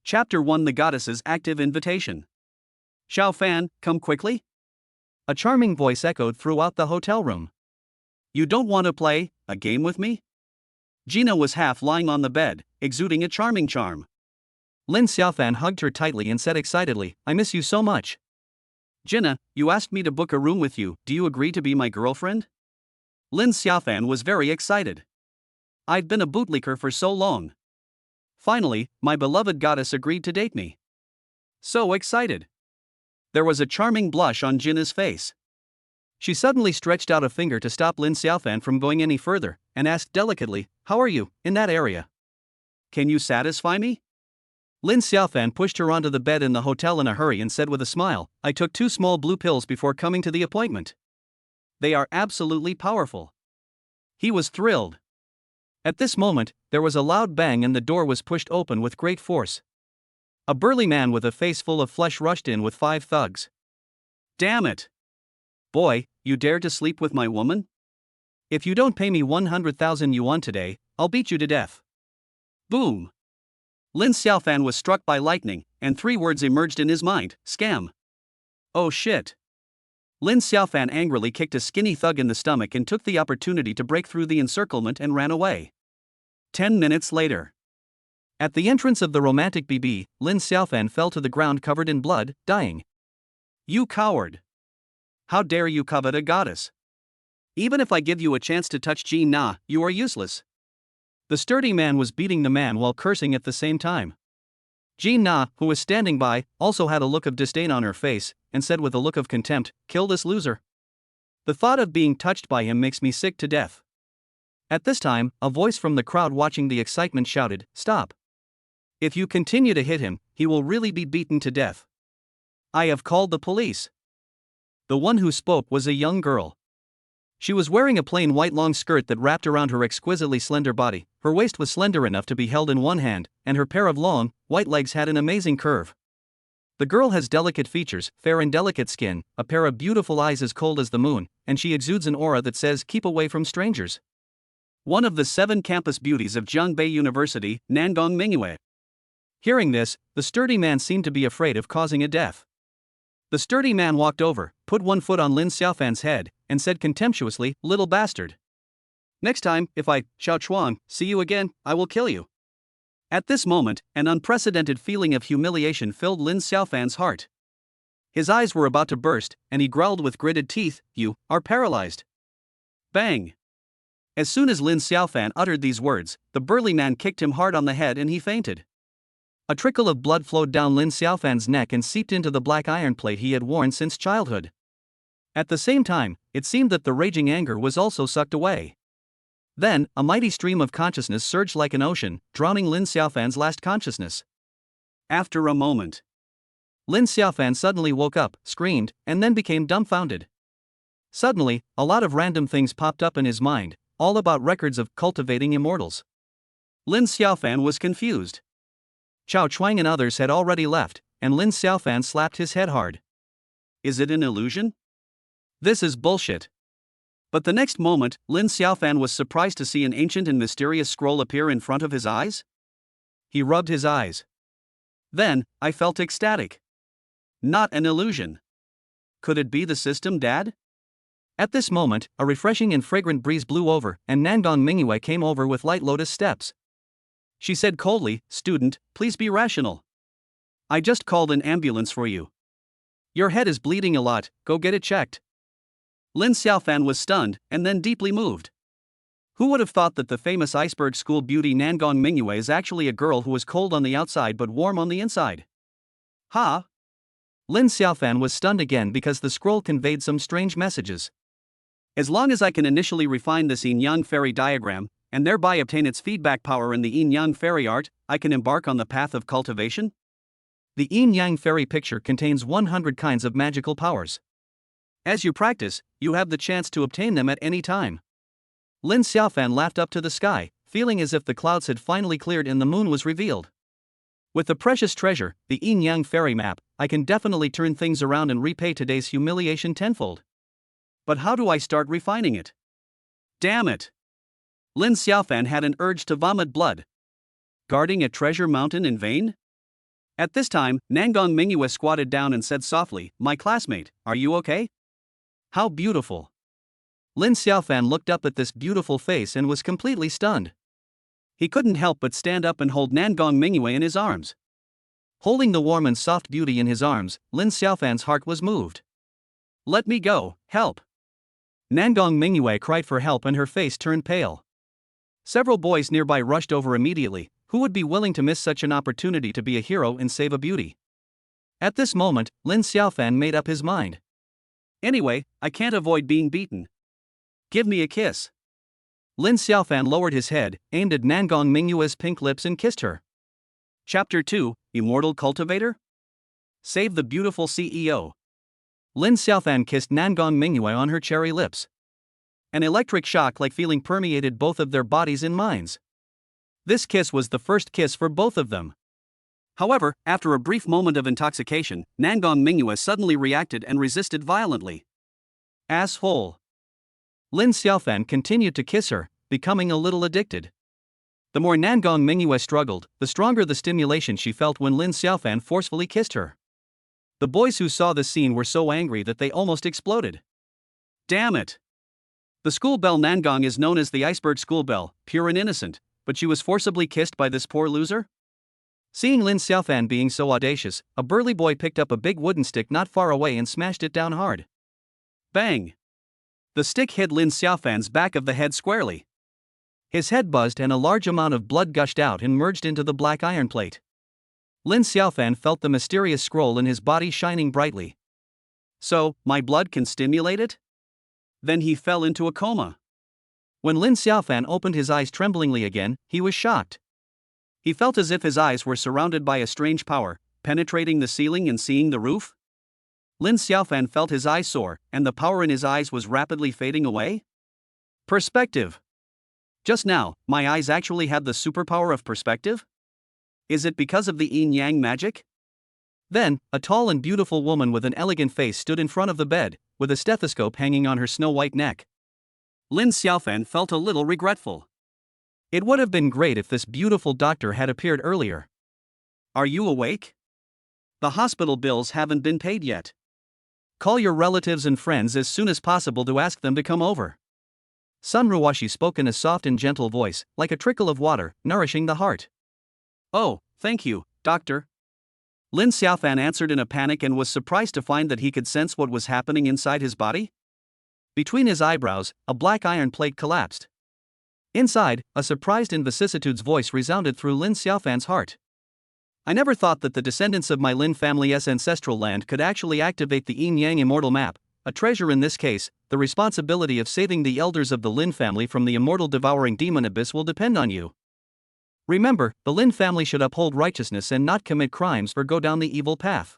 Chapter 1: The Goddess's Active Invitation. Xiao Fan, come quickly? A charming voice echoed throughout the hotel room. You don't want to play a game with me? Gina was half lying on the bed, exuding a charming charm. Lin Xiaofan hugged her tightly and said excitedly, I miss you so much. Gina, you asked me to book a room with you, do you agree to be my girlfriend? Lin Xiaofan was very excited. I've been a bootlicker for so long. Finally, my beloved goddess agreed to date me. So excited. There was a charming blush on Gina's face. She suddenly stretched out a finger to stop Lin Xiaofan from going any further, and asked delicately, How are you, in that area? Can you satisfy me? Lin Xiaofan pushed her onto the bed in the hotel in a hurry and said with a smile, I took 2 small blue pills before coming to the appointment. They are absolutely powerful. He was thrilled. At this moment, there was a loud bang and the door was pushed open with great force. A burly man with a face full of flesh rushed in with 5 thugs. Damn it! Boy, you dare to sleep with my woman? If you don't pay me 100,000 yuan today, I'll beat you to death. Boom! Lin Xiaofan was struck by lightning, and 3 words emerged in his mind, scam. Oh shit. Lin Xiaofan angrily kicked a skinny thug in the stomach and took the opportunity to break through the encirclement and ran away. 10 minutes later. At the entrance of the romantic BB, Lin Xiaofan fell to the ground covered in blood, dying. You coward! How dare you covet a goddess? Even if I give you a chance to touch Jin Na, you are useless. The sturdy man was beating the man while cursing at the same time. Jin Na, who was standing by, also had a look of disdain on her face, and said with a look of contempt, Kill this loser. The thought of being touched by him makes me sick to death. At this time, a voice from the crowd watching the excitement shouted, Stop. If you continue to hit him, he will really be beaten to death. I have called the police. The one who spoke was a young girl. She was wearing a plain white long skirt that wrapped around her exquisitely slender body, her waist was slender enough to be held in one hand, and her pair of long, white legs had an amazing curve. The girl has delicate features, fair and delicate skin, a pair of beautiful eyes as cold as the moon, and she exudes an aura that says keep away from strangers. One of the 7 campus beauties of Jiangbei University, Nangong Mingyue. Hearing this, the sturdy man seemed to be afraid of causing a death. The sturdy man walked over, put 1 foot on Lin Xiaofan's head, and said contemptuously, Little bastard. Next time, if I, Xiao Chuang, see you again, I will kill you. At this moment, an unprecedented feeling of humiliation filled Lin Xiaofan's heart. His eyes were about to burst, and he growled with gritted teeth, You are paralyzed. Bang! As soon as Lin Xiaofan uttered these words, the burly man kicked him hard on the head and he fainted. A trickle of blood flowed down Lin Xiaofan's neck and seeped into the black iron plate he had worn since childhood. At the same time, it seemed that the raging anger was also sucked away. Then, a mighty stream of consciousness surged like an ocean, drowning Lin Xiaofan's last consciousness. After a moment, Lin Xiaofan suddenly woke up, screamed, and then became dumbfounded. Suddenly, a lot of random things popped up in his mind, all about records of cultivating immortals. Lin Xiaofan was confused. Chao Chuang and others had already left, and Lin Xiaofan slapped his head hard. Is it an illusion? This is bullshit. But the next moment, Lin Xiaofan was surprised to see an ancient and mysterious scroll appear in front of his eyes. He rubbed his eyes. Then, I felt ecstatic. Not an illusion. Could it be the system, Dad? At this moment, a refreshing and fragrant breeze blew over, and Nangong Mingyue came over with light lotus steps. She said coldly, Student, please be rational. I just called an ambulance for you. Your head is bleeding a lot, go get it checked. Lin Xiaofan was stunned, and then deeply moved. Who would have thought that the famous iceberg school beauty Nangong Mingyue is actually a girl who is cold on the outside but warm on the inside? Ha! Lin Xiaofan was stunned again because the scroll conveyed some strange messages. As long as I can initially refine this Yin-Yang fairy diagram, and thereby obtain its feedback power in the Yin-Yang fairy art, I can embark on the path of cultivation? The Yin-Yang fairy picture contains 100 kinds of magical powers. As you practice, you have the chance to obtain them at any time. Lin Xiaofan laughed up to the sky, feeling as if the clouds had finally cleared and the moon was revealed. With the precious treasure, the Yin-Yang fairy map, I can definitely turn things around and repay today's humiliation tenfold. But how do I start refining it? Damn it! Lin Xiaofan had an urge to vomit blood. Guarding a treasure mountain in vain? At this time, Nangong Mingyue squatted down and said softly, "My classmate, are you okay?" "How beautiful." Lin Xiaofan looked up at this beautiful face and was completely stunned. He couldn't help but stand up and hold Nangong Mingyue in his arms. Holding the warm and soft beauty in his arms, Lin Xiaofan's heart was moved. "Let me go, help!" Nangong Mingyue cried for help and her face turned pale. Several boys nearby rushed over immediately. Who would be willing to miss such an opportunity to be a hero and save a beauty? At this moment, Lin Xiaofan made up his mind. "Anyway, I can't avoid being beaten. Give me a kiss." Lin Xiaofan lowered his head, aimed at Nangong Mingyue's pink lips and kissed her. Chapter 2, Immortal Cultivator? Save the beautiful CEO. Lin Xiaofan kissed Nangong Mingyue on her cherry lips. An electric shock-like feeling permeated both of their bodies and minds. This kiss was the first kiss for both of them. However, after a brief moment of intoxication, Nangong Mingyue suddenly reacted and resisted violently. Asshole. Lin Xiaofan continued to kiss her, becoming a little addicted. The more Nangong Mingyue struggled, the stronger the stimulation she felt when Lin Xiaofan forcefully kissed her. The boys who saw the scene were so angry that they almost exploded. Damn it! The school bell Nangong is known as the iceberg school bell, pure and innocent, but she was forcibly kissed by this poor loser? Seeing Lin Xiaofan being so audacious, a burly boy picked up a big wooden stick not far away and smashed it down hard. Bang! The stick hit Lin Xiaofan's back of the head squarely. His head buzzed and a large amount of blood gushed out and merged into the black iron plate. Lin Xiaofan felt the mysterious scroll in his body shining brightly. "So, my blood can stimulate it?" Then he fell into a coma. When Lin Xiaofan opened his eyes tremblingly again, he was shocked. He felt as if his eyes were surrounded by a strange power, penetrating the ceiling and seeing the roof. Lin Xiaofan felt his eyes sore, and the power in his eyes was rapidly fading away. Perspective. Just now, my eyes actually had the superpower of perspective? Is it because of the yin-yang magic? Then, a tall and beautiful woman with an elegant face stood in front of the bed, with a stethoscope hanging on her snow-white neck. Lin Xiaofan felt a little regretful. It would have been great if this beautiful doctor had appeared earlier. "Are you awake? The hospital bills haven't been paid yet. Call your relatives and friends as soon as possible to ask them to come over." Sun Ruwashi spoke in a soft and gentle voice, like a trickle of water, nourishing the heart. "Oh, thank you, doctor." Lin Xiaofan answered in a panic and was surprised to find that he could sense what was happening inside his body. Between his eyebrows, a black iron plate collapsed. Inside, a surprised and vicissitudes voice resounded through Lin Xiaofan's heart. "I never thought that the descendants of my Lin family's ancestral land could actually activate the Yin-Yang Immortal Map, a treasure in this case. The responsibility of saving the elders of the Lin family from the immortal devouring demon abyss will depend on you. Remember, the Lin family should uphold righteousness and not commit crimes or go down the evil path."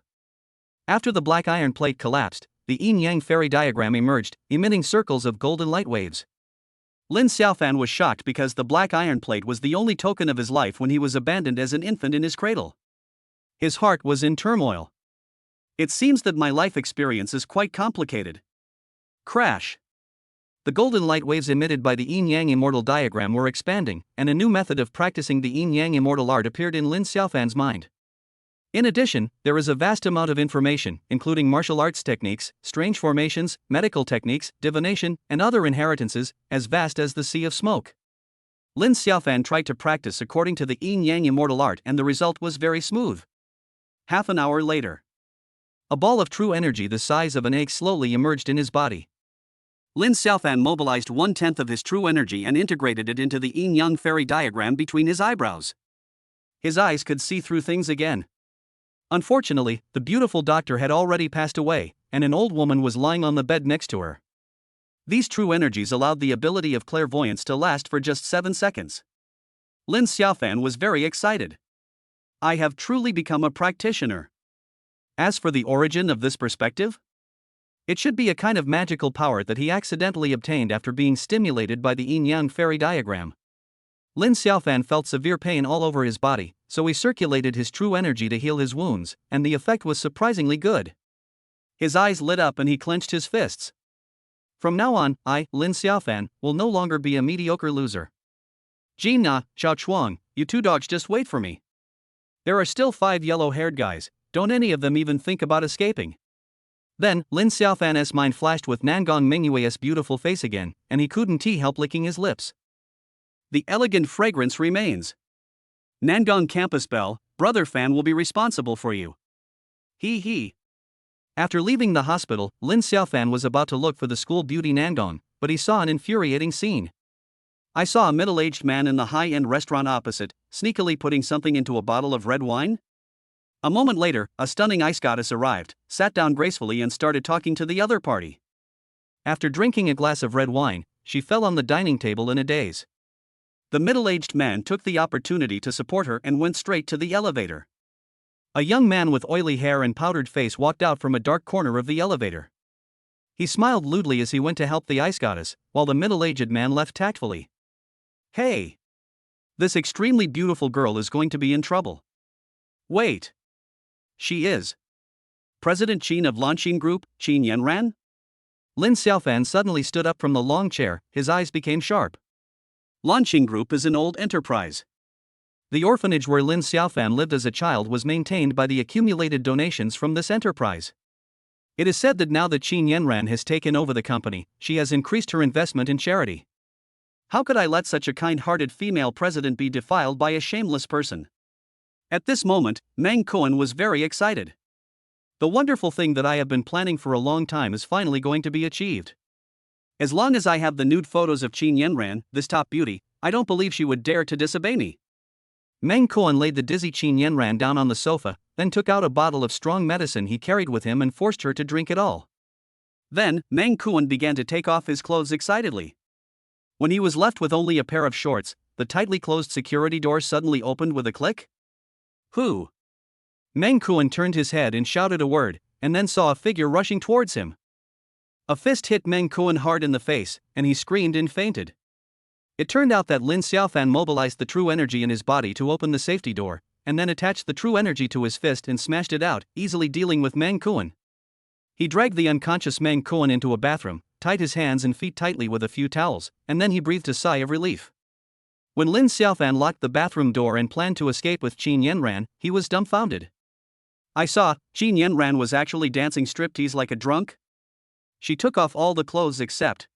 After the black iron plate collapsed, the Yin-Yang fairy diagram emerged, emitting circles of golden light waves. Lin Xiaofan was shocked because the black iron plate was the only token of his life when he was abandoned as an infant in his cradle. His heart was in turmoil. "It seems that my life experience is quite complicated." Crash! The golden light waves emitted by the Yin-Yang Immortal Diagram were expanding, and a new method of practicing the Yin-Yang Immortal Art appeared in Lin Xiaofan's mind. In addition, there is a vast amount of information, including martial arts techniques, strange formations, medical techniques, divination, and other inheritances, as vast as the sea of smoke. Lin Xiaofan tried to practice according to the Yin-Yang Immortal Art and the result was very smooth. Half an hour later, a ball of true energy the size of an egg slowly emerged in his body. Lin Xiaofan mobilized 1/10 of his true energy and integrated it into the Yin-Yang fairy diagram between his eyebrows. His eyes could see through things again. Unfortunately, the beautiful doctor had already passed away, and an old woman was lying on the bed next to her. These true energies allowed the ability of clairvoyance to last for just 7 seconds. Lin Xiaofan was very excited. "I have truly become a practitioner." As for the origin of this perspective, it should be a kind of magical power that he accidentally obtained after being stimulated by the Yin-Yang fairy diagram. Lin Xiaofan felt severe pain all over his body, so he circulated his true energy to heal his wounds, and the effect was surprisingly good. His eyes lit up and he clenched his fists. "From now on, I, Lin Xiaofan, will no longer be a mediocre loser. Jin Na, Xiao Chuang, you two dogs just wait for me." There are still 5 yellow-haired guys, don't any of them even think about escaping. Then, Lin Xiaofan's mind flashed with Nangong Mingyue's beautiful face again, and he couldn't help licking his lips. The elegant fragrance remains. Nangong Campus Belle, brother Fan will be responsible for you. He. After leaving the hospital, Lin Xiaofan was about to look for the school beauty Nangong, but he saw an infuriating scene. I saw a middle-aged man in the high-end restaurant opposite, sneakily putting something into a bottle of red wine. A moment later, a stunning ice goddess arrived, sat down gracefully and started talking to the other party. After drinking a glass of red wine, she fell on the dining table in a daze. The middle-aged man took the opportunity to support her and went straight to the elevator. A young man with oily hair and powdered face walked out from a dark corner of the elevator. He smiled lewdly as he went to help the ice goddess, while the middle-aged man left tactfully. Hey! This extremely beautiful girl is going to be in trouble. Wait! She is President Qin of Lanxin Group, Qin Yanran? Lin Xiaofan suddenly stood up from the long chair, his eyes became sharp. Lanxin Group is an old enterprise. The orphanage where Lin Xiaofan lived as a child was maintained by the accumulated donations from this enterprise. It is said that now that Qin Yanran has taken over the company, she has increased her investment in charity. How could I let such a kind-hearted female president be defiled by a shameless person? At this moment, Meng Kuan was very excited. The wonderful thing that I have been planning for a long time is finally going to be achieved. As long as I have the nude photos of Qin Yanran, this top beauty, I don't believe she would dare to disobey me. Meng Kuan laid the dizzy Qin Yanran down on the sofa, then took out a bottle of strong medicine he carried with him and forced her to drink it all. Then, Meng Kuan began to take off his clothes excitedly. When he was left with only a pair of shorts, the tightly closed security door suddenly opened with a click. Who? Meng Kuan turned his head and shouted a word, and then saw a figure rushing towards him. A fist hit Meng Kuan hard in the face, and he screamed and fainted. It turned out that Lin Xiaofan mobilized the true energy in his body to open the safety door, and then attached the true energy to his fist and smashed it out, easily dealing with Meng Kuan. He dragged the unconscious Meng Kuan into a bathroom, tied his hands and feet tightly with a few towels, and then he breathed a sigh of relief. When Lin Xiaofan locked the bathroom door and planned to escape with Qin Yanran, he was dumbfounded. I saw, Qin Yanran was actually dancing striptease like a drunk. She took off all the clothes except.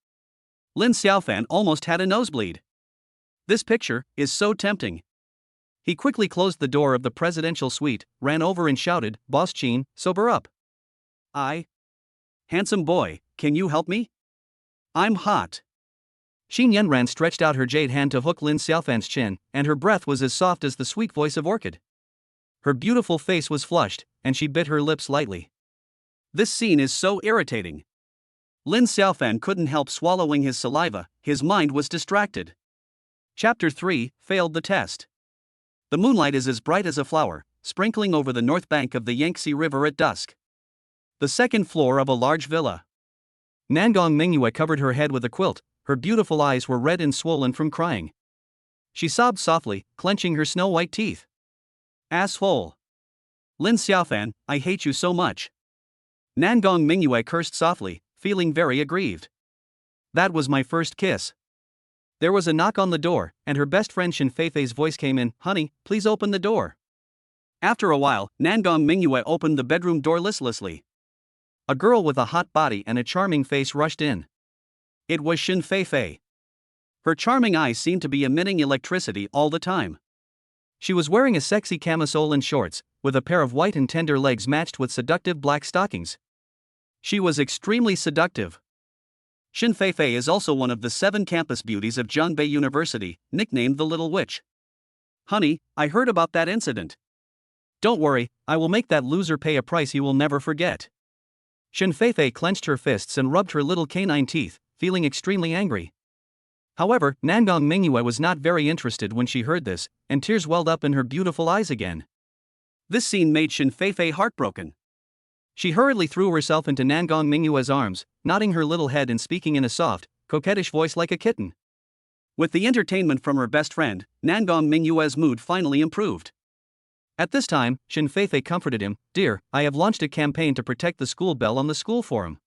Lin Xiaofan almost had a nosebleed. This picture is so tempting. He quickly closed the door of the presidential suite, ran over and shouted, "Boss Qin, sober up. Handsome boy, can you help me? I'm hot." Qin Yanran stretched out her jade hand to hook Lin Xiaofan's chin, and her breath was as soft as the sweet voice of orchid. Her beautiful face was flushed, and she bit her lips lightly. This scene is so irritating. Lin Xiaofan couldn't help swallowing his saliva, his mind was distracted. Chapter 3, Failed the Test. The moonlight is as bright as a flower, sprinkling over the north bank of the Yangtze River at dusk. The second floor of a large villa. Nangong Mingyue covered her head with a quilt, her beautiful eyes were red and swollen from crying. She sobbed softly, clenching her snow-white teeth. Asshole. Lin Xiaofan, I hate you so much. Nangong Mingyue cursed softly, feeling very aggrieved. That was my first kiss. There was a knock on the door, and her best friend Shin Feifei's voice came in, "Honey, please open the door." After a while, Nangong Mingyue opened the bedroom door listlessly. A girl with a hot body and a charming face rushed in. It was Shin Feifei. Her charming eyes seemed to be emitting electricity all the time. She was wearing a sexy camisole and shorts, with a pair of white and tender legs matched with seductive black stockings. She was extremely seductive. Shin Feifei is also one of the 7 campus beauties of Zhongbei University, nicknamed the Little Witch. Honey, I heard about that incident. Don't worry, I will make that loser pay a price he will never forget. Shin Feifei clenched her fists and rubbed her little canine teeth, feeling extremely angry. However, Nangong Mingyue was not very interested when she heard this, and tears welled up in her beautiful eyes again. This scene made Shin Feifei heartbroken. She hurriedly threw herself into Nangong Mingyue's arms, nodding her little head and speaking in a soft, coquettish voice like a kitten. With the entertainment from her best friend, Nangong Mingyue's mood finally improved. At this time, Shin Feifei comforted him, "Dear, I have launched a campaign to protect the school bell on the school forum.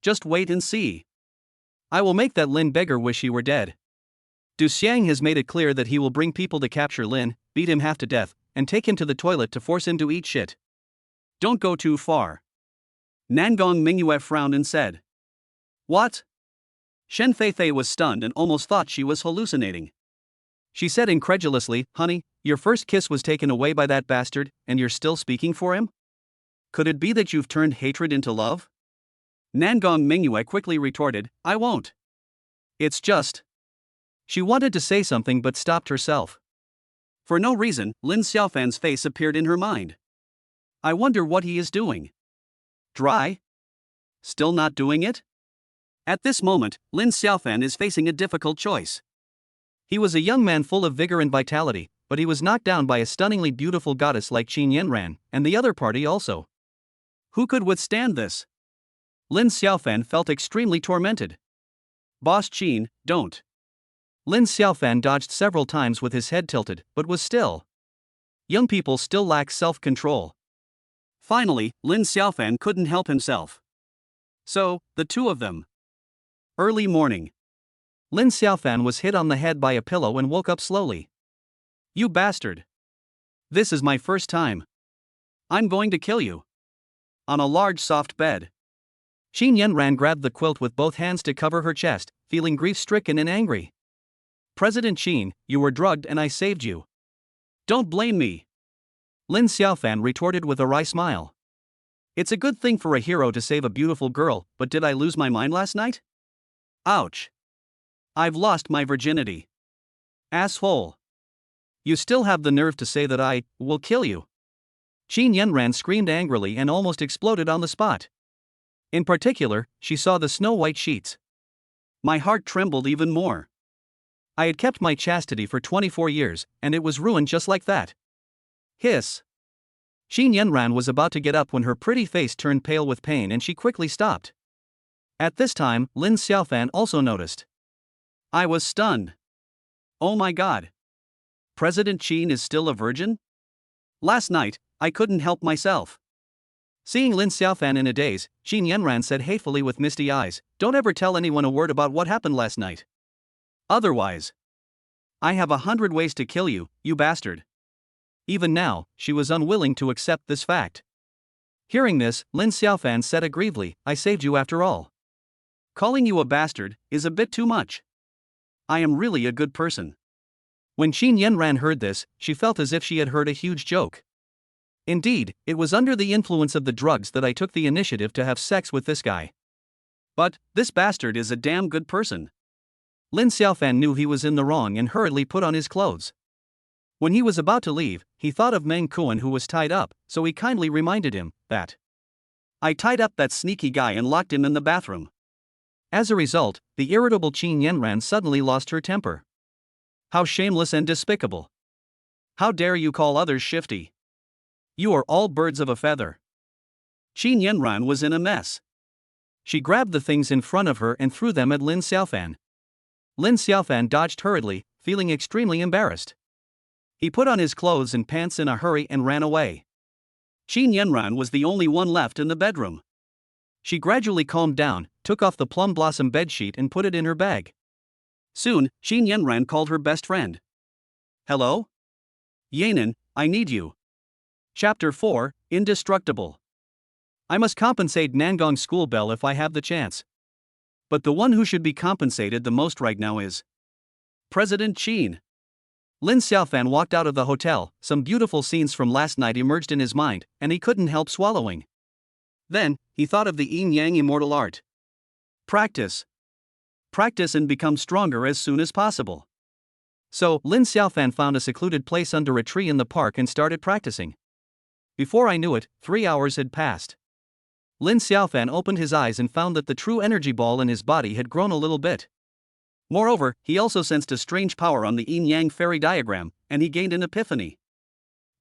Just wait and see. I will make that Lin beggar wish he were dead. Du Xiang has made it clear that he will bring people to capture Lin, beat him half to death, and take him to the toilet to force him to eat shit. Don't go too far. Nangong Mingyue frowned and said. What? Shen Feifei was stunned and almost thought she was hallucinating. She said incredulously, honey, your first kiss was taken away by that bastard, and you're still speaking for him? Could it be that you've turned hatred into love? Nangong Mingyue quickly retorted, I won't. It's just. She wanted to say something but stopped herself. For no reason, Lin Xiaofan's face appeared in her mind. I wonder what he is doing. Dry? Still not doing it? At this moment, Lin Xiaofan is facing a difficult choice. He was a young man full of vigor and vitality, but he was knocked down by a stunningly beautiful goddess like Qin Yanran, and the other party also. Who could withstand this? Lin Xiaofan felt extremely tormented. Boss Qin, don't. Lin Xiaofan dodged several times with his head tilted, but was still. Young people still lack self-control. Finally, Lin Xiaofan couldn't help himself. So, the two of them. Early morning. Lin Xiaofan was hit on the head by a pillow and woke up slowly. You bastard. This is my first time. I'm going to kill you. On a large soft bed. Qin Yanran grabbed the quilt with both hands to cover her chest, feeling grief-stricken and angry. President Qin, you were drugged and I saved you. Don't blame me. Lin Xiaofan retorted with a wry smile. It's a good thing for a hero to save a beautiful girl, but did I lose my mind last night? Ouch. I've lost my virginity. Asshole. You still have the nerve to say that I will kill you. Qin Yanran screamed angrily and almost exploded on the spot. In particular, she saw the snow-white sheets. My heart trembled even more. I had kept my chastity for 24 years, and it was ruined just like that. Hiss. Qin Yanran was about to get up when her pretty face turned pale with pain and she quickly stopped. At this time, Lin Xiaofan also noticed. I was stunned. Oh my god. President Qin is still a virgin? Last night, I couldn't help myself. Seeing Lin Xiaofan in a daze, Qin Yanran said hatefully with misty eyes, don't ever tell anyone a word about what happened last night. Otherwise, I have 100 ways to kill you, you bastard. Even now, she was unwilling to accept this fact. Hearing this, Lin Xiaofan said aggrievely, I saved you after all. Calling you a bastard is a bit too much. I am really a good person. When Qin Yanran heard this, she felt as if she had heard a huge joke. Indeed, it was under the influence of the drugs that I took the initiative to have sex with this guy. But, this bastard is a damn good person. Lin Xiaofan knew he was in the wrong and hurriedly put on his clothes. When he was about to leave, he thought of Meng Kuan who was tied up, so he kindly reminded him that I tied up that sneaky guy and locked him in the bathroom. As a result, the irritable Qin Yanran suddenly lost her temper. How shameless and despicable. How dare you call others shifty? You are all birds of a feather. Qin Yanran was in a mess. She grabbed the things in front of her and threw them at Lin Xiaofan. Lin Xiaofan dodged hurriedly, feeling extremely embarrassed. He put on his clothes and pants in a hurry and ran away. Qin Yanran was the only one left in the bedroom. She gradually calmed down, took off the plum blossom bedsheet and put it in her bag. Soon, Qin Yanran called her best friend. Hello? Yanan, I need you. Chapter 4, Indestructible. I must compensate Nangong school bell if I have the chance. But the one who should be compensated the most right now is President Qin. Lin Xiaofan walked out of the hotel, some beautiful scenes from last night emerged in his mind, and he couldn't help swallowing. Then, he thought of the Yin-Yang Immortal Art. Practice. Practice and become stronger as soon as possible. So, Lin Xiaofan found a secluded place under a tree in the park and started practicing. Before I knew it, 3 hours had passed. Lin Xiaofan opened his eyes and found that the true energy ball in his body had grown a little bit. Moreover, he also sensed a strange power on the Yin-Yang fairy diagram, and he gained an epiphany.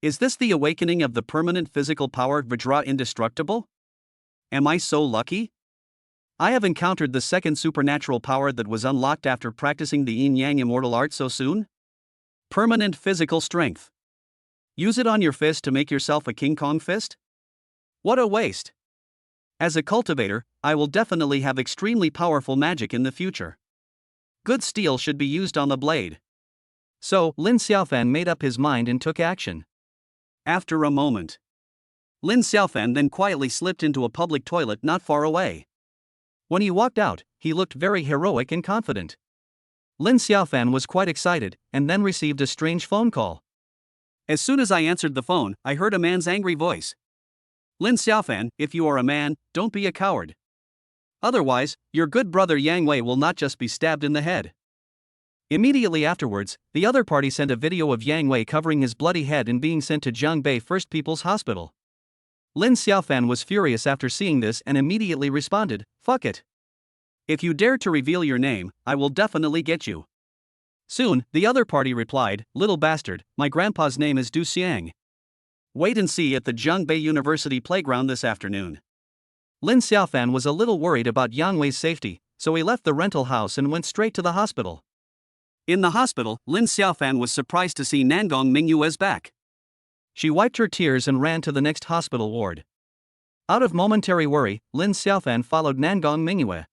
Is this the awakening of the permanent physical power Vajra Indestructible? Am I so lucky? I have encountered the second supernatural power that was unlocked after practicing the Yin-Yang Immortal Art so soon? Permanent physical strength. Use it on your fist to make yourself a King Kong fist? What a waste! As a cultivator, I will definitely have extremely powerful magic in the future. Good steel should be used on the blade. So, Lin Xiaofan made up his mind and took action. After a moment, Lin Xiaofan then quietly slipped into a public toilet not far away. When he walked out, he looked very heroic and confident. Lin Xiaofan was quite excited, and then received a strange phone call. As soon as I answered the phone, I heard a man's angry voice. Lin Xiaofan, if you are a man, don't be a coward. Otherwise, your good brother Yang Wei will not just be stabbed in the head. Immediately afterwards, the other party sent a video of Yang Wei covering his bloody head and being sent to Zhangbei First People's Hospital. Lin Xiaofan was furious after seeing this and immediately responded, "Fuck it. If you dare to reveal your name, I will definitely get you." Soon, the other party replied, "Little bastard, my grandpa's name is Du Xiang. Wait and see at the Zhangbei University playground this afternoon." Lin Xiaofan was a little worried about Yang Wei's safety, so he left the rental house and went straight to the hospital. In the hospital, Lin Xiaofan was surprised to see Nangong Mingyue's back. She wiped her tears and ran to the next hospital ward. Out of momentary worry, Lin Xiaofan followed Nangong Mingyue.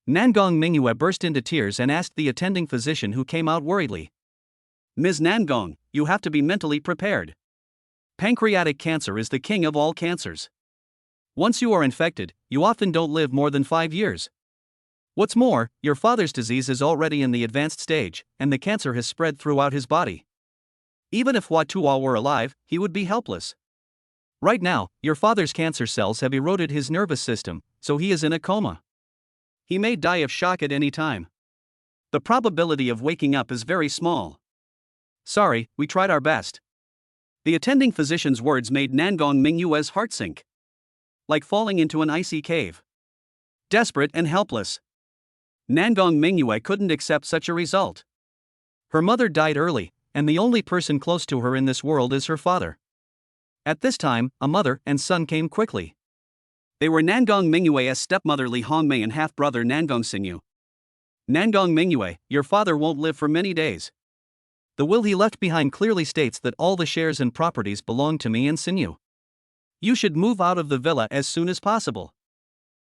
Nangong Mingyue burst into tears and asked the attending physician, who came out worriedly. "Ms. Nangong, you have to be mentally prepared. Pancreatic cancer is the king of all cancers. Once you are infected, you often don't live more than 5 years. What's more, your father's disease is already in the advanced stage, and the cancer has spread throughout his body. Even if Hua Tuo were alive, he would be helpless. Right now, your father's cancer cells have eroded his nervous system, so he is in a coma. He may die of shock at any time. The probability of waking up is very small. Sorry, we tried our best." The attending physician's words made Nangong Mingyue's heart sink. Like falling into an icy cave. Desperate and helpless, Nangong Mingyue couldn't accept such a result. Her mother died early, and the only person close to her in this world is her father. At this time, a mother and son came quickly. They were Nangong Mingyue's stepmother Li Hongmei and half-brother Nangong Xinyu. "Nangong Mingyue, your father won't live for many days. The will he left behind clearly states that all the shares and properties belong to me and Xinyu. You should move out of the villa as soon as possible."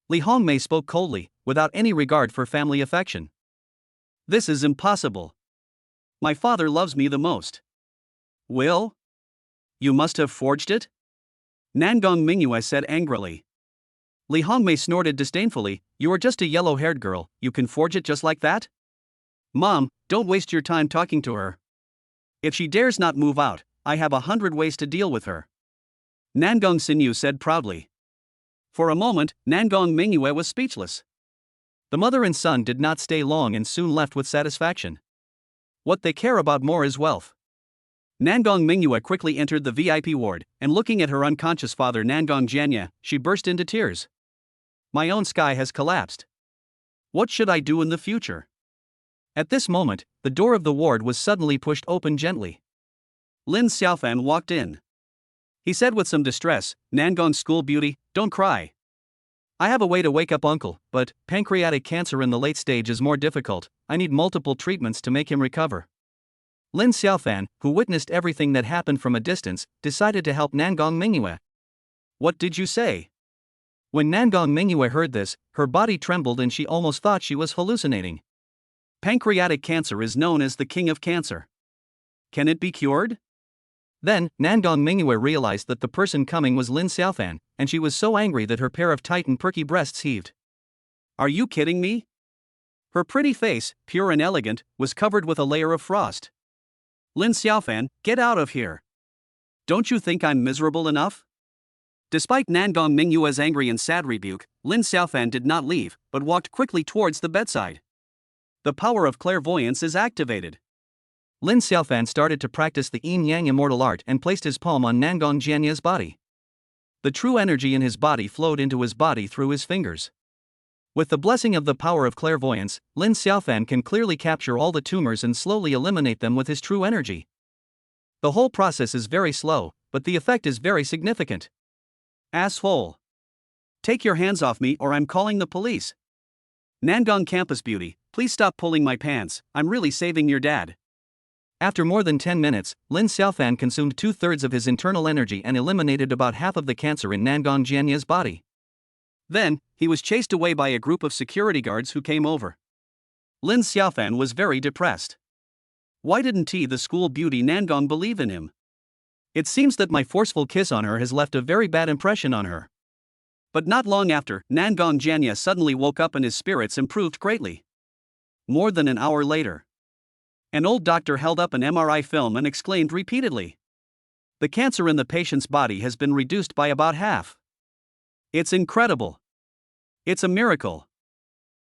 Li Hongmei spoke coldly, without any regard for family affection. "This is impossible. My father loves me the most." "Will? You must have forged it?" Nangong Mingyue said angrily. Li Hongmei snorted disdainfully, "You are just a yellow-haired girl, you can forge it just like that? Mom, don't waste your time talking to her. If she dares not move out, I have 100 ways to deal with her." Nangong Xinyu said proudly. For a moment, Nangong Mingyue was speechless. The mother and son did not stay long and soon left with satisfaction. What they care about more is wealth. Nangong Mingyue quickly entered the VIP ward, and looking at her unconscious father Nangong Jianye, she burst into tears. "My own sky has collapsed. What should I do in the future?" At this moment, the door of the ward was suddenly pushed open gently. Lin Xiaofan walked in. He said with some distress, "Nangong school beauty, don't cry. I have a way to wake up uncle, but pancreatic cancer in the late stage is more difficult. I need multiple treatments to make him recover." Lin Xiaofan, who witnessed everything that happened from a distance, decided to help Nangong Mingyue. "What did you say?" When Nangong Mingyue heard this, her body trembled and she almost thought she was hallucinating. "Pancreatic cancer is known as the king of cancer. Can it be cured?" Then, Nangong Mingyue realized that the person coming was Lin Xiaofan, and she was so angry that her pair of tight and perky breasts heaved. "Are you kidding me?" Her pretty face, pure and elegant, was covered with a layer of frost. "Lin Xiaofan, get out of here. Don't you think I'm miserable enough?" Despite Nangong Mingyue's angry and sad rebuke, Lin Xiaofan did not leave, but walked quickly towards the bedside. The power of clairvoyance is activated. Lin Xiaofan started to practice the Yin-Yang Immortal art and placed his palm on Nangong Jianye's body. The true energy in his body flowed into his body through his fingers. With the blessing of the power of clairvoyance, Lin Xiaofan can clearly capture all the tumors and slowly eliminate them with his true energy. The whole process is very slow, but the effect is very significant. "Asshole. Take your hands off me or I'm calling the police. Nangong campus beauty, please stop pulling my pants, I'm really saving your dad." After more than 10 minutes, Lin Xiaofan consumed 2/3 of his internal energy and eliminated about half of the cancer in Nangong Jianye's body. Then, he was chased away by a group of security guards who came over. Lin Xiaofan was very depressed. Why didn't the school beauty Nangong believe in him? It seems that my forceful kiss on her has left a very bad impression on her. But not long after, Nangong Janya suddenly woke up and his spirits improved greatly. More than an hour later, an old doctor held up an MRI film and exclaimed repeatedly, "The cancer in the patient's body has been reduced by about half. It's incredible. It's a miracle.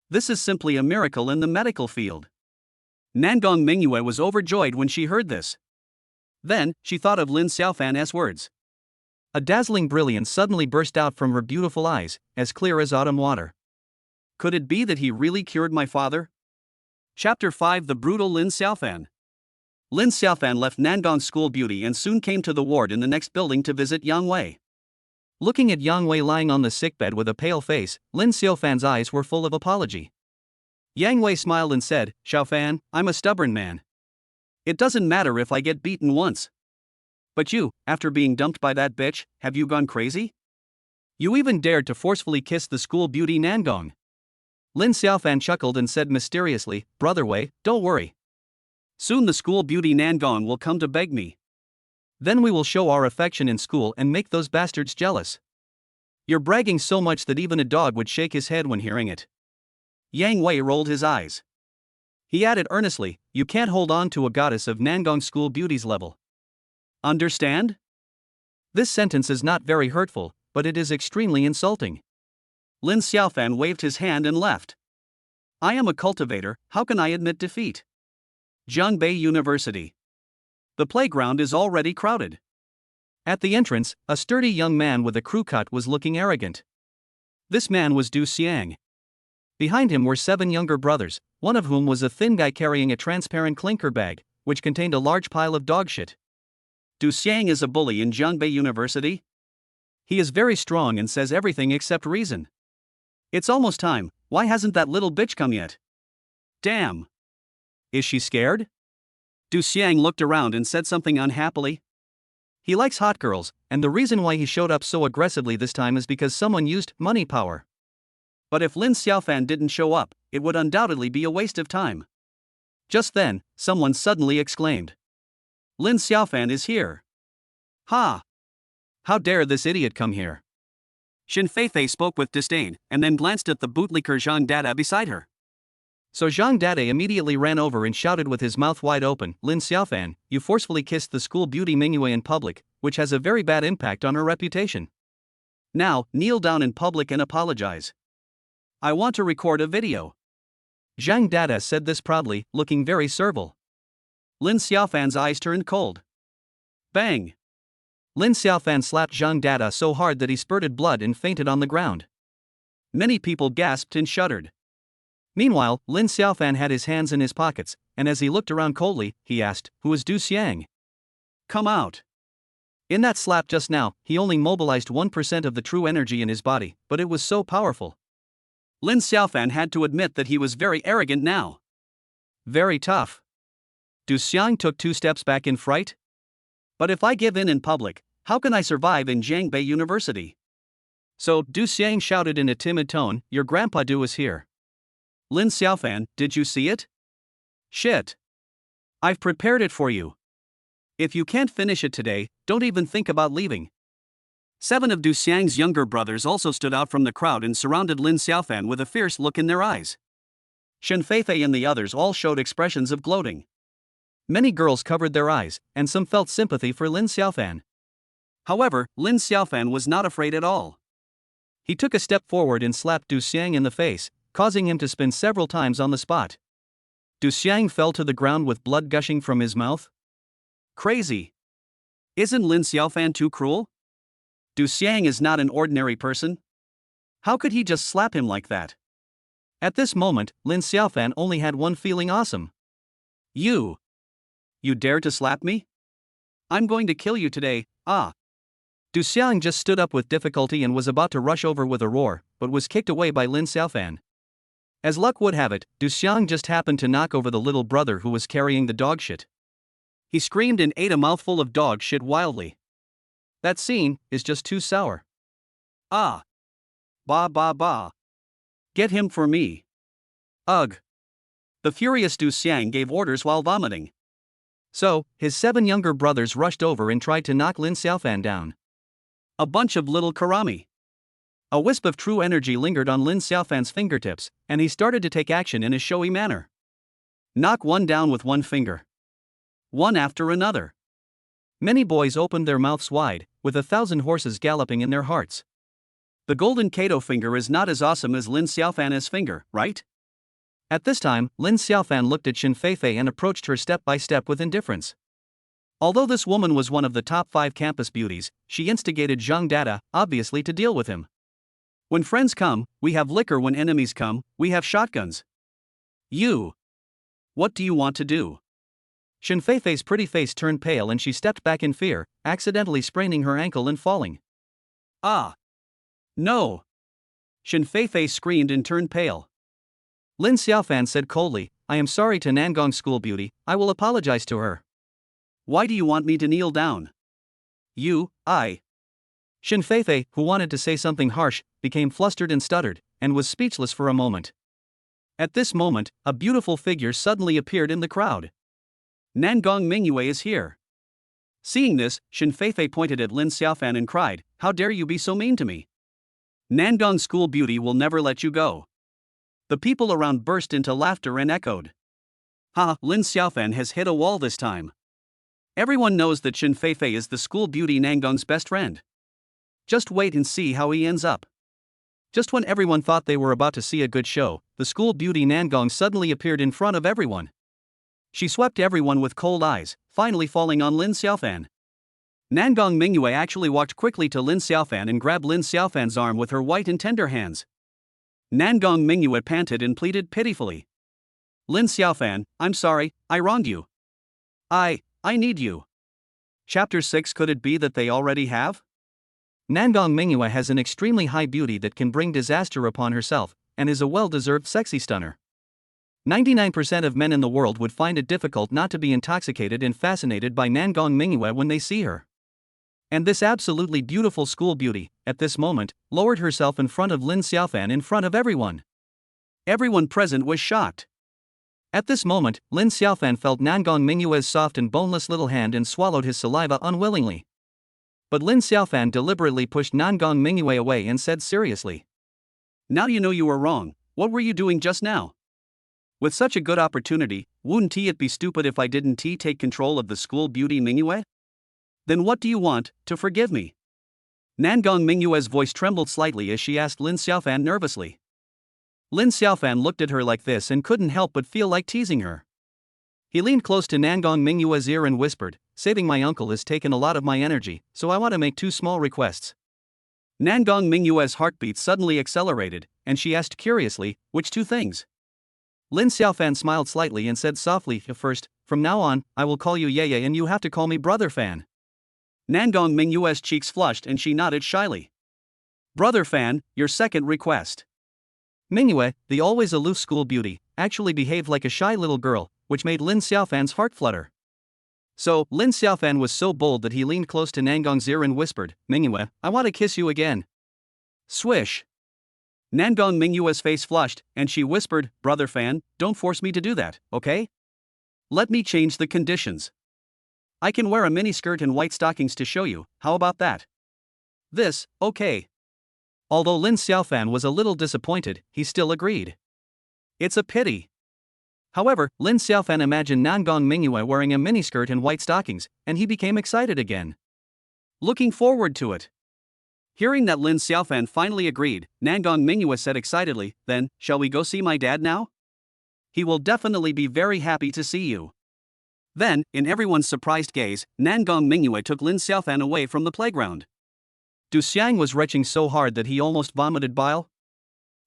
This is simply a miracle in the medical field." Nangong Mingyue was overjoyed when she heard this. Then, she thought of Lin Xiaofan's words. A dazzling brilliance suddenly burst out from her beautiful eyes, as clear as autumn water. Could it be that he really cured my father? Chapter 5: The Brutal Lin Xiaofan. Lin Xiaofan left Nangong School Beauty and soon came to the ward in the next building to visit Yang Wei. Looking at Yang Wei lying on the sickbed with a pale face, Lin Xiaofan's eyes were full of apology. Yang Wei smiled and said, "Xiaofan, I'm a stubborn man. It doesn't matter if I get beaten once. But you, after being dumped by that bitch, have you gone crazy? You even dared to forcefully kiss the school beauty Nangong." Lin Xiaofan chuckled and said mysteriously, "Brother Wei, don't worry. Soon the school beauty Nangong will come to beg me. Then we will show our affection in school and make those bastards jealous. You're bragging so much that even a dog would shake his head when hearing it." Yang Wei rolled his eyes. He added earnestly, "You can't hold on to a goddess of Nangong School Beauty's level. Understand?" This sentence is not very hurtful, but it is extremely insulting. Lin Xiaofan waved his hand and left. "I am a cultivator, how can I admit defeat?" Zhongbei University. The playground is already crowded. At the entrance, a sturdy young man with a crew cut was looking arrogant. This man was Du Xiang. Behind him were 7 younger brothers, one of whom was a thin guy carrying a transparent clinker bag, which contained a large pile of dog shit. Du Xiang is a bully in Zhongbei University. He is very strong and says everything except reason. It's almost time, why hasn't that little bitch come yet? Damn. Is she scared? Du Xiang looked around and said something unhappily. He likes hot girls, and the reason why he showed up so aggressively this time is because someone used money power. But if Lin Xiaofan didn't show up, it would undoubtedly be a waste of time. Just then, someone suddenly exclaimed, "Lin Xiaofan is here. Ha! How dare this idiot come here?" Xin Feifei spoke with disdain, and then glanced at the bootlicker Zhang Dada beside her. So Zhang Dada immediately ran over and shouted with his mouth wide open, "Lin Xiaofan, you forcefully kissed the school beauty Mingyue in public, which has a very bad impact on her reputation. Now, kneel down in public and apologize. I want to record a video." Zhang Dada said this proudly, looking very servile. Lin Xiaofan's eyes turned cold. Bang! Lin Xiaofan slapped Zhang Dada so hard that he spurted blood and fainted on the ground. Many people gasped and shuddered. Meanwhile, Lin Xiaofan had his hands in his pockets, and as he looked around coldly, he asked, "Who is Du Xiang? Come out." In that slap just now, he only mobilized 1% of the true energy in his body, but it was so powerful. Lin Xiaofan had to admit that he was very arrogant now. Very tough. Du Xiang took 2 steps back in fright. But if I give in public, how can I survive in Zhongbei University? So, Du Xiang shouted in a timid tone, "Your grandpa Du is here." Lin Xiaofan, did you see it? Shit. I've prepared it for you. If you can't finish it today, don't even think about leaving. 7 of Du Xiang's younger brothers also stood out from the crowd and surrounded Lin Xiaofan with a fierce look in their eyes. Shen Feifei and the others all showed expressions of gloating. Many girls covered their eyes, and some felt sympathy for Lin Xiaofan. However, Lin Xiaofan was not afraid at all. He took a step forward and slapped Du Xiang in the face, causing him to spin several times on the spot. Du Xiang fell to the ground with blood gushing from his mouth. Crazy. Isn't Lin Xiaofan too cruel? Du Xiang is not an ordinary person. How could he just slap him like that? At this moment, Lin Xiaofan only had one feeling: awesome. You dare to slap me? I'm going to kill you today, ah. Du Xiang just stood up with difficulty and was about to rush over with a roar, but was kicked away by Lin Xiaofan. As luck would have it, Du Xiang just happened to knock over the little brother who was carrying the dog shit. He screamed and ate a mouthful of dog shit wildly. That scene is just too sour. Ah. Ba ba ba. Get him for me. Ugh. The furious Du Xiang gave orders while vomiting. So, his 7 younger brothers rushed over and tried to knock Lin Xiaofan down. A bunch of little karami. A wisp of true energy lingered on Lin Xiaofan's fingertips, and he started to take action in a showy manner. Knock one down with one finger. One after another. Many boys opened their mouths wide, with 1,000 horses galloping in their hearts. The golden Kato finger is not as awesome as Lin Xiaofan's finger, right? At this time, Lin Xiaofan looked at Xin Feifei and approached her step by step with indifference. Although this woman was one of the top 5 campus beauties, she instigated Zhang Dada, obviously to deal with him. When friends come, we have liquor. When enemies come, we have shotguns. You. What do you want to do? Xin Feifei's pretty face turned pale and she stepped back in fear, accidentally spraining her ankle and falling. Ah! No! Xin Feifei screamed and turned pale. Lin Xiaofan said coldly, I am sorry to Nangong school beauty, I will apologize to her. Why do you want me to kneel down? I. Xin Feifei, who wanted to say something harsh, became flustered and stuttered, and was speechless for a moment. At this moment, a beautiful figure suddenly appeared in the crowd. Nangong Mingyue is here. Seeing this, Xin Feifei pointed at Lin Xiaofan and cried, How dare you be so mean to me? Nangong school beauty will never let you go. The people around burst into laughter and echoed. Ha, Lin Xiaofan has hit a wall this time. Everyone knows that Xin Feifei is the school beauty Nangong's best friend. Just wait and see how he ends up. Just when everyone thought they were about to see a good show, the school beauty Nangong suddenly appeared in front of everyone. She swept everyone with cold eyes, finally falling on Lin Xiaofan. Nangong Mingyue actually walked quickly to Lin Xiaofan and grabbed Lin Xiaofan's arm with her white and tender hands. Nangong Mingyue panted and pleaded pitifully. Lin Xiaofan, I'm sorry, I wronged you. I need you. Chapter 6. Could it be that they already have? Nangong Mingyue has an extremely high beauty that can bring disaster upon herself, and is a well-deserved sexy stunner. 99% of men in the world would find it difficult not to be intoxicated and fascinated by Nangong Mingyue when they see her. And this absolutely beautiful school beauty, at this moment, lowered herself in front of Lin Xiaofan in front of everyone. Everyone present was shocked. At this moment, Lin Xiaofan felt Nangong Mingyue's soft and boneless little hand and swallowed his saliva unwillingly. But Lin Xiaofan deliberately pushed Nangong Mingyue away and said seriously. Now you know you were wrong, what were you doing just now? With such a good opportunity, wouldn't it be stupid if I didn't take control of the school beauty Mingyue? Then what do you want, to forgive me? Nangong Mingyue's voice trembled slightly as she asked Lin Xiaofan nervously. Lin Xiaofan looked at her like this and couldn't help but feel like teasing her. He leaned close to Nangong Mingyue's ear and whispered, Saving my uncle has taken a lot of my energy, so I want to make 2 small requests. Nangong Mingyue's heartbeat suddenly accelerated, and she asked curiously, which 2 things? Lin Xiaofan smiled slightly and said softly, First, from now on, I will call you Yeye and you have to call me Brother Fan. Nangong Mingyue's cheeks flushed and she nodded shyly. Brother Fan, your second request. Mingyue, the always aloof school beauty, actually behaved like a shy little girl, which made Lin Xiaofan's heart flutter. So, Lin Xiaofan was so bold that he leaned close to Nangong's ear and whispered, Mingyue, I want to kiss you again. Swish. Nangong Mingyue's face flushed, and she whispered, Brother Fan, don't force me to do that, okay? Let me change the conditions. I can wear a miniskirt and white stockings to show you, how about that? This, okay. Although Lin Xiaofan was a little disappointed, he still agreed. It's a pity. However, Lin Xiaofan imagined Nangong Mingyue wearing a miniskirt and white stockings, and he became excited again. Looking forward to it. Hearing that Lin Xiaofan finally agreed, Nangong Mingyue said excitedly, Then, shall we go see my dad now? He will definitely be very happy to see you. Then, in everyone's surprised gaze, Nangong Mingyue took Lin Xiaofan away from the playground. Du Xiang was retching so hard that he almost vomited bile.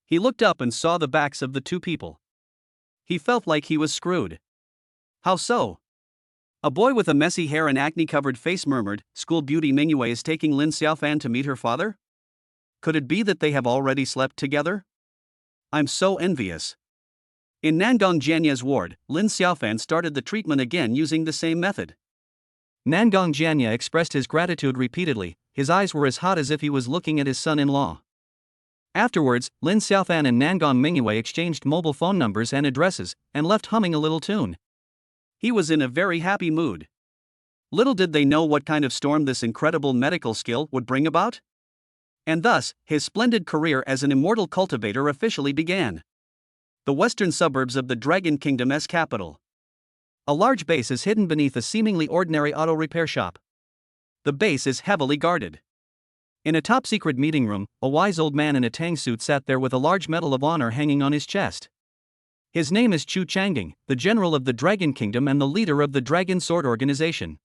He looked up and saw the backs of the 2 people. He felt like he was screwed. How so? A boy with a messy hair and acne-covered face murmured, School beauty Mingyue is taking Lin Xiaofan to meet her father? Could it be that they have already slept together? I'm so envious. In Nangong Jianya's ward, Lin Xiaofan started the treatment again using the same method. Nangong Jianya expressed his gratitude repeatedly, his eyes were as hot as if he was looking at his son-in-law. Afterwards, Lin Xiaofan and Nangong Mingyue exchanged mobile phone numbers and addresses, and left humming a little tune. He was in a very happy mood. Little did they know what kind of storm this incredible medical skill would bring about. And thus, his splendid career as an immortal cultivator officially began. The western suburbs of the Dragon Kingdom's capital. A large base is hidden beneath a seemingly ordinary auto repair shop. The base is heavily guarded. In a top-secret meeting room, a wise old man in a tang suit sat there with a large medal of honor hanging on his chest. His name is Chu Changding, the general of the Dragon Kingdom and the leader of the Dragon Sword Organization.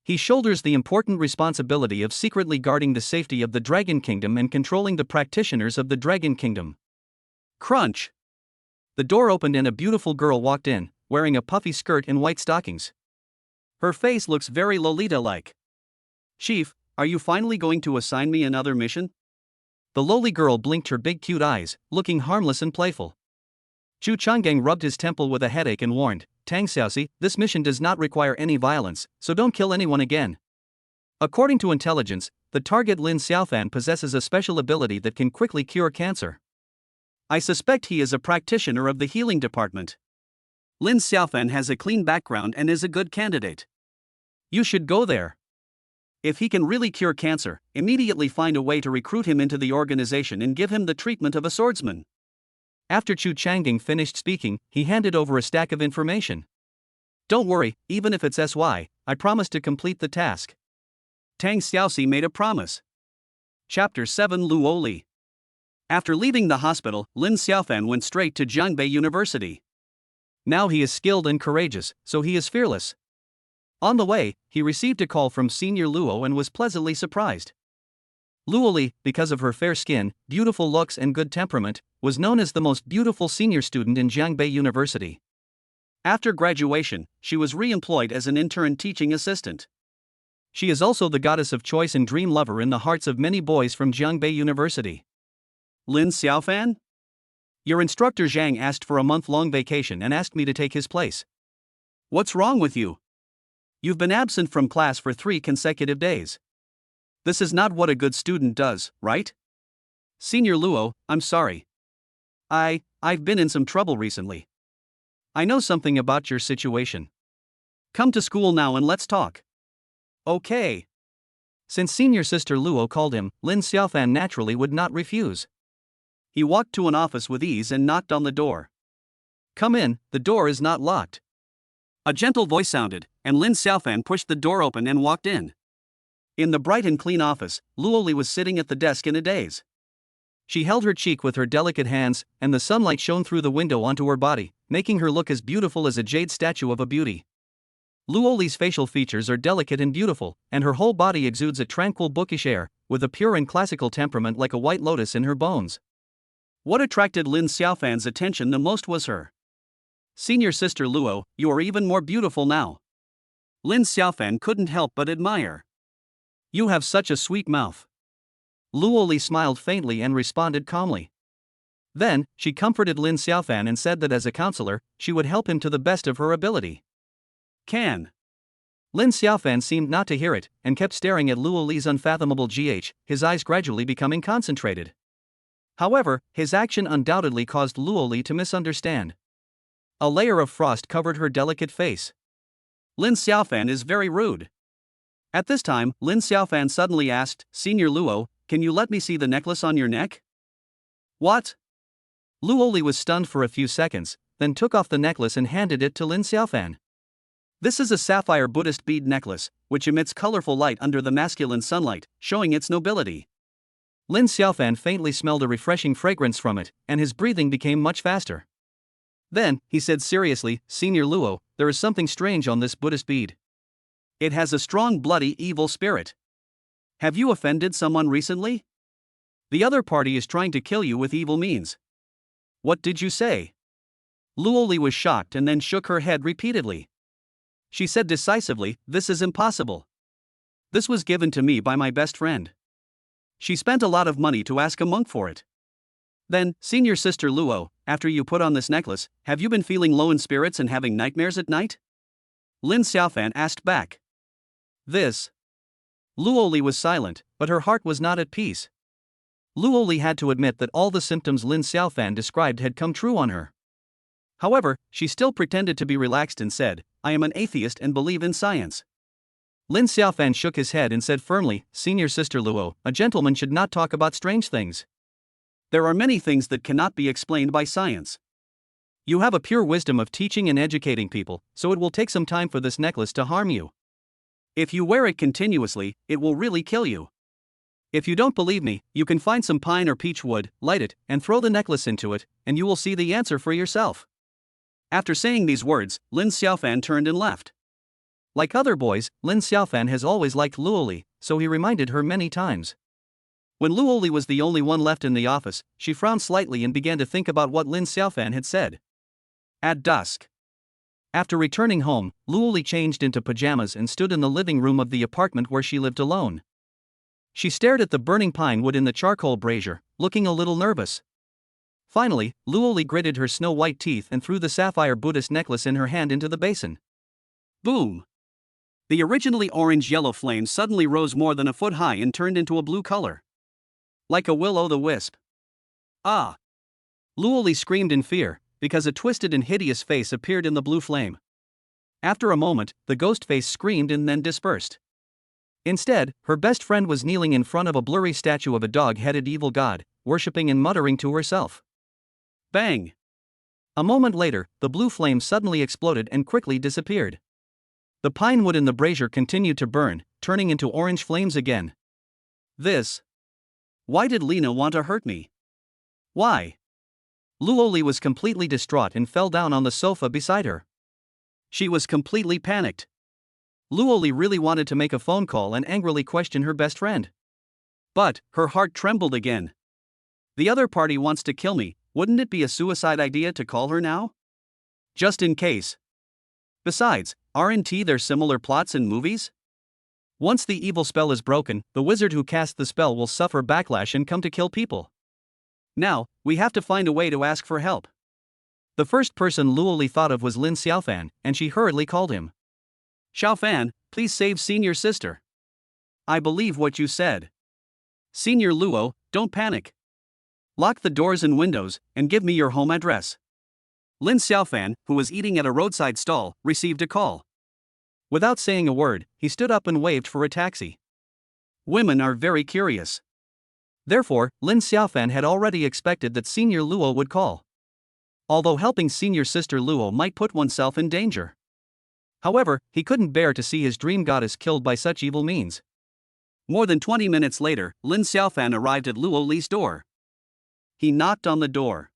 He shoulders the important responsibility of secretly guarding the safety of the Dragon Kingdom and controlling the practitioners of the Dragon Kingdom. Crunch! The door opened and a beautiful girl walked in, wearing a puffy skirt and white stockings. Her face looks very Lolita-like. Chief, are you finally going to assign me another mission? The lowly girl blinked her big cute eyes, looking harmless and playful. Chu Changding rubbed his temple with a headache and warned, Tang Xiaoxi, this mission does not require any violence, so don't kill anyone again. According to intelligence, the target Lin Xiaofan possesses a special ability that can quickly cure cancer. I suspect he is a practitioner of the healing department. Lin Xiaofan has a clean background and is a good candidate. You should go there. If he can really cure cancer, immediately find a way to recruit him into the organization and give him the treatment of a swordsman. After Chu Changding finished speaking, he handed over a stack of information. Don't worry, even if it's SY, I promise to complete the task. Tang Xiaoxi made a promise. Chapter 7 Luoli. After leaving the hospital, Lin Xiaofan went straight to Jiangbei University. Now he is skilled and courageous, so he is fearless. On the way, he received a call from Senior Luo and was pleasantly surprised. Luoli, because of her fair skin, beautiful looks and good temperament, was known as the most beautiful senior student in Jiangbei University. After graduation, she was re-employed as an intern teaching assistant. She is also the goddess of choice and dream lover in the hearts of many boys from Jiangbei University. Lin Xiaofan? Your instructor Zhang asked for a month-long vacation and asked me to take his place. What's wrong with you? You've been absent from class for 3 consecutive days. This is not what a good student does, right? Senior Luo, I'm sorry. I've been in some trouble recently. I know something about your situation. Come to school now and let's talk. Okay. Since senior sister Luo called him, Lin Xiaofan naturally would not refuse. He walked to an office with ease and knocked on the door. Come in, the door is not locked. A gentle voice sounded, and Lin Xiaofan pushed the door open and walked in. In the bright and clean office, Luoli was sitting at the desk in a daze. She held her cheek with her delicate hands, and the sunlight shone through the window onto her body, making her look as beautiful as a jade statue of a beauty. Luoli's facial features are delicate and beautiful, and her whole body exudes a tranquil bookish air, with a pure and classical temperament like a white lotus in her bones. What attracted Lin Xiaofan's attention the most was her. Senior sister Luo, you are even more beautiful now. Lin Xiaofan couldn't help but admire. You have such a sweet mouth. Luoli smiled faintly and responded calmly. Then, she comforted Lin Xiaofan and said that as a counselor, she would help him to the best of her ability. Can. Lin Xiaofan seemed not to hear it, and kept staring at Luoli's unfathomable his eyes gradually becoming concentrated. However, his action undoubtedly caused Luoli to misunderstand. A layer of frost covered her delicate face. Lin Xiaofan is very rude. At this time, Lin Xiaofan suddenly asked, Senior Luo, can you let me see the necklace on your neck? What? Luoli was stunned for a few seconds, then took off the necklace and handed it to Lin Xiaofan. This is a sapphire Buddhist bead necklace, which emits colorful light under the masculine sunlight, showing its nobility. Lin Xiaofan faintly smelled a refreshing fragrance from it, and his breathing became much faster. Then, he said seriously, Senior Luo, there is something strange on this Buddhist bead. It has a strong bloody evil spirit. Have you offended someone recently? The other party is trying to kill you with evil means. What did you say? Luoli was shocked and then shook her head repeatedly. She said decisively, this is impossible. This was given to me by my best friend. She spent a lot of money to ask a monk for it. Then, Senior Sister Luo, after you put on this necklace, have you been feeling low in spirits and having nightmares at night? Lin Xiaofan asked back. This. Luoli was silent, but her heart was not at peace. Luoli had to admit that all the symptoms Lin Xiaofan described had come true on her. However, she still pretended to be relaxed and said, I am an atheist and believe in science. Lin Xiaofan shook his head and said firmly, Senior Sister Luo, a gentleman should not talk about strange things. There are many things that cannot be explained by science. You have a pure wisdom of teaching and educating people, so it will take some time for this necklace to harm you. If you wear it continuously, it will really kill you. If you don't believe me, you can find some pine or peach wood, light it, and throw the necklace into it, and you will see the answer for yourself. After saying these words, Lin Xiaofan turned and left. Like other boys, Lin Xiaofan has always liked Luoli, so he reminded her many times. When Luoli was the only one left in the office, she frowned slightly and began to think about what Lin Xiaofan had said. At dusk. After returning home, Luoli changed into pajamas and stood in the living room of the apartment where she lived alone. She stared at the burning pine wood in the charcoal brazier, looking a little nervous. Finally, Luoli gritted her snow-white teeth and threw the sapphire Buddhist necklace in her hand into the basin. Boom! The originally orange-yellow flame suddenly rose more than a foot high and turned into a blue color. Like a will-o'-the-wisp. Ah! Luoli screamed in fear, because a twisted and hideous face appeared in the blue flame. After a moment, the ghost face screamed and then dispersed. Instead, her best friend was kneeling in front of a blurry statue of a dog-headed evil god, worshipping and muttering to herself. Bang! A moment later, the blue flame suddenly exploded and quickly disappeared. The pine wood in the brazier continued to burn, turning into orange flames again. Why did Lena want to hurt me? Why? Luoli was completely distraught and fell down on the sofa beside her. She was completely panicked. Luoli really wanted to make a phone call and angrily question her best friend. But her heart trembled again. The other party wants to kill me, wouldn't it be a suicide idea to call her now? Just in case. Besides, aren't there similar plots in movies? Once the evil spell is broken, the wizard who cast the spell will suffer backlash and come to kill people. Now, we have to find a way to ask for help. The first person Luoli thought of was Lin Xiaofan, and she hurriedly called him. Xiaofan, please save Senior Sister. I believe what you said. Senior Luo, don't panic. Lock the doors and windows, and give me your home address. Lin Xiaofan, who was eating at a roadside stall, received a call. Without saying a word, he stood up and waved for a taxi. Women are very curious. Therefore, Lin Xiaofan had already expected that Senior Luo would call. Although helping Senior Sister Luo might put oneself in danger. However, he couldn't bear to see his dream goddess killed by such evil means. More than 20 minutes later, Lin Xiaofan arrived at Luo Li's door. He knocked on the door.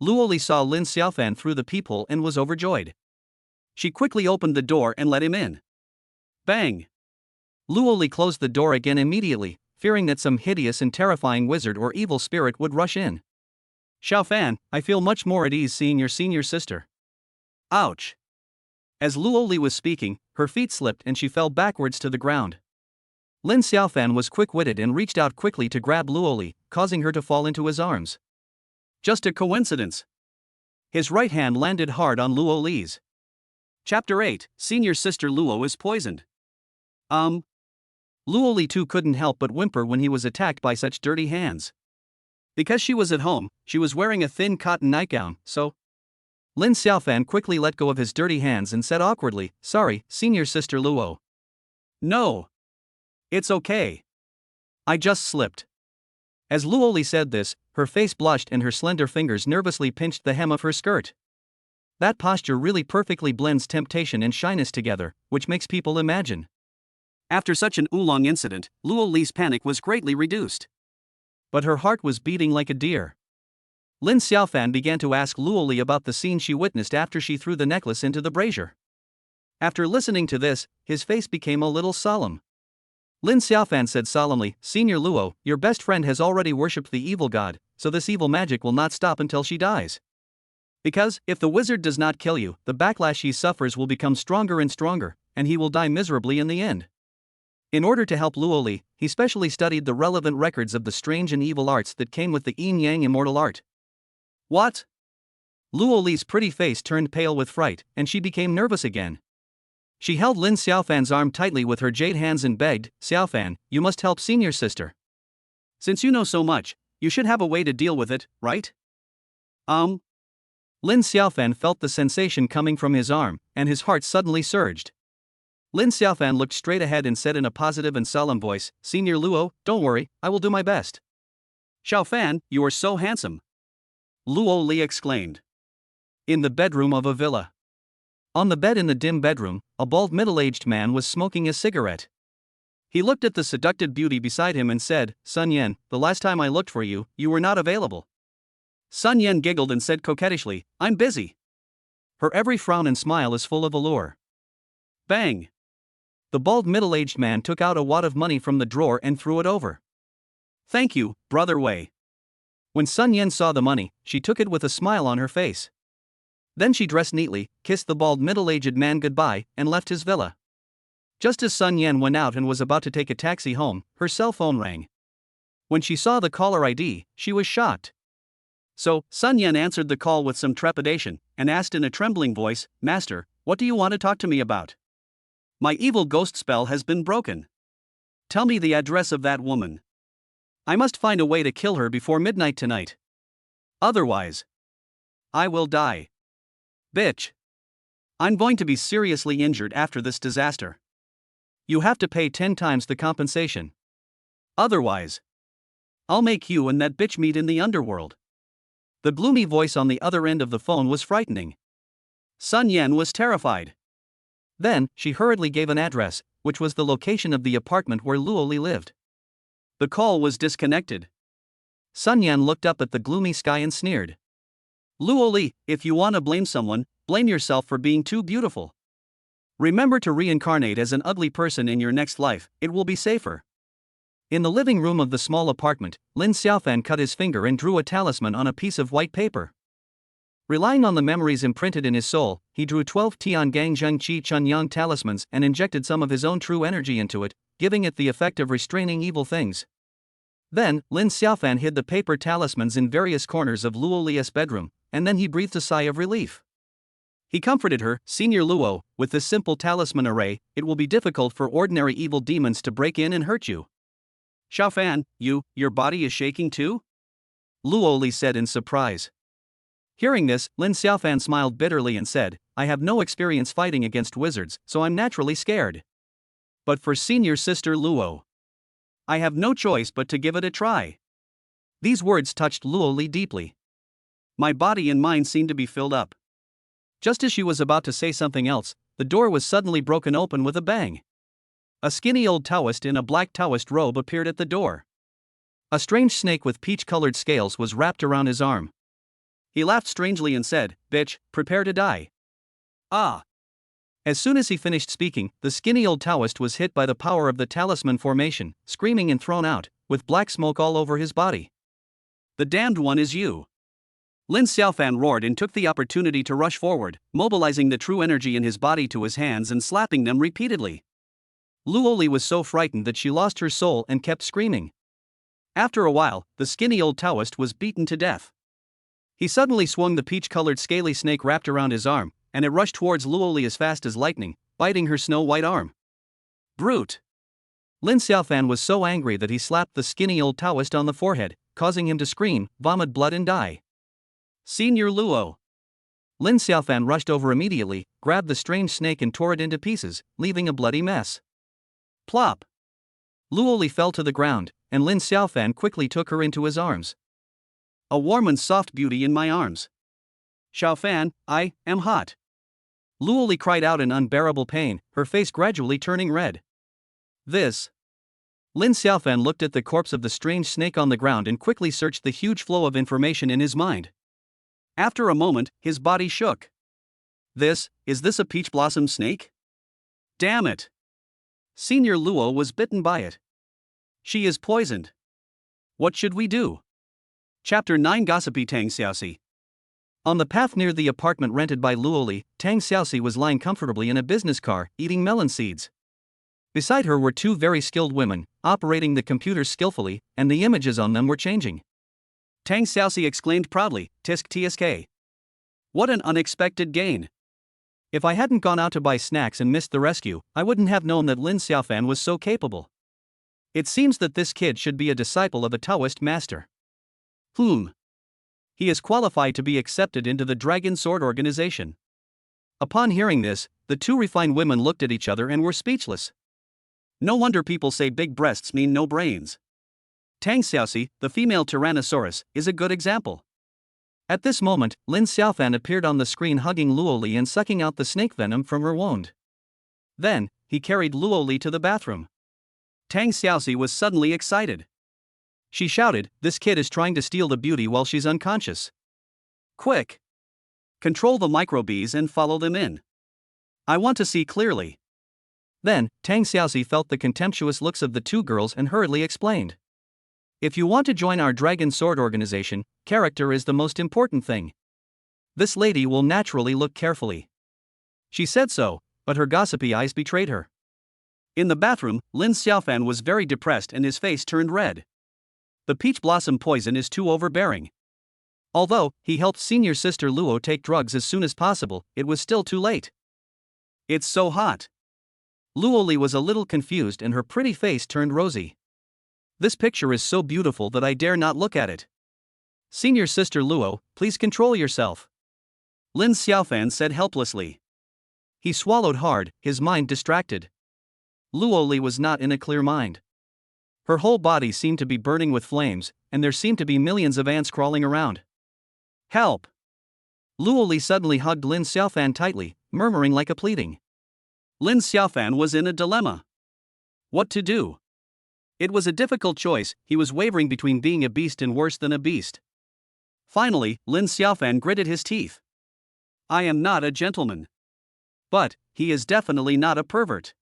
Luo Li saw Lin Xiaofan through the peephole and was overjoyed. She quickly opened the door and let him in. Bang! Luo Li closed the door again immediately, fearing that some hideous and terrifying wizard or evil spirit would rush in. Xiaofan, I feel much more at ease seeing your senior sister. Ouch! As Luo Li was speaking, her feet slipped and she fell backwards to the ground. Lin Xiaofan was quick-witted and reached out quickly to grab Luo Li, causing her to fall into his arms. Just a coincidence. His right hand landed hard on Luo Li's. Chapter 8, Senior Sister Luo is poisoned. Luo Li too couldn't help but whimper when he was attacked by such dirty hands. Because she was at home, she was wearing a thin cotton nightgown, so... Lin Xiaofan quickly let go of his dirty hands and said awkwardly, Sorry, Senior Sister Luo. No. It's okay. I just slipped. As Luo Li said this, her face blushed and her slender fingers nervously pinched the hem of her skirt. That posture really perfectly blends temptation and shyness together, which makes people imagine. After such an oolong incident, Luo Li's panic was greatly reduced. But her heart was beating like a deer. Lin Xiaofan began to ask Luo Li about the scene she witnessed after she threw the necklace into the brazier. After listening to this, his face became a little solemn. Lin Xiaofan said solemnly, Senior Luo, your best friend has already worshipped the evil god, so this evil magic will not stop until she dies. Because, if the wizard does not kill you, the backlash he suffers will become stronger and stronger, and he will die miserably in the end. In order to help Luo Li, he specially studied the relevant records of the strange and evil arts that came with the Yin-Yang Immortal art. What? Luo Li's pretty face turned pale with fright, and she became nervous again. She held Lin Xiaofan's arm tightly with her jade hands and begged, Xiaofan, you must help Senior Sister. Since you know so much, you should have a way to deal with it, right? Lin Xiaofan felt the sensation coming from his arm, and his heart suddenly surged. Lin Xiaofan looked straight ahead and said in a positive and solemn voice, "Senior Luo, don't worry, I will do my best." "Xiaofan, you are so handsome," Luo Li exclaimed. In the bedroom of a villa. On the bed in the dim bedroom, a bald middle-aged man was smoking a cigarette. He looked at the seductive beauty beside him and said, "Sun Yan, the last time I looked for you, you were not available." Sun Yan giggled and said coquettishly, "I'm busy." Her every frown and smile is full of allure. Bang! The bald middle-aged man took out a wad of money from the drawer and threw it over. "Thank you, Brother Wei." When Sun Yan saw the money, she took it with a smile on her face. Then she dressed neatly, kissed the bald middle-aged man goodbye, and left his villa. Just as Sun Yan went out and was about to take a taxi home, her cell phone rang. When she saw the caller ID, she was shocked. So, Sun Yan answered the call with some trepidation, and asked in a trembling voice, "Master, what do you want to talk to me about? My evil ghost spell has been broken. Tell me the address of that woman. I must find a way to kill her before midnight tonight. Otherwise, I will die. Bitch. I'm going to be seriously injured after this disaster. You have to pay 10 times the compensation. Otherwise, I'll make you and that bitch meet in the underworld." The gloomy voice on the other end of the phone was frightening. Sun Yan was terrified. Then, she hurriedly gave an address, which was the location of the apartment where Luo Li lived. The call was disconnected. Sun Yan looked up at the gloomy sky and sneered. "Luo Li, if you want to blame someone, blame yourself for being too beautiful. Remember to reincarnate as an ugly person in your next life, it will be safer." In the living room of the small apartment, Lin Xiaofan cut his finger and drew a talisman on a piece of white paper. Relying on the memories imprinted in his soul, he drew 12 Tiangang Zhengqi Chunyang talismans and injected some of his own true energy into it, giving it the effect of restraining evil things. Then, Lin Xiaofan hid the paper talismans in various corners of Luo Li's bedroom, and then he breathed a sigh of relief. He comforted her, "Senior Luo, with this simple talisman array, it will be difficult for ordinary evil demons to break in and hurt you." "Xiaofan, your body is shaking too?" Luo Li said in surprise. Hearing this, Lin Xiaofan smiled bitterly and said, "I have no experience fighting against wizards, so I'm naturally scared. But for senior sister Luo, I have no choice but to give it a try." These words touched Luo Li deeply. My body and mind seemed to be filled up. Just as she was about to say something else, the door was suddenly broken open with a bang. A skinny old Taoist in a black Taoist robe appeared at the door. A strange snake with peach-colored scales was wrapped around his arm. He laughed strangely and said, "Bitch, prepare to die." Ah! As soon as he finished speaking, the skinny old Taoist was hit by the power of the talisman formation, screaming and thrown out, with black smoke all over his body. "The damned one is you!" Lin Xiaofan roared and took the opportunity to rush forward, mobilizing the true energy in his body to his hands and slapping them repeatedly. Luo Li was so frightened that she lost her soul and kept screaming. After a while, the skinny old Taoist was beaten to death. He suddenly swung the peach-colored scaly snake wrapped around his arm, and it rushed towards Luo Li as fast as lightning, biting her snow-white arm. Brute! Lin Xiaofan was so angry that he slapped the skinny old Taoist on the forehead, causing him to scream, vomit blood and die. "Senior Luo!" Lin Xiaofan rushed over immediately, grabbed the strange snake and tore it into pieces, leaving a bloody mess. Plop! Luo Li fell to the ground, and Lin Xiaofan quickly took her into his arms. "A warm and soft beauty in my arms. Xiaofan, I am hot." Luo Li cried out in unbearable pain, her face gradually turning red. "This." Lin Xiaofan looked at the corpse of the strange snake on the ground and quickly searched the huge flow of information in his mind. After a moment, his body shook. Is this a peach blossom snake? Damn it! Senior Luo was bitten by it. She is poisoned. What should we do? Chapter 9 Gossipy Tang Xiaoxi. On the path near the apartment rented by Luo Li, Tang Xiaoxi was lying comfortably in a business car, eating melon seeds. Beside her were two very skilled women, operating the computer skillfully, and the images on them were changing. Tang Xiaoxi exclaimed proudly, "Tisk tsk. What an unexpected gain. If I hadn't gone out to buy snacks and missed the rescue, I wouldn't have known that Lin Xiaofan was so capable. It seems that this kid should be a disciple of a Taoist master." He is qualified to be accepted into the Dragon Sword organization. Upon hearing this, the two refined women looked at each other and were speechless. No wonder people say big breasts mean no brains. Tang Xiaoxi, the female Tyrannosaurus, is a good example. At this moment, Lin Xiaofan appeared on the screen hugging Luo Li and sucking out the snake venom from her wound. Then, he carried Luo Li to the bathroom. Tang Xiaoxi was suddenly excited. She shouted, "This kid is trying to steal the beauty while she's unconscious. Quick! Control the micro-bees and follow them in. I want to see clearly." Then, Tang Xiaoxi felt the contemptuous looks of the two girls and hurriedly explained. "If you want to join our Dragon Sword organization, character is the most important thing. This lady will naturally look carefully." She said so, but her gossipy eyes betrayed her. In the bathroom, Lin Xiaofan was very depressed and his face turned red. The peach blossom poison is too overbearing. Although he helped senior sister Luo take drugs as soon as possible, it was still too late. "It's so hot." Luo Li was a little confused and her pretty face turned rosy. "This picture is so beautiful that I dare not look at it." "Senior sister Luo, please control yourself," Lin Xiaofan said helplessly. He swallowed hard, his mind distracted. Luo Li was not in a clear mind. Her whole body seemed to be burning with flames, and there seemed to be millions of ants crawling around. "Help!" Luo Li suddenly hugged Lin Xiaofan tightly, murmuring like a pleading. Lin Xiaofan was in a dilemma. What to do? It was a difficult choice, he was wavering between being a beast and worse than a beast. Finally, Lin Xiaofan gritted his teeth. "I am not a gentleman. But he is definitely not a pervert."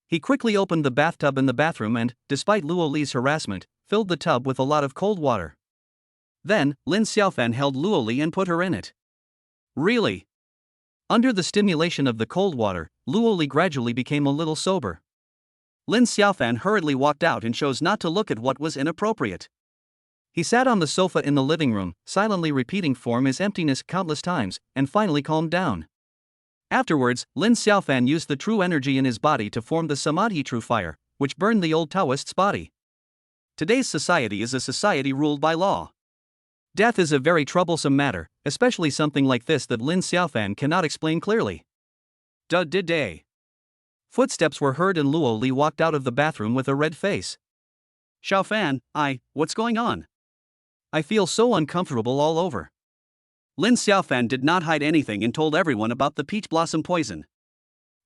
He quickly opened the bathtub in the bathroom and, despite Luo Li's harassment, filled the tub with a lot of cold water. Then, Lin Xiaofan held Luo Li and put her in it. Really? Under the stimulation of the cold water, Luo Li gradually became a little sober. Lin Xiaofan hurriedly walked out and chose not to look at what was inappropriate. He sat on the sofa in the living room, silently repeating "form is emptiness" countless times, and finally calmed down. Afterwards, Lin Xiaofan used the true energy in his body to form the Samadhi true fire, which burned the old Taoist's body. Today's society is a society ruled by law. Death is a very troublesome matter, especially something like this that Lin Xiaofan cannot explain clearly. Day. Footsteps were heard and Luo Li walked out of the bathroom with a red face. "Xiaofan, what's going on? I feel so uncomfortable all over." Lin Xiaofan did not hide anything and told everyone about the peach blossom poison.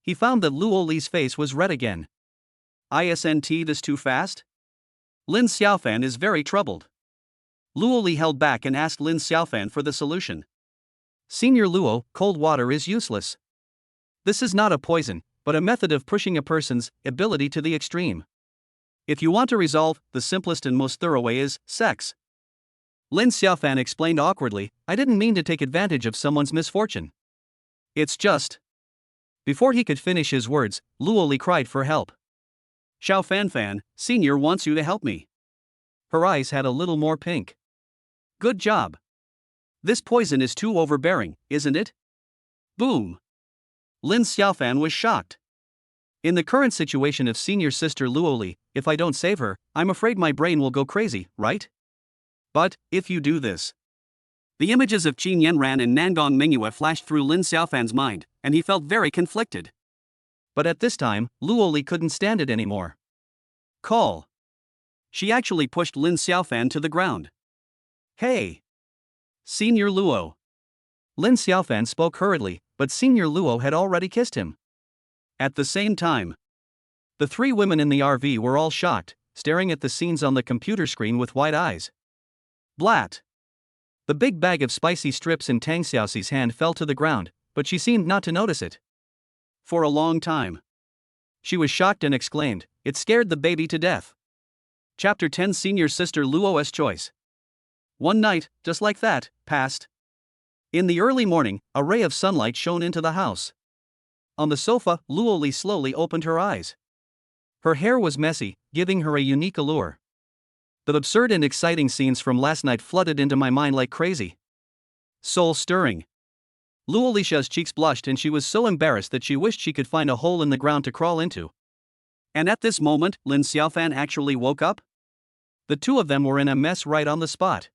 He found that Luo Li's face was red again. "Isn't this too fast?" Lin Xiaofan is very troubled. Luo Li held back and asked Lin Xiaofan for the solution. "Senior Luo, cold water is useless. This is not a poison, but a method of pushing a person's ability to the extreme. If you want to resolve, the simplest and most thorough way is sex." Lin Xiaofan explained awkwardly, "I didn't mean to take advantage of someone's misfortune. It's just..." Before he could finish his words, Luo Li cried for help. "Xiaofan, Senior wants you to help me." Her eyes had a little more pink. "Good job. This poison is too overbearing, isn't it?" Boom. Lin Xiaofan was shocked. In the current situation of senior sister Luo Li, if I don't save her, I'm afraid my brain will go crazy, right? But, if you do this. The images of Qin Yanran and Nangong Mingyue flashed through Lin Xiaofan's mind, and he felt very conflicted. But at this time, Luo Li couldn't stand it anymore. Call. She actually pushed Lin Xiaofan to the ground. "Hey! Senior Luo." Lin Xiaofan spoke hurriedly, but Senior Luo had already kissed him. At the same time, the three women in the RV were all shocked, staring at the scenes on the computer screen with wide eyes. Blat! The big bag of spicy strips in Tang Xiaoxi's hand fell to the ground, but she seemed not to notice it. For a long time. She was shocked and exclaimed, "It scared the baby to death." Chapter 10 Senior Sister Luo's Choice. One night, just like that, passed. In the early morning, a ray of sunlight shone into the house. On the sofa, Luo Li slowly opened her eyes. Her hair was messy, giving her a unique allure. The absurd and exciting scenes from last night flooded into my mind like crazy. Soul-stirring. Luo Li's cheeks blushed and she was so embarrassed that she wished she could find a hole in the ground to crawl into. And at this moment, Lin Xiaofan actually woke up? The two of them were in a mess right on the spot.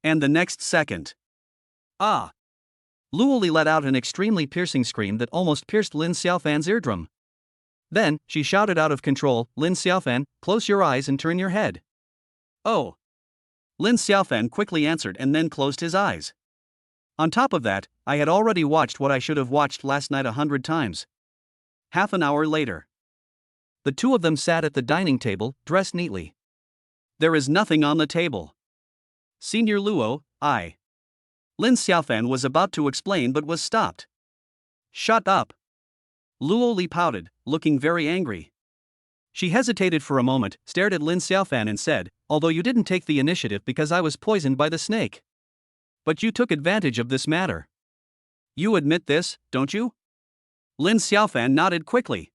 And the next second. Ah! Luo Li let out an extremely piercing scream that almost pierced Lin Xiaofan's eardrum. Then, she shouted out of control, Lin Xiaofan, close your eyes and turn your head. Oh! Lin Xiaofan quickly answered and then closed his eyes. On top of that, I had already watched what I should have watched last night 100 times. Half an hour later. The two of them sat at the dining table, dressed neatly. There is nothing on the table. Senior Luo, Lin Xiaofan was about to explain but was stopped. Shut up! Luo Li pouted, looking very angry. She hesitated for a moment, stared at Lin Xiaofan and said, although you didn't take the initiative because I was poisoned by the snake. But you took advantage of this matter. You admit this, don't you? Lin Xiaofan nodded quickly.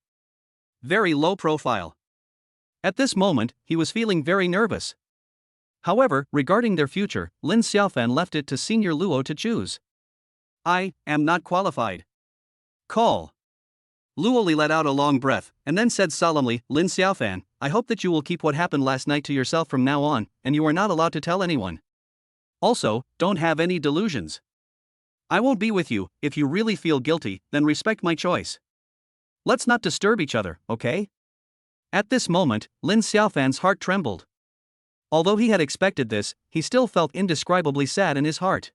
Very low profile. At this moment, he was feeling very nervous. However, regarding their future, Lin Xiaofan left it to Senior Luo to choose. I am not qualified. Call. Luo Li let out a long breath, and then said solemnly, Lin Xiaofan, I hope that you will keep what happened last night to yourself from now on, and you are not allowed to tell anyone. Also, don't have any delusions. I won't be with you. If you really feel guilty, then respect my choice. Let's not disturb each other, okay? At this moment, Lin Xiaofan's heart trembled. Although he had expected this, he still felt indescribably sad in his heart.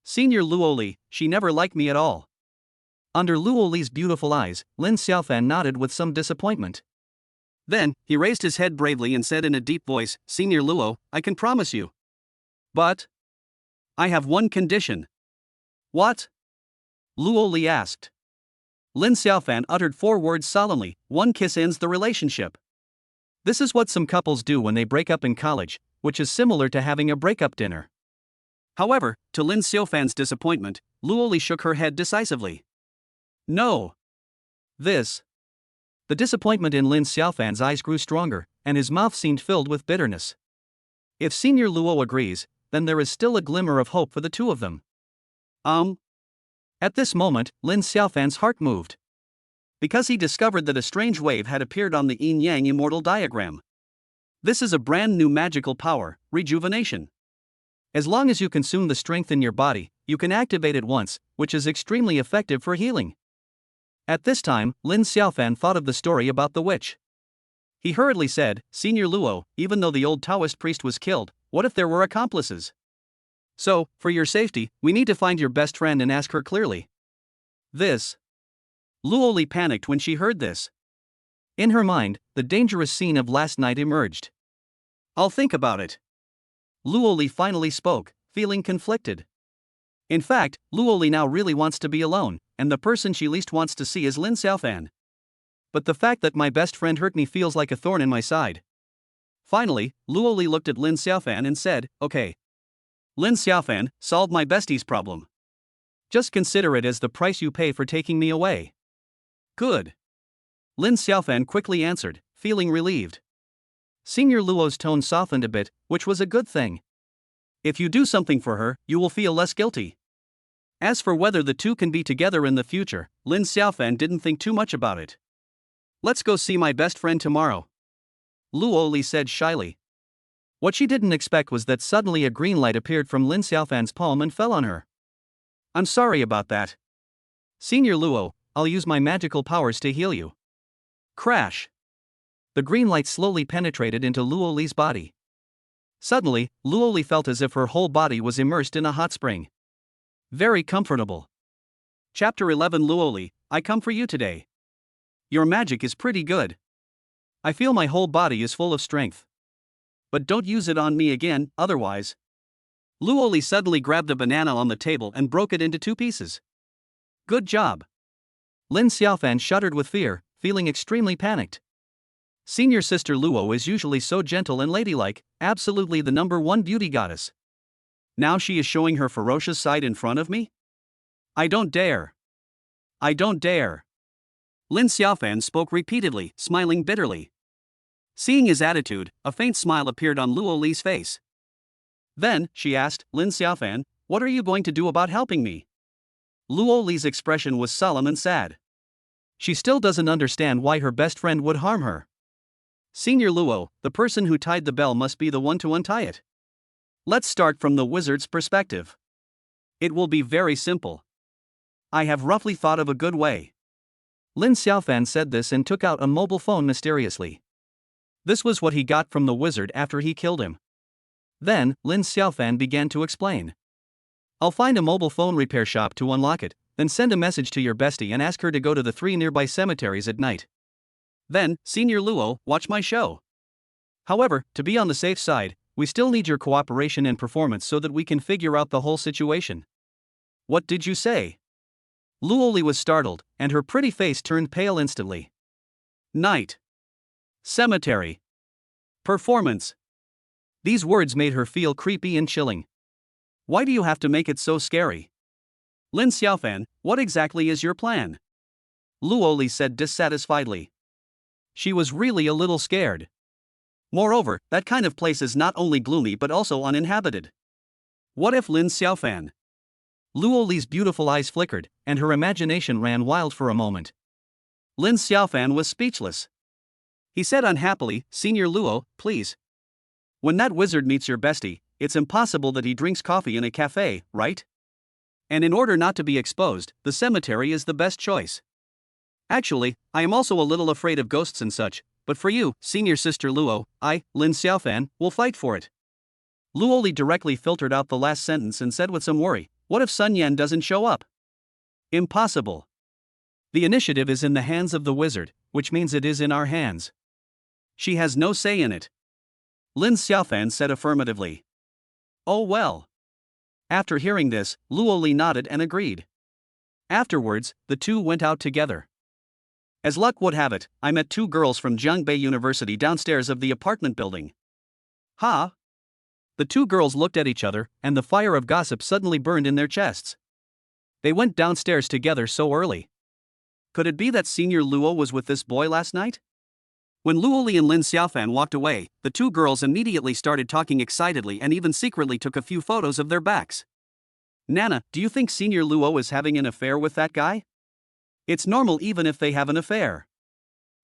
Senior Luo Li, she never liked me at all. Under Luo Li's beautiful eyes, Lin Xiaofan nodded with some disappointment. Then, he raised his head bravely and said in a deep voice, Senior Luo, I can promise you. But I have one condition. What? Luo Li asked. Lin Xiaofan uttered 4 words solemnly, one kiss ends the relationship. This is what some couples do when they break up in college, which is similar to having a breakup dinner. However, to Lin Xiaofan's disappointment, Luo Li shook her head decisively. No. This. The disappointment in Lin Xiaofan's eyes grew stronger, and his mouth seemed filled with bitterness. If Senior Luo agrees, then there is still a glimmer of hope for the two of them. At this moment, Lin Xiaofan's heart moved. Because he discovered that a strange wave had appeared on the Yin-Yang Immortal Diagram. This is a brand new magical power, rejuvenation. As long as you consume the strength in your body, you can activate it once, which is extremely effective for healing. At this time, Lin Xiaofan thought of the story about the witch. He hurriedly said, Senior Luo, even though the old Taoist priest was killed, what if there were accomplices? So, for your safety, we need to find your best friend and ask her clearly. This. Luo Li panicked when she heard this. In her mind, the dangerous scene of last night emerged. I'll think about it. Luo Li finally spoke, feeling conflicted. In fact, Luo Li now really wants to be alone, and the person she least wants to see is Lin Xiaofan. But the fact that my best friend hurt me feels like a thorn in my side. Finally, Luo Li looked at Lin Xiaofan and said, okay. Lin Xiaofan, solve my bestie's problem. Just consider it as the price you pay for taking me away. Good. Lin Xiaofan quickly answered, feeling relieved. Senior Luo's tone softened a bit, which was a good thing. If you do something for her, you will feel less guilty. As for whether the two can be together in the future, Lin Xiaofan didn't think too much about it. Let's go see my best friend tomorrow. Luo Li said shyly. What she didn't expect was that suddenly a green light appeared from Lin Xiaofan's palm and fell on her. I'm sorry about that. Senior Luo, I'll use my magical powers to heal you. Crash. The green light slowly penetrated into Luo Li's body. Suddenly, Luo Li felt as if her whole body was immersed in a hot spring. Very comfortable. Chapter 11 Luo Li, I come for you today. Your magic is pretty good. I feel my whole body is full of strength. But don't use it on me again, otherwise. Luo Li suddenly grabbed a banana on the table and broke it into 2 pieces. Good job. Lin Xiaofan shuddered with fear, feeling extremely panicked. Senior sister Luo is usually so gentle and ladylike, absolutely the #1 beauty goddess. Now she is showing her ferocious side in front of me? I don't dare. I don't dare. Lin Xiaofan spoke repeatedly, smiling bitterly. Seeing his attitude, a faint smile appeared on Luo Li's face. Then, she asked, Lin Xiaofan, what are you going to do about helping me? Luo Li's expression was solemn and sad. She still doesn't understand why her best friend would harm her. Senior Luo, the person who tied the bell must be the one to untie it. Let's start from the wizard's perspective. It will be very simple. I have roughly thought of a good way. Lin Xiaofan said this and took out a mobile phone mysteriously. This was what he got from the wizard after he killed him. Then, Lin Xiaofan began to explain. I'll find a mobile phone repair shop to unlock it, then send a message to your bestie and ask her to go to the 3 nearby cemeteries at night. Then, Senior Luo, watch my show. However, to be on the safe side, we still need your cooperation and performance so that we can figure out the whole situation. What did you say? Luoli was startled, and her pretty face turned pale instantly. Night. Cemetery. Performance. These words made her feel creepy and chilling. Why do you have to make it so scary? Lin Xiaofan, what exactly is your plan? Luoli said dissatisfiedly. She was really a little scared. Moreover, that kind of place is not only gloomy but also uninhabited. What if Lin Xiaofan? Luoli's beautiful eyes flickered, and her imagination ran wild for a moment. Lin Xiaofan was speechless. He said unhappily, Senior Luo, please. When that wizard meets your bestie, it's impossible that he drinks coffee in a cafe, right? And in order not to be exposed, the cemetery is the best choice. Actually, I am also a little afraid of ghosts and such, but for you, Senior Sister Luo, I, Lin Xiaofan, will fight for it. Luoli directly filtered out the last sentence and said with some worry, what if Sun Yan doesn't show up? Impossible. The initiative is in the hands of the wizard, which means it is in our hands. She has no say in it. Lin Xiaofan said affirmatively. Oh well. After hearing this, Luoli nodded and agreed. Afterwards, the two went out together. As luck would have it, I met 2 girls from Jiangbei University downstairs of the apartment building. Ha! The 2 girls looked at each other, and the fire of gossip suddenly burned in their chests. They went downstairs together so early. Could it be that Senior Luo was with this boy last night? When Luoli and Lin Xiaofan walked away, the 2 girls immediately started talking excitedly and even secretly took a few photos of their backs. Nana, do you think Senior Luo is having an affair with that guy? It's normal even if they have an affair.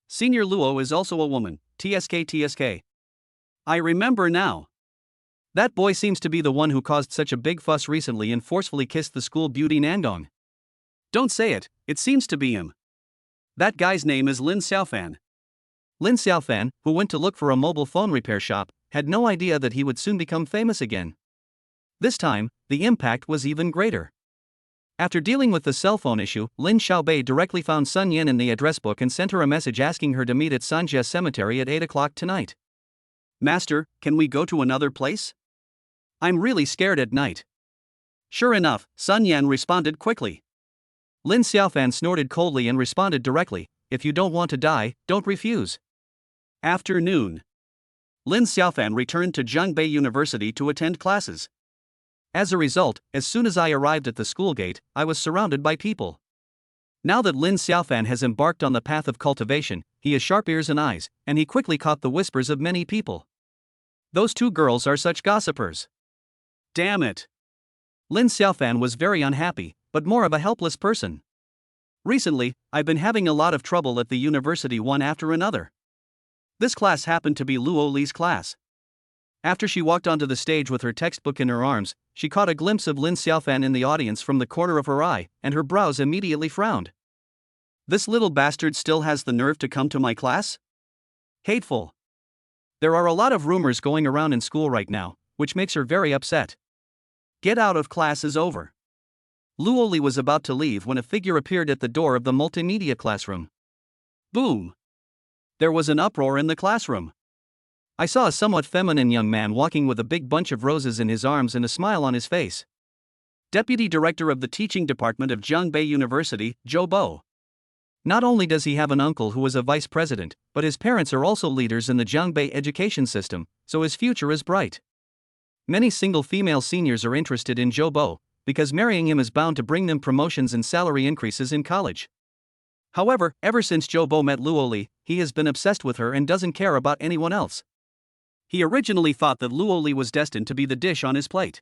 Senior Luo is also a woman, TSK. I remember now. That boy seems to be the one who caused such a big fuss recently and forcefully kissed the school beauty Nandong. Don't say it, it seems to be him. That guy's name is Lin Xiaofan. Lin Xiaofan, who went to look for a mobile phone repair shop, had no idea that he would soon become famous again. This time, the impact was even greater. After dealing with the cell phone issue, Lin Xiaobei directly found Sun Yin in the address book and sent her a message asking her to meet at Sanjie Cemetery at 8 o'clock tonight. Master, can we go to another place? I'm really scared at night. Sure enough, Sun Yan responded quickly. Lin Xiaofan snorted coldly and responded directly, if you don't want to die, don't refuse. Afternoon. Lin Xiaofan returned to Jiangbei University to attend classes. As a result, as soon as I arrived at the school gate, I was surrounded by people. Now that Lin Xiaofan has embarked on the path of cultivation, he has sharp ears and eyes, and he quickly caught the whispers of many people. Those 2 girls are such gossipers. Damn it. Lin Xiaofan was very unhappy, but more of a helpless person. Recently, I've been having a lot of trouble at the university one after another. This class happened to be Luo Li's class. After she walked onto the stage with her textbook in her arms, she caught a glimpse of Lin Xiaofan in the audience from the corner of her eye, and her brows immediately frowned. This little bastard still has the nerve to come to my class? Hateful. There are a lot of rumors going around in school right now, which makes her very upset. Get out of class is over. Luo Li was about to leave when a figure appeared at the door of the multimedia classroom. Boom! There was an uproar in the classroom. I saw a somewhat feminine young man walking with a big bunch of roses in his arms and a smile on his face. Deputy Director of the Teaching Department of Jiangbei University, Zhou Bo. Not only does he have an uncle who is a vice president, but his parents are also leaders in the Jiangbei education system, so his future is bright. Many single female seniors are interested in Zhou Bo, because marrying him is bound to bring them promotions and salary increases in college. However, ever since Zhou Bo met Luo Li, he has been obsessed with her and doesn't care about anyone else. He originally thought that Luo Li was destined to be the dish on his plate.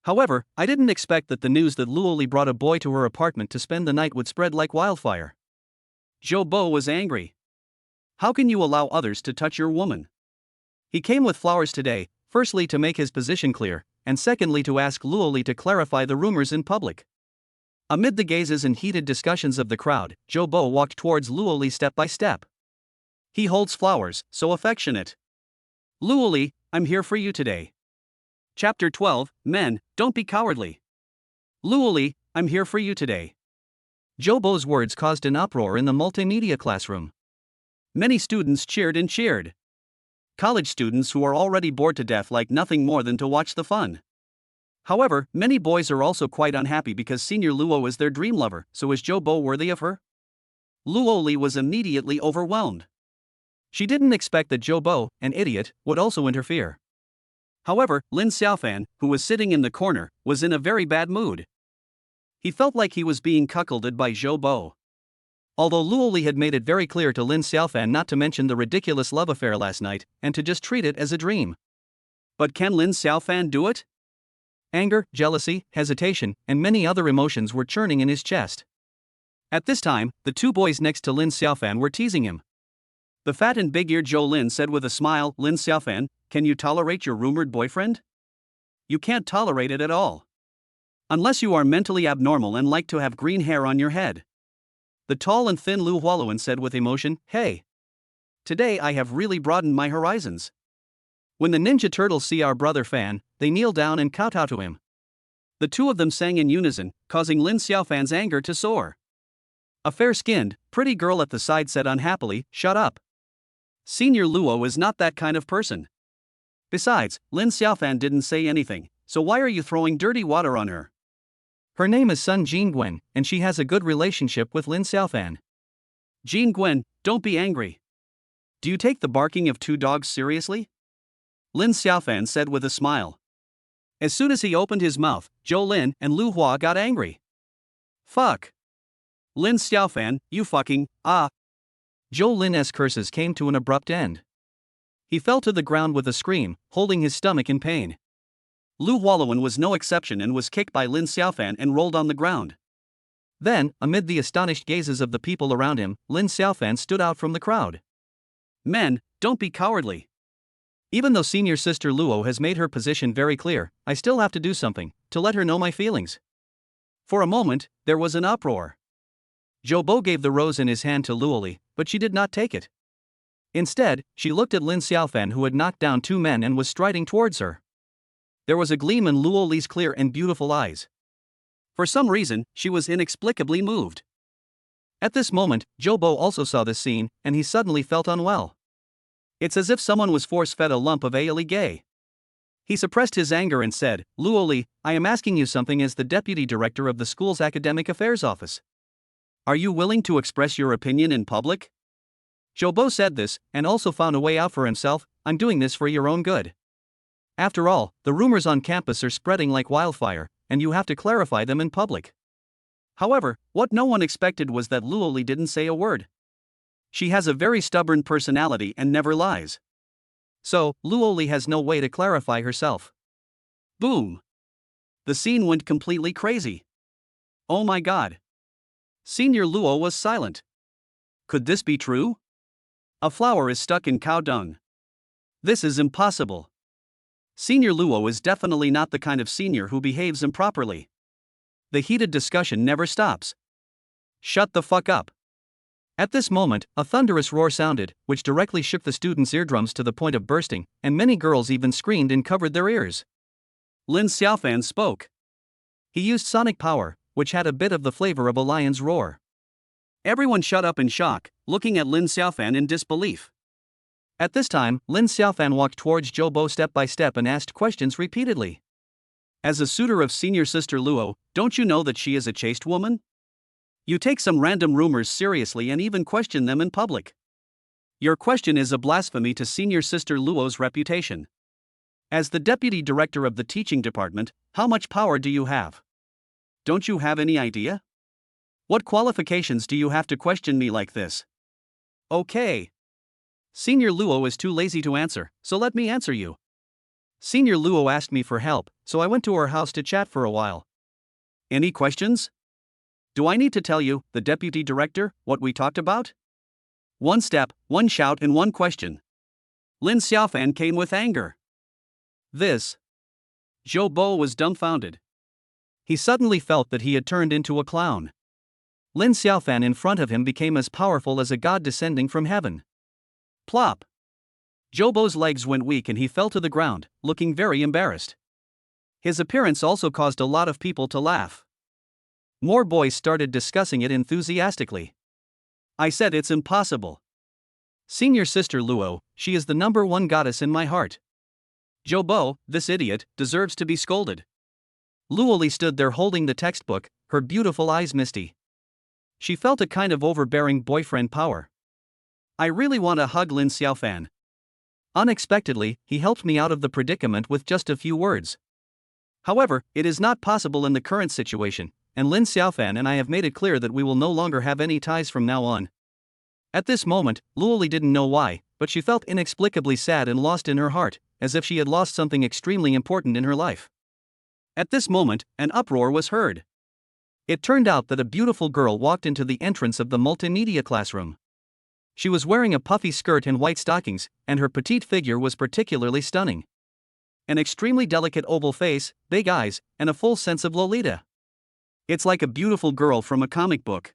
However, I didn't expect that the news that Luo Li brought a boy to her apartment to spend the night would spread like wildfire. Zhou Bo was angry. How can you allow others to touch your woman? He came with flowers today, Firstly, to make his position clear, and secondly, to ask Luoli to clarify the rumors in public. Amid the gazes and heated discussions of the crowd, Zhou Bo walked towards Luoli step by step. He holds flowers, so affectionate. Luoli, I'm here for you today. Chapter 12, Men, Don't Be Cowardly. Luoli, I'm here for you today. Zhou Bo's words caused an uproar in the multimedia classroom. Many students cheered and cheered. College students who are already bored to death like nothing more than to watch the fun. However, many boys are also quite unhappy because Senior Luo is their dream lover, so is Zhou Bo worthy of her? Luoli was immediately overwhelmed. She didn't expect that Zhou Bo, an idiot, would also interfere. However, Lin Xiaofan, who was sitting in the corner, was in a very bad mood. He felt like he was being cuckolded by Zhou Bo. Although Luoli had made it very clear to Lin Xiaofan not to mention the ridiculous love affair last night, and to just treat it as a dream. But can Lin Xiaofan do it? Anger, jealousy, hesitation, and many other emotions were churning in his chest. At this time, the two boys next to Lin Xiaofan were teasing him. The fat and big-eared Zhou Lin said with a smile, Lin Xiaofan, can you tolerate your rumored boyfriend? You can't tolerate it at all. Unless you are mentally abnormal and like to have green hair on your head. The tall and thin Lu Hualuan said with emotion, hey. Today I have really broadened my horizons. When the Ninja Turtles see our brother Fan, they kneel down and kowtow to him. The two of them sang in unison, causing Lin Xiaofan's anger to soar. A fair-skinned, pretty girl at the side said unhappily, shut up. Senior Luo is not that kind of person. Besides, Lin Xiaofan didn't say anything, so why are you throwing dirty water on her? Her name is Sun Jingwen, and she has a good relationship with Lin Xiaofan. Jingwen, don't be angry. Do you take the barking of two dogs seriously? Lin Xiaofan said with a smile. As soon as he opened his mouth, Zhou Lin and Lu Hua got angry. Fuck. Lin Xiaofan, you fucking, Zhou Lin's curses came to an abrupt end. He fell to the ground with a scream, holding his stomach in pain. Lu Hualuan was no exception and was kicked by Lin Xiaofan and rolled on the ground. Then, amid the astonished gazes of the people around him, Lin Xiaofan stood out from the crowd. Men, don't be cowardly. Even though senior sister Luo has made her position very clear, I still have to do something, to let her know my feelings. For a moment, there was an uproar. Zhou Bo gave the rose in his hand to Luoli, but she did not take it. Instead, she looked at Lin Xiaofan who had knocked down two men and was striding towards her. There was a gleam in Luoli's clear and beautiful eyes. For some reason, she was inexplicably moved. At this moment, Zhou Bo also saw this scene, and he suddenly felt unwell. It's as if someone was force-fed a lump of ale gay. He suppressed his anger and said, Luoli, I am asking you something as the deputy director of the school's academic affairs office. Are you willing to express your opinion in public? Zhou Bo said this, and also found a way out for himself, I'm doing this for your own good. After all, the rumors on campus are spreading like wildfire, and you have to clarify them in public. However, what no one expected was that Luoli didn't say a word. She has a very stubborn personality and never lies. So, Luoli has no way to clarify herself. Boom! The scene went completely crazy. Oh my god. Senior Luo was silent. Could this be true? A flower is stuck in cow dung. This is impossible. Senior Luo is definitely not the kind of senior who behaves improperly. The heated discussion never stops. Shut the fuck up. At this moment, a thunderous roar sounded, which directly shook the students' eardrums to the point of bursting, and many girls even screamed and covered their ears. Lin Xiaofan spoke. He used sonic power, which had a bit of the flavor of a lion's roar. Everyone shut up in shock, looking at Lin Xiaofan in disbelief. At this time, Lin Xiaofan walked towards Zhou Bo step by step and asked questions repeatedly. As a suitor of senior sister Luo, don't you know that she is a chaste woman? You take some random rumors seriously and even question them in public. Your question is a blasphemy to senior sister Luo's reputation. As the deputy director of the teaching department, how much power do you have? Don't you have any idea? What qualifications do you have to question me like this? Okay. Senior Luo is too lazy to answer, so let me answer you. Senior Luo asked me for help, so I went to her house to chat for a while. Any questions? Do I need to tell you, the deputy director, what we talked about? One step, one shout and one question. Lin Xiaofan came with anger. This. Zhou Bo was dumbfounded. He suddenly felt that he had turned into a clown. Lin Xiaofan in front of him became as powerful as a god descending from heaven. Plop! Zhou Bo's legs went weak and he fell to the ground, looking very embarrassed. His appearance also caused a lot of people to laugh. More boys started discussing it enthusiastically. I said it's impossible. Senior sister Luo, she is the #1 goddess in my heart. Zhou Bo, this idiot, deserves to be scolded. Luoli stood there holding the textbook, her beautiful eyes misty. She felt a kind of overbearing boyfriend power. I really want to hug Lin Xiaofan. Unexpectedly, he helped me out of the predicament with just a few words. However, it is not possible in the current situation, and Lin Xiaofan and I have made it clear that we will no longer have any ties from now on. At this moment, Luoli didn't know why, but she felt inexplicably sad and lost in her heart, as if she had lost something extremely important in her life. At this moment, an uproar was heard. It turned out that a beautiful girl walked into the entrance of the multimedia classroom. She was wearing a puffy skirt and white stockings, and her petite figure was particularly stunning. An extremely delicate oval face, big eyes, and a full sense of Lolita. It's like a beautiful girl from a comic book.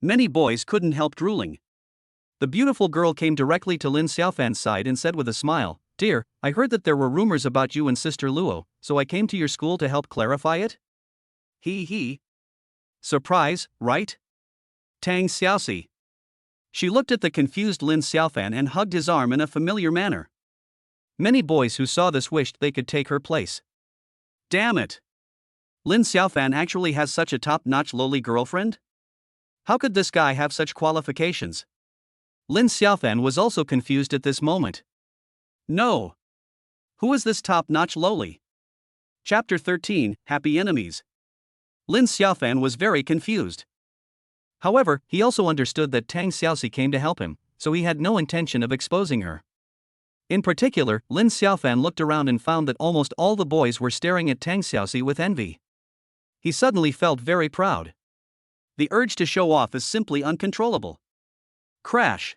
Many boys couldn't help drooling. The beautiful girl came directly to Lin Xiaofan's side and said with a smile, "Dear, I heard that there were rumors about you and Sister Luo, so I came to your school to help clarify it." He. Surprise, right? Tang Xiaoxi. She looked at the confused Lin Xiaofan and hugged his arm in a familiar manner. Many boys who saw this wished they could take her place. Damn it! Lin Xiaofan actually has such a top-notch lowly girlfriend? How could this guy have such qualifications? Lin Xiaofan was also confused at this moment. No. Who is this top-notch lowly? Chapter 13, Happy Enemies. Lin Xiaofan was very confused. However, he also understood that Tang Xiaoxi came to help him, so he had no intention of exposing her. In particular, Lin Xiaofan looked around and found that almost all the boys were staring at Tang Xiaoxi with envy. He suddenly felt very proud. The urge to show off is simply uncontrollable. Crash!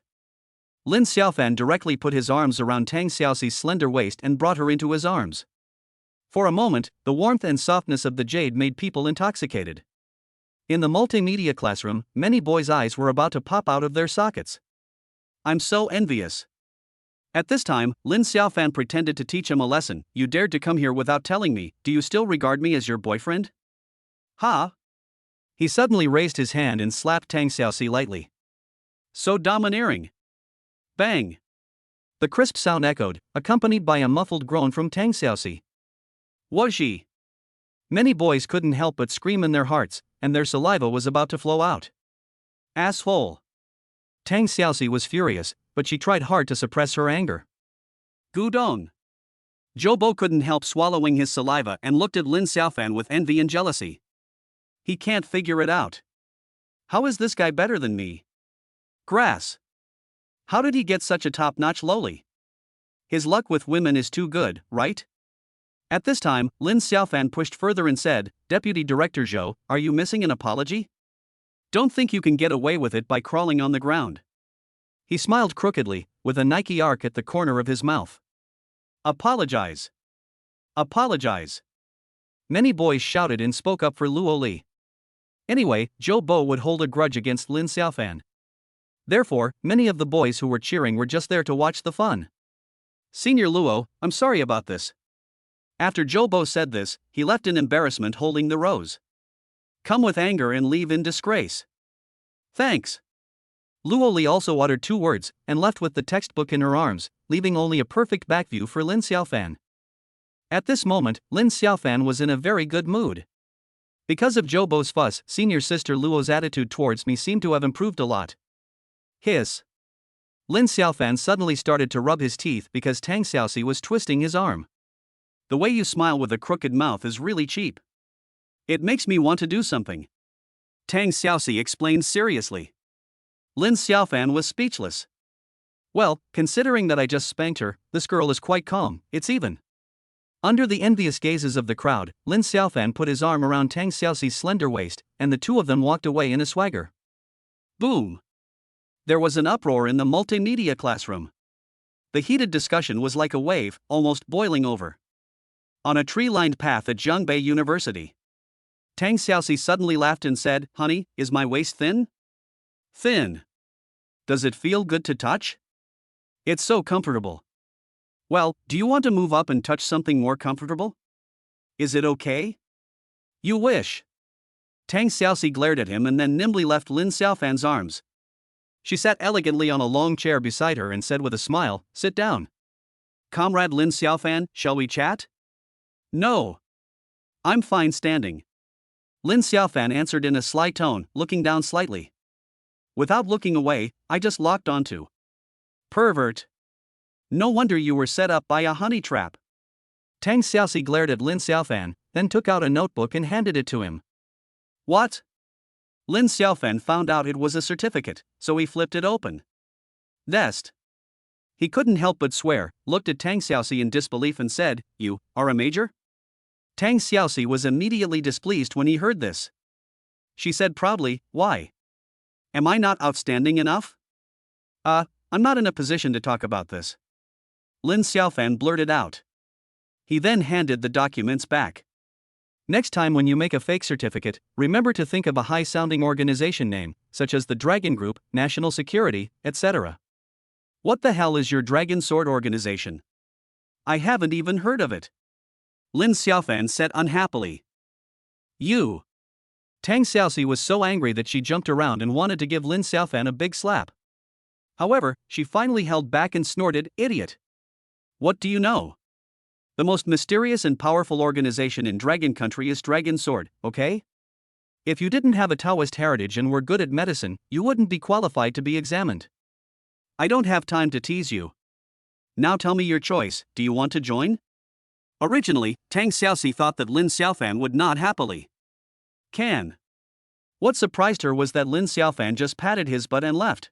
Lin Xiaofan directly put his arms around Tang Xiaoxi's slender waist and brought her into his arms. For a moment, the warmth and softness of the jade made people intoxicated. In the multimedia classroom, many boys' eyes were about to pop out of their sockets. I'm so envious. At this time, Lin Xiaofan pretended to teach him a lesson. You dared to come here without telling me. Do you still regard me as your boyfriend? Ha! He suddenly raised his hand and slapped Tang Xiaoxi lightly. So domineering. Bang! The crisp sound echoed, accompanied by a muffled groan from Tang Xiaoxi. Was she? Many boys couldn't help but scream in their hearts, and their saliva was about to flow out. Asshole! Tang Xiaoxi was furious, but she tried hard to suppress her anger. Gudong! Zhou Bo couldn't help swallowing his saliva and looked at Lin Xiaofan with envy and jealousy. He can't figure it out. How is this guy better than me? Grass! How did he get such a top-notch lowly? His luck with women is too good, right? At this time, Lin Xiaofan pushed further and said, Deputy Director Zhou, are you missing an apology? Don't think you can get away with it by crawling on the ground. He smiled crookedly, with a Nike arc at the corner of his mouth. Apologize. Apologize. Many boys shouted and spoke up for Luo Li. Anyway, Zhou Bo would hold a grudge against Lin Xiaofan. Therefore, many of the boys who were cheering were just there to watch the fun. Senior Luo, I'm sorry about this. After Zhou Bo said this, he left in embarrassment holding the rose. Come with anger and leave in disgrace. Thanks. Luo Li also uttered 2 words, and left with the textbook in her arms, leaving only a perfect back view for Lin Xiaofan. At this moment, Lin Xiaofan was in a very good mood. Because of Zhou Bo's fuss, senior sister Luo's attitude towards me seemed to have improved a lot. Hiss. Lin Xiaofan suddenly started to rub his teeth because Tang Xiaoxi was twisting his arm. The way you smile with a crooked mouth is really cheap. It makes me want to do something. Tang Xiaoxi explained seriously. Lin Xiaofan was speechless. Well, considering that I just spanked her, this girl is quite calm, it's even. Under the envious gazes of the crowd, Lin Xiaofan put his arm around Tang Xiaoxi's slender waist, and the two of them walked away in a swagger. Boom! There was an uproar in the multimedia classroom. The heated discussion was like a wave, almost boiling over. On a tree-lined path at Zhongbei University. Tang Xiaoxi suddenly laughed and said, "Honey, is my waist thin?" "Thin. Does it feel good to touch?" "It's so comfortable." "Well, do you want to move up and touch something more comfortable? Is it okay?" "You wish." Tang Xiaoxi glared at him and then nimbly left Lin Xiaofan's arms. She sat elegantly on a long chair beside her and said with a smile, "Sit down. Comrade Lin Xiaofan, shall we chat?" "No. I'm fine standing." Lin Xiaofan answered in a sly tone, looking down slightly. "Without looking away, I just locked onto." "Pervert. No wonder you were set up by a honey trap." Tang Xiaoxi glared at Lin Xiaofan, then took out a notebook and handed it to him. "What?" Lin Xiaofan found out it was a certificate, so he flipped it open. "Dest." He couldn't help but swear, looked at Tang Xiaoxi in disbelief and said, "You are a major?" Tang Xiaoxi was immediately displeased when he heard this. She said proudly, "Why? Am I not outstanding enough?" I'm not in a position to talk about this." Lin Xiaofan blurted out. He then handed the documents back. "Next time when you make a fake certificate, remember to think of a high-sounding organization name, such as the Dragon Group, National Security, etc. What the hell is your Dragon Sword organization? I haven't even heard of it." Lin Xiaofan said unhappily. "You." Tang Xiaoxi was so angry that she jumped around and wanted to give Lin Xiaofan a big slap. However, she finally held back and snorted, "Idiot. What do you know? The most mysterious and powerful organization in Dragon Country is Dragon Sword, okay? If you didn't have a Taoist heritage and were good at medicine, you wouldn't be qualified to be examined. I don't have time to tease you. Now tell me your choice, do you want to join?" Originally, Tang Xiaoxi thought that Lin Xiaofan would nod happily. Can. What surprised her was that Lin Xiaofan just patted his butt and left.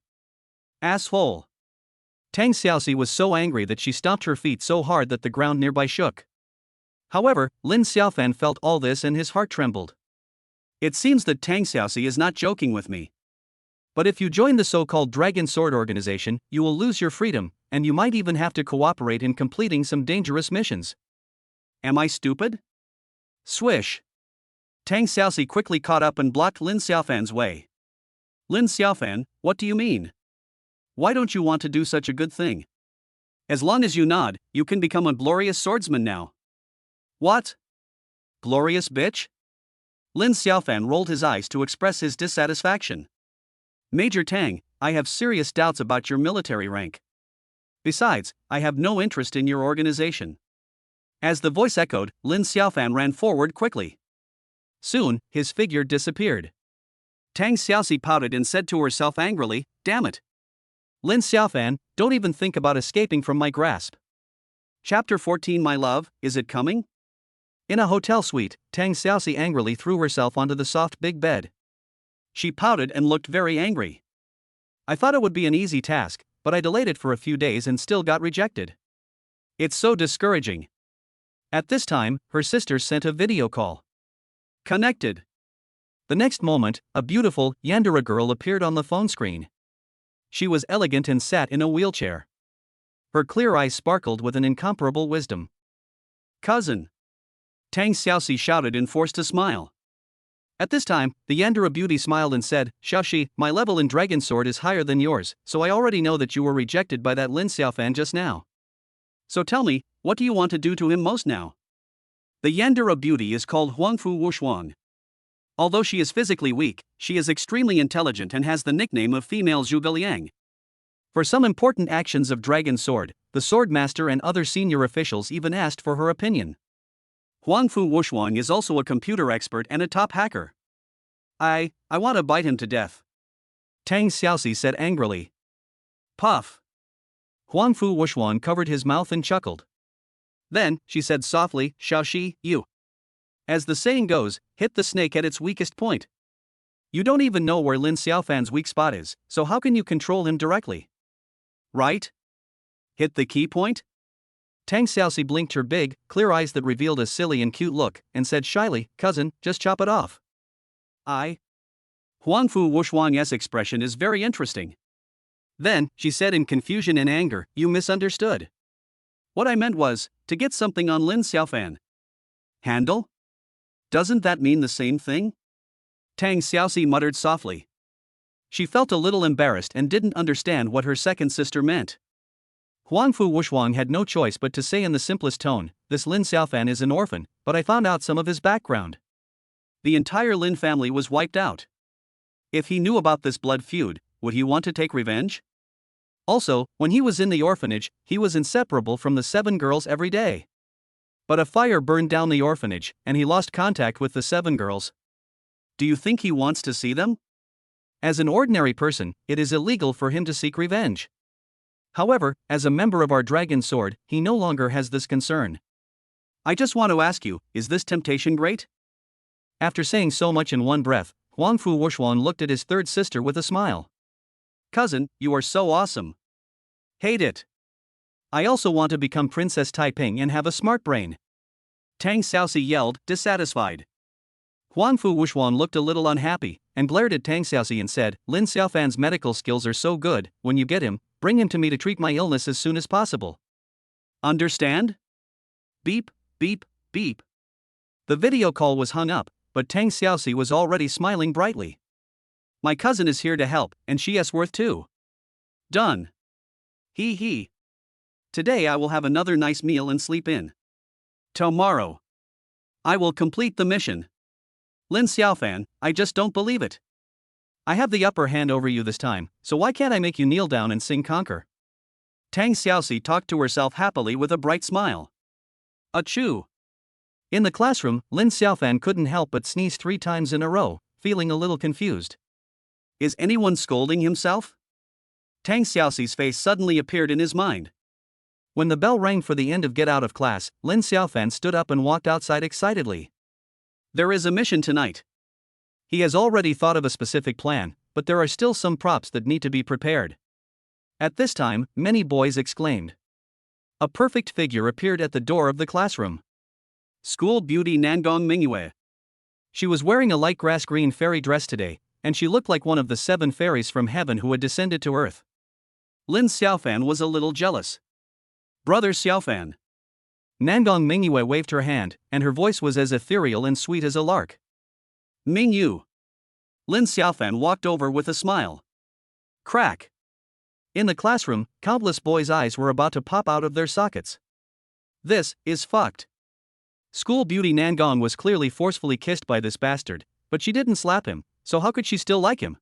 Asshole. Tang Xiaoxi was so angry that she stomped her feet so hard that the ground nearby shook. However, Lin Xiaofan felt all this and his heart trembled. It seems that Tang Xiaoxi is not joking with me. But if you join the so-called Dragon Sword organization, you will lose your freedom, and you might even have to cooperate in completing some dangerous missions. Am I stupid? Swish. Tang Xiaoxi quickly caught up and blocked Lin Xiaofan's way. Lin Xiaofan, what do you mean? Why don't you want to do such a good thing? As long as you nod, you can become a glorious swordsman now. What? Glorious bitch? Lin Xiaofan rolled his eyes to express his dissatisfaction. Major Tang, I have serious doubts about your military rank. Besides, I have no interest in your organization. As the voice echoed, Lin Xiaofan ran forward quickly. Soon, his figure disappeared. Tang Xiaoxi pouted and said to herself angrily, "Damn it. Lin Xiaofan, don't even think about escaping from my grasp." Chapter 14 My love, is it coming? In a hotel suite, Tang Xiaoxi angrily threw herself onto the soft big bed. She pouted and looked very angry. "I thought it would be an easy task, but I delayed it for a few days and still got rejected. It's so discouraging." At this time, her sister sent a video call. Connected. The next moment, a beautiful Yandere girl appeared on the phone screen. She was elegant and sat in a wheelchair. Her clear eyes sparkled with an incomparable wisdom. "Cousin!" Tang Xiaoxi shouted and forced a smile. At this time, the Yandere beauty smiled and said, "Xiaoxi, my level in Dragon Sword is higher than yours, so I already know that you were rejected by that Lin Xiaofan just now. So tell me, what do you want to do to him most now?" The Yandere beauty is called Huangfu Wushuang. Although she is physically weak, she is extremely intelligent and has the nickname of female Zhuge Liang. For some important actions of Dragon Sword, the Sword Master and other senior officials even asked for her opinion. Huangfu Wushuang is also a computer expert and a top hacker. I want to bite him to death," Tang Xiaoxi said angrily. Puff. Huangfu Wushuang covered his mouth and chuckled. Then, she said softly, "Xiaoxi, you. As the saying goes, hit the snake at its weakest point. You don't even know where Lin Xiaofan's weak spot is, so how can you control him directly? Right? Hit the key point?" Tang Xiaoxi blinked her big, clear eyes that revealed a silly and cute look, and said shyly, "Cousin, just chop it off." Huangfu Wushuang's expression is very interesting. Then, she said in confusion and anger, "You misunderstood. What I meant was, to get something on Lin Xiaofan. Handle? Doesn't that mean the same thing? Tang Xiaoxi muttered softly. She felt a little embarrassed and didn't understand what her second sister meant. Huangfu Wushuang had no choice but to say in the simplest tone, "This Lin Xiaofan is an orphan, but I found out some of his background." The entire Lin family was wiped out. If he knew about this blood feud, would he want to take revenge? Also, when he was in the orphanage, he was inseparable from the 7 girls every day. But a fire burned down the orphanage, and he lost contact with the 7 girls. Do you think he wants to see them? As an ordinary person, it is illegal for him to seek revenge. However, as a member of our Dragon Sword, he no longer has this concern. I just want to ask you, is this temptation great? After saying so much in one breath, Huangfu Wushuang looked at his third sister with a smile. Cousin, you are so awesome. Hate it. I also want to become Princess Taiping and have a smart brain. Tang Xiaoxi yelled, dissatisfied. Huangfu Wushuang looked a little unhappy, and glared at Tang Xiaoxi and said, Lin Xiaofan's medical skills are so good, when you get him, bring him to me to treat my illness as soon as possible. Understand? Beep, beep, beep. The video call was hung up, but Tang Xiaoxi was already smiling brightly. My cousin is here to help, and she is worth too. Done. Hee hee. Today I will have another nice meal and sleep in. Tomorrow I will complete the mission. Lin Xiaofan, I just don't believe it. I have the upper hand over you this time, so why can't I make you kneel down and sing conquer? Tang Xiaoxi talked to herself happily with a bright smile. Achoo! In the classroom, Lin Xiaofan couldn't help but sneeze 3 times in a row, feeling a little confused. Is anyone scolding himself? Tang Xiaoxi's face suddenly appeared in his mind. When the bell rang for the end of get out of class, Lin Xiaofan stood up and walked outside excitedly. There is a mission tonight. He has already thought of a specific plan, but there are still some props that need to be prepared. At this time, many boys exclaimed. A perfect figure appeared at the door of the classroom. School beauty Nangong Mingyue. She was wearing a light grass green fairy dress today, and she looked like one of the 7 fairies from heaven who had descended to earth. Lin Xiaofan was a little jealous. Brother Xiaofan. Nangong Mingyue waved her hand, and her voice was as ethereal and sweet as a lark. Mingyu. Lin Xiaofan walked over with a smile. Crack. In the classroom, countless boys' eyes were about to pop out of their sockets. This is fucked. School beauty Nangong was clearly forcefully kissed by this bastard, but she didn't slap him, so how could she still like him?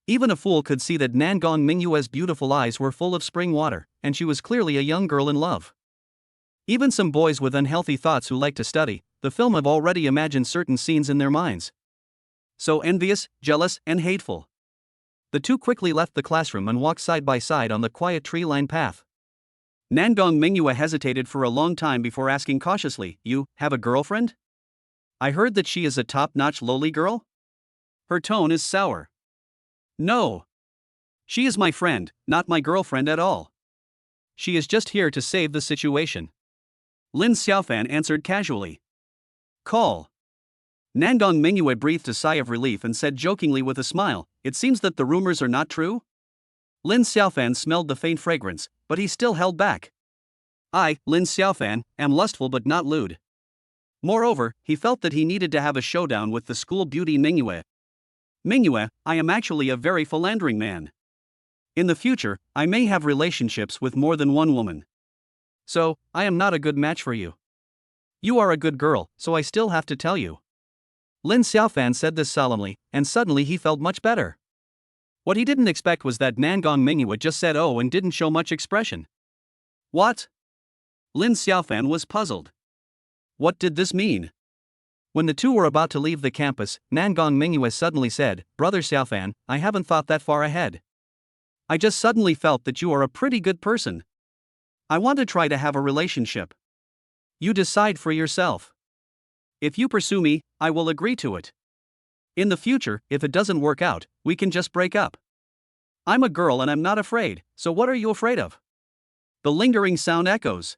Even a fool could see that Nangong Mingyue's beautiful eyes were full of spring water, and she was clearly a young girl in love. Even some boys with unhealthy thoughts who like to study the film have already imagined certain scenes in their minds. So envious, jealous, and hateful. The two quickly left the classroom and walked side by side on the quiet tree-lined path. Nangong Mingyue hesitated for a long time before asking cautiously, You have a girlfriend? I heard that she is a top-notch lowly girl? Her tone is sour. No. She is my friend, not my girlfriend at all. She is just here to save the situation. Lin Xiaofan answered casually. Call. Nangong Mingyue breathed a sigh of relief and said jokingly with a smile, It seems that the rumors are not true? Lin Xiaofan smelled the faint fragrance, but he still held back. I, Lin Xiaofan, am lustful but not lewd. Moreover, he felt that he needed to have a showdown with the school beauty Mingyue. Mingyue, I am actually a very philandering man. In the future, I may have relationships with more than one woman. So, I am not a good match for you. You are a good girl, so I still have to tell you. Lin Xiaofan said this solemnly, and suddenly he felt much better. What he didn't expect was that Nangong Mingyue just said oh and didn't show much expression. What? Lin Xiaofan was puzzled. What did this mean? When the two were about to leave the campus, Nangong Mingyue suddenly said, Brother Xiaofan, I haven't thought that far ahead. I just suddenly felt that you are a pretty good person. I want to try to have a relationship. You decide for yourself. If you pursue me, I will agree to it. In the future, if it doesn't work out, we can just break up. I'm a girl and I'm not afraid, so what are you afraid of? The lingering sound echoes.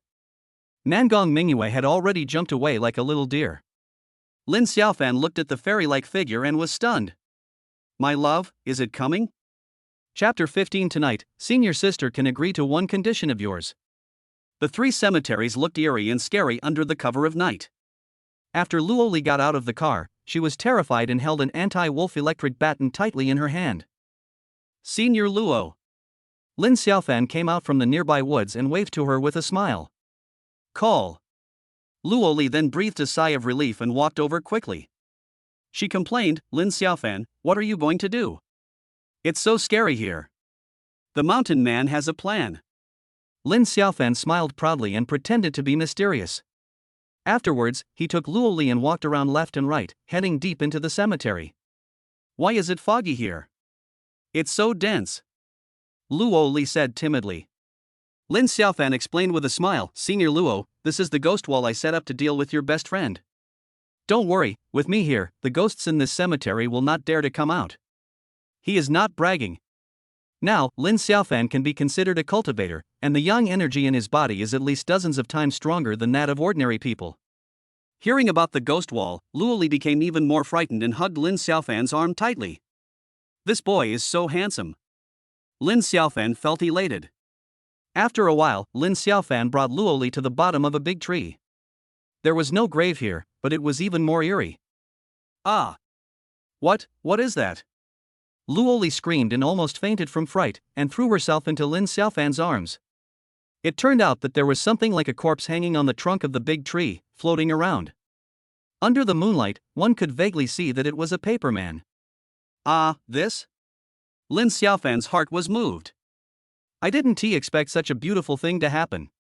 Nangong Mingyue had already jumped away like a little deer. Lin Xiaofan looked at the fairy-like figure and was stunned. My love, is it coming? Chapter 15 Tonight, senior sister can agree to one condition of yours. The 3 cemeteries looked eerie and scary under the cover of night. After Luoli got out of the car, she was terrified and held an anti-wolf electric baton tightly in her hand. Senior Luo. Lin Xiaofan came out from the nearby woods and waved to her with a smile. Call. Luoli then breathed a sigh of relief and walked over quickly. She complained, Lin Xiaofan, what are you going to do? It's so scary here. The mountain man has a plan. Lin Xiaofan smiled proudly and pretended to be mysterious. Afterwards, he took Luoli and walked around left and right, heading deep into the cemetery. Why is it foggy here? It's so dense. Luoli said timidly. Lin Xiaofan explained with a smile, Senior Luo, this is the ghost wall I set up to deal with your best friend. Don't worry, with me here, the ghosts in this cemetery will not dare to come out. He is not bragging. Now, Lin Xiaofan can be considered a cultivator, and the yang energy in his body is at least dozens of times stronger than that of ordinary people. Hearing about the ghost wall, Luoli became even more frightened and hugged Lin Xiaofan's arm tightly. This boy is so handsome. Lin Xiaofan felt elated. After a while, Lin Xiaofan brought Luoli to the bottom of a big tree. There was no grave here, but it was even more eerie. Ah! What is that? Luoli screamed and almost fainted from fright, and threw herself into Lin Xiaofan's arms. It turned out that there was something like a corpse hanging on the trunk of the big tree, floating around. Under the moonlight, one could vaguely see that it was a paperman. Ah, this? Lin Xiaofan's heart was moved. I didn't expect such a beautiful thing to happen.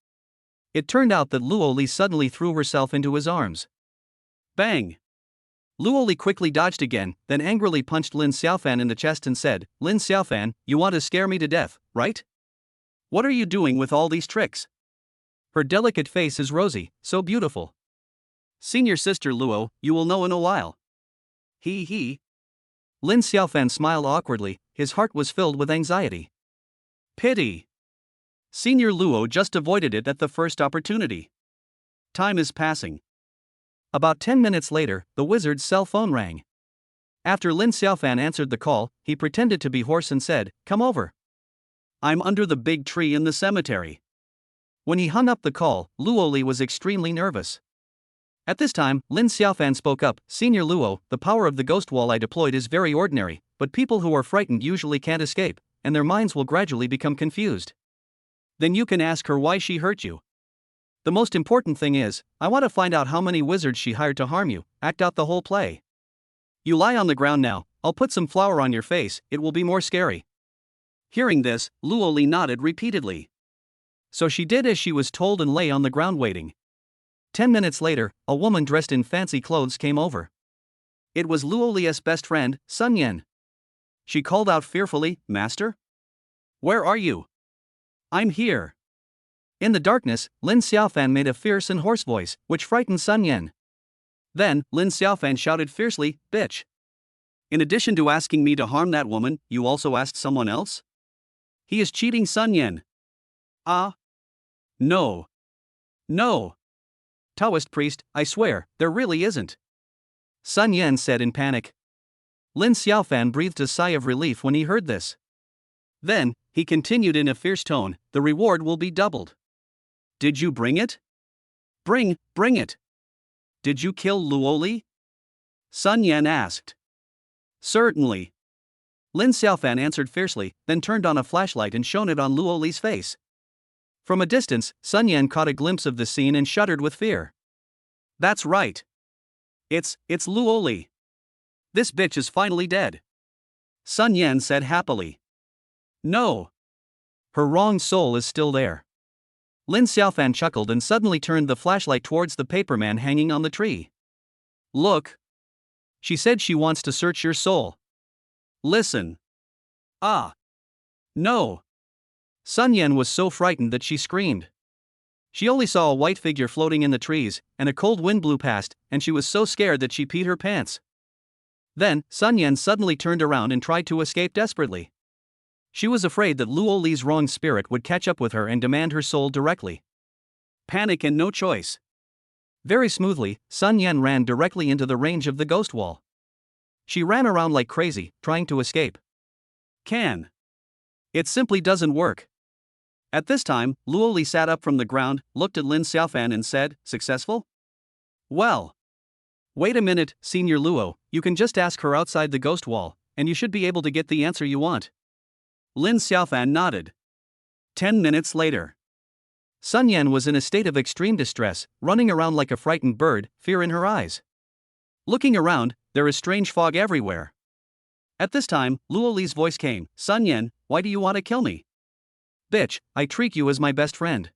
It turned out that Luoli suddenly threw herself into his arms. Bang! Luoli quickly dodged again, then angrily punched Lin Xiaofan in the chest and said, Lin Xiaofan, you want to scare me to death, right? What are you doing with all these tricks? Her delicate face is rosy, so beautiful. Senior sister Luo, you will know in a while. He. Lin Xiaofan smiled awkwardly, his heart was filled with anxiety. Pity. Senior Luo just avoided it at the first opportunity. Time is passing. About 10 minutes later, the wizard's cell phone rang. After Lin Xiaofan answered the call, he pretended to be hoarse and said, Come over. I'm under the big tree in the cemetery. When he hung up the call, Luoli was extremely nervous. At this time, Lin Xiaofan spoke up, Senior Luo, the power of the ghost wall I deployed is very ordinary, but people who are frightened usually can't escape, and their minds will gradually become confused. Then you can ask her why she hurt you. The most important thing is, I want to find out how many wizards she hired to harm you, act out the whole play. You lie on the ground now, I'll put some flour on your face, it will be more scary. Hearing this, Luoli nodded repeatedly. So she did as she was told and lay on the ground waiting. 10 minutes later, a woman dressed in fancy clothes came over. It was Luoli's best friend, Sun Yan. She called out fearfully, Master? Where are you? I'm here. In the darkness, Lin Xiaofan made a fierce and hoarse voice, which frightened Sun Yan. Then, Lin Xiaofan shouted fiercely, Bitch! In addition to asking me to harm that woman, you also asked someone else? He is cheating Sun Yan. Ah? No. Taoist priest, I swear, there really isn't. Sun Yan said in panic. Lin Xiaofan breathed a sigh of relief when he heard this. Then, he continued in a fierce tone, the reward will be doubled. Did you bring it? Bring it. Did you kill Luoli? Sun Yan asked. Certainly. Lin Xiaofan answered fiercely, then turned on a flashlight and shone it on Luoli's face. From a distance, Sun Yan caught a glimpse of the scene and shuddered with fear. That's right. It's Luoli. This bitch is finally dead. Sun Yan said happily. No. Her wrong soul is still there. Lin Xiaofan chuckled and suddenly turned the flashlight towards the paperman hanging on the tree. Look. She said she wants to search your soul. Listen. Ah. No. Sun Yan was so frightened that she screamed. She only saw a white figure floating in the trees, and a cold wind blew past, and she was so scared that she peed her pants. Then, Sun Yan suddenly turned around and tried to escape desperately. She was afraid that Luoli's wrong spirit would catch up with her and demand her soul directly. Panic and no choice. Very smoothly, Sun Yan ran directly into the range of the ghost wall. She ran around like crazy, trying to escape. It simply doesn't work. At this time, Luoli sat up from the ground, looked at Lin Xiaofan and said, Successful? Well. Wait a minute, Senior Luo, you can just ask her outside the ghost wall, and you should be able to get the answer you want. Lin Xiaofan nodded. 10 minutes later. Sun Yan was in a state of extreme distress, running around like a frightened bird, fear in her eyes. Looking around, there is strange fog everywhere. At this time, Luo Li's voice came, Sun Yan, why do you want to kill me? Bitch, I treat you as my best friend.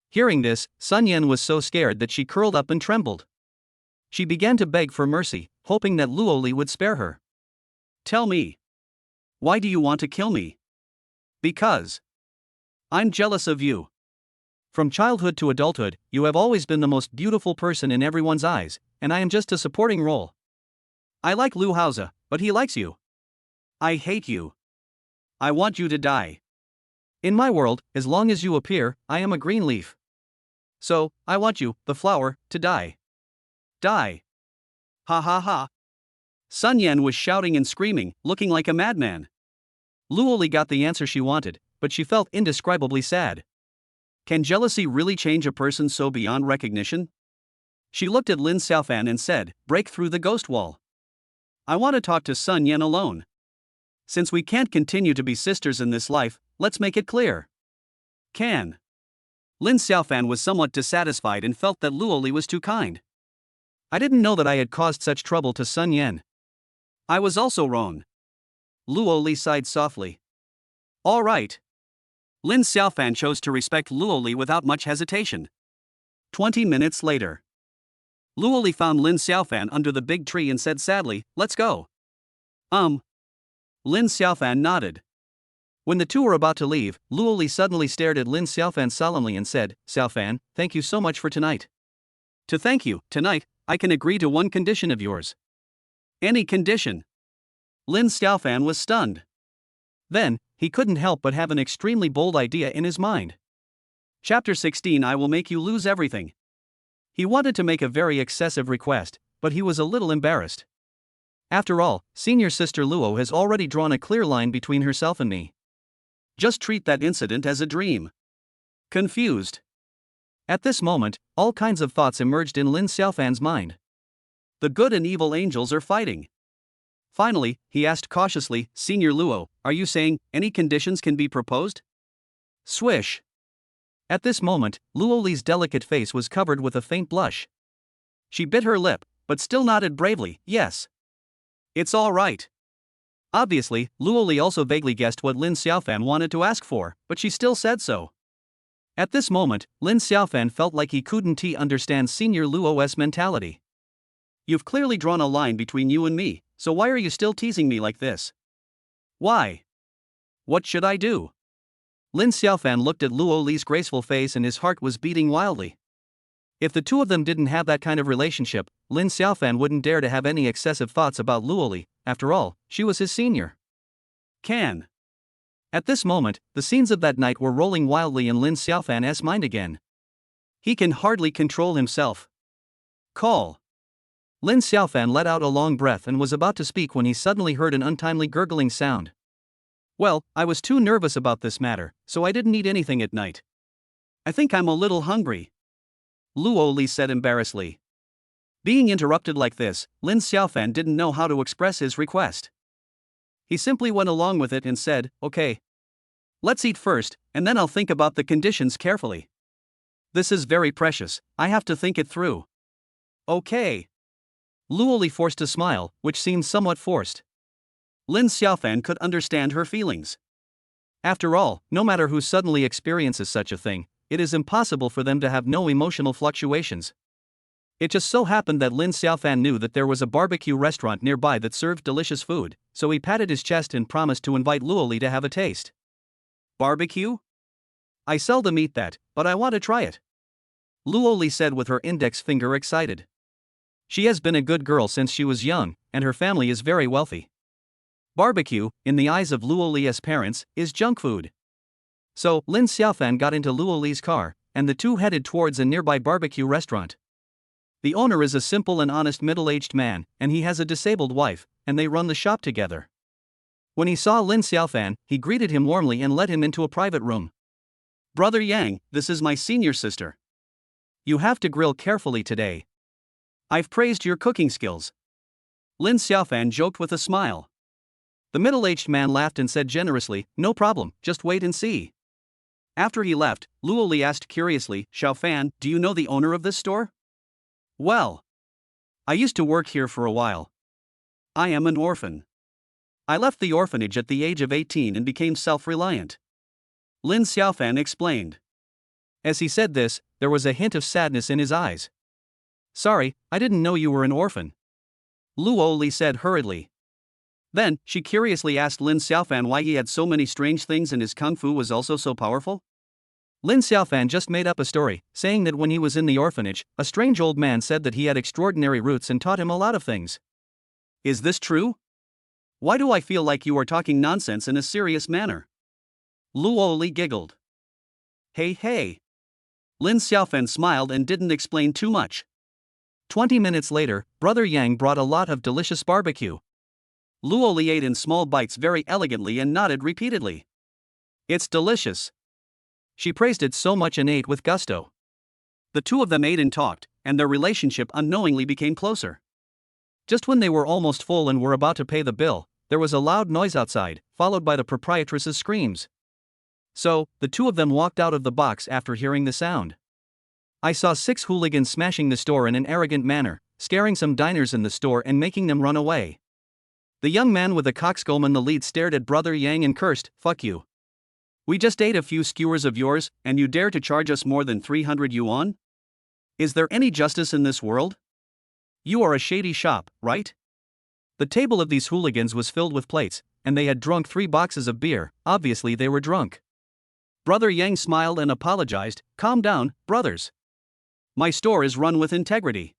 Hearing this, Sun Yan was so scared that she curled up and trembled. She began to beg for mercy, hoping that Luo Li would spare her. Tell me. Why do you want to kill me? Because I'm jealous of you. From childhood to adulthood, you have always been the most beautiful person in everyone's eyes, and I am just a supporting role. I like Lu Haoze, but he likes you. I hate you. I want you to die. In my world, as long as you appear, I am a green leaf. So, I want you, the flower, to die. Die. Ha ha ha. Sun Yan was shouting and screaming, looking like a madman. Luo Li got the answer she wanted, but she felt indescribably sad. Can jealousy really change a person so beyond recognition? She looked at Lin Xiaofan and said, break through the ghost wall. I want to talk to Sun Yan alone. Since we can't continue to be sisters in this life, let's make it clear. Can. Lin Xiaofan was somewhat dissatisfied and felt that Luo Li was too kind. I didn't know that I had caused such trouble to Sun Yan. I was also wrong. Luo Li sighed softly. All right. Lin Xiaofan chose to respect Luo Li without much hesitation. 20 minutes later. Luo Li found Lin Xiaofan under the big tree and said sadly, let's go. Lin Xiaofan nodded. When the two were about to leave, Luo Li suddenly stared at Lin Xiaofan solemnly and said, Xiaofan, thank you so much for tonight. To thank you, tonight, I can agree to one condition of yours. Any condition? Lin Xiaofan was stunned. Then, he couldn't help but have an extremely bold idea in his mind. Chapter 16 I will make you lose everything. He wanted to make a very excessive request, but he was a little embarrassed. After all, senior sister Luo has already drawn a clear line between herself and me. Just treat that incident as a dream. Confused. At this moment, all kinds of thoughts emerged in Lin Xiaofan's mind. The good and evil angels are fighting. Finally, he asked cautiously, Senior Luo, are you saying any conditions can be proposed? Swish. At this moment, Luo Li's delicate face was covered with a faint blush. She bit her lip, but still nodded bravely, yes. It's all right. Obviously, Luo Li also vaguely guessed what Lin Xiaofan wanted to ask for, but she still said so. At this moment, Lin Xiaofan felt like he couldn't understand Senior Luo's mentality. You've clearly drawn a line between you and me, so why are you still teasing me like this? Why? What should I do? Lin Xiaofan looked at Luo Li's graceful face and his heart was beating wildly. If the two of them didn't have that kind of relationship, Lin Xiaofan wouldn't dare to have any excessive thoughts about Luo Li. After all, she was his senior. Can. At this moment, the scenes of that night were rolling wildly in Lin Xiaofan's mind again. He can hardly control himself. Call. Lin Xiaofan let out a long breath and was about to speak when he suddenly heard an untimely gurgling sound. Well, I was too nervous about this matter, so I didn't eat anything at night. I think I'm a little hungry. Luo Li said embarrassedly. Being interrupted like this, Lin Xiaofan didn't know how to express his request. He simply went along with it and said, okay. Let's eat first, and then I'll think about the conditions carefully. This is very precious, I have to think it through. Okay. Luo Li forced a smile, which seemed somewhat forced. Lin Xiaofan could understand her feelings. After all, no matter who suddenly experiences such a thing, it is impossible for them to have no emotional fluctuations. It just so happened that Lin Xiaofan knew that there was a barbecue restaurant nearby that served delicious food, so he patted his chest and promised to invite Luo Li to have a taste. Barbecue? I seldom eat that, but I want to try it. Luo Li said with her index finger excited. She has been a good girl since she was young, and her family is very wealthy. Barbecue, in the eyes of Luo Li's parents, is junk food. So, Lin Xiaofan got into Luo Li's car, and the two headed towards a nearby barbecue restaurant. The owner is a simple and honest middle-aged man, and he has a disabled wife, and they run the shop together. When he saw Lin Xiaofan, he greeted him warmly and led him into a private room. Brother Yang, this is my senior sister. You have to grill carefully today. I've praised your cooking skills. Lin Xiaofan joked with a smile. The middle-aged man laughed and said generously, no problem, just wait and see. After he left, Luo Li asked curiously, Xiaofan, do you know the owner of this store? Well, I used to work here for a while. I am an orphan. I left the orphanage at the age of 18 and became self-reliant. Lin Xiaofan explained. As he said this, there was a hint of sadness in his eyes. Sorry, I didn't know you were an orphan. Luo Li said hurriedly. Then, she curiously asked Lin Xiaofan why he had so many strange things and his kung fu was also so powerful. Lin Xiaofan just made up a story, saying that when he was in the orphanage, a strange old man said that he had extraordinary roots and taught him a lot of things. Is this true? Why do I feel like you are talking nonsense in a serious manner? Luo Li giggled. Hey. Lin Xiaofan smiled and didn't explain too much. 20 minutes later, Brother Yang brought a lot of delicious barbecue. Luo Li ate in small bites very elegantly and nodded repeatedly. It's delicious. She praised it so much and ate with gusto. The two of them ate and talked, and their relationship unknowingly became closer. Just when they were almost full and were about to pay the bill, there was a loud noise outside, followed by the proprietress's screams. So, the two of them walked out of the box after hearing the sound. I saw 6 hooligans smashing the store in an arrogant manner, scaring some diners in the store and making them run away. The young man with the coxcomb in the lead stared at Brother Yang and cursed, fuck you. We just ate a few skewers of yours, and you dare to charge us more than 300 yuan? Is there any justice in this world? You are a shady shop, right? The table of these hooligans was filled with plates, and they had drunk 3 boxes of beer, obviously they were drunk. Brother Yang smiled and apologized, calm down, brothers. My store is run with integrity.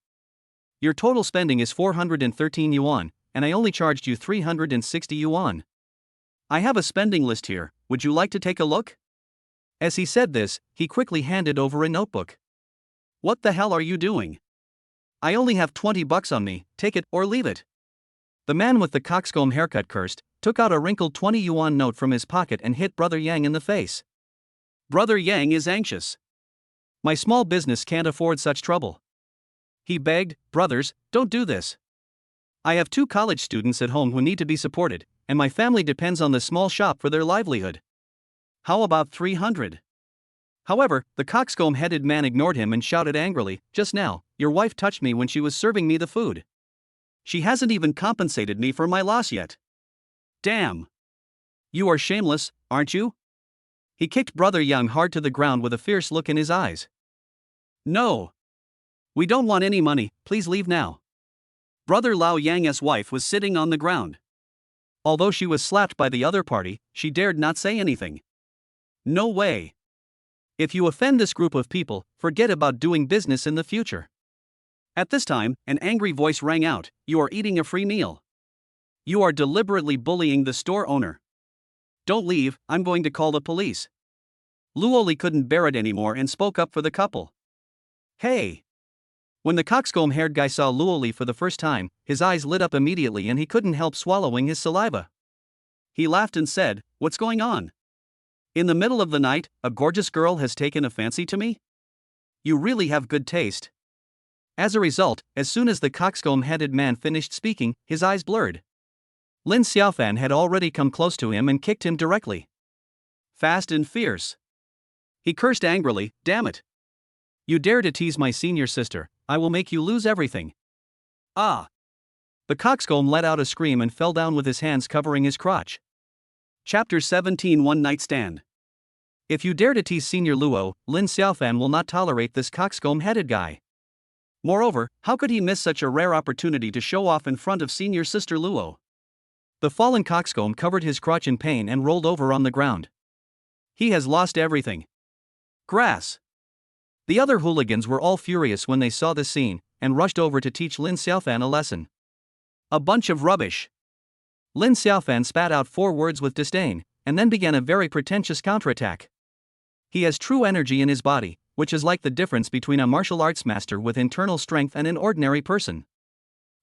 Your total spending is 413 yuan, and I only charged you 360 yuan. I have a spending list here, would you like to take a look? As he said this, he quickly handed over a notebook. What the hell are you doing? I only have 20 bucks on me, take it or leave it. The man with the coxcomb haircut cursed, took out a wrinkled 20 yuan note from his pocket and hit Brother Yang in the face. Brother Yang is anxious. My small business can't afford such trouble. He begged, brothers, don't do this. I have 2 college students at home who need to be supported, and my family depends on the small shop for their livelihood. How about 300? However, the coxcomb-headed man ignored him and shouted angrily, just now, your wife touched me when she was serving me the food. She hasn't even compensated me for my loss yet. Damn. You are shameless, aren't you? He kicked Brother Yang hard to the ground with a fierce look in his eyes. No. We don't want any money, please leave now. Brother Lao Yang's wife was sitting on the ground. Although she was slapped by the other party, she dared not say anything. No way. If you offend this group of people, forget about doing business in the future. At this time, an angry voice rang out, you are eating a free meal. You are deliberately bullying the store owner. Don't leave, I'm going to call the police. Luo Li couldn't bear it anymore and spoke up for the couple. Hey! When the coxcomb-haired guy saw Luo Li for the first time, his eyes lit up immediately and he couldn't help swallowing his saliva. He laughed and said, what's going on? In the middle of the night, a gorgeous girl has taken a fancy to me? You really have good taste. As a result, as soon as the coxcomb-headed man finished speaking, his eyes blurred. Lin Xiaofan had already come close to him and kicked him directly. Fast and fierce. He cursed angrily, damn it. You dare to tease my senior sister, I will make you lose everything. Ah! The coxcomb let out a scream and fell down with his hands covering his crotch. Chapter 17 One Night Stand. If you dare to tease Senior Luo, Lin Xiaofan will not tolerate this coxcomb-headed guy. Moreover, how could he miss such a rare opportunity to show off in front of senior sister Luo? The fallen coxcomb covered his crotch in pain and rolled over on the ground. He has lost everything. Grass. The other hooligans were all furious when they saw this scene, and rushed over to teach Lin Xiaofan a lesson. A bunch of rubbish. Lin Xiaofan spat out 4 words with disdain, and then began a very pretentious counterattack. He has true energy in his body, which is like the difference between a martial arts master with internal strength and an ordinary person.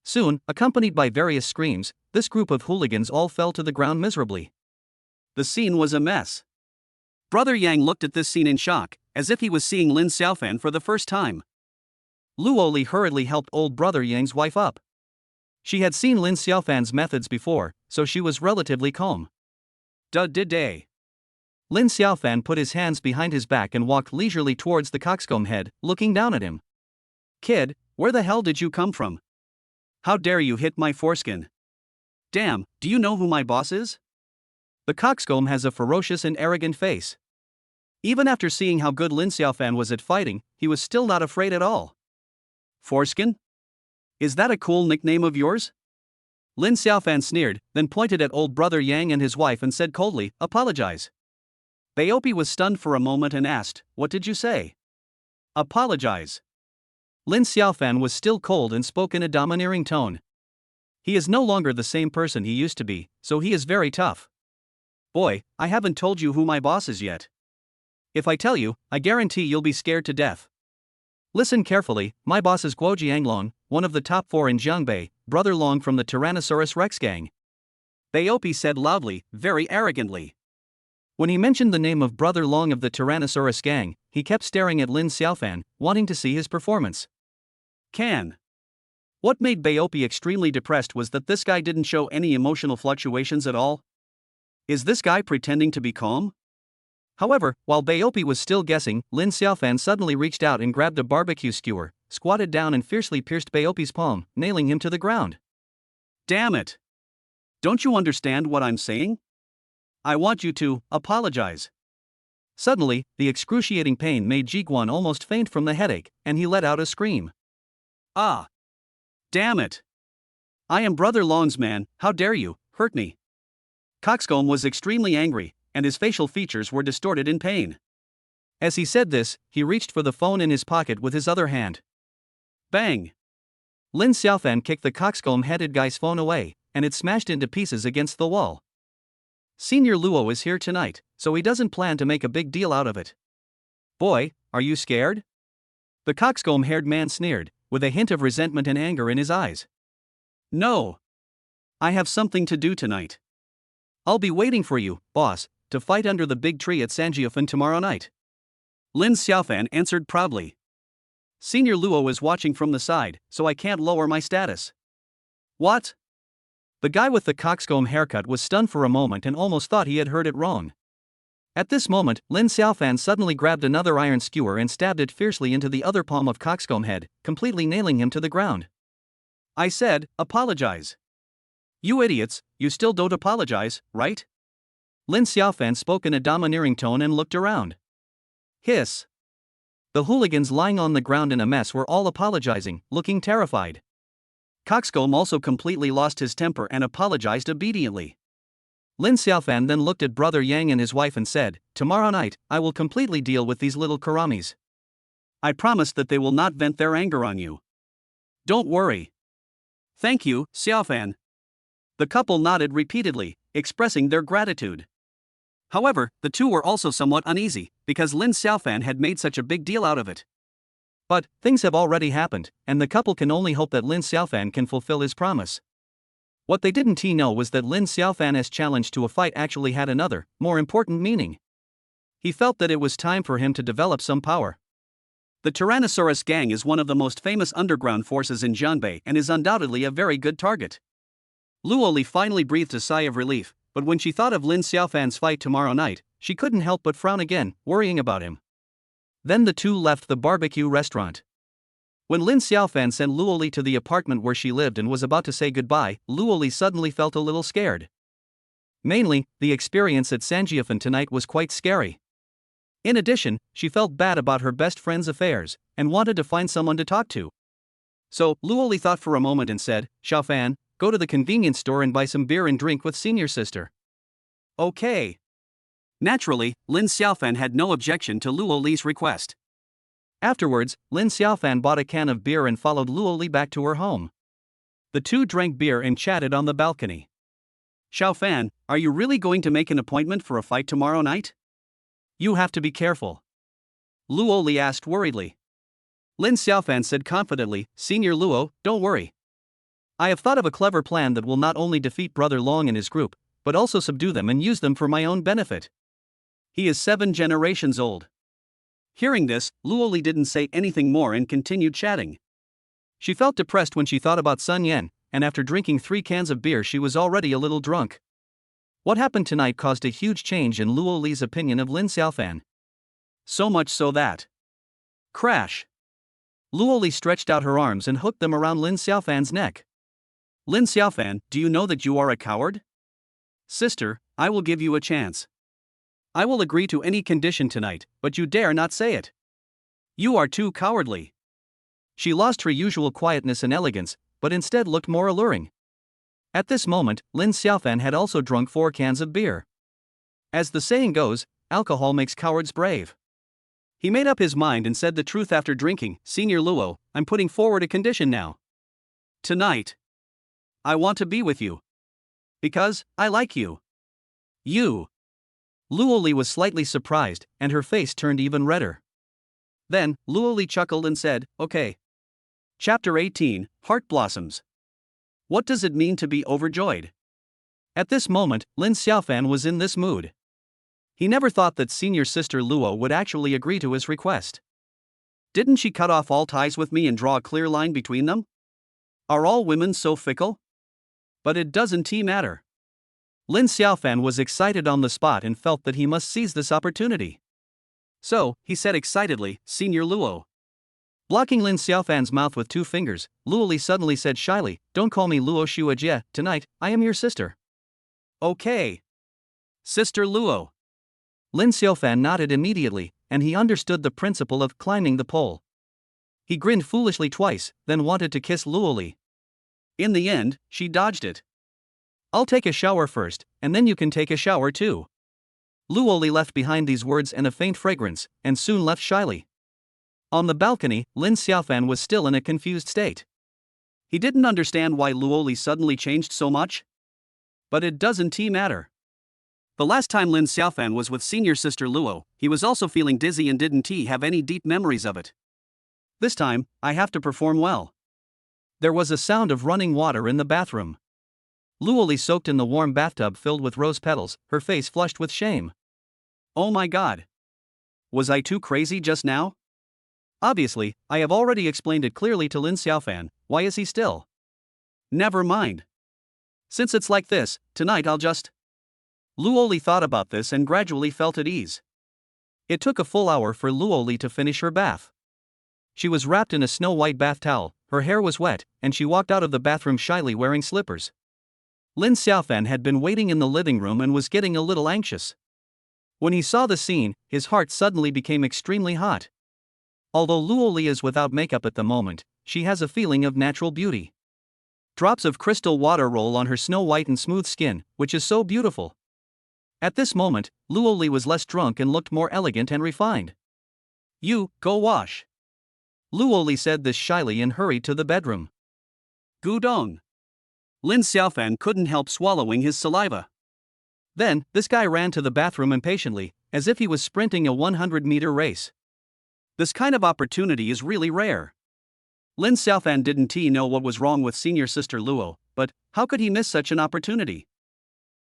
Soon, accompanied by various screams, this group of hooligans all fell to the ground miserably. The scene was a mess. Brother Yang looked at this scene in shock, as if he was seeing Lin Xiaofan for the first time. Luo Li hurriedly helped old brother Yang's wife up. She had seen Lin Xiaofan's methods before, so she was relatively calm. Day. Lin Xiaofan put his hands behind his back and walked leisurely towards the coxcomb head, looking down at him. Kid, where the hell did you come from? How dare you hit my foreskin? Damn, do you know who my boss is? The coxcomb has a ferocious and arrogant face. Even after seeing how good Lin Xiaofan was at fighting, he was still not afraid at all. Foreskin? Is that a cool nickname of yours? Lin Xiaofan sneered, then pointed at old brother Yang and his wife and said coldly, apologize. Baopi was stunned for a moment and asked, what did you say? Apologize. Lin Xiaofan was still cold and spoke in a domineering tone. He is no longer the same person he used to be, so he is very tough. Boy, I haven't told you who my boss is yet. If I tell you, I guarantee you'll be scared to death. Listen carefully, my boss is Guojiang Long, one of the top 4 in Jiangbei, brother Long from the Tyrannosaurus Rex gang. Baopi said loudly, very arrogantly. When he mentioned the name of brother Long of the Tyrannosaurus gang, he kept staring at Lin Xiaofan, wanting to see his performance. What made Baopi extremely depressed was that this guy didn't show any emotional fluctuations at all. Is this guy pretending to be calm? However, while Baopi was still guessing, Lin Xiaofan suddenly reached out and grabbed a barbecue skewer, squatted down and fiercely pierced Baopi's palm, nailing him to the ground. Damn it! Don't you understand what I'm saying? I want you to apologize. Suddenly, the excruciating pain made Jiguan almost faint from the headache, and he let out a scream. Ah! Damn it! I am brother Long's man, how dare you, hurt me? Coxcomb was extremely angry, and his facial features were distorted in pain. As he said this, he reached for the phone in his pocket with his other hand. Bang! Lin Xiaofan kicked the coxcomb-headed guy's phone away, and it smashed into pieces against the wall. Senior Luo is here tonight, so he doesn't plan to make a big deal out of it. Boy, are you scared? The coxcomb-haired man sneered, with a hint of resentment and anger in his eyes. No. I have something to do tonight. I'll be waiting for you, boss, to fight under the big tree at Sanjiafen tomorrow night. Lin Xiaofan answered proudly. Senior Luo is watching from the side, so I can't lower my status. What? The guy with the coxcomb haircut was stunned for a moment and almost thought he had heard it wrong. At this moment, Lin Xiaofan suddenly grabbed another iron skewer and stabbed it fiercely into the other palm of Coxcomb head, completely nailing him to the ground. I said, apologize. You idiots, you still don't apologize, right? Lin Xiaofan spoke in a domineering tone and looked around. Hiss. The hooligans lying on the ground in a mess were all apologizing, looking terrified. Coxcomb also completely lost his temper and apologized obediently. Lin Xiaofan then looked at brother Yang and his wife and said, tomorrow night, I will completely deal with these little karamis. I promise that they will not vent their anger on you. Don't worry. Thank you, Xiaofan. The couple nodded repeatedly, expressing their gratitude. However, the two were also somewhat uneasy, because Lin Xiaofan had made such a big deal out of it. But, things have already happened, and the couple can only hope that Lin Xiaofan can fulfill his promise. What they didn't know was that Lin Xiaofan's challenge to a fight actually had another, more important meaning. He felt that it was time for him to develop some power. The Tyrannosaurus gang is one of the most famous underground forces in Jianbei and is undoubtedly a very good target. Luo Li finally breathed a sigh of relief, but when she thought of Lin Xiaofan's fight tomorrow night, she couldn't help but frown again, worrying about him. Then the two left the barbecue restaurant. When Lin Xiaofan sent Luo Li to the apartment where she lived and was about to say goodbye, Luo Li suddenly felt a little scared. Mainly, the experience at Sanjiafen tonight was quite scary. In addition, she felt bad about her best friend's affairs, and wanted to find someone to talk to. So, Luo Li thought for a moment and said, Xiaofan, go to the convenience store and buy some beer and drink with senior sister. Okay. Naturally, Lin Xiaofan had no objection to Luo Li's request. Afterwards, Lin Xiaofan bought a can of beer and followed Luo Li back to her home. The two drank beer and chatted on the balcony. Xiaofan, are you really going to make an appointment for a fight tomorrow night? You have to be careful. Luo Li asked worriedly. Lin Xiaofan said confidently, Senior Luo, don't worry. I have thought of a clever plan that will not only defeat Brother Long and his group, but also subdue them and use them for my own benefit. He is 7 generations old. Hearing this, Luo Li didn't say anything more and continued chatting. She felt depressed when she thought about Sun Yan, and after drinking 3 cans of beer she was already a little drunk. What happened tonight caused a huge change in Luo Li's opinion of Lin Xiaofan. So much so that... Crash! Luo Li stretched out her arms and hooked them around Lin Xiaofan's neck. Lin Xiaofan, do you know that you are a coward? Sister, I will give you a chance. I will agree to any condition tonight, but you dare not say it. You are too cowardly. She lost her usual quietness and elegance, but instead looked more alluring. At this moment, Lin Xiaofan had also drunk 4 cans of beer. As the saying goes, alcohol makes cowards brave. He made up his mind and said the truth after drinking. Senior Luo, I'm putting forward a condition now. Tonight, I want to be with you. Because I like you. You. Luo Li was slightly surprised, and her face turned even redder. Then, Luo Li chuckled and said, okay. Chapter 18, Heart Blossoms. What does it mean to be overjoyed? At this moment, Lin Xiaofan was in this mood. He never thought that senior sister Luo would actually agree to his request. Didn't she cut off all ties with me and draw a clear line between them? Are all women so fickle? But it doesn't matter. Lin Xiaofan was excited on the spot and felt that he must seize this opportunity. So, he said excitedly, Senior Luo. Blocking Lin Xiaofan's mouth with 2 fingers, Luo Li suddenly said shyly, don't call me Luo Shuajie, tonight, I am your sister. Okay. Sister Luo. Lin Xiaofan nodded immediately, and he understood the principle of climbing the pole. He grinned foolishly twice, then wanted to kiss Luo Li. In the end, she dodged it. I'll take a shower first, and then you can take a shower too. Luo Li left behind these words and a faint fragrance, and soon left shyly. On the balcony, Lin Xiaofan was still in a confused state. He didn't understand why Luo Li suddenly changed so much. But it doesn't matter. The last time Lin Xiaofan was with senior sister Luo, he was also feeling dizzy and didn't have any deep memories of it. This time, I have to perform well. There was a sound of running water in the bathroom. Luo Li soaked in the warm bathtub filled with rose petals, her face flushed with shame. Oh my god. Was I too crazy just now? Obviously, I have already explained it clearly to Lin Xiaofan, why is he still? Never mind. Since it's like this, tonight I'll just... Luo Li thought about this and gradually felt at ease. It took a full hour for Luo Li to finish her bath. She was wrapped in a snow-white bath towel, her hair was wet, and she walked out of the bathroom shyly wearing slippers. Lin Xiaofan had been waiting in the living room and was getting a little anxious. When he saw the scene, his heart suddenly became extremely hot. Although Luo Li is without makeup at the moment, she has a feeling of natural beauty. Drops of crystal water roll on her snow-white and smooth skin, which is so beautiful. At this moment, Luo Li was less drunk and looked more elegant and refined. You, go wash. Luo Li said this shyly and hurried to the bedroom. Gudong. Lin Xiaofan couldn't help swallowing his saliva. Then, this guy ran to the bathroom impatiently, as if he was sprinting a 100-meter race. This kind of opportunity is really rare. Lin Xiaofan didn't know what was wrong with senior sister Luo, but how could he miss such an opportunity?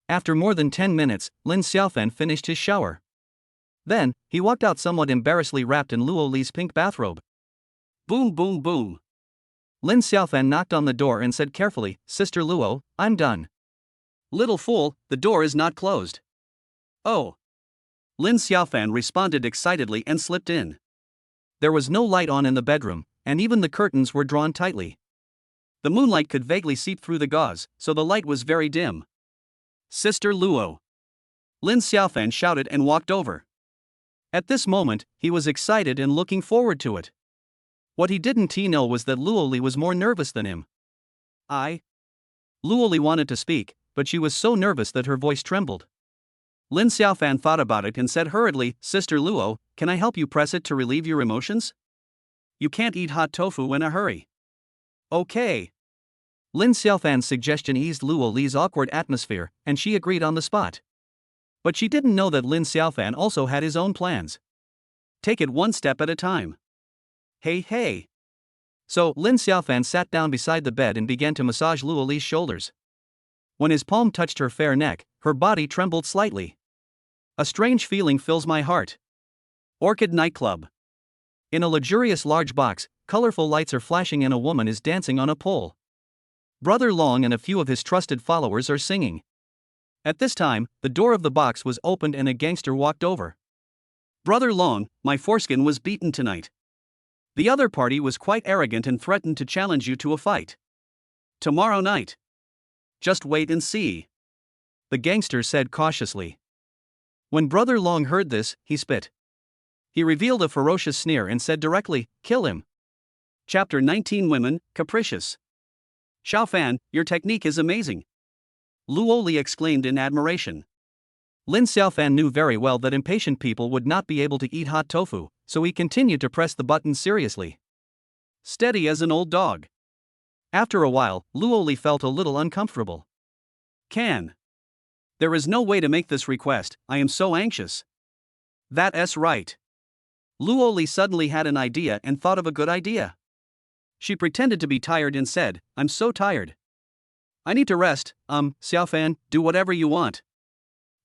After more than 10 minutes, Lin Xiaofan finished his shower. Then, he walked out somewhat embarrassedly wrapped in Luo Li's pink bathrobe. Boom boom boom. Lin Xiaofan knocked on the door and said carefully, Sister Luo, I'm done. Little fool, the door is not closed. Oh. Lin Xiaofan responded excitedly and slipped in. There was no light on in the bedroom, and even the curtains were drawn tightly. The moonlight could vaguely seep through the gauze, so the light was very dim. Sister Luo. Lin Xiaofan shouted and walked over. At this moment, he was excited and looking forward to it. What he didn't know was that Luo Li was more nervous than him. Luo Li wanted to speak, but she was so nervous that her voice trembled. Lin Xiaofan thought about it and said hurriedly, Sister Luo, can I help you press it to relieve your emotions? You can't eat hot tofu in a hurry. Okay. Lin Xiaofan's suggestion eased Luo Li's awkward atmosphere, and she agreed on the spot. But she didn't know that Lin Xiaofan also had his own plans. Take it one step at a time. Hey. So, Lin Xiaofan sat down beside the bed and began to massage Luo Li's shoulders. When his palm touched her fair neck, her body trembled slightly. A strange feeling fills my heart. Orchid Nightclub. In a luxurious large box, colorful lights are flashing and a woman is dancing on a pole. Brother Long and a few of his trusted followers are singing. At this time, the door of the box was opened and a gangster walked over. Brother Long, my foreskin was beaten tonight. The other party was quite arrogant and threatened to challenge you to a fight. Tomorrow night. Just wait and see. The gangster said cautiously. When Brother Long heard this, he spit. He revealed a ferocious sneer and said directly, "Kill him." Chapter 19 Women, Capricious. Xiao Fan, your technique is amazing. Luo Li exclaimed in admiration. Lin Xiaofan knew very well that impatient people would not be able to eat hot tofu, so he continued to press the button seriously. Steady as an old dog. After a while, Luo Li felt a little uncomfortable. There is no way to make this request, I am so anxious. That's right. Luo Li suddenly had an idea and thought of a good idea. She pretended to be tired and said, I'm so tired. I need to rest, Xiaofan, do whatever you want.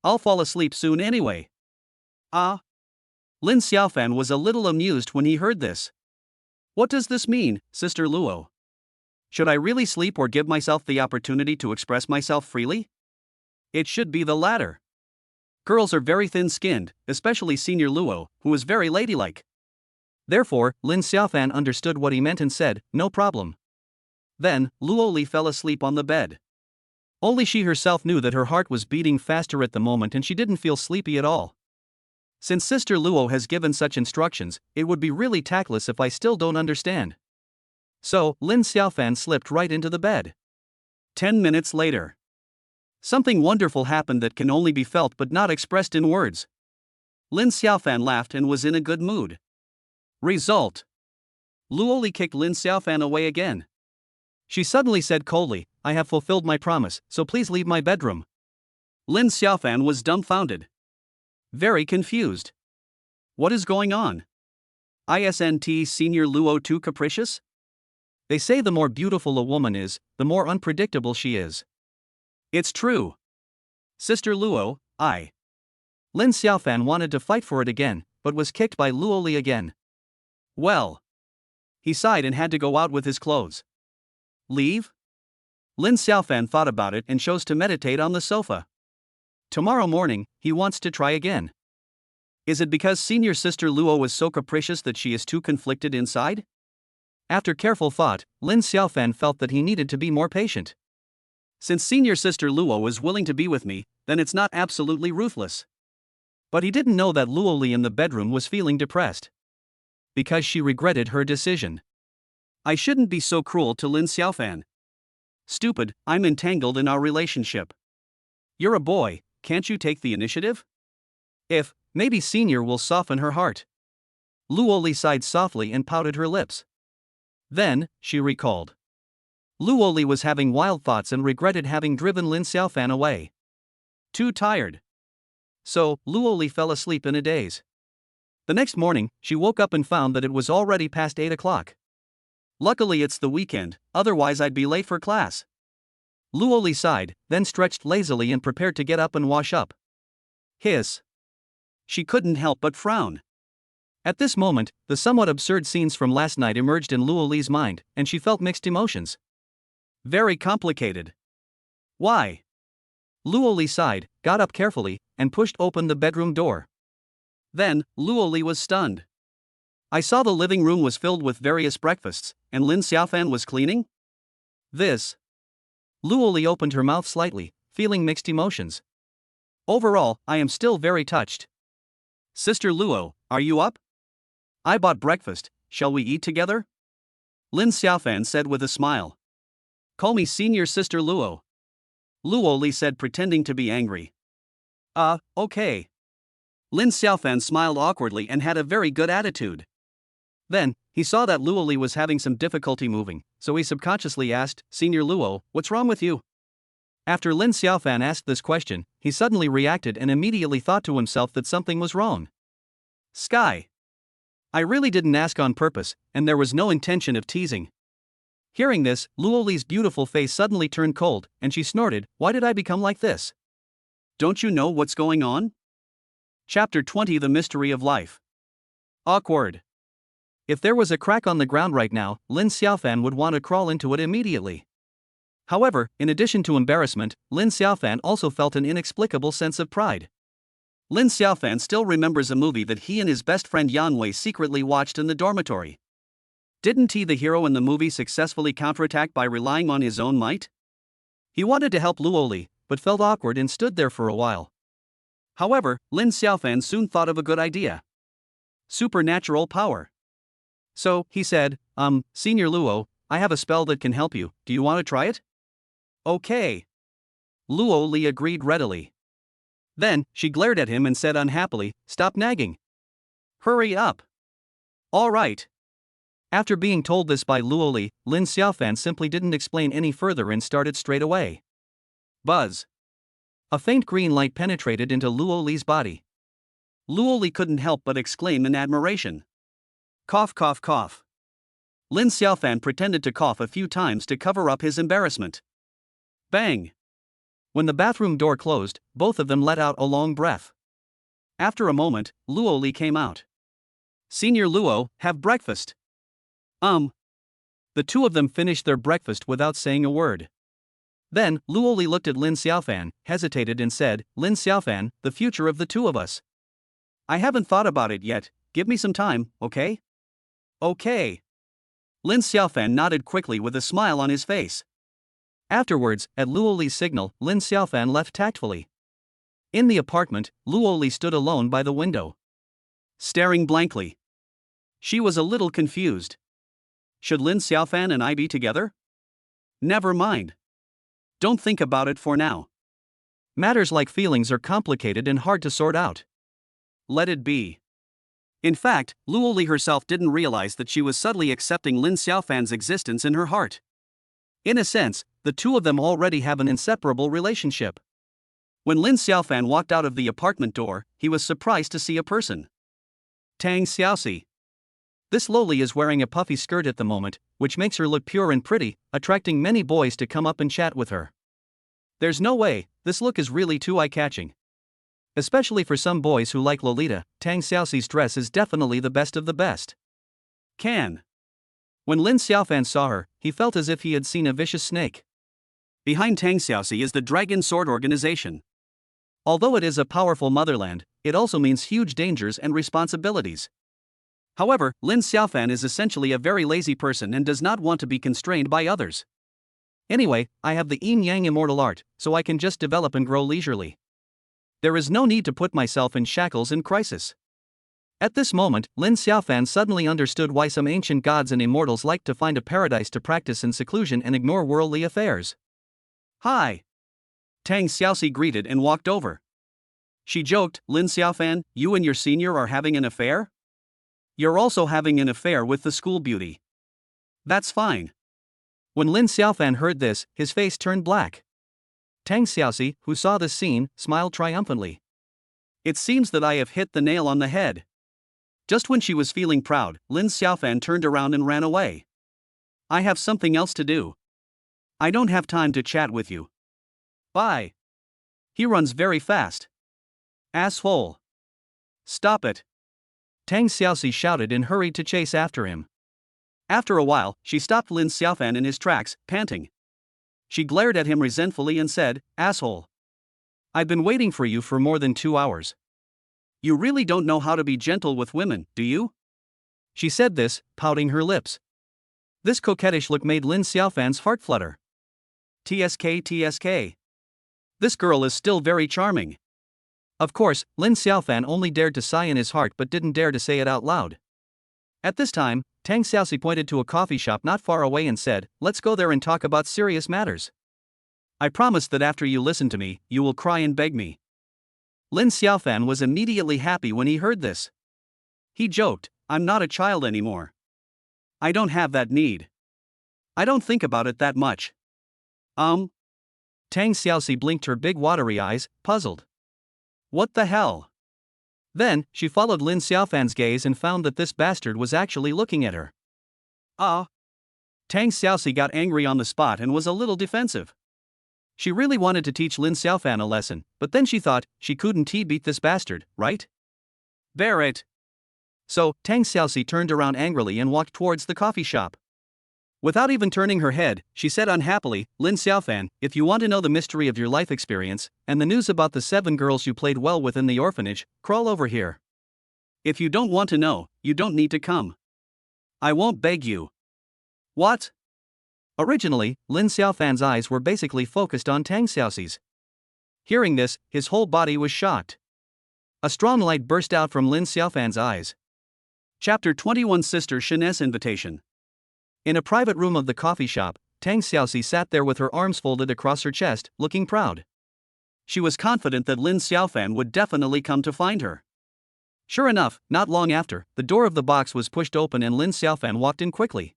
I'll fall asleep soon anyway. Ah. Lin Xiaofan was a little amused when he heard this. What does this mean, Sister Luo? Should I really sleep or give myself the opportunity to express myself freely? It should be the latter. Girls are very thin-skinned, especially Senior Luo, who is very ladylike. Therefore, Lin Xiaofan understood what he meant and said, no problem. Then, Luo Li fell asleep on the bed. Only she herself knew that her heart was beating faster at the moment and she didn't feel sleepy at all. Since Sister Luo has given such instructions, it would be really tactless if I still don't understand. So, Lin Xiaofan slipped right into the bed. 10 minutes later. Something wonderful happened that can only be felt but not expressed in words. Lin Xiaofan laughed and was in a good mood. Result. Luo Li kicked Lin Xiaofan away again. She suddenly said coldly, I have fulfilled my promise, so please leave my bedroom. Lin Xiaofan was dumbfounded. Very confused. What is going on? Isn't Senior Luo too capricious? They say the more beautiful a woman is, the more unpredictable she is. It's true. Sister Luo, Lin Xiaofan wanted to fight for it again, but was kicked by Luo Li again. Well. He sighed and had to go out with his clothes. Leave? Lin Xiaofan thought about it and chose to meditate on the sofa. Tomorrow morning, he wants to try again. Is it because Senior Sister Luo was so capricious that she is too conflicted inside? After careful thought, Lin Xiaofan felt that he needed to be more patient. Since Senior Sister Luo is willing to be with me, then it's not absolutely ruthless. But he didn't know that Luo Li in the bedroom was feeling depressed. Because she regretted her decision. I shouldn't be so cruel to Lin Xiaofan. Stupid, I'm entangled in our relationship. You're a boy, can't you take the initiative? If, maybe Senior will soften her heart. Luo Li sighed softly and pouted her lips. Then, she recalled. Luo Li was having wild thoughts and regretted having driven Lin Xiaofan away. Too tired. So, Luo Li fell asleep in a daze. The next morning, she woke up and found that it was already past 8 o'clock. Luckily it's the weekend, otherwise I'd be late for class. Luo Li sighed, then stretched lazily and prepared to get up and wash up. Hiss. She couldn't help but frown. At this moment, the somewhat absurd scenes from last night emerged in Luo Li's mind, and she felt mixed emotions. Very complicated. Why? Luo Li sighed, got up carefully, and pushed open the bedroom door. Then, Luo Li was stunned. I saw the living room was filled with various breakfasts, and Lin Xiaofan was cleaning? This. Luo Li opened her mouth slightly, feeling mixed emotions. Overall, I am still very touched. Sister Luo, are you up? I bought breakfast, shall we eat together? Lin Xiaofan said with a smile. Call me Senior Sister Luo. Luo Li said, pretending to be angry. Okay. Lin Xiaofan smiled awkwardly and had a very good attitude. Then, he saw that Luo Li was having some difficulty moving, so he subconsciously asked, Senior Luo, what's wrong with you? After Lin Xiaofan asked this question, he suddenly reacted and immediately thought to himself that something was wrong. Sky. I really didn't ask on purpose, and there was no intention of teasing. Hearing this, Luo Li's beautiful face suddenly turned cold, and she snorted, why did I become like this? Don't you know what's going on? Chapter 20 The Mystery of Life. Awkward. If there was a crack on the ground right now, Lin Xiaofan would want to crawl into it immediately. However, in addition to embarrassment, Lin Xiaofan also felt an inexplicable sense of pride. Lin Xiaofan still remembers a movie that he and his best friend Yan Wei secretly watched in the dormitory. Didn't he, the hero in the movie, successfully counterattack by relying on his own might? He wanted to help Luoli, but felt awkward and stood there for a while. However, Lin Xiaofan soon thought of a good idea. Supernatural power. So, he said, Senior Luo, I have a spell that can help you, do you want to try it? Okay. Luo Li agreed readily. Then, she glared at him and said unhappily, stop nagging. Hurry up. All right. After being told this by Luo Li, Lin Xiaofan simply didn't explain any further and started straight away. Buzz. A faint green light penetrated into Luo Li's body. Luo Li couldn't help but exclaim in admiration. Cough, cough, cough. Lin Xiaofan pretended to cough a few times to cover up his embarrassment. Bang! When the bathroom door closed, both of them let out a long breath. After a moment, Luo Li came out. Senior Luo, have breakfast. The two of them finished their breakfast without saying a word. Then, Luo Li looked at Lin Xiaofan, hesitated and said, Lin Xiaofan, the future of the two of us. I haven't thought about it yet, give me some time, okay? Okay. Lin Xiaofan nodded quickly with a smile on his face. Afterwards, at Luo Li's signal, Lin Xiaofan left tactfully. In the apartment, Luo Li stood alone by the window, staring blankly. She was a little confused. Should Lin Xiaofan and I be together? Never mind. Don't think about it for now. Matters like feelings are complicated and hard to sort out. Let it be. In fact, Luo Li herself didn't realize that she was subtly accepting Lin Xiaofan's existence in her heart. In a sense, the two of them already have an inseparable relationship. When Lin Xiaofan walked out of the apartment door, he was surprised to see a person. Tang Xiaoxi. This loli is wearing a puffy skirt at the moment, which makes her look pure and pretty, attracting many boys to come up and chat with her. There's no way, this look is really too eye-catching. Especially for some boys who like Lolita, Tang Xiaoxi's dress is definitely the best of the best. When Lin Xiaofan saw her, he felt as if he had seen a vicious snake. Behind Tang Xiaoxi is the Dragon Sword Organization. Although it is a powerful motherland, it also means huge dangers and responsibilities. However, Lin Xiaofan is essentially a very lazy person and does not want to be constrained by others. Anyway, I have the Yin-Yang Immortal Art, so I can just develop and grow leisurely. There is no need to put myself in shackles in crisis. At this moment, Lin Xiaofan suddenly understood why some ancient gods and immortals like to find a paradise to practice in seclusion and ignore worldly affairs. Hi. Tang Xiaoxi greeted and walked over. She joked, Lin Xiaofan, you and your senior are having an affair? You're also having an affair with the school beauty. That's fine. When Lin Xiaofan heard this, his face turned black. Tang Xiaoxi, who saw this scene, smiled triumphantly. It seems that I have hit the nail on the head. Just when she was feeling proud, Lin Xiaofan turned around and ran away. I have something else to do. I don't have time to chat with you. Bye. He runs very fast. Asshole. Stop it. Tang Xiaoxi shouted and hurried to chase after him. After a while, she stopped Lin Xiaofan in his tracks, panting. She glared at him resentfully and said, Asshole. I've been waiting for you for more than 2 hours. You really don't know how to be gentle with women, do you? She said this, pouting her lips. This coquettish look made Lin Xiaofan's heart flutter. TSK. This girl is still very charming. Of course, Lin Xiaofan only dared to sigh in his heart but didn't dare to say it out loud. At this time, Tang Xiaoxi pointed to a coffee shop not far away and said, let's go there and talk about serious matters. I promise that after you listen to me, you will cry and beg me. Lin Xiaofan was immediately happy when he heard this. He joked, I'm not a child anymore. I don't have that need. I don't think about it that much. Tang Xiaoxi blinked her big watery eyes, puzzled. What the hell? Then, she followed Lin Xiaofan's gaze and found that this bastard was actually looking at her. Tang Xiaoxi got angry on the spot and was a little defensive. She really wanted to teach Lin Xiaofan a lesson, but then she thought, she couldn't beat this bastard, right? Bear it. So, Tang Xiaoxi turned around angrily and walked towards the coffee shop. Without even turning her head, she said unhappily, Lin Xiaofan, if you want to know the mystery of your life experience, and the news about the 7 girls you played well with in the orphanage, crawl over here. If you don't want to know, you don't need to come. I won't beg you. What? Originally, Lin Xiaofan's eyes were basically focused on Tang Xiaoxi's. Hearing this, his whole body was shocked. A strong light burst out from Lin Xiaofan's eyes. Chapter 21 Sister Shen's Invitation. In a private room of the coffee shop, Tang Xiaoxi sat there with her arms folded across her chest, looking proud. She was confident that Lin Xiaofan would definitely come to find her. Sure enough, not long after, the door of the box was pushed open and Lin Xiaofan walked in quickly.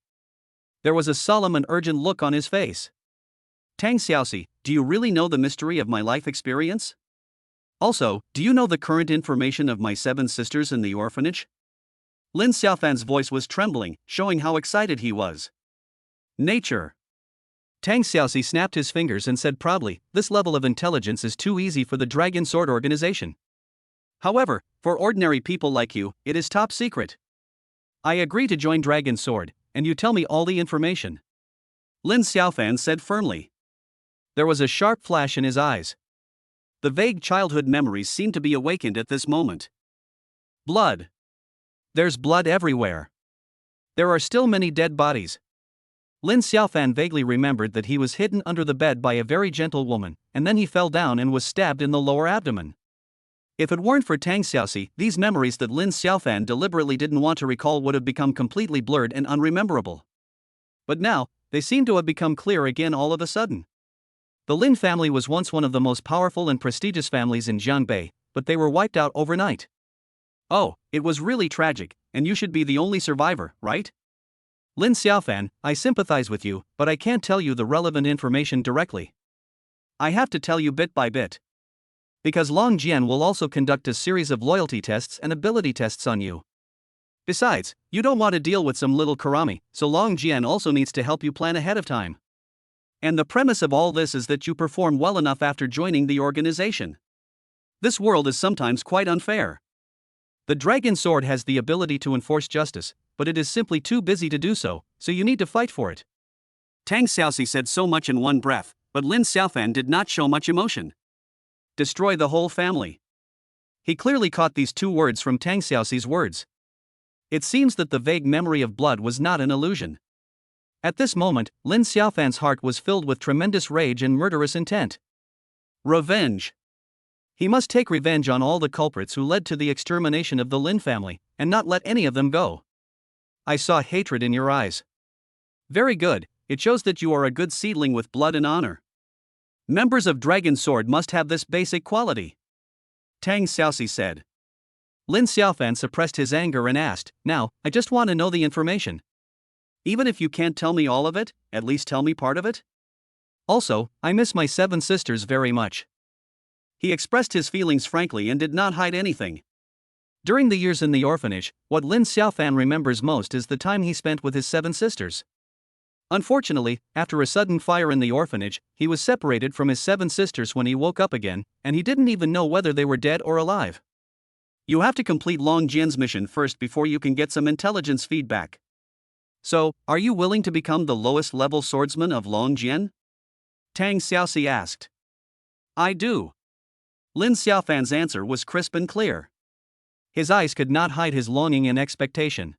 There was a solemn and urgent look on his face. Tang Xiaoxi, do you really know the mystery of my life experience? Also, do you know the current information of my 7 sisters in the orphanage? Lin Xiaofan's voice was trembling, showing how excited he was. Nature. Tang Xiaoxi snapped his fingers and said proudly, this level of intelligence is too easy for the Dragon Sword organization. However, for ordinary people like you, it is top secret. I agree to join Dragon Sword, and you tell me all the information. Lin Xiaofan said firmly. There was a sharp flash in his eyes. The vague childhood memories seemed to be awakened at this moment. Blood. There's blood everywhere. There are still many dead bodies. Lin Xiaofan vaguely remembered that he was hidden under the bed by a very gentle woman, and then he fell down and was stabbed in the lower abdomen. If it weren't for Tang Xiaoxi, these memories that Lin Xiaofan deliberately didn't want to recall would have become completely blurred and unrememberable. But now, they seem to have become clear again all of a sudden. The Lin family was once one of the most powerful and prestigious families in Jiangbei, but they were wiped out overnight. Oh, it was really tragic, and you should be the only survivor, right? Lin Xiaofan, I sympathize with you, but I can't tell you the relevant information directly. I have to tell you bit by bit. Because Long Jian will also conduct a series of loyalty tests and ability tests on you. Besides, you don't want to deal with some little Karami, so Long Jian also needs to help you plan ahead of time. And the premise of all this is that you perform well enough after joining the organization. This world is sometimes quite unfair. The Dragon Sword has the ability to enforce justice, but it is simply too busy to do so, so you need to fight for it. Tang Xiaoxi said so much in one breath, but Lin Xiaofan did not show much emotion. Destroy the whole family. He clearly caught these 2 words from Tang Xiaoxi's words. It seems that the vague memory of blood was not an illusion. At this moment, Lin Xiaofan's heart was filled with tremendous rage and murderous intent. Revenge. He must take revenge on all the culprits who led to the extermination of the Lin family, and not let any of them go. I saw hatred in your eyes. Very good, it shows that you are a good seedling with blood and honor. Members of Dragon Sword must have this basic quality. Tang Xiaoxi said. Lin Xiaofan suppressed his anger and asked, now, I just want to know the information. Even if you can't tell me all of it, at least tell me part of it? Also, I miss my 7 sisters very much. He expressed his feelings frankly and did not hide anything. During the years in the orphanage, what Lin Xiaofan remembers most is the time he spent with his 7 sisters. Unfortunately, after a sudden fire in the orphanage, he was separated from his 7 sisters when he woke up again, and he didn't even know whether they were dead or alive. You have to complete Long Jian's mission first before you can get some intelligence feedback. So, are you willing to become the lowest level swordsman of Long Jian? Tang Xiaoxi asked. I do. Lin Xiaofan's answer was crisp and clear. His eyes could not hide his longing and expectation.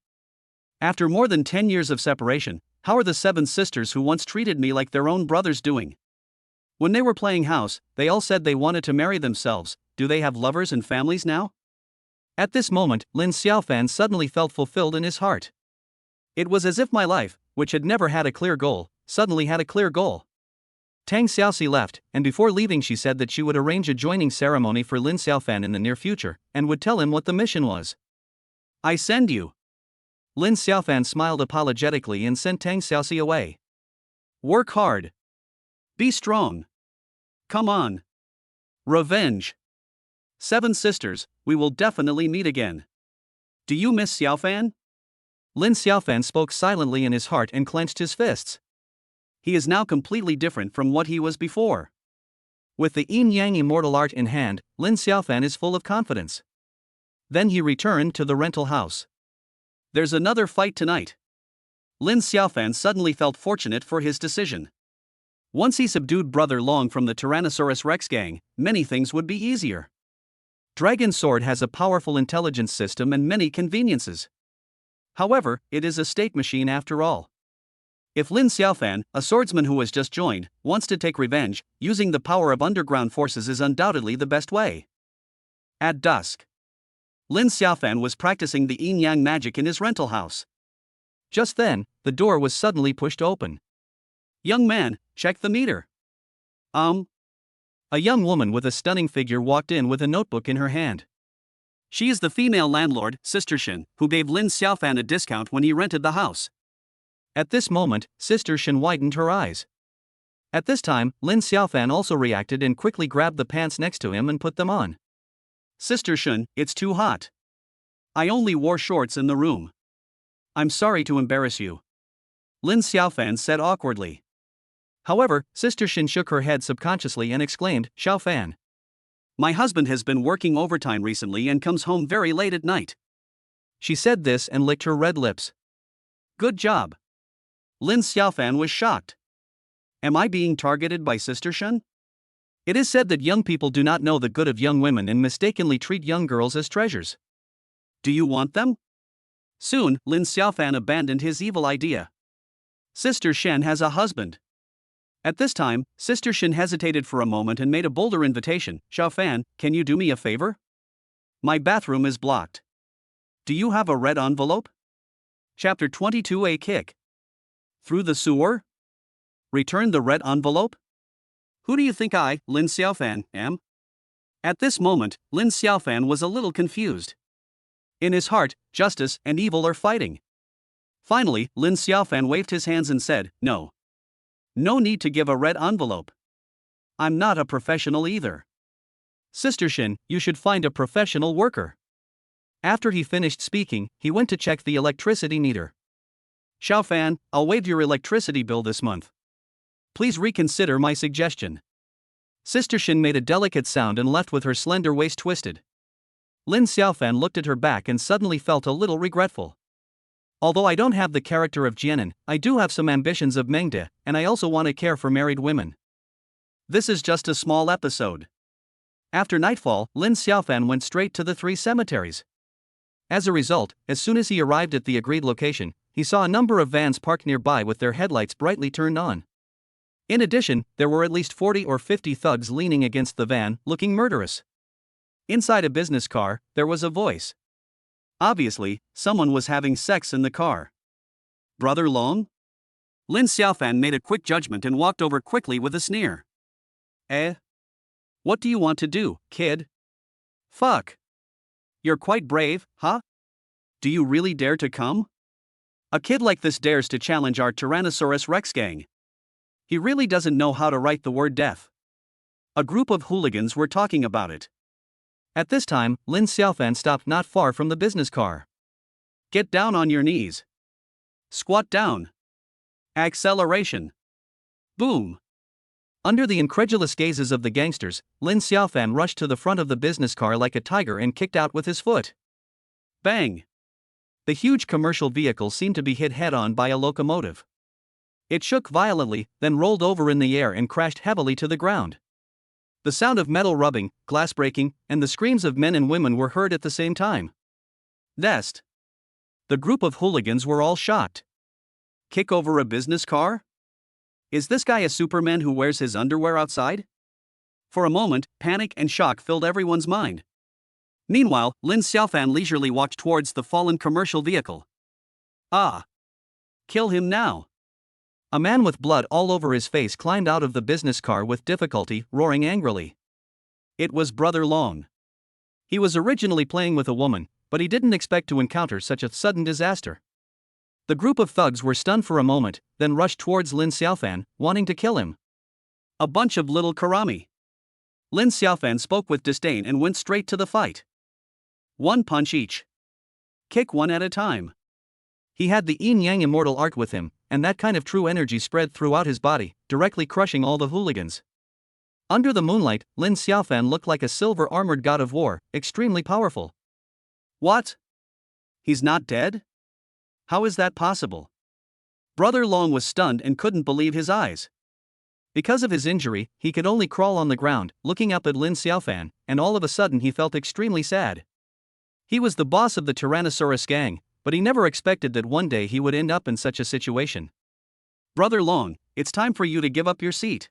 After more than 10 years of separation, how are the 7 sisters who once treated me like their own brothers doing? When they were playing house, they all said they wanted to marry themselves. Do they have lovers and families now? At this moment, Lin Xiaofan suddenly felt fulfilled in his heart. It was as if my life, which had never had a clear goal, suddenly had a clear goal. Tang Xiaoxi left, and before leaving she said that she would arrange a joining ceremony for Lin Xiaofan in the near future, and would tell him what the mission was. I send you. Lin Xiaofan smiled apologetically and sent Tang Xiaoxi away. Work hard. Be strong. Come on. Revenge. 7 sisters, we will definitely meet again. Do you miss Xiaofan? Lin Xiaofan spoke silently in his heart and clenched his fists. He is now completely different from what he was before. With the Yin-Yang Immortal Art in hand, Lin Xiaofan is full of confidence. Then he returned to the rental house. There's another fight tonight. Lin Xiaofan suddenly felt fortunate for his decision. Once he subdued Brother Long from the Tyrannosaurus Rex gang, many things would be easier. Dragon Sword has a powerful intelligence system and many conveniences. However, it is a state machine after all. If Lin Xiaofan, a swordsman who has just joined, wants to take revenge, using the power of underground forces is undoubtedly the best way. At dusk, Lin Xiaofan was practicing the Yin-Yang magic in his rental house. Just then, the door was suddenly pushed open. "Young man, check the meter." A young woman with a stunning figure walked in with a notebook in her hand. She is the female landlord, Sister Shin, who gave Lin Xiaofan a discount when he rented the house. At this moment, Sister Shin widened her eyes. At this time, Lin Xiaofan also reacted and quickly grabbed the pants next to him and put them on. "Sister Shin, it's too hot. I only wore shorts in the room. I'm sorry to embarrass you," Lin Xiaofan said awkwardly. However, Sister Shin shook her head subconsciously and exclaimed, "Xiaofan, my husband has been working overtime recently and comes home very late at night." She said this and licked her red lips. "Good job." Lin Xiaofan was shocked. Am I being targeted by Sister Shin? It is said that young people do not know the good of young women and mistakenly treat young girls as treasures. Do you want them? Soon, Lin Xiaofan abandoned his evil idea. Sister Shen has a husband. At this time, Sister Shen hesitated for a moment and made a bolder invitation. "Xiaofan, can you do me a favor? My bathroom is blocked. Do you have a red envelope?" Chapter 22. A kick. Through the sewer? Return the red envelope? Who do you think I, Lin Xiaofan, am? At this moment, Lin Xiaofan was a little confused. In his heart, justice and evil are fighting. Finally, Lin Xiaofan waved his hands and said, "No. No need to give a red envelope. I'm not a professional either. Sister Shin, you should find a professional worker." After he finished speaking, he went to check the electricity meter. "Xiaofan, I'll waive your electricity bill this month. Please reconsider my suggestion." Sister Shin made a delicate sound and left with her slender waist twisted. Lin Xiaofan looked at her back and suddenly felt a little regretful. Although I don't have the character of Jianan, I do have some ambitions of Mengde, and I also want to care for married women. This is just a small episode. After nightfall, Lin Xiaofan went straight to the 3 cemeteries. As a result, as soon as he arrived at the agreed location, he saw a number of vans parked nearby with their headlights brightly turned on. In addition, there were at least 40 or 50 thugs leaning against the van, looking murderous. Inside a business car, there was a voice. Obviously, someone was having sex in the car. Brother Long? Lin Xiaofan made a quick judgment and walked over quickly with a sneer. What do you want to do, kid? Fuck. You're quite brave, huh? Do you really dare to come? A kid like this dares to challenge our Tyrannosaurus Rex gang. He really doesn't know how to write the word death. A group of hooligans were talking about it. At this time, Lin Xiaofan stopped not far from the business car. Get down on your knees. Squat down. Acceleration. Boom. Under the incredulous gazes of the gangsters, Lin Xiaofan rushed to the front of the business car like a tiger and kicked out with his foot. Bang. The huge commercial vehicle seemed to be hit head-on by a locomotive. It shook violently, then rolled over in the air and crashed heavily to the ground. The sound of metal rubbing, glass breaking, and the screams of men and women were heard at the same time. Nest. The group of hooligans were all shocked. Kick over a business car? Is this guy a Superman who wears his underwear outside? For a moment, panic and shock filled everyone's mind. Meanwhile, Lin Xiaofan leisurely walked towards the fallen commercial vehicle. Ah! Kill him now! A man with blood all over his face climbed out of the business car with difficulty, roaring angrily. It was Brother Long. He was originally playing with a woman, but he didn't expect to encounter such a sudden disaster. The group of thugs were stunned for a moment, then rushed towards Lin Xiaofan, wanting to kill him. A bunch of little karami. Lin Xiaofan spoke with disdain and went straight to the fight. 1 punch each. Kick one at a time. He had the Yin-Yang Immortal art with him, and that kind of true energy spread throughout his body, directly crushing all the hooligans. Under the moonlight, Lin Xiaofan looked like a silver-armored god of war, extremely powerful. What? He's not dead? How is that possible? Brother Long was stunned and couldn't believe his eyes. Because of his injury, he could only crawl on the ground, looking up at Lin Xiaofan, and all of a sudden he felt extremely sad. He was the boss of the Tyrannosaurus gang, but he never expected that one day he would end up in such a situation. Brother Long, it's time for you to give up your seat.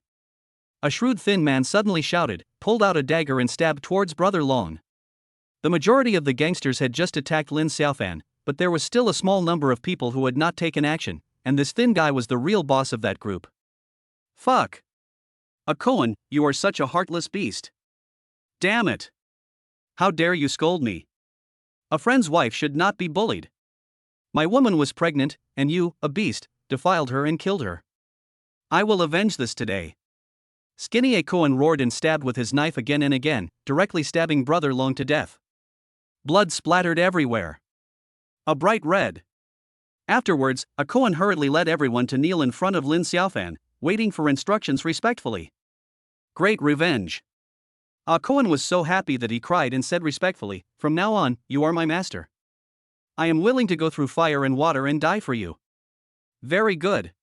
A shrewd thin man suddenly shouted, pulled out a dagger and stabbed towards Brother Long. The majority of the gangsters had just attacked Lin Xiaofan, but there was still a small number of people who had not taken action, and this thin guy was the real boss of that group. Fuck. A Cohen, you are such a heartless beast. Damn it. How dare you scold me? A friend's wife should not be bullied. My woman was pregnant, and you, a beast, defiled her and killed her. I will avenge this today. Skinny A Cohen roared and stabbed with his knife again and again, directly stabbing Brother Long to death. Blood splattered everywhere. A bright red. Afterwards, A Cohen hurriedly led everyone to kneel in front of Lin Xiaofan, waiting for instructions respectfully. Great revenge. A Cohen was so happy that he cried and said respectfully, from now on, you are my master. I am willing to go through fire and water and die for you. Very good.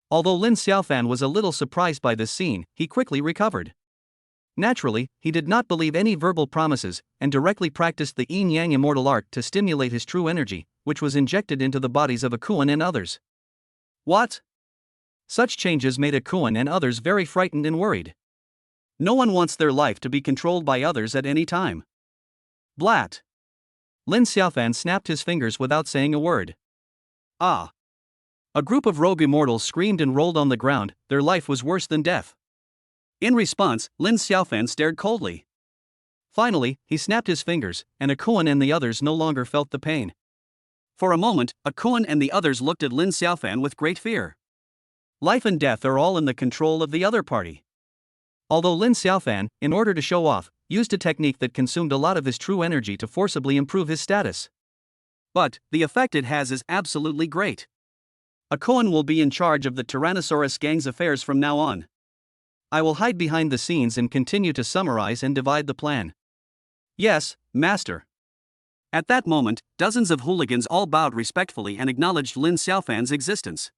Although Lin Xiaofan was a little surprised by this scene, he quickly recovered. Naturally, he did not believe any verbal promises, and directly practiced the Yin-Yang Immortal art to stimulate his true energy, which was injected into the bodies of A Cohen and others. What? Such changes made A Cohen and others very frightened and worried. No one wants their life to be controlled by others at any time. Blat. Lin Xiaofan snapped his fingers without saying a word. Ah. A group of rogue immortals screamed and rolled on the ground, their life was worse than death. In response, Lin Xiaofan stared coldly. Finally, he snapped his fingers, and A Cohen and the others no longer felt the pain. For a moment, A Cohen and the others looked at Lin Xiaofan with great fear. Life and death are all in the control of the other party. Although Lin Xiaofan, in order to show off, used a technique that consumed a lot of his true energy to forcibly improve his status. But, the effect it has is absolutely great. A Cohen will be in charge of the Tyrannosaurus gang's affairs from now on. I will hide behind the scenes and continue to summarize and divide the plan. Yes, master. At that moment, dozens of hooligans all bowed respectfully and acknowledged Lin Xiaofan's existence.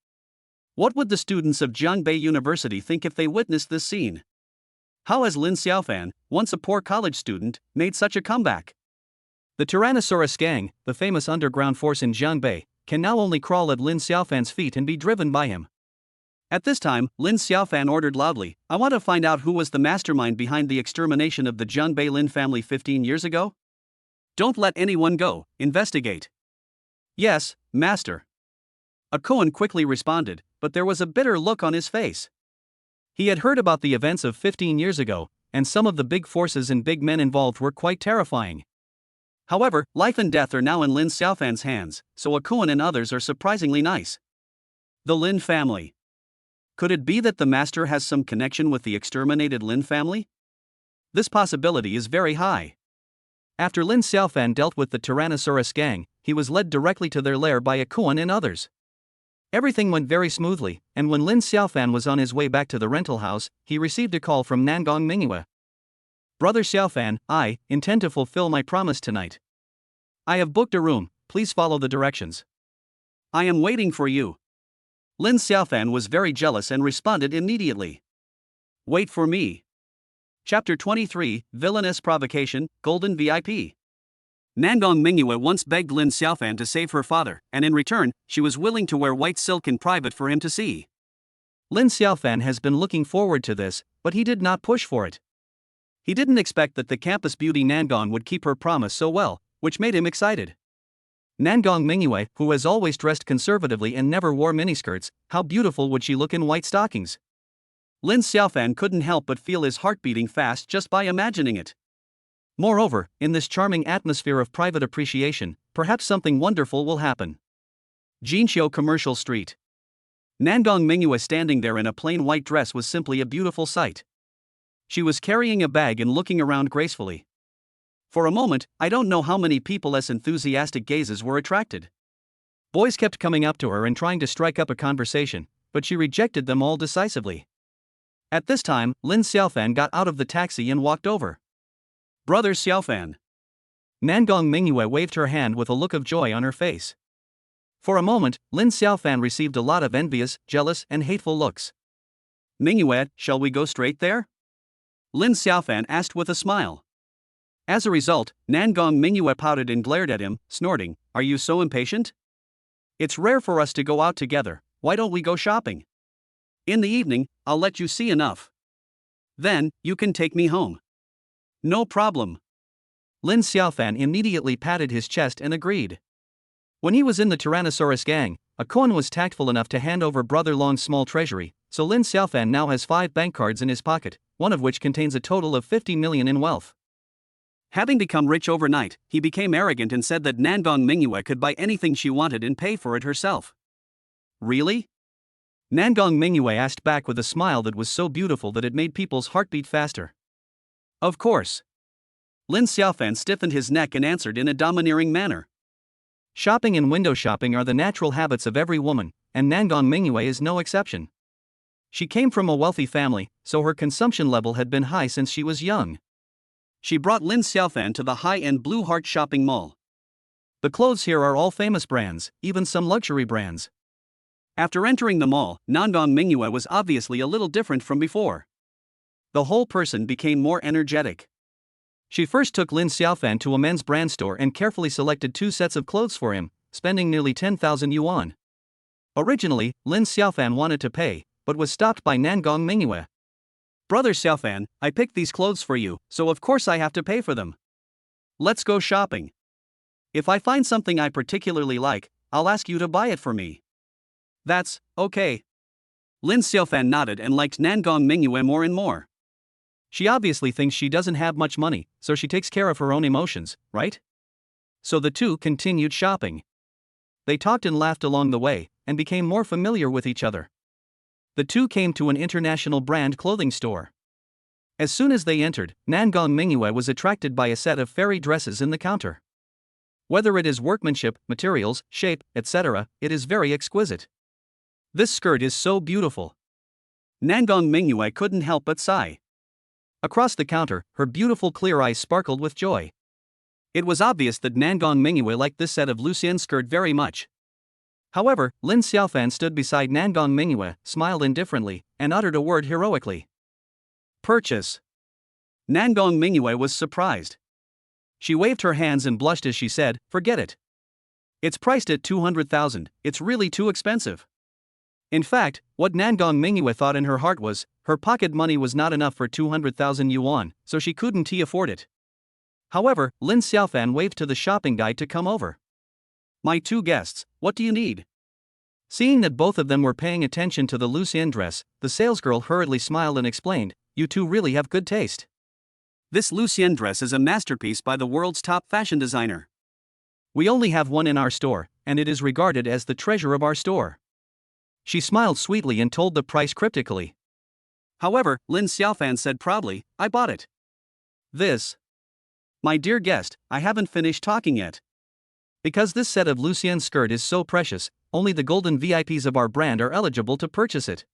What would the students of Jiangbei University think if they witnessed this scene? How has Lin Xiaofan, once a poor college student, made such a comeback? The Tyrannosaurus gang, the famous underground force in Jiangbei, can now only crawl at Lin Xiaofan's feet and be driven by him. At this time, Lin Xiaofan ordered loudly, I want to find out who was the mastermind behind the extermination of the Jiangbei Lin family 15 years ago? Don't let anyone go, investigate. Yes, master. A Cohen quickly responded, but there was a bitter look on his face. He had heard about the events of 15 years ago, and some of the big forces and big men involved were quite terrifying. However, life and death are now in Lin Xiaofan's hands, so A Cohen and others are surprisingly nice. The Lin family. Could it be that the master has some connection with the exterminated Lin family? This possibility is very high. After Lin Xiaofan dealt with the Tyrannosaurus gang, he was led directly to their lair by A Cohen and others. Everything went very smoothly, and when Lin Xiaofan was on his way back to the rental house, he received a call from Nangong Mingyue. Brother Xiaofan, I intend to fulfill my promise tonight. I have booked a room, please follow the directions. I am waiting for you. Lin Xiaofan was very jealous and responded immediately. Wait for me. Chapter 23, Villainous Provocation, Golden VIP. Nangong Mingyue once begged Lin Xiaofan to save her father, and in return, she was willing to wear white silk in private for him to see. Lin Xiaofan has been looking forward to this, but he did not push for it. He didn't expect that the campus beauty Nangong would keep her promise so well, which made him excited. Nangong Mingyue, who has always dressed conservatively and never wore miniskirts, how beautiful would she look in white stockings? Lin Xiaofan couldn't help but feel his heart beating fast just by imagining it. Moreover, in this charming atmosphere of private appreciation, perhaps something wonderful will happen. Jinqiu Commercial Street. Nangong Mingyue standing there in a plain white dress was simply a beautiful sight. She was carrying a bag and looking around gracefully. For a moment, I don't know how many people's enthusiastic gazes were attracted. Boys kept coming up to her and trying to strike up a conversation, but she rejected them all decisively. At this time, Lin Xiaofan got out of the taxi and walked over. Brother Xiaofan. Nangong Mingyue waved her hand with a look of joy on her face. For a moment, Lin Xiaofan received a lot of envious, jealous, and hateful looks. Mingyue, shall we go straight there? Lin Xiaofan asked with a smile. As a result, Nangong Mingyue pouted and glared at him, snorting, "Are you so impatient? It's rare for us to go out together, why don't we go shopping? In the evening, I'll let you see enough. Then, you can take me home." "No problem." Lin Xiaofan immediately patted his chest and agreed. When he was in the Tyrannosaurus gang, a Quan was tactful enough to hand over Brother Long's small treasury, so Lin Xiaofan now has 5 bank cards in his pocket, one of which contains a total of 50 million in wealth. Having become rich overnight, he became arrogant and said that Nangong Mingyue could buy anything she wanted and pay for it herself. "Really?" Nangong Mingyue asked back with a smile that was so beautiful that it made people's heart beat faster. "Of course." Lin Xiaofan stiffened his neck and answered in a domineering manner. Shopping and window shopping are the natural habits of every woman, and Nangong Mingyue is no exception. She came from a wealthy family, so her consumption level had been high since she was young. She brought Lin Xiaofan to the high-end Blue Heart shopping mall. The clothes here are all famous brands, even some luxury brands. After entering the mall, Nangong Mingyue was obviously a little different from before. The whole person became more energetic. She first took Lin Xiaofan to a men's brand store and carefully selected 2 sets of clothes for him, spending nearly 10,000 yuan. Originally, Lin Xiaofan wanted to pay, but was stopped by Nangong Mingyue. "Brother Xiaofan, I picked these clothes for you, so of course I have to pay for them. Let's go shopping. If I find something I particularly like, I'll ask you to buy it for me." "That's okay." Lin Xiaofan nodded and liked Nangong Mingyue more and more. She obviously thinks she doesn't have much money, so she takes care of her own emotions, right? So the two continued shopping. They talked and laughed along the way, and became more familiar with each other. The two came to an international brand clothing store. As soon as they entered, Nangong Mingyue was attracted by a set of fairy dresses in the counter. Whether it is workmanship, materials, shape, etc., it is very exquisite. "This skirt is so beautiful." Nangong Mingyue couldn't help but sigh. Across the counter, her beautiful clear eyes sparkled with joy. It was obvious that Nangong Mingyue liked this set of Lucien skirt very much. However, Lin Xiaofan stood beside Nangong Mingyue, smiled indifferently, and uttered a word heroically. "Purchase." Nangong Mingyue was surprised. She waved her hands and blushed as she said, "Forget it. It's priced at 200,000, it's really too expensive." In fact, what Nangong Mingyue thought in her heart was, her pocket money was not enough for 200,000 yuan, so she couldn't afford it. However, Lin Xiaofan waved to the shopping guide to come over. "My 2 guests, what do you need?" Seeing that both of them were paying attention to the Lucien dress, the salesgirl hurriedly smiled and explained, "You two really have good taste. This Lucien dress is a masterpiece by the world's top fashion designer. We only have one in our store, and it is regarded as the treasure of our store." She smiled sweetly and told the price cryptically. However, Lin Xiaofan said proudly, "I bought it." "This." "My dear guest, I haven't finished talking yet. Because this set of Lucien skirt is so precious, only the golden VIPs of our brand are eligible to purchase it."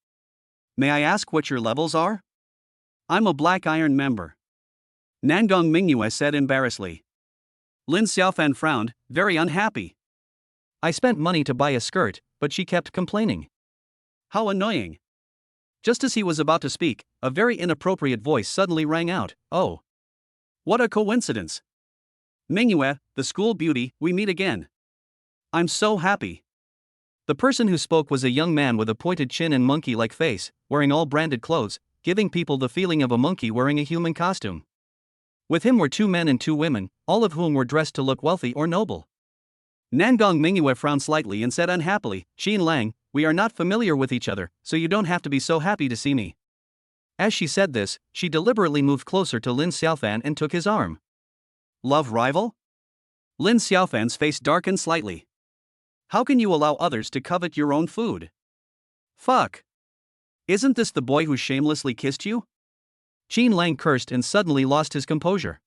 "May I ask what your levels are?" "I'm a Black Iron member," Nangong Mingyue said embarrassedly. Lin Xiaofan frowned, very unhappy. "I spent money to buy a skirt, but she kept complaining." "How annoying." Just as he was about to speak, a very inappropriate voice suddenly rang out, "Oh. What a coincidence. Mingyue, the school beauty, we meet again. I'm so happy." The person who spoke was a young man with a pointed chin and monkey-like face, wearing all branded clothes, giving people the feeling of a monkey wearing a human costume. With him were 2 men and 2 women, all of whom were dressed to look wealthy or noble. Nangong Mingyue frowned slightly and said unhappily, "Qin Lang, we are not familiar with each other, so you don't have to be so happy to see me." As she said this, she deliberately moved closer to Lin Xiaofan and took his arm. "Love rival?" Lin Xiaofan's face darkened slightly. "How can you allow others to covet your own food? Fuck. Isn't this the boy who shamelessly kissed you?" Qin Lang cursed and suddenly lost his composure.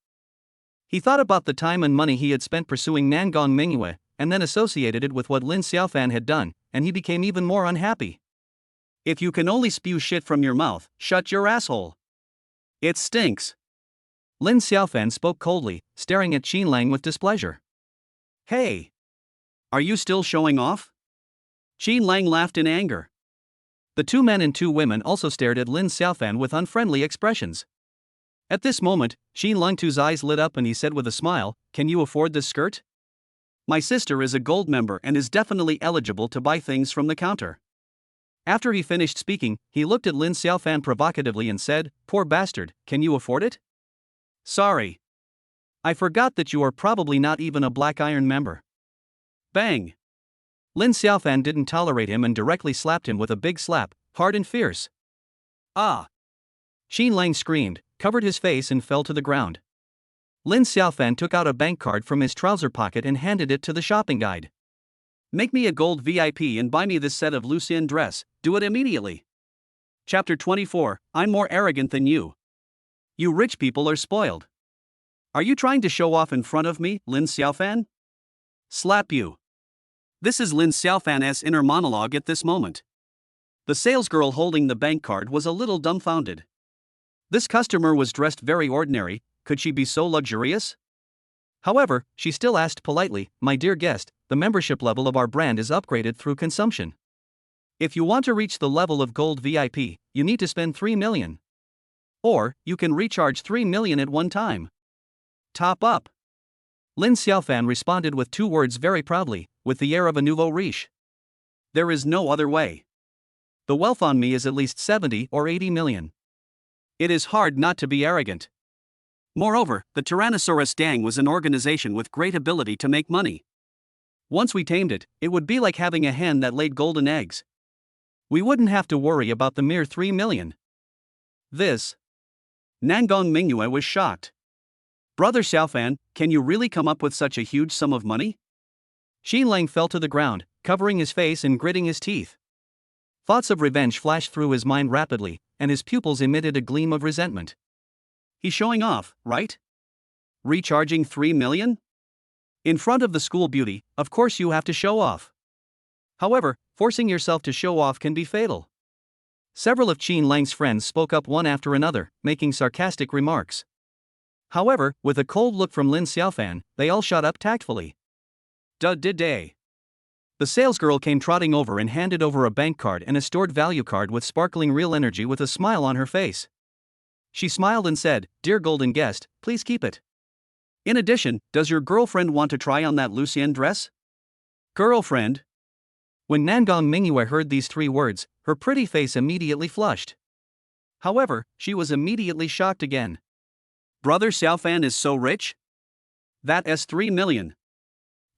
He thought about the time and money he had spent pursuing Nangong Mingyue, and then associated it with what Lin Xiaofan had done, and he became even more unhappy. "If you can only spew shit from your mouth, shut your asshole. It stinks." Lin Xiaofan spoke coldly, staring at Qin Lang with displeasure. "Hey. Are you still showing off? Qin Lang laughed in anger. The two men and two women also stared at Lin Xiaofan with unfriendly expressions. At this moment, Qin Langtu's eyes lit up and he said with a smile, "Can you afford this skirt? My sister is a gold member and is definitely eligible to buy things from the counter." After he finished speaking, he looked at Lin Xiaofan provocatively and said, "Poor bastard, can you afford it?" "Sorry. I forgot that you are probably not even a Black Iron member." Bang! Lin Xiaofan didn't tolerate him and directly slapped him with a big slap, hard and fierce. Ah! Qin Lang screamed, covered his face and fell to the ground. Lin Xiaofan took out a bank card from his trouser pocket and handed it to the shopping guide. "Make me a gold VIP and buy me this set of Lucien dress, do it immediately." Chapter 24, I'm more arrogant than you. You rich people are spoiled. Are you trying to show off in front of me, Lin Xiaofan? Slap you. This is Lin Xiaofan's inner monologue at this moment. The salesgirl holding the bank card was a little dumbfounded. This customer was dressed very ordinary, could she be so luxurious? However, she still asked politely, "My dear guest, the membership level of our brand is upgraded through consumption. If you want to reach the level of gold VIP, you need to spend 3 million. Or, you can recharge 3 million at one time. Top up." Lin Xiaofan responded with two words very proudly, with the air of a nouveau riche. "There is no other way. The wealth on me is at least 70 or 80 million. It is hard not to be arrogant." Moreover, the Tyrannosaurus Dang was an organization with great ability to make money. Once we tamed it, it would be like having a hen that laid golden eggs. We wouldn't have to worry about the mere 3 million. This. Nangong Mingyue was shocked. "Brother Xiaofan, can you really come up with such a huge sum of money?" Qin Lang fell to the ground, covering his face and gritting his teeth. Thoughts of revenge flashed through his mind rapidly, and his pupils emitted a gleam of resentment. He's showing off, right? Recharging 3 million? In front of the school beauty, of course you have to show off. However, forcing yourself to show off can be fatal. Several of Qin Lang's friends spoke up one after another, making sarcastic remarks. However, with a cold look from Lin Xiaofan, they all shut up tactfully. Day. The salesgirl came trotting over and handed over a bank card and a stored value card with sparkling real energy with a smile on her face. She smiled and said, "Dear golden guest, please keep it. In addition, does your girlfriend want to try on that Lucien dress?" Girlfriend? When Nangong Mingyue heard these three words, her pretty face immediately flushed. However, she was immediately shocked again. Brother Xiaofan is so rich? That's 3 million.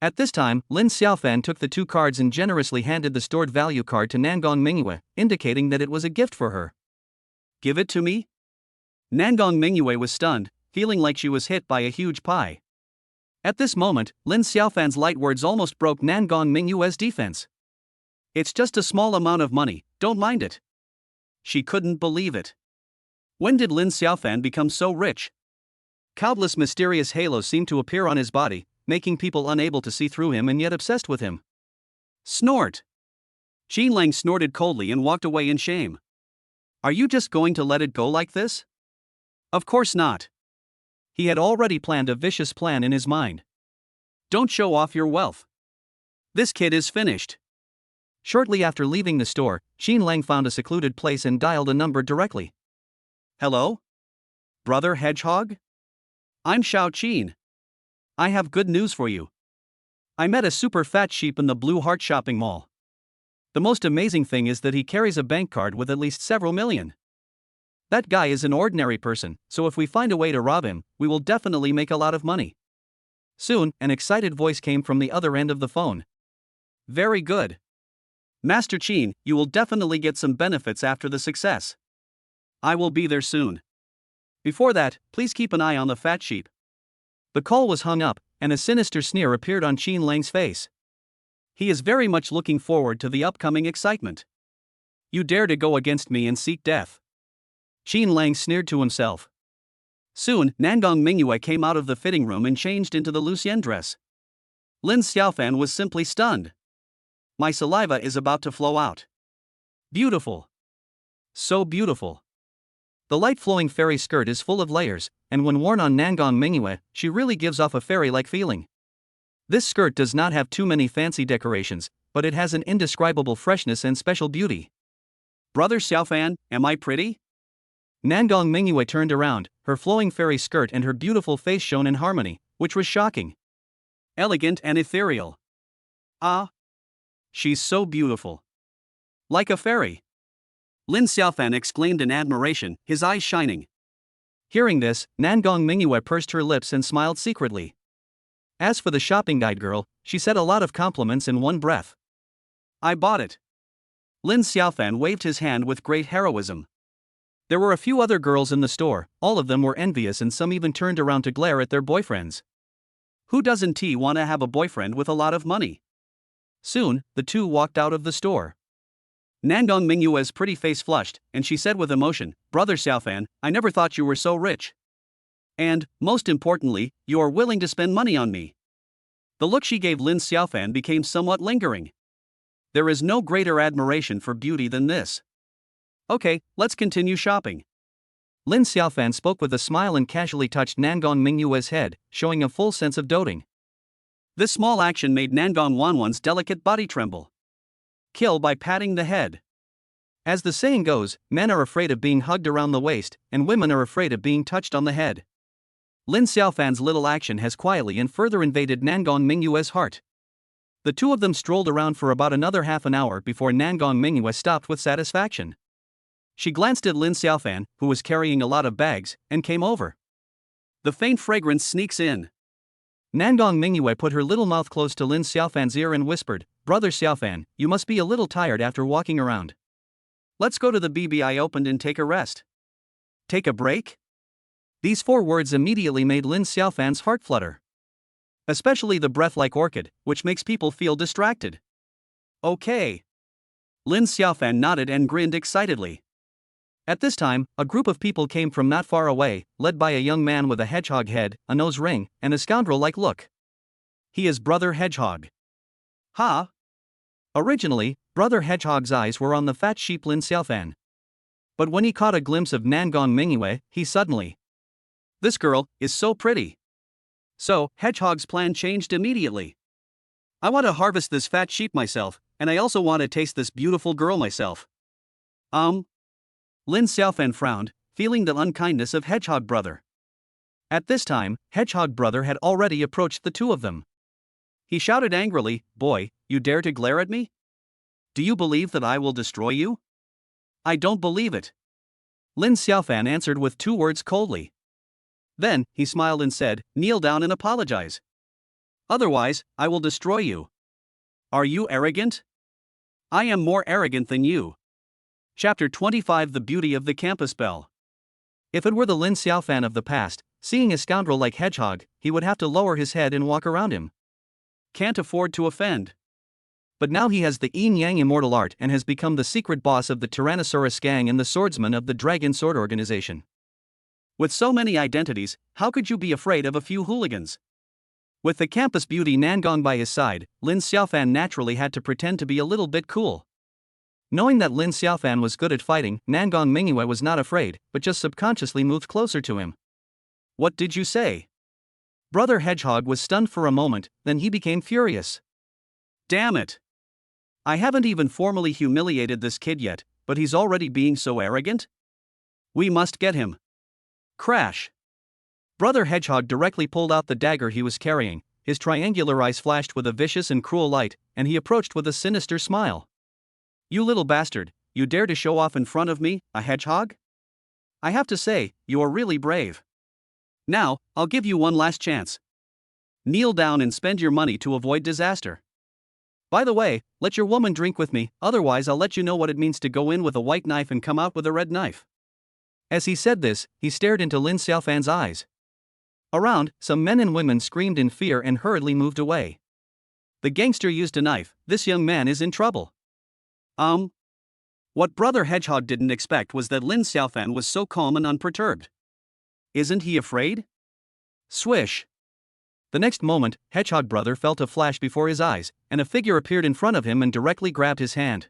At this time, Lin Xiaofan took the two cards and generously handed the stored value card to Nangong Mingyue, indicating that it was a gift for her. "Give it to me?" Nangong Mingyue was stunned, feeling like she was hit by a huge pie. At this moment, Lin Xiaofan's light words almost broke Nangong Mingyue's defense. "It's just a small amount of money, don't mind it." She couldn't believe it. When did Lin Xiaofan become so rich? Countless mysterious halos seemed to appear on his body, making people unable to see through him and yet obsessed with him. Snort! Qin Lang snorted coldly and walked away in shame. "Are you just going to let it go like this?" Of course not. He had already planned a vicious plan in his mind. Don't show off your wealth. This kid is finished. Shortly after leaving the store, Qin Lang found a secluded place and dialed a number directly. "Hello? Brother Hedgehog? I'm Xiao Qin. I have good news for you. I met a super fat sheep in the Blue Heart shopping mall. The most amazing thing is that he carries a bank card with at least several million. That guy is an ordinary person, so if we find a way to rob him, we will definitely make a lot of money." Soon, an excited voice came from the other end of the phone. "Very good. Master Qin, you will definitely get some benefits after the success. I will be there soon. Before that, please keep an eye on the fat sheep." The call was hung up, and a sinister sneer appeared on Qin Lang's face. He is very much looking forward to the upcoming excitement. "You dare to go against me and seek death?" Qin Lang sneered to himself. Soon, Nangong Mingyue came out of the fitting room and changed into the Lucien dress. Lin Xiaofan was simply stunned. "My saliva is about to flow out. Beautiful. So beautiful. The light-flowing fairy skirt is full of layers, and when worn on Nangong Mingyue, she really gives off a fairy-like feeling. This skirt does not have too many fancy decorations, but it has an indescribable freshness and special beauty. Brother Xiaofan, am I pretty? Nangong Mingyue turned around, her flowing fairy skirt and her beautiful face shone in harmony, which was shocking. Elegant and ethereal. Ah! She's so beautiful. Like a fairy. Lin Xiaofan exclaimed in admiration, his eyes shining. Hearing this, Nangong Mingyue pursed her lips and smiled secretly. As for the shopping guide girl, she said a lot of compliments in one breath. I bought it. Lin Xiaofan waved his hand with great heroism. There were a few other girls in the store, all of them were envious and some even turned around to glare at their boyfriends. Who doesn't want to have a boyfriend with a lot of money? Soon, the two walked out of the store. Nangong Mingyue's pretty face flushed, and she said with emotion, Brother Xiaofan, I never thought you were so rich. And, most importantly, you are willing to spend money on me. The look she gave Lin Xiaofan became somewhat lingering. There is no greater admiration for beauty than this. Okay, let's continue shopping. Lin Xiaofan spoke with a smile and casually touched Nangong Mingyue's head, showing a full sense of doting. This small action made Nangong Wanwan's delicate body tremble. Kill by patting the head. As the saying goes, men are afraid of being hugged around the waist, and women are afraid of being touched on the head. Lin Xiaofan's little action has quietly and further invaded Nangong Mingyue's heart. The two of them strolled around for about another half an hour before Nangong Mingyue stopped with satisfaction. She glanced at Lin Xiaofan, who was carrying a lot of bags, and came over. The faint fragrance sneaks in. Nangong Mingyue put her little mouth close to Lin Xiaofan's ear and whispered, Brother Xiaofan, you must be a little tired after walking around. Let's go to the BB I opened and take a rest. Take a break? These 4 words immediately made Lin Xiaofan's heart flutter. Especially the breath like orchid, which makes people feel distracted. Okay. Lin Xiaofan nodded and grinned excitedly. At this time, a group of people came from not far away, led by a young man with a hedgehog head, a nose ring, and a scoundrel-like look. He is Brother Hedgehog. Ha! Originally, Brother Hedgehog's eyes were on the fat sheep Lin Xiaofan. But when he caught a glimpse of Nangong Mingyue, he suddenly. This girl is so pretty. So, Hedgehog's plan changed immediately. I want to harvest this fat sheep myself, and I also want to taste this beautiful girl myself. Lin Xiaofan frowned, feeling the unkindness of Hedgehog Brother. At this time, Hedgehog Brother had already approached the two of them. He shouted angrily, Boy, you dare to glare at me? Do you believe that I will destroy you? I don't believe it. Lin Xiaofan answered with 2 words coldly. Then, he smiled and said, Kneel down and apologize. Otherwise, I will destroy you. Are you arrogant? I am more arrogant than you. Chapter 25 The Beauty of the Campus Bell. If it were the Lin Xiaofan of the past, seeing a scoundrel like Hedgehog, he would have to lower his head and walk around him. Can't afford to offend. But now he has the Yin-Yang Immortal Art and has become the secret boss of the Tyrannosaurus gang and the swordsman of the Dragon Sword Organization. With so many identities, how could you be afraid of a few hooligans? With the campus beauty Nangong by his side, Lin Xiaofan naturally had to pretend to be a little bit cool. Knowing that Lin Xiaofan was good at fighting, Nangong Mingyue was not afraid, but just subconsciously moved closer to him. What did you say? Brother Hedgehog was stunned for a moment, then he became furious. Damn it! I haven't even formally humiliated this kid yet, but he's already being so arrogant? We must get him. Crash! Brother Hedgehog directly pulled out the dagger he was carrying, his triangular eyes flashed with a vicious and cruel light, and he approached with a sinister smile. You little bastard, you dare to show off in front of me, a hedgehog? I have to say, you are really brave. Now, I'll give you one last chance. Kneel down and spend your money to avoid disaster. By the way, let your woman drink with me, otherwise I'll let you know what it means to go in with a white knife and come out with a red knife. As he said this, he stared into Lin Xiaofan's eyes. Around, some men and women screamed in fear and hurriedly moved away. The gangster used a knife, this young man is in trouble. What Brother Hedgehog didn't expect was that Lin Xiaofan was so calm and unperturbed. Isn't he afraid? Swish. The next moment, Hedgehog Brother felt a flash before his eyes, and a figure appeared in front of him and directly grabbed his hand.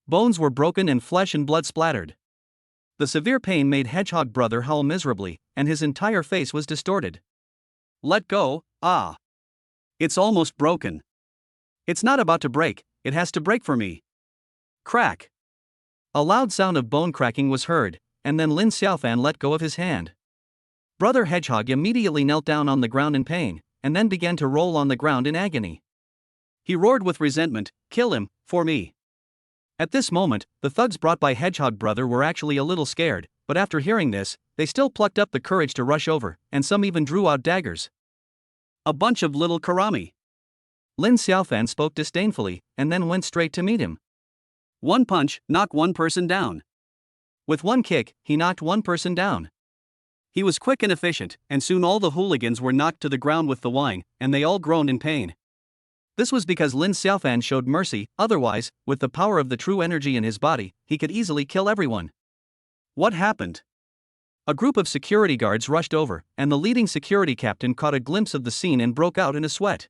Bones were broken and flesh and blood splattered. The severe pain made Hedgehog Brother howl miserably, and his entire face was distorted. Let go, It's almost broken. It's not about to break, it has to break for me. Crack. A loud sound of bone cracking was heard, and then Lin Xiaofan let go of his hand. Brother Hedgehog immediately knelt down on the ground in pain, and then began to roll on the ground in agony. He roared with resentment, "Kill him, for me." At this moment, the thugs brought by Hedgehog Brother were actually a little scared, but after hearing this, they still plucked up the courage to rush over, and some even drew out daggers. A bunch of little karami. Lin Xiaofan spoke disdainfully, and then went straight to meet him. One punch, knock one person down. With one kick, he knocked one person down. He was quick and efficient, and soon all the hooligans were knocked to the ground with the whine, and they all groaned in pain. This was because Lin Xiaofan showed mercy, otherwise, with the power of the true energy in his body, he could easily kill everyone. What happened? A group of security guards rushed over, and the leading security captain caught a glimpse of the scene and broke out in a sweat.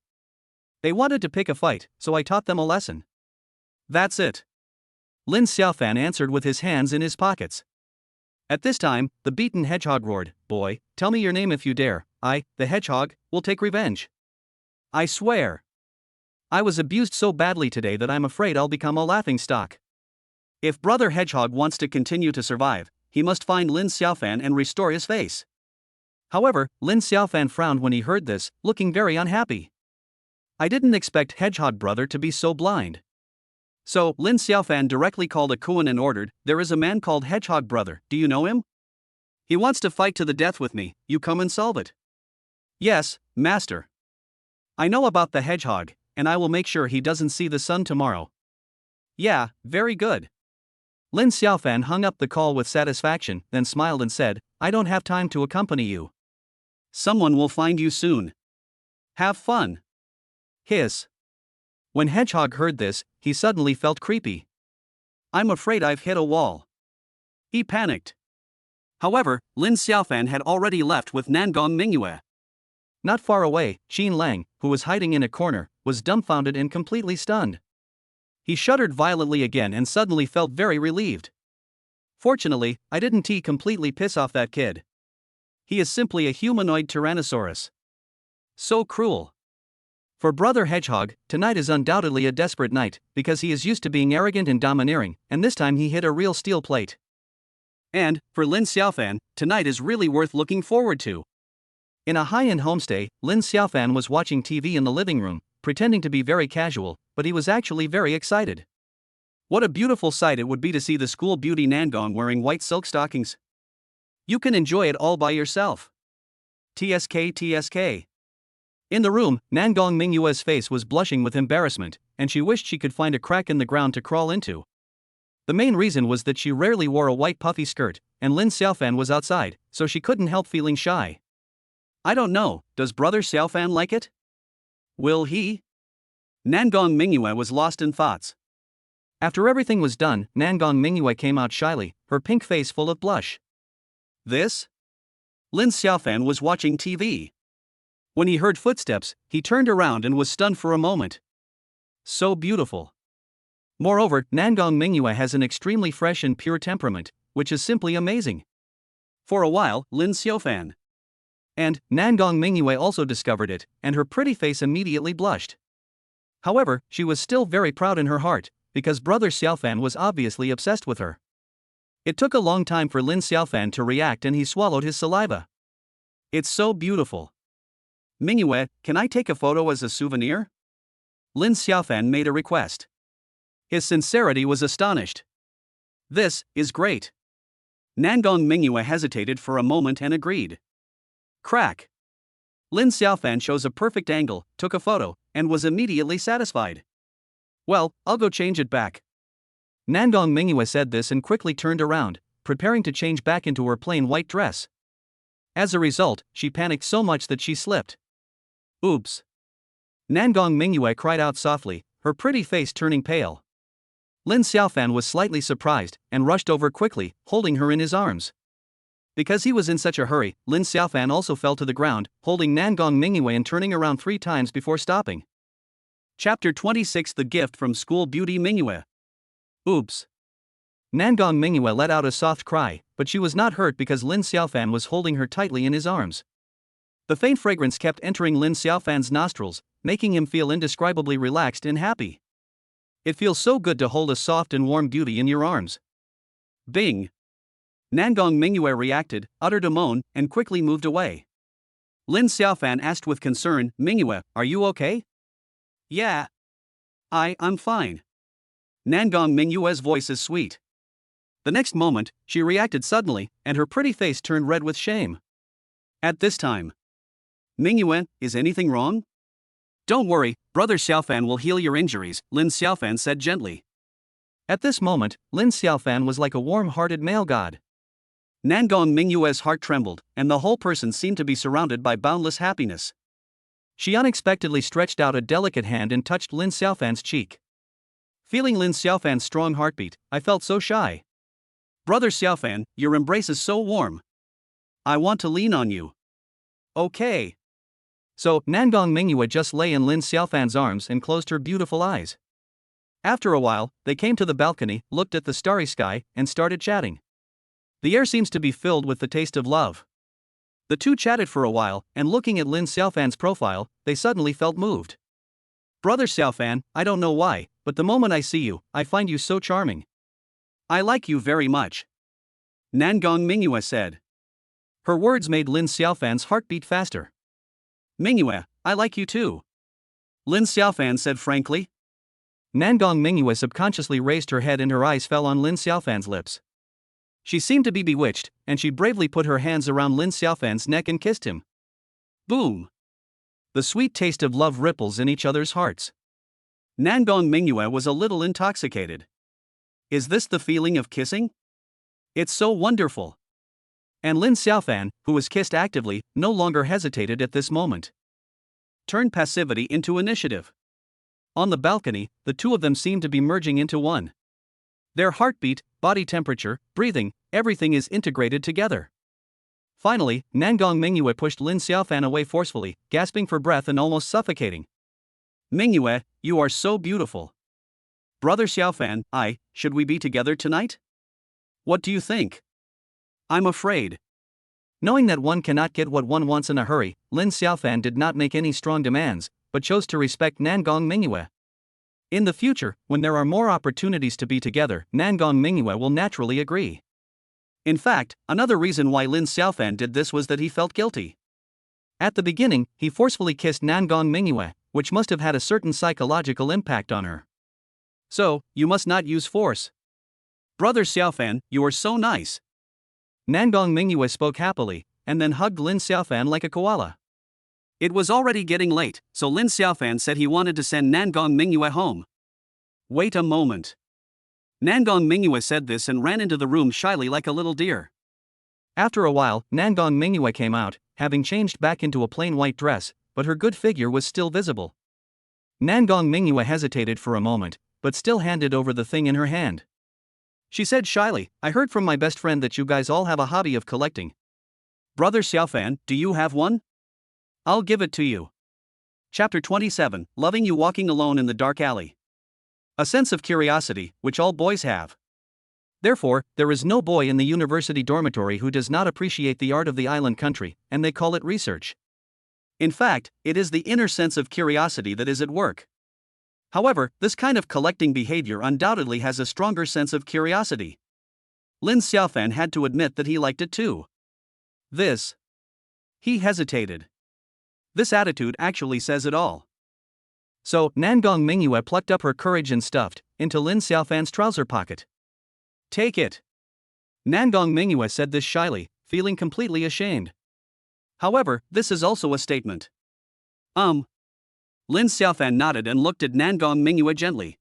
They wanted to pick a fight, so I taught them a lesson. That's it. Lin Xiaofan answered with his hands in his pockets. At this time, the beaten hedgehog roared, "Boy, tell me your name if you dare. I, the hedgehog, will take revenge. I swear. I was abused so badly today that I'm afraid I'll become a laughingstock. If Brother Hedgehog wants to continue to survive, he must find Lin Xiaofan and restore his face." However, Lin Xiaofan frowned when he heard this, looking very unhappy. I didn't expect Hedgehog Brother to be so blind. So, Lin Xiaofan directly called a Kuan and ordered, "There is a man called Hedgehog Brother, do you know him? He wants to fight to the death with me, you come and solve it." "Yes, master. I know about the hedgehog, and I will make sure he doesn't see the sun tomorrow." "Yeah, very good." Lin Xiaofan hung up the call with satisfaction, then smiled and said, "I don't have time to accompany you. Someone will find you soon. Have fun." Hiss. When Hedgehog heard this, he suddenly felt creepy. "I'm afraid I've hit a wall." He panicked. However, Lin Xiaofan had already left with Nangong Mingyue. Not far away, Qin Lang, who was hiding in a corner, was dumbfounded and completely stunned. He shuddered violently again and suddenly felt very relieved. Fortunately, I didn't completely piss off that kid. He is simply a humanoid Tyrannosaurus. So cruel. For Brother Hedgehog, tonight is undoubtedly a desperate night, because he is used to being arrogant and domineering, and this time he hit a real steel plate. And, for Lin Xiaofan, tonight is really worth looking forward to. In a high-end homestay, Lin Xiaofan was watching TV in the living room, pretending to be very casual, but he was actually very excited. What a beautiful sight it would be to see the school beauty Nangong wearing white silk stockings. You can enjoy it all by yourself. TSK TSK. In the room, Nangong Mingyue's face was blushing with embarrassment, and she wished she could find a crack in the ground to crawl into. The main reason was that she rarely wore a white puffy skirt, and Lin Xiaofan was outside, so she couldn't help feeling shy. I don't know, does Brother Xiaofan like it? Will he? Nangong Mingyue was lost in thoughts. After everything was done, Nangong Mingyue came out shyly, her pink face full of blush. This? Lin Xiaofan was watching TV. When he heard footsteps, he turned around and was stunned for a moment. So beautiful. Moreover, Nangong Mingyue has an extremely fresh and pure temperament, which is simply amazing. For a while, Lin Xiaofan and Nangong Mingyue also discovered it, and her pretty face immediately blushed. However, she was still very proud in her heart, because Brother Xiaofan was obviously obsessed with her. It took a long time for Lin Xiaofan to react and he swallowed his saliva. It's so beautiful. Mingyue, can I take a photo as a souvenir? Lin Xiaofan made a request. His sincerity was astonished. This is great. Nangong Mingyue hesitated for a moment and agreed. Crack. Lin Xiaofan chose a perfect angle, took a photo, and was immediately satisfied. Well, I'll go change it back. Nangong Mingyue said this and quickly turned around, preparing to change back into her plain white dress. As a result, she panicked so much that she slipped. Oops. Nangong Mingyue cried out softly, her pretty face turning pale. Lin Xiaofan was slightly surprised and rushed over quickly, holding her in his arms. Because he was in such a hurry, Lin Xiaofan also fell to the ground, holding Nangong Mingyue and turning around 3 times before stopping. Chapter 26 The Gift from School Beauty Mingyue. Oops. Nangong Mingyue let out a soft cry, but she was not hurt because Lin Xiaofan was holding her tightly in his arms. The faint fragrance kept entering Lin Xiaofan's nostrils, making him feel indescribably relaxed and happy. It feels so good to hold a soft and warm beauty in your arms. Bing! Nangong Mingyue reacted, uttered a moan, and quickly moved away. Lin Xiaofan asked with concern, "Mingyue, are you okay?" "Yeah. I'm fine." Nangong Mingyue's voice is sweet. The next moment, she reacted suddenly, and her pretty face turned red with shame. At this time, "Mingyue, is anything wrong?" "Don't worry, Brother Xiaofan will heal your injuries," Lin Xiaofan said gently. At this moment, Lin Xiaofan was like a warm-hearted male god. Nangong Mingyue's heart trembled, and the whole person seemed to be surrounded by boundless happiness. She unexpectedly stretched out a delicate hand and touched Lin Xiaofan's cheek. Feeling Lin Xiaofan's strong heartbeat, I felt so shy. "Brother Xiaofan, your embrace is so warm. I want to lean on you." "Okay." So, Nangong Mingyue just lay in Lin Xiaofan's arms and closed her beautiful eyes. After a while, they came to the balcony, looked at the starry sky, and started chatting. The air seems to be filled with the taste of love. The two chatted for a while, and looking at Lin Xiaofan's profile, they suddenly felt moved. "Brother Xiaofan, I don't know why, but the moment I see you, I find you so charming. I like you very much," Nangong Mingyue said. Her words made Lin Xiaofan's heart beat faster. "Mingyue, I like you too," Lin Xiaofan said frankly. Nangong Mingyue subconsciously raised her head and her eyes fell on Lin Xiaofan's lips. She seemed to be bewitched, and she bravely put her hands around Lin Xiaofan's neck and kissed him. Boom! The sweet taste of love ripples in each other's hearts. Nangong Mingyue was a little intoxicated. Is this the feeling of kissing? It's so wonderful. And Lin Xiaofan, who was kissed actively, no longer hesitated at this moment. Turn passivity into initiative. On the balcony, the two of them seemed to be merging into one. Their heartbeat, body temperature, breathing, everything is integrated together. Finally, Nangong Mingyue pushed Lin Xiaofan away forcefully, gasping for breath and almost suffocating. "Mingyue, you are so beautiful. Brother Xiaofan, should we be together tonight? What do you think?" "I'm afraid." Knowing that one cannot get what one wants in a hurry, Lin Xiaofan did not make any strong demands, but chose to respect Nangong Mingyue. In the future, when there are more opportunities to be together, Nangong Mingyue will naturally agree. In fact, another reason why Lin Xiaofan did this was that he felt guilty. At the beginning, he forcefully kissed Nangong Mingyue, which must have had a certain psychological impact on her. "So, you must not use force. Brother Xiaofan, you are so nice." Nangong Mingyue spoke happily, and then hugged Lin Xiaofan like a koala. It was already getting late, so Lin Xiaofan said he wanted to send Nangong Mingyue home. "Wait a moment." Nangong Mingyue said this and ran into the room shyly like a little deer. After a while, Nangong Mingyue came out, having changed back into a plain white dress, but her good figure was still visible. Nangong Mingyue hesitated for a moment, but still handed over the thing in her hand. She said shyly, "I heard from my best friend that you guys all have a hobby of collecting. Brother Xiaofan, do you have one? I'll give it to you." Chapter 27, Loving You Walking Alone in the Dark Alley. A sense of curiosity, which all boys have. Therefore, there is no boy in the university dormitory who does not appreciate the art of the island country, and they call it research. In fact, it is the inner sense of curiosity that is at work. However, this kind of collecting behavior undoubtedly has a stronger sense of curiosity. Lin Xiaofan had to admit that he liked it too. He hesitated. This attitude actually says it all. So, Nangong Mingyue plucked up her courage and stuffed into Lin Xiaofan's trouser pocket. "Take it." Nangong Mingyue said this shyly, feeling completely ashamed. However, this is also a statement. Lin Xiaofan nodded and looked at Nangong Mingyue gently.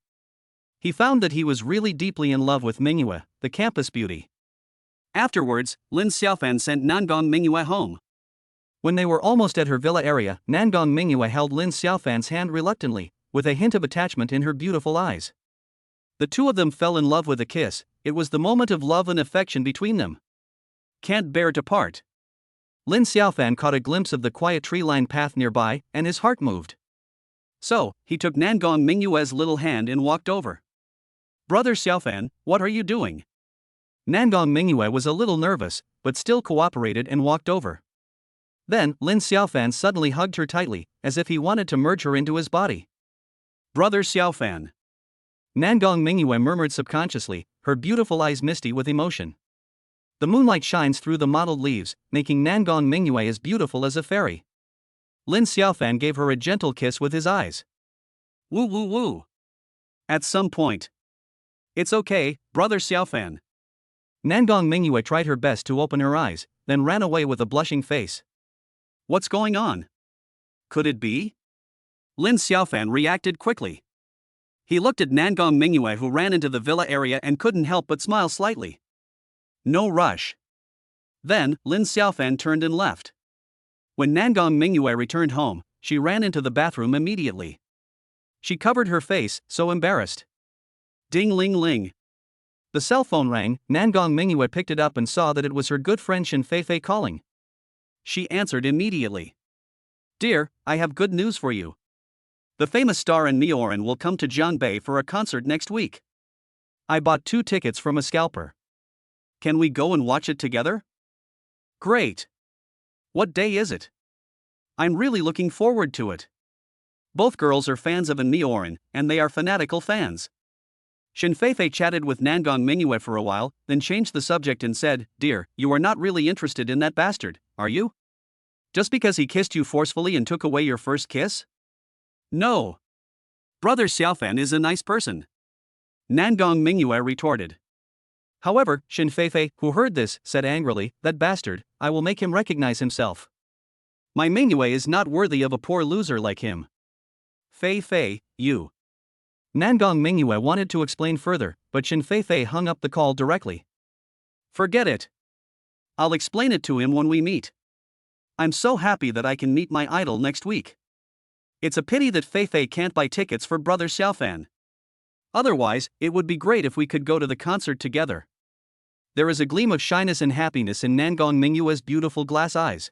He found that he was really deeply in love with Mingyue, the campus beauty. Afterwards, Lin Xiaofan sent Nangong Mingyue home. When they were almost at her villa area, Nangong Mingyue held Lin Xiaofan's hand reluctantly, with a hint of attachment in her beautiful eyes. The two of them fell in love with a kiss. It was the moment of love and affection between them. Can't bear to part. Lin Xiaofan caught a glimpse of the quiet tree-lined path nearby, and his heart moved. So, he took Nangong Mingyue's little hand and walked over. "Brother Xiaofan, what are you doing?" Nangong Mingyue was a little nervous, but still cooperated and walked over. Then, Lin Xiaofan suddenly hugged her tightly, as if he wanted to merge her into his body. Brother Xiaofan. Nangong Mingyue murmured subconsciously, her beautiful eyes misty with emotion. The moonlight shines through the mottled leaves, making Nangong Mingyue as beautiful as a fairy. Lin Xiaofan gave her a gentle kiss with his eyes. Woo woo woo. At some point. It's okay, brother Xiaofan. Nangong Mingyue tried her best to open her eyes, then ran away with a blushing face. What's going on? Could it be? Lin Xiaofan reacted quickly. He looked at Nangong Mingyue, who ran into the villa area, and couldn't help but smile slightly. No rush. Then, Lin Xiaofan turned and left. When Nangong Mingyue returned home, she ran into the bathroom immediately. She covered her face, so embarrassed. Ding ling ling. The cell phone rang. Nangong Mingyue picked it up and saw that it was her good friend Shen Feifei calling. She answered immediately. Dear, I have good news for you. The famous star and Mioran will come to Jiangbei for a concert next week. I bought 2 tickets from a scalper. Can we go and watch it together? Great. What day is it? I'm really looking forward to it. Both girls are fans of Mioran, and they are fanatical fans. Shen Feifei chatted with Nangong Mingyue for a while, then changed the subject and said, Dear, you are not really interested in that bastard, are you? Just because he kissed you forcefully and took away your first kiss? No. Brother Xiaofan is a nice person. Nangong Mingyue retorted. However, Shen Feifei, who heard this, said angrily, That bastard, I will make him recognize himself. My Mingyue is not worthy of a poor loser like him. Feifei, you. Nangong Mingyue wanted to explain further, but Shen Feifei hung up the call directly. Forget it. I'll explain it to him when we meet. I'm so happy that I can meet my idol next week. It's a pity that Feifei can't buy tickets for Brother Xiaofan. Otherwise, it would be great if we could go to the concert together. There is a gleam of shyness and happiness in Nangong Mingyue's beautiful glass eyes.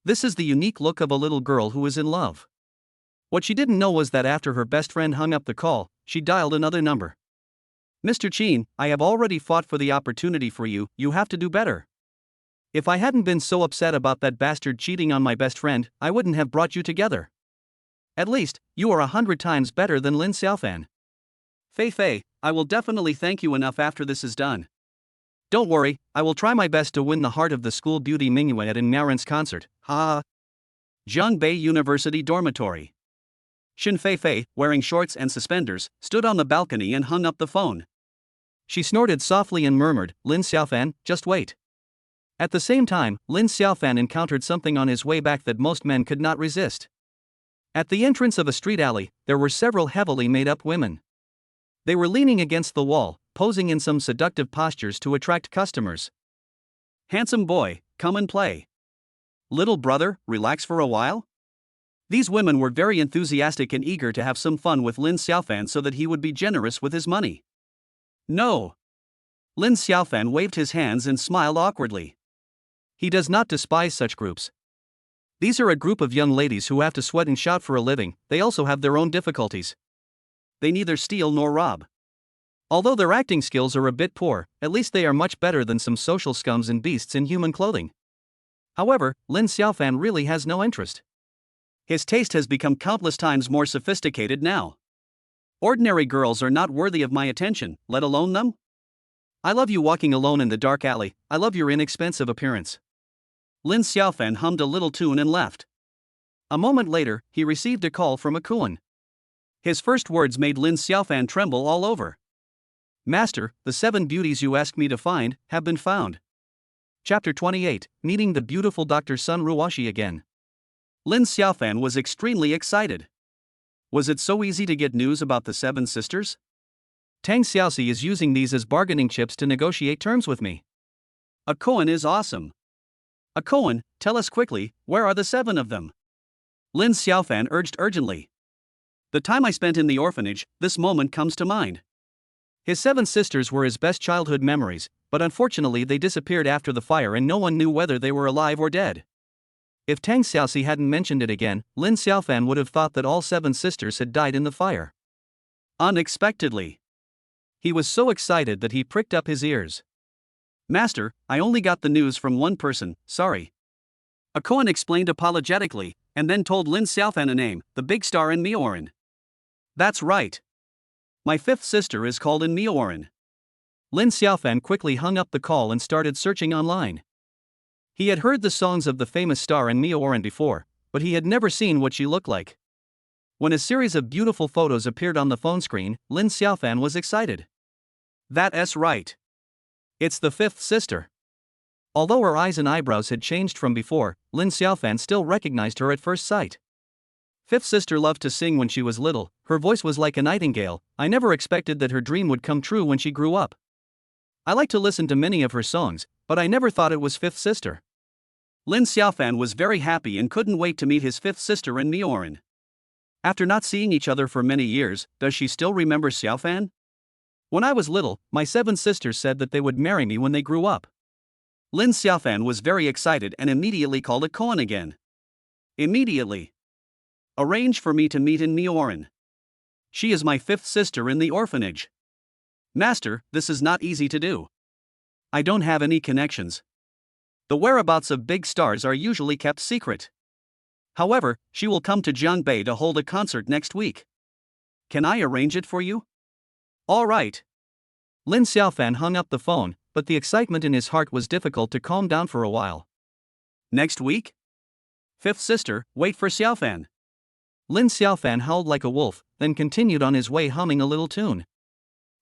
This is the unique look of a little girl who is in love. What she didn't know was that after her best friend hung up the call, she dialed another number. Mr. Qin, I have already fought for the opportunity for you, you have to do better. If I hadn't been so upset about that bastard cheating on my best friend, I wouldn't have brought you together. At least, you are 100 times better than Lin Xiaofan. Feifei, I will definitely thank you enough after this is done. Don't worry, I will try my best to win the heart of the school beauty Mingyue at Miaran's concert, ha. Jiangbei University Dormitory. Shen Feifei, wearing shorts and suspenders, stood on the balcony and hung up the phone. She snorted softly and murmured, Lin Xiaofan, just wait. At the same time, Lin Xiaofan encountered something on his way back that most men could not resist. At the entrance of a street alley, there were several heavily made-up women. They were leaning against the wall, posing in some seductive postures to attract customers. Handsome boy, come and play. Little brother, relax for a while? These women were very enthusiastic and eager to have some fun with Lin Xiaofan so that he would be generous with his money. No. Lin Xiaofan waved his hands and smiled awkwardly. He does not despise such groups. These are a group of young ladies who have to sweat and shout for a living. They also have their own difficulties. They neither steal nor rob. Although their acting skills are a bit poor, at least they are much better than some social scums and beasts in human clothing. However, Lin Xiaofan really has no interest. His taste has become countless times more sophisticated now. Ordinary girls are not worthy of my attention, let alone them. I love you walking alone in the dark alley, I love your inexpensive appearance. Lin Xiaofan hummed a little tune and left. A moment later, he received a call from a Kuan. His first words made Lin Xiaofan tremble all over. Master, the 7 beauties you asked me to find, have been found. Chapter 28, Meeting the beautiful Dr. Sun Ruoshi again. Lin Xiaofan was extremely excited. Was it so easy to get news about the 7 sisters? Tang Xiaoxi is using these as bargaining chips to negotiate terms with me. A koan is awesome. A koan, tell us quickly, where are the 7 of them? Lin Xiaofan urged urgently. The time I spent in the orphanage, this moment comes to mind. His 7 sisters were his best childhood memories, but unfortunately they disappeared after the fire and no one knew whether they were alive or dead. If Tang Xiaoxi hadn't mentioned it again, Lin Xiaofan would have thought that all 7 sisters had died in the fire. Unexpectedly. He was so excited that he pricked up his ears. Master, I only got the news from one person, sorry. A Koan explained apologetically, and then told Lin Xiaofan a name, the big star in Mioran. That's right. My fifth sister is called in Mioran. Lin Xiaofan quickly hung up the call and started searching online. He had heard the songs of the famous star in Mioran before, but he had never seen what she looked like. When a series of beautiful photos appeared on the phone screen, Lin Xiaofan was excited. That's right. It's the fifth sister. Although her eyes and eyebrows had changed from before, Lin Xiaofan still recognized her at first sight. Fifth sister loved to sing when she was little, her voice was like a nightingale. I never expected that her dream would come true when she grew up. I like to listen to many of her songs, but I never thought it was fifth sister. Lin Xiaofan was very happy and couldn't wait to meet his fifth sister in Mioran. After not seeing each other for many years, does she still remember Xiaofan? When I was little, my 7 sisters said that they would marry me when they grew up. Lin Xiaofan was very excited and immediately called a koan again. Immediately. Arrange for me to meet in Mioran. She is my fifth sister in the orphanage. Master, this is not easy to do. I don't have any connections. The whereabouts of big stars are usually kept secret. However, she will come to Jiangbei to hold a concert next week. Can I arrange it for you? All right. Lin Xiaofan hung up the phone, but the excitement in his heart was difficult to calm down for a while. Next week? Fifth sister, wait for Xiaofan. Lin Xiaofan howled like a wolf, then continued on his way humming a little tune.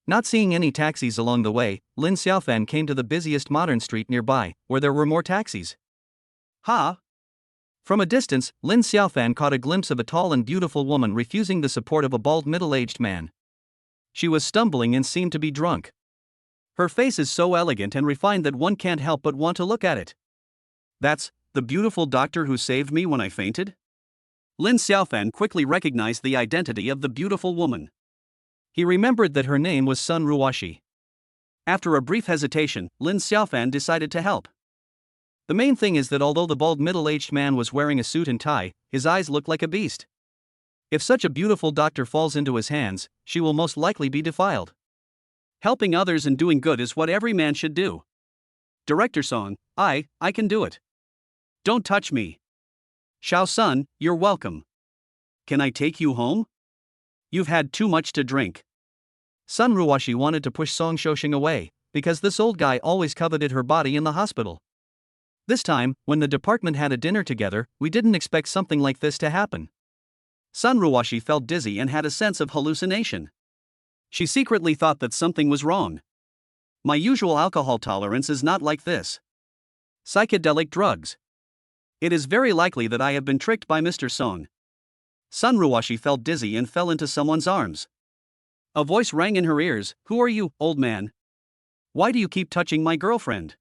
Not seeing any taxis along the way, Lin Xiaofan came to the busiest modern street nearby, where there were more taxis. Ha! From a distance, Lin Xiaofan caught a glimpse of a tall and beautiful woman refusing the support of a bald middle-aged man. She was stumbling and seemed to be drunk. Her face is so elegant and refined that one can't help but want to look at it. That's the beautiful doctor who saved me when I fainted? Lin Xiaofan quickly recognized the identity of the beautiful woman. He remembered that her name was Sun Ruoshi. After a brief hesitation, Lin Xiaofan decided to help. The main thing is that although the bald middle-aged man was wearing a suit and tie, his eyes looked like a beast. If such a beautiful doctor falls into his hands, she will most likely be defiled. Helping others and doing good is what every man should do. Director Song, I can do it. Don't touch me. Xiao Sun, you're welcome. Can I take you home? You've had too much to drink. Sun Ruoshi wanted to push Song Shoshing away, because this old guy always coveted her body in the hospital. This time, when the department had a dinner together, we didn't expect something like this to happen. Sun Ruoshi felt dizzy and had a sense of hallucination. She secretly thought that something was wrong. My usual alcohol tolerance is not like this. Psychedelic drugs. It is very likely that I have been tricked by Mr. Song. Sun Ruoshi felt dizzy and fell into someone's arms. A voice rang in her ears, "Who are you, old man? Why do you keep touching my girlfriend?"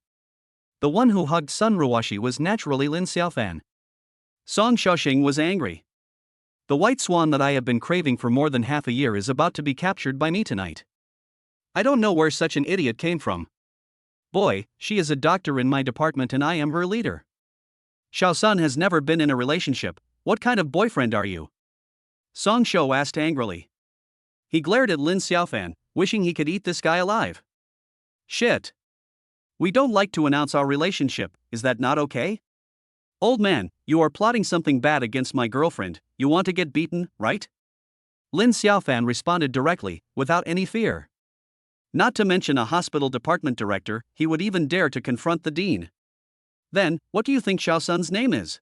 The one who hugged Sun Ruoshi was naturally Lin Xiaofan. Song Shoshing was angry. The white swan that I have been craving for more than half a year is about to be captured by me tonight. I don't know where such an idiot came from. Boy, she is a doctor in my department and I am her leader. Xiao Sun has never been in a relationship. What kind of boyfriend are you? Song Shou asked angrily. He glared at Lin Xiaofan, wishing he could eat this guy alive. Shit. We don't like to announce our relationship, is that not okay? Old man, you are plotting something bad against my girlfriend, you want to get beaten, right? Lin Xiaofan responded directly, without any fear. Not to mention a hospital department director, he would even dare to confront the dean. Then, what do you think Xiao Sun's name is?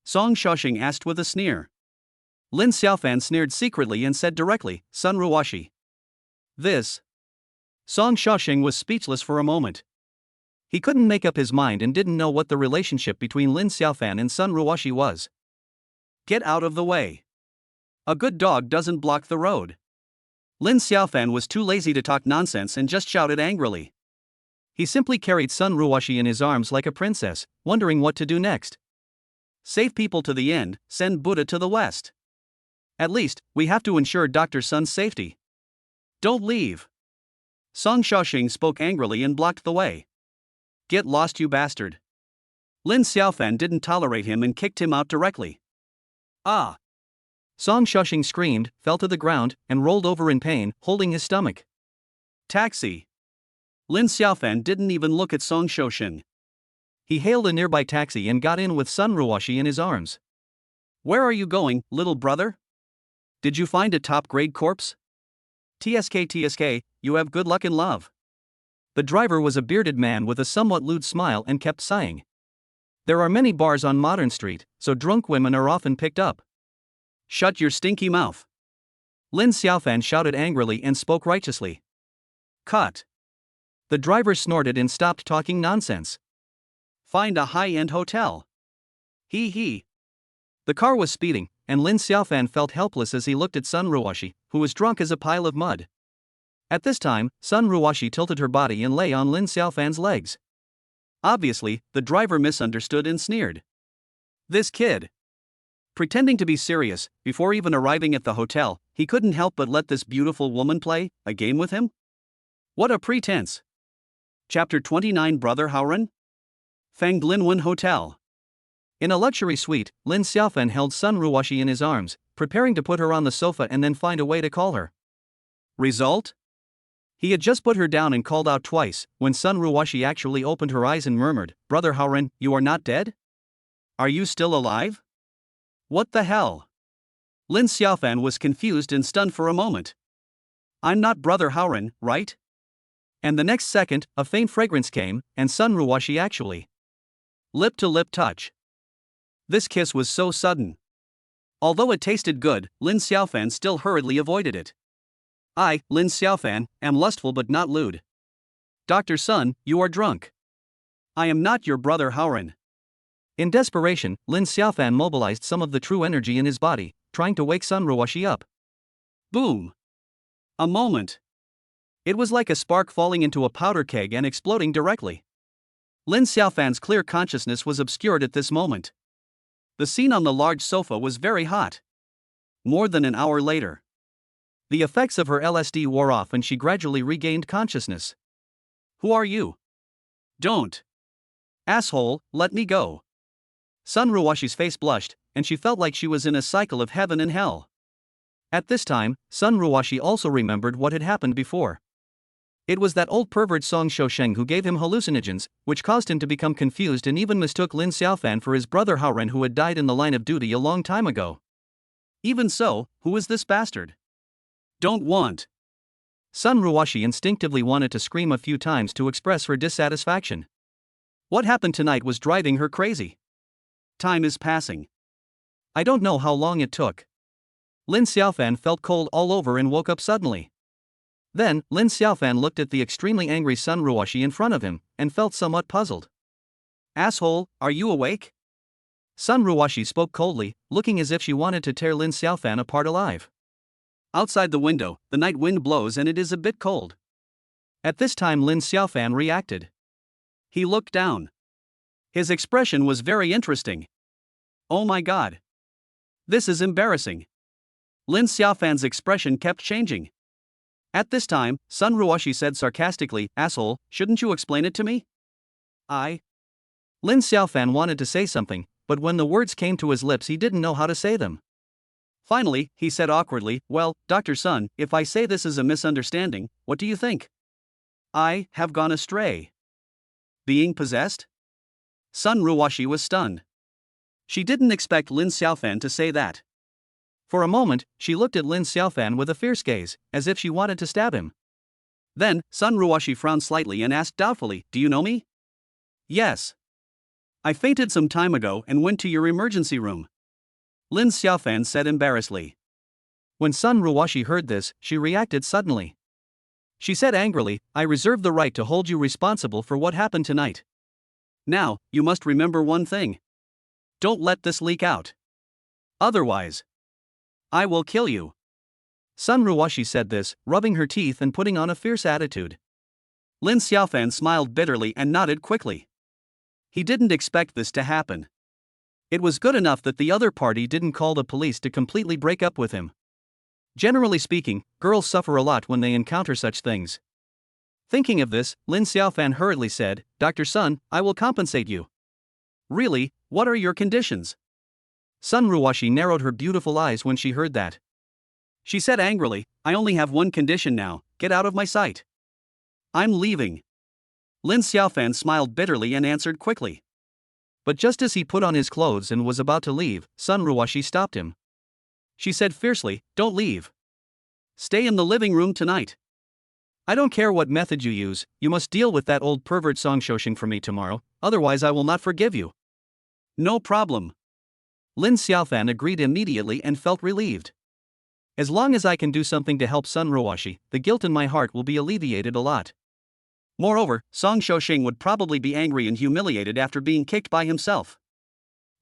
Song Shoshing asked with a sneer. Lin Xiaofan sneered secretly and said directly, Sun Ruoshi. This. Song Shoshing was speechless for a moment. He couldn't make up his mind and didn't know what the relationship between Lin Xiaofan and Sun Ruoshi was. Get out of the way. A good dog doesn't block the road. Lin Xiaofan was too lazy to talk nonsense and just shouted angrily. He simply carried Sun Ruoshi in his arms like a princess, wondering what to do next. Save people to the end, send Buddha to the west. At least, we have to ensure Dr. Sun's safety. Don't leave. Song Shoshing spoke angrily and blocked the way. Get lost, you bastard. Lin Xiaofan didn't tolerate him and kicked him out directly. Ah! Song Shoshing screamed, fell to the ground, and rolled over in pain, holding his stomach. Taxi! Lin Xiaofan didn't even look at Song Shoshing. He hailed a nearby taxi and got in with Sun Ruwashi in his arms. Where are you going, little brother? Did you find a top-grade corpse? TSK, you have good luck in love. The driver was a bearded man with a somewhat lewd smile and kept sighing. There are many bars on Modern Street, so drunk women are often picked up. Shut your stinky mouth. Lin Xiaofan shouted angrily and spoke righteously. Cut. The driver snorted and stopped talking nonsense. Find a high-end hotel. He. The car was speeding, and Lin Xiaofan felt helpless as he looked at Sun Ruwashi, who was drunk as a pile of mud. At this time, Sun Ruwashi tilted her body and lay on Lin Xiaofan's legs. Obviously, the driver misunderstood and sneered. This kid. Pretending to be serious, before even arriving at the hotel, he couldn't help but let this beautiful woman play a game with him? What a pretense. Chapter 29 Brother Howren? Fanglinwen Hotel. In a luxury suite, Lin Xiaofan held Sun Ruwashi in his arms, preparing to put her on the sofa and then find a way to call her. Result? He had just put her down and called out twice, when Sun Ruwashi actually opened her eyes and murmured, Brother Howren, you are not dead? Are you still alive? What the hell? Lin Xiaofan was confused and stunned for a moment. I'm not Brother Howren, right? And the next second, a faint fragrance came, and Sun Ruwashi actually. Lip-to-lip touch. This kiss was so sudden. Although it tasted good, Lin Xiaofan still hurriedly avoided it. I, Lin Xiaofan, am lustful but not lewd. Dr. Sun, you are drunk. I am not your Brother Howren. In desperation, Lin Xiaofan mobilized some of the true energy in his body, trying to wake Sun Ruwashi up. Boom! A moment. It was like a spark falling into a powder keg and exploding directly. Lin Xiaofan's clear consciousness was obscured at this moment. The scene on the large sofa was very hot. More than an hour later. The effects of her LSD wore off and she gradually regained consciousness. Who are you? Don't. Asshole, let me go. Sun Ruwashi's face blushed, and she felt like she was in a cycle of heaven and hell. At this time, Sun Ruwashi also remembered what had happened before. It was that old pervert Song Shousheng who gave him hallucinogens, which caused him to become confused and even mistook Lin Xiaofan for his brother Howren who had died in the line of duty a long time ago. Even so, who is this bastard? Don't want. Sun Ruwashi instinctively wanted to scream a few times to express her dissatisfaction. What happened tonight was driving her crazy. Time is passing. I don't know how long it took. Lin Xiaofan felt cold all over and woke up suddenly. Then, Lin Xiaofan looked at the extremely angry Sun Ruwashi in front of him, and felt somewhat puzzled. Asshole, are you awake? Sun Ruwashi spoke coldly, looking as if she wanted to tear Lin Xiaofan apart alive. Outside the window, the night wind blows and it is a bit cold. At this time Lin Xiaofan reacted. He looked down. His expression was very interesting. Oh my god. This is embarrassing. Lin Xiaofan's expression kept changing. At this time, Sun Ruwashi said sarcastically, Asshole, shouldn't you explain it to me? Lin Xiaofan wanted to say something, but when the words came to his lips he didn't know how to say them. Finally, he said awkwardly, Well, Dr. Sun, if I say this is a misunderstanding, what do you think? I have gone astray. Being possessed? Sun Ruwashi was stunned. She didn't expect Lin Xiaofan to say that. For a moment, she looked at Lin Xiaofan with a fierce gaze, as if she wanted to stab him. Then, Sun Ruwashi frowned slightly and asked doubtfully, Do you know me? Yes. I fainted some time ago and went to your emergency room. Lin Xiaofan said embarrassedly. When Sun Ruwashi heard this, she reacted suddenly. She said angrily, I reserve the right to hold you responsible for what happened tonight. Now, you must remember one thing. Don't let this leak out. Otherwise, I will kill you. Sun Ruwashi said this, rubbing her teeth and putting on a fierce attitude. Lin Xiaofan smiled bitterly and nodded quickly. He didn't expect this to happen. It was good enough that the other party didn't call the police to completely break up with him. Generally speaking, girls suffer a lot when they encounter such things. Thinking of this, Lin Xiaofan hurriedly said, Dr. Sun, I will compensate you. Really, what are your conditions? Sun Ruwashi narrowed her beautiful eyes when she heard that. She said angrily, I only have one condition now, get out of my sight. I'm leaving. Lin Xiaofan smiled bitterly and answered quickly. But just as he put on his clothes and was about to leave, Sun Ruwashi stopped him. She said fiercely, "Don't leave. Stay in the living room tonight. I don't care what method you use, you must deal with that old pervert Song Shoshing for me tomorrow, otherwise I will not forgive you." "No problem." Lin Xiaofan agreed immediately and felt relieved. As long as I can do something to help Sun Ruwashi, the guilt in my heart will be alleviated a lot. Moreover, Song Shoshing would probably be angry and humiliated after being kicked by himself.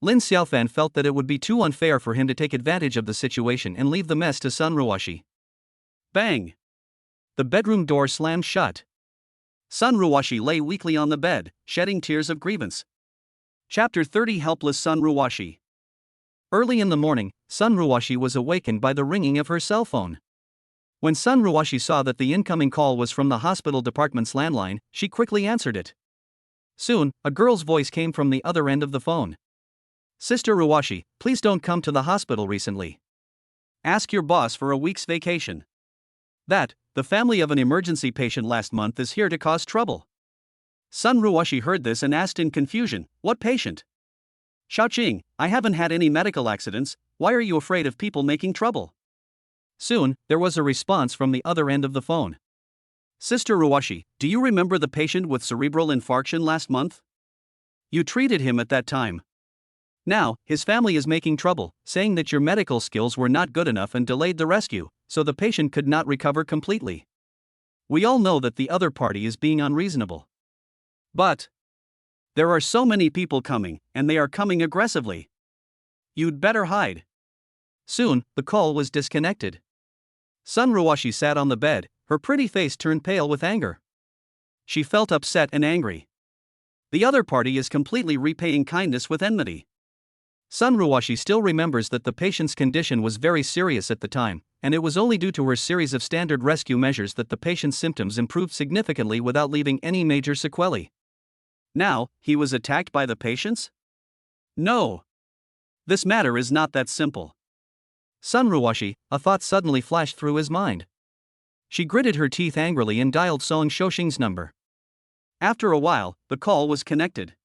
Lin Xiaofan felt that it would be too unfair for him to take advantage of the situation and leave the mess to Sun Ruwashi. Bang! The bedroom door slammed shut. Sun Ruwashi lay weakly on the bed, shedding tears of grievance. Chapter 30 Helpless Sun Ruwashi. Early in the morning, Sun Ruwashi was awakened by the ringing of her cell phone. When Sun Ruwashi saw that the incoming call was from the hospital department's landline, she quickly answered it. Soon, a girl's voice came from the other end of the phone. "Sister Ruwashi, please don't come to the hospital recently. Ask your boss for a week's vacation. The family of an emergency patient last month is here to cause trouble." Sun Ruwashi heard this and asked in confusion, "What patient?" "Xiaoqing, I haven't had any medical accidents, why are you afraid of people making trouble?" Soon, there was a response from the other end of the phone. "Sister Ruwashi, do you remember the patient with cerebral infarction last month? You treated him at that time. Now, his family is making trouble, saying that your medical skills were not good enough and delayed the rescue, so the patient could not recover completely. We all know that the other party is being unreasonable. But there are so many people coming, and they are coming aggressively. You'd better hide." Soon, the call was disconnected. Sun Ruwashi sat on the bed, her pretty face turned pale with anger. She felt upset and angry. The other party is completely repaying kindness with enmity. Sun Ruwashi still remembers that the patient's condition was very serious at the time, and it was only due to her series of standard rescue measures that the patient's symptoms improved significantly without leaving any major sequelae. Now, he was attacked by the patients? No. This matter is not that simple. Sun Ruwashi, a thought suddenly flashed through his mind. She gritted her teeth angrily and dialed Song Shoshing's number. After a while, the call was connected.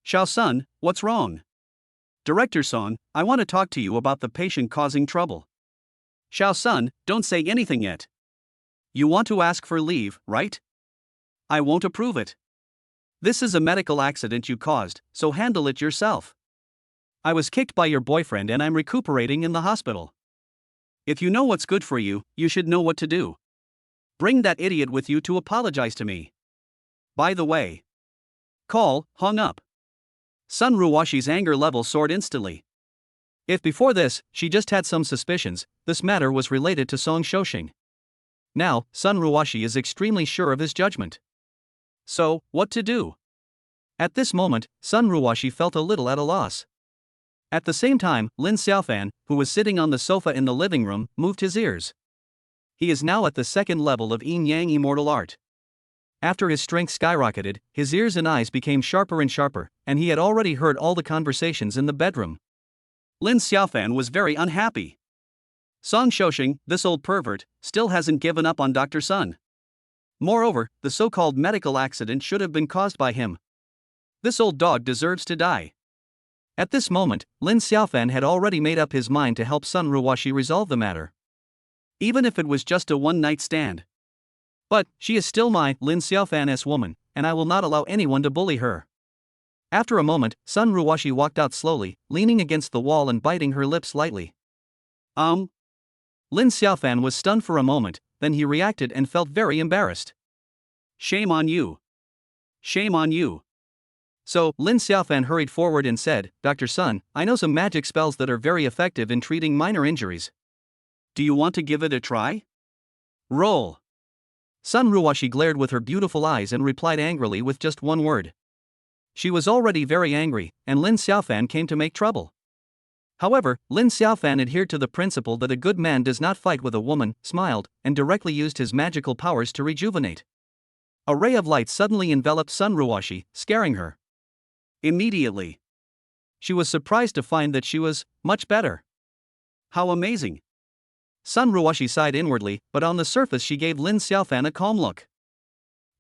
"Xiao Sun, what's wrong?" "Director Song, I want to talk to you about the patient causing trouble." "Xiao Sun, don't say anything yet. You want to ask for leave, right? I won't approve it. This is a medical accident you caused, so handle it yourself. I was kicked by your boyfriend and I'm recuperating in the hospital. If you know what's good for you, you should know what to do. Bring that idiot with you to apologize to me. By the way." Call hung up. Sun Ruwashi's anger level soared instantly. If before this, she just had some suspicions, this matter was related to Song Shoshing. Now, Sun Ruwashi is extremely sure of his judgment. So, what to do? At this moment, Sun Ruwashi felt a little at a loss. At the same time, Lin Xiaofan, who was sitting on the sofa in the living room, moved his ears. He is now at the second level of Yin-Yang Immortal Art. After his strength skyrocketed, his ears and eyes became sharper and sharper, and he had already heard all the conversations in the bedroom. Lin Xiaofan was very unhappy. Song Shoshing, this old pervert, still hasn't given up on Dr. Sun. Moreover, the so-called medical accident should have been caused by him. This old dog deserves to die. At this moment, Lin Xiaofan had already made up his mind to help Sun Ruwashi resolve the matter. Even if it was just a one-night stand. But, she is still my Lin Xiaofan's woman, and I will not allow anyone to bully her. After a moment, Sun Ruwashi walked out slowly, leaning against the wall and biting her lips lightly. Lin Xiaofan was stunned for a moment, then he reacted and felt very embarrassed. Shame on you. Shame on you. So, Lin Xiaofan hurried forward and said, Dr. Sun, I know some magic spells that are very effective in treating minor injuries. Do you want to give it a try? Roll. Sun Ruwashi glared with her beautiful eyes and replied angrily with just one word. She was already very angry, and Lin Xiaofan came to make trouble. However, Lin Xiaofan adhered to the principle that a good man does not fight with a woman, smiled, and directly used his magical powers to rejuvenate. A ray of light suddenly enveloped Sun Ruwashi, scaring her. Immediately, she was surprised to find that she was much better. How amazing! Sun Ruwashi sighed inwardly, but on the surface she gave Lin Xiaofan a calm look.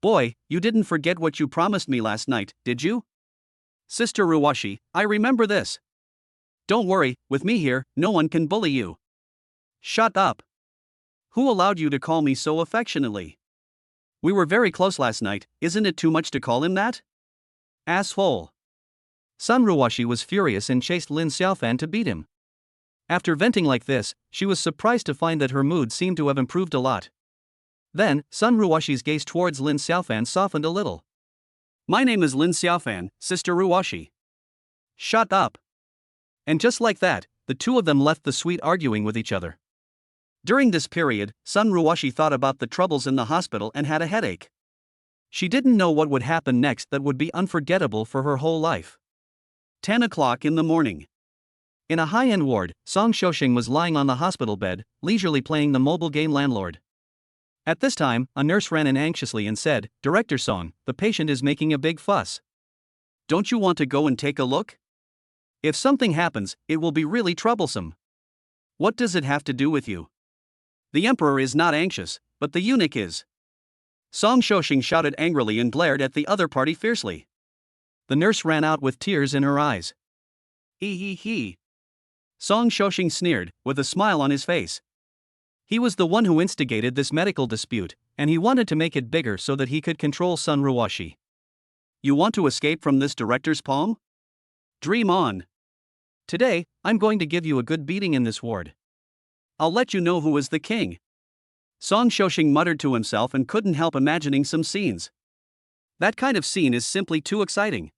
Boy, you didn't forget what you promised me last night, did you? Sister Ruwashi, I remember this. Don't worry, with me here, no one can bully you. Shut up. Who allowed you to call me so affectionately? We were very close last night, isn't it too much to call him that? Asshole. Sun Ruwashi was furious and chased Lin Xiaofan to beat him. After venting like this, she was surprised to find that her mood seemed to have improved a lot. Then, Sun Ruwashi's gaze towards Lin Xiaofan softened a little. My name is Lin Xiaofan, Sister Ruwashi. Shut up. And just like that, the two of them left the suite arguing with each other. During this period, Sun Ruwashi thought about the troubles in the hospital and had a headache. She didn't know what would happen next that would be unforgettable for her whole life. 10 o'clock in the morning. In a high-end ward, Song Shoshing was lying on the hospital bed, leisurely playing the mobile game Landlord. At this time, a nurse ran in anxiously and said, Director Song, the patient is making a big fuss. Don't you want to go and take a look? If something happens, it will be really troublesome. What does it have to do with you? The emperor is not anxious, but the eunuch is. Song Shoshing shouted angrily and glared at the other party fiercely. The nurse ran out with tears in her eyes. He. Song Shoshing sneered, with a smile on his face. He was the one who instigated this medical dispute, and he wanted to make it bigger so that he could control Sun Ruwashi. You want to escape from this director's palm? Dream on. Today, I'm going to give you a good beating in this ward. I'll let you know who is the king. Song Shoshing muttered to himself and couldn't help imagining some scenes. That kind of scene is simply too exciting.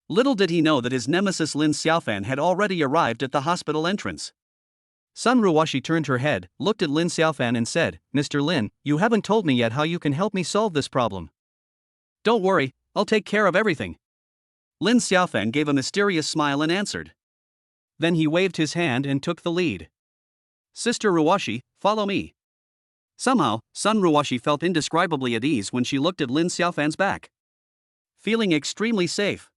Little did he know that his nemesis Lin Xiaofan had already arrived at the hospital entrance. Sun Ruwashi turned her head, looked at Lin Xiaofan and said, Mr. Lin, you haven't told me yet how you can help me solve this problem. Don't worry, I'll take care of everything. Lin Xiaofan gave a mysterious smile and answered. Then he waved his hand and took the lead. Sister Ruwashi, follow me. Somehow, Sun Ruwashi felt indescribably at ease when she looked at Lin Xiaofan's back. Feeling extremely safe.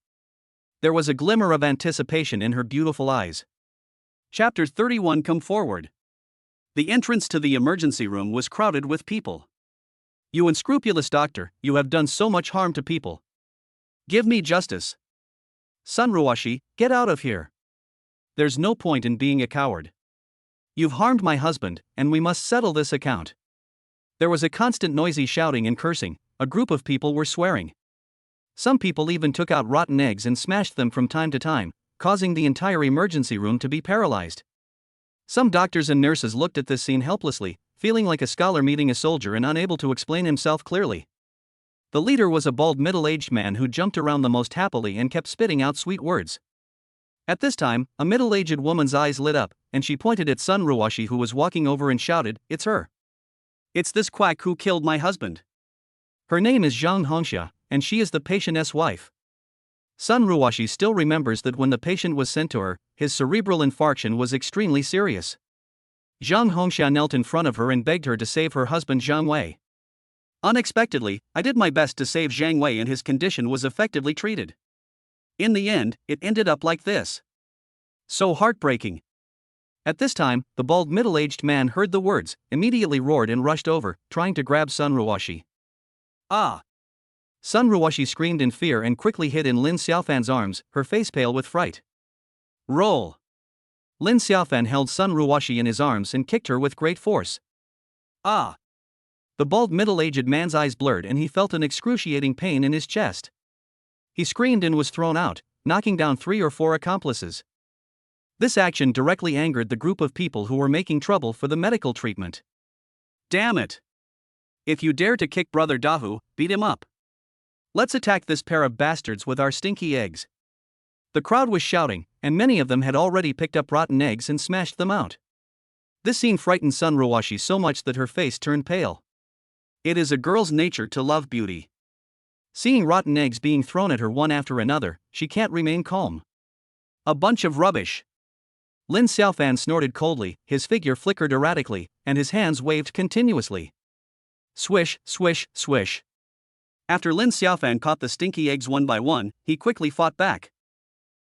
There was a glimmer of anticipation in her beautiful eyes. Chapter 31. Come forward. The entrance to the emergency room was crowded with people. You unscrupulous doctor, you have done so much harm to people. Give me justice. Sun Ruwashi, get out of here. There's no point in being a coward. You've harmed my husband, and we must settle this account. There was a constant noisy shouting and cursing, a group of people were swearing. Some people even took out rotten eggs and smashed them from time to time, causing the entire emergency room to be paralyzed. Some doctors and nurses looked at this scene helplessly, feeling like a scholar meeting a soldier and unable to explain himself clearly. The leader was a bald middle-aged man who jumped around the most happily and kept spitting out sweet words. At this time, a middle-aged woman's eyes lit up, and she pointed at Sun Ruwashi who was walking over and shouted, It's her. It's this quack who killed my husband. Her name is Zhang Hongxia, and she is the patient's wife. Sun Ruwashi still remembers that when the patient was sent to her, his cerebral infarction was extremely serious. Zhang Hongxia knelt in front of her and begged her to save her husband Zhang Wei. Unexpectedly, I did my best to save Zhang Wei and his condition was effectively treated. In the end, it ended up like this. So heartbreaking. At this time, the bald middle-aged man heard the words, immediately roared and rushed over, trying to grab Sun Ruwashi. Ah! Sun Ruwashi screamed in fear and quickly hid in Lin Xiaofan's arms, her face pale with fright. Roll! Lin Xiaofan held Sun Ruwashi in his arms and kicked her with great force. Ah! The bald middle-aged man's eyes blurred and he felt an excruciating pain in his chest. He screamed and was thrown out, knocking down 3 or 4 accomplices. This action directly angered the group of people who were making trouble for the medical treatment. Damn it! If you dare to kick Brother Dahu, beat him up. Let's attack this pair of bastards with our stinky eggs. The crowd was shouting, and many of them had already picked up rotten eggs and smashed them out. This scene frightened Sun Ruwashi so much that her face turned pale. It is a girl's nature to love beauty. Seeing rotten eggs being thrown at her one after another, she can't remain calm. A bunch of rubbish. Lin Xiaofan snorted coldly, his figure flickered erratically, and his hands waved continuously. Swish, swish, swish. After Lin Xiaofan caught the stinky eggs one by one, he quickly fought back.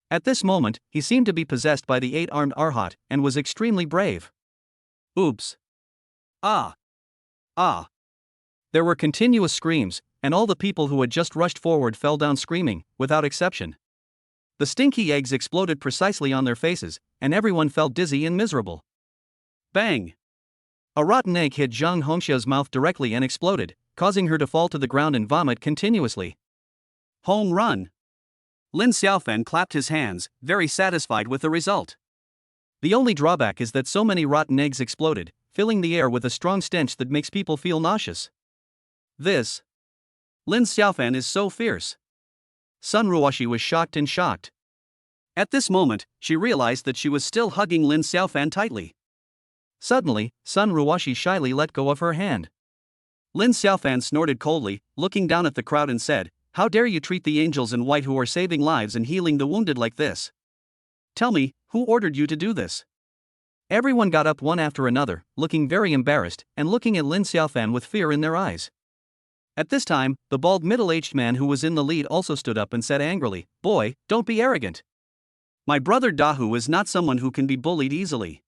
At this moment, he seemed to be possessed by the 8-armed Arhat, and was extremely brave. Oops. Ah. Ah. There were continuous screams, and all the people who had just rushed forward fell down screaming, without exception. The stinky eggs exploded precisely on their faces, and everyone felt dizzy and miserable. Bang! A rotten egg hit Zhang Hongxia's mouth directly and exploded, causing her to fall to the ground and vomit continuously. Home run! Lin Xiaofan clapped his hands, very satisfied with the result. The only drawback is that so many rotten eggs exploded, filling the air with a strong stench that makes people feel nauseous. This Lin Xiaofan is so fierce. Sun Ruoxi was shocked and shocked. At this moment, she realized that she was still hugging Lin Xiaofan tightly. Suddenly, Sun Ruoxi shyly let go of her hand. Lin Xiaofan snorted coldly, looking down at the crowd and said, "How dare you treat the angels in white who are saving lives and healing the wounded like this? Tell me, who ordered you to do this?" Everyone got up one after another, looking very embarrassed, and looking at Lin Xiaofan with fear in their eyes. At this time, the bald middle-aged man who was in the lead also stood up and said angrily, "Boy, don't be arrogant. My brother Dahu is not someone who can be bullied easily.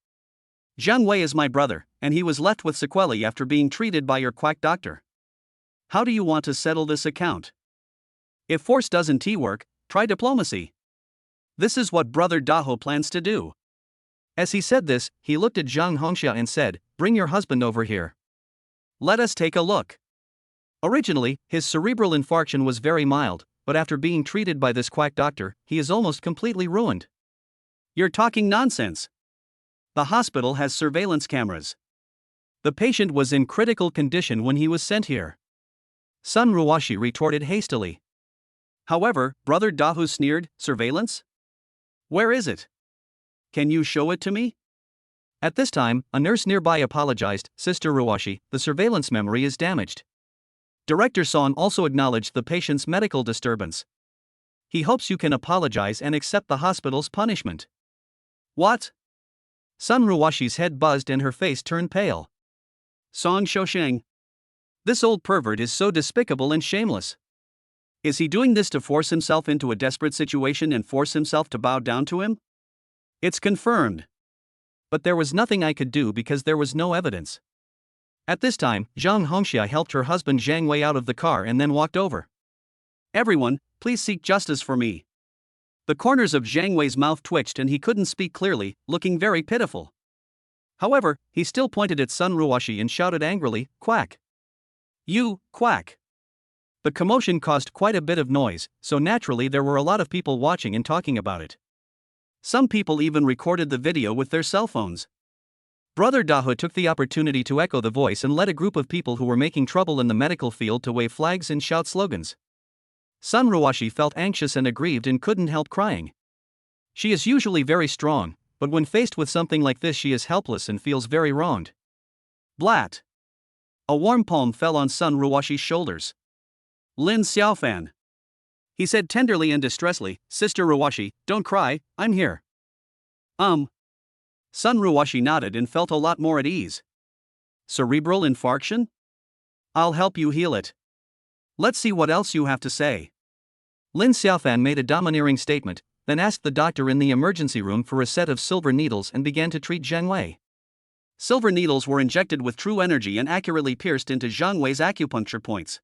Zhang Wei is my brother, and he was left with sequelae after being treated by your quack doctor. How do you want to settle this account? If force doesn't work, try diplomacy. This is what brother Dahu plans to do." As he said this, he looked at Zhang Hongxia and said, "Bring your husband over here. Let us take a look." Originally, his cerebral infarction was very mild, but after being treated by this quack doctor, he is almost completely ruined. You're talking nonsense. The hospital has surveillance cameras. The patient was in critical condition when he was sent here. Sun Ruoxi retorted hastily. However, brother Dahu sneered, "Surveillance? Where is it? Can you show it to me?" At this time, a nurse nearby apologized, "Sister Ruoxi, the surveillance memory is damaged." Director Song also acknowledged the patient's medical disturbance. He hopes you can apologize and accept the hospital's punishment. What? Sun Ruoxi's head buzzed and her face turned pale. Song Shousheng. This old pervert is so despicable and shameless. Is he doing this to force himself into a desperate situation and force himself to bow down to him? It's confirmed. But there was nothing I could do because there was no evidence. At this time, Zhang Hongxia helped her husband Zhang Wei out of the car and then walked over. "Everyone, please seek justice for me." The corners of Zhang Wei's mouth twitched and he couldn't speak clearly, looking very pitiful. However, he still pointed at Sun Ruoxi and shouted angrily, "Quack! You, quack!" The commotion caused quite a bit of noise, so naturally there were a lot of people watching and talking about it. Some people even recorded the video with their cell phones. Brother Dahu took the opportunity to echo the voice and led a group of people who were making trouble in the medical field to wave flags and shout slogans. Sun Ruoxi felt anxious and aggrieved and couldn't help crying. She is usually very strong, but when faced with something like this she is helpless and feels very wronged. Blat! A warm palm fell on Sun Ruoxi's shoulders. "Lin Xiaofan," he said tenderly and distressfully, "Sister Ruoxi, don't cry, I'm here." Sun Ruoxi nodded and felt a lot more at ease. Cerebral infarction? I'll help you heal it. Let's see what else you have to say. Lin Xiaofan made a domineering statement, then asked the doctor in the emergency room for a set of silver needles and began to treat Zhang Wei. Silver needles were injected with true energy and accurately pierced into Zhang Wei's acupuncture points.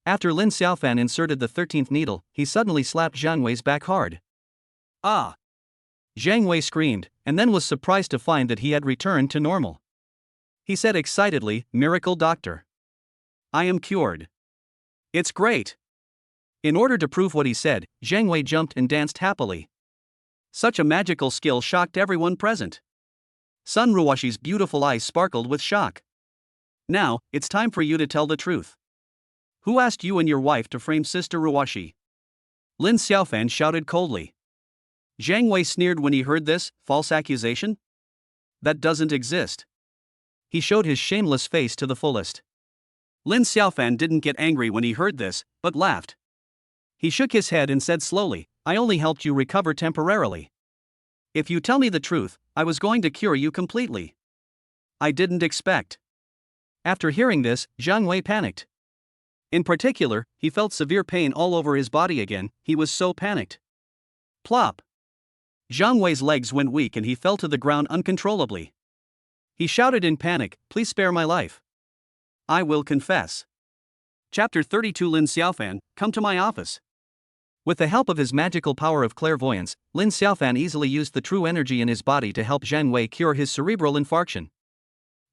After Lin Xiaofan inserted the 13th needle, he suddenly slapped Zhang Wei's back hard. "Ah!" Zhang Wei screamed, and then was surprised to find that he had returned to normal. He said excitedly, "Miracle doctor. I am cured. It's great." In order to prove what he said, Zhang Wei jumped and danced happily. Such a magical skill shocked everyone present. Sun Ruoxi's beautiful eyes sparkled with shock. "Now, it's time for you to tell the truth. Who asked you and your wife to frame Sister Ruoxi?" Lin Xiaofan shouted coldly. Zhang Wei sneered when he heard this false accusation. That doesn't exist. He showed his shameless face to the fullest. Lin Xiaofan didn't get angry when he heard this, but laughed. He shook his head and said slowly, "I only helped you recover temporarily. If you tell me the truth, I was going to cure you completely. I didn't expect." After hearing this, Zhang Wei panicked. In particular, he felt severe pain all over his body again, he was so panicked. Plop! Zhang Wei's legs went weak and he fell to the ground uncontrollably. He shouted in panic, "Please spare my life. I will confess." Chapter 32 Lin Xiaofan, come to my office. With the help of his magical power of clairvoyance, Lin Xiaofan easily used the true energy in his body to help Zhang Wei cure his cerebral infarction.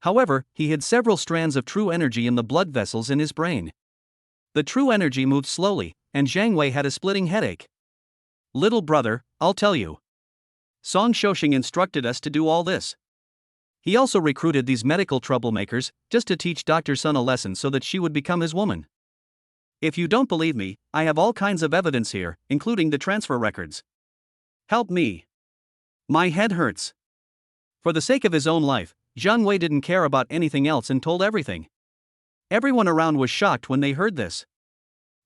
However, he hid several strands of true energy in the blood vessels in his brain. The true energy moved slowly, and Zhang Wei had a splitting headache. "Little brother, I'll tell you. Song Shoshing instructed us to do all this. He also recruited these medical troublemakers, just to teach Dr. Sun a lesson so that she would become his woman. If you don't believe me, I have all kinds of evidence here, including the transfer records. Help me. My head hurts." For the sake of his own life, Zhang Wei didn't care about anything else and told everything. Everyone around was shocked when they heard this.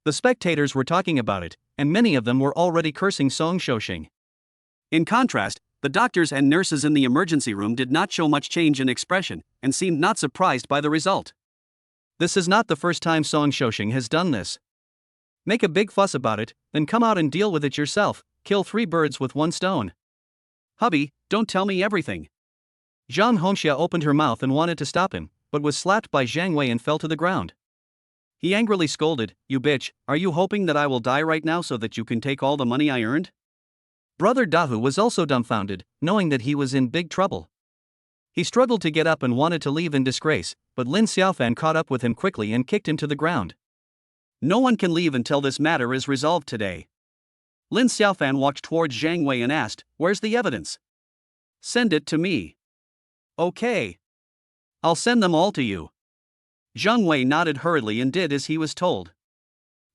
The spectators were talking about it, and many of them were already cursing Song Shoshing. In contrast, the doctors and nurses in the emergency room did not show much change in expression, and seemed not surprised by the result. This is not the first time Song Shoshing has done this. Make a big fuss about it, then come out and deal with it yourself. Kill 3 birds with 1 stone. Hubby, don't tell me everything. Zhang Hongxia opened her mouth and wanted to stop him, but was slapped by Zhang Wei and fell to the ground. He angrily scolded, "You bitch, are you hoping that I will die right now so that you can take all the money I earned?" Brother Dahu was also dumbfounded, knowing that he was in big trouble. He struggled to get up and wanted to leave in disgrace, but Lin Xiaofan caught up with him quickly and kicked him to the ground. "No one can leave until this matter is resolved today." Lin Xiaofan walked towards Zhang Wei and asked, "Where's the evidence?" "Send it to me." "Okay. I'll send them all to you." Zhang Wei nodded hurriedly and did as he was told.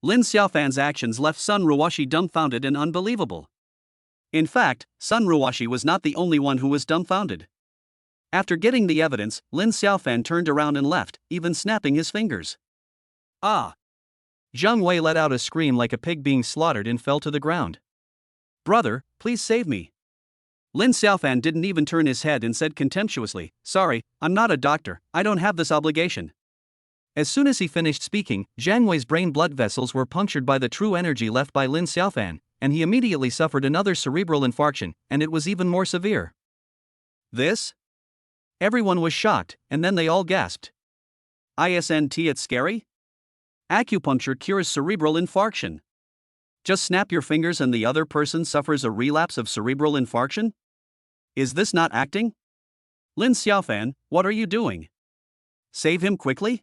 Lin Xiaofan's actions left Sun Ruoshi dumbfounded and unbelievable. In fact, Sun Ruoshi was not the only one who was dumbfounded. After getting the evidence, Lin Xiaofan turned around and left, even snapping his fingers. "Ah!" Zhang Wei let out a scream like a pig being slaughtered and fell to the ground. "Brother, please save me." Lin Xiaofan didn't even turn his head and said contemptuously, "Sorry, I'm not a doctor, I don't have this obligation." As soon as he finished speaking, Zhang Wei's brain blood vessels were punctured by the true energy left by Lin Xiaofan, and he immediately suffered another cerebral infarction, and it was even more severe. "This?" Everyone was shocked, and then they all gasped. "Isn't it scary? Acupuncture cures cerebral infarction. Just snap your fingers and the other person suffers a relapse of cerebral infarction? Is this not acting? Lin Xiaofan, what are you doing? Save him quickly?"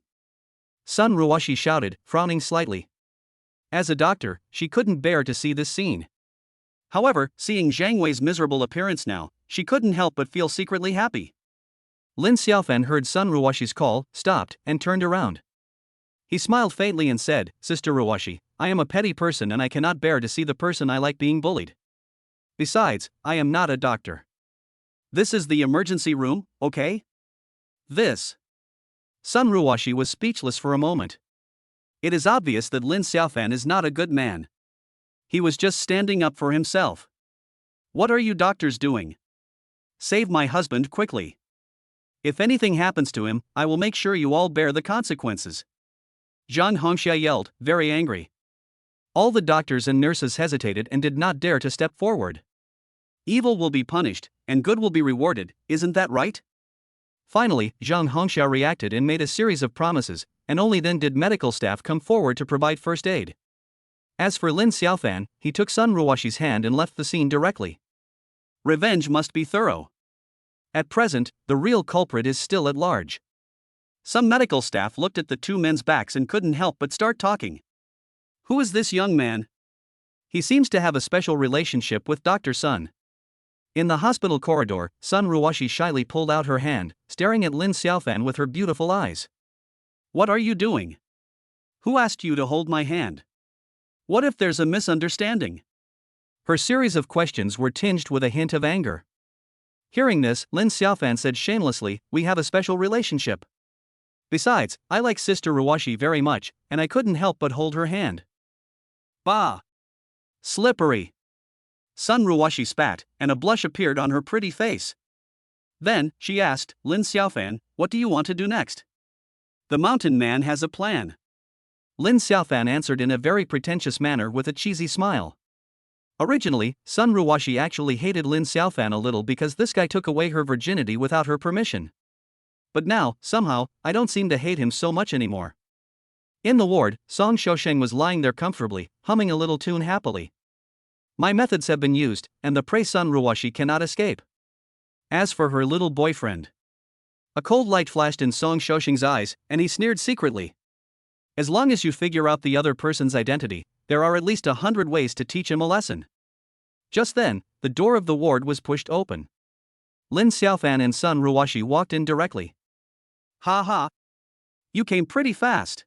Sun Ruoshi shouted, frowning slightly. As a doctor, she couldn't bear to see this scene. However, seeing Zhang Wei's miserable appearance now, she couldn't help but feel secretly happy. Lin Xiaofan heard Sun Ruoshi's call, stopped, and turned around. He smiled faintly and said, "Sister Ruoshi, I am a petty person and I cannot bear to see the person I like being bullied. Besides, I am not a doctor. This is the emergency room, okay? This." Sun Ruoshi was speechless for a moment. It is obvious that Lin Xiaofan is not a good man. He was just standing up for himself. "What are you doctors doing? Save my husband quickly. If anything happens to him, I will make sure you all bear the consequences." Zhang Hongxia yelled, very angry. All the doctors and nurses hesitated and did not dare to step forward. Evil will be punished, and good will be rewarded, isn't that right? Finally, Zhang Hongxia reacted and made a series of promises, and only then did medical staff come forward to provide first aid. As for Lin Xiaofan, he took Sun Ruoshi's hand and left the scene directly. Revenge must be thorough. At present, the real culprit is still at large. Some medical staff looked at the 2 men's backs and couldn't help but start talking. Who is this young man? He seems to have a special relationship with Dr. Sun. In the hospital corridor, Sun Ruoshi shyly pulled out her hand, staring at Lin Xiaofan with her beautiful eyes. What are you doing? Who asked you to hold my hand? What if there's a misunderstanding? Her series of questions were tinged with a hint of anger. Hearing this, Lin Xiaofan said shamelessly, "We have a special relationship. Besides, I like Sister Ruoshi very much, and I couldn't help but hold her hand." Bah! Slippery! Sun Ruoshi spat, and a blush appeared on her pretty face. Then, she asked, "Lin Xiaofan, what do you want to do next?" "The mountain man has a plan." Lin Xiaofan answered in a very pretentious manner with a cheesy smile. Originally, Sun Ruoshi actually hated Lin Xiaofan a little because this guy took away her virginity without her permission. But now, somehow, I don't seem to hate him so much anymore. In the ward, Song Xiaosheng was lying there comfortably, humming a little tune happily. My methods have been used, and the prey Sun Ruoshi cannot escape. As for her little boyfriend. A cold light flashed in Song Xiaosheng's eyes, and he sneered secretly. As long as you figure out the other person's identity, there are at least 100 ways to teach him a lesson. Just then, the door of the ward was pushed open. Lin Xiaofan and Sun Ruoshi walked in directly. Ha ha! You came pretty fast.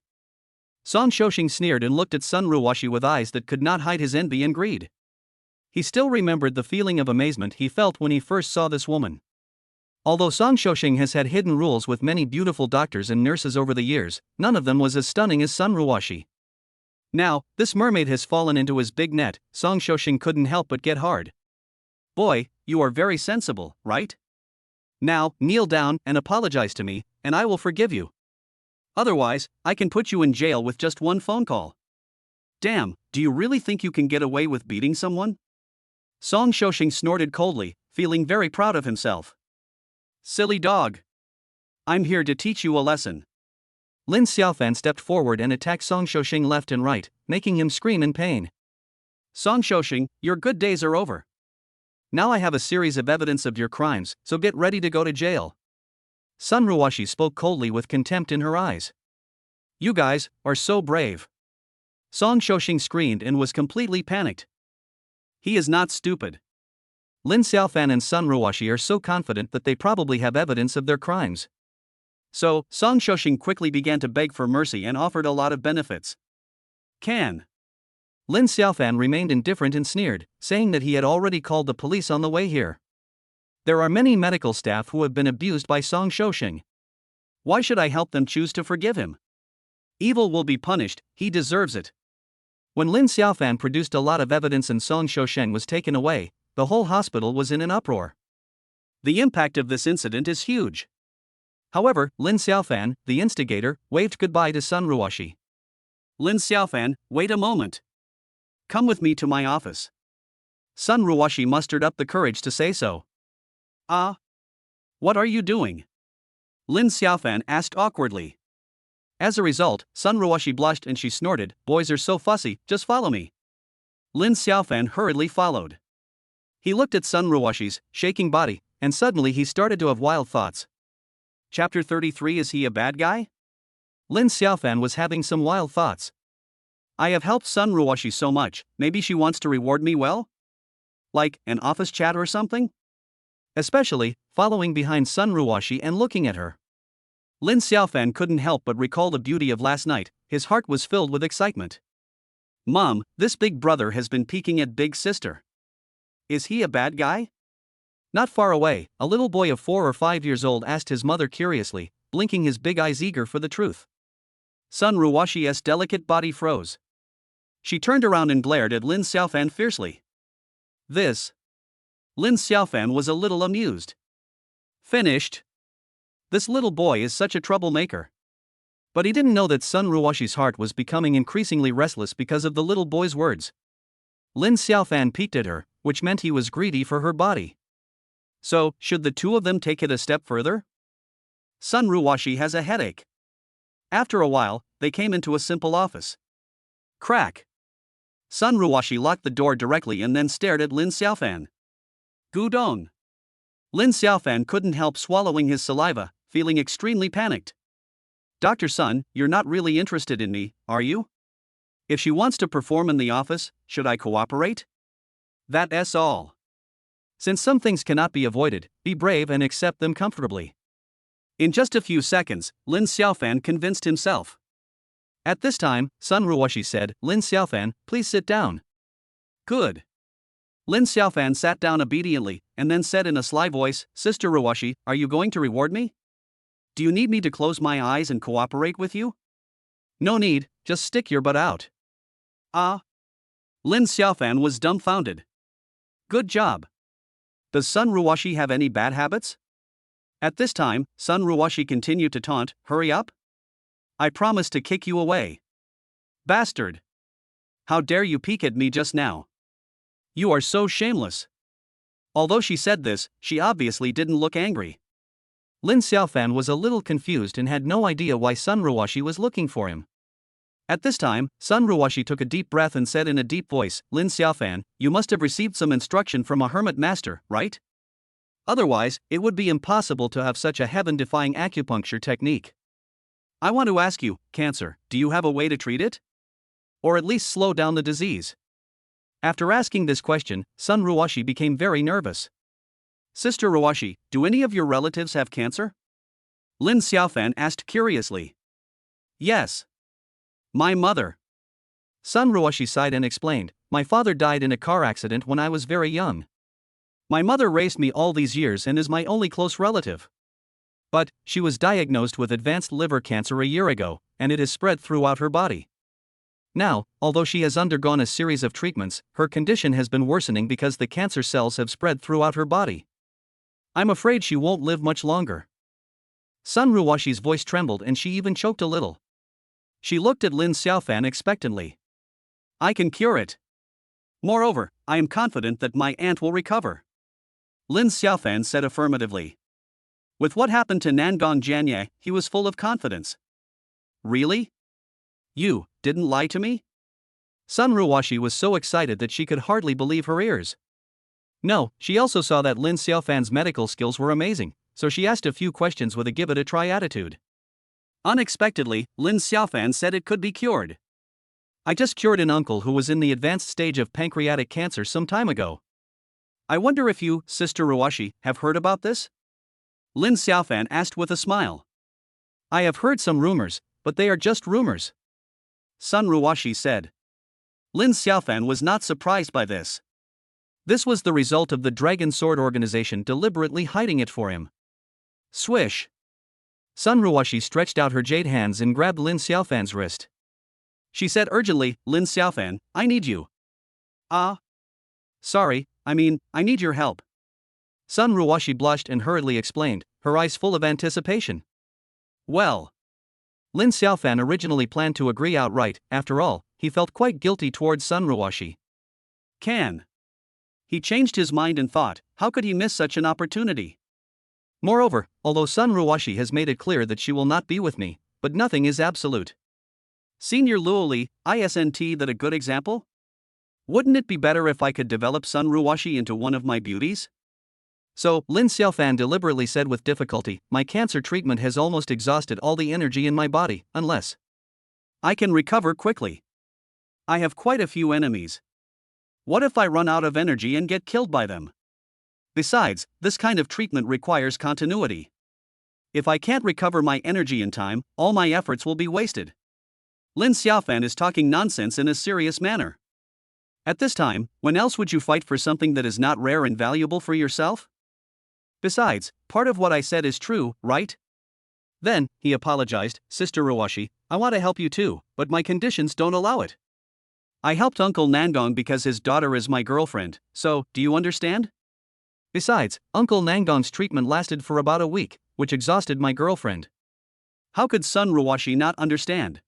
Song Xiaosheng sneered and looked at Sun Ruoshi with eyes that could not hide his envy and greed. He still remembered the feeling of amazement he felt when he first saw this woman. Although Song Xiaosheng has had hidden rules with many beautiful doctors and nurses over the years, none of them was as stunning as Sun Ruoshi. Now, this mermaid has fallen into his big net. Song Xiaosheng couldn't help but get hard. Boy, you are very sensible, right? Now, kneel down and apologize to me, and I will forgive you. Otherwise, I can put you in jail with just one phone call. Damn, do you really think you can get away with beating someone? Song Xiaosheng snorted coldly, feeling very proud of himself. Silly dog. I'm here to teach you a lesson. Lin Xiaofan stepped forward and attacked Song Xiaosheng left and right, making him scream in pain. Song Xiaosheng, your good days are over. Now I have a series of evidence of your crimes, so get ready to go to jail. Sun Ruoshi spoke coldly with contempt in her eyes. You guys are so brave. Song Xiaosheng screamed and was completely panicked. He is not stupid. Lin Xiaofan and Sun Ruoshi are so confident that they probably have evidence of their crimes. So, Song Xiaosheng quickly began to beg for mercy and offered a lot of benefits. Lin Xiaofan remained indifferent and sneered, saying that he had already called the police on the way here. There are many medical staff who have been abused by Song Xiaosheng. Why should I help them choose to forgive him? Evil will be punished, he deserves it. When Lin Xiaofan produced a lot of evidence and Song Xiaosheng was taken away, the whole hospital was in an uproar. The impact of this incident is huge. However, Lin Xiaofan, the instigator, waved goodbye to Sun Ruoshi. Lin Xiaofan, wait a moment. Come with me to my office. Sun Ruoshi mustered up the courage to say so. What are you doing? Lin Xiaofan asked awkwardly. As a result, Sun Ruoshi blushed and she snorted, boys are so fussy, just follow me. Lin Xiaofan hurriedly followed. He looked at Sun Ruoshi's shaking body, and suddenly he started to have wild thoughts. Chapter 33. Is he a bad guy? Lin Xiaofan was having some wild thoughts. I have helped Sun Ruoshi so much, maybe she wants to reward me well? Like, an office chat or something? Especially, following behind Sun Ruoshi and looking at her. Lin Xiaofan couldn't help but recall the beauty of last night, his heart was filled with excitement. Mom, this big brother has been peeking at big sister. Is he a bad guy? Not far away, a little boy of 4 or 5 years old asked his mother curiously, blinking his big eyes eager for the truth. Sun Ruoshi's delicate body froze. She turned around and glared at Lin Xiaofan fiercely. Lin Xiaofan was a little amused. Finished. This little boy is such a troublemaker. But he didn't know that Sun Ruoshi's heart was becoming increasingly restless because of the little boy's words. Lin Xiaofan peeked at her, which meant he was greedy for her body. So, should the two of them take it a step further? Sun Ruoshi has a headache. After a while, they came into a simple office. Crack. Sun Ruoshi locked the door directly and then stared at Lin Xiaofan. Gudong. Lin Xiaofan couldn't help swallowing his saliva, feeling extremely panicked. Dr. Sun, you're not really interested in me, are you? If she wants to perform in the office, should I cooperate? That's all. Since some things cannot be avoided, be brave and accept them comfortably. In just a few seconds, Lin Xiaofan convinced himself. At this time, Sun Ruoshi said, Lin Xiaofan, please sit down. Good. Lin Xiaofan sat down obediently, and then said in a sly voice, Sister Ruoshi, are you going to reward me? Do you need me to close my eyes and cooperate with you? No need, just stick your butt out. Lin Xiaofan was dumbfounded. Good job. Does Sun Ruoshi have any bad habits? At this time, Sun Ruoshi continued to taunt, hurry up. I promise to kick you away. Bastard. How dare you peek at me just now? You are so shameless. Although she said this, she obviously didn't look angry. Lin Xiaofan was a little confused and had no idea why Sun Ruoshi was looking for him. At this time, Sun Ruoshi took a deep breath and said in a deep voice, Lin Xiaofan, you must have received some instruction from a hermit master, right? Otherwise, it would be impossible to have such a heaven-defying acupuncture technique. I want to ask you, cancer, do you have a way to treat it? Or at least slow down the disease? After asking this question, Sun Ruoshi became very nervous. Sister Ruoshi, do any of your relatives have cancer? Lin Xiaofan asked curiously. Yes. My mother. Sun Ruoshi sighed and explained, my father died in a car accident when I was very young. My mother raised me all these years and is my only close relative. But, she was diagnosed with advanced liver cancer a year ago, and it has spread throughout her body. Now, although she has undergone a series of treatments, her condition has been worsening because the cancer cells have spread throughout her body. I'm afraid she won't live much longer. Sun Ruoshi's voice trembled and she even choked a little. She looked at Lin Xiaofan expectantly. I can cure it. Moreover, I am confident that my aunt will recover. Lin Xiaofan said affirmatively. With what happened to Nangong Jianye, he was full of confidence. Really? You didn't lie to me? Sun Ruoshi was so excited that she could hardly believe her ears. No, she also saw that Lin Xiaofan's medical skills were amazing, so she asked a few questions with a give-it-a-try attitude. Unexpectedly, Lin Xiaofan said it could be cured. I just cured an uncle who was in the advanced stage of pancreatic cancer some time ago. I wonder if you, Sister Ruoshi, have heard about this? Lin Xiaofan asked with a smile. I have heard some rumors, but they are just rumors. Sun Ruoshi said. Lin Xiaofan was not surprised by this. This was the result of the Dragon Sword organization deliberately hiding it for him. Swish. Sun Ruoshi stretched out her jade hands and grabbed Lin Xiaofan's wrist. She said urgently, Lin Xiaofan, I need you. Sorry, I need your help. Sun Ruoshi blushed and hurriedly explained, her eyes full of anticipation. Well. Lin Xiaofan originally planned to agree outright, after all, he felt quite guilty towards Sun Ruoshi. He changed his mind and thought, how could he miss such an opportunity? Moreover, although Sun Ruoshi has made it clear that she will not be with me, but nothing is absolute. Senior Luoli, isn't that a good example? Wouldn't it be better if I could develop Sun Ruoshi into one of my beauties? So, Lin Xiaofan deliberately said with difficulty, my cancer treatment has almost exhausted all the energy in my body, unless I can recover quickly. I have quite a few enemies. What if I run out of energy and get killed by them? Besides, this kind of treatment requires continuity. If I can't recover my energy in time, all my efforts will be wasted. Lin Xiaofan is talking nonsense in a serious manner. At this time, when else would you fight for something that is not rare and valuable for yourself? Besides, part of what I said is true, right? Then, he apologized, Sister Ruoshi, I want to help you too, but my conditions don't allow it. I helped Uncle Nangong because his daughter is my girlfriend, so, do you understand? Besides, Uncle Nangong's treatment lasted for about a week, which exhausted my girlfriend. How could Sun Ruoshi not understand?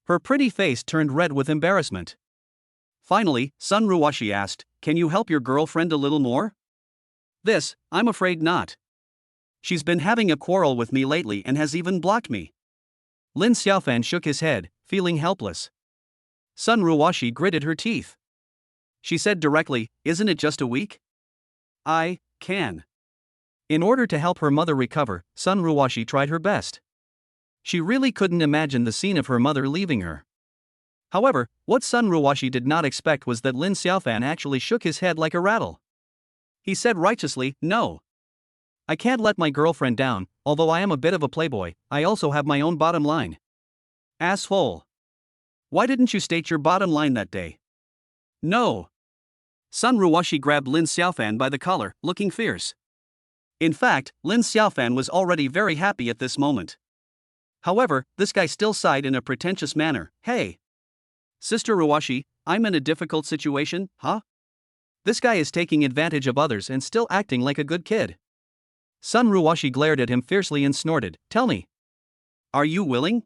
Her pretty face turned red with embarrassment. Finally, Sun Ruoshi asked, can you help your girlfriend a little more? This, I'm afraid not. She's been having a quarrel with me lately and has even blocked me. Lin Xiaofan shook his head, feeling helpless. Sun Ruoshi gritted her teeth. She said directly, isn't it just a week? I can. In order to help her mother recover, Sun Ruoshi tried her best. She really couldn't imagine the scene of her mother leaving her. However, what Sun Ruoshi did not expect was that Lin Xiaofan actually shook his head like a rattle. He said righteously, no. I can't let my girlfriend down, although I am a bit of a playboy, I also have my own bottom line. Asshole. Why didn't you state your bottom line that day? No. Sun Ruoshi grabbed Lin Xiaofan by the collar, looking fierce. In fact, Lin Xiaofan was already very happy at this moment. However, this guy still sighed in a pretentious manner, hey. Sister Ruoshi, I'm in a difficult situation, huh? This guy is taking advantage of others and still acting like a good kid. Sun Ruoshi glared at him fiercely and snorted, tell me. Are you willing?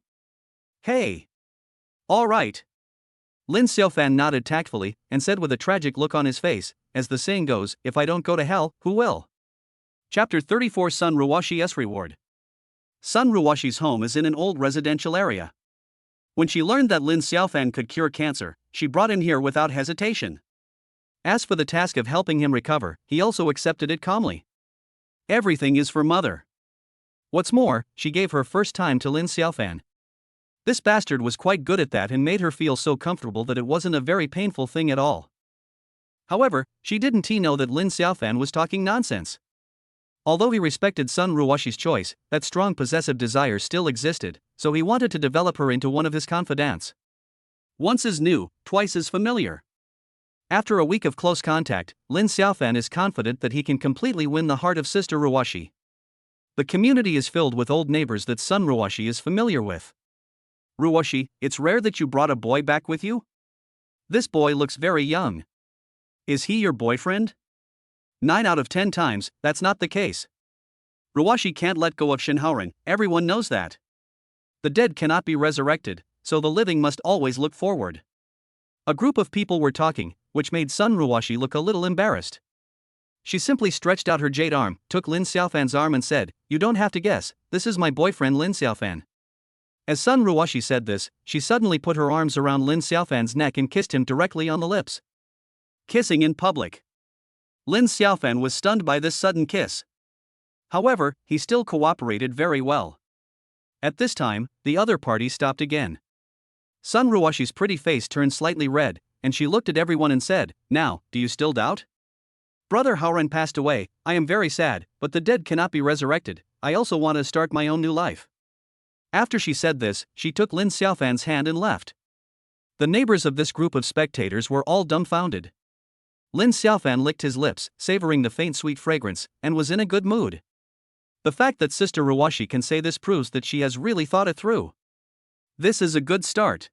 Hey. All right. Lin Xiaofan nodded tactfully and said with a tragic look on his face, as the saying goes, if I don't go to hell, who will? Chapter 34 Sun Ruoshi's Reward. Sun Ruoshi's home is in an old residential area. When she learned that Lin Xiaofan could cure cancer, she brought him here without hesitation. As for the task of helping him recover, he also accepted it calmly. Everything is for mother. What's more, she gave her first time to Lin Xiaofan. This bastard was quite good at that and made her feel so comfortable that it wasn't a very painful thing at all. However, she didn't know that Lin Xiaofan was talking nonsense. Although he respected Sun Ruoshi's choice, that strong possessive desire still existed, so he wanted to develop her into one of his confidants. Once is new, twice is familiar. After a week of close contact, Lin Xiaofan is confident that he can completely win the heart of Sister Ruoshi. The community is filled with old neighbors that Sun Ruoshi is familiar with. Ruoshi, it's rare that you brought a boy back with you? This boy looks very young. Is he your boyfriend? 9 out of 10 times, that's not the case. Ruoshi can't let go of Shinhaoren, everyone knows that. The dead cannot be resurrected, so the living must always look forward. A group of people were talking, which made Sun Ruoshi look a little embarrassed. She simply stretched out her jade arm, took Lin Xiaofan's arm and said, "You don't have to guess, this is my boyfriend Lin Xiaofan." As Sun Ruoshi said this, she suddenly put her arms around Lin Xiaofan's neck and kissed him directly on the lips. Kissing in public. Lin Xiaofan was stunned by this sudden kiss. However, he still cooperated very well. At this time, the other party stopped again. Sun Ruoshi's pretty face turned slightly red, and she looked at everyone and said, "Now, do you still doubt? Brother Haoren passed away, I am very sad, but the dead cannot be resurrected, I also want to start my own new life." After she said this, she took Lin Xiaofan's hand and left. The neighbors of this group of spectators were all dumbfounded. Lin Xiaofan licked his lips, savoring the faint sweet fragrance, and was in a good mood. The fact that Sister Ruoshi can say this proves that she has really thought it through. This is a good start.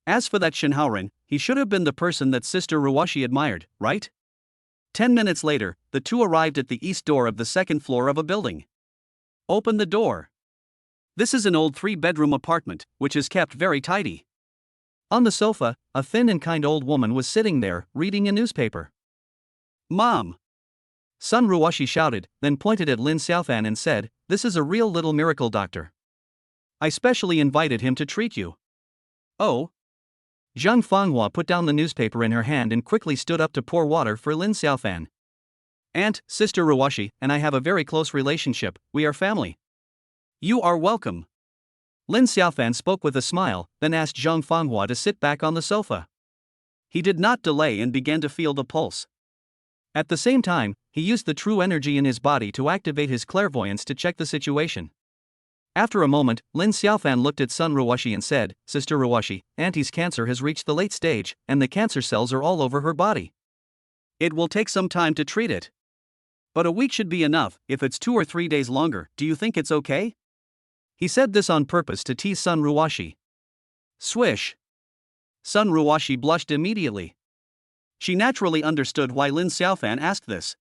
As for that Shinhaoren, he should have been the person that Sister Ruoshi admired, right? 10 minutes later, the two arrived at the east door of the second floor of a building. Open the door. This is an old 3-bedroom apartment, which is kept very tidy. On the sofa, a thin and kind old woman was sitting there, reading a newspaper. "Mom!" Sun Ruoshi shouted, then pointed at Lin Xiaofan and said, "This is a real little miracle doctor. I specially invited him to treat you." "Oh?" Zhang Fanghua put down the newspaper in her hand and quickly stood up to pour water for Lin Xiaofan. "Aunt, Sister Ruoshi, and I have a very close relationship, we are family." "You are welcome." Lin Xiaofan spoke with a smile, then asked Zhang Fanghua to sit back on the sofa. He did not delay and began to feel the pulse. At the same time, he used the true energy in his body to activate his clairvoyance to check the situation. After a moment, Lin Xiaofan looked at Sun Ruoshi and said, "Sister Ruoshi, Auntie's cancer has reached the late stage, and the cancer cells are all over her body. It will take some time to treat it. But a week should be enough. If it's 2 or 3 days longer, do you think it's okay?" He said this on purpose to tease Sun Ruoshi. Swish. Sun Ruoshi blushed immediately. She naturally understood why Lin Xiaofan asked this.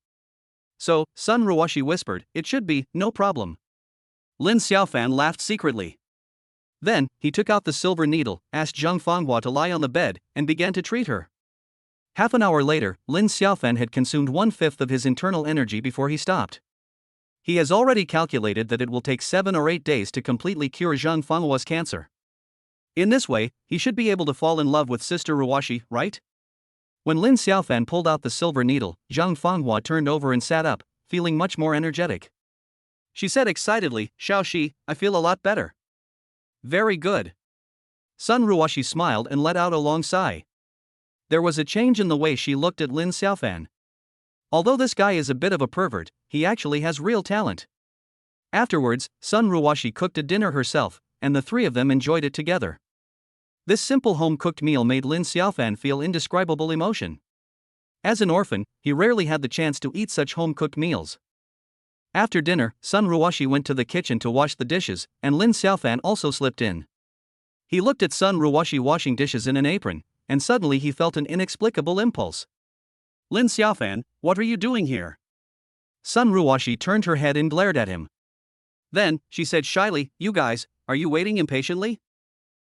So, Sun Ruoshi whispered, "It should be, no problem." Lin Xiaofan laughed secretly. Then, he took out the silver needle, asked Zhang Fanghua to lie on the bed, and began to treat her. Half an hour later, Lin Xiaofan had consumed 1/5 of his internal energy before he stopped. He has already calculated that it will take 7 or 8 days to completely cure Zhang Fanghua's cancer. In this way, he should be able to fall in love with Sister Ruoshi, right? When Lin Xiaofan pulled out the silver needle, Zhang Fanghua turned over and sat up, feeling much more energetic. She said excitedly, "Xiaoxi, I feel a lot better." "Very good." Sun Ruoshi smiled and let out a long sigh. There was a change in the way she looked at Lin Xiaofan. Although this guy is a bit of a pervert, he actually has real talent. Afterwards, Sun Ruoshi cooked a dinner herself, and the three of them enjoyed it together. This simple home-cooked meal made Lin Xiaofan feel indescribable emotion. As an orphan, he rarely had the chance to eat such home-cooked meals. After dinner, Sun Ruoshi went to the kitchen to wash the dishes, and Lin Xiaofan also slipped in. He looked at Sun Ruoshi washing dishes in an apron, and suddenly he felt an inexplicable impulse. "Lin Xiaofan, what are you doing here?" Sun Ruoshi turned her head and glared at him. Then, she said shyly, "You guys, are you waiting impatiently?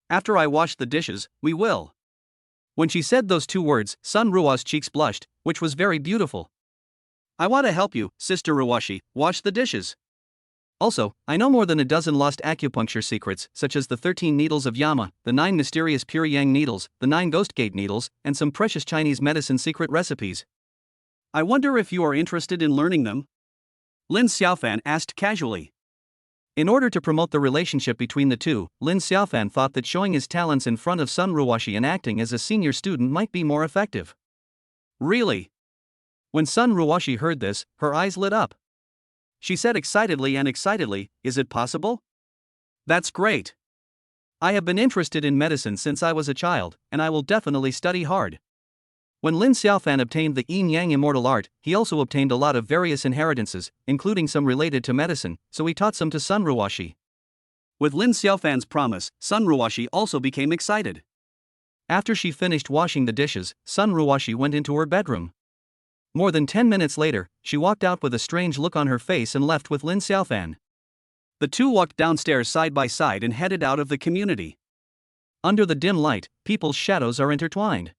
After I wash the dishes, we will." When she said those 2 words, Sun Ruo's cheeks blushed, which was very beautiful. "I want to help you, Sister Ruoshi, wash the dishes." Also, I know more than a dozen lost acupuncture secrets, such as the 13 needles of Yama, the 9 mysterious pure yang needles, the 9 ghost gate needles, and some precious Chinese medicine secret recipes. I wonder if you are interested in learning them? Lin Xiaofan asked casually. In order to promote the relationship between the two, Lin Xiaofan thought that showing his talents in front of Sun Ruoshi and acting as a senior student might be more effective. Really? When Sun Ruoshi heard this, her eyes lit up. She said excitedly, "Is it possible? That's great. I have been interested in medicine since I was a child, and I will definitely study hard." When Lin Xiaofan obtained the Yin-Yang Immortal Art, he also obtained a lot of various inheritances, including some related to medicine, so he taught some to Sun Ruoshi. With Lin Xiaofan's promise, Sun Ruoshi also became excited. After she finished washing the dishes, Sun Ruoshi went into her bedroom. More than 10 minutes later, she walked out with a strange look on her face and left with Lin Xiaofan. The two walked downstairs side by side and headed out of the community. Under the dim light, people's shadows are intertwined.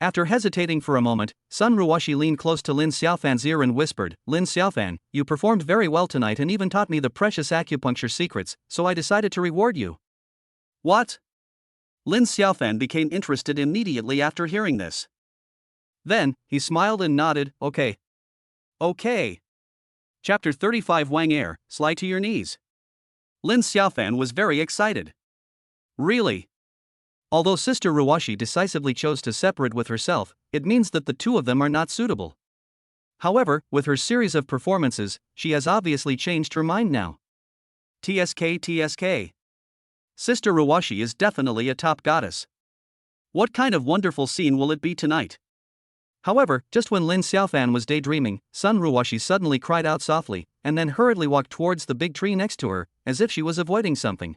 After hesitating for a moment, Sun Ruoshi leaned close to Lin Xiaofan's ear and whispered, "Lin Xiaofan, you performed very well tonight and even taught me the precious acupuncture secrets, so I decided to reward you." What? Lin Xiaofan became interested immediately after hearing this. Then, he smiled and nodded, "Okay. Okay." Chapter 35 Wang Er, Slide to Your Knees. Lin Xiaofan was very excited. Really? Although Sister Ruoshi decisively chose to separate with herself, it means that the two of them are not suitable. However, with her series of performances, she has obviously changed her mind now. TSK. Sister Ruoshi is definitely a top goddess. What kind of wonderful scene will it be tonight? However, just when Lin Xiaofan was daydreaming, Sun Ruoshi suddenly cried out softly, and then hurriedly walked towards the big tree next to her, as if she was avoiding something.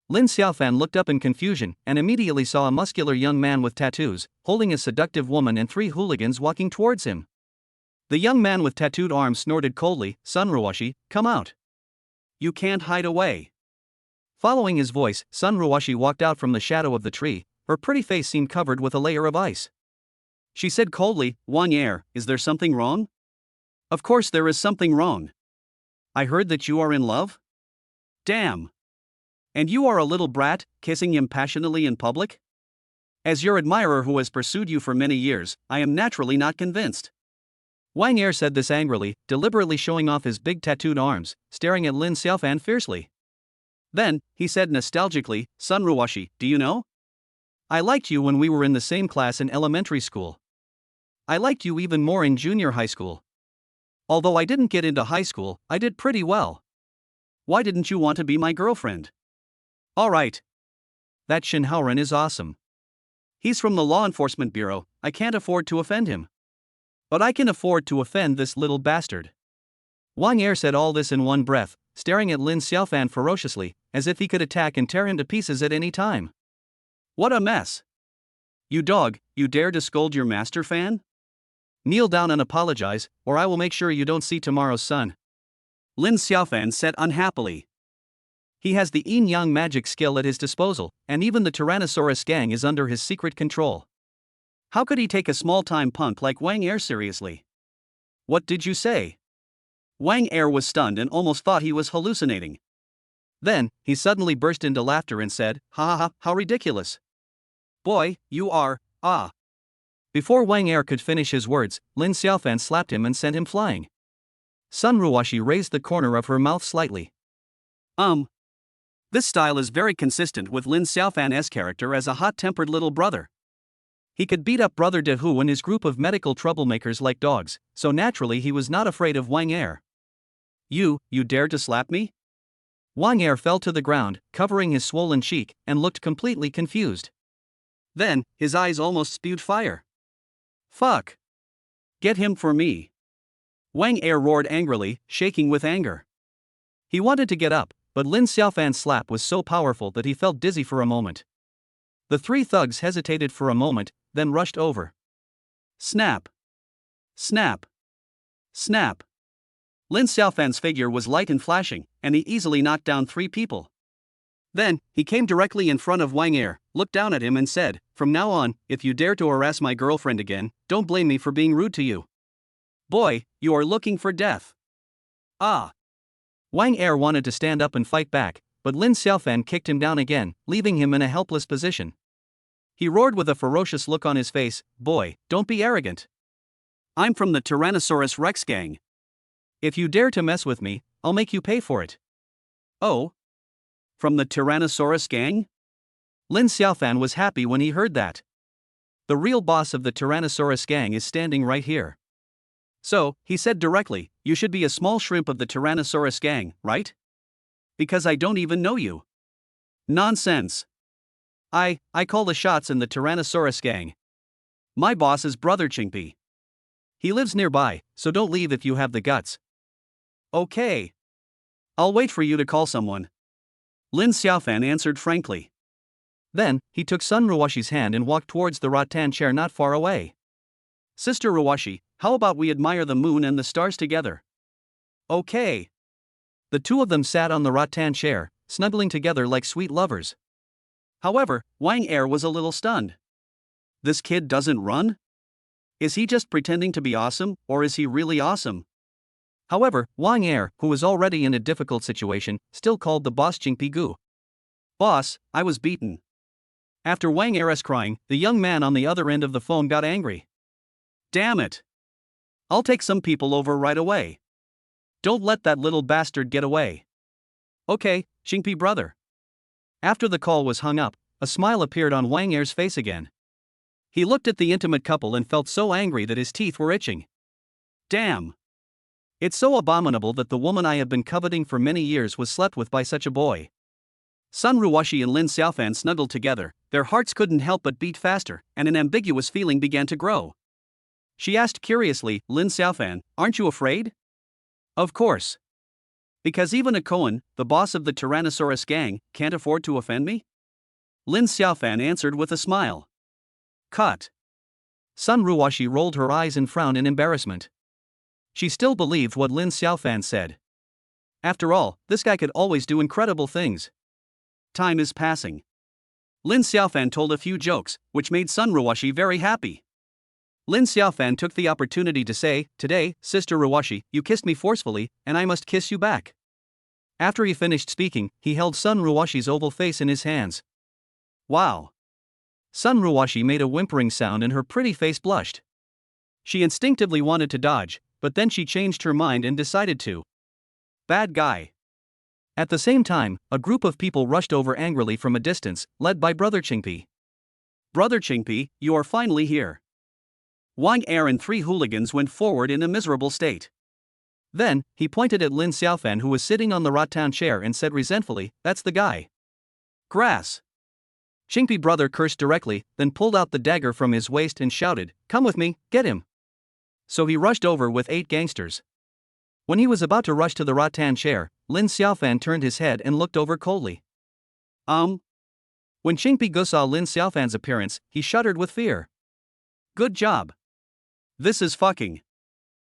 Lin Xiaofan looked up in confusion and immediately saw a muscular young man with tattoos, holding a seductive woman and 3 hooligans walking towards him. The young man with tattooed arms snorted coldly, "Sun Ruoshi, come out. You can't hide away." Following his voice, Sun Ruoshi walked out from the shadow of the tree. Her pretty face seemed covered with a layer of ice. She said coldly, "Wang Er, is there something wrong?" "Of course there is something wrong. I heard that you are in love? Damn. And you are a little brat, kissing him passionately in public? As your admirer who has pursued you for many years, I am naturally not convinced." Wang Er said this angrily, deliberately showing off his big tattooed arms, staring at Lin Xiaofan fiercely. Then, he said nostalgically, "Sun Ruoshi, do you know? I liked you when we were in the same class in elementary school. I liked you even more in junior high school. Although I didn't get into high school, I did pretty well. Why didn't you want to be my girlfriend?" "Alright. That Shin Haoren is awesome. He's from the Law Enforcement Bureau, I can't afford to offend him. But I can afford to offend this little bastard." Wang Er said all this in one breath, staring at Lin Xiaofan ferociously, as if he could attack and tear him to pieces at any time. What a mess. "You dog, you dare to scold your master fan? Kneel down and apologize, or I will make sure you don't see tomorrow's sun," Lin Xiaofan said unhappily. He has the yin-yang magic skill at his disposal, and even the Tyrannosaurus gang is under his secret control. How could he take a small-time punk like Wang Er seriously? "What did you say?" Wang Er was stunned and almost thought he was hallucinating. Then, he suddenly burst into laughter and said, "Ha ha ha, how ridiculous. Boy, you are, ah." Before Wang Er could finish his words, Lin Xiaofan slapped him and sent him flying. Sun Ruoshi raised the corner of her mouth slightly. This style is very consistent with Lin Xiaofan's character as a hot-tempered little brother. He could beat up Brother De Hu and his group of medical troublemakers like dogs, so naturally he was not afraid of Wang Er. You dared to slap me?" Wang Er fell to the ground, covering his swollen cheek, and looked completely confused. Then, his eyes almost spewed fire. "Fuck. Get him for me." Wang Er roared angrily, shaking with anger. He wanted to get up, but Lin Xiaofan's slap was so powerful that he felt dizzy for a moment. The 3 thugs hesitated for a moment, then rushed over. Snap. Snap. Snap. Lin Xiaofan's figure was light and flashing, and he easily knocked down 3 people. Then, he came directly in front of Wang Er, looked down at him and said, "From now on, if you dare to harass my girlfriend again, don't blame me for being rude to you. Boy, you are looking for death." Ah! Wang Er wanted to stand up and fight back, but Lin Xiaofan kicked him down again, leaving him in a helpless position. He roared with a ferocious look on his face, "Boy, don't be arrogant. I'm from the Tyrannosaurus Rex gang. If you dare to mess with me, I'll make you pay for it." Oh? From the Tyrannosaurus gang? Lin Xiaofan was happy when he heard that. The real boss of the Tyrannosaurus gang is standing right here. So, he said directly, "You should be a small shrimp of the Tyrannosaurus gang, right? Because I don't even know you." Nonsense. I call the shots in the Tyrannosaurus gang. My boss is Brother Chinkpi. He lives nearby, so don't leave if you have the guts. Okay. I'll wait for you to call someone. Lin Xiaofan answered frankly. Then, he took Sun Ruwashi's hand and walked towards the rattan chair not far away. "Sister Ruwashi, how about we admire the moon and the stars together?" Okay. The two of them sat on the rattan chair, snuggling together like sweet lovers. However, Wang Er was a little stunned. This kid doesn't run? Is he just pretending to be awesome, or is he really awesome? However, Wang Er, who was already in a difficult situation, still called the boss Jingpi Gu. "Boss, I was beaten." After Wang Er's crying, the young man on the other end of the phone got angry. "Damn it! I'll take some people over right away. Don't let that little bastard get away." "Okay, Jingpi brother." After the call was hung up, a smile appeared on Wang Er's face again. He looked at the intimate couple and felt so angry that his teeth were itching. Damn! It's so abominable that the woman I have been coveting for many years was slept with by such a boy. Sun Ruwashi and Lin Xiaofan snuggled together, their hearts couldn't help but beat faster, and an ambiguous feeling began to grow. She asked curiously, "Lin Xiaofan, aren't you afraid?" "Of course. Because even a Koan, the boss of the Tyrannosaurus gang, can't afford to offend me?" Lin Xiaofan answered with a smile. Cut. Sun Ruwashi rolled her eyes and frowned in embarrassment. She still believed what Lin Xiaofan said. After all, this guy could always do incredible things. Time is passing. Lin Xiaofan told a few jokes, which made Sun Ruwashi very happy. Lin Xiaofan took the opportunity to say, "Today, Sister Ruwashi, you kissed me forcefully, and I must kiss you back." After he finished speaking, he held Sun Ruwashi's oval face in his hands. Wow! Sun Ruwashi made a whimpering sound and her pretty face blushed. She instinctively wanted to dodge, but then she changed her mind and decided to. Bad guy. At the same time, a group of people rushed over angrily from a distance, led by Brother Chinkpi. "Brother Chinkpi, you are finally here." Wang Er and three hooligans went forward in a miserable state. Then, he pointed at Lin Xiaofan who was sitting on the rattan chair and said resentfully, "That's the guy." Grass. Chinkpi brother cursed directly, then pulled out the dagger from his waist and shouted, "Come with me, get him." So he rushed over with 8 gangsters. When he was about to rush to the rattan chair, Lin Xiaofan turned his head and looked over coldly. When Chinkpi Gu saw Lin Xiaofan's appearance, he shuddered with fear. "Good job. This is fucking."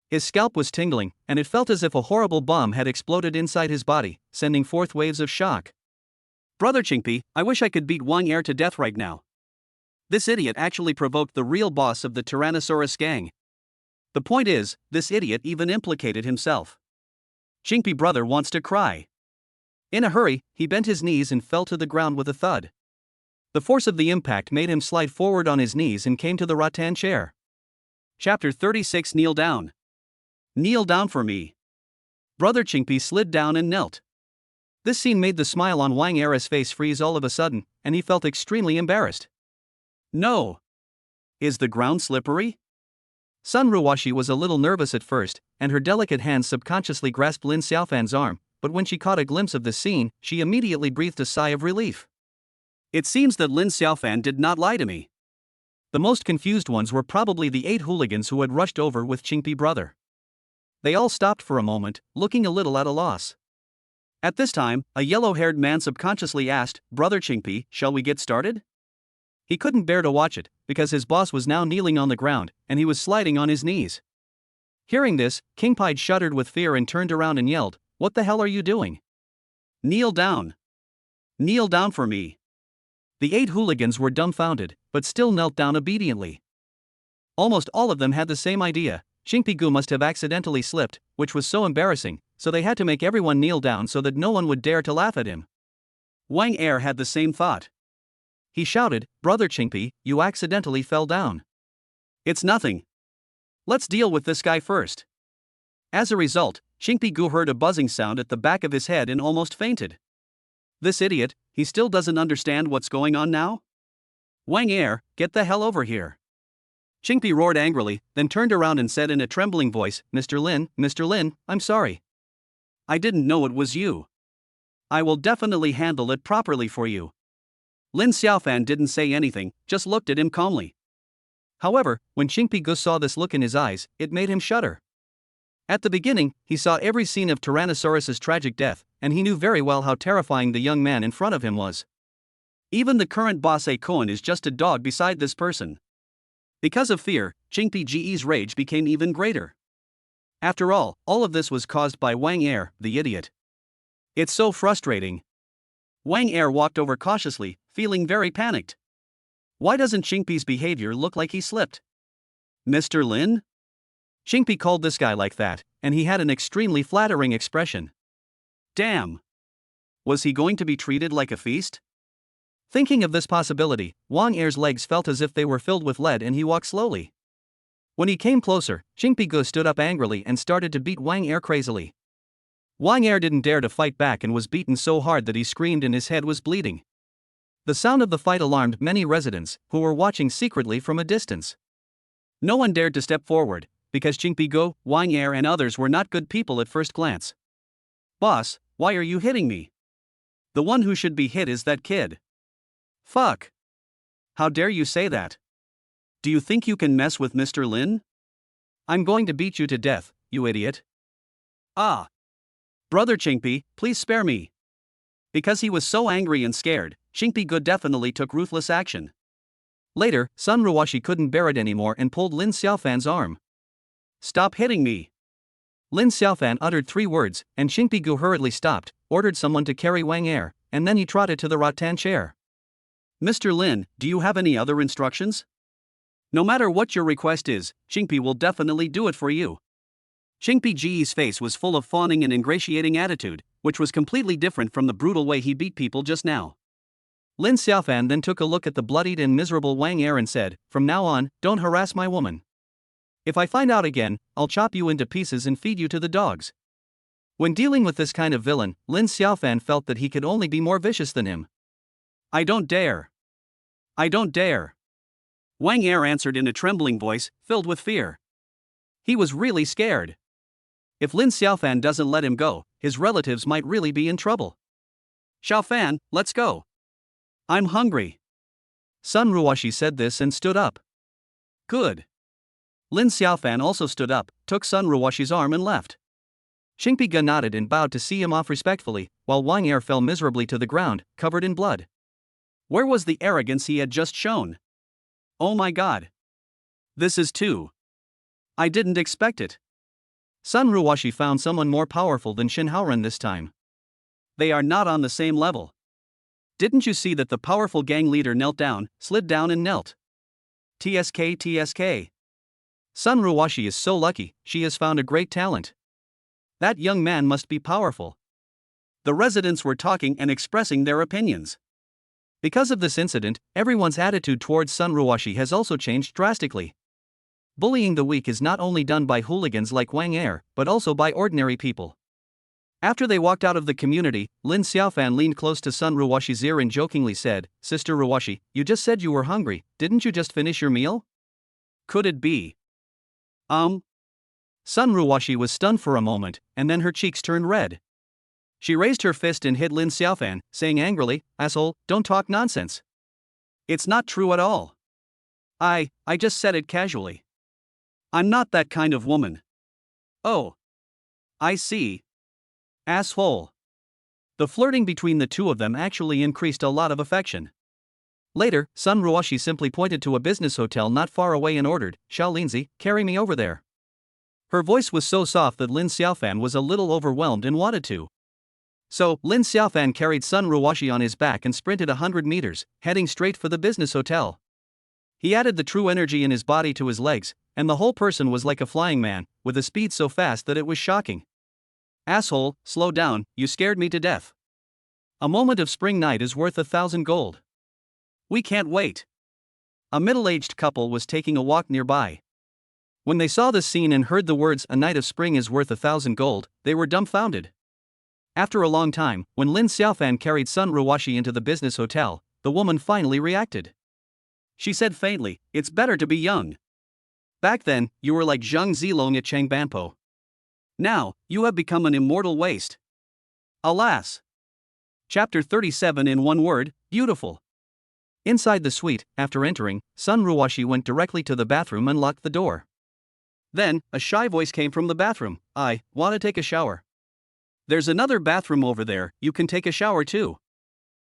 His scalp was tingling, and it felt as if a horrible bomb had exploded inside his body, sending forth waves of shock. "Brother Chinkpi, I wish I could beat Wang Er to death right now. This idiot actually provoked the real boss of the Tyrannosaurus gang. The point is, this idiot even implicated himself. Chinkpi brother wants to cry." In a hurry, he bent his knees and fell to the ground with a thud. The force of the impact made him slide forward on his knees and came to the rattan chair. Chapter 36. Kneel down. Kneel down for me. Brother Chinkpi slid down and knelt. This scene made the smile on Wang Er's face freeze all of a sudden, and he felt extremely embarrassed. No. Is the ground slippery? Sun Ruwashi was a little nervous at first, and her delicate hands subconsciously grasped Lin Xiaofan's arm, but when she caught a glimpse of the scene, she immediately breathed a sigh of relief. It seems that Lin Xiaofan did not lie to me. The most confused ones were probably the 8 hooligans who had rushed over with Chinkpi brother. They all stopped for a moment, looking a little at a loss. At this time, a yellow-haired man subconsciously asked, "Brother Chinkpi, shall we get started?" He couldn't bear to watch it, because his boss was now kneeling on the ground, and he was sliding on his knees. Hearing this, King Pied shuddered with fear and turned around and yelled, "What the hell are you doing? Kneel down. Kneel down for me." The 8 hooligans were dumbfounded, but still knelt down obediently. Almost all of them had the same idea. Chinkpi Gu must have accidentally slipped, which was so embarrassing, so they had to make everyone kneel down so that no one would dare to laugh at him. Wang Er had the same thought. He shouted, "Brother Qingpi, you accidentally fell down. It's nothing. Let's deal with this guy first." As a result, Qingpi Gu heard a buzzing sound at the back of his head and almost fainted. This idiot, he still doesn't understand what's going on now? Wang Er, get the hell over here. Qingpi roared angrily, then turned around and said in a trembling voice, Mr. Lin, I'm sorry. I didn't know it was you. I will definitely handle it properly for you. Lin Xiaofan didn't say anything, just looked at him calmly. However, when Qingpi Gu saw this look in his eyes, it made him shudder. At the beginning, he saw every scene of Tyrannosaurus's tragic death, and he knew very well how terrifying the young man in front of him was. Even the current boss A Koan is just a dog beside this person. Because of fear, Qingpi Ge's rage became even greater. After all of this was caused by Wang Er, the idiot. It's so frustrating. Wang Er walked over cautiously, feeling very panicked. Why doesn't Qingpi's behavior look like he slipped? Mr. Lin? Qingpi called this guy like that, and he had an extremely flattering expression. Damn! Was he going to be treated like a feast? Thinking of this possibility, Wang Er's legs felt as if they were filled with lead and he walked slowly. When he came closer, Qingpi Gu stood up angrily and started to beat Wang Er crazily. Wang Er didn't dare to fight back and was beaten so hard that he screamed and his head was bleeding. The sound of the fight alarmed many residents, who were watching secretly from a distance. No one dared to step forward, because Qingpi Gu, Wang Er and others were not good people at first glance. Boss, why are you hitting me? The one who should be hit is that kid. Fuck. How dare you say that? Do you think you can mess with Mr. Lin? I'm going to beat you to death, you idiot. Ah. Brother Qingpi, please spare me. Because he was so angry and scared, Qingpi Gu definitely took ruthless action. Later, Sun Ruoshi couldn't bear it anymore and pulled Lin Xiaofan's arm. Stop hitting me. Lin Xiaofan uttered 3 words, and Qingpi Gu hurriedly stopped, ordered someone to carry Wang Er, and then he trotted to the rattan chair. Mr. Lin, do you have any other instructions? No matter what your request is, Qingpi will definitely do it for you. Qingpi Ji's face was full of fawning and ingratiating attitude, which was completely different from the brutal way he beat people just now. Lin Xiaofan then took a look at the bloodied and miserable Wang Er and said, from now on, don't harass my woman. If I find out again, I'll chop you into pieces and feed you to the dogs. When dealing with this kind of villain, Lin Xiaofan felt that he could only be more vicious than him. I don't dare. I don't dare. Wang Er answered in a trembling voice, filled with fear. He was really scared. If Lin Xiaofan doesn't let him go, his relatives might really be in trouble. Xiaofan, let's go. I'm hungry. Sun Ruoshi said this and stood up. Good. Lin Xiaofan also stood up, took Sun Ruoshi's arm and left. Qingpi Gu nodded and bowed to see him off respectfully, while Wang Er fell miserably to the ground, covered in blood. Where was the arrogance he had just shown? Oh my god. This is too. I didn't expect it. Sun Ruoshi found someone more powerful than Shin Haoren this time. They are not on the same level. Didn't you see that the powerful gang leader knelt down, slid down and knelt? TSK. Sun Ruoshi is so lucky, she has found a great talent. That young man must be powerful. The residents were talking and expressing their opinions. Because of this incident, everyone's attitude towards Sun Ruoshi has also changed drastically. Bullying the weak is not only done by hooligans like Wang Er, but also by ordinary people. After they walked out of the community, Lin Xiaofan leaned close to Sun Ruoshi's ear and jokingly said, Sister Ruoshi, you just said you were hungry, didn't you just finish your meal? Could it be? Sun Ruoshi was stunned for a moment, and then her cheeks turned red. She raised her fist and hit Lin Xiaofan, saying angrily, asshole, don't talk nonsense. It's not true at all. I just said it casually. I'm not that kind of woman. Oh. I see. Asshole. The flirting between the two of them actually increased a lot of affection. Later, Sun Ruoshi simply pointed to a business hotel not far away and ordered, Xiao Linzi, carry me over there. Her voice was so soft that Lin Xiaofan was a little overwhelmed and wanted to. So, Lin Xiaofan carried Sun Ruoshi on his back and sprinted 100 meters, heading straight for the business hotel. He added the true energy in his body to his legs, and the whole person was like a flying man, with a speed so fast that it was shocking. Asshole, slow down, you scared me to death. A moment of spring night is worth 1,000 gold. We can't wait. A middle-aged couple was taking a walk nearby. When they saw this scene and heard the words "a night of spring is worth 1,000 gold," they were dumbfounded. After a long time, when Lin Xiaofan carried Sun Ruoshi into the business hotel, the woman finally reacted. She said faintly, "It's better to be young. Back then, you were like Zhang Zilong at Changbanpo. Now, you have become an immortal waste. Alas." Chapter 37 in one word, beautiful. Inside the suite, after entering, Sun Ruoshi went directly to the bathroom and locked the door. Then, a shy voice came from the bathroom. "I want to take a shower." "There's another bathroom over there, you can take a shower too."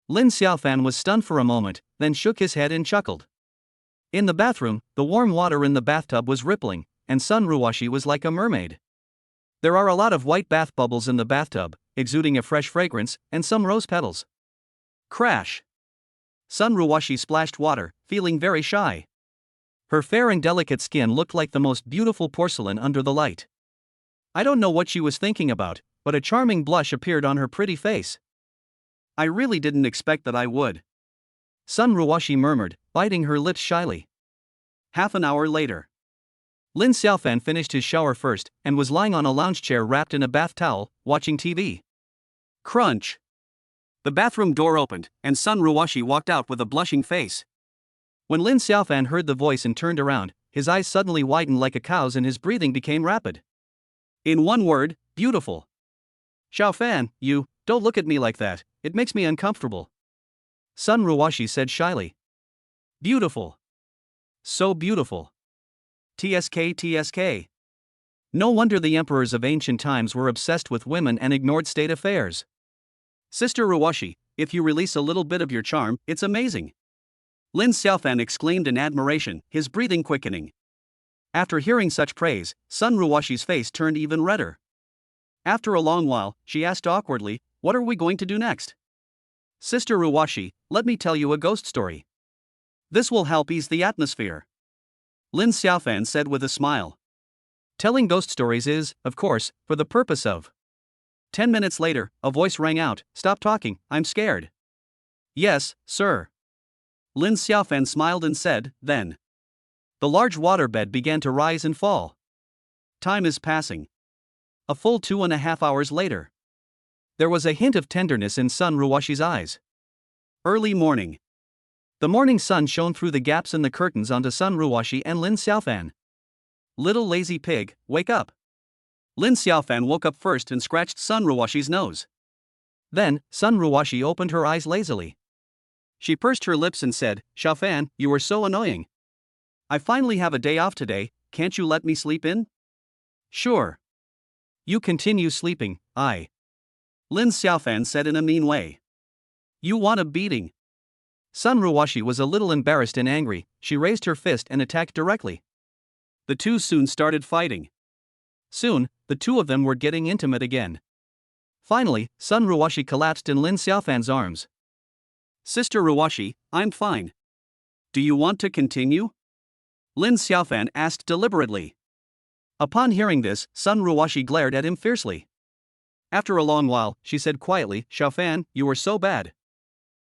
Lin Xiaofan was stunned for a moment, then shook his head and chuckled. In the bathroom, the warm water in the bathtub was rippling, and Sun Ruoshi was like a mermaid. There are a lot of white bath bubbles in the bathtub, exuding a fresh fragrance, and some rose petals. Crash! Sun Ruoshi splashed water, feeling very shy. Her fair and delicate skin looked like the most beautiful porcelain under the light. I don't know what she was thinking about, but a charming blush appeared on her pretty face. "I really didn't expect that I would," Sun Ruoshi murmured, biting her lips shyly. Half an hour later. Lin Xiaofan finished his shower first, and was lying on a lounge chair wrapped in a bath towel, watching TV. Crunch! The bathroom door opened, and Sun Ruoshi walked out with a blushing face. When Lin Xiaofan heard the voice and turned around, his eyes suddenly widened like a cow's and his breathing became rapid. In one word, beautiful. "Xiaofan, don't look at me like that, it makes me uncomfortable," Sun Ruoshi said shyly. "Beautiful. So beautiful. TSK TSK. No wonder the emperors of ancient times were obsessed with women and ignored state affairs. Sister Ruoshi, if you release a little bit of your charm, it's amazing," Lin Xiaofan exclaimed in admiration, his breathing quickening. After hearing such praise, Sun Ruoshi's face turned even redder. After a long while, she asked awkwardly, "What are we going to do next?" "Sister Ruoshi, let me tell you a ghost story. This will help ease the atmosphere," Lin Xiaofan said with a smile. Telling ghost stories is, of course, for the purpose of. 10 minutes later, a voice rang out, "Stop talking, I'm scared." "Yes, sir." Lin Xiaofan smiled and said, then. The large waterbed began to rise and fall. Time is passing. A full 2.5 hours later. There was a hint of tenderness in Sun Ruoshi's eyes. Early morning. The morning sun shone through the gaps in the curtains onto Sun Ruoshi and Lin Xiaofan. "Little lazy pig, wake up." Lin Xiaofan woke up first and scratched Sun Ruoshi's nose. Then, Sun Ruoshi opened her eyes lazily. She pursed her lips and said, "Xiaofan, you are so annoying. I finally have a day off today, can't you let me sleep in?" "Sure. You continue sleeping, Lin Xiaofan said in a mean way. "You want a beating." Sun Ruoshi was a little embarrassed and angry, she raised her fist and attacked directly. The two soon started fighting. Soon, the two of them were getting intimate again. Finally, Sun Ruoshi collapsed in Lin Xiaofan's arms. "Sister Ruoshi, I'm fine. Do you want to continue?" Lin Xiaofan asked deliberately. Upon hearing this, Sun Ruoshi glared at him fiercely. After a long while, she said quietly, "Xiaofan, you are so bad."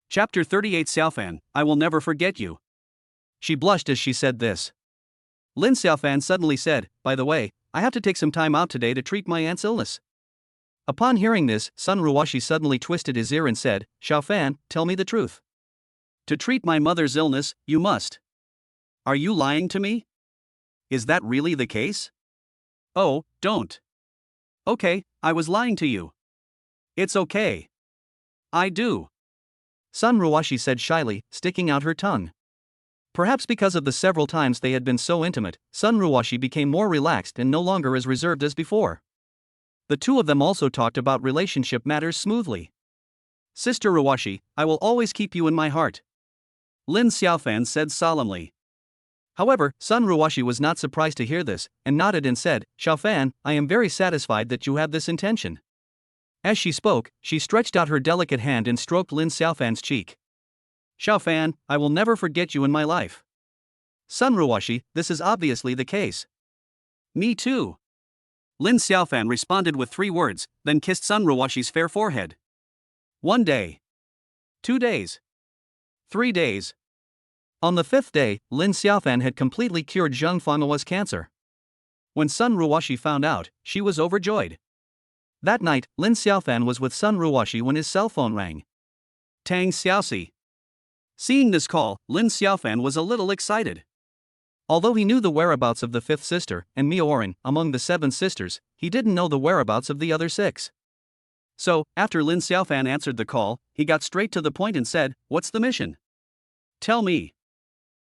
Chapter 38 Xiaofan, I will never forget you. She blushed as she said this. Lin Xiaofan suddenly said, "By the way, I have to take some time out today to treat my aunt's illness." Upon hearing this, Sun Ruoshi suddenly twisted his ear and said, "Xiaofan, tell me the truth. To treat my mother's illness, you must. Are you lying to me? Is that really the case?" "Oh, don't." "Okay, I was lying to you." "It's okay. I do," Sun Ruoshi said shyly, sticking out her tongue. Perhaps because of the several times they had been so intimate, Sun Ruoshi became more relaxed and no longer as reserved as before. The two of them also talked about relationship matters smoothly. "Sister Ruoshi, I will always keep you in my heart," Lin Xiaofan said solemnly. However, Sun Ruoshi was not surprised to hear this, and nodded and said, "Xiaofan, I am very satisfied that you have this intention." As she spoke, she stretched out her delicate hand and stroked Lin Xiaofan's cheek. "Xiaofan, I will never forget you in my life." "Sun Ruoshi, this is obviously the case." "Me too." Lin Xiaofan responded with 3 words, then kissed Sun Ruoshi's fair forehead. 1 day. 2 days. 3 days. On the 5th day, Lin Xiaofan had completely cured Zheng Fanghua's cancer. When Sun Ruoshi found out, she was overjoyed. That night, Lin Xiaofan was with Sun Ruoshi when his cell phone rang. Tang Xiaoxi. Seeing this call, Lin Xiaofan was a little excited. Although he knew the whereabouts of the 5th sister and Miaoran among the 7 sisters, he didn't know the whereabouts of the other 6. So, after Lin Xiaofan answered the call, he got straight to the point and said, "What's the mission? Tell me."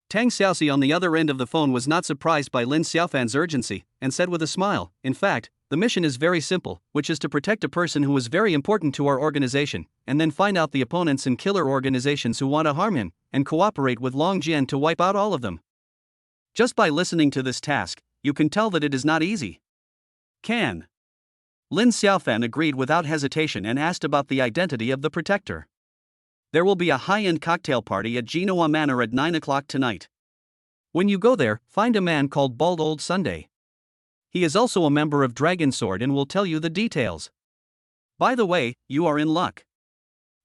Tang Xiaoxi on the other end of the phone was not surprised by Lin Xiaofan's urgency, and said with a smile, "In fact, the mission is very simple, which is to protect a person who is very important to our organization, and then find out the opponents and killer organizations who want to harm him, and cooperate with Long Jian to wipe out all of them." Just by listening to this task, you can tell that it is not easy. Can. Lin Xiaofan agreed without hesitation and asked about the identity of the protector. There will be a high-end cocktail party at Genoa Manor at 9 o'clock tonight. When you go there, find a man called Bald Old Sunday. He is also a member of Dragon Sword and will tell you the details. By the way, you are in luck.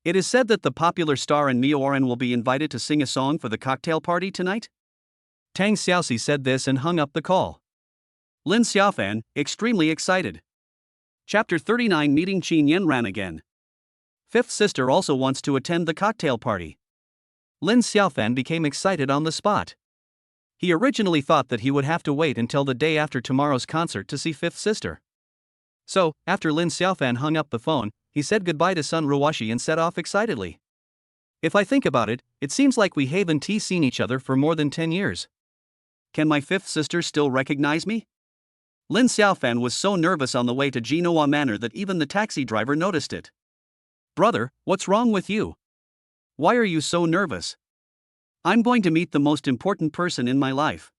It is said that the popular star and Miaoran will be invited to sing a song for the cocktail party tonight? Tang Xiaoxi said this and hung up the call. Lin Xiaofan, extremely excited. Chapter 39 Meeting Qin Yanran again. 5th sister also wants to attend the cocktail party. Lin Xiaofan became excited on the spot. He originally thought that he would have to wait until the day after tomorrow's concert to see 5th sister. So, after Lin Xiaofan hung up the phone, he said goodbye to Sun Ruoshi and set off excitedly. If I think about it, it seems like we haven't seen each other for more than 10 years. Can my 5th sister still recognize me? Lin Xiaofan was so nervous on the way to Genoa Manor that even the taxi driver noticed it. "Brother, what's wrong with you? Why are you so nervous?" "I'm going to meet the most important person in my life.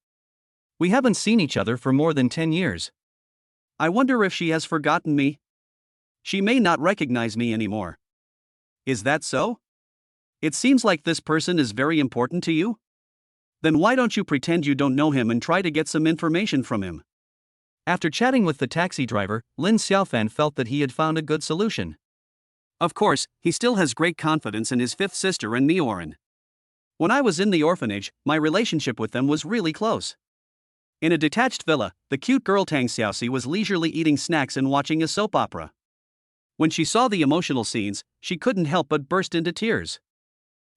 We haven't seen each other for more than 10 years. I wonder if she has forgotten me. She may not recognize me anymore." "Is that so? It seems like this person is very important to you? Then why don't you pretend you don't know him and try to get some information from him?" After chatting with the taxi driver, Lin Xiaofan felt that he had found a good solution. Of course, he still has great confidence in his 5th sister and Miaoran. When I was in the orphanage, my relationship with them was really close. In a detached villa, the cute girl Tang Xiaoxi was leisurely eating snacks and watching a soap opera. When she saw the emotional scenes, she couldn't help but burst into tears.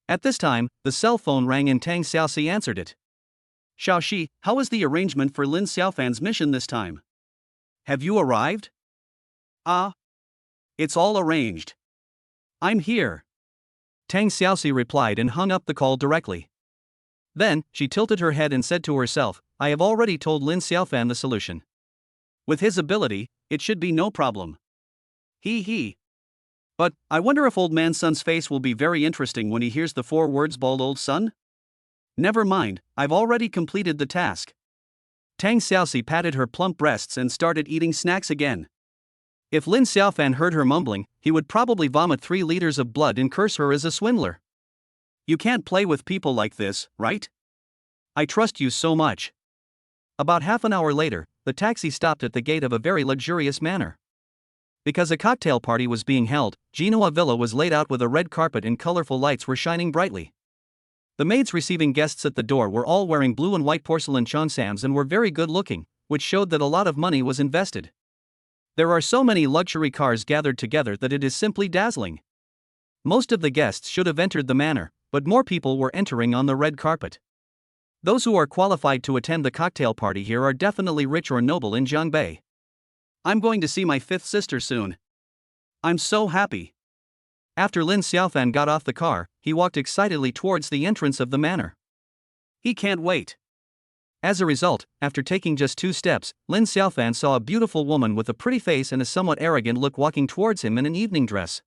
At this time, the cell phone rang and Tang Xiaoxi answered it. "Xiaoxi, how is the arrangement for Lin Xiaofan's mission this time? Have you arrived?" It's all arranged. I'm here." Tang Xiaoxi replied and hung up the call directly. Then, she tilted her head and said to herself, "I have already told Lin Xiaofan the solution. With his ability, it should be no problem. He. But, I wonder if Old Man Sun's face will be very interesting when he hears the 4 words Bald Old Sun? Never mind, I've already completed the task." Tang Xiaoxi patted her plump breasts and started eating snacks again. If Lin Xiaofan heard her mumbling, he would probably vomit 3 liters of blood and curse her as a swindler. "You can't play with people like this, right? I trust you so much." About half an hour later, the taxi stopped at the gate of a very luxurious manor. Because a cocktail party was being held, Genoa Villa was laid out with a red carpet and colorful lights were shining brightly. The maids receiving guests at the door were all wearing blue and white porcelain cheongsams and were very good looking, which showed that a lot of money was invested. There are so many luxury cars gathered together that it is simply dazzling. Most of the guests should have entered the manor, but more people were entering on the red carpet. Those who are qualified to attend the cocktail party here are definitely rich or noble in Jiangbei. I'm going to see my 5th sister soon. I'm so happy. After Lin Xiaofan got off the car, he walked excitedly towards the entrance of the manor. He can't wait. As a result, after taking just 2 steps, Lin Xiaofan saw a beautiful woman with a pretty face and a somewhat arrogant look walking towards him in an evening dress.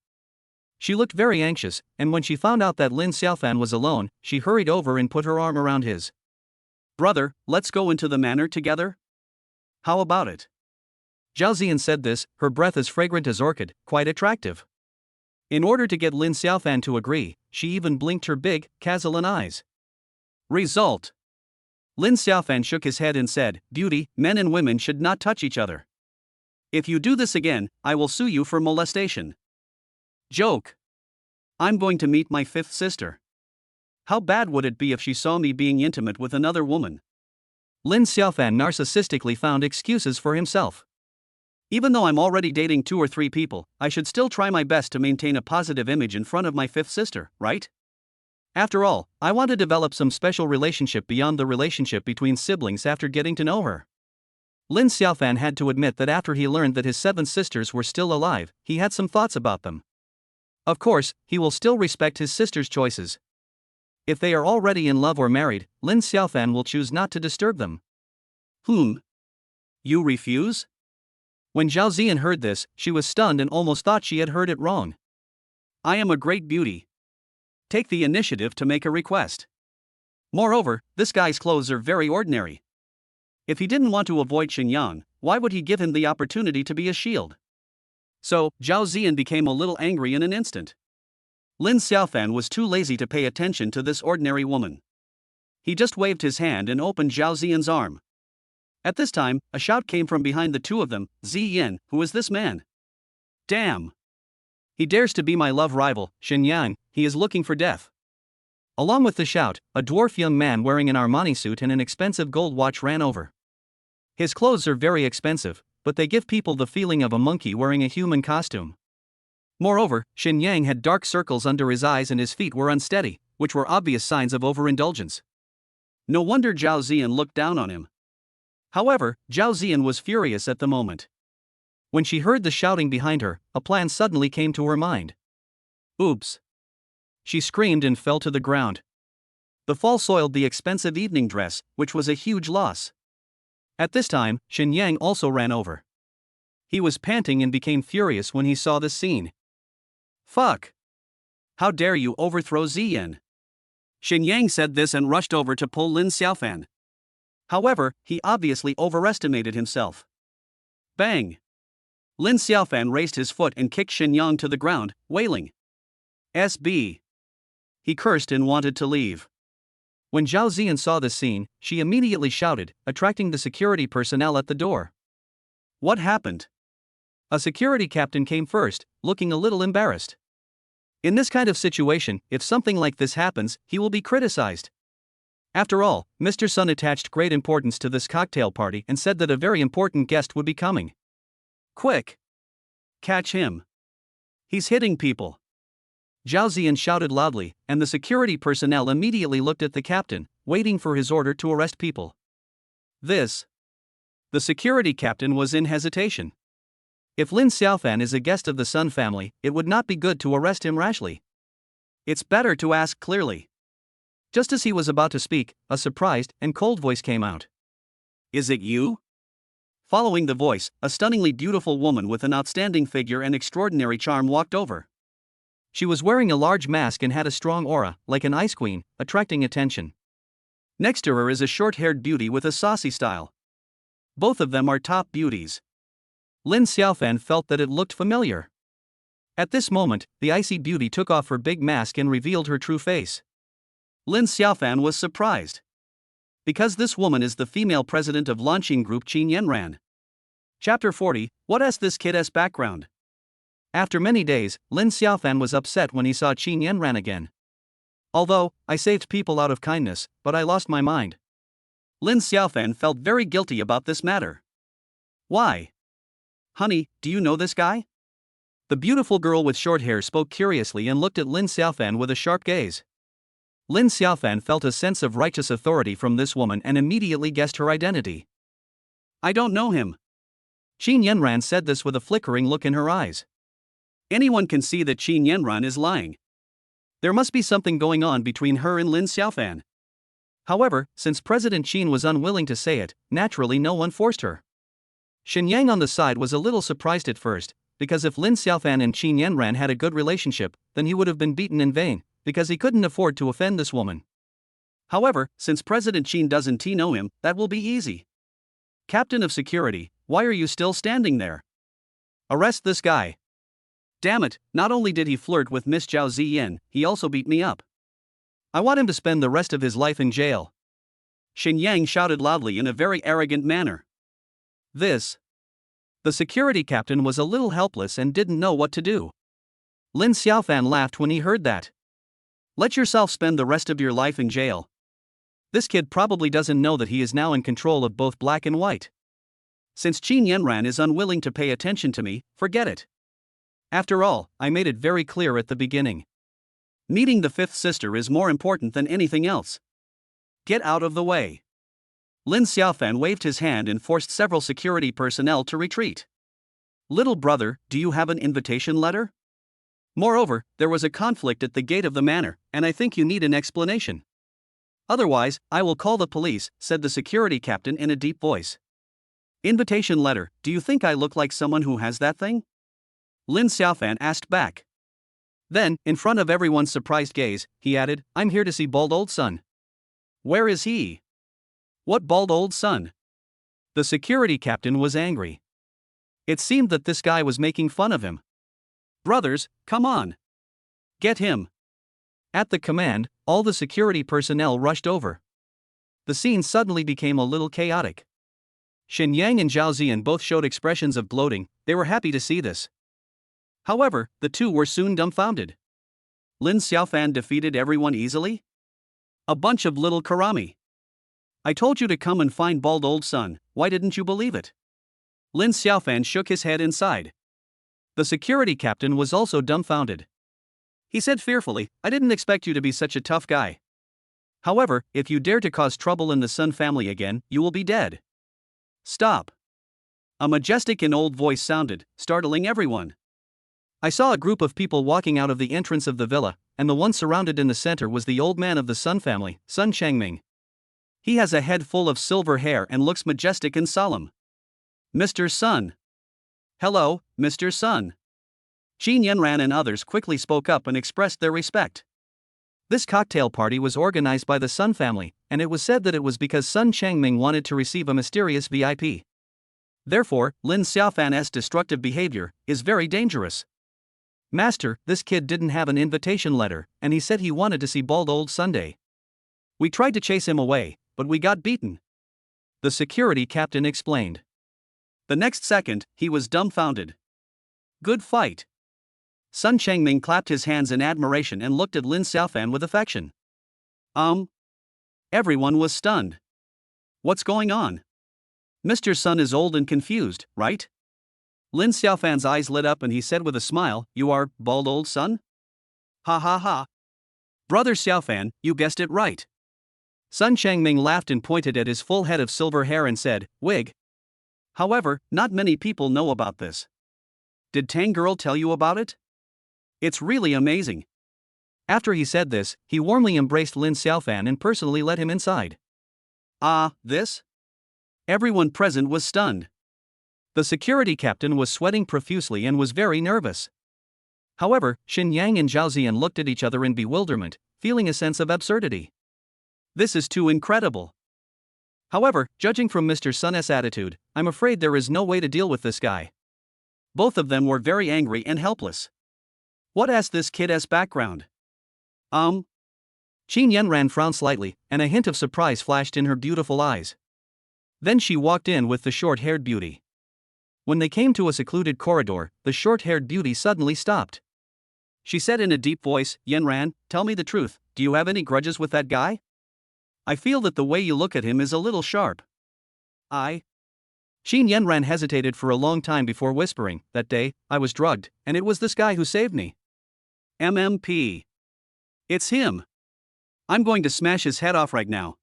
She looked very anxious, and when she found out that Lin Xiaofan was alone, she hurried over and put her arm around his. "Brother, let's go into the manor together? How about it?" Zhao Ziyan said this, her breath as fragrant as orchid, quite attractive. In order to get Lin Xiaofan to agree, she even blinked her big, cazoline eyes. Result. Lin Xiaofan shook his head and said, "Beauty, men and women should not touch each other." If you do this again, I will sue you for molestation. Joke. I'm going to meet my fifth sister. How bad would it be if she saw me being intimate with another woman? Lin Xiaofan narcissistically found excuses for himself. Even though I'm already dating 2 or 3 people, I should still try my best to maintain a positive image in front of my fifth sister, right? After all, I want to develop some special relationship beyond the relationship between siblings after getting to know her. Lin Xiaofan had to admit that after he learned that his 7 sisters were still alive, he had some thoughts about them. Of course, he will still respect his sisters' choices. If they are already in love or married, Lin Xiaofan will choose not to disturb them. You refuse? When Zhao Ziyan heard this, she was stunned and almost thought she had heard it wrong. I am a great beauty. Take the initiative to make a request. Moreover, this guy's clothes are very ordinary. If he didn't want to avoid Xinjiang, why would he give him the opportunity to be a shield? So, Zhao Ziyan became a little angry in an instant. Lin Xiaofan was too lazy to pay attention to this ordinary woman. He just waved his hand and opened Zhao Ziyan's arm. At this time, a shout came from behind the two of them. Ziyan, who is this man? Damn! He dares to be my love rival, Xinjiang, he is looking for death. Along with the shout, a dwarf young man wearing an Armani suit and an expensive gold watch ran over. His clothes are very expensive, but they give people the feeling of a monkey wearing a human costume. Moreover, Xinjiang had dark circles under his eyes and his feet were unsteady, which were obvious signs of overindulgence. No wonder Zhao Ziyan looked down on him. However, Zhao Ziyan was furious at the moment. When she heard the shouting behind her, a plan suddenly came to her mind. Oops! She screamed and fell to the ground. The fall soiled the expensive evening dress, which was a huge loss. At this time, Xinjiang also ran over. He was panting and became furious when he saw this scene. Fuck! How dare you overthrow Ziyan? Xinjiang said this and rushed over to pull Lin Xiaofan. However, he obviously overestimated himself. Bang! Lin Xiaofan raised his foot and kicked Xinjiang to the ground, wailing. SB! He cursed and wanted to leave. When Zhao Ziyan saw this scene, she immediately shouted, attracting the security personnel at the door. What happened? A security captain came first, looking a little embarrassed. In this kind of situation, if something like this happens, he will be criticized. After all, Mr. Sun attached great importance to this cocktail party and said that a very important guest would be coming. Quick! Catch him! He's hitting people! Zhao Ziyan shouted loudly, and the security personnel immediately looked at the captain, waiting for his order to arrest people. The security captain was in hesitation. If Lin Xiaofan is a guest of the Sun family, it would not be good to arrest him rashly. It's better to ask clearly. Just as he was about to speak, a surprised and cold voice came out. Is it you? Following the voice, a stunningly beautiful woman with an outstanding figure and extraordinary charm walked over. She was wearing a large mask and had a strong aura, like an ice queen, attracting attention. Next to her is a short-haired beauty with a saucy style. Both of them are top beauties. Lin Xiaofan felt that it looked familiar. At this moment, the icy beauty took off her big mask and revealed her true face. Lin Xiaofan was surprised. Because this woman is the female president of launching group Qin Yanran. Chapter 40, What is this kid's background? After many days, Lin Xiaofan was upset when he saw Qin Yanran again. Although, I saved people out of kindness, but I lost my mind. Lin Xiaofan felt very guilty about this matter. Why? Honey, do you know this guy? The beautiful girl with short hair spoke curiously and looked at Lin Xiaofan with a sharp gaze. Lin Xiaofan felt a sense of righteous authority from this woman and immediately guessed her identity. I don't know him. Qin Yanran said this with a flickering look in her eyes. Anyone can see that Qin Yanran is lying. There must be something going on between her and Lin Xiaofan. However, since President Qin was unwilling to say it, naturally no one forced her. Xinjiang on the side was a little surprised at first, because if Lin Xiaofan and Qin Yanran had a good relationship, then he would have been beaten in vain, because he couldn't afford to offend this woman. However, since President Qin doesn't know him, that will be easy. Captain of Security, why are you still standing there? Arrest this guy. Damn it, not only did he flirt with Miss Zhao Ziyan, he also beat me up. I want him to spend the rest of his life in jail. Xinjiang shouted loudly in a very arrogant manner. The security captain was a little helpless and didn't know what to do. Lin Xiaofan laughed when he heard that. Let yourself spend the rest of your life in jail. This kid probably doesn't know that he is now in control of both black and white. Since Qin Yanran is unwilling to pay attention to me, forget it. After all, I made it very clear at the beginning. Meeting the fifth sister is more important than anything else. Get out of the way. Lin Xiaofan waved his hand and forced several security personnel to retreat. Little brother, do you have an invitation letter? Moreover, there was a conflict at the gate of the manor, and I think you need an explanation. Otherwise, I will call the police, said the security captain in a deep voice. Invitation letter, do you think I look like someone who has that thing? Lin Xiaofan asked back. Then, in front of everyone's surprised gaze, he added, I'm here to see bald old son. Where is he? What bald old son? The security captain was angry. It seemed that this guy was making fun of him. Brothers, come on. Get him. At the command, all the security personnel rushed over. The scene suddenly became a little chaotic. Shen Yang and Zhao Ziyan both showed expressions of gloating. They were happy to see this. However, the two were soon dumbfounded. Lin Xiaofan defeated everyone easily? A bunch of little karami. I told you to come and find bald old son, why didn't you believe it? Lin Xiaofan shook his head inside. The security captain was also dumbfounded. He said fearfully, I didn't expect you to be such a tough guy. However, if you dare to cause trouble in the Sun family again, you will be dead. Stop. A majestic and old voice sounded, startling everyone. I saw a group of people walking out of the entrance of the villa, and the one surrounded in the center was the old man of the Sun family, Sun Changming. He has a head full of silver hair and looks majestic and solemn. Mr. Sun. Hello, Mr. Sun. Qin Yanran and others quickly spoke up and expressed their respect. This cocktail party was organized by the Sun family, and it was said that it was because Sun Changming wanted to receive a mysterious VIP. Therefore, Lin Xiaofan's destructive behavior is very dangerous. Master, this kid didn't have an invitation letter, and he said he wanted to see bald old Sunday. We tried to chase him away, but we got beaten. The security captain explained. The next second, he was dumbfounded. Good fight. Sun Changming clapped his hands in admiration and looked at Lin Xiaofan with affection. Everyone was stunned. What's going on? Mr. Sun is old and confused, right? Lin Xiaofan's eyes lit up and he said with a smile, You are bald old Sun? Ha ha ha. Brother Xiaofan, you guessed it right. Sun Changming laughed and pointed at his full head of silver hair and said, Wig. However, not many people know about this. Did Tang Girl tell you about it? It's really amazing. After he said this, he warmly embraced Lin Xiaofan and personally led him inside. This? Everyone present was stunned. The security captain was sweating profusely and was very nervous. However, Shen Yang and Zhao Ziyan looked at each other in bewilderment, feeling a sense of absurdity. This is too incredible. However, judging from Mr. Sun's attitude, I'm afraid there is no way to deal with this guy. Both of them were very angry and helpless. What asked this kid's background? Qin Yanran frowned slightly, and a hint of surprise flashed in her beautiful eyes. Then she walked in with the short-haired beauty. When they came to a secluded corridor, the short-haired beauty suddenly stopped. She said in a deep voice, Yanran, tell me the truth, do you have any grudges with that guy? I feel that the way you look at him is a little sharp. Qin Yanran hesitated for a long time before whispering, that day, I was drugged, and it was this guy who saved me. MMP. It's him. I'm going to smash his head off right now.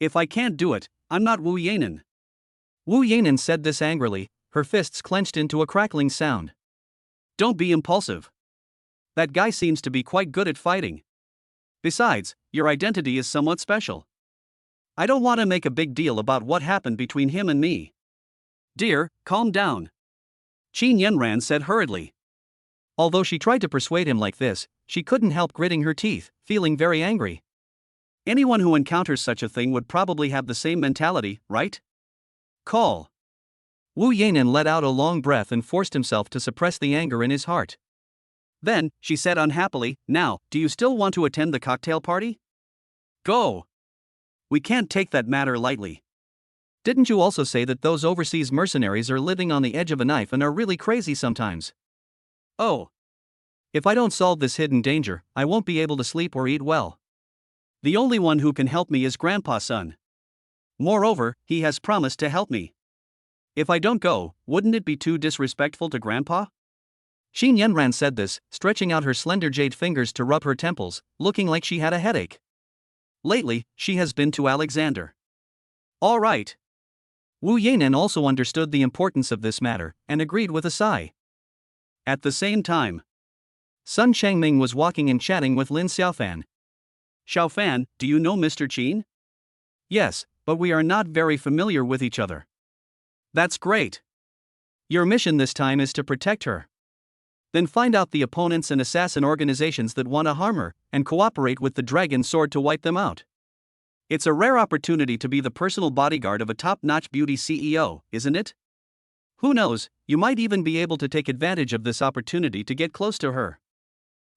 If I can't do it, I'm not Wu Yanan. Wu Yanan said this angrily, her fists clenched into a crackling sound. Don't be impulsive. That guy seems to be quite good at fighting. Besides, your identity is somewhat special. I don't want to make a big deal about what happened between him and me. Dear, calm down. Qin Yanran said hurriedly. Although she tried to persuade him like this, she couldn't help gritting her teeth, feeling very angry. Anyone who encounters such a thing would probably have the same mentality, right? Call. Wu Yanan let out a long breath and forced himself to suppress the anger in his heart. Then, she said unhappily, now, do you still want to attend the cocktail party? Go. We can't take that matter lightly. Didn't you also say that those overseas mercenaries are living on the edge of a knife and are really crazy sometimes? Oh. If I don't solve this hidden danger, I won't be able to sleep or eat well. The only one who can help me is Grandpa's son. Moreover, he has promised to help me. If I don't go, wouldn't it be too disrespectful to Grandpa? Qin Yanran said this, stretching out her slender jade fingers to rub her temples, looking like she had a headache. Lately, she has been to Alexander. All right. Wu Yanan also understood the importance of this matter, and agreed with a sigh. At the same time, Sun Changming was walking and chatting with Lin Xiaofan. Xiaofan, do you know Mr. Qin? Yes, but we are not very familiar with each other. That's great. Your mission this time is to protect her. Then find out the opponents and assassin organizations that want to harm her, and cooperate with the Dragon Sword to wipe them out. It's a rare opportunity to be the personal bodyguard of a top-notch beauty CEO, isn't it? Who knows, you might even be able to take advantage of this opportunity to get close to her.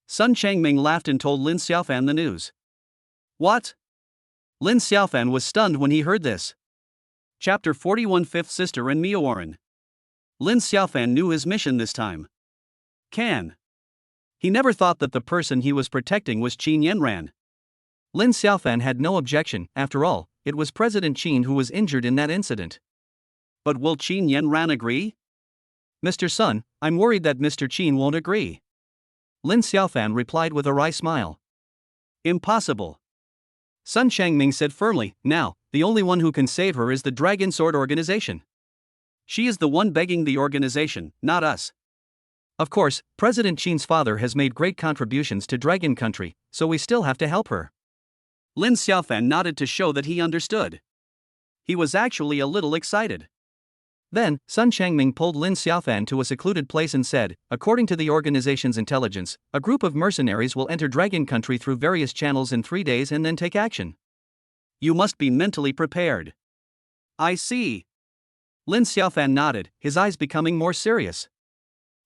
Sun Changming laughed and told Lin Xiaofan the news. What? Lin Xiaofan was stunned when he heard this. Chapter 41 Fifth Sister and Miaoran. Lin Xiaofan knew his mission this time. He never thought that the person he was protecting was Qin Yanran. Lin Xiaofan had no objection, after all, it was President Qin who was injured in that incident. But will Qin Yanran agree? Mr. Sun, I'm worried that Mr. Qin won't agree. Lin Xiaofan replied with a wry smile. Impossible. Sun Changming said firmly, now, the only one who can save her is the Dragon Sword organization. She is the one begging the organization, not us. Of course, President Qin's father has made great contributions to Dragon Country, so we still have to help her. Lin Xiaofan nodded to show that he understood. He was actually a little excited. Then, Sun Changming pulled Lin Xiaofan to a secluded place and said, according to the organization's intelligence, a group of mercenaries will enter Dragon Country through various channels in 3 days and then take action. You must be mentally prepared. I see. Lin Xiaofan nodded, his eyes becoming more serious.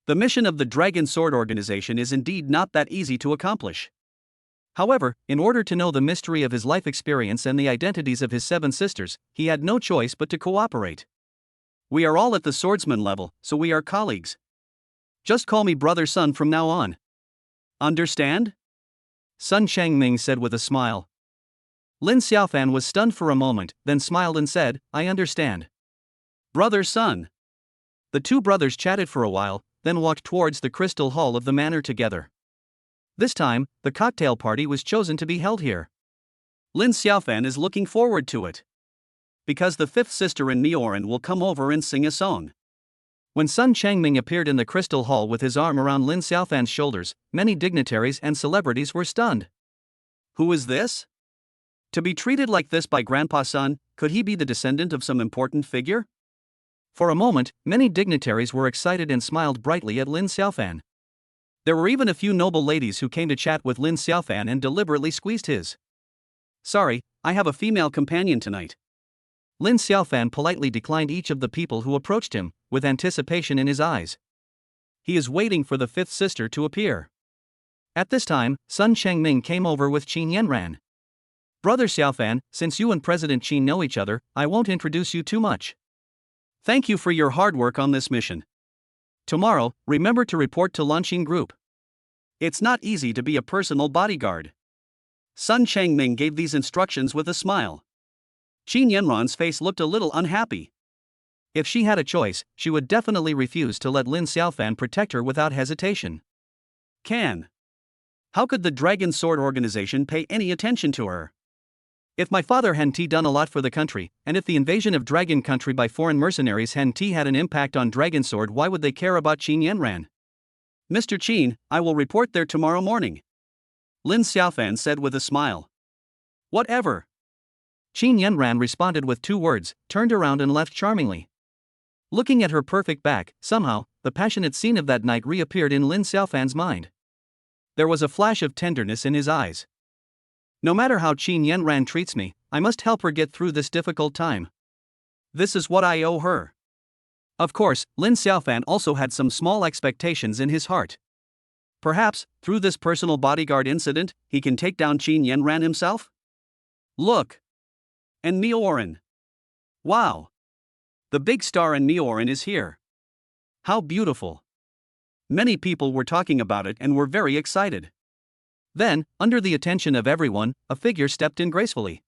The mission of the Dragon Sword organization is indeed not that easy to accomplish. However, in order to know the mystery of his life experience and the identities of his 7 sisters, he had no choice but to cooperate. We are all at the swordsman level, so we are colleagues. Just call me Brother Sun from now on. Understand? Sun Changming said with a smile. Lin Xiaofan was stunned for a moment, then smiled and said, I understand. Brother Sun. The two brothers chatted for a while, then walked towards the crystal hall of the manor together. This time, the cocktail party was chosen to be held here. Lin Xiaofan is looking forward to it. Because the 5th sister and Miaoran will come over and sing a song. When Sun Changming appeared in the crystal hall with his arm around Lin Xiaofan's shoulders, many dignitaries and celebrities were stunned. Who is this? To be treated like this by Grandpa Sun, could he be the descendant of some important figure? For a moment, many dignitaries were excited and smiled brightly at Lin Xiaofan. There were even a few noble ladies who came to chat with Lin Xiaofan and deliberately squeezed his. Sorry, I have a female companion tonight. Lin Xiaofan politely declined each of the people who approached him, with anticipation in his eyes. He is waiting for the 5th sister to appear. At this time, Sun Changming came over with Qin Yanran. Brother Xiaofan, since you and President Qin know each other, I won't introduce you too much. Thank you for your hard work on this mission. Tomorrow, remember to report to Lanqing Group. It's not easy to be a personal bodyguard. Sun Changming gave these instructions with a smile. Qin Yanran's face looked a little unhappy. If she had a choice, she would definitely refuse to let Lin Xiaofan protect her without hesitation. How could the Dragon Sword organization pay any attention to her? If my father hadn't done a lot for the country, and if the invasion of Dragon Country by foreign mercenaries hadn't had an impact on Dragon Sword, why would they care about Qin Yanran? Mr. Qin, I will report there tomorrow morning. Lin Xiaofan said with a smile. Whatever. Qin Yanran responded with 2 words, turned around and left charmingly. Looking at her perfect back, somehow, the passionate scene of that night reappeared in Lin Xiaofan's mind. There was a flash of tenderness in his eyes. No matter how Qin Yanran treats me, I must help her get through this difficult time. This is what I owe her. Of course, Lin Xiaofan also had some small expectations in his heart. Perhaps, through this personal bodyguard incident, he can take down Qin Yanran himself? Look! And Miaoran. Wow! The big star and Neorin is here. How beautiful. Many people were talking about it and were very excited. Then, under the attention of everyone, a figure stepped in gracefully.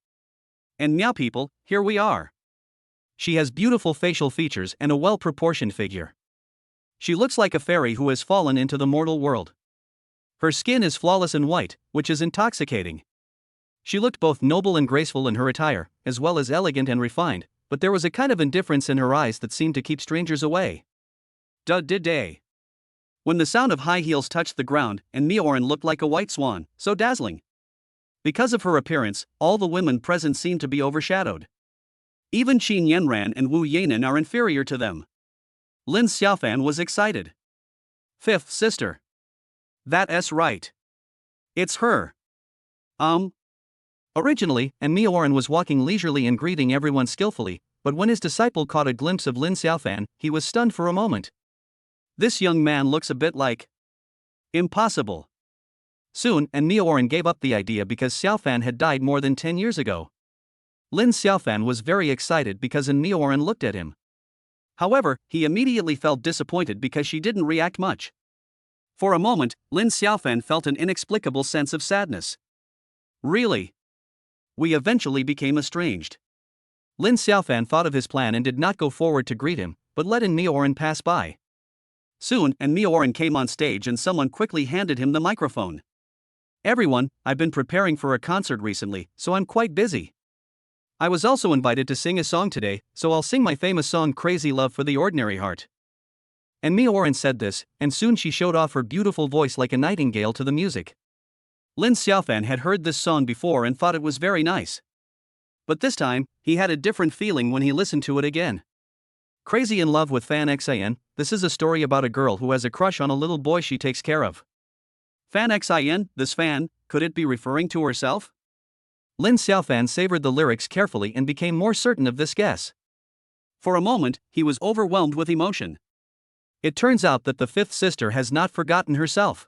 And meow people, here we are. She has beautiful facial features and a well-proportioned figure. She looks like a fairy who has fallen into the mortal world. Her skin is flawless and white, which is intoxicating. She looked both noble and graceful in her attire, as well as elegant and refined, but there was a kind of indifference in her eyes that seemed to keep strangers away. Day. When the sound of high heels touched the ground, and Neorin looked like a white swan, so dazzling. Because of her appearance, all the women present seemed to be overshadowed. Even Qin Yanran and Wu Yanan are inferior to them. Lin Xiaofan was excited. Fifth sister. That's right. It's her. Originally, and Neorin was walking leisurely and greeting everyone skillfully, but when his disciple caught a glimpse of Lin Xiaofan, he was stunned for a moment. This young man looks a bit like... impossible. Soon, and Neorin gave up the idea because Xiaofan had died more than 10 years ago. Lin Xiaofan was very excited because Neorin looked at him. However, he immediately felt disappointed because she didn't react much. For a moment, Lin Xiaofan felt an inexplicable sense of sadness. Really? We eventually became estranged. Lin Xiaofan thought of his plan and did not go forward to greet him, but let Neorin pass by. Soon, Neorin came on stage and someone quickly handed him the microphone. Everyone, I've been preparing for a concert recently, so I'm quite busy. I was also invited to sing a song today, so I'll sing my famous song Crazy Love for the Ordinary Heart. And Neorin said this, and soon she showed off her beautiful voice like a nightingale to the music. Lin Xiaofan had heard this song before and thought it was very nice. But this time, he had a different feeling when he listened to it again. Crazy in Love with Fan Xin, this is a story about a girl who has a crush on a little boy she takes care of. Fan Xin, this fan, could it be referring to herself? Lin Xiaofan savored the lyrics carefully and became more certain of this guess. For a moment, he was overwhelmed with emotion. It turns out that the fifth sister has not forgotten herself.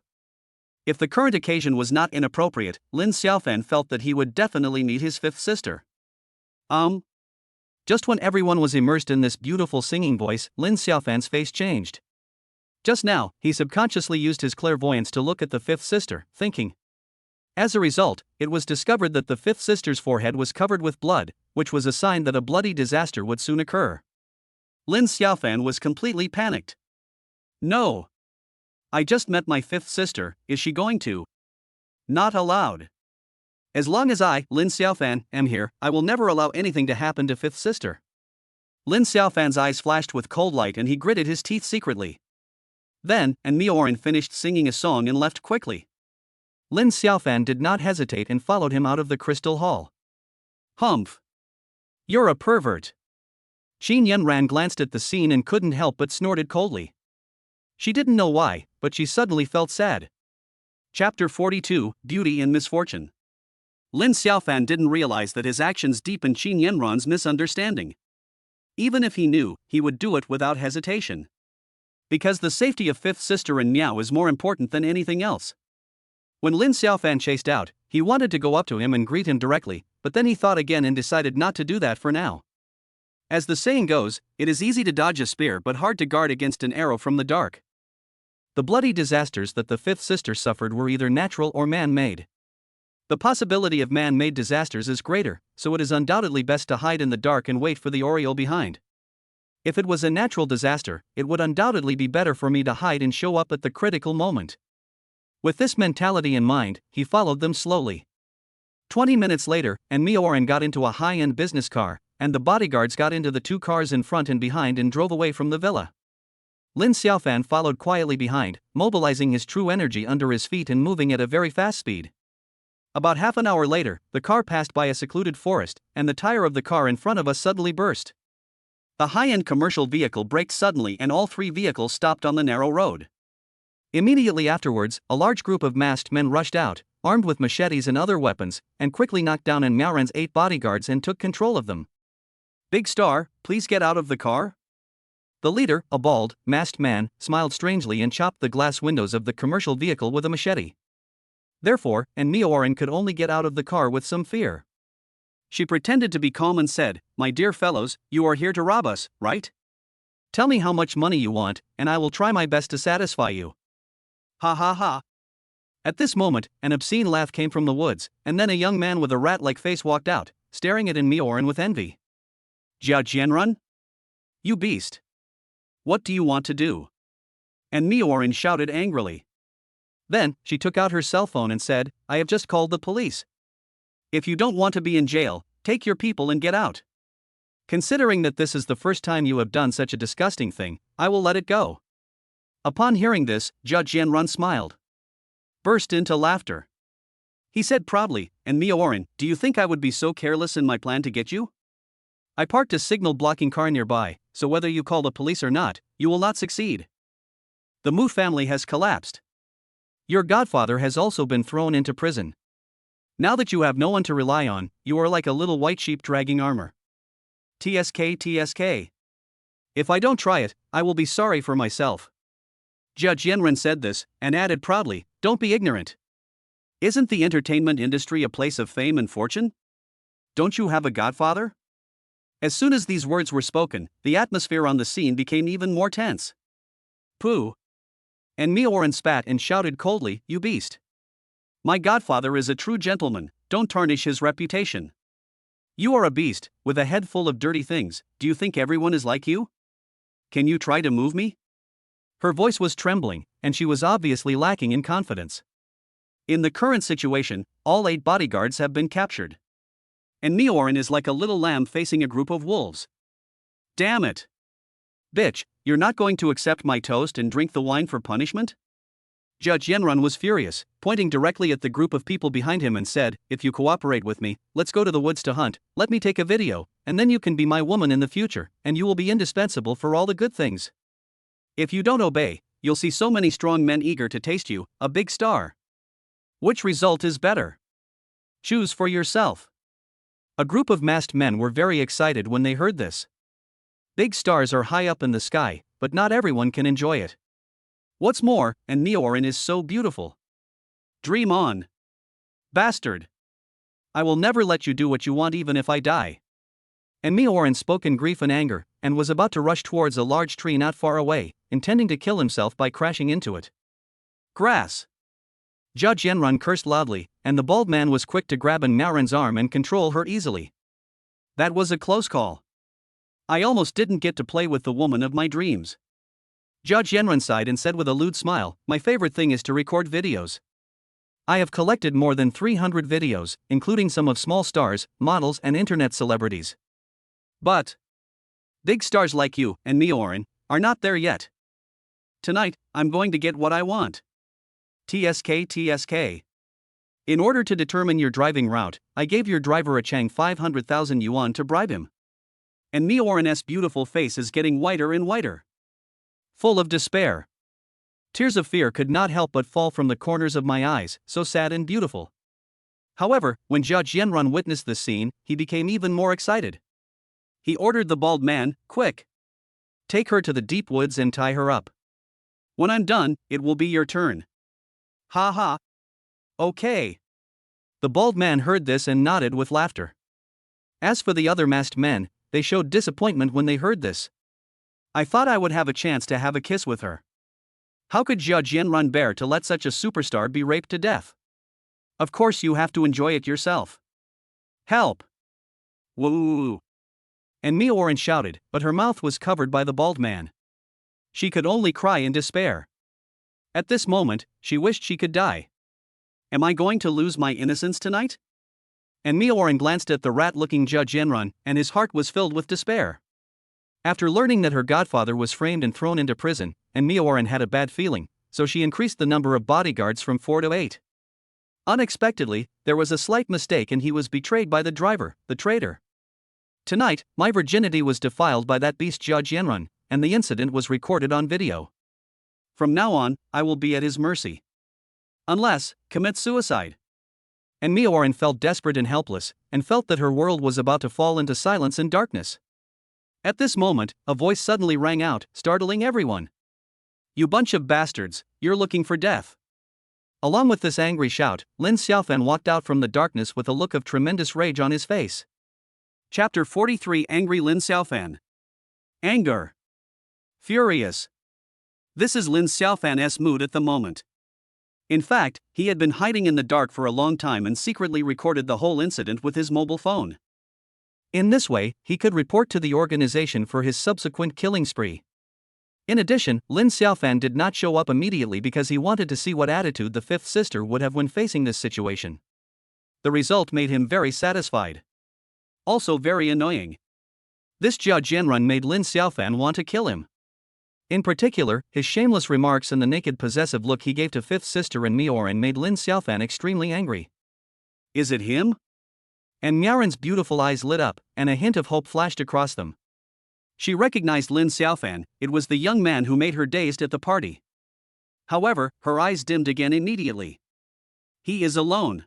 If the current occasion was not inappropriate, Lin Xiaofan felt that he would definitely meet his fifth sister. Just when everyone was immersed in this beautiful singing voice, Lin Xiaofan's face changed. Just now, he subconsciously used his clairvoyance to look at the fifth sister, thinking. As a result, it was discovered that the fifth sister's forehead was covered with blood, which was a sign that a bloody disaster would soon occur. Lin Xiaofan was completely panicked. No. I just met my fifth sister, is she going to? Not allowed. As long as I, Lin Xiaofan, am here, I will never allow anything to happen to fifth sister. Lin Xiaofan's eyes flashed with cold light and he gritted his teeth secretly. Then, Neorin finished singing a song and left quickly. Lin Xiaofan did not hesitate and followed him out of the crystal hall. Humph. You're a pervert. Qin Yanran glanced at the scene and couldn't help but snorted coldly. She didn't know why, but she suddenly felt sad. Chapter 42, Beauty in Misfortune. Lin Xiaofan didn't realize that his actions deepened Qin Yanran's misunderstanding. Even if he knew, he would do it without hesitation. Because the safety of fifth sister and Miao is more important than anything else. When Lin Xiaofan chased out, he wanted to go up to him and greet him directly, but then he thought again and decided not to do that for now. As the saying goes, it is easy to dodge a spear but hard to guard against an arrow from the dark. The bloody disasters that the fifth sister suffered were either natural or man-made. The possibility of man-made disasters is greater, so it is undoubtedly best to hide in the dark and wait for the Oriole behind. If it was a natural disaster, it would undoubtedly be better for me to hide and show up at the critical moment. With this mentality in mind, he followed them slowly. 20 minutes later, Neorin got into a high-end business car, and the bodyguards got into the two cars in front and behind and drove away from the villa. Lin Xiaofan followed quietly behind, mobilizing his true energy under his feet and moving at a very fast speed. About half an hour later, the car passed by a secluded forest, and the tire of the car in front of us suddenly burst. A high-end commercial vehicle braked suddenly and all three vehicles stopped on the narrow road. Immediately afterwards, a large group of masked men rushed out, armed with machetes and other weapons, and quickly knocked down Miaoran's 8 bodyguards and took control of them. Big Star, please get out of the car? The leader, a bald, masked man, smiled strangely and chopped the glass windows of the commercial vehicle with a machete. Therefore, Neorin could only get out of the car with some fear. She pretended to be calm and said, "My dear fellows, you are here to rob us, right? Tell me how much money you want, and I will try my best to satisfy you." Ha ha ha. At this moment, an obscene laugh came from the woods, and then a young man with a rat-like face walked out, staring at Mioran with envy. "Jia Jianrun? You beast! What do you want to do?" And Mioran shouted angrily. Then, she took out her cell phone and said, "I have just called the police. If you don't want to be in jail, take your people and get out. Considering that this is the first time you have done such a disgusting thing, I will let it go." Upon hearing this, Jia Jianrun smiled. Burst into laughter. He said proudly, "And Mioran, do you think I would be so careless in my plan to get you? I parked a signal-blocking car nearby, so whether you call the police or not, you will not succeed. The Mu family has collapsed. Your godfather has also been thrown into prison. Now that you have no one to rely on, you are like a little white sheep dragging armor. TSK TSK. If I don't try it, I will be sorry for myself." Jia Jianren said this, and added proudly, "Don't be ignorant. Isn't the entertainment industry a place of fame and fortune? Don't you have a godfather?" As soon as these words were spoken, the atmosphere on the scene became even more tense. "Pooh." And Mioran spat and shouted coldly, "You beast. My godfather is a true gentleman, don't tarnish his reputation. You are a beast, with a head full of dirty things. Do you think everyone is like you? Can you try to move me?" Her voice was trembling, and she was obviously lacking in confidence. In the current situation, all 8 bodyguards have been captured. And Mioran is like a little lamb facing a group of wolves. Damn it! Bitch, you're not going to accept my toast and drink the wine for punishment? Jia Jianrun was furious, pointing directly at the group of people behind him and said, "If you cooperate with me, let's go to the woods to hunt, let me take a video, and then you can be my woman in the future, and you will be indispensable for all the good things. If you don't obey, you'll see so many strong men eager to taste you, a big star. Which result is better? Choose for yourself." A group of masked men were very excited when they heard this. Big stars are high up in the sky, but not everyone can enjoy it. What's more, and Mioran is so beautiful. Dream on. Bastard. I will never let you do what you want even if I die. And Mioran spoke in grief and anger, and was about to rush towards a large tree not far away, intending to kill himself by crashing into it. Grass. Jia Jianrun cursed loudly, and the bald man was quick to grab Mioran's arm and control her easily. That was a close call. I almost didn't get to play with the woman of my dreams. Jia Jianrun sighed and said with a lewd smile, "My favorite thing is to record videos. I have collected more than 300 videos, including some of small stars, models and internet celebrities. But big stars like you and Mioran are not there yet. Tonight, I'm going to get what I want. TSK TSK. In order to determine your driving route, I gave your driver a Chang 500,000 yuan to bribe him." And Mioran's beautiful face is getting whiter and whiter. Full of despair. Tears of fear could not help but fall from the corners of my eyes, so sad and beautiful. However, when Jia Jianrun witnessed this scene, he became even more excited. He ordered the bald man, "Quick! Take her to the deep woods and tie her up. When I'm done, it will be your turn." Ha ha. Okay. The bald man heard this and nodded with laughter. As for the other masked men, they showed disappointment when they heard this. I thought I would have a chance to have a kiss with her. How could Jia Jianrun bear to let such a superstar be raped to death? Of course you have to enjoy it yourself. Help! Woo! And Mioran shouted, but her mouth was covered by the bald man. She could only cry in despair. At this moment, she wished she could die. Am I going to lose my innocence tonight? And Mioran glanced at the rat-looking Jia Jianrun, and his heart was filled with despair. After learning that her godfather was framed and thrown into prison, and Mioran had a bad feeling, so she increased the number of bodyguards from 4 to 8. Unexpectedly, there was a slight mistake and he was betrayed by the driver, the traitor. Tonight, my virginity was defiled by that beast Jia Jianrun, and the incident was recorded on video. From now on, I will be at his mercy. Unless, commit suicide. And Mioran felt desperate and helpless, and felt that her world was about to fall into silence and darkness. At this moment, a voice suddenly rang out, startling everyone. You bunch of bastards, you're looking for death. Along with this angry shout, Lin Xiaofan walked out from the darkness with a look of tremendous rage on his face. Chapter 43 Angry Lin Xiaofan. Anger. Furious. This is Lin Xiaofan's mood at the moment. In fact, he had been hiding in the dark for a long time and secretly recorded the whole incident with his mobile phone. In this way, he could report to the organization for his subsequent killing spree. In addition, Lin Xiaofan did not show up immediately because he wanted to see what attitude the fifth sister would have when facing this situation. The result made him very satisfied. Also very annoying. This Jia Jianrun made Lin Xiaofan want to kill him. In particular, his shameless remarks and the naked possessive look he gave to fifth sister and Mioran made Lin Xiaofan extremely angry. Is it him? And Miaran's beautiful eyes lit up, and a hint of hope flashed across them. She recognized Lin Xiaofan. It was the young man who made her dazed at the party. However, her eyes dimmed again immediately. He is alone.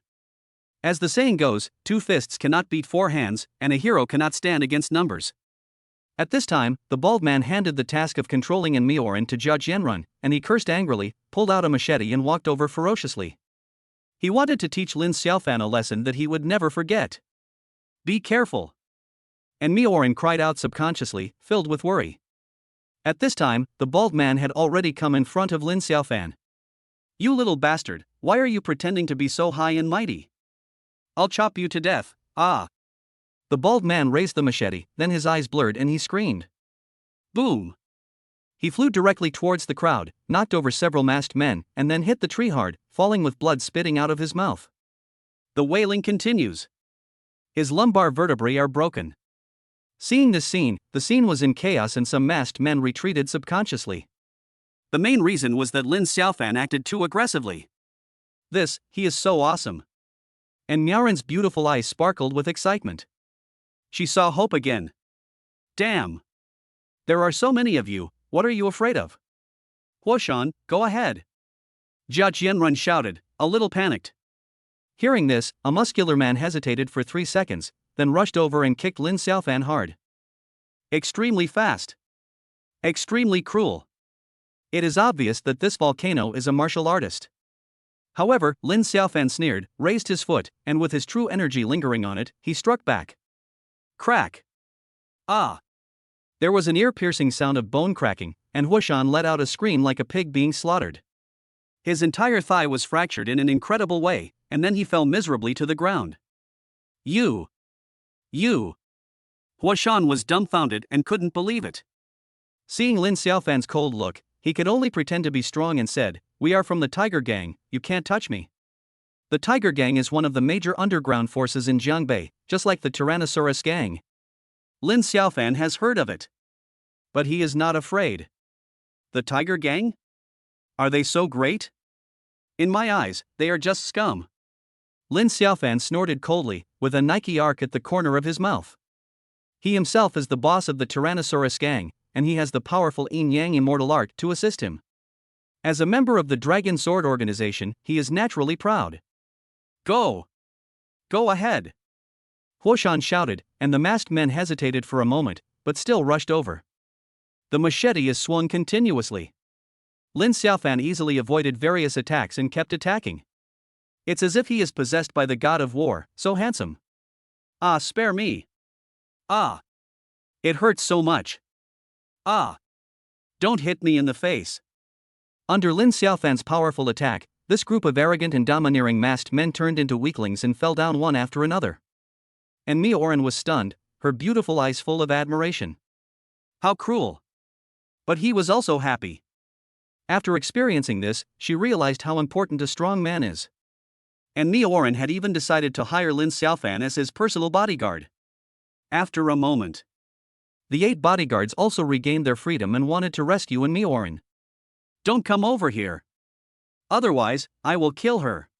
As the saying goes, 2 fists cannot beat 4 hands, and a hero cannot stand against numbers. At this time, the bald man handed the task of controlling Mioran to Jia Jianrun, and he cursed angrily, pulled out a machete and walked over ferociously. He wanted to teach Lin Xiaofan a lesson that he would never forget. Be careful. And Mioran cried out subconsciously, filled with worry. At this time, the bald man had already come in front of Lin Xiaofan. You little bastard, why are you pretending to be so high and mighty? I'll chop you to death, ah! The bald man raised the machete, then his eyes blurred and he screamed. Boom! He flew directly towards the crowd, knocked over several masked men, and then hit the tree hard, falling with blood spitting out of his mouth. The wailing continues. His lumbar vertebrae are broken. Seeing this scene, the scene was in chaos and some masked men retreated subconsciously. The main reason was that Lin Xiaofan acted too aggressively. He is so awesome. And Miaran's beautiful eyes sparkled with excitement. She saw hope again. Damn! There are so many of you, what are you afraid of? Huoshan, go ahead. Jia Jianrun shouted, a little panicked. Hearing this, a muscular man hesitated for 3 seconds, then rushed over and kicked Lin Xiaofan hard. Extremely fast. Extremely cruel. It is obvious that this volcano is a martial artist. However, Lin Xiaofan sneered, raised his foot, and with his true energy lingering on it, he struck back. Crack! Ah! There was an ear-piercing sound of bone cracking, and Huoshan let out a scream like a pig being slaughtered. His entire thigh was fractured in an incredible way, and then he fell miserably to the ground. You! Huoshan was dumbfounded and couldn't believe it. Seeing Lin Xiaofan's cold look, he could only pretend to be strong and said, We are from the Tiger Gang, you can't touch me. The Tiger Gang is one of the major underground forces in Jiangbei, just like the Tyrannosaurus Gang. Lin Xiaofan has heard of it. But he is not afraid. The Tiger Gang? Are they so great? In my eyes, they are just scum. Lin Xiaofan snorted coldly, with a Nike arc at the corner of his mouth. He himself is the boss of the Tyrannosaurus Gang, and he has the powerful Yin-Yang Immortal Art to assist him. As a member of the Dragon Sword organization, he is naturally proud. Go! Go ahead! Huoshan shouted, and the masked men hesitated for a moment, but still rushed over. The machete is swung continuously. Lin Xiaofan easily avoided various attacks and kept attacking. It's as if he is possessed by the god of war, so handsome. Ah, spare me! Ah! It hurts so much. Ah! Don't hit me in the face. Under Lin Xiaofan's powerful attack, this group of arrogant and domineering masked men turned into weaklings and fell down one after another. And Mioran was stunned, her beautiful eyes full of admiration. How cruel! But he was also happy. After experiencing this, she realized how important a strong man is. And Mioran had even decided to hire Lin Xiaofan as his personal bodyguard. After a moment, the 8 bodyguards also regained their freedom and wanted to rescue Mioran. Don't come over here. Otherwise, I will kill her.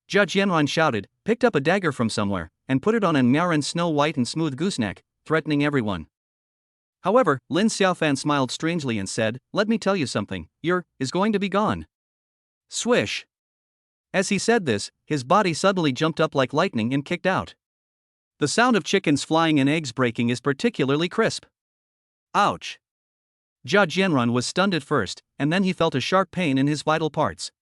Jia Jianrun shouted, picked up a dagger from somewhere, and put it on Mioran's snow-white and smooth gooseneck, threatening everyone. However, Lin Xiaofan smiled strangely and said, Let me tell you something, is going to be gone. Swish! As he said this, his body suddenly jumped up like lightning and kicked out. The sound of chickens flying and eggs breaking is particularly crisp. Ouch! Jia Jianrun was stunned at first, and then he felt a sharp pain in his vital parts.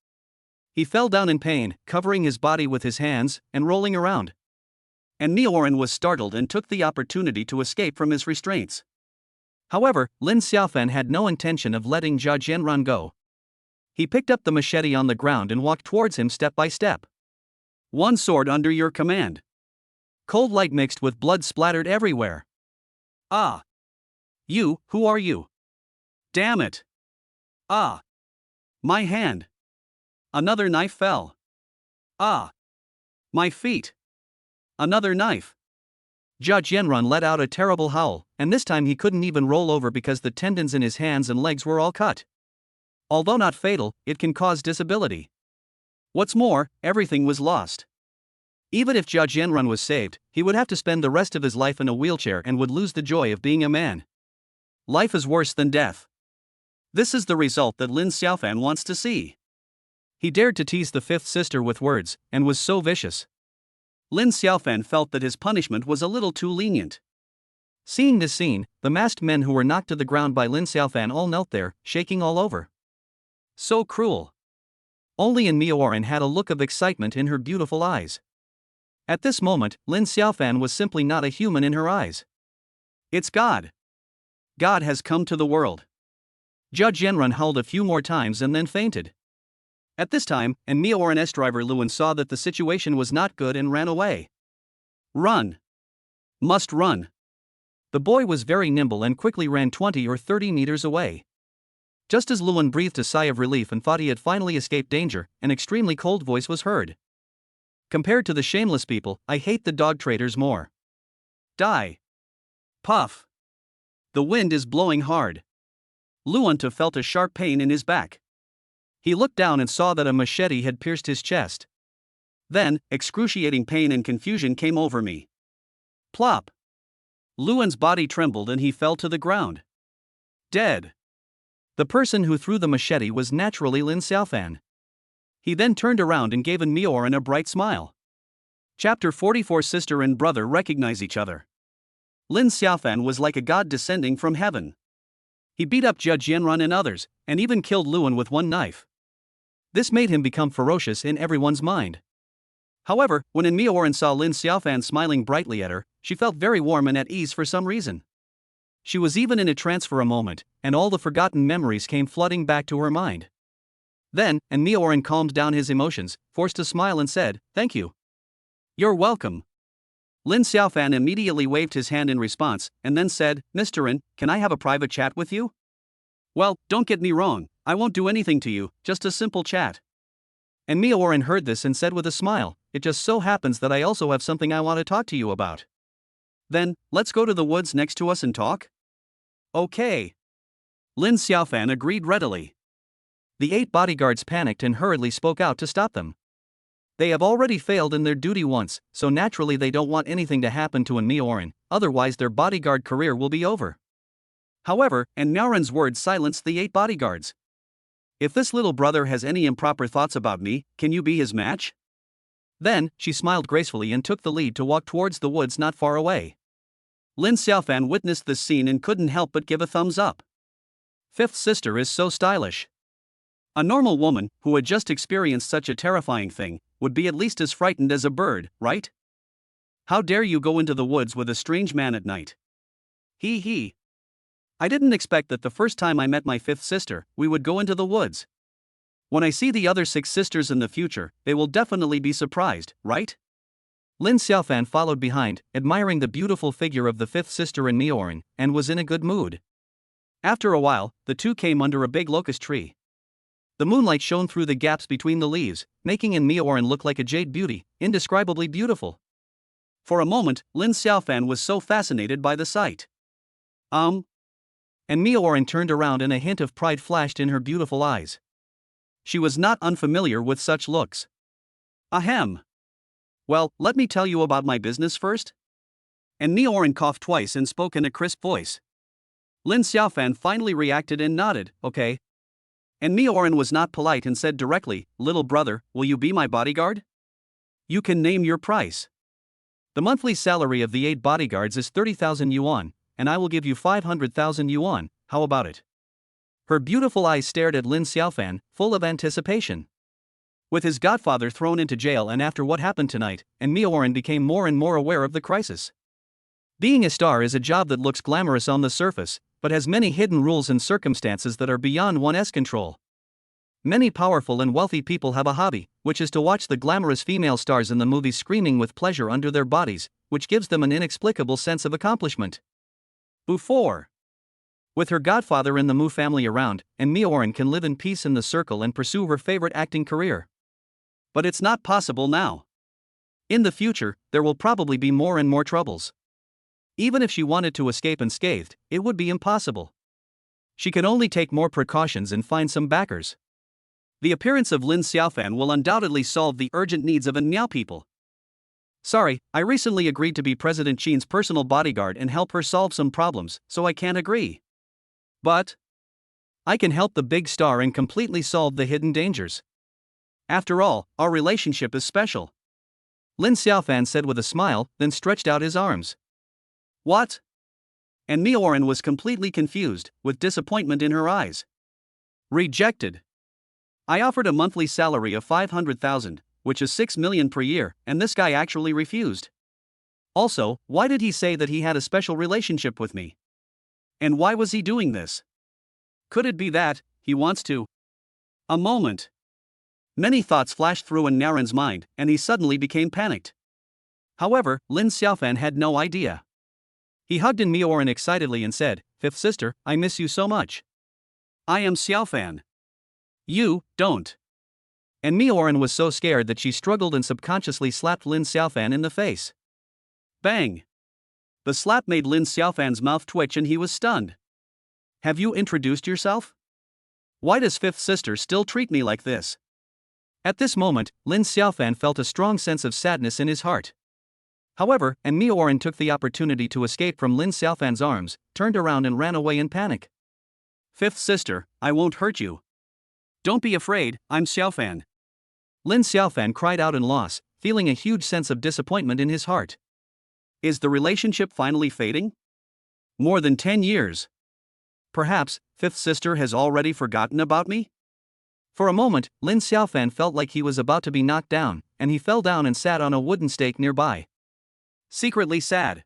He fell down in pain, covering his body with his hands, and rolling around. and Mioran was startled and took the opportunity to escape from his restraints. However, Lin Xiaofan had no intention of letting Jia Jianran go. He picked up the machete on the ground and walked towards him step by step. One sword under your command. Cold light mixed with blood splattered everywhere. Ah! You, who are you? Damn it! Ah! My hand! Another knife fell. Ah! My feet! Another knife! Jia Jianran let out a terrible howl, and this time he couldn't even roll over because the tendons in his hands and legs were all cut. Although not fatal, it can cause disability. What's more, everything was lost. Even if Jia Jianran was saved, he would have to spend the rest of his life in a wheelchair and would lose the joy of being a man. Life is worse than death. This is the result that Lin Xiaofan wants to see. He dared to tease the fifth sister with words, and was so vicious. Lin Xiaofan felt that his punishment was a little too lenient. Seeing this scene, the masked men who were knocked to the ground by Lin Xiaofan all knelt there, shaking all over. So cruel. Only Mioran had a look of excitement in her beautiful eyes. At this moment, Lin Xiaofan was simply not a human in her eyes. It's God. God has come to the world. Jia Jianran howled a few more times and then fainted. At this time, Mioran's driver Luan saw that the situation was not good and ran away. Run. Must run. The boy was very nimble and quickly ran 20 or 30 meters away. Just as Luan breathed a sigh of relief and thought he had finally escaped danger, an extremely cold voice was heard. Compared to the shameless people, I hate the dog traders more. Die. Puff. The wind is blowing hard. Luan felt a sharp pain in his back. He looked down and saw that a machete had pierced his chest. Then, excruciating pain and confusion came over me. Plop. Luan's body trembled and he fell to the ground. Dead. The person who threw the machete was naturally Lin Xiaofan. He then turned around and gave Mioran a bright smile. Chapter 44. Sister and brother recognize each other. Lin Xiaofan was like a god descending from heaven. He beat up Jia Jianran and others, and even killed Luan with one knife. This made him become ferocious in everyone's mind. However, when Mioran saw Lin Xiaofan smiling brightly at her, she felt very warm and at ease for some reason. She was even in a trance for a moment, and all the forgotten memories came flooding back to her mind. Then, Mioran calmed down his emotions, forced a smile and said, "Thank you." "You're welcome." Lin Xiaofan immediately waved his hand in response, and then said, "Mr. Ren, can I have a private chat with you?" "Well, don't get me wrong, I won't do anything to you, just a simple chat." And Mioran heard this and said with a smile, "It just so happens that I also have something I want to talk to you about." "Then, let's go to the woods next to us and talk?" "Okay." Lin Xiaofan agreed readily. The 8 bodyguards panicked and hurriedly spoke out to stop them. They have already failed in their duty once, so naturally they don't want anything to happen to Mioran, otherwise their bodyguard career will be over. However, Mioran's words silenced the 8 bodyguards. "If this little brother has any improper thoughts about me, can you be his match?" Then, she smiled gracefully and took the lead to walk towards the woods not far away. Lin Xiaofan witnessed this scene and couldn't help but give a thumbs up. Fifth sister is so stylish. A normal woman, who had just experienced such a terrifying thing, would be at least as frightened as a bird, right? How dare you go into the woods with a strange man at night? He. I didn't expect that the first time I met my fifth sister, we would go into the woods. When I see the other 6 sisters in the future, they will definitely be surprised, right? Lin Xiaofan followed behind, admiring the beautiful figure of the fifth sister in Mioran, and was in a good mood. After a while, the two came under a big locust tree. The moonlight shone through the gaps between the leaves, making Mioran look like a jade beauty, indescribably beautiful. For a moment, Lin Xiaofan was so fascinated by the sight. And Mioran turned around and a hint of pride flashed in her beautiful eyes. She was not unfamiliar with such looks. Ahem. Well, let me tell you about my business first. And Mioran coughed twice and spoke in a crisp voice. Lin Xiaofan finally reacted and nodded, okay. And Mioran was not polite and said directly, "Little brother, will you be my bodyguard? You can name your price. The monthly salary of the 8 bodyguards is 30,000 yuan, and I will give you 500,000 yuan, how about it?" Her beautiful eyes stared at Lin Xiaofan, full of anticipation. With his godfather thrown into jail and after what happened tonight, and Mioran became more and more aware of the crisis. Being a star is a job that looks glamorous on the surface, but has many hidden rules and circumstances that are beyond one's control. Many powerful and wealthy people have a hobby, which is to watch the glamorous female stars in the movies screaming with pleasure under their bodies, which gives them an inexplicable sense of accomplishment. Before. With her godfather and the Mu family around, and Mioran can live in peace in the circle and pursue her favorite acting career. But it's not possible now. In the future, there will probably be more and more troubles. Even if she wanted to escape unscathed, it would be impossible. She can only take more precautions and find some backers. The appearance of Lin Xiaofan will undoubtedly solve the urgent needs of Miao people. Sorry, I recently agreed to be President Qin's personal bodyguard and help her solve some problems, so I can't agree. But I can help the big star and completely solve the hidden dangers. After all, our relationship is special. Lin Xiaofan said with a smile, then stretched out his arms. What? And Mioran was completely confused, with disappointment in her eyes. Rejected. I offered a monthly salary of 500,000, which is 6 million per year, and this guy actually refused. Also, why did he say that he had a special relationship with me? And why was he doing this? Could it be that he wants to? A moment. Many thoughts flashed through in Naren's mind, and he suddenly became panicked. However, Lin Xiaofan had no idea. He hugged in Mioran excitedly and said, "Fifth sister, I miss you so much." I am Xiaofan. You don't. And Mioran was so scared that she struggled and subconsciously slapped Lin Xiaofan in the face. Bang! The slap made Lin Xiaofan's mouth twitch and he was stunned. Have you introduced yourself? Why does fifth sister still treat me like this? At this moment, Lin Xiaofan felt a strong sense of sadness in his heart. However, and Mioran took the opportunity to escape from Lin Xiaofan's arms, turned around and ran away in panic. Fifth sister, I won't hurt you. Don't be afraid, I'm Xiaofan. Lin Xiaofan cried out in loss, feeling a huge sense of disappointment in his heart. Is the relationship finally fading? More than 10 years. Perhaps, fifth sister has already forgotten about me? For a moment, Lin Xiaofan felt like he was about to be knocked down, and he fell down and sat on a wooden stake nearby. Secretly sad.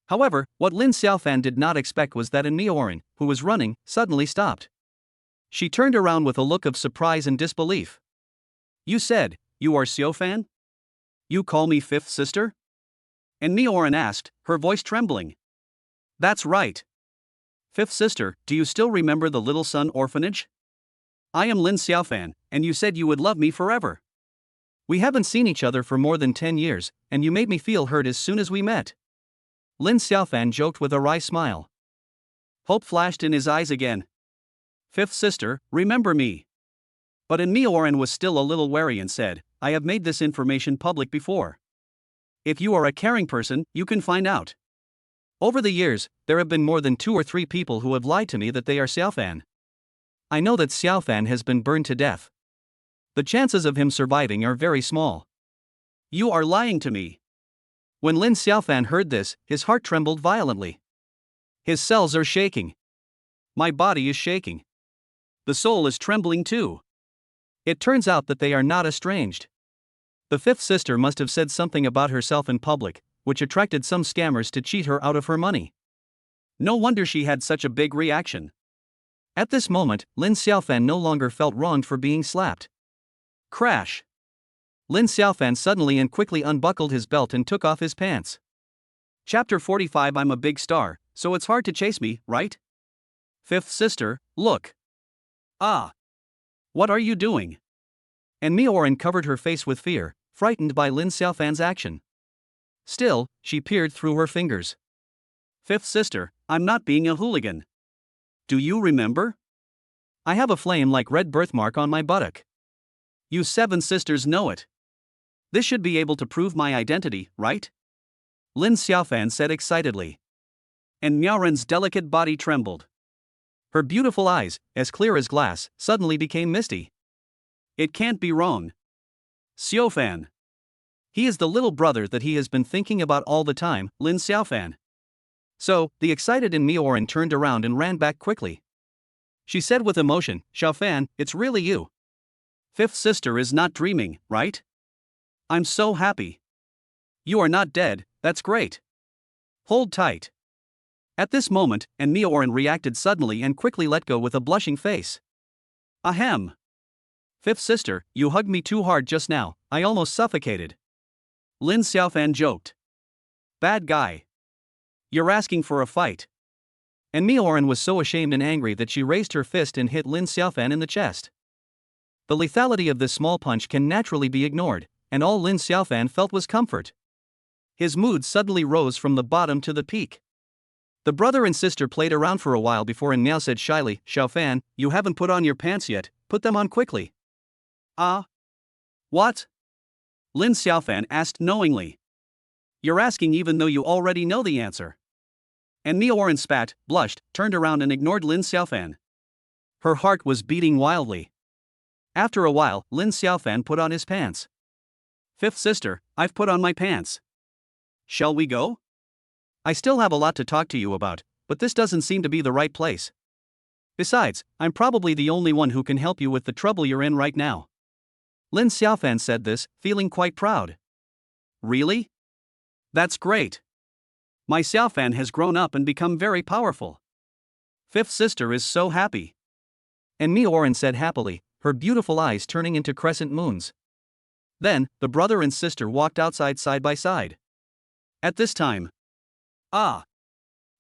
However, what Lin Xiaofan did not expect was that Mioran, who was running, suddenly stopped. She turned around with a look of surprise and disbelief. You said, you are Xiaofan? You call me fifth sister? And Mioran asked, her voice trembling. That's right. Fifth sister, do you still remember the Little Sun orphanage? I am Lin Xiaofan, and you said you would love me forever. We haven't seen each other for more than 10 years, and you made me feel hurt as soon as we met. Lin Xiaofan joked with a wry smile. Hope flashed in his eyes again. Fifth sister, remember me. But Mioran was still a little wary and said, I have made this information public before. If you are a caring person, you can find out. Over the years, there have been more than 2 or 3 people who have lied to me that they are Xiaofan. I know that Xiaofan has been burned to death. The chances of him surviving are very small. You are lying to me. When Lin Xiaofan heard this, his heart trembled violently. His cells are shaking. My body is shaking. The soul is trembling too. It turns out that they are not estranged. The fifth sister must have said something about herself in public, which attracted some scammers to cheat her out of her money. No wonder she had such a big reaction. At this moment, Lin Xiaofan no longer felt wronged for being slapped. Crash! Lin Xiaofan suddenly and quickly unbuckled his belt and took off his pants. Chapter 45 I'm a big star, so it's hard to chase me, right? Fifth sister, look. Ah! What are you doing? And Mioran covered her face with fear, frightened by Lin Xiaofan's action. Still, she peered through her fingers. Fifth sister, I'm not being a hooligan. Do you remember? I have a flame-like red birthmark on my buttock. You 7 sisters know it. This should be able to prove my identity, right? Lin Xiaofan said excitedly. And Miaoran's delicate body trembled. Her beautiful eyes, as clear as glass, suddenly became misty. It can't be wrong. Xiaofan. He is the little brother that he has been thinking about all the time, Lin Xiaofan. So, the excited Mioran turned around and ran back quickly. She said with emotion, Xiaofan, it's really you. Fifth sister is not dreaming, right? I'm so happy. You are not dead, that's great. Hold tight. At this moment, and Mioran reacted suddenly and quickly let go with a blushing face. Ahem. Fifth sister, you hugged me too hard just now, I almost suffocated. Lin Xiaofan joked. Bad guy. You're asking for a fight. And Mioran was so ashamed and angry that she raised her fist and hit Lin Xiaofan in the chest. The lethality of this small punch can naturally be ignored, and all Lin Xiaofan felt was comfort. His mood suddenly rose from the bottom to the peak. The brother and sister played around for a while before Miao said shyly, Xiaofan, you haven't put on your pants yet, put them on quickly. What? Lin Xiaofan asked knowingly. You're asking even though you already know the answer. And Mioran spat, blushed, turned around and ignored Lin Xiaofan. Her heart was beating wildly. After a while, Lin Xiaofan put on his pants. Fifth sister, I've put on my pants. Shall we go? I still have a lot to talk to you about, but this doesn't seem to be the right place. Besides, I'm probably the only one who can help you with the trouble you're in right now. Lin Xiaofan said this, feeling quite proud. Really? That's great. My Xiaofan has grown up and become very powerful. Fifth sister is so happy. And Mioran said happily, her beautiful eyes turning into crescent moons. Then, the brother and sister walked outside side by side. At this time.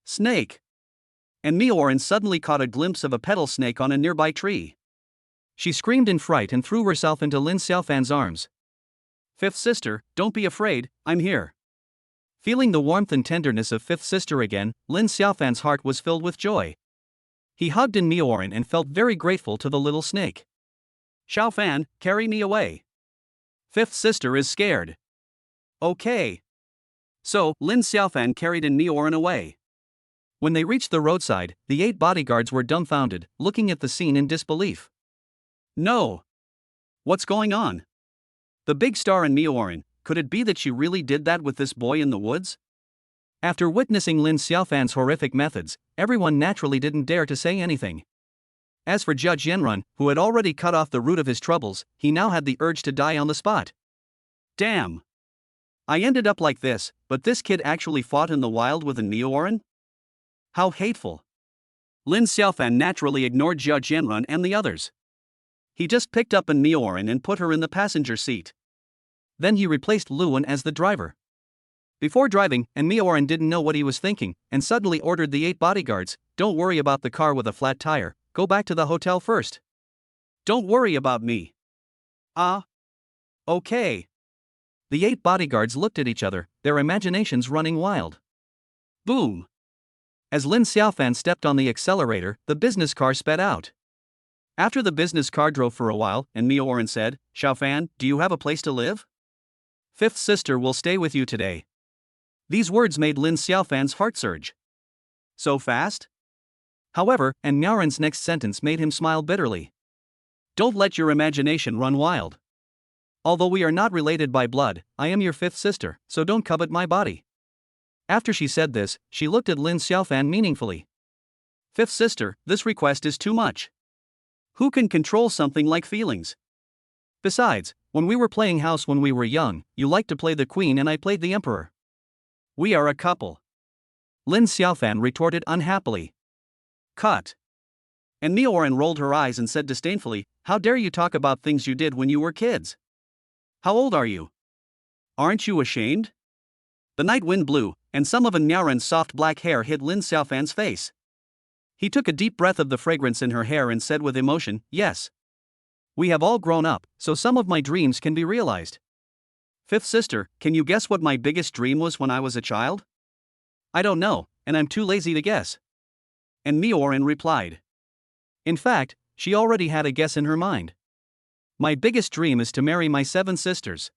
Snake. And Mioran suddenly caught a glimpse of a petal snake on a nearby tree. She screamed in fright and threw herself into Lin Xiaofan's arms. Fifth sister, don't be afraid, I'm here. Feeling the warmth and tenderness of fifth sister again, Lin Xiaofan's heart was filled with joy. He hugged in Mioran and felt very grateful to the little snake. Xiaofan, carry me away. Fifth sister is scared. Okay. So, Lin Xiaofan carried in Mioran away. When they reached the roadside, the 8 bodyguards were dumbfounded, looking at the scene in disbelief. No. What's going on? The big star in Mioran, could it be that she really did that with this boy in the woods? After witnessing Lin Xiaofan's horrific methods, everyone naturally didn't dare to say anything. As for Judge Yenrun, who had already cut off the root of his troubles, he now had the urge to die on the spot. Damn. I ended up like this, but this kid actually fought in the wild with a Mioran? How hateful. Lin Xiaofan naturally ignored Judge Yenrun and the others. He just picked up an Mioran and put her in the passenger seat. Then he replaced Luan as the driver. Before driving, and Mioran didn't know what he was thinking, and suddenly ordered the 8 bodyguards, don't worry about the car with a flat tire, go back to the hotel first. Don't worry about me. Okay. The 8 bodyguards looked at each other, their imaginations running wild. Boom. As Lin Xiaofan stepped on the accelerator, the business car sped out. After the business car drove for a while, and Mioran said, Xiaofan, do you have a place to live? Fifth sister will stay with you today. These words made Lin Xiaofan's heart surge. So fast? However, and Mioran's next sentence made him smile bitterly. Don't let your imagination run wild. Although we are not related by blood, I am your fifth sister, so don't covet my body. After she said this, she looked at Lin Xiaofan meaningfully. Fifth sister, this request is too much. Who can control something like feelings? Besides, when we were playing house when we were young, you liked to play the queen and I played the emperor. We are a couple. Lin Xiaofan retorted unhappily. Cut. And Mioran rolled her eyes and said disdainfully, how dare you talk about things you did when you were kids? How old are you? Aren't you ashamed? The night wind blew, and some of Mioran's soft black hair hid Lin Xiaofan's face. He took a deep breath of the fragrance in her hair and said with emotion, yes. We have all grown up, so some of my dreams can be realized. Fifth sister, can you guess what my biggest dream was when I was a child? I don't know, and I'm too lazy to guess. And Mioran replied. In fact, she already had a guess in her mind. My biggest dream is to marry my 7 sisters.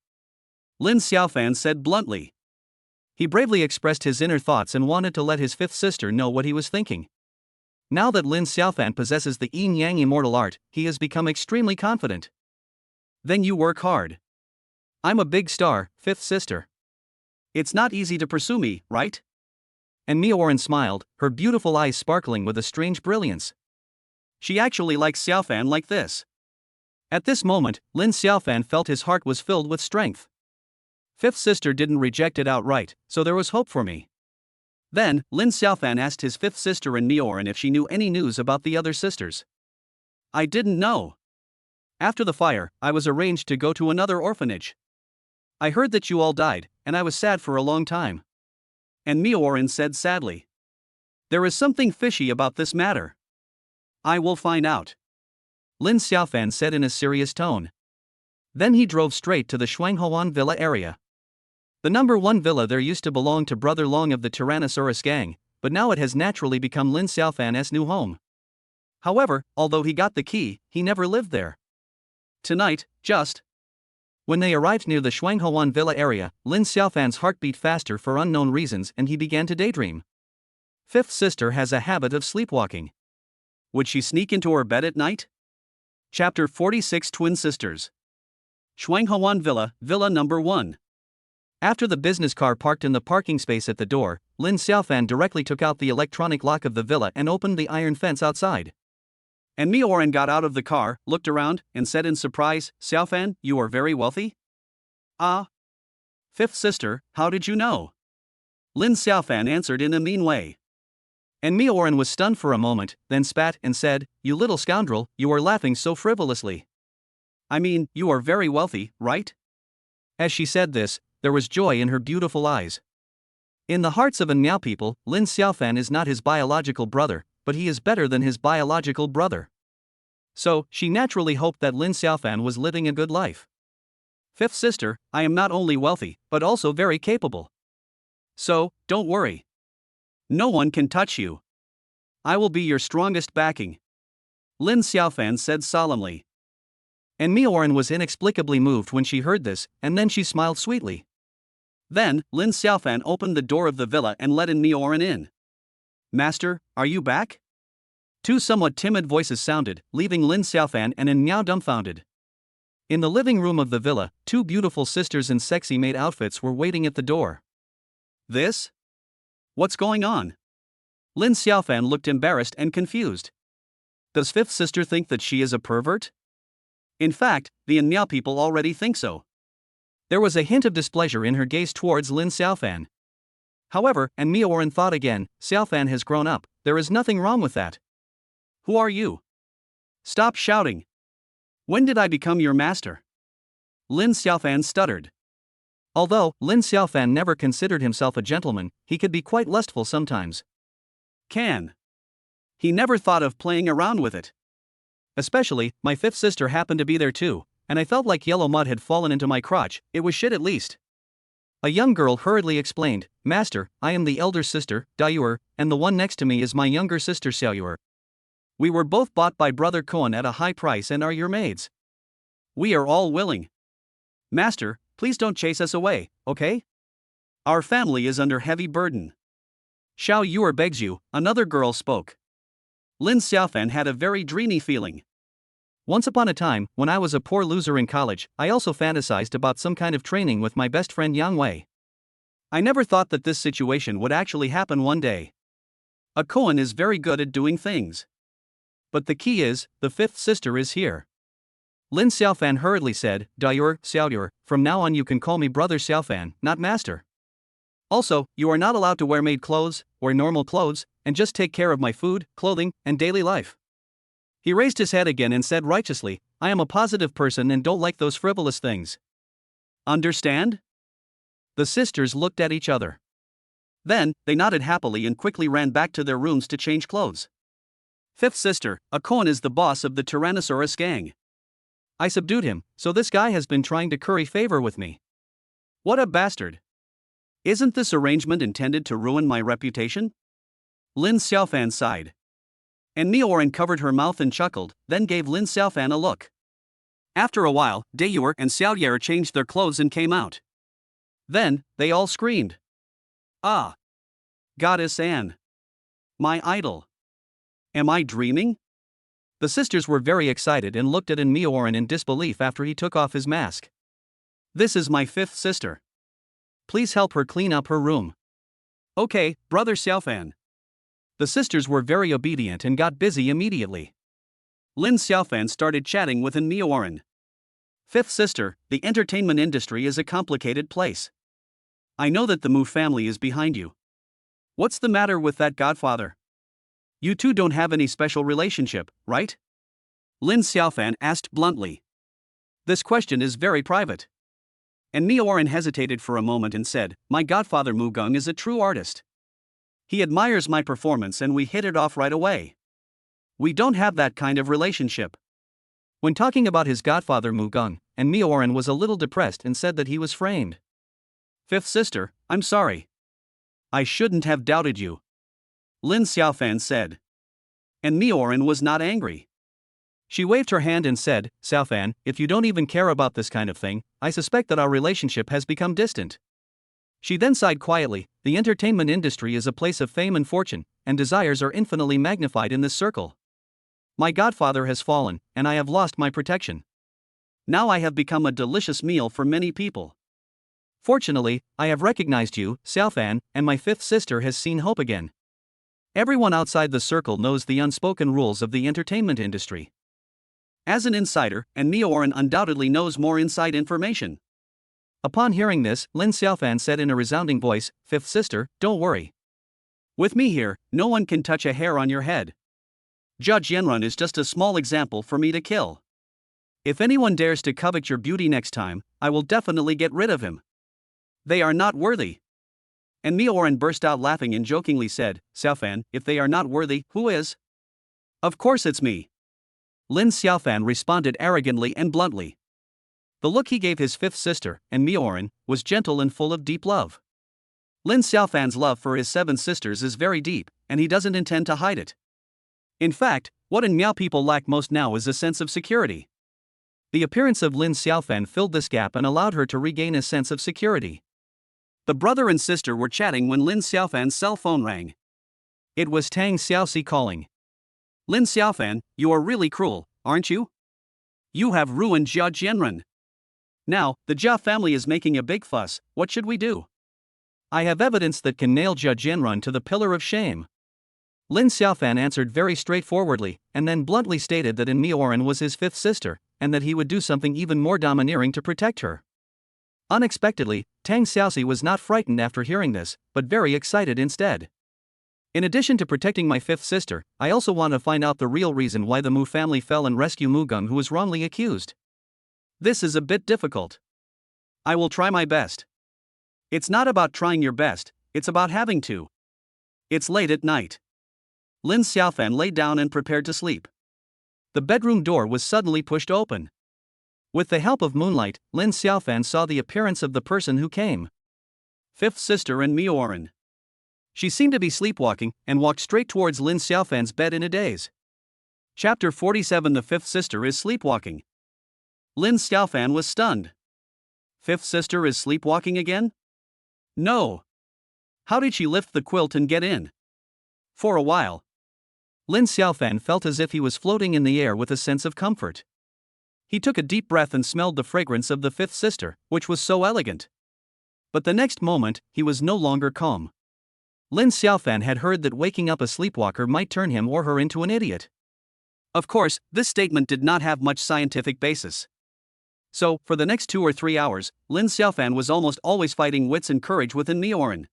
Lin Xiaofan said bluntly. He bravely expressed his inner thoughts and wanted to let his 5th sister know what he was thinking. Now that Lin Xiaofan possesses the Yin-Yang Immortal art, he has become extremely confident. Then you work hard. I'm a big star, 5th sister. It's not easy to pursue me, right? And Mioran smiled, her beautiful eyes sparkling with a strange brilliance. She actually likes Xiaofan like this. At this moment, Lin Xiaofan felt his heart was filled with strength. Fifth sister didn't reject it outright, so there was hope for me. Then, Lin Xiaofan asked his fifth sister and Mioran if she knew any news about the other sisters. I didn't know. After the fire, I was arranged to go to another orphanage. I heard that you all died, and I was sad for a long time. And Mioran said sadly. There is something fishy about this matter. I will find out. Lin Xiaofan said in a serious tone. Then he drove straight to the Shuanghuan Villa area. The number 1 villa there used to belong to Brother Long of the Tyrannosaurus gang, but now it has naturally become Lin Xiaofan's new home. However, although he got the key, he never lived there. Tonight, just. When they arrived near the Shuanghuan Villa area, Lin Xiaofan's heart beat faster for unknown reasons and he began to daydream. Fifth sister has a habit of sleepwalking. Would she sneak into her bed at night? Chapter 46 Twin Sisters. Shuanghuan Villa, Villa number 1. After the business car parked in the parking space at the door, Lin Xiaofan directly took out the electronic lock of the villa and opened the iron fence outside. And Mioran got out of the car, looked around, and said in surprise, Xiaofan, you are very wealthy? Ah. Fifth sister, how did you know? Lin Xiaofan answered in a mean way. And Mioran was stunned for a moment, then spat and said, You little scoundrel, you are laughing so frivolously. I mean, you are very wealthy, right? As she said this, there was joy in her beautiful eyes. In the hearts of Miao people, Lin Xiaofan is not his biological brother, but he is better than his biological brother. So, she naturally hoped that Lin Xiaofan was living a good life. Fifth sister, I am not only wealthy, but also very capable. So, don't worry. No one can touch you. I will be your strongest backing. Lin Xiaofan said solemnly. And Mioran was inexplicably moved when she heard this, and then she smiled sweetly. Then, Lin Xiaofan opened the door of the villa and let in Mioran in. Master, are you back? Two somewhat timid voices sounded, leaving Lin Xiaofan and Miao dumbfounded. In the living room of the villa, two beautiful sisters in sexy maid outfits were waiting at the door. This? What's going on? Lin Xiaofan looked embarrassed and confused. Does fifth sister think that she is a pervert? In fact, the Miao people already think so. There was a hint of displeasure in her gaze towards Lin Xiaofan. However, and Mioran thought again, Xiaofan has grown up, there is nothing wrong with that. Who are you? Stop shouting. When did I become your master? Lin Xiaofan stuttered. Although Lin Xiaofan never considered himself a gentleman, he could be quite lustful sometimes. He never thought of playing around with it. Especially, my fifth sister happened to be there too, and I felt like yellow mud had fallen into my crotch, it was shit at least. A young girl hurriedly explained, Master, I am the elder sister, Dayuer, and the one next to me is my younger sister Xiaoyuer. We were both bought by Brother Koan at a high price and are your maids. We are all willing. Master, please don't chase us away, okay? Our family is under heavy burden. Xiao Yuer begs you, another girl spoke. Lin Xiaofan had a very dreamy feeling. Once upon a time, when I was a poor loser in college, I also fantasized about some kind of training with my best friend Yang Wei. I never thought that this situation would actually happen one day. A Koan is very good at doing things. But the key is, the fifth sister is here. Lin Xiaofan hurriedly said, Dayuer, Xiaoyuer, from now on you can call me Brother Xiaofan, not Master. Also, you are not allowed to wear maid clothes, or normal clothes, and just take care of my food, clothing, and daily life. He raised his head again and said righteously, I am a positive person and don't like those frivolous things. Understand? The sisters looked at each other. Then, they nodded happily and quickly ran back to their rooms to change clothes. Fifth sister, a Koan is the boss of the Tyrannosaurus gang. I subdued him, so this guy has been trying to curry favor with me. What a bastard. Isn't this arrangement intended to ruin my reputation? Lin Xiaofan sighed. And Mioran covered her mouth and chuckled, then gave Lin Xiaofan a look. After a while, Dayuer and Xiaoyuer changed their clothes and came out. Then, they all screamed. Ah! Goddess Anne! My idol! Am I dreaming? The sisters were very excited and looked at Mioran in disbelief after he took off his mask. This is my fifth sister. Please help her clean up her room. Okay, Brother Xiaofan. The sisters were very obedient and got busy immediately. Lin Xiaofan started chatting with An Mioran. Fifth sister, the entertainment industry is a complicated place. I know that the Mu family is behind you. What's the matter with that godfather? You two don't have any special relationship, right? Lin Xiaofan asked bluntly. This question is very private. And Mioran hesitated for a moment and said, my godfather Mu Gung is a true artist. He admires my performance and we hit it off right away. We don't have that kind of relationship. When talking about his godfather Mu Gung, and Mioran was a little depressed and said that he was framed. Fifth sister, I'm sorry. I shouldn't have doubted you. Lin Xiaofan said. And Mioran was not angry. She waved her hand and said, Xiaofan, if you don't even care about this kind of thing, I suspect that our relationship has become distant. She then sighed quietly, the entertainment industry is a place of fame and fortune, and desires are infinitely magnified in this circle. My godfather has fallen, and I have lost my protection. Now I have become a delicious meal for many people. Fortunately, I have recognized you, Xiaofan, and my fifth sister has seen hope again. Everyone outside the circle knows the unspoken rules of the entertainment industry. As an insider, and Mioran undoubtedly knows more inside information. Upon hearing this, Lin Xiaofan said in a resounding voice, Fifth sister, don't worry. With me here, no one can touch a hair on your head. Judge Yenrun is just a small example for me to kill. If anyone dares to covet your beauty next time, I will definitely get rid of him. They are not worthy. And Mioran burst out laughing and jokingly said, Xiaofan, if they are not worthy, who is? Of course it's me. Lin Xiaofan responded arrogantly and bluntly. The look he gave his fifth sister, and Mioran, was gentle and full of deep love. Lin Xiaofan's love for his seven sisters is very deep, and he doesn't intend to hide it. In fact, what An Miao people lack most now is a sense of security. The appearance of Lin Xiaofan filled this gap and allowed her to regain a sense of security. The brother and sister were chatting when Lin Xiaofan's cell phone rang. It was Tang Xiaoxi calling. Lin Xiaofan, you are really cruel, aren't you? You have ruined Jia Jianren. Now, the Jia family is making a big fuss, what should we do? I have evidence that can nail Jia Jianren to the pillar of shame. Lin Xiaofan answered very straightforwardly, and then bluntly stated that An Mioran was his fifth sister, and that he would do something even more domineering to protect her. Unexpectedly, Tang Xiaoxi was not frightened after hearing this, but very excited instead. In addition to protecting my fifth sister, I also want to find out the real reason why the Mu family fell and rescue Mu Gung, who was wrongly accused. This is a bit difficult. I will try my best. It's not about trying your best, it's about having to. It's late at night. Lin Xiaofan lay down and prepared to sleep. The bedroom door was suddenly pushed open. With the help of moonlight, Lin Xiaofan saw the appearance of the person who came. Fifth sister and Mioran. She seemed to be sleepwalking, and walked straight towards Lin Xiaofan's bed in a daze. Chapter 47. The fifth sister is sleepwalking. Lin Xiaofan was stunned. Fifth sister is sleepwalking again? No. How did she lift the quilt and get in? For a while, Lin Xiaofan felt as if he was floating in the air with a sense of comfort. He took a deep breath and smelled the fragrance of the fifth sister, which was so elegant. But the next moment, he was no longer calm. Lin Xiaofan had heard that waking up a sleepwalker might turn him or her into an idiot. Of course, this statement did not have much scientific basis. So, for the next 2 or 3 hours, Lin Xiaofan was almost always fighting wits and courage with An Mioran.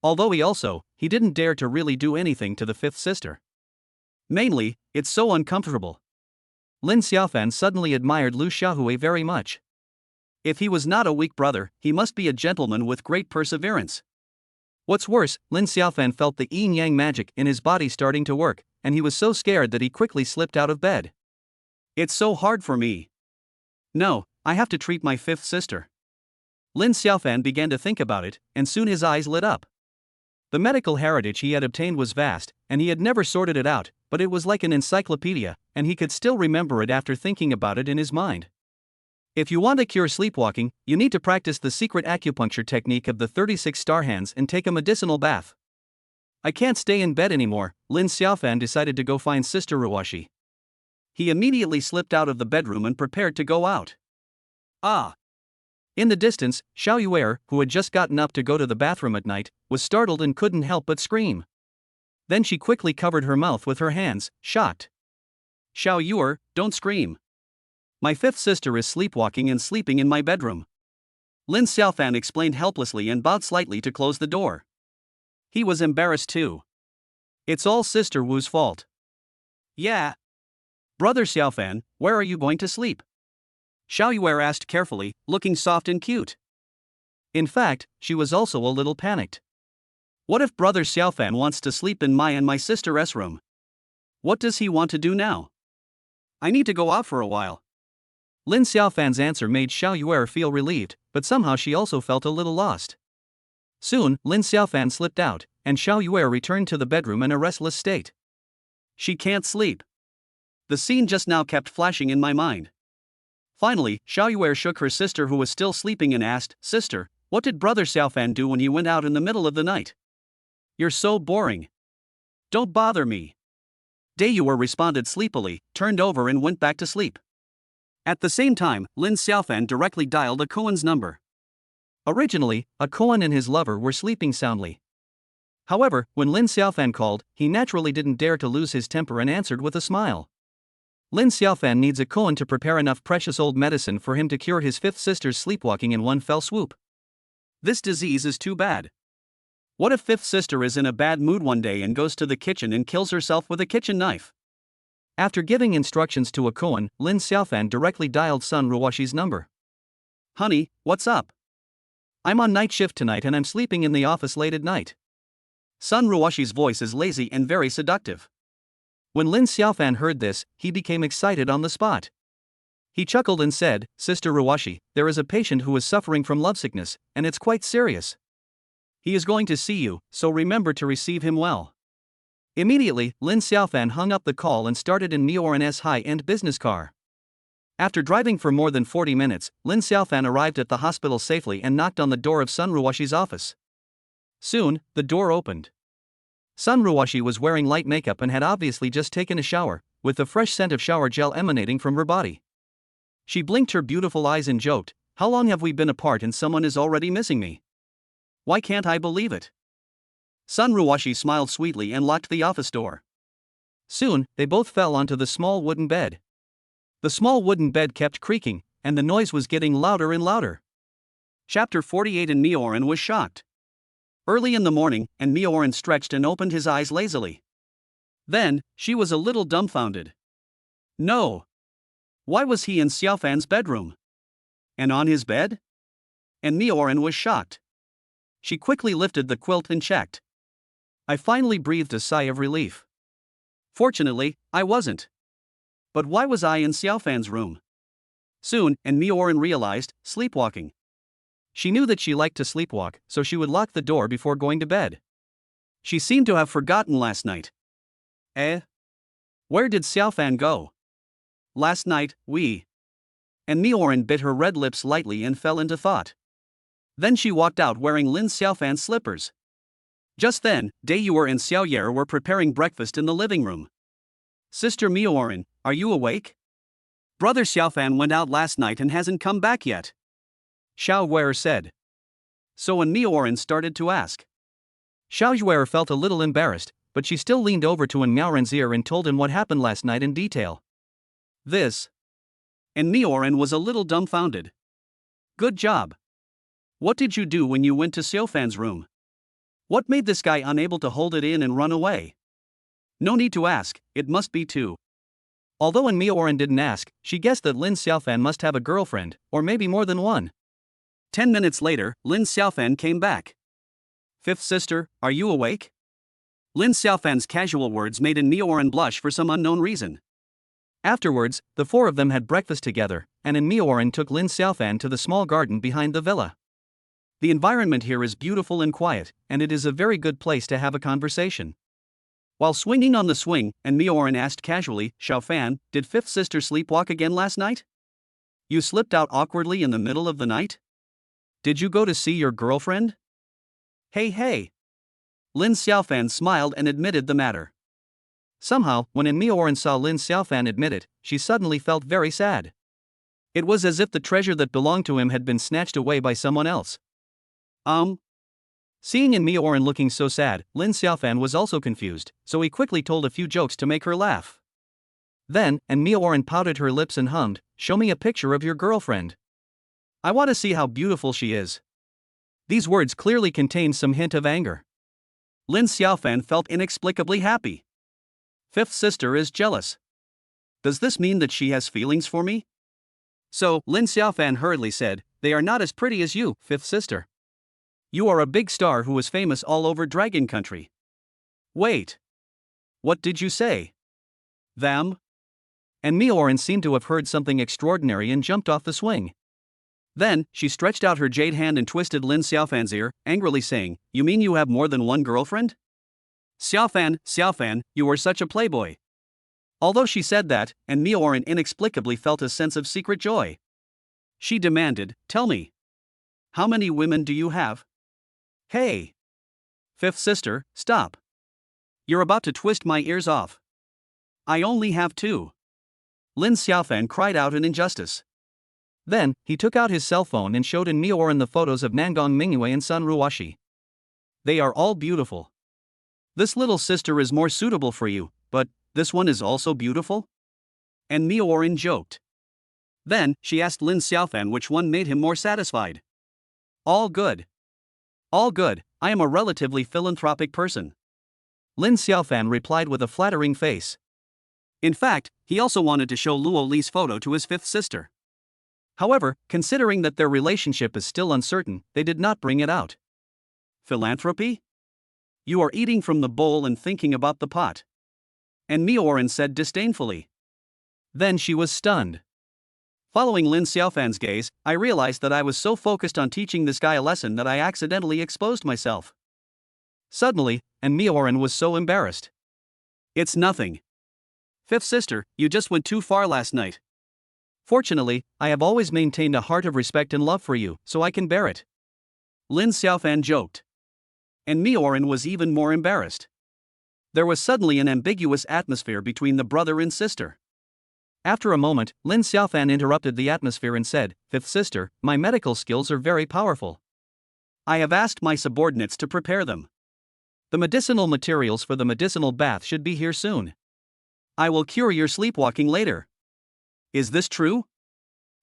Although he didn't dare to really do anything to the fifth sister. Mainly, it's so uncomfortable. Lin Xiaofan suddenly admired Lu Xiaohui very much. If he was not a weak brother, he must be a gentleman with great perseverance. What's worse, Lin Xiaofan felt the yin-yang magic in his body starting to work, and he was so scared that he quickly slipped out of bed. It's so hard for me. No, I have to treat my fifth sister. Lin Xiaofan began to think about it, and soon his eyes lit up. The medical heritage he had obtained was vast, and he had never sorted it out, but it was like an encyclopedia, and he could still remember it after thinking about it in his mind. If you want to cure sleepwalking, you need to practice the secret acupuncture technique of the 36 star hands and take a medicinal bath. I can't stay in bed anymore, Lin Xiaofan decided to go find Sister Ruoshi. He immediately slipped out of the bedroom and prepared to go out. Ah! In the distance, Xiao Yuer, who had just gotten up to go to the bathroom at night, was startled and couldn't help but scream. Then she quickly covered her mouth with her hands, shocked. Xiao Yuer, don't scream. My fifth sister is sleepwalking and sleeping in my bedroom. Lin Xiaofan explained helplessly and bowed slightly to close the door. He was embarrassed too. It's all Sister Wu's fault. Yeah. Brother Xiaofan, where are you going to sleep? Xiao Yuer asked carefully, looking soft and cute. In fact, she was also a little panicked. What if Brother Xiaofan wants to sleep in my and my sister's room? What does he want to do now? I need to go out for a while. Lin Xiaofan's answer made Xiao Yuer feel relieved, but somehow she also felt a little lost. Soon, Lin Xiaofan slipped out, and Xiao Yuer returned to the bedroom in a restless state. She can't sleep. The scene just now kept flashing in my mind. Finally, Xiao Yuer shook her sister who was still sleeping and asked, Sister, what did Brother Xiaofan do when he went out in the middle of the night? You're so boring. Don't bother me. Yuer responded sleepily, turned over and went back to sleep. At the same time, Lin Xiaofan directly dialed a koan's number. Originally, a koan and his lover were sleeping soundly. However, when Lin Xiaofan called, he naturally didn't dare to lose his temper and answered with a smile. Lin Xiaofan needs a koan to prepare enough precious old medicine for him to cure his fifth sister's sleepwalking in one fell swoop. This disease is too bad. What if fifth sister is in a bad mood one day and goes to the kitchen and kills herself with a kitchen knife? After giving instructions to a koan, Lin Xiaofan directly dialed Sun Ruoshi's number. Honey, what's up? I'm on night shift tonight and I'm sleeping in the office late at night. Sun Ruoshi's voice is lazy and very seductive. When Lin Xiaofan heard this, he became excited on the spot. He chuckled and said, Sister Ruoshi, there is a patient who is suffering from lovesickness, and it's quite serious. He is going to see you, so remember to receive him well. Immediately, Lin Xiaofan hung up the call and started in Mioran's high-end business car. After driving for more than 40 minutes, Lin Xiaofan arrived at the hospital safely and knocked on the door of Sun Ruoshi's office. Soon, the door opened. Sun Ruoshi was wearing light makeup and had obviously just taken a shower, with the fresh scent of shower gel emanating from her body. She blinked her beautiful eyes and joked, How long have we been apart and someone is already missing me? Why can't I believe it? Sun Ruoshi smiled sweetly and locked the office door. Soon, they both fell onto the small wooden bed. The small wooden bed kept creaking, and the noise was getting louder and louder. Chapter 48 And Mioran was shocked. Early in the morning, and Mioran stretched and opened his eyes lazily. Then, she was a little dumbfounded. No. Why was he in Xiaofan's bedroom? And on his bed? And Mioran was shocked. She quickly lifted the quilt and checked. I finally breathed a sigh of relief. Fortunately, I wasn't. But why was I in Xiaofan's room? Soon, and Mioran realized, sleepwalking. She knew that she liked to sleepwalk, so she would lock the door before going to bed. She seemed to have forgotten last night. Where did Xiaofan go? Last night, And Mioran bit her red lips lightly and fell into thought. Then she walked out wearing Lin Xiaofan's slippers. Just then, Yuer and Xiao Yer were preparing breakfast in the living room. Sister Mioran, are you awake? Brother Xiaofan went out last night and hasn't come back yet. Xiao Yuer said. So when Mioran started to ask. Xiao Yuer felt a little embarrassed, but she still leaned over to Mioran's ear and told him what happened last night in detail. And Mioran was a little dumbfounded. Good job. What did you do when you went to Xiaofan's room? What made this guy unable to hold it in and run away? No need to ask, it must be two. Although Mioran didn't ask, she guessed that Lin Xiaofan must have a girlfriend, or maybe more than one. 10 minutes later, Lin Xiaofan came back. Fifth sister, are you awake? Lin Xiaofan's casual words made Mioran blush for some unknown reason. Afterwards, the four of them had breakfast together, and Mioran took Lin Xiaofan to the small garden behind the villa. The environment here is beautiful and quiet, and it is a very good place to have a conversation. While swinging on the swing, Mioran asked casually, Xiaofan, did fifth sister sleepwalk again last night? You slipped out awkwardly in the middle of the night? Did you go to see your girlfriend? Hey. Lin Xiaofan smiled and admitted the matter. Somehow, when Mioran saw Lin Xiaofan admit it, she suddenly felt very sad. It was as if the treasure that belonged to him had been snatched away by someone else. Seeing Mioran looking so sad, Lin Xiaofan was also confused, so he quickly told a few jokes to make her laugh. Then, and Mioran pouted her lips and hummed, "Show me a picture of your girlfriend. I want to see how beautiful she is." These words clearly contained some hint of anger. Lin Xiaofan felt inexplicably happy. Fifth sister is jealous. Does this mean that she has feelings for me? So, Lin Xiaofan hurriedly said, "They are not as pretty as you, fifth sister. You are a big star who is famous all over Dragon Country." Wait. What did you say? Them? And Mioran seemed to have heard something extraordinary and jumped off the swing. Then, she stretched out her jade hand and twisted Lin Xiaofan's ear, angrily saying, "You mean you have more than one girlfriend? Xiaofan, you are such a playboy." Although she said that, and Mioran inexplicably felt a sense of secret joy. She demanded, "Tell me. How many women do you have?" Hey! Fifth sister, stop. You're about to twist my ears off. I only have 2. Lin Xiaofan cried out in injustice. Then, he took out his cell phone and showed in Mioran the photos of Nangong Mingyue and Sun Ruoshi. They are all beautiful. This little sister is more suitable for you, but this one is also beautiful? And Mioran joked. Then, she asked Lin Xiaofan which one made him more satisfied. All good. All good, I am a relatively philanthropic person. Lin Xiaofan replied with a flattering face. In fact, he also wanted to show Luo Li's photo to his fifth sister. However, considering that their relationship is still uncertain, they did not bring it out. Philanthropy? You are eating from the bowl and thinking about the pot. And Mioran said disdainfully. Then she was stunned. Following Lin Xiaofan's gaze, I realized that I was so focused on teaching this guy a lesson that I accidentally exposed myself. Suddenly, and Mioran was so embarrassed. It's nothing. Fifth sister, you just went too far last night. Fortunately, I have always maintained a heart of respect and love for you, so I can bear it. Lin Xiaofan joked. And Mioran was even more embarrassed. There was suddenly an ambiguous atmosphere between the brother and sister. After a moment, Lin Xiaofan interrupted the atmosphere and said, "Fifth sister, my medical skills are very powerful. I have asked my subordinates to prepare them. The medicinal materials for the medicinal bath should be here soon. I will cure your sleepwalking later." Is this true?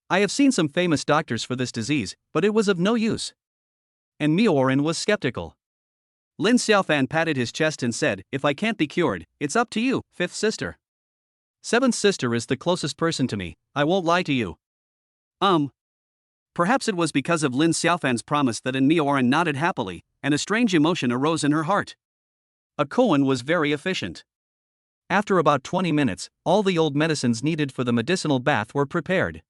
I have seen some famous doctors for this disease, but it was of no use. And Mioran was skeptical. Lin Xiaofan patted his chest and said, "If I can't be cured, it's up to you, fifth sister. Seventh sister is the closest person to me, I won't lie to you." Perhaps it was because of Lin Xiaofan's promise that Mioran nodded happily, and a strange emotion arose in her heart. A koan was very efficient. After about 20 minutes, all the old medicines needed for the medicinal bath were prepared.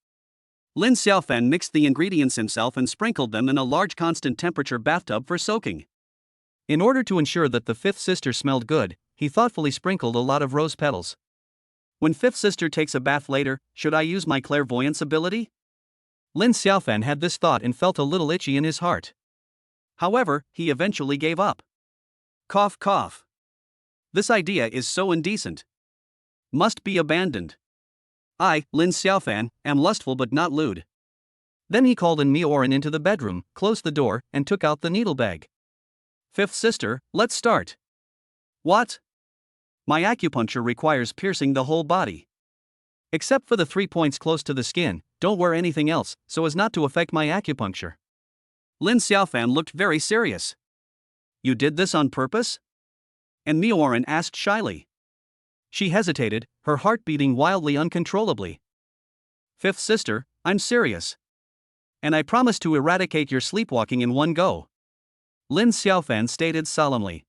Lin Xiaofan mixed the ingredients himself and sprinkled them in a large constant temperature bathtub for soaking. In order to ensure that the fifth sister smelled good, he thoughtfully sprinkled a lot of rose petals. When fifth sister takes a bath later, should I use my clairvoyance ability? Lin Xiaofan had this thought and felt a little itchy in his heart. However, he eventually gave up. Cough cough. This idea is so indecent. Must be abandoned. I, Lin Xiaofan, am lustful but not lewd. Then he called in Mioran into the bedroom, closed the door, and took out the needle bag. Fifth sister, let's start. What? My acupuncture requires piercing the whole body. Except for the 3 points close to the skin, don't wear anything else, so as not to affect my acupuncture. Lin Xiaofan looked very serious. You did this on purpose? And Mioran asked shyly. She hesitated, her heart beating wildly uncontrollably. Fifth sister, I'm serious. And I promise to eradicate your sleepwalking in one go. Lin Xiaofan stated solemnly.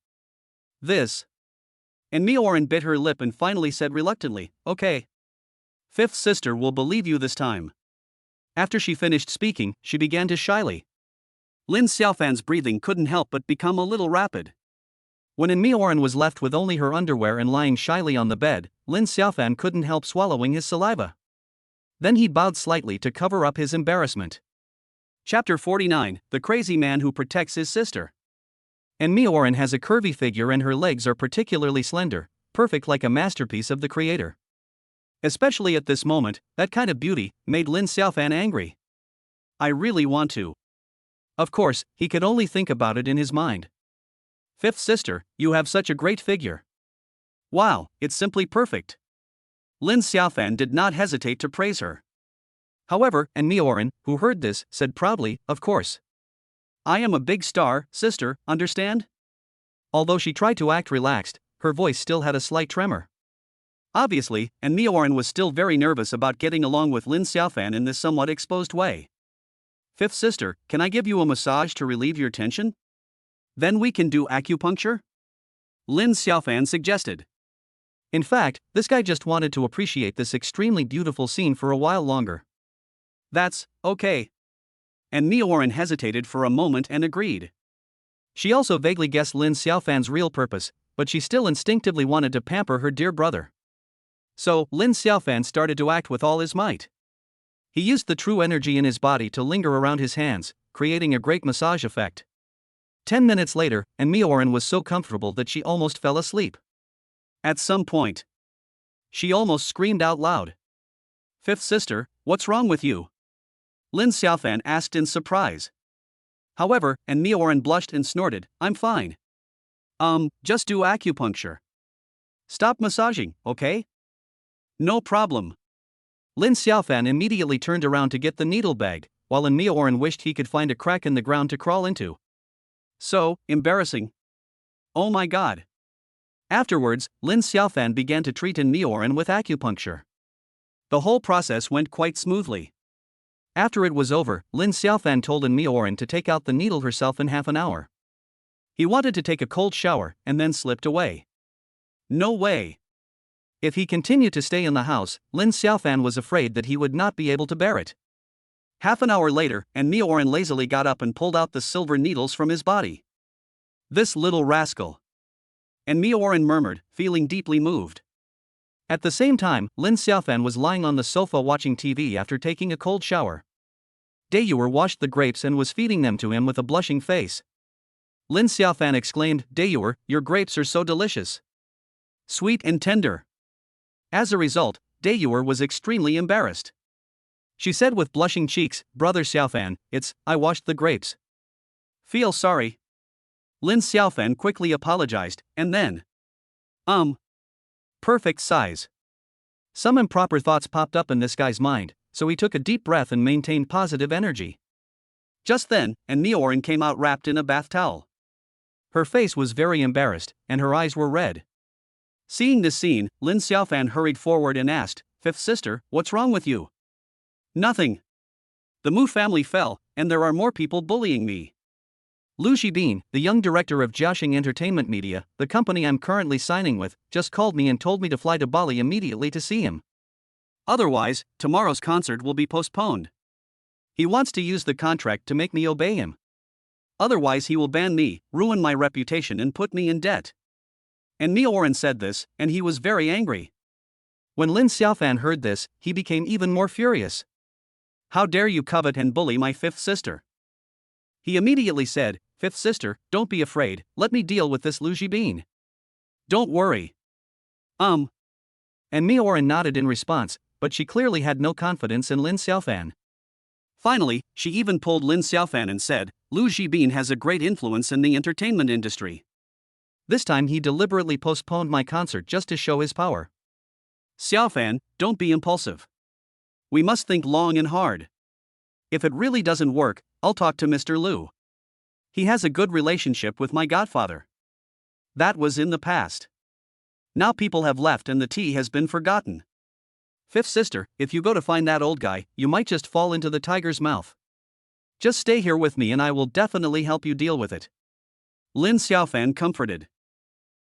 This. And Mioran bit her lip and finally said reluctantly, "Okay. Fifth sister will believe you this time." After she finished speaking, she began to shyly. Lin Xiaofan's breathing couldn't help but become a little rapid. When Mioran was left with only her underwear and lying shyly on the bed, Lin Xiaofan couldn't help swallowing his saliva. Then he bowed slightly to cover up his embarrassment. Chapter 49, The Crazy Man Who Protects His Sister. And Mioran has a curvy figure and her legs are particularly slender, perfect like a masterpiece of the creator. Especially at this moment, that kind of beauty made Lin Xiaofan angry. I really want to. Of course, he could only think about it in his mind. Fifth sister, you have such a great figure. Wow, it's simply perfect. Lin Xiaofan did not hesitate to praise her. However, and Mioran, who heard this, said proudly, "Of course. I am a big star, sister, understand?" Although she tried to act relaxed, her voice still had a slight tremor. Obviously, and Mioran was still very nervous about getting along with Lin Xiaofan in this somewhat exposed way. "Fifth sister, can I give you a massage to relieve your tension? Then we can do acupuncture?" Lin Xiaofan suggested. In fact, this guy just wanted to appreciate this extremely beautiful scene for a while longer. "That's okay." And Mioran hesitated for a moment and agreed. She also vaguely guessed Lin Xiaofan's real purpose, but she still instinctively wanted to pamper her dear brother. So, Lin Xiaofan started to act with all his might. He used the true energy in his body to linger around his hands, creating a great massage effect. 10 minutes later, and Mioran was so comfortable that she almost fell asleep. At some point, she almost screamed out loud. "Fifth sister, what's wrong with you?" Lin Xiaofan asked in surprise. However, and Mioran blushed and snorted, "I'm fine. Just do acupuncture. Stop massaging, okay?" "No problem." Lin Xiaofan immediately turned around to get the needle bag, while Mioran wished he could find a crack in the ground to crawl into. So embarrassing. Oh my god. Afterwards, Lin Xiaofan began to treat Mioran with acupuncture. The whole process went quite smoothly. After it was over, Lin Xiaofan told Mioran to take out the needle herself in half an hour. He wanted to take a cold shower and then slipped away. No way. If he continued to stay in the house, Lin Xiaofan was afraid that he would not be able to bear it. Half an hour later, and Mioran lazily got up and pulled out the silver needles from his body. "This little rascal." And Mioran murmured, feeling deeply moved. At the same time, Lin Xiaofan was lying on the sofa watching TV after taking a cold shower. Daeyuer washed the grapes and was feeding them to him with a blushing face. Lin Xiaofan exclaimed, "Daeyuer, your grapes are so delicious. Sweet and tender." As a result, Daeyuer was extremely embarrassed. She said with blushing cheeks, "Brother Xiaofan, I washed the grapes." "Feel sorry." Lin Xiaofan quickly apologized, and then. Perfect size. Some improper thoughts popped up in this guy's mind, so he took a deep breath and maintained positive energy. Just then, and Mioran came out wrapped in a bath towel. Her face was very embarrassed, and her eyes were red. Seeing this scene, Lin Xiaofan hurried forward and asked, "Fifth sister, what's wrong with you?" "Nothing. The Mu family fell, and there are more people bullying me. Lu Zhibin, the young director of Jiaxing Entertainment Media, the company I'm currently signing with, just called me and told me to fly to Bali immediately to see him. Otherwise, tomorrow's concert will be postponed. He wants to use the contract to make me obey him. Otherwise he will ban me, ruin my reputation and put me in debt." And Mioran said this, and he was very angry. When Lin Xiaofan heard this, he became even more furious. "How dare you covet and bully my fifth sister?" He immediately said, "Fifth sister, don't be afraid, let me deal with this Lu Zhibin. Don't worry." And Mioran nodded in response, but she clearly had no confidence in Lin Xiaofan. Finally, she even pulled Lin Xiaofan and said, "Lu Zhibin has a great influence in the entertainment industry. This time he deliberately postponed my concert just to show his power. Xiaofan, don't be impulsive. We must think long and hard. If it really doesn't work, I'll talk to Mr. Lu. He has a good relationship with my godfather." That was in the past. Now people have left and the tea has been forgotten. "Fifth sister, if you go to find that old guy, you might just fall into the tiger's mouth. Just stay here with me and I will definitely help you deal with it." Lin Xiaofan comforted.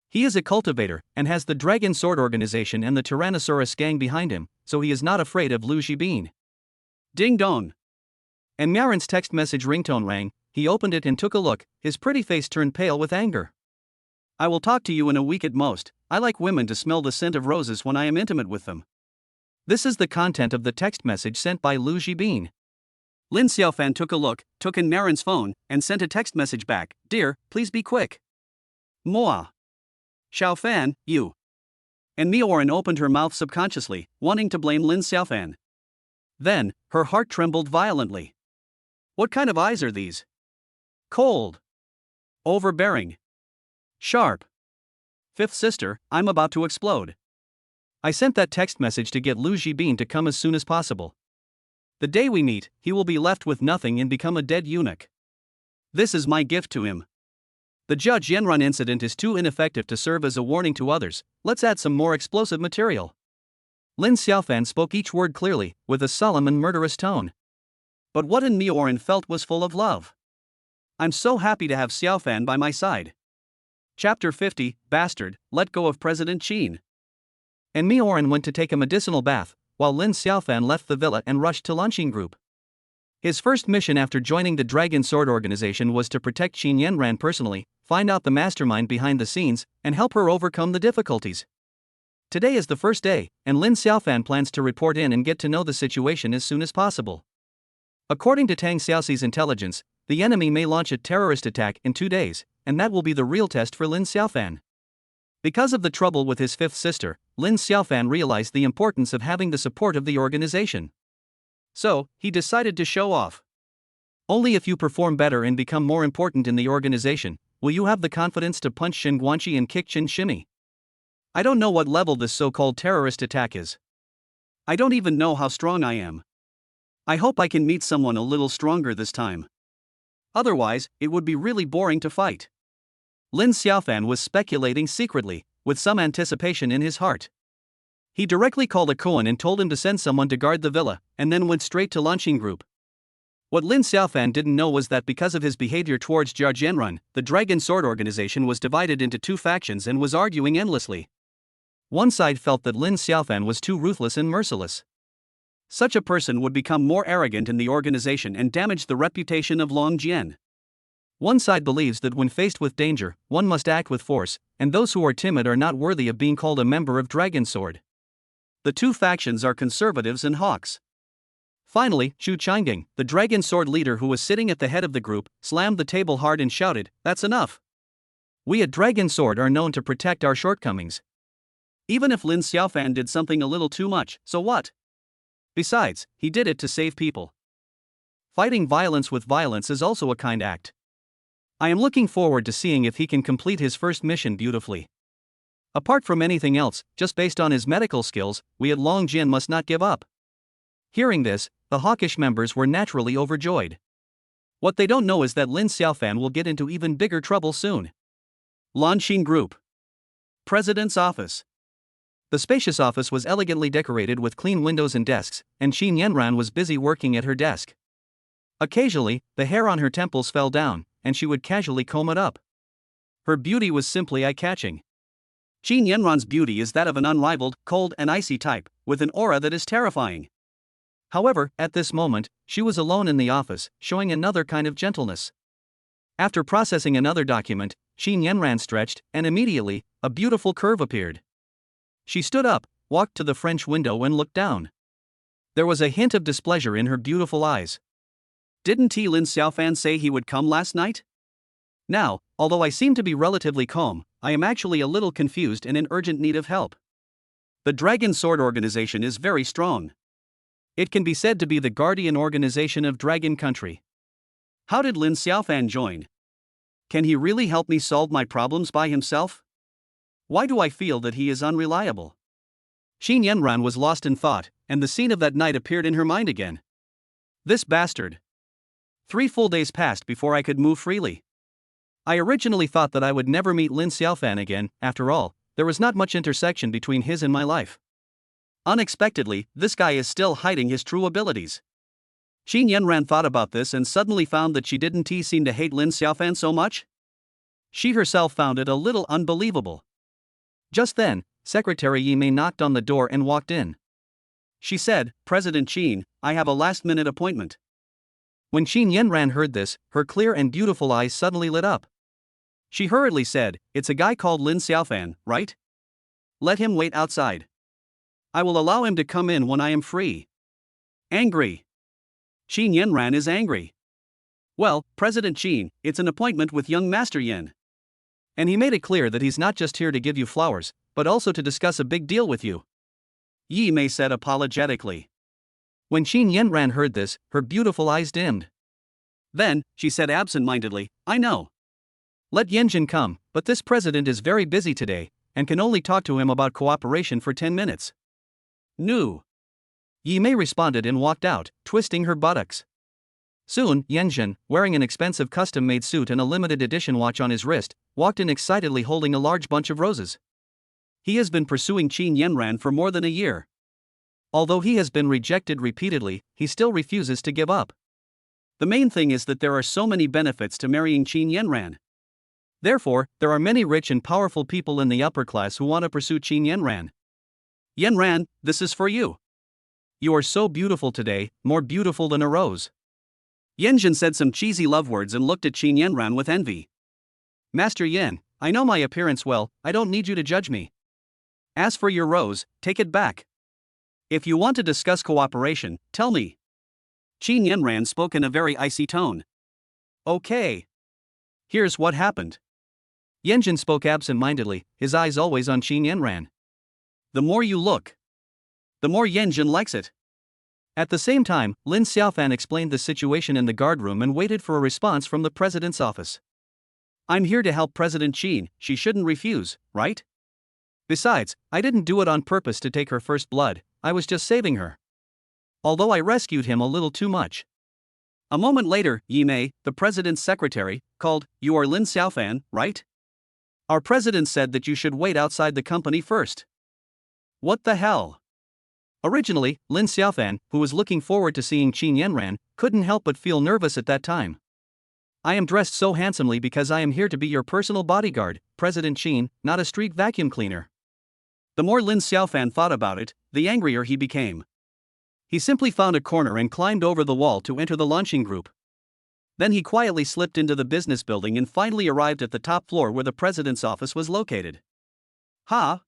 He is a cultivator, and has the Dragon Sword organization and the Tyrannosaurus gang behind him, so he is not afraid of Lu Zhibin. Ding dong. And Mioran's text message ringtone rang. He opened it and took a look, his pretty face turned pale with anger. "I will talk to you in a week at most. I like women to smell the scent of roses when I am intimate with them." This is the content of the text message sent by Lu Zhibin. Lin Xiaofan took a look, took in Mioran's phone, and sent a text message back, "Dear, please be quick. Moi. Xiaofan, you." And Mioran opened her mouth subconsciously, wanting to blame Lin Xiaofan. Then, her heart trembled violently. What kind of eyes are these? Cold. Overbearing. Sharp. Fifth sister, I'm about to explode. I sent that text message to get Lu Jibin to come as soon as possible. The day we meet, he will be left with nothing and become a dead eunuch. This is my gift to him. The Judge Yenrun incident is too ineffective to serve as a warning to others. Let's add some more explosive material. Lin Xiaofan spoke each word clearly, with a solemn and murderous tone. But what in Mioran felt was full of love. I'm so happy to have Xiaofan by my side. Chapter 50, Bastard, Let Go of President Qin. And Mioran went to take a medicinal bath, while Lin Xiaofan left the villa and rushed to Lanqing Group. His first mission after joining the Dragon Sword organization was to protect Qin Yanran personally, find out the mastermind behind the scenes, and help her overcome the difficulties. Today is the first day, and Lin Xiaofan plans to report in and get to know the situation as soon as possible. According to Tang Xiaoxi's intelligence, the enemy may launch a terrorist attack in 2 days, and that will be the real test for Lin Xiaofan. Because of the trouble with his fifth sister, Lin Xiaofan realized the importance of having the support of the organization. So, he decided to show off. Only if you perform better and become more important in the organization, will you have the confidence to punch Shen Guanqi and kick Chen Shimi. I don't know what level this so-called terrorist attack is. I don't even know how strong I am. I hope I can meet someone a little stronger this time. Otherwise, it would be really boring to fight. Lin Xiaofan was speculating secretly, with some anticipation in his heart. He directly called a Koan and told him to send someone to guard the villa, and then went straight to Lanqing Group. What Lin Xiaofan didn't know was that because of his behavior towards Judge Yenrun, the Dragon Sword organization was divided into 2 factions and was arguing endlessly. One side felt that Lin Xiaofan was too ruthless and merciless. Such a person would become more arrogant in the organization and damage the reputation of Long Jian. One side believes that when faced with danger, one must act with force, and those who are timid are not worthy of being called a member of Dragon Sword. The 2 factions are conservatives and hawks. Finally, Zhu Qingang, the Dragon Sword leader who was sitting at the head of the group, slammed the table hard and shouted, "That's enough! We at Dragon Sword are known to protect our shortcomings. Even if Lin Xiaofan did something a little too much, so what? Besides, he did it to save people. Fighting violence with violence is also a kind act. I am looking forward to seeing if he can complete his first mission beautifully. Apart from anything else, just based on his medical skills, we at Longjin must not give up." Hearing this, the hawkish members were naturally overjoyed. What they don't know is that Lin Xiaofan will get into even bigger trouble soon. Lanqing Group. President's Office. The spacious office was elegantly decorated with clean windows and desks, and Qin Yanran was busy working at her desk. Occasionally, the hair on her temples fell down, and she would casually comb it up. Her beauty was simply eye-catching. Qin Yanran's beauty is that of an unrivaled, cold and icy type, with an aura that is terrifying. However, at this moment, she was alone in the office, showing another kind of gentleness. After processing another document, Qin Yanran stretched, and immediately, a beautiful curve appeared. She stood up, walked to the French window and looked down. There was a hint of displeasure in her beautiful eyes. Didn't Lin Xiaofan say he would come last night? Now, although I seem to be relatively calm, I am actually a little confused and in urgent need of help. The Dragon Sword organization is very strong. It can be said to be the guardian organization of Dragon Country. How did Lin Xiaofan join? Can he really help me solve my problems by himself? Why do I feel that he is unreliable? Qin Yanran was lost in thought, and the scene of that night appeared in her mind again. This bastard. 3 full days passed before I could move freely. I originally thought that I would never meet Lin Xiaofan again. After all, there was not much intersection between his and my life. Unexpectedly, this guy is still hiding his true abilities. Qin Yanran thought about this and suddenly found that she didn't seem to hate Lin Xiaofan so much. She herself found it a little unbelievable. Just then, Secretary Yi Mei knocked on the door and walked in. She said, "President Qin, I have a last-minute appointment." When Qin Yanran heard this, her clear and beautiful eyes suddenly lit up. She hurriedly said, "It's a guy called Lin Xiaofan, right? Let him wait outside. I will allow him to come in when I am free." Angry. Qin Yanran is angry. "Well, President Qin, it's an appointment with young Master Yin. And he made it clear that he's not just here to give you flowers, but also to discuss a big deal with you," Yi Mei said apologetically. When Qin Yanran heard this, her beautiful eyes dimmed. Then, she said absent-mindedly, "I know. Let Yanjin come, but this president is very busy today. and can only talk to him about cooperation for 10 minutes. No. Yimei responded and walked out, twisting her buttocks. Soon, Yanjun, wearing an expensive custom-made suit and a limited edition watch on his wrist, walked in excitedly holding a large bunch of roses. He has been pursuing Qin Yanran for more than a year. Although he has been rejected repeatedly, he still refuses to give up. The main thing is that there are so many benefits to marrying Qin Yanran. Therefore, there are many rich and powerful people in the upper class who want to pursue Qin Yanran. Yanran, this is for you. You are so beautiful today, more beautiful than a rose. Yanjun said some cheesy love words and looked at Qin Yanran with envy. Master Yan, I know my appearance well, I don't need you to judge me. As for your rose, take it back. If you want to discuss cooperation, tell me. Qin Yanran spoke in a very icy tone. Okay. Here's what happened. Yanjun spoke absent-mindedly, his eyes always on Qin Yanran. The more you look, the more Yanjun likes it. At the same time, Lin Xiaofan explained the situation in the guard room and waited for a response from the president's office. I'm here to help President Qin, she shouldn't refuse, right? Besides, I didn't do it on purpose to take her first blood, I was just saving her. Although I rescued him a little too much. A moment later, Yimei, the president's secretary, called, You are Lin Xiaofan, right? Our president said that you should wait outside the company first. What the hell? Originally, Lin Xiaofan, who was looking forward to seeing Qin Yanran, couldn't help but feel nervous at that time. I am dressed so handsomely because I am here to be your personal bodyguard, President Qin, not a street vacuum cleaner. The more Lin Xiaofan thought about it, the angrier he became. He simply found a corner and climbed over the wall to enter the launching group. Then he quietly slipped into the business building and finally arrived at the top floor where the president's office was located. Ha!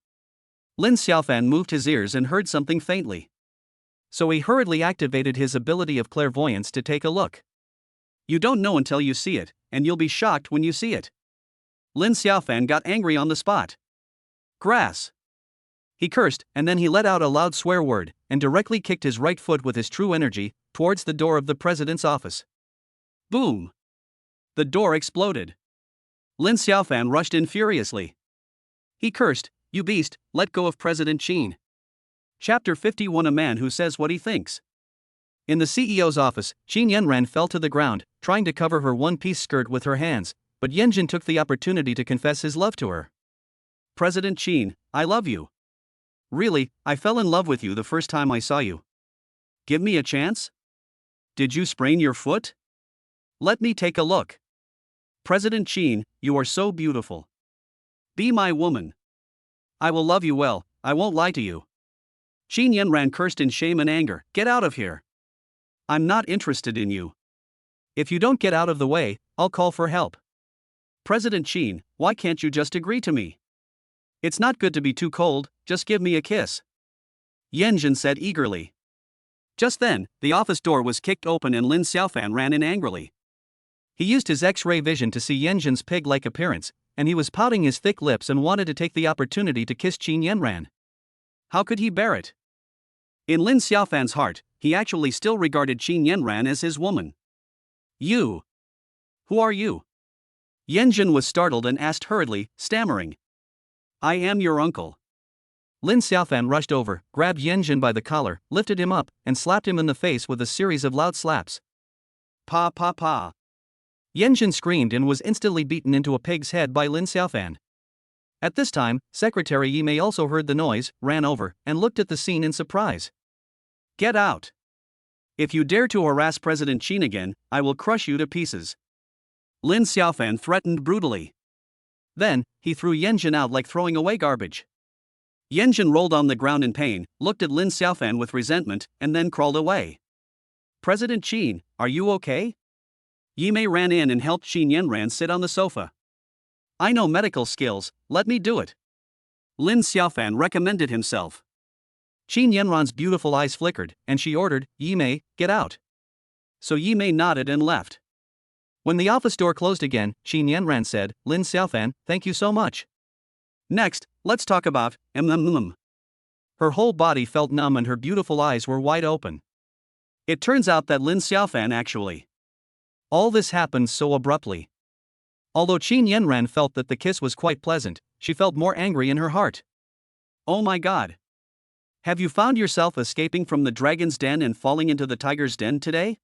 Lin Xiaofan moved his ears and heard something faintly. So he hurriedly activated his ability of clairvoyance to take a look. You don't know until you see it, and you'll be shocked when you see it. Lin Xiaofan got angry on the spot. Grass! He cursed, and then he let out a loud swear word, and directly kicked his right foot with his true energy, towards the door of the president's office. Boom! The door exploded. Lin Xiaofan rushed in furiously. He cursed, You beast, let go of President Qin. Chapter 51 A man who says what he thinks. In the CEO's office, Qin Yanran fell to the ground, trying to cover her one-piece skirt with her hands, but Yanjun took the opportunity to confess his love to her. President Qin, I love you. Really, I fell in love with you the first time I saw you. Give me a chance? Did you sprain your foot? Let me take a look. President Qin, you are so beautiful. Be my woman. I will love you well, I won't lie to you. Qin Yanran cursed in shame and anger, Get out of here. I'm not interested in you. If you don't get out of the way, I'll call for help. President Qin, why can't you just agree to me? It's not good to be too cold, just give me a kiss. Yanjun said eagerly. Just then, the office door was kicked open and Lin Xiaofan ran in angrily. He used his X-ray vision to see Yanjun's pig-like appearance, and he was pouting his thick lips and wanted to take the opportunity to kiss Qin Yanran. How could he bear it? In Lin Xiaofan's heart, he actually still regarded Qin Yanran as his woman. You? Who are you? Yanjun was startled and asked hurriedly, stammering. I am your uncle. Lin Xiaofan rushed over, grabbed Yanjun by the collar, lifted him up, and slapped him in the face with a series of loud slaps. Pa pa pa. Yanjun screamed and was instantly beaten into a pig's head by Lin Xiaofan. At this time, Secretary Yimei also heard the noise, ran over, and looked at the scene in surprise. Get out! If you dare to harass President Qin again, I will crush you to pieces. Lin Xiaofan threatened brutally. Then, he threw Yanjun out like throwing away garbage. Yanjun rolled on the ground in pain, looked at Lin Xiaofan with resentment, and then crawled away. President Qin, are you okay? Yimei ran in and helped Qin Yanran sit on the sofa. I know medical skills, let me do it. Lin Xiaofan recommended himself. Qin Yanran's beautiful eyes flickered, and she ordered, Yimei, get out. So Yimei nodded and left. When the office door closed again, Qin Yanran said, Lin Xiaofan, thank you so much. Next, let's talk about Her whole body felt numb and her beautiful eyes were wide open. It turns out that Lin Xiaofan actually. All this happened so abruptly. Although Qin Yanran felt that the kiss was quite pleasant, she felt more angry in her heart. Oh my god. Have you found yourself escaping from the dragon's den and falling into the tiger's den today?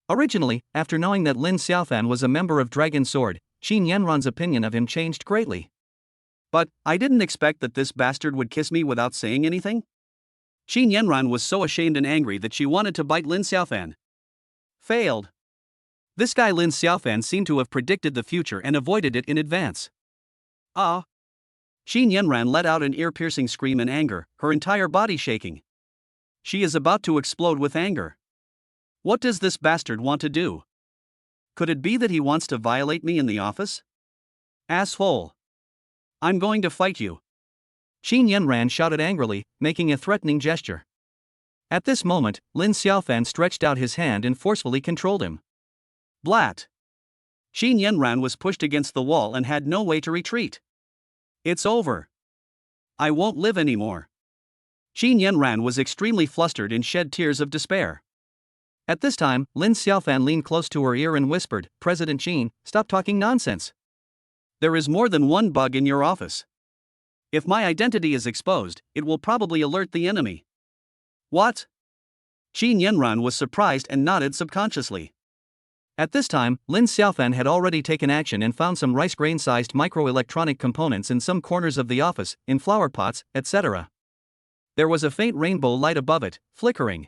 Originally, after knowing that Lin Xiaofan was a member of Dragon Sword, Qin Yanran's opinion of him changed greatly. But, I didn't expect that this bastard would kiss me without saying anything? Qin Yanran was so ashamed and angry that she wanted to bite Lin Xiaofan. Failed. This guy Lin Xiaofan seemed to have predicted the future and avoided it in advance. Ah! Qin Yanran let out an ear-piercing scream in anger, her entire body shaking. She is about to explode with anger. What does this bastard want to do? Could it be that he wants to violate me in the office? Asshole! I'm going to fight you. Qin Yanran shouted angrily, making a threatening gesture. At this moment, Lin Xiaofan stretched out his hand and forcefully controlled him. Blat! Qin Yanran was pushed against the wall and had no way to retreat. It's over. I won't live anymore. Qin Yanran was extremely flustered and shed tears of despair. At this time, Lin Xiaofan leaned close to her ear and whispered, President Qin, stop talking nonsense. There is more than one bug in your office. If my identity is exposed, it will probably alert the enemy. What? Qin Yanran was surprised and nodded subconsciously. At this time, Lin Xiaofan had already taken action and found some rice grain-sized microelectronic components in some corners of the office, in flower pots, etc. There was a faint rainbow light above it, flickering.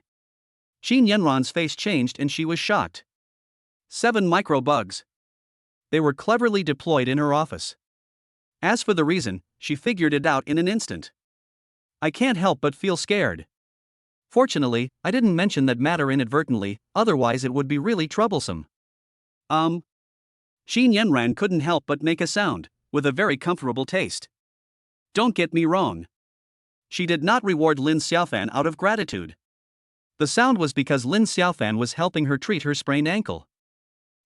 Qin Yanran's face changed and she was shocked. 7 micro-bugs. They were cleverly deployed in her office. As for the reason, she figured it out in an instant. I can't help but feel scared. Fortunately, I didn't mention that matter inadvertently, otherwise it would be really troublesome. Qin Yanran couldn't help but make a sound, with a very comfortable taste. Don't get me wrong. She did not reward Lin Xiaofan out of gratitude. The sound was because Lin Xiaofan was helping her treat her sprained ankle.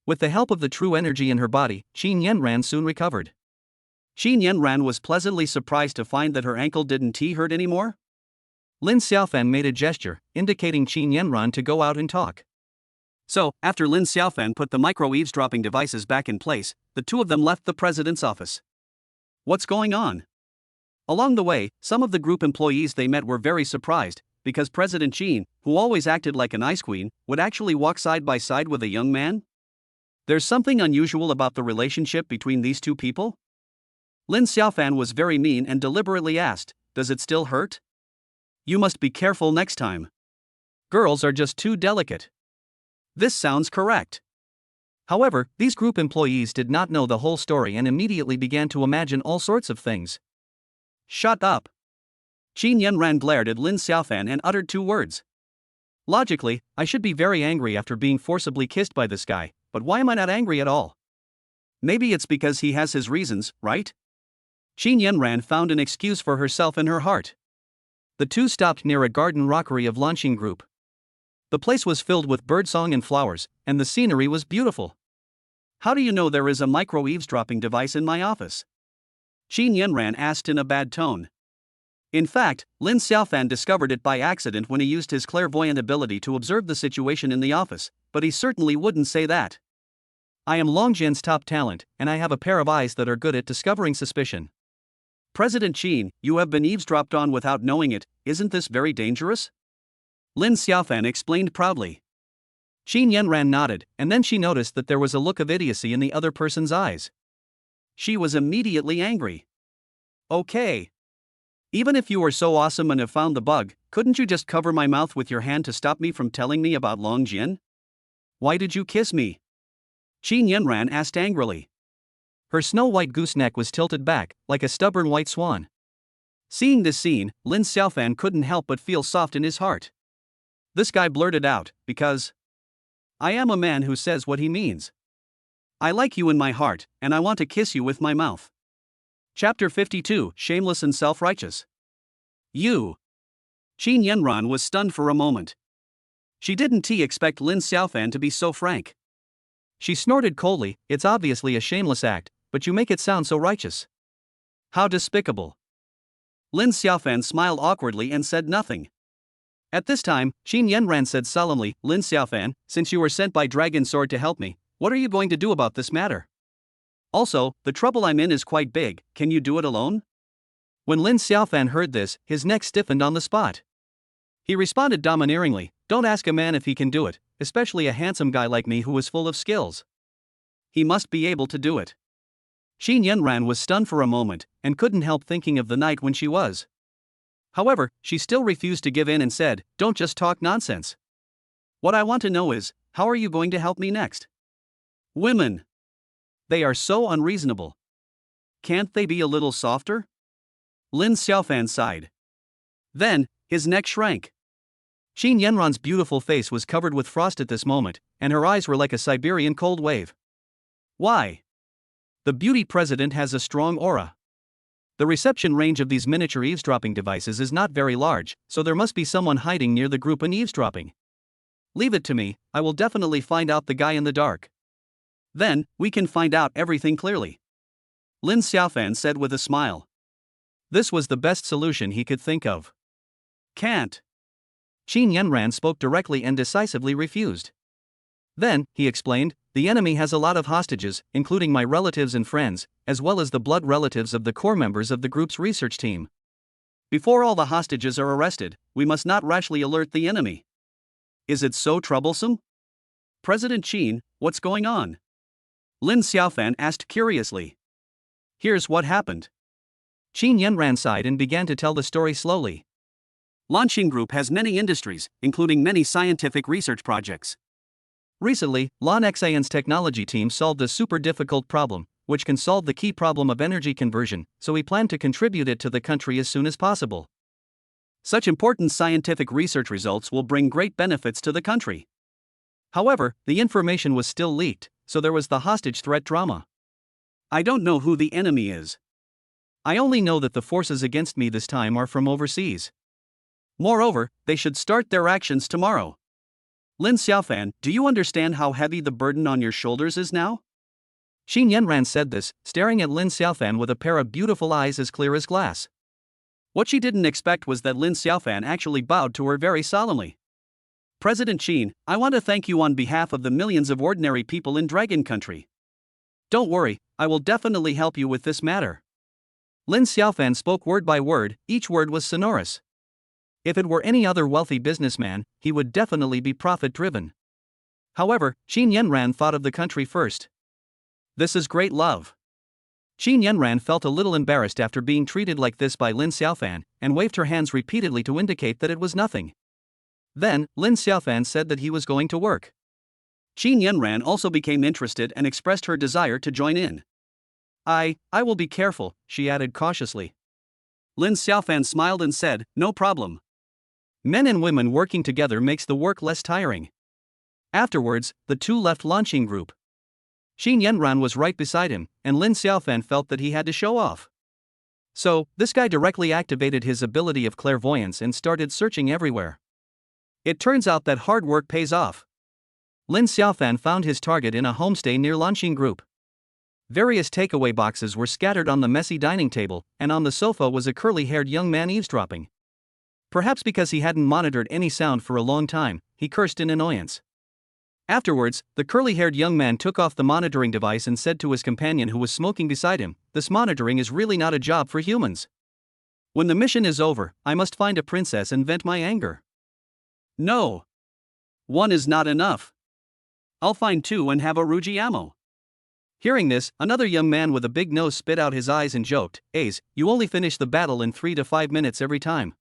With the help of the true energy in her body, Qin Yanran soon recovered. Qin Yanran was pleasantly surprised to find that her ankle didn't hurt anymore. Lin Xiaofan made a gesture, indicating Qin Yanran to go out and talk. So, after Lin Xiaofan put the micro-eavesdropping devices back in place, the two of them left the president's office. What's going on? Along the way, some of the group employees they met were very surprised, because President Qin, who always acted like an ice queen, would actually walk side by side with a young man? There's something unusual about the relationship between these two people? Lin Xiaofan was very mean and deliberately asked, does it still hurt? You must be careful next time. Girls are just too delicate. This sounds correct. However, these group employees did not know the whole story and immediately began to imagine all sorts of things. Shut up. Qin Yanran glared at Lin Xiaofan and uttered 2 words. Logically, I should be very angry after being forcibly kissed by this guy, but why am I not angry at all? Maybe it's because he has his reasons, right? Qin Yanran found an excuse for herself in her heart. The two stopped near a garden rockery of Launching Group. The place was filled with birdsong and flowers, and the scenery was beautiful. How do you know there is a micro-eavesdropping device in my office? Qin Yanran asked in a bad tone. In fact, Lin Xiaofan discovered it by accident when he used his clairvoyant ability to observe the situation in the office, but he certainly wouldn't say that. I am Longjin's top talent, and I have a pair of eyes that are good at discovering suspicion. President Qin, you have been eavesdropped on without knowing it, isn't this very dangerous? Lin Xiaofan explained proudly. Qin Yanran nodded, and then she noticed that there was a look of idiocy in the other person's eyes. She was immediately angry. Okay. Even if you were so awesome and have found the bug, couldn't you just cover my mouth with your hand to stop me from telling me about Longjin? Why did you kiss me? Qin Yanran asked angrily. Her snow-white gooseneck was tilted back, like a stubborn white swan. Seeing this scene, Lin Xiaofan couldn't help but feel soft in his heart. This guy blurted out, because I am a man who says what he means. I like you in my heart, and I want to kiss you with my mouth. Chapter 52, Shameless and Self-Righteous. You. Qin Yanran was stunned for a moment. She didn't expect Lin Xiaofan to be so frank. She snorted coldly, it's obviously a shameless act, but you make it sound so righteous. How despicable. Lin Xiaofan smiled awkwardly and said nothing. At this time, Qin Yanran said solemnly, Lin Xiaofan, since you were sent by Dragon Sword to help me, what are you going to do about this matter? Also, the trouble I'm in is quite big, can you do it alone? When Lin Xiaofan heard this, his neck stiffened on the spot. He responded domineeringly, don't ask a man if he can do it, especially a handsome guy like me who is full of skills. He must be able to do it. Xin Yanran was stunned for a moment, and couldn't help thinking of the night when she was. However, she still refused to give in and said, don't just talk nonsense. What I want to know is, how are you going to help me next? Women. They are so unreasonable. Can't they be a little softer? Lin Xiaofan sighed. Then, his neck shrank. Xin Yanran's beautiful face was covered with frost at this moment, and her eyes were like a Siberian cold wave. Why? The beauty president has a strong aura. The reception range of these miniature eavesdropping devices is not very large, so there must be someone hiding near the group and eavesdropping. Leave it to me, I will definitely find out the guy in the dark. Then, we can find out everything clearly. Lin Xiaofan said with a smile. This was the best solution he could think of. Can't. Xin Yanran spoke directly and decisively refused. Then, he explained, the enemy has a lot of hostages, including my relatives and friends, as well as the blood relatives of the core members of the group's research team. Before all the hostages are arrested, we must not rashly alert the enemy. Is it so troublesome? President Qin, what's going on? Lin Xiaofan asked curiously. Here's what happened. Qin Yanran sighed and began to tell the story slowly. Lanqing Group has many industries, including many scientific research projects. Recently, Lan Xian's technology team solved a super difficult problem, which can solve the key problem of energy conversion, so we plan to contribute it to the country as soon as possible. Such important scientific research results will bring great benefits to the country. However, the information was still leaked, so there was the hostage threat drama. I don't know who the enemy is. I only know that the forces against me this time are from overseas. Moreover, they should start their actions tomorrow. Lin Xiaofan, do you understand how heavy the burden on your shoulders is now? Xin Yanran said this, staring at Lin Xiaofan with a pair of beautiful eyes as clear as glass. What she didn't expect was that Lin Xiaofan actually bowed to her very solemnly. President Qin, I want to thank you on behalf of the millions of ordinary people in Dragon Country. Don't worry, I will definitely help you with this matter. Lin Xiaofan spoke word by word, each word was sonorous. If it were any other wealthy businessman, he would definitely be profit-driven. However, Xin Yanran thought of the country first. This is great love. Xin Yanran felt a little embarrassed after being treated like this by Lin Xiaofan, and waved her hands repeatedly to indicate that it was nothing. Then, Lin Xiaofan said that he was going to work. Xin Yanran also became interested and expressed her desire to join in. I will be careful, she added cautiously. Lin Xiaofan smiled and said, no problem. Men and women working together makes the work less tiring. Afterwards, the two left Lanqing Group. Xin Yanran was right beside him, and Lin Xiaofan felt that he had to show off. So, this guy directly activated his ability of clairvoyance and started searching everywhere. It turns out that hard work pays off. Lin Xiaofan found his target in a homestay near Lanqing Group. Various takeaway boxes were scattered on the messy dining table, and on the sofa was a curly-haired young man eavesdropping. Perhaps because he hadn't monitored any sound for a long time, he cursed in annoyance. Afterwards, the curly-haired young man took off the monitoring device and said to his companion who was smoking beside him, this monitoring is really not a job for humans. When the mission is over, I must find a princess and vent my anger. No. One is not enough. I'll find two and have a Ruji ammo. Hearing this, another young man with a big nose spit out his eyes and joked, Ace, you only finish the battle in 3 to 5 minutes every time.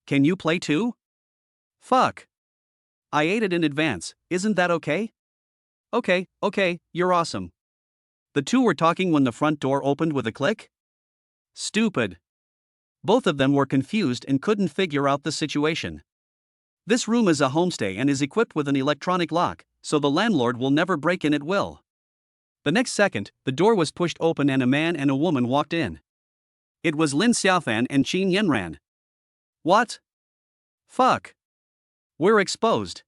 Can you play too? Fuck. I ate it in advance, isn't that okay? Okay, you're awesome. The two were talking when the front door opened with a click? Stupid. Both of them were confused and couldn't figure out the situation. This room is a homestay and is equipped with an electronic lock, so the landlord will never break in at will. The next second, the door was pushed open and a man and a woman walked in. It was Lin Xiaofan and Qin Yanran. What? Fuck. We're exposed.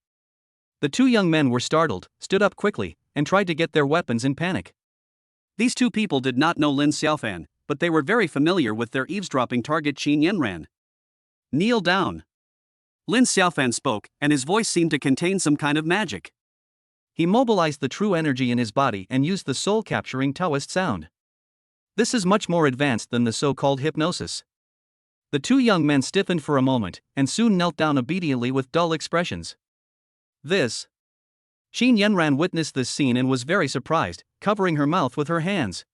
The two young men were startled, stood up quickly, and tried to get their weapons in panic. These two people did not know Lin Xiaofan, but they were very familiar with their eavesdropping target Qin Yanran. Kneel down. Lin Xiaofan spoke, and his voice seemed to contain some kind of magic. He mobilized the true energy in his body and used the soul-capturing Taoist sound. This is much more advanced than the so-called hypnosis. The two young men stiffened for a moment, and soon knelt down obediently with dull expressions. This. Qin Yanran witnessed this scene and was very surprised, covering her mouth with her hands.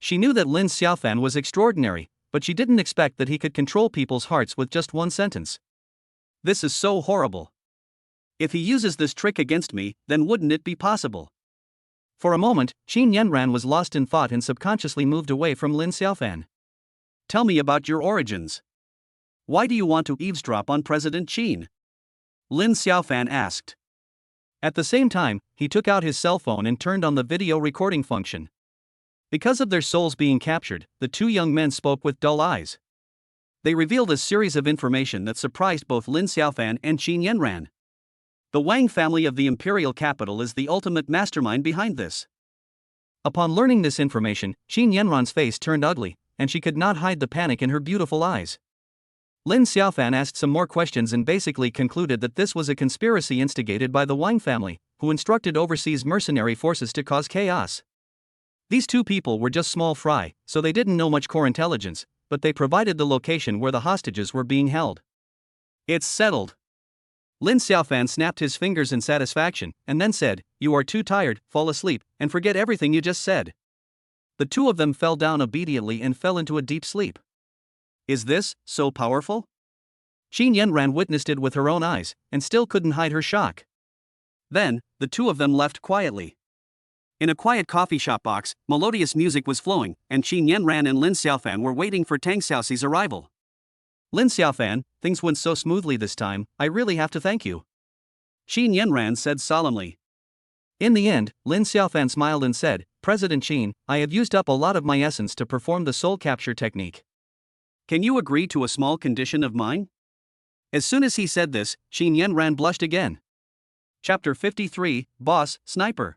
She knew that Lin Xiaofan was extraordinary, but she didn't expect that he could control people's hearts with just one sentence. This is so horrible. If he uses this trick against me, then wouldn't it be possible? For a moment, Qin Yanran was lost in thought and subconsciously moved away from Lin Xiaofan. Tell me about your origins. Why do you want to eavesdrop on President Qin? Lin Xiaofan asked. At the same time, he took out his cell phone and turned on the video recording function. Because of their souls being captured, the two young men spoke with dull eyes. They revealed a series of information that surprised both Lin Xiaofan and Qin Yanran. The Wang family of the imperial capital is the ultimate mastermind behind this. Upon learning this information, Qin Yanran's face turned ugly, and she could not hide the panic in her beautiful eyes. Lin Xiaofan asked some more questions and basically concluded that this was a conspiracy instigated by the Wang family, who instructed overseas mercenary forces to cause chaos. These two people were just small fry, so they didn't know much core intelligence, but they provided the location where the hostages were being held. It's settled. Lin Xiaofan snapped his fingers in satisfaction, and then said, "You are too tired, fall asleep, and forget everything you just said." The two of them fell down obediently and fell into a deep sleep. Is this so powerful? Qin Yanran witnessed it with her own eyes, and still couldn't hide her shock. Then, the two of them left quietly. In a quiet coffee shop box, melodious music was flowing, and Qin Yanran and Lin Xiaofan were waiting for Tang Xiaoxi's arrival. Lin Xiaofan, things went so smoothly this time, I really have to thank you. Qin Yanran said solemnly. In the end, Lin Xiaofan smiled and said, President Qin, I have used up a lot of my essence to perform the soul capture technique. Can you agree to a small condition of mine? As soon as he said this, Qin Yanran blushed again. Chapter 53, Boss, Sniper.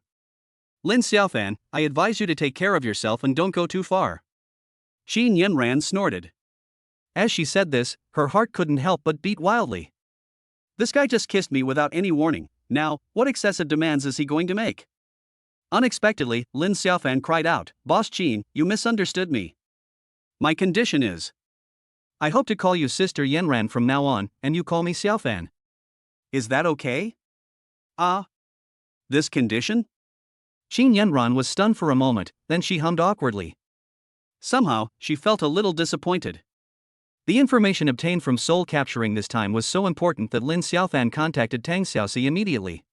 Lin Xiaofan, I advise you to take care of yourself and don't go too far. Qin Yanran snorted. As she said this, her heart couldn't help but beat wildly. This guy just kissed me without any warning. Now, what excessive demands is he going to make? Unexpectedly, Lin Xiaofan cried out, Boss Qin, you misunderstood me. My condition is. I hope to call you Sister Yanran from now on, and you call me Xiaofan. Is that okay? This condition? Qin Yanran was stunned for a moment, then she hummed awkwardly. Somehow, she felt a little disappointed. The information obtained from soul capturing this time was so important that Lin Xiaofan contacted Tang Xiaoxi immediately.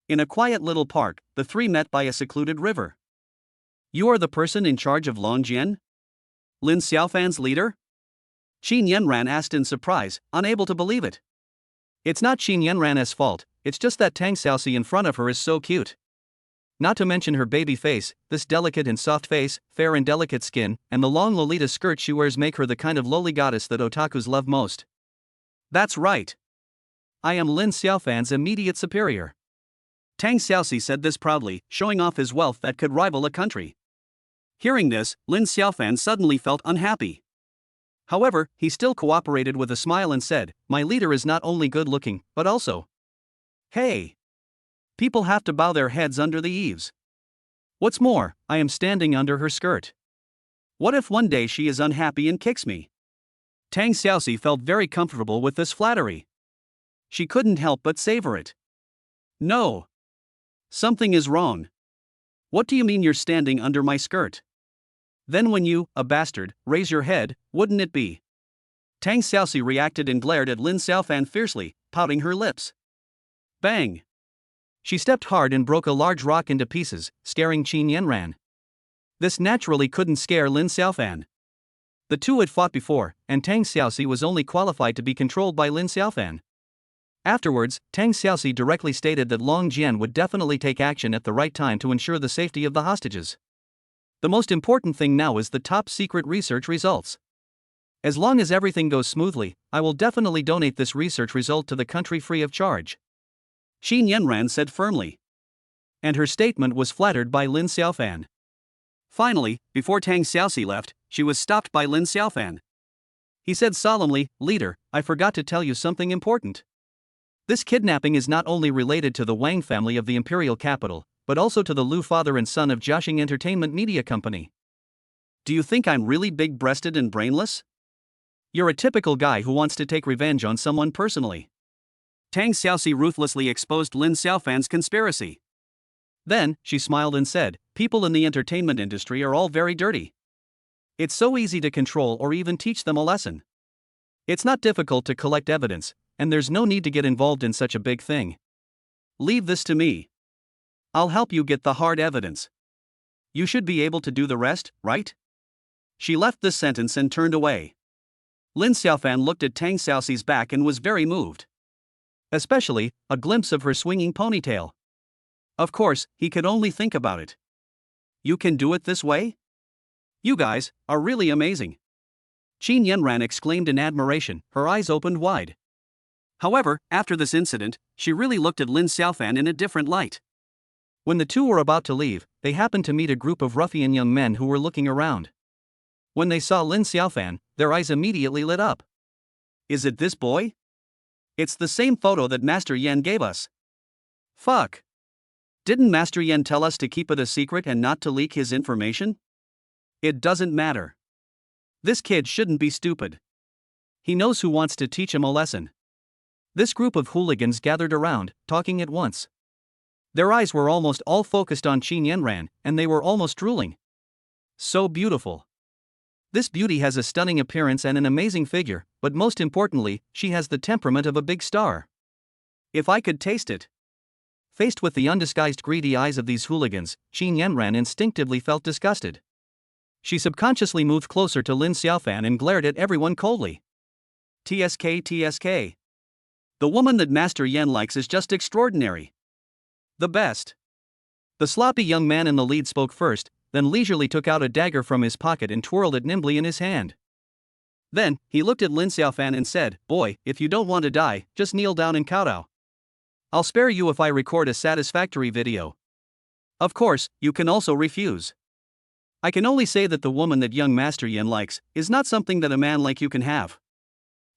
In a quiet little park, the three met by a secluded river. You are the person in charge of Longjian? Lin Xiaofan's leader? Qin Yanran asked in surprise, unable to believe it. It's not Qin Yanran's fault, it's just that Tang Xiaoxi in front of her is so cute. Not to mention her baby face, this delicate and soft face, fair and delicate skin, and the long Lolita skirt she wears make her the kind of lowly goddess that otakus love most. That's right. I am Lin Xiaofan's immediate superior. Tang Xiaoxi said this proudly, showing off his wealth that could rival a country. Hearing this, Lin Xiaofan suddenly felt unhappy. However, he still cooperated with a smile and said, My leader is not only good looking, but also. Hey! People have to bow their heads under the eaves. What's more, I am standing under her skirt. What if one day she is unhappy and kicks me? Tang Xiaoxi felt very comfortable with this flattery. She couldn't help but savor it. No. Something is wrong. What do you mean you're standing under my skirt? Then when you, a bastard, raise your head, wouldn't it be? Tang Xiaoxi reacted and glared at Lin Xiaofan fiercely, pouting her lips. Bang! She stepped hard and broke a large rock into pieces, scaring Qin Yanran. This naturally couldn't scare Lin Xiaofan. The two had fought before, and Tang Xiaoxi was only qualified to be controlled by Lin Xiaofan. Afterwards, Tang Xiaoxi directly stated that Long Jian would definitely take action at the right time to ensure the safety of the hostages. The most important thing now is the top secret research results. As long as everything goes smoothly, I will definitely donate this research result to the country free of charge. Qin Yanran said firmly. And her statement was flattered by Lin Xiaofan. Finally, before Tang Xiaoxi left, she was stopped by Lin Xiaofan. He said solemnly, Leader, I forgot to tell you something important. This kidnapping is not only related to the Wang family of the imperial capital, but also to the Lu father and son of Jiaxing Entertainment Media Company. Do you think I'm really big-breasted and brainless? You're a typical guy who wants to take revenge on someone personally. Tang Xiaoxi ruthlessly exposed Lin Xiaofan's conspiracy. Then, she smiled and said, people in the entertainment industry are all very dirty. It's so easy to control or even teach them a lesson. It's not difficult to collect evidence, and there's no need to get involved in such a big thing. Leave this to me. I'll help you get the hard evidence. You should be able to do the rest, right? She left this sentence and turned away. Lin Xiaofan looked at Tang Xiaoxi's back and was very moved. Especially, a glimpse of her swinging ponytail. Of course, he could only think about it. You can do it this way? You guys are really amazing. Qin Yanran exclaimed in admiration, her eyes opened wide. However, after this incident, she really looked at Lin Xiaofan in a different light. When the two were about to leave, they happened to meet a group of ruffian young men who were looking around. When they saw Lin Xiaofan, their eyes immediately lit up. Is it this boy? It's the same photo that Master Yan gave us. Fuck. Didn't Master Yan tell us to keep it a secret and not to leak his information? It doesn't matter. This kid shouldn't be stupid. He knows who wants to teach him a lesson. This group of hooligans gathered around, talking at once. Their eyes were almost all focused on Qin Yanran, and they were almost drooling. So beautiful. This beauty has a stunning appearance and an amazing figure, but most importantly, she has the temperament of a big star. If I could taste it. Faced with the undisguised greedy eyes of these hooligans, Qin Yanran instinctively felt disgusted. She subconsciously moved closer to Lin Xiaofan and glared at everyone coldly. TSK. The woman that Master Yan likes is just extraordinary. The best. The sloppy young man in the lead spoke first, then leisurely took out a dagger from his pocket and twirled it nimbly in his hand. Then, he looked at Lin Xiaofan and said, boy, if you don't want to die, just kneel down and kowtow. I'll spare you if I record a satisfactory video. Of course, you can also refuse. I can only say that the woman that young Master Yan likes is not something that a man like you can have.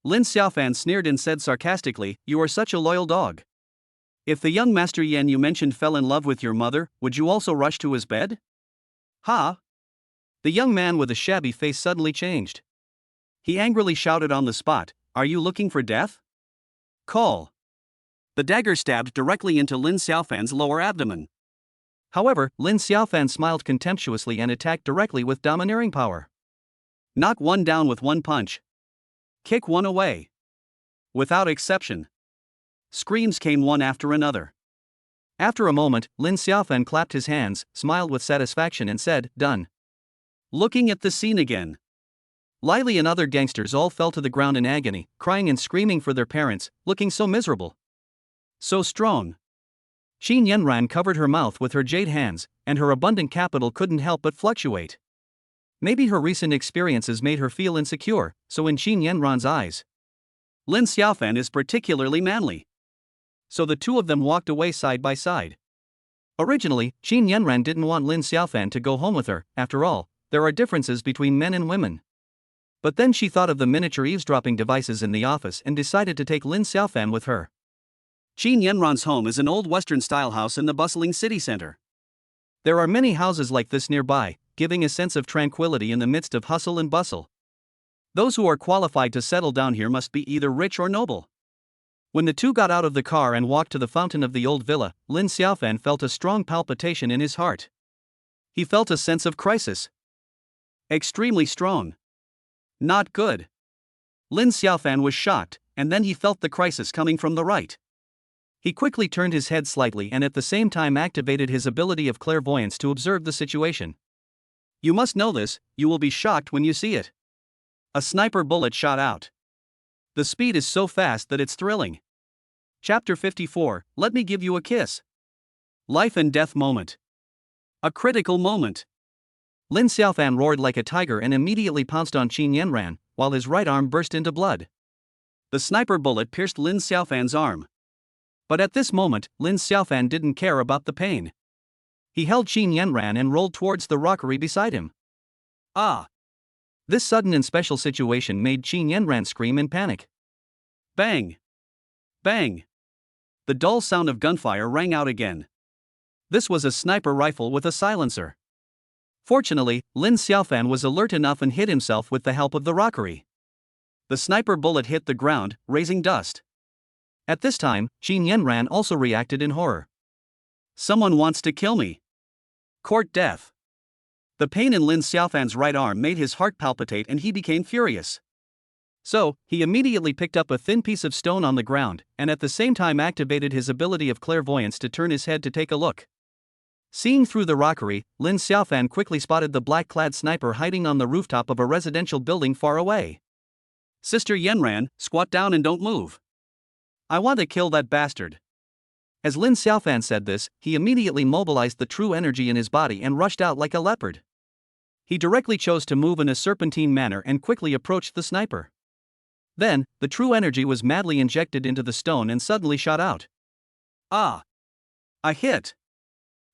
Lin Xiaofan sneered and said sarcastically, you are such a loyal dog. If the young Master Yan you mentioned fell in love with your mother, would you also rush to his bed? Ha! The young man with a shabby face suddenly changed. He angrily shouted on the spot, are you looking for death? Call. The dagger stabbed directly into Lin Xiaofan's lower abdomen. However, Lin Xiaofan smiled contemptuously and attacked directly with domineering power. Knock one down with one punch. Kick one away. Without exception. Screams came one after another. After a moment, Lin Xiaofan clapped his hands, smiled with satisfaction and said, done. Looking at the scene again. Lily and other gangsters all fell to the ground in agony, crying and screaming for their parents, looking so miserable. So strong. Qin Yanran covered her mouth with her jade hands, and her abundant capital couldn't help but fluctuate. Maybe her recent experiences made her feel insecure, so in Qin Yanran's eyes, Lin Xiaofan is particularly manly. So the two of them walked away side by side. Originally, Qin Yanran didn't want Lin Xiaofan to go home with her, after all, there are differences between men and women. But then she thought of the miniature eavesdropping devices in the office and decided to take Lin Xiaofan with her. Qin Yanran's home is an old Western-style house in the bustling city center. There are many houses like this nearby, giving a sense of tranquility in the midst of hustle and bustle. Those who are qualified to settle down here must be either rich or noble. When the two got out of the car and walked to the fountain of the old villa, Lin Xiaofan felt a strong palpitation in his heart. He felt a sense of crisis. Extremely strong. Not good. Lin Xiaofan was shocked, and then he felt the crisis coming from the right. He quickly turned his head slightly and at the same time activated his ability of clairvoyance to observe the situation. You must know this, you will be shocked when you see it. A sniper bullet shot out. The speed is so fast that it's thrilling. Chapter 54, Let me give you a kiss. Life and death moment. A critical moment. Lin Xiaofan roared like a tiger and immediately pounced on Qin Yanran, while his right arm burst into blood. The sniper bullet pierced Lin Xiaofan's arm. But at this moment, Lin Xiaofan didn't care about the pain. He held Qin Yanran and rolled towards the rockery beside him. Ah! This sudden and special situation made Qin Yanran scream in panic. Bang! Bang! the dull sound of gunfire rang out again. This was a sniper rifle with a silencer. Fortunately, Lin Xiaofan was alert enough and hid himself with the help of the rockery. The sniper bullet hit the ground, raising dust. At this time, Qin Yanran also reacted in horror. Someone wants to kill me. Court death. The pain in Lin Xiaofan's right arm made his heart palpitate and he became furious. So, he immediately picked up a thin piece of stone on the ground, and at the same time activated his ability of clairvoyance to turn his head to take a look. Seeing through the rockery, Lin Xiaofan quickly spotted the black-clad sniper hiding on the rooftop of a residential building far away. Sister Yanran, squat down and don't move. I want to kill that bastard. As Lin Xiaofan said this, he immediately mobilized the true energy in his body and rushed out like a leopard. He directly chose to move in a serpentine manner and quickly approached the sniper. Then, the true energy was madly injected into the stone and suddenly shot out. Ah! A hit!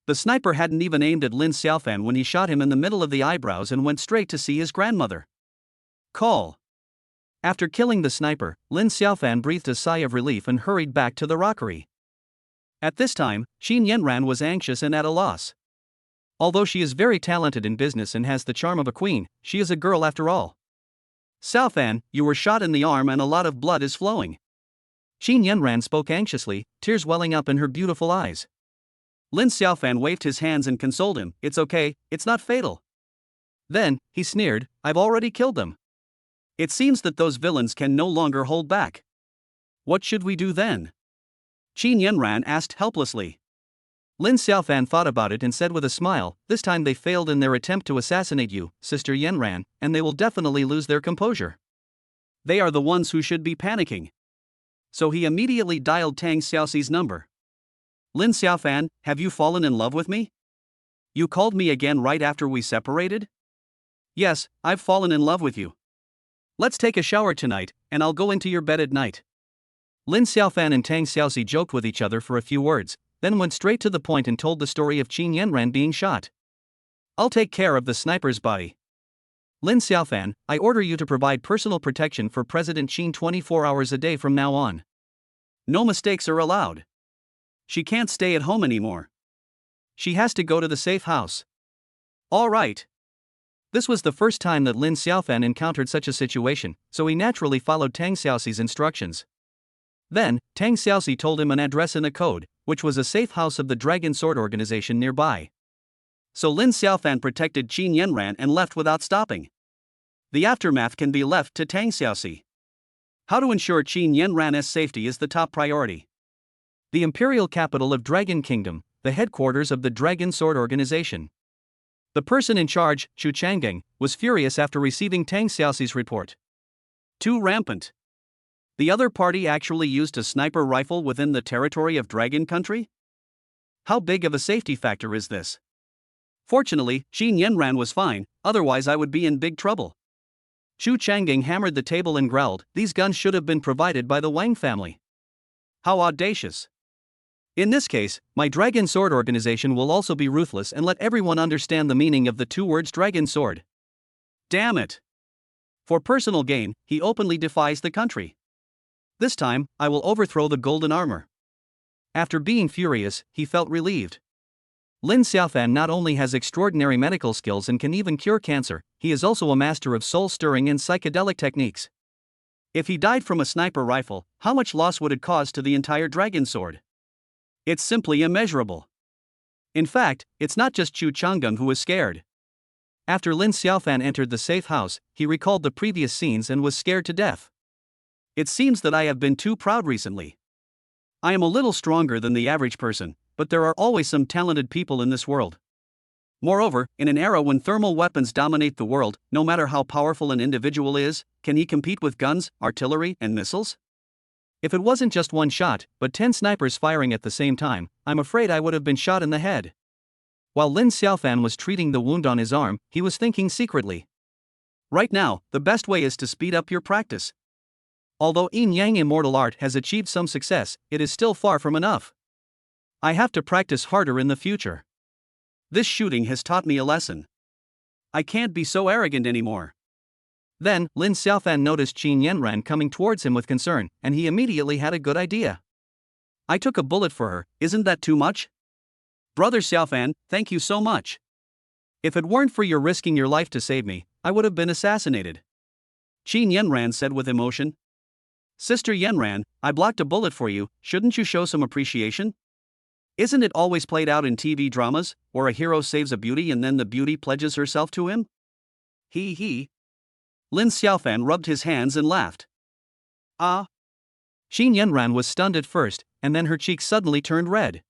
The sniper hadn't even aimed at Lin Xiaofan when he shot him in the middle of the eyebrows and went straight to see his grandmother. Call! After killing the sniper, Lin Xiaofan breathed a sigh of relief and hurried back to the rockery. At this time, Qin Yanran was anxious and at a loss. Although she is very talented in business and has the charm of a queen, she is a girl after all. Xiaofan, you were shot in the arm and a lot of blood is flowing. Qin Yanran spoke anxiously, tears welling up in her beautiful eyes. Lin Xiaofan waved his hands and consoled him, it's okay, it's not fatal. Then, he sneered, I've already killed them. It seems that those villains can no longer hold back. What should we do then? Qin Yanran asked helplessly. Lin Xiaofan thought about it and said with a smile, this time they failed in their attempt to assassinate you, Sister Yanran, and they will definitely lose their composure. They are the ones who should be panicking. So he immediately dialed Tang Xiaoxi's number. Lin Xiaofan, have you fallen in love with me? You called me again right after we separated? Yes, I've fallen in love with you. Let's take a shower tonight, and I'll go into your bed at night. Lin Xiaofan and Tang Xiaoxi joked with each other for a few words, then went straight to the point and told the story of Qin Yanran being shot. I'll take care of the sniper's body. Lin Xiaofan, I order you to provide personal protection for President Qin 24 hours a day from now on. No mistakes are allowed. She can't stay at home anymore. She has to go to the safe house. All right. This was the first time that Lin Xiaofan encountered such a situation, so he naturally followed Tang Xiaoxi's instructions. Then, Tang Xiaoxi told him an address and a code, which was a safe house of the Dragon Sword organization nearby. So Lin Xiaofan protected Qin Yanran and left without stopping. The aftermath can be left to Tang Xiaoxi. How to ensure Qin Yanran's safety is the top priority. The imperial capital of Dragon Kingdom, the headquarters of the Dragon Sword organization. The person in charge, Xu Changgeng, was furious after receiving Tang Xiaoxi's report. Too rampant. The other party actually used a sniper rifle within the territory of Dragon Country? How big of a safety factor is this? Fortunately, Qin Yanran was fine, otherwise I would be in big trouble. Xu Changgeng hammered the table and growled, these guns should have been provided by the Wang family. How audacious. In this case, my Dragon Sword organization will also be ruthless and let everyone understand the meaning of the two words Dragon Sword. Damn it. For personal gain, he openly defies the country. This time, I will overthrow the golden armor. After being furious, he felt relieved. Lin Xiaofan not only has extraordinary medical skills and can even cure cancer, he is also a master of soul-stirring and psychedelic techniques. If he died from a sniper rifle, how much loss would it cause to the entire Dragon Sword? It's simply immeasurable. In fact, it's not just Xu Changgeng who was scared. After Lin Xiaofan entered the safe house, he recalled the previous scenes and was scared to death. It seems that I have been too proud recently. I am a little stronger than the average person, but there are always some talented people in this world. Moreover, in an era when thermal weapons dominate the world, no matter how powerful an individual is, can he compete with guns, artillery, and missiles? If it wasn't just one shot, but 10 snipers firing at the same time, I'm afraid I would have been shot in the head. While Lin Xiaofan was treating the wound on his arm, he was thinking secretly. Right now, the best way is to speed up your practice. Although Yin-Yang Immortal Art has achieved some success, it is still far from enough. I have to practice harder in the future. This shooting has taught me a lesson. I can't be so arrogant anymore. Then, Lin Xiaofan noticed Qin Yanran coming towards him with concern, and he immediately had a good idea. I took a bullet for her, isn't that too much? Brother Xiaofan, thank you so much. If it weren't for your risking your life to save me, I would have been assassinated. Qin Yanran said with emotion. Sister Yanran, I blocked a bullet for you, shouldn't you show some appreciation? Isn't it always played out in TV dramas, where a hero saves a beauty and then the beauty pledges herself to him? He. Lin Xiaofan rubbed his hands and laughed. Ah. Qin Yanran was stunned at first, and then her cheeks suddenly turned red.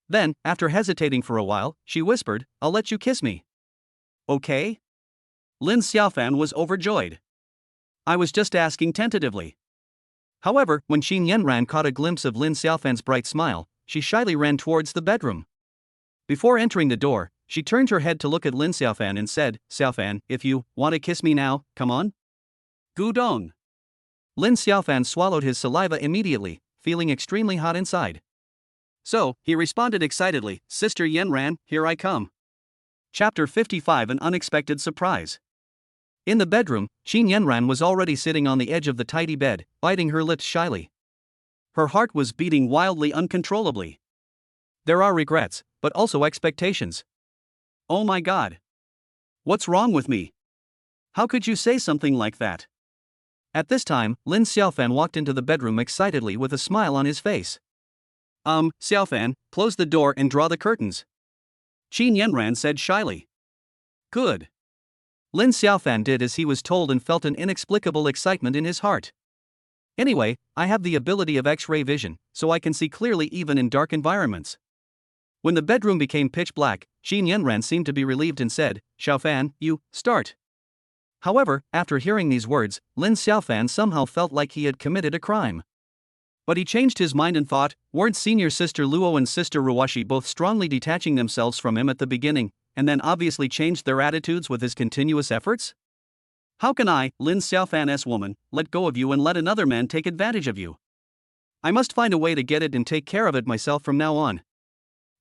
Then, after hesitating for a while, she whispered, I'll let you kiss me. Okay? Lin Xiaofan was overjoyed. I was just asking tentatively. However, when Qin Yanran caught a glimpse of Lin Xiaofan's bright smile, she shyly ran towards the bedroom. Before entering the door, she turned her head to look at Lin Xiaofan and said, Xiaofan, if you want to kiss me now, come on. Gudong. Lin Xiaofan swallowed his saliva immediately, feeling extremely hot inside. So, he responded excitedly, Sister Yanran, here I come. Chapter 55 An Unexpected Surprise. In the bedroom, Qin Yanran was already sitting on the edge of the tidy bed, biting her lips shyly. Her heart was beating wildly uncontrollably. There are regrets, but also expectations. Oh my God. What's wrong with me? How could you say something like that? At this time, Lin Xiaofan walked into the bedroom excitedly with a smile on his face. Xiaofan, close the door and draw the curtains. Qin Yanran said shyly. Good. Lin Xiaofan did as he was told and felt an inexplicable excitement in his heart. Anyway, I have the ability of X-ray vision, so I can see clearly even in dark environments. When the bedroom became pitch black, Qin Yanran seemed to be relieved and said, Xiaofan, you, start. However, after hearing these words, Lin Xiaofan somehow felt like he had committed a crime. But he changed his mind and thought, weren't senior sister Luo and sister Ruwashi both strongly detaching themselves from him at the beginning, and then obviously changed their attitudes with his continuous efforts? How can I, Lin Xiaofan's woman, let go of you and let another man take advantage of you? I must find a way to get it and take care of it myself from now on.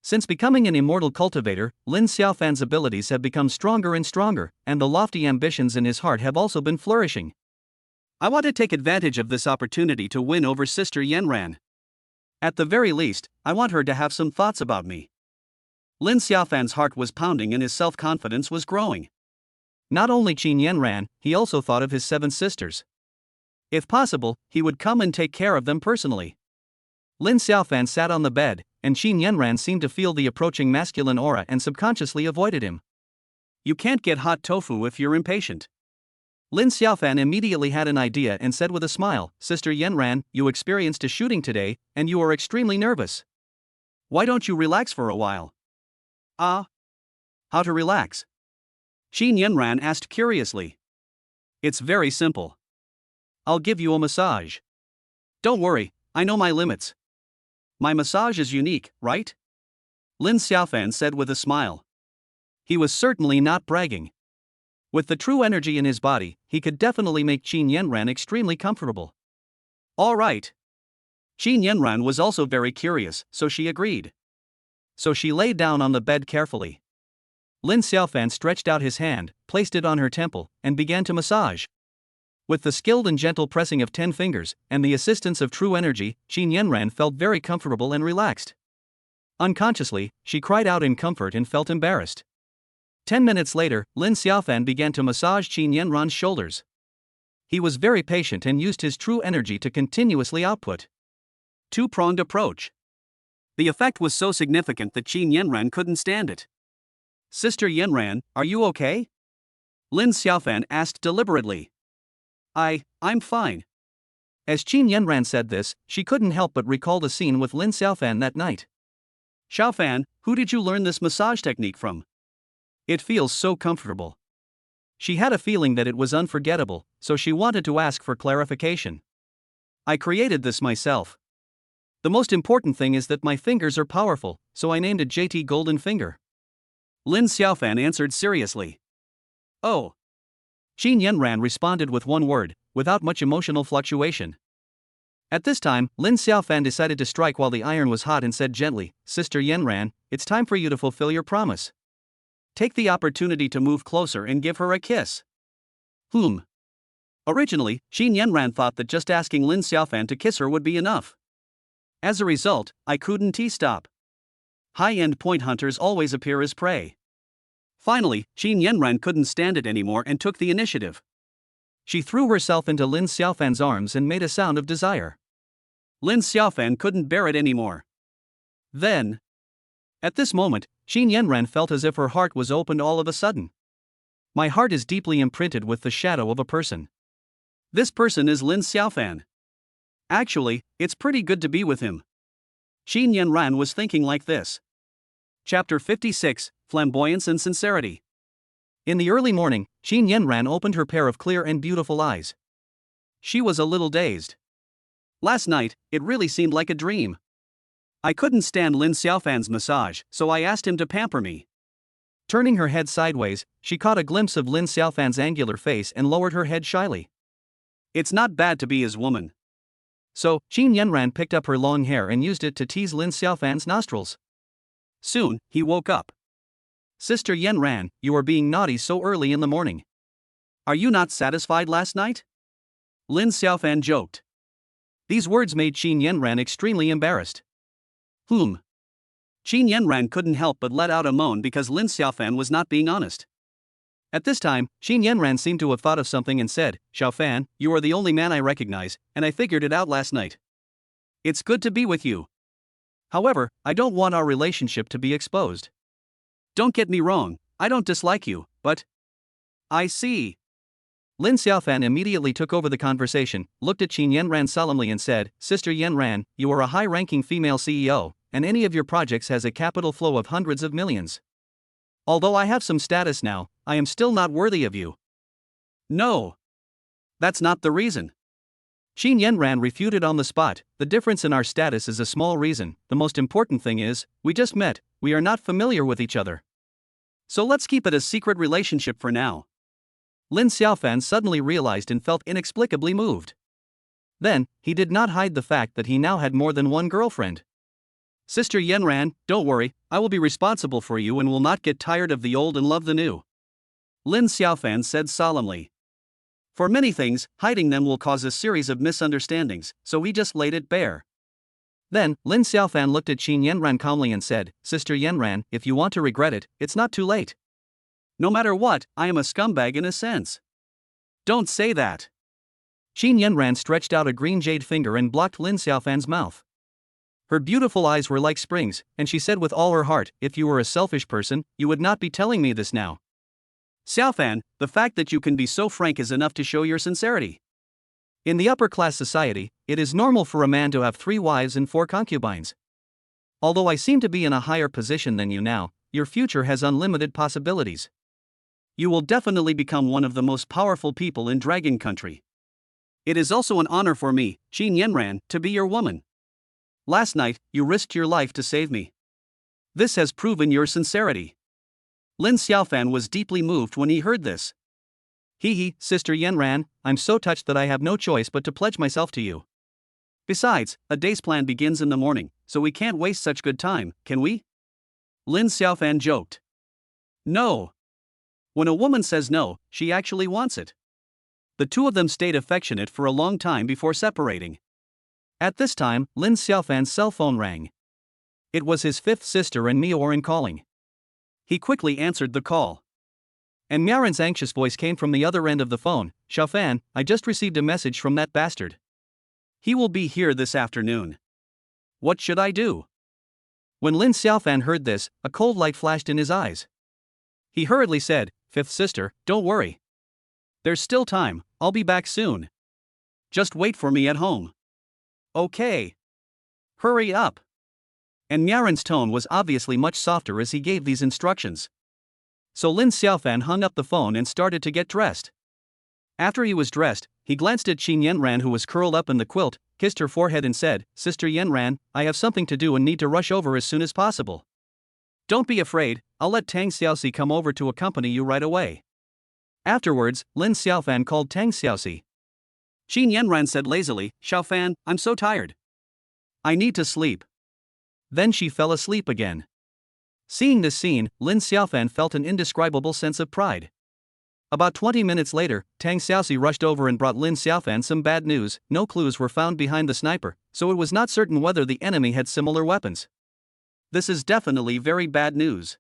Since becoming an immortal cultivator, Lin Xiaofan's abilities have become stronger and stronger, and the lofty ambitions in his heart have also been flourishing. I want to take advantage of this opportunity to win over Sister Yanran. At the very least, I want her to have some thoughts about me. Lin Xiaofan's heart was pounding and his self-confidence was growing. Not only Qin Yanran, he also thought of his 7 sisters. If possible, he would come and take care of them personally. Lin Xiaofan sat on the bed, and Qin Yanran seemed to feel the approaching masculine aura and subconsciously avoided him. You can't get hot tofu if you're impatient. Lin Xiaofan immediately had an idea and said with a smile, Sister Yanran, you experienced a shooting today, and you are extremely nervous. Why don't you relax for a while? How to relax? Qin Yanran asked curiously. It's very simple. I'll give you a massage. Don't worry, I know my limits. My massage is unique, right? Lin Xiaofan said with a smile. He was certainly not bragging. With the true energy in his body, he could definitely make Qin Yanran extremely comfortable. All right. Qin Yanran was also very curious, so she agreed. So she lay down on the bed carefully. Lin Xiaofan stretched out his hand, placed it on her temple, and began to massage. With the skilled and gentle pressing of 10 fingers, and the assistance of true energy, Qin Yanran felt very comfortable and relaxed. Unconsciously, she cried out in comfort and felt embarrassed. 10 minutes later, Lin Xiaofan began to massage Qin Yanran's shoulders. He was very patient and used his true energy to continuously output. Two-pronged approach. The effect was so significant that Qin Yanran couldn't stand it. Sister Yanran, are you okay? Lin Xiaofan asked deliberately. I'm fine. As Qin Yanran said this, she couldn't help but recall the scene with Lin Xiaofan that night. Xiaofan, who did you learn this massage technique from? It feels so comfortable. She had a feeling that it was unforgettable, so she wanted to ask for clarification. I created this myself. The most important thing is that my fingers are powerful, so I named it JT Golden Finger. Lin Xiaofan answered seriously. Oh. Qin Yanran responded with one word, without much emotional fluctuation. At this time, Lin Xiaofan decided to strike while the iron was hot and said gently, Sister Yanran, it's time for you to fulfill your promise. Take the opportunity to move closer and give her a kiss. Originally, Qin Yanran thought that just asking Lin Xiaofan to kiss her would be enough. As a result, I couldn't stop. High-end point hunters always appear as prey. Finally, Qin Yanran couldn't stand it anymore and took the initiative. She threw herself into Lin Xiaofan's arms and made a sound of desire. Lin Xiaofan couldn't bear it anymore. Then, at this moment, Qin Yanran felt as if her heart was opened all of a sudden. My heart is deeply imprinted with the shadow of a person. This person is Lin Xiaofan. Actually, it's pretty good to be with him. Qin Yanran was thinking like this. Chapter 56, Flamboyance and Sincerity. In the early morning, Qin Yanran opened her pair of clear and beautiful eyes. She was a little dazed. Last night, it really seemed like a dream. I couldn't stand Lin Xiaofan's massage, so I asked him to pamper me. Turning her head sideways, she caught a glimpse of Lin Xiaofan's angular face and lowered her head shyly. It's not bad to be his woman. So, Qin Yanran picked up her long hair and used it to tease Lin Xiaofan's nostrils. Soon, he woke up. Sister Yanran, you are being naughty so early in the morning. Are you not satisfied last night? Lin Xiaofan joked. These words made Qin Yanran extremely embarrassed. Qin Yanran couldn't help but let out a moan because Lin Xiaofan was not being honest. At this time, Qin Yanran seemed to have thought of something and said, Xiaofan, you are the only man I recognize, and I figured it out last night. It's good to be with you. However, I don't want our relationship to be exposed. Don't get me wrong, I don't dislike you, but... I see. Lin Xiaofan immediately took over the conversation, looked at Qin Yanran solemnly and said, Sister Yanran, you are a high-ranking female CEO, and any of your projects has a capital flow of hundreds of millions. Although I have some status now, I am still not worthy of you. No. That's not the reason. Qin Yanran refuted on the spot, the difference in our status is a small reason, the most important thing is, we just met, we are not familiar with each other. So let's keep it a secret relationship for now. Lin Xiaofan suddenly realized and felt inexplicably moved. Then, he did not hide the fact that he now had more than one girlfriend. Sister Yanran, don't worry, I will be responsible for you and will not get tired of the old and love the new. Lin Xiaofan said solemnly. For many things, hiding them will cause a series of misunderstandings, so we just laid it bare. Then, Lin Xiaofan looked at Qin Yanran calmly and said, Sister Yanran, if you want to regret it, it's not too late. No matter what, I am a scumbag in a sense. Don't say that. Qin Yanran stretched out a green jade finger and blocked Lin Xiaofan's mouth. Her beautiful eyes were like springs, and she said with all her heart, if you were a selfish person, you would not be telling me this now. Xiaofan, the fact that you can be so frank is enough to show your sincerity. In the upper-class society, it is normal for a man to have 3 wives and 4 concubines. Although I seem to be in a higher position than you now, your future has unlimited possibilities. You will definitely become one of the most powerful people in Dragon Country. It is also an honor for me, Qin Yanran, to be your woman. Last night, you risked your life to save me. This has proven your sincerity. Lin Xiaofan was deeply moved when he heard this. Sister Yanran, I'm so touched that I have no choice but to pledge myself to you. Besides, a day's plan begins in the morning, so we can't waste such good time, can we? Lin Xiaofan joked. No. When a woman says no, she actually wants it. The two of them stayed affectionate for a long time before separating. At this time, Lin Xiaofan's cell phone rang. It was his 5th sister and Mioran calling. He quickly answered the call. And Miaran's anxious voice came from the other end of the phone, Xiaofan, I just received a message from that bastard. He will be here this afternoon. What should I do? When Lin Xiaofan heard this, a cold light flashed in his eyes. He hurriedly said, 5th sister, don't worry. There's still time, I'll be back soon. Just wait for me at home. Okay. Hurry up. And Miaran's tone was obviously much softer as he gave these instructions. So Lin Xiaofan hung up the phone and started to get dressed. After he was dressed, he glanced at Qin Yanran who was curled up in the quilt, kissed her forehead and said, Sister Yanran, I have something to do and need to rush over as soon as possible. Don't be afraid, I'll let Tang Xiaoxi come over to accompany you right away. Afterwards, Lin Xiaofan called Tang Xiaoxi. Qin Yanran said lazily, Xiaofan, I'm so tired. I need to sleep. Then she fell asleep again. Seeing this scene, Lin Xiaofan felt an indescribable sense of pride. About 20 minutes later, Tang Xiaoxi rushed over and brought Lin Xiaofan some bad news. No clues were found behind the sniper, so it was not certain whether the enemy had similar weapons. This is definitely very bad news.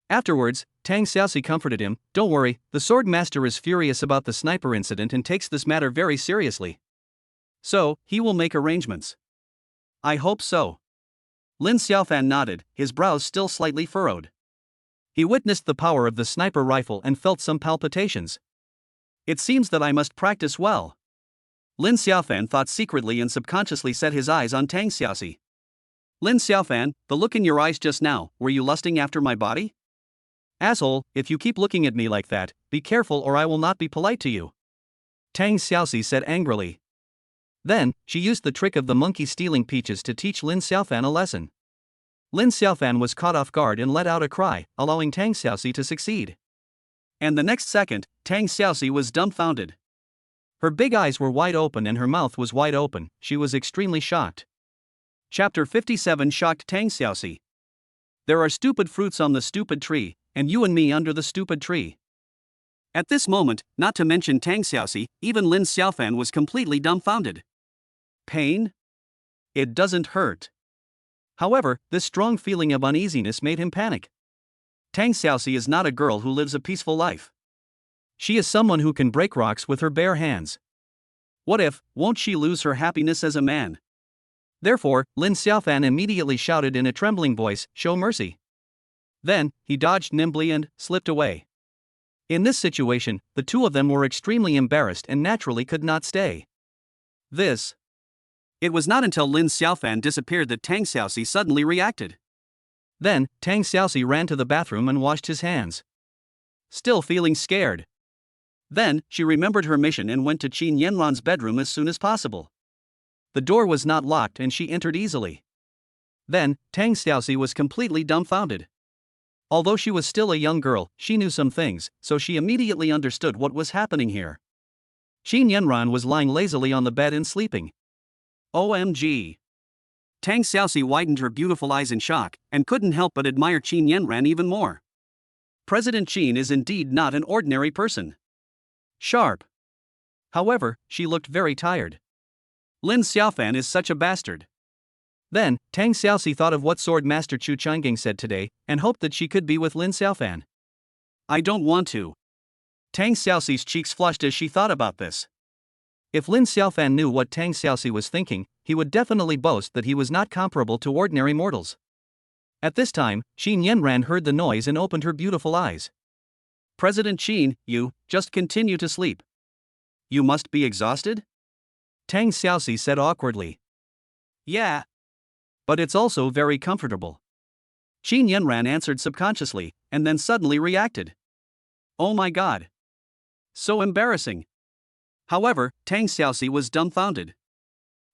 Afterwards, Tang Xiaoxi comforted him. Don't worry, the sword master is furious about the sniper incident and takes this matter very seriously. So, he will make arrangements. I hope so. Lin Xiaofan nodded, his brows still slightly furrowed. He witnessed the power of the sniper rifle and felt some palpitations. It seems that I must practice well. Lin Xiaofan thought secretly and subconsciously set his eyes on Tang Xiaoxi. Lin Xiaofan, the look in your eyes just now, were you lusting after my body? Asshole, if you keep looking at me like that, be careful or I will not be polite to you. Tang Xiaoxi said angrily. Then, she used the trick of the monkey stealing peaches to teach Lin Xiaofan a lesson. Lin Xiaofan was caught off guard and let out a cry, allowing Tang Xiaoxi to succeed. And the next second, Tang Xiaoxi was dumbfounded. Her big eyes were wide open and her mouth was wide open. She was extremely shocked. Chapter 57 Shocked Tang Xiaoxi. There are stupid fruits on the stupid tree, and you and me under the stupid tree. At this moment, not to mention Tang Xiaoxi, even Lin Xiaofan was completely dumbfounded. Pain? It doesn't hurt. However, this strong feeling of uneasiness made him panic. Tang Xiaoxi is not a girl who lives a peaceful life. She is someone who can break rocks with her bare hands. What if, won't she lose her happiness as a man? Therefore, Lin Xiaofan immediately shouted in a trembling voice, "Show mercy." Then, he dodged nimbly and slipped away. In this situation, the two of them were extremely embarrassed and naturally could not stay. It was not until Lin Xiaofan disappeared that Tang Xiaoxi suddenly reacted. Then, Tang Xiaoxi ran to the bathroom and washed his hands. Still feeling scared. Then, she remembered her mission and went to Qin Yanran's bedroom as soon as possible. The door was not locked and she entered easily. Then, Tang Xiaoxi was completely dumbfounded. Although she was still a young girl, she knew some things, so she immediately understood what was happening here. Qin Yanran was lying lazily on the bed and sleeping. OMG. Tang Xiaoxi widened her beautiful eyes in shock, and couldn't help but admire Qin Yanran even more. President Qin is indeed not an ordinary person. Sharp. However, she looked very tired. Lin Xiaofan is such a bastard. Then, Tang Xiaoxi thought of what Sword Master Chu Changing said today, and hoped that she could be with Lin Xiaofan. I don't want to. Tang Xiaoxi's cheeks flushed as she thought about this. If Lin Xiaofan knew what Tang Xiaoxi was thinking, he would definitely boast that he was not comparable to ordinary mortals. At this time, Qin Yanran heard the noise and opened her beautiful eyes. President Qin, you just continue to sleep. You must be exhausted? Tang Xiaoxi said awkwardly. Yeah. But it's also very comfortable. Qin Yanran answered subconsciously, and then suddenly reacted. Oh my god. So embarrassing. However, Tang Xiaoxi was dumbfounded.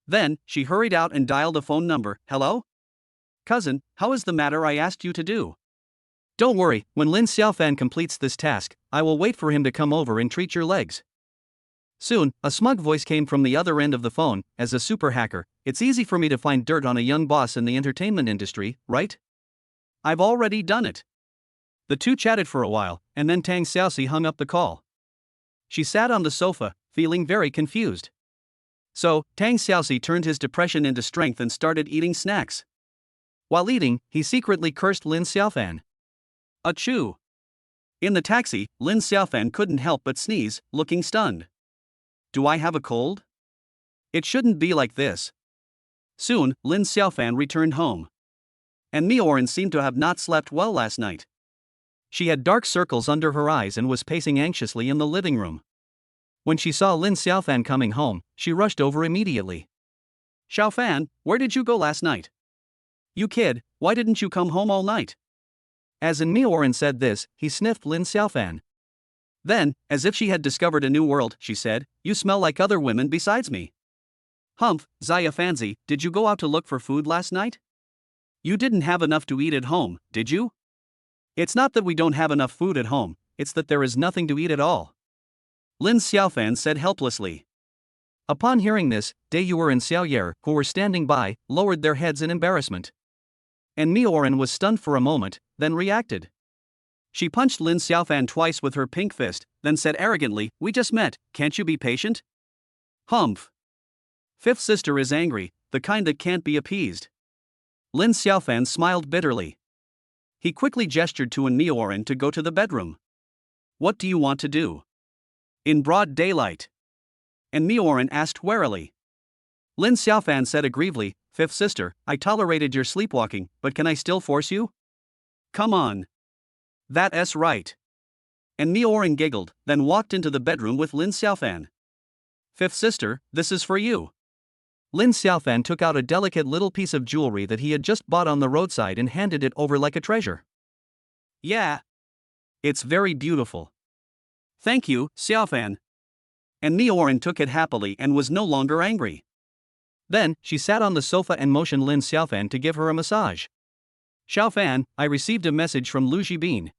Then, she hurried out and dialed a phone number. Hello? Cousin, how is the matter I asked you to do? Don't worry, when Lin Xiaofan completes this task, I will wait for him to come over and treat your legs. Soon, a smug voice came from the other end of the phone. As a super hacker, it's easy for me to find dirt on a young boss in the entertainment industry, right? I've already done it. The two chatted for a while, and then Tang Xiaoxi hung up the call. She sat on the sofa, feeling very confused. So, Tang Xiaoxi turned his depression into strength and started eating snacks. While eating, he secretly cursed Lin Xiaofan. Achoo! In the taxi, Lin Xiaofan couldn't help but sneeze, looking stunned. Do I have a cold? It shouldn't be like this. Soon, Lin Xiaofan returned home. And Mioran seemed to have not slept well last night. She had dark circles under her eyes and was pacing anxiously in the living room. When she saw Lin Xiaofan coming home, she rushed over immediately. Xiaofan, where did you go last night? You kid, why didn't you come home all night? As in Mioran said this, he sniffed Lin Xiaofan. Then, as if she had discovered a new world, she said, You smell like other women besides me. Humph, Zaya Fanzi, did you go out to look for food last night? You didn't have enough to eat at home, did you? It's not that we don't have enough food at home, it's that there is nothing to eat at all. Lin Xiaofan said helplessly. Upon hearing this, De Yuer and Xiaoyer, who were standing by, lowered their heads in embarrassment. And Mioran was stunned for a moment, then reacted. She punched Lin Xiaofan twice with her pink fist, then said arrogantly, "We just met, can't you be patient?" Humph. Fifth sister is angry, the kind that can't be appeased. Lin Xiaofan smiled bitterly. He quickly gestured to Nioran to go to the bedroom. "What do you want to do?" "In broad daylight." And Nioran asked warily. Lin Xiaofan said aggrievedly, "Fifth sister, I tolerated your sleepwalking, but can I still force you?" "Come on. That's right." And Nioran giggled, then walked into the bedroom with Lin Xiaofan. "Fifth sister, this is for you." Lin Xiaofan took out a delicate little piece of jewelry that he had just bought on the roadside and handed it over like a treasure. "Yeah. It's very beautiful." "Thank you, Xiaofan." And Nioran took it happily and was no longer angry. Then, she sat on the sofa and motioned Lin Xiaofan to give her a massage. "Xiaofan, I received a message from Lu Jibin.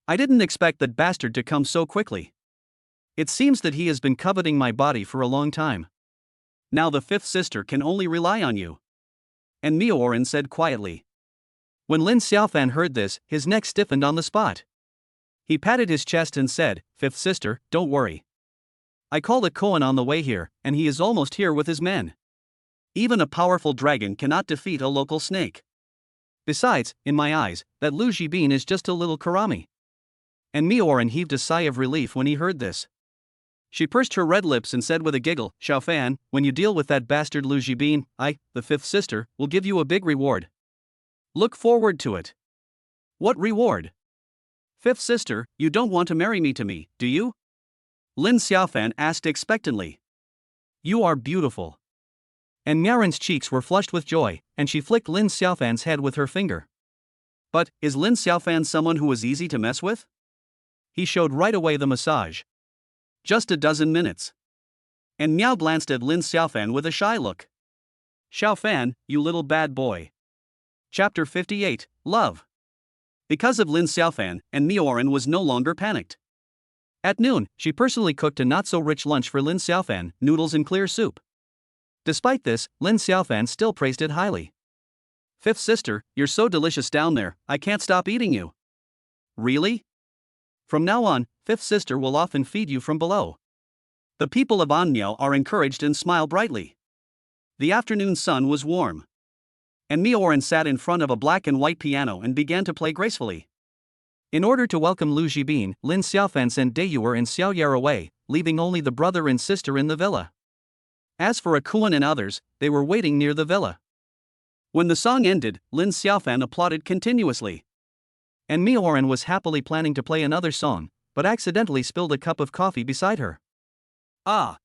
I didn't expect that bastard to come so quickly. It seems that he has been coveting my body for a long time. Now the fifth sister can only rely on you." And Nioran said quietly. When Lin Xiaofan heard this, his neck stiffened on the spot. He patted his chest and said, "Fifth sister, don't worry. I called a Koan on the way here, and he is almost here with his men. Even a powerful dragon cannot defeat a local snake. Besides, in my eyes, that Lu Jibin is just a little karami." And Nioran heaved a sigh of relief when he heard this. She pursed her red lips and said with a giggle, "Xiaofan, when you deal with that bastard Lu Jibin, I, the fifth sister, will give you a big reward. Look forward to it." "What reward?" "Fifth sister, you don't want to marry me to me, do you?" Lin Xiaofan asked expectantly. "You are beautiful." And Nyaran's cheeks were flushed with joy, and she flicked Lin Xiaofan's head with her finger. But, is Lin Xiaofan someone who is easy to mess with? He showed right away the massage. Just a dozen minutes. And Miao glanced at Lin Xiaofan with a shy look. "Xiaofan, you little bad boy." Chapter 58, Love. Because of Lin Xiaofan, and Nioran was no longer panicked. At noon, she personally cooked a not-so-rich lunch for Lin Xiaofan, noodles and clear soup. Despite this, Lin Xiaofan still praised it highly. "Fifth sister, you're so delicious down there, I can't stop eating you." "Really? From now on, fifth sister will often feed you from below." The people of Anmiao are encouraged and smile brightly. The afternoon sun was warm. And Nioran sat in front of a black and white piano and began to play gracefully. In order to welcome Lu Jibin, Lin Xiaofan sent Dayuer and Xiaoyar away, leaving only the brother and sister in the villa. As for Akuan and others, they were waiting near the villa. When the song ended, Lin Xiaofan applauded continuously. And Nioran was happily planning to play another song, but accidentally spilled a cup of coffee beside her. "Ah!"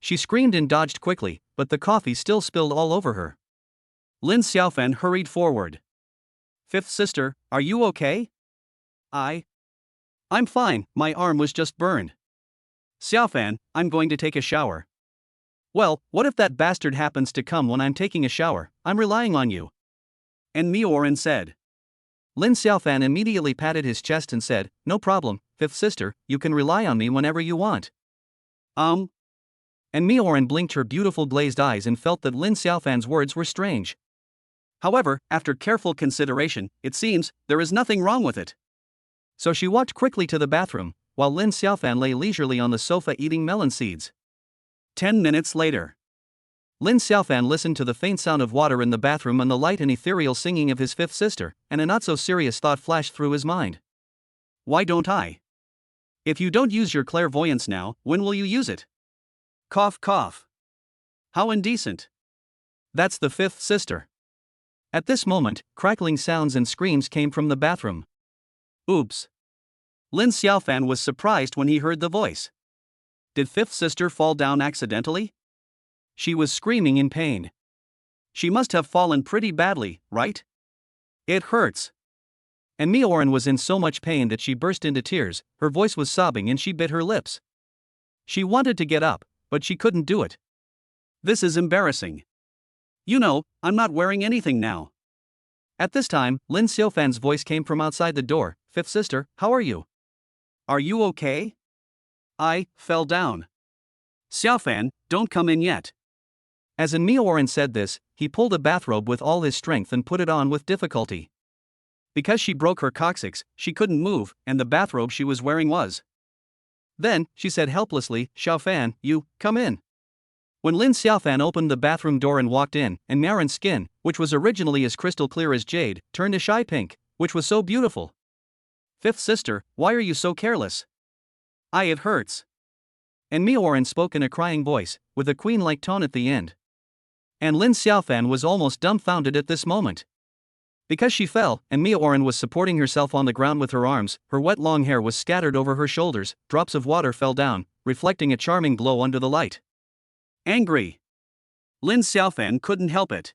She screamed and dodged quickly, but the coffee still spilled all over her. Lin Xiaofan hurried forward. "Fifth sister, are you okay?" I'm fine, my arm was just burned." "Xiaofan, I'm going to take a shower." "Well, what if that bastard happens to come when I'm taking a shower? I'm relying on you." And Nioran said. Lin Xiaofan immediately patted his chest and said, "No problem, fifth sister, you can rely on me whenever you want." And Nioran blinked her beautiful glazed eyes and felt that Lin Xiaofan's words were strange. However, after careful consideration, it seems, there is nothing wrong with it. So she walked quickly to the bathroom, while Lin Xiaofan lay leisurely on the sofa eating melon seeds. 10 minutes later. Lin Xiaofan listened to the faint sound of water in the bathroom and the light and ethereal singing of his fifth sister, and a not-so-serious thought flashed through his mind. Why don't I? If you don't use your clairvoyance now, when will you use it? Cough cough. How indecent. That's the fifth sister. At this moment, crackling sounds and screams came from the bathroom. Oops. Lin Xiaofan was surprised when he heard the voice. Did fifth sister fall down accidentally? She was screaming in pain. She must have fallen pretty badly, right? It hurts. And Nioran was in so much pain that she burst into tears, her voice was sobbing and she bit her lips. She wanted to get up, but she couldn't do it. This is embarrassing. You know, I'm not wearing anything now. At this time, Lin Xiaofan's voice came from outside the door. "Fifth sister, how are you? Are you okay?" "I fell down." "Xiaofan, don't come in yet." As Nioran said this, he pulled a bathrobe with all his strength and put it on with difficulty. Because she broke her coccyx, she couldn't move, and the bathrobe she was wearing was Then, she said helplessly, Xiaofan, you, come in. When Lin Xiaofan opened the bathroom door and walked in, and Naren's skin, which was originally as crystal clear as jade, turned a shy pink, which was so beautiful. Fifth sister, why are you so careless? It hurts. And Mioran spoke in a crying voice, with a queen-like tone at the end. And Lin Xiaofan was almost dumbfounded at this moment. Because she fell, and Mioran was supporting herself on the ground with her arms, her wet long hair was scattered over her shoulders, drops of water fell down, reflecting a charming glow under the light. Angry. Lin Xiaofan couldn't help it.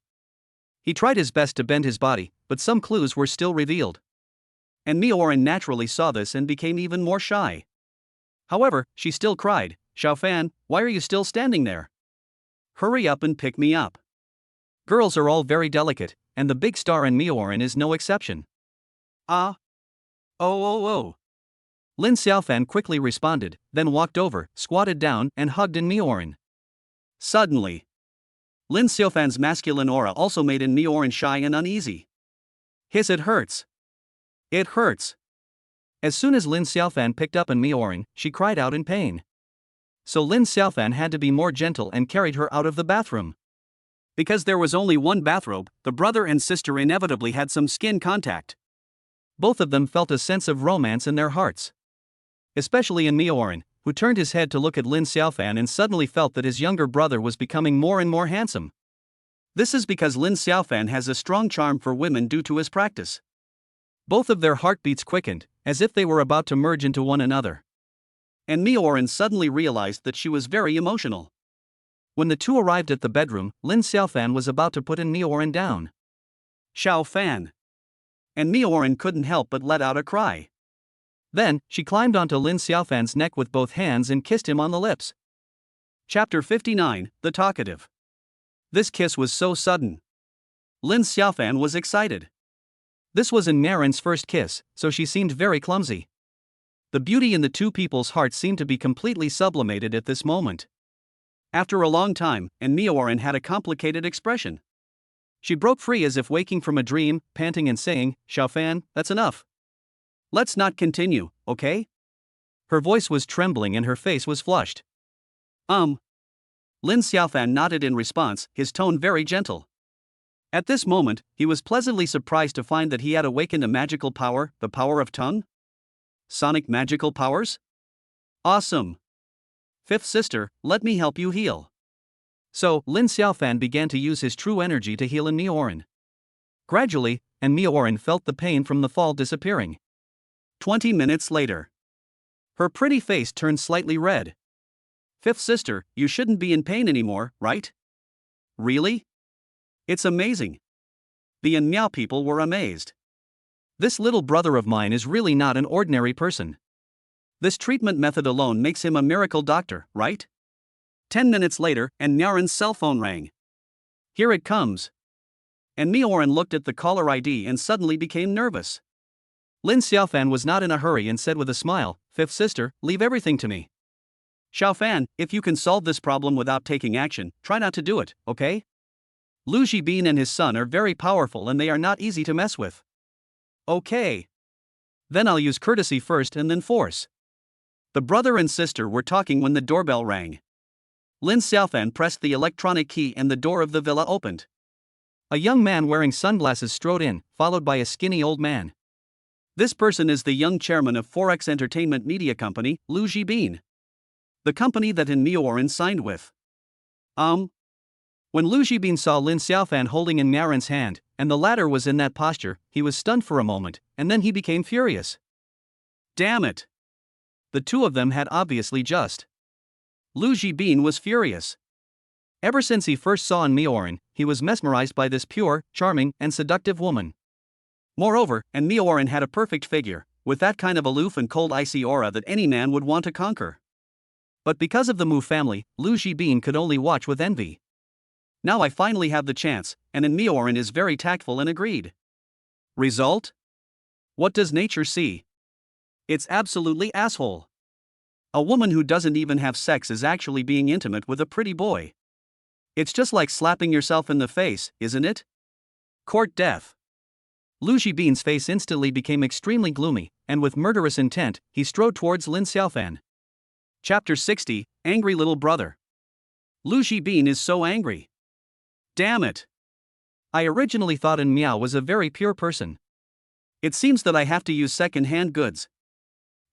He tried his best to bend his body, but some clues were still revealed. And Mioran naturally saw this and became even more shy. However, she still cried, Xiaofan, why are you still standing there? Hurry up and pick me up. Girls are all very delicate, and the big star in Mioran is no exception. Oh. Lin Xiaofan quickly responded, then walked over, squatted down, and hugged in Mioran. Suddenly, Lin Xiaofan's masculine aura also made in Mioran shy and uneasy. It hurts. It hurts. As soon as Lin Xiaofan picked up in Mioran, she cried out in pain. So Lin Xiaofan had to be more gentle and carried her out of the bathroom. Because there was only one bathrobe, the brother and sister inevitably had some skin contact. Both of them felt a sense of romance in their hearts. Especially in Mioran, who turned his head to look at Lin Xiaofan and suddenly felt that his younger brother was becoming more and more handsome. This is because Lin Xiaofan has a strong charm for women due to his practice. Both of their heartbeats quickened, as if they were about to merge into one another. And Mioran suddenly realized that she was very emotional. When the two arrived at the bedroom, Lin Xiaofan was about to put Mioran down. Xiaofan. And Mioran couldn't help but let out a cry. Then, she climbed onto Lin Xiaofan's neck with both hands and kissed him on the lips. Chapter 59, The Talkative. This kiss was so sudden. Lin Xiaofan was excited. This was in Naren's first kiss, so she seemed very clumsy. The beauty in the two people's hearts seemed to be completely sublimated at this moment. After a long time, and Mioran had a complicated expression. She broke free as if waking from a dream, panting and saying, Xiaofan, that's enough. Let's not continue, okay? Her voice was trembling and her face was flushed. Lin Xiaofan nodded in response, his tone very gentle. At this moment, he was pleasantly surprised to find that he had awakened a magical power, the power of tongue? Sonic magical powers? Awesome! Fifth sister, let me help you heal. So, Lin Xiaofan began to use his true energy to heal in Mioran. Gradually, and Mioran felt the pain from the fall disappearing. 20 minutes later. Her pretty face turned slightly red. Fifth sister, you shouldn't be in pain anymore, right? Really? It's amazing. The Miao people were amazed. This little brother of mine is really not an ordinary person. This treatment method alone makes him a miracle doctor, right? 10 minutes later, and Naren's cell phone rang. Here it comes. And Mioran looked at the caller ID and suddenly became nervous. Lin Xiaofan was not in a hurry and said with a smile, Fifth sister, leave everything to me. Xiaofan, if you can solve this problem without taking action, try not to do it, okay? Lu Zhibin and his son are very powerful and they are not easy to mess with. Okay. Then I'll use courtesy first and then force. The brother and sister were talking when the doorbell rang. Lin Xiaofan pressed the electronic key and the door of the villa opened. A young man wearing sunglasses strode in, followed by a skinny old man. This person is the young chairman of Forex Entertainment Media Company, Lu Zhibin. The company that in Mioran signed with. When Lu Zhibin saw Lin Xiaofan holding in Naren's hand, and the latter was in that posture, he was stunned for a moment, and then he became furious. Damn it! The two of them had obviously just. Lu Zhibin was furious. Ever since he first saw in Mioran, he was mesmerized by this pure, charming, and seductive woman. Moreover, and Mioran had a perfect figure, with that kind of aloof and cold icy aura that any man would want to conquer. But because of the Mu family, Lu Zhibin could only watch with envy. Now I finally have the chance, and in Mioran is very tactful and agreed. Result? What does nature see? It's absolutely asshole. A woman who doesn't even have sex is actually being intimate with a pretty boy. It's just like slapping yourself in the face, isn't it? Court death. Lu Zhibin's face instantly became extremely gloomy, and with murderous intent, he strode towards Lin Xiaofan. Chapter 60, Angry Little Brother. Lu Zhibin is so angry. Damn it. I originally thought In Miao was a very pure person. It seems that I have to use second-hand goods.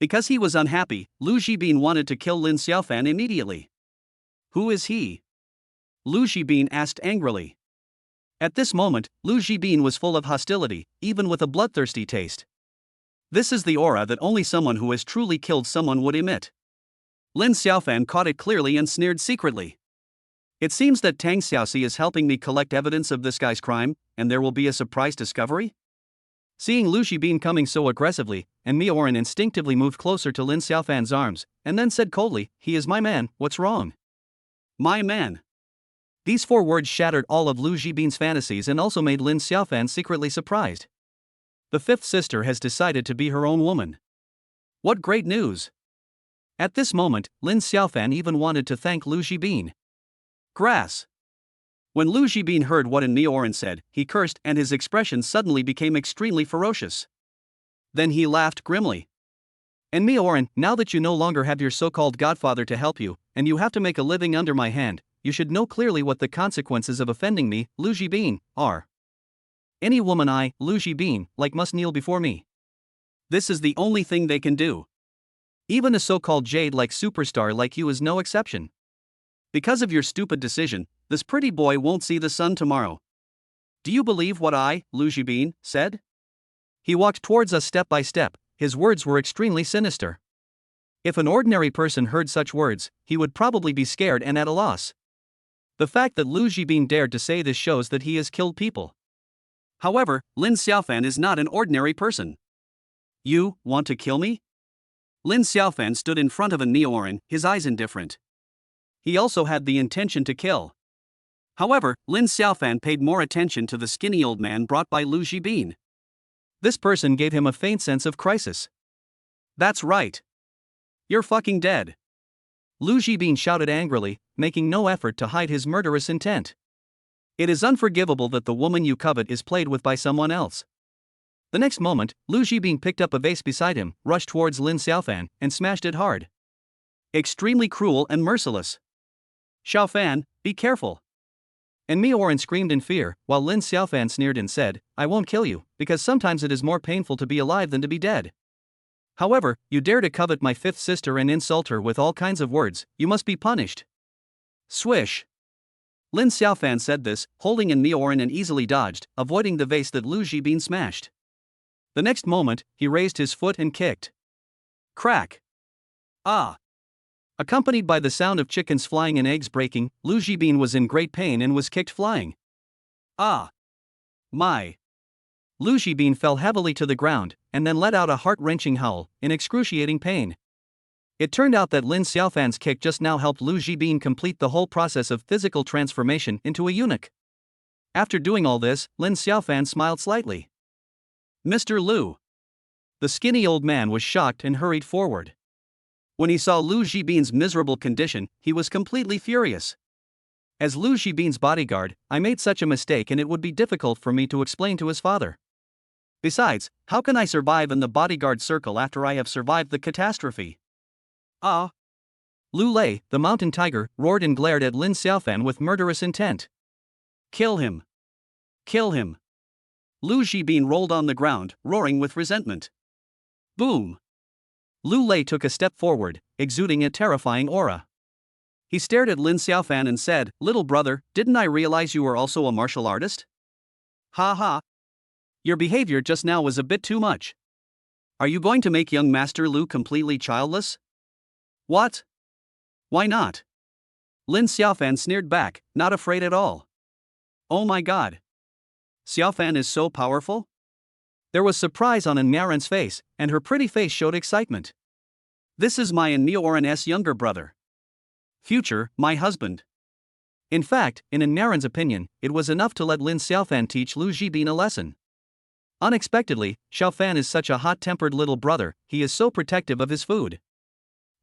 Because he was unhappy, Lu Zhibin wanted to kill Lin Xiaofan immediately. Who is he? Lu Zhibin asked angrily. At this moment, Lu Zhibin was full of hostility, even with a bloodthirsty taste. This is the aura that only someone who has truly killed someone would emit. Lin Xiaofan caught it clearly and sneered secretly. It seems that Tang Xiaoxi is helping me collect evidence of this guy's crime, and there will be a surprise discovery? Seeing Lu Zhibin coming so aggressively, and Mioran instinctively moved closer to Lin Xiaofan's arms, and then said coldly, "He is my man, what's wrong?" My man. These 4 words shattered all of Lu Zhibin's fantasies and also made Lin Xiaofan secretly surprised. The 5th sister has decided to be her own woman. What great news! At this moment, Lin Xiaofan even wanted to thank Lu Zhibin. Grass. When Lu Zhibin heard what In Mioran said, he cursed and his expression suddenly became extremely ferocious. Then he laughed grimly. In Mioran, now that you no longer have your so-called godfather to help you, and you have to make a living under my hand, you should know clearly what the consequences of offending me, Lu Zhibin, are. Any woman Lu Zhibin, like must kneel before me. This is the only thing they can do. Even a so-called jade-like superstar like you is no exception. Because of your stupid decision, this pretty boy won't see the sun tomorrow. Do you believe what Lu Zhibin, said? He walked towards us step by step, his words were extremely sinister. If an ordinary person heard such words, he would probably be scared and at a loss. The fact that Lu Zhibin dared to say this shows that he has killed people. However, Lin Xiaofan is not an ordinary person. You want to kill me? Lin Xiaofan stood in front of In Mioran, his eyes indifferent. He also had the intention to kill. However, Lin Xiaofan paid more attention to the skinny old man brought by Lu Zhibin. This person gave him a faint sense of crisis. That's right. You're fucking dead. Lu Zhibin shouted angrily, making no effort to hide his murderous intent. It is unforgivable that the woman you covet is played with by someone else. The next moment, Lu Zhibin picked up a vase beside him, rushed towards Lin Xiaofan, and smashed it hard. Extremely cruel and merciless. Xiaofan, be careful. And Mioran screamed in fear, while Lin Xiaofan sneered and said, I won't kill you, because sometimes it is more painful to be alive than to be dead. However, you dare to covet my 5th sister and insult her with all kinds of words, you must be punished. Swish. Lin Xiaofan said this, holding In Mioran and easily dodged, avoiding the vase that Lu Zhibin smashed. The next moment, he raised his foot and kicked. Crack. Ah. Accompanied by the sound of chickens flying and eggs breaking, Lu Zhibin was in great pain and was kicked flying. Ah. My. Lu Zhibin fell heavily to the ground, and then let out a heart-wrenching howl, in excruciating pain. It turned out that Lin Xiaofan's kick just now helped Lu Zhibin complete the whole process of physical transformation into a eunuch. After doing all this, Lin Xiaofan smiled slightly. Mr. Lu. The skinny old man was shocked and hurried forward. When he saw Lu Zhibin's miserable condition, he was completely furious. As Lu Zhibin's bodyguard, I made such a mistake and it would be difficult for me to explain to his father. Besides, how can I survive in the bodyguard circle after I have survived the catastrophe? Ah! Lu Lei, the mountain tiger, roared and glared at Lin Xiaofan with murderous intent. Kill him! Kill him! Lu Zhibin rolled on the ground, roaring with resentment. Boom! Lu Lei took a step forward, exuding a terrifying aura. He stared at Lin Xiaofan and said, Little brother, didn't I realize you were also a martial artist? Ha ha! Your behavior just now was a bit too much. Are you going to make young Master Lu completely childless? What? Why not? Lin Xiaofan sneered back, not afraid at all. Oh my god! Xiaofan is so powerful? There was surprise on In Mioran's face, and her pretty face showed excitement. This is my In Mioran's younger brother. Future, my husband. In fact, in Mioran's opinion, it was enough to let Lin Xiaofan teach Lu Zhibin a lesson. Unexpectedly, Xiaofan is such a hot-tempered little brother, he is so protective of his food.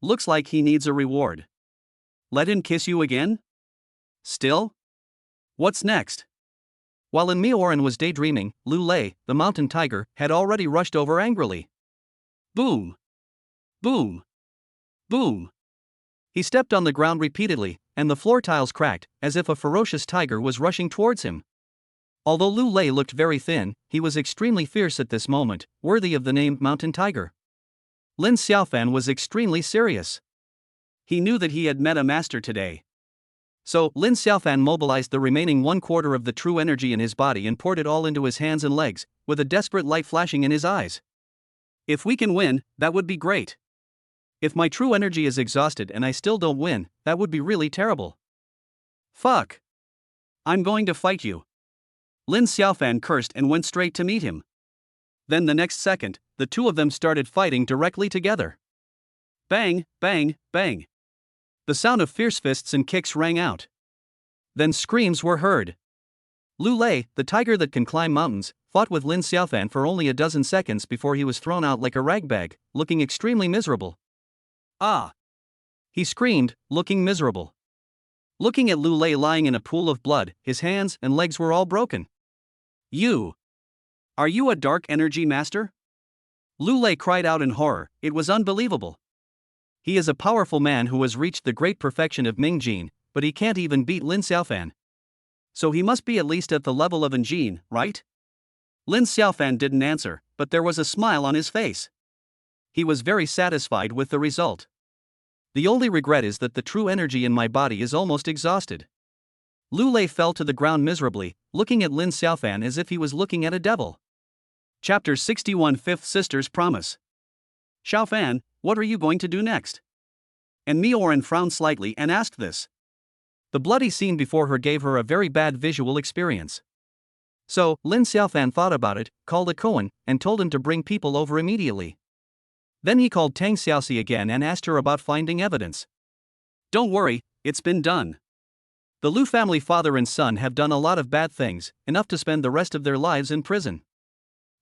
Looks like he needs a reward. Let him kiss you again? Still? What's next? While In Mioran was daydreaming, Lu Lei, the mountain tiger, had already rushed over angrily. Boom! Boom! Boom! He stepped on the ground repeatedly, and the floor tiles cracked, as if a ferocious tiger was rushing towards him. Although Lu Lei looked very thin, he was extremely fierce at this moment, worthy of the name Mountain Tiger. Lin Xiaofan was extremely serious. He knew that he had met a master today. So, Lin Xiaofan mobilized the remaining 1/4 of the true energy in his body and poured it all into his hands and legs, with a desperate light flashing in his eyes. If we can win, that would be great. If my true energy is exhausted and I still don't win, that would be really terrible. Fuck. I'm going to fight you. Lin Xiaofan cursed and went straight to meet him. Then the next second, the two of them started fighting directly together. Bang, bang, bang. The sound of fierce fists and kicks rang out. Then screams were heard. Lu Lei, the tiger that can climb mountains, fought with Lin Xiaofan for only a dozen seconds before he was thrown out like a ragbag, looking extremely miserable. Ah! He screamed, looking miserable. Looking at Lu Lei lying in a pool of blood, his hands and legs were all broken. Are you a dark energy master? Lu Lei cried out in horror. It was unbelievable. He is a powerful man who has reached the great perfection of Ming Jin, but he can't even beat Lin Xiaofan. So he must be at least at the level of An Jin, right? Lin Xiaofan didn't answer, but there was a smile on his face. He was very satisfied with the result. The only regret is that the true energy in my body is almost exhausted. Lu Lei fell to the ground miserably, looking at Lin Xiaofan as if he was looking at a devil. Chapter 61 Fifth Sister's Promise. Xiaofan, what are you going to do next? And Mioran frowned slightly and asked this. The bloody scene before her gave her a very bad visual experience. So, Lin Xiaofan thought about it, called a koan, and told him to bring people over immediately. Then he called Tang Xiaoxi again and asked her about finding evidence. Don't worry, it's been done. The Lu family father and son have done a lot of bad things, enough to spend the rest of their lives in prison.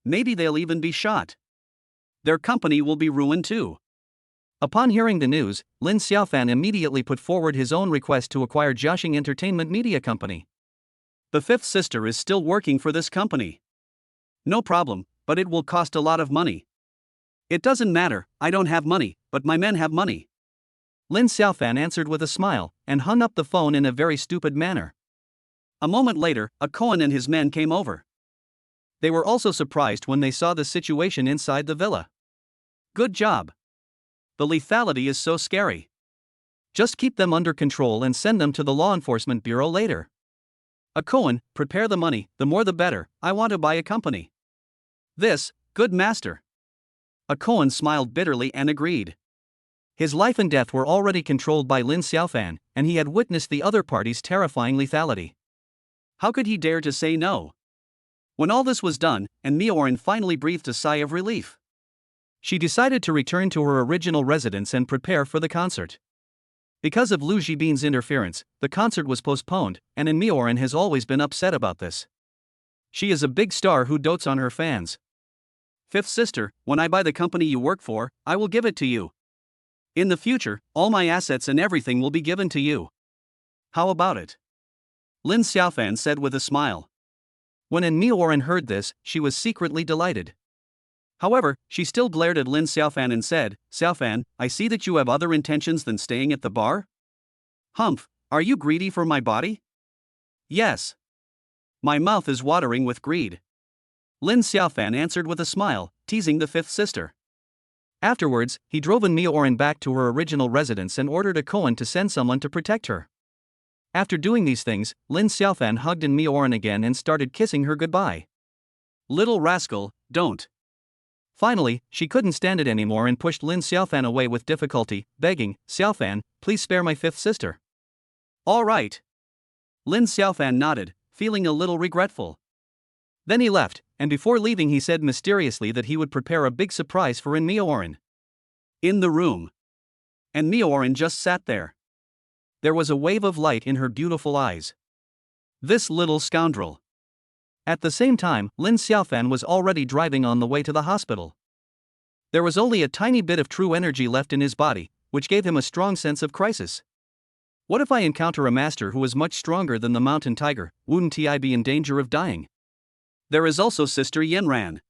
Maybe they'll even be shot. Their company will be ruined too. Upon hearing the news, Lin Xiaofan immediately put forward his own request to acquire Jiaxing Entertainment Media Company. The fifth sister is still working for this company. No problem, but it will cost a lot of money. It doesn't matter, I don't have money, but my men have money. Lin Xiaofan answered with a smile, and hung up the phone in a very stupid manner. A moment later, a koan and his men came over. They were also surprised when they saw the situation inside the villa. Good job. The lethality is so scary. Just keep them under control and send them to the law enforcement bureau later. A koan, prepare the money, the more the better, I want to buy a company. This, good master. A koan smiled bitterly and agreed. His life and death were already controlled by Lin Xiaofan, and he had witnessed the other party's terrifying lethality. How could he dare to say no? When all this was done, and Mioran finally breathed a sigh of relief. She decided to return to her original residence and prepare for the concert. Because of Lu Jibin's interference, the concert was postponed, and Mioran has always been upset about this. She is a big star who dotes on her fans. Fifth sister, when I buy the company you work for, I will give it to you. In the future, all my assets and everything will be given to you. How about it? Lin Xiaofan said with a smile. When Mioran heard this, she was secretly delighted. However, she still glared at Lin Xiaofan and said, Xiaofan, I see that you have other intentions than staying at the bar? Humph, are you greedy for my body? Yes. My mouth is watering with greed. Lin Xiaofan answered with a smile, teasing the fifth sister. Afterwards, he drove Mioran back to her original residence and ordered a koan to send someone to protect her. After doing these things, Lin Xiaofan hugged Mioran again and started kissing her goodbye. Little rascal, don't. Finally, she couldn't stand it anymore and pushed Lin Xiaofan away with difficulty, begging, Xiaofan, please spare my fifth sister. All right. Lin Xiaofan nodded, feeling a little regretful. Then he left, and before leaving he said mysteriously that he would prepare a big surprise for Mioran. In the room. And Mioran just sat there. There was a wave of light in her beautiful eyes. This little scoundrel. At the same time, Lin Xiaofan was already driving on the way to the hospital. There was only a tiny bit of true energy left in his body, which gave him a strong sense of crisis. What if I encounter a master who is much stronger than the mountain tiger? Wouldn't I be in danger of dying? There is also Sister Yanran.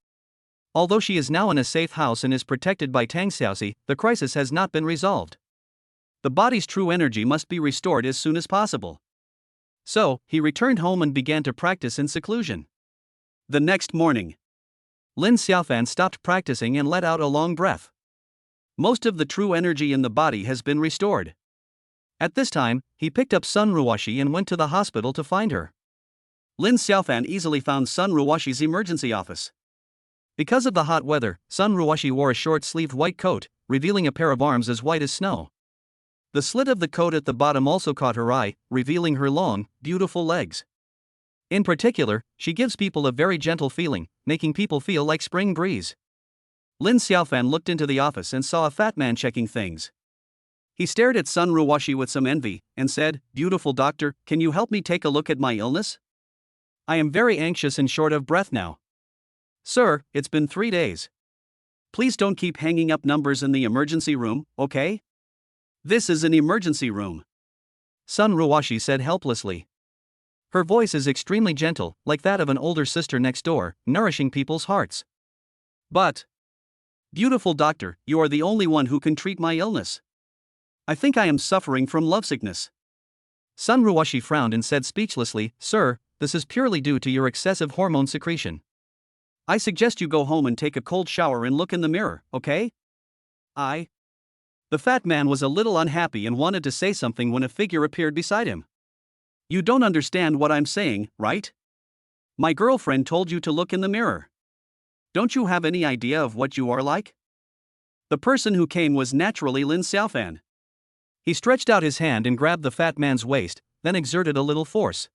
Although she is now in a safe house and is protected by Tang Xiaoxi, the crisis has not been resolved. The body's true energy must be restored as soon as possible. So, he returned home and began to practice in seclusion. The next morning, Lin Xiaofan stopped practicing and let out a long breath. Most of the true energy in the body has been restored. At this time, he picked up Sun Ruoshi and went to the hospital to find her. Lin Xiaofan easily found Sun Ruoshi's emergency office. Because of the hot weather, Sun Ruoshi wore a short-sleeved white coat, revealing a pair of arms as white as snow. The slit of the coat at the bottom also caught her eye, revealing her long, beautiful legs. In particular, she gives people a very gentle feeling, making people feel like spring breeze. Lin Xiaofan looked into the office and saw a fat man checking things. He stared at Sun Ruoshi with some envy, and said, "Beautiful doctor, can you help me take a look at my illness? I am very anxious and short of breath now." "Sir, it's been 3 days. Please don't keep hanging up numbers in the emergency room, okay? This is an emergency room," Sun Ruoshi said helplessly. Her voice is extremely gentle, like that of an older sister next door, nourishing people's hearts. "But, beautiful doctor, you are the only one who can treat my illness. I think I am suffering from lovesickness." Sun Ruoshi frowned and said speechlessly, "Sir, this is purely due to your excessive hormone secretion. I suggest you go home and take a cold shower and look in the mirror, okay?" The fat man was a little unhappy and wanted to say something when a figure appeared beside him. "You don't understand what I'm saying, right? My girlfriend told you to look in the mirror. Don't you have any idea of what you are like?" The person who came was naturally Lin Xiaofan. He stretched out his hand and grabbed the fat man's waist, then exerted a little force.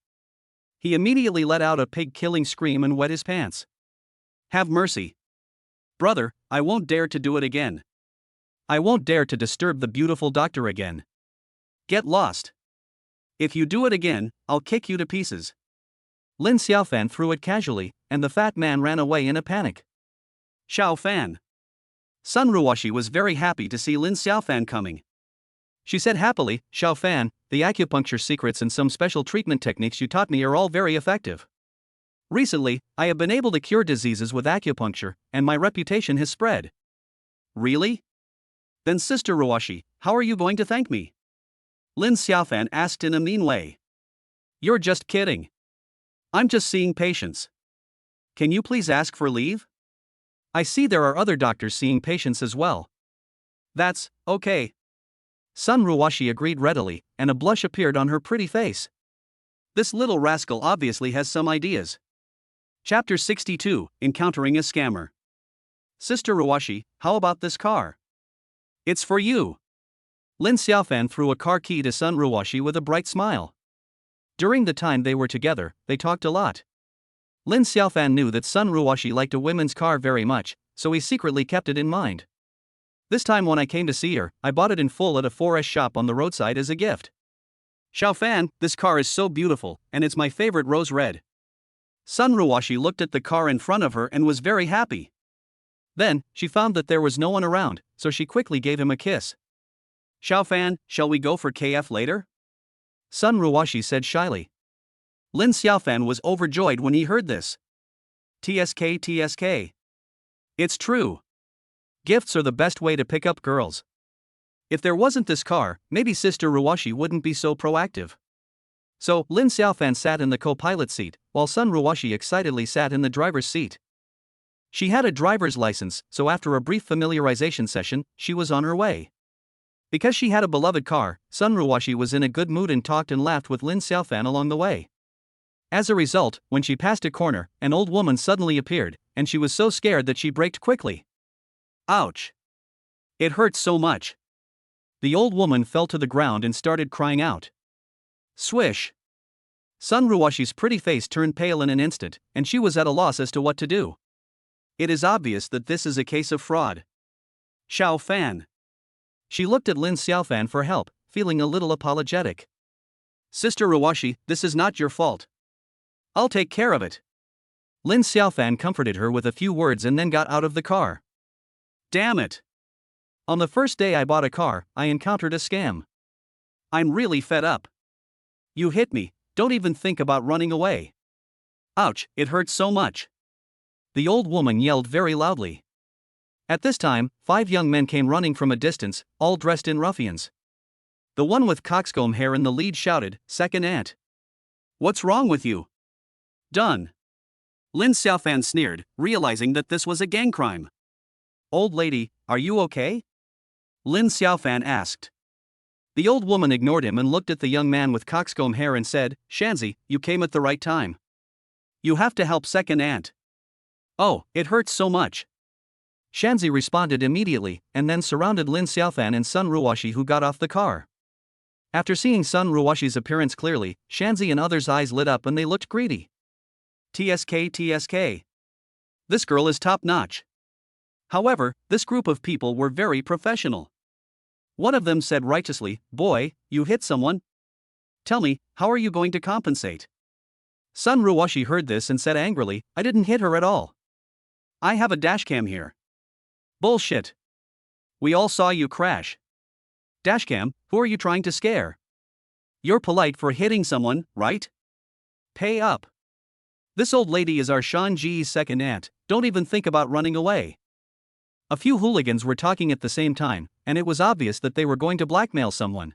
He immediately let out a pig-killing scream and wet his pants. "Have mercy. Brother, I won't dare to do it again. I won't dare to disturb the beautiful doctor again. Get lost. If you do it again, I'll kick you to pieces." Lin Xiaofan threw it casually, and the fat man ran away in a panic. Xiaofan. Sun Ruoshi was very happy to see Lin Xiaofan coming. She said happily, "Xiaofan, the acupuncture secrets and some special treatment techniques you taught me are all very effective. Recently, I have been able to cure diseases with acupuncture, and my reputation has spread." "Really? Then Sister Ruoshi, how are you going to thank me?" Lin Xiaofan asked in a mean way. "You're just kidding. I'm just seeing patients. Can you please ask for leave? I see there are other doctors seeing patients as well." "That's okay." Sun Ruoshi agreed readily, and a blush appeared on her pretty face. This little rascal obviously has some ideas. Chapter 62, Encountering a Scammer. "Sister Ruoshi, how about this car? It's for you." Lin Xiaofan threw a car key to Sun Ruoshi with a bright smile. During the time they were together, they talked a lot. Lin Xiaofan knew that Sun Ruoshi liked a women's car very much, so he secretly kept it in mind. "This time when I came to see her, I bought it in full at a 4S shop on the roadside as a gift. Xiaofan, this car is so beautiful, and it's my favorite rose red." Sun Ruoshi looked at the car in front of her and was very happy. Then, she found that there was no one around, so she quickly gave him a kiss. "Xiaofan, shall we go for KF later?" Sun Ruoshi said shyly. Lin Xiaofan was overjoyed when he heard this. TSK TSK. It's true. Gifts are the best way to pick up girls. If there wasn't this car, maybe Sister Ruoshi wouldn't be so proactive. So, Lin Xiaofan sat in the co-pilot seat, while Sun Ruoshi excitedly sat in the driver's seat. She had a driver's license, so after a brief familiarization session, she was on her way. Because she had a beloved car, Sun Ruoshi was in a good mood and talked and laughed with Lin Xiaofan along the way. As a result, when she passed a corner, an old woman suddenly appeared, and she was so scared that she braked quickly. Ouch! It hurts so much. The old woman fell to the ground and started crying out. Swish! Sun Ruoshi's pretty face turned pale in an instant, and she was at a loss as to what to do. It is obvious that this is a case of fraud. Xiaofan. She looked at Lin Xiaofan for help, feeling a little apologetic. Sister Ruoshi, this is not your fault. I'll take care of it. Lin Xiaofan comforted her with a few words and then got out of the car. Damn it! On the first day I bought a car, I encountered a scam. I'm really fed up. You hit me, don't even think about running away. Ouch, it hurts so much. The old woman yelled very loudly. At this time, 5 young men came running from a distance, all dressed in ruffians. The one with coxcomb hair in the lead shouted, "Second aunt. What's wrong with you?" Done. Lin Xiaofan sneered, realizing that this was a gang crime. "Old lady, are you okay?" Lin Xiaofan asked. The old woman ignored him and looked at the young man with coxcomb hair and said, "Shanzi, you came at the right time. You have to help second aunt." "Oh, it hurts so much." Shanzi responded immediately, and then surrounded Lin Xiaofan and Sun Ruoshi, who got off the car. After seeing Sun Ruoshi's appearance clearly, Shanzi and others' eyes lit up and they looked greedy. TSK. This girl is top-notch. However, this group of people were very professional. One of them said righteously, "Boy, you hit someone? Tell me, how are you going to compensate?" Sun Ruoshi heard this and said angrily, "I didn't hit her at all. I have a dashcam here." "Bullshit. We all saw you crash." "Dashcam, who are you trying to scare? You're polite for hitting someone, right? Pay up. This old lady is our Shan Ji's second aunt, don't even think about running away." A few hooligans were talking at the same time, and it was obvious that they were going to blackmail someone.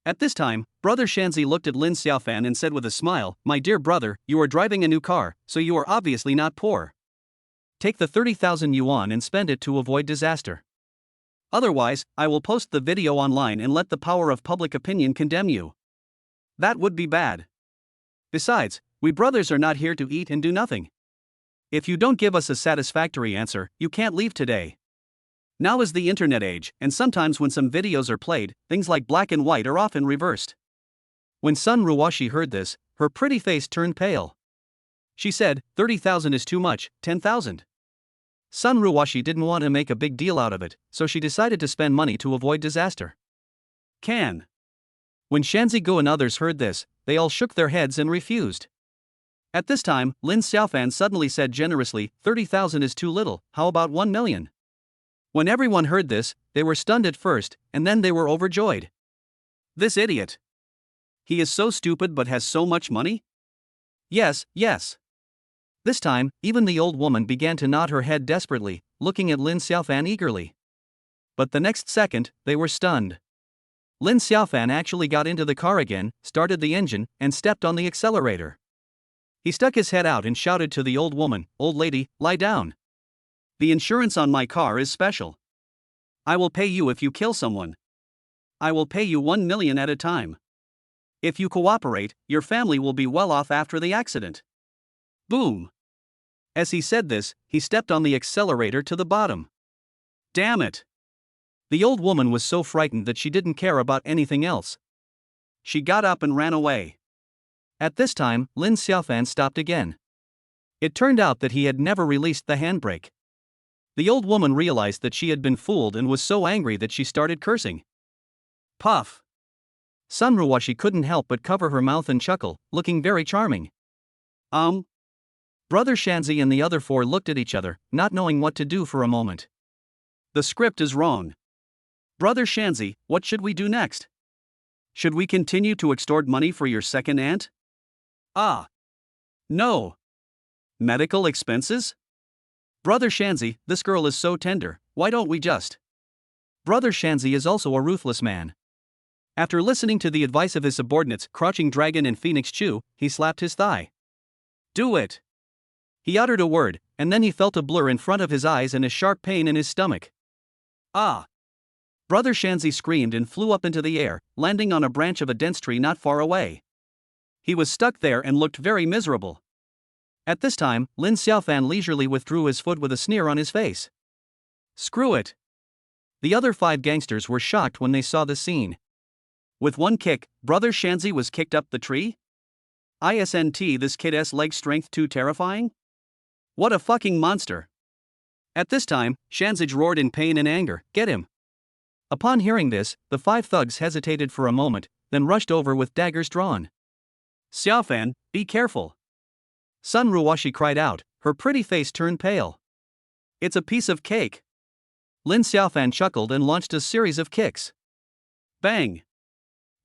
At this time, Brother Shanzi looked at Lin Xiaofan and said with a smile, "My dear brother, you are driving a new car, so you are obviously not poor. Take the 30,000 yuan and spend it to avoid disaster. Otherwise, I will post the video online and let the power of public opinion condemn you. That would be bad. Besides, we brothers are not here to eat and do nothing. If you don't give us a satisfactory answer, you can't leave today." Now is the internet age, and sometimes when some videos are played, things like black and white are often reversed. When Sun Ruoshi heard this, her pretty face turned pale. She said, 30,000 is too much, 10,000. Sun Ruoshi didn't want to make a big deal out of it, so she decided to spend money to avoid disaster. When Shanzi Gu and others heard this, they all shook their heads and refused. At this time, Lin Xiaofan suddenly said generously, 30,000 is too little, how about 1 million? When everyone heard this, they were stunned at first, and then they were overjoyed. This idiot. He is so stupid but has so much money? Yes. This time, even the old woman began to nod her head desperately, looking at Lin Xiaofan eagerly. But the next second, they were stunned. Lin Xiaofan actually got into the car again, started the engine, and stepped on the accelerator. He stuck his head out and shouted to the old woman, "Old lady, lie down. The insurance on my car is special. I will pay you if you kill someone. I will pay you 1 million at a time. If you cooperate, your family will be well off after the accident." Boom. As he said this, he stepped on the accelerator to the bottom. Damn it. The old woman was so frightened that she didn't care about anything else. She got up and ran away. At this time, Lin Xiaofan stopped again. It turned out that he had never released the handbrake. The old woman realized that she had been fooled and was so angry that she started cursing. Puff. Sun Ruoshi couldn't help but cover her mouth and chuckle, looking very charming. Brother Shanzi and the other four looked at each other, not knowing what to do for a moment. The script is wrong. Brother Shanzi, what should we do next? Should we continue to extort money for your second aunt? No. Medical expenses? Brother Shanzi, this girl is so tender, why don't we just? Brother Shanzi is also a ruthless man. After listening to the advice of his subordinates, Crouching Dragon and Phoenix Chu, he slapped his thigh. Do it. He uttered a word, and then he felt a blur in front of his eyes and a sharp pain in his stomach. Brother Shanzi screamed and flew up into the air, landing on a branch of a dense tree not far away. He was stuck there and looked very miserable. At this time, Lin Xiaofan leisurely withdrew his foot with a sneer on his face. Screw it. The other 5 gangsters were shocked when they saw the scene. With one kick, Brother Shanzi was kicked up the tree? Isn't this kid's leg strength too terrifying? What a fucking monster. At this time, Shanzi roared in pain and anger, "Get him!" Upon hearing this, the 5 thugs hesitated for a moment, then rushed over with daggers drawn. Xiaofan, be careful. Sun Ruoshi cried out, her pretty face turned pale. It's a piece of cake. Lin Xiaofan chuckled and launched a series of kicks. Bang!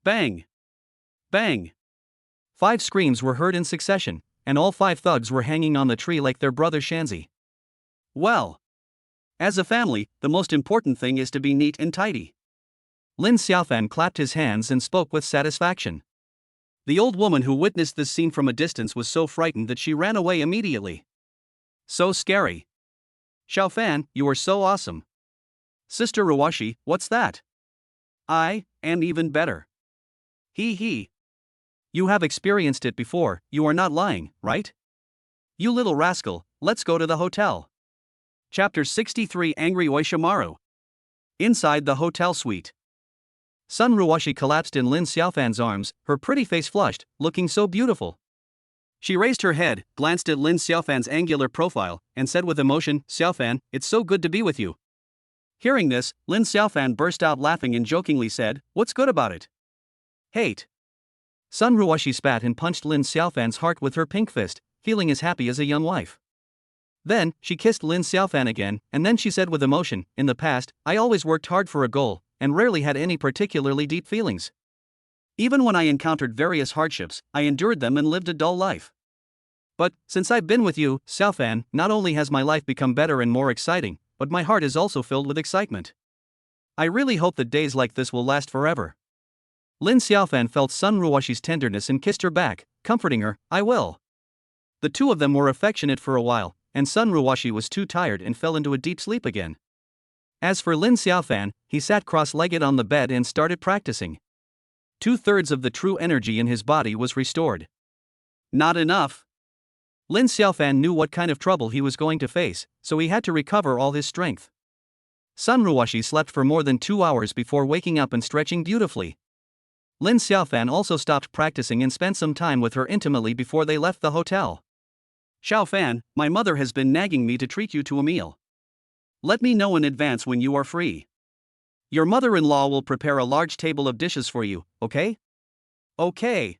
Bang! Bang! 5 screams were heard in succession, and all 5 thugs were hanging on the tree like their brother Shanzi. Well, as a family, the most important thing is to be neat and tidy. Lin Xiaofan clapped his hands and spoke with satisfaction. The old woman who witnessed this scene from a distance was so frightened that she ran away immediately. So scary. Xiaofan, you are so awesome. Sister Ruwashi, what's that? And even better. He. You have experienced it before, you are not lying, right? You little rascal, let's go to the hotel. Chapter 63 Angry Oishimaru. Inside the hotel suite. Sun Ruwashi collapsed in Lin Xiaofan's arms, her pretty face flushed, looking so beautiful. She raised her head, glanced at Lin Xiaofan's angular profile, and said with emotion, Xiaofan, it's so good to be with you. Hearing this, Lin Xiaofan burst out laughing and jokingly said, what's good about it? Hate. Sun Ruwashi spat and punched Lin Xiaofan's heart with her pink fist, feeling as happy as a young wife. Then, she kissed Lin Xiaofan again, and then she said with emotion, in the past, I always worked hard for a goal, and rarely had any particularly deep feelings. Even when I encountered various hardships, I endured them and lived a dull life. But, since I've been with you, Xiaofan, not only has my life become better and more exciting, but my heart is also filled with excitement. I really hope that days like this will last forever. Lin Xiaofan felt Sun Ruwashi's tenderness and kissed her back, comforting her, I will. The two of them were affectionate for a while, and Sun Ruwashi was too tired and fell into a deep sleep again. As for Lin Xiaofan, he sat cross-legged on the bed and started practicing. 2/3 of the true energy in his body was restored. Not enough. Lin Xiaofan knew what kind of trouble he was going to face, so he had to recover all his strength. Sun Ruwashi slept for more than 2 hours before waking up and stretching beautifully. Lin Xiaofan also stopped practicing and spent some time with her intimately before they left the hotel. Xiaofan, my mother has been nagging me to treat you to a meal. Let me know in advance when you are free. Your mother-in-law will prepare a large table of dishes for you, okay? Okay.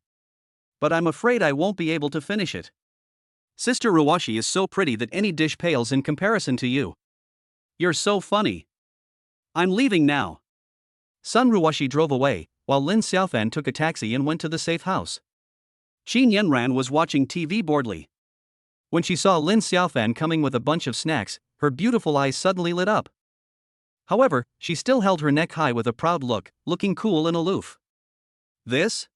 But I'm afraid I won't be able to finish it. Sister Ruwashi is so pretty that any dish pales in comparison to you. You're so funny. I'm leaving now. Sun Ruwashi drove away, while Lin Xiaofan took a taxi and went to the safe house. Qin Yanran was watching TV boredly. When she saw Lin Xiaofan coming with a bunch of snacks, her beautiful eyes suddenly lit up. However, she still held her neck high with a proud look, looking cool and aloof. This?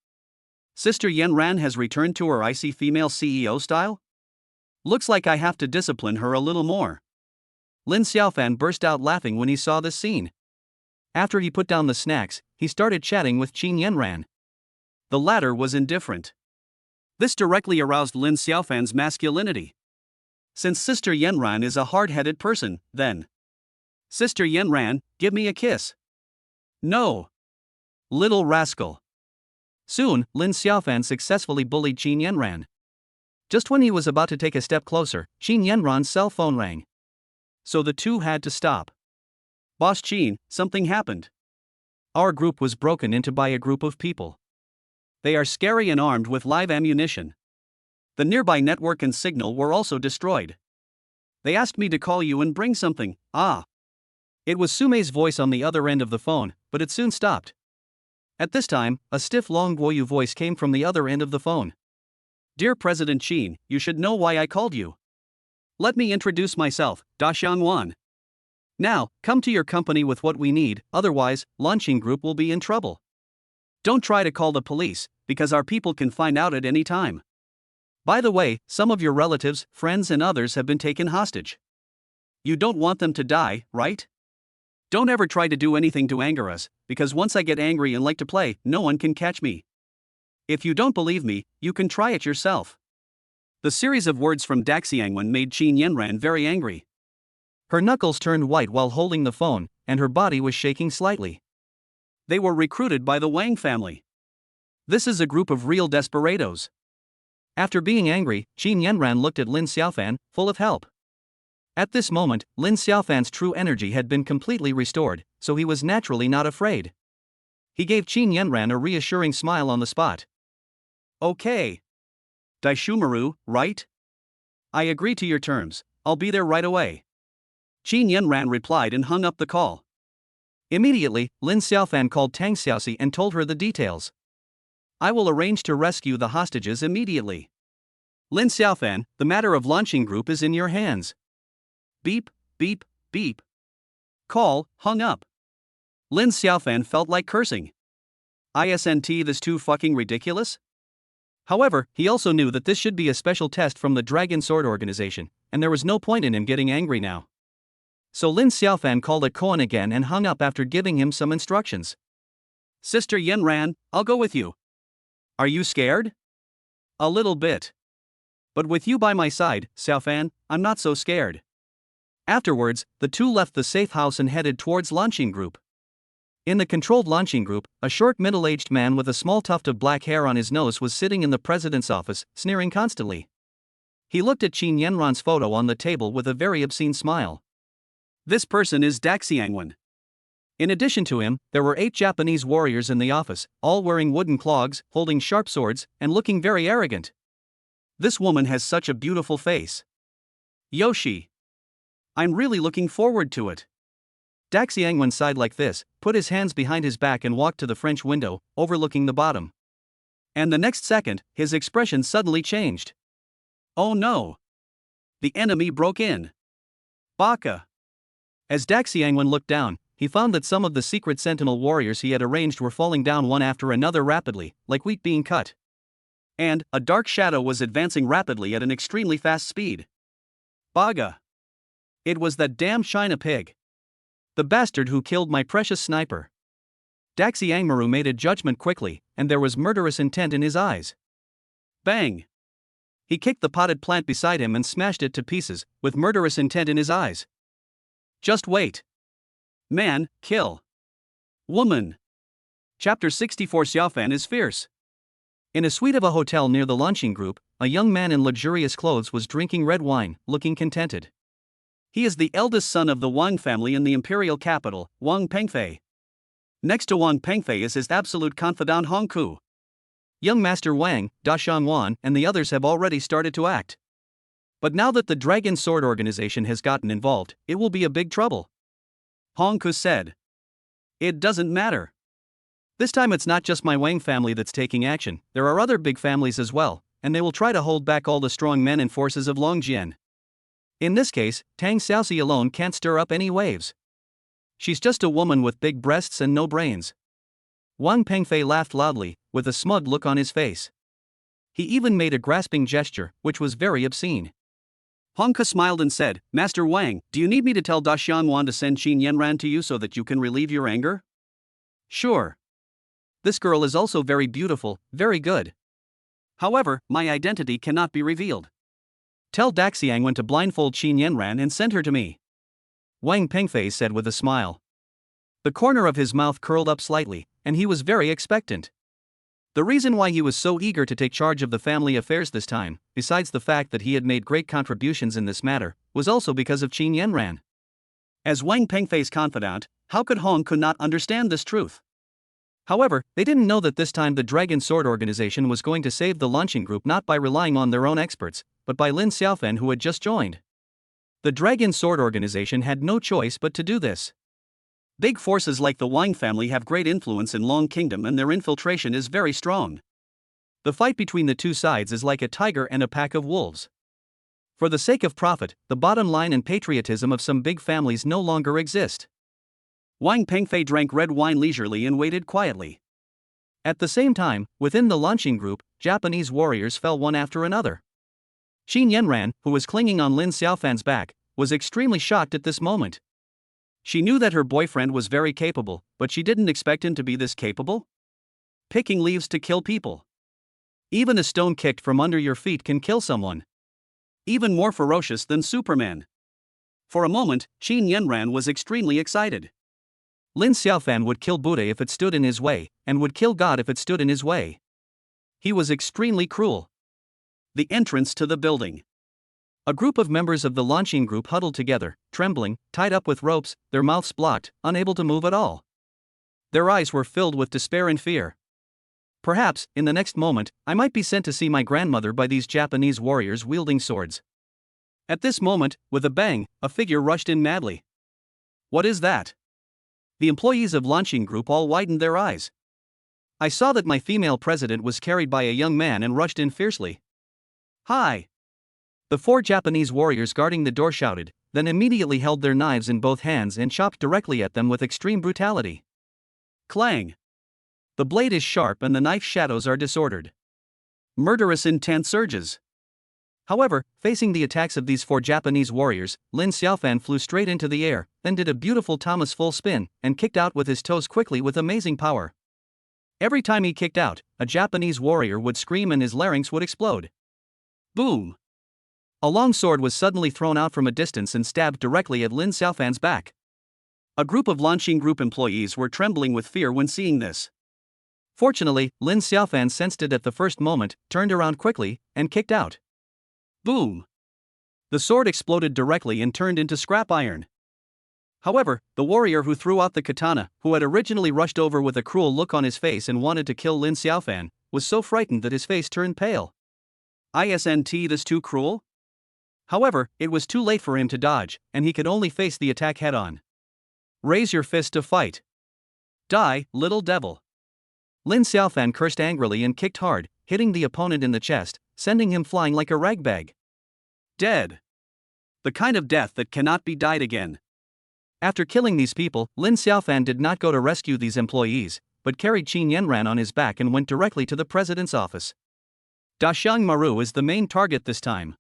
Sister Yanran has returned to her icy female CEO style? Looks like I have to discipline her a little more. Lin Xiaofan burst out laughing when he saw this scene. After he put down the snacks, he started chatting with Qin Yanran. The latter was indifferent. This directly aroused Lin Xiaofan's masculinity. Since Sister Yanran is a hard-headed person, then. Sister Yanran, give me a kiss. No. Little rascal. Soon, Lin Xiaofan successfully bullied Qin Yanran. Just when he was about to take a step closer, Qin Yanran's cell phone rang. So the two had to stop. Boss Qin, something happened. Our group was broken into by a group of people. They are scary and armed with live ammunition. The nearby network and signal were also destroyed. They asked me to call you and bring something. It was Sumei's voice on the other end of the phone, but it soon stopped. At this time, a stiff long Guoyu voice came from the other end of the phone. Dear President Qin, you should know why I called you. Let me introduce myself, Da Xiangwan. Now, come to your company with what we need, otherwise, launching group will be in trouble. Don't try to call the police, because our people can find out at any time. By the way, some of your relatives, friends and others have been taken hostage. You don't want them to die, right? Don't ever try to do anything to anger us, because once I get angry and like to play, no one can catch me. If you don't believe me, you can try it yourself. The series of words from Daxiangwen made Qin Yanran very angry. Her knuckles turned white while holding the phone, and her body was shaking slightly. They were recruited by the Wang family. This is a group of real desperados. After being angry, Qin Yanran looked at Lin Xiaofan, full of help. At this moment, Lin Xiaofan's true energy had been completely restored, so he was naturally not afraid. He gave Qin Yanran a reassuring smile on the spot. Okay. Daishumaru, right? I agree to your terms, I'll be there right away. Qin Yanran replied and hung up the call. Immediately, Lin Xiaofan called Tang Xiaoxi and told her the details. I will arrange to rescue the hostages immediately. Lin Xiaofan, the matter of launching group is in your hands. Beep, beep, beep. Call, hung up. Lin Xiaofan felt like cursing. Isn't this too fucking ridiculous? However, he also knew that this should be a special test from the Dragon Sword organization, and there was no point in him getting angry now. So Lin Xiaofan called it Koan again and hung up after giving him some instructions. Sister Yanran, I'll go with you. Are you scared? A little bit. But with you by my side, Xiaofan, I'm not so scared. Afterwards, the two left the safe house and headed towards launching group. In the controlled launching group, a short middle-aged man with a small tuft of black hair on his nose was sitting in the president's office, sneering constantly. He looked at Qin Yanran's photo on the table with a very obscene smile. This person is Daxiangwen. In addition to him, there were 8 Japanese warriors in the office, all wearing wooden clogs, holding sharp swords, and looking very arrogant. This woman has such a beautiful face. Yoshi. I'm really looking forward to it. Daxiangwen sighed like this, put his hands behind his back and walked to the French window, overlooking the bottom. And the next second, his expression suddenly changed. Oh no! The enemy broke in. Baka! As Daxiangwen looked down, he found that some of the secret sentinel warriors he had arranged were falling down one after another rapidly, like wheat being cut. And a dark shadow was advancing rapidly at an extremely fast speed. Baga! It was that damn China pig. The bastard who killed my precious sniper. Daxiangmaru made a judgment quickly, and there was murderous intent in his eyes. Bang! He kicked the potted plant beside him and smashed it to pieces, with murderous intent in his eyes. Just wait. Man, kill. Woman. Chapter 64. Xiaofan is fierce. In a suite of a hotel near the launching group, a young man in luxurious clothes was drinking red wine, looking contented. He is the eldest son of the Wang family in the imperial capital, Wang Pengfei. Next to Wang Pengfei is his absolute confidant Hong Ku. Young Master Wang, Da Xiangwan, and the others have already started to act. But now that the Dragon Sword organization has gotten involved, it will be a big trouble. Hong Ku said. It doesn't matter. This time it's not just my Wang family that's taking action, there are other big families as well, and they will try to hold back all the strong men and forces of Longjian. In this case, Tang Xiaoxi alone can't stir up any waves. She's just a woman with big breasts and no brains. Wang Pengfei laughed loudly, with a smug look on his face. He even made a grasping gesture, which was very obscene. Hong Ke smiled and said, Master Wang, do you need me to tell Da Xiangwan to send Qin Yanran to you so that you can relieve your anger? Sure. This girl is also very beautiful, very good. However, my identity cannot be revealed. Tell Daxiangwen to blindfold Qin Yanran and send her to me. Wang Pengfei said with a smile. The corner of his mouth curled up slightly, and he was very expectant. The reason why he was so eager to take charge of the family affairs this time, besides the fact that he had made great contributions in this matter, was also because of Qin Yanran. As Wang Pengfei's confidant, how could Hong Ku not understand this truth? However, they didn't know that this time the Dragon Sword organization was going to save the launching group not by relying on their own experts, but by Lin Xiaofan who had just joined. The Dragon Sword organization had no choice but to do this. Big forces like the Wang family have great influence in Long Kingdom and their infiltration is very strong. The fight between the two sides is like a tiger and a pack of wolves. For the sake of profit, the bottom line and patriotism of some big families no longer exist. Wang Pengfei drank red wine leisurely and waited quietly. At the same time, within the launching group, Japanese warriors fell one after another. Qin Yanran, who was clinging on Lin Xiaofan's back, was extremely shocked at this moment. She knew that her boyfriend was very capable, but she didn't expect him to be this capable. Picking leaves to kill people. Even a stone kicked from under your feet can kill someone. Even more ferocious than Superman. For a moment, Qin Yanran was extremely excited. Lin Xiaofan would kill Buddha if it stood in his way, and would kill God if it stood in his way. He was extremely cruel. The entrance to the building. A group of members of the launching group huddled together, trembling, tied up with ropes, their mouths blocked, unable to move at all. Their eyes were filled with despair and fear. Perhaps, in the next moment, I might be sent to see my grandmother by these Japanese warriors wielding swords. At this moment, with a bang, a figure rushed in madly. What is that? The employees of launching group all widened their eyes. I saw that my female president was carried by a young man and rushed in fiercely. Hi! The 4 Japanese warriors guarding the door shouted, then immediately held their knives in both hands and chopped directly at them with extreme brutality. Clang. The blade is sharp and the knife shadows are disordered. Murderous intent surges. However, facing the attacks of these 4 Japanese warriors, Lin Xiaofan flew straight into the air, then did a beautiful Thomas full spin, and kicked out with his toes quickly with amazing power. Every time he kicked out, a Japanese warrior would scream and his larynx would explode. Boom! A long sword was suddenly thrown out from a distance and stabbed directly at Lin Xiaofan's back. A group of Lanxing Group employees were trembling with fear when seeing this. Fortunately, Lin Xiaofan sensed it at the first moment, turned around quickly, and kicked out. Boom! The sword exploded directly and turned into scrap iron. However, the warrior who threw out the katana, who had originally rushed over with a cruel look on his face and wanted to kill Lin Xiaofan, was so frightened that his face turned pale. Isn't this too cruel? However, it was too late for him to dodge, and he could only face the attack head-on. Raise your fist to fight. Die, little devil. Lin Xiaofan cursed angrily and kicked hard, hitting the opponent in the chest, sending him flying like a ragbag. Dead. The kind of death that cannot be died again. After killing these people, Lin Xiaofan did not go to rescue these employees, but carried Qin Yanran on his back and went directly to the president's office. Dashang Maru is the main target this time.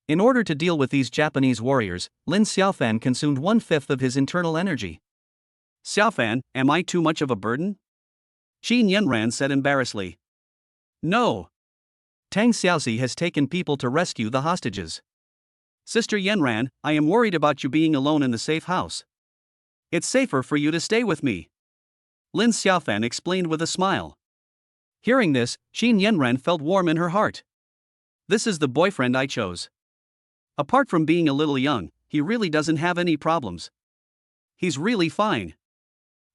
In order to deal with these Japanese warriors, Lin Xiaofan consumed 1/5 of his internal energy. Xiaofan, am I too much of a burden? Qin Yanran said embarrassedly. No. Tang Xiaoxi has taken people to rescue the hostages. Sister Yanran, I am worried about you being alone in the safe house. It's safer for you to stay with me. Lin Xiaofan explained with a smile. Hearing this, Qin Yanran felt warm in her heart. This is the boyfriend I chose. Apart from being a little young, he really doesn't have any problems. He's really fine.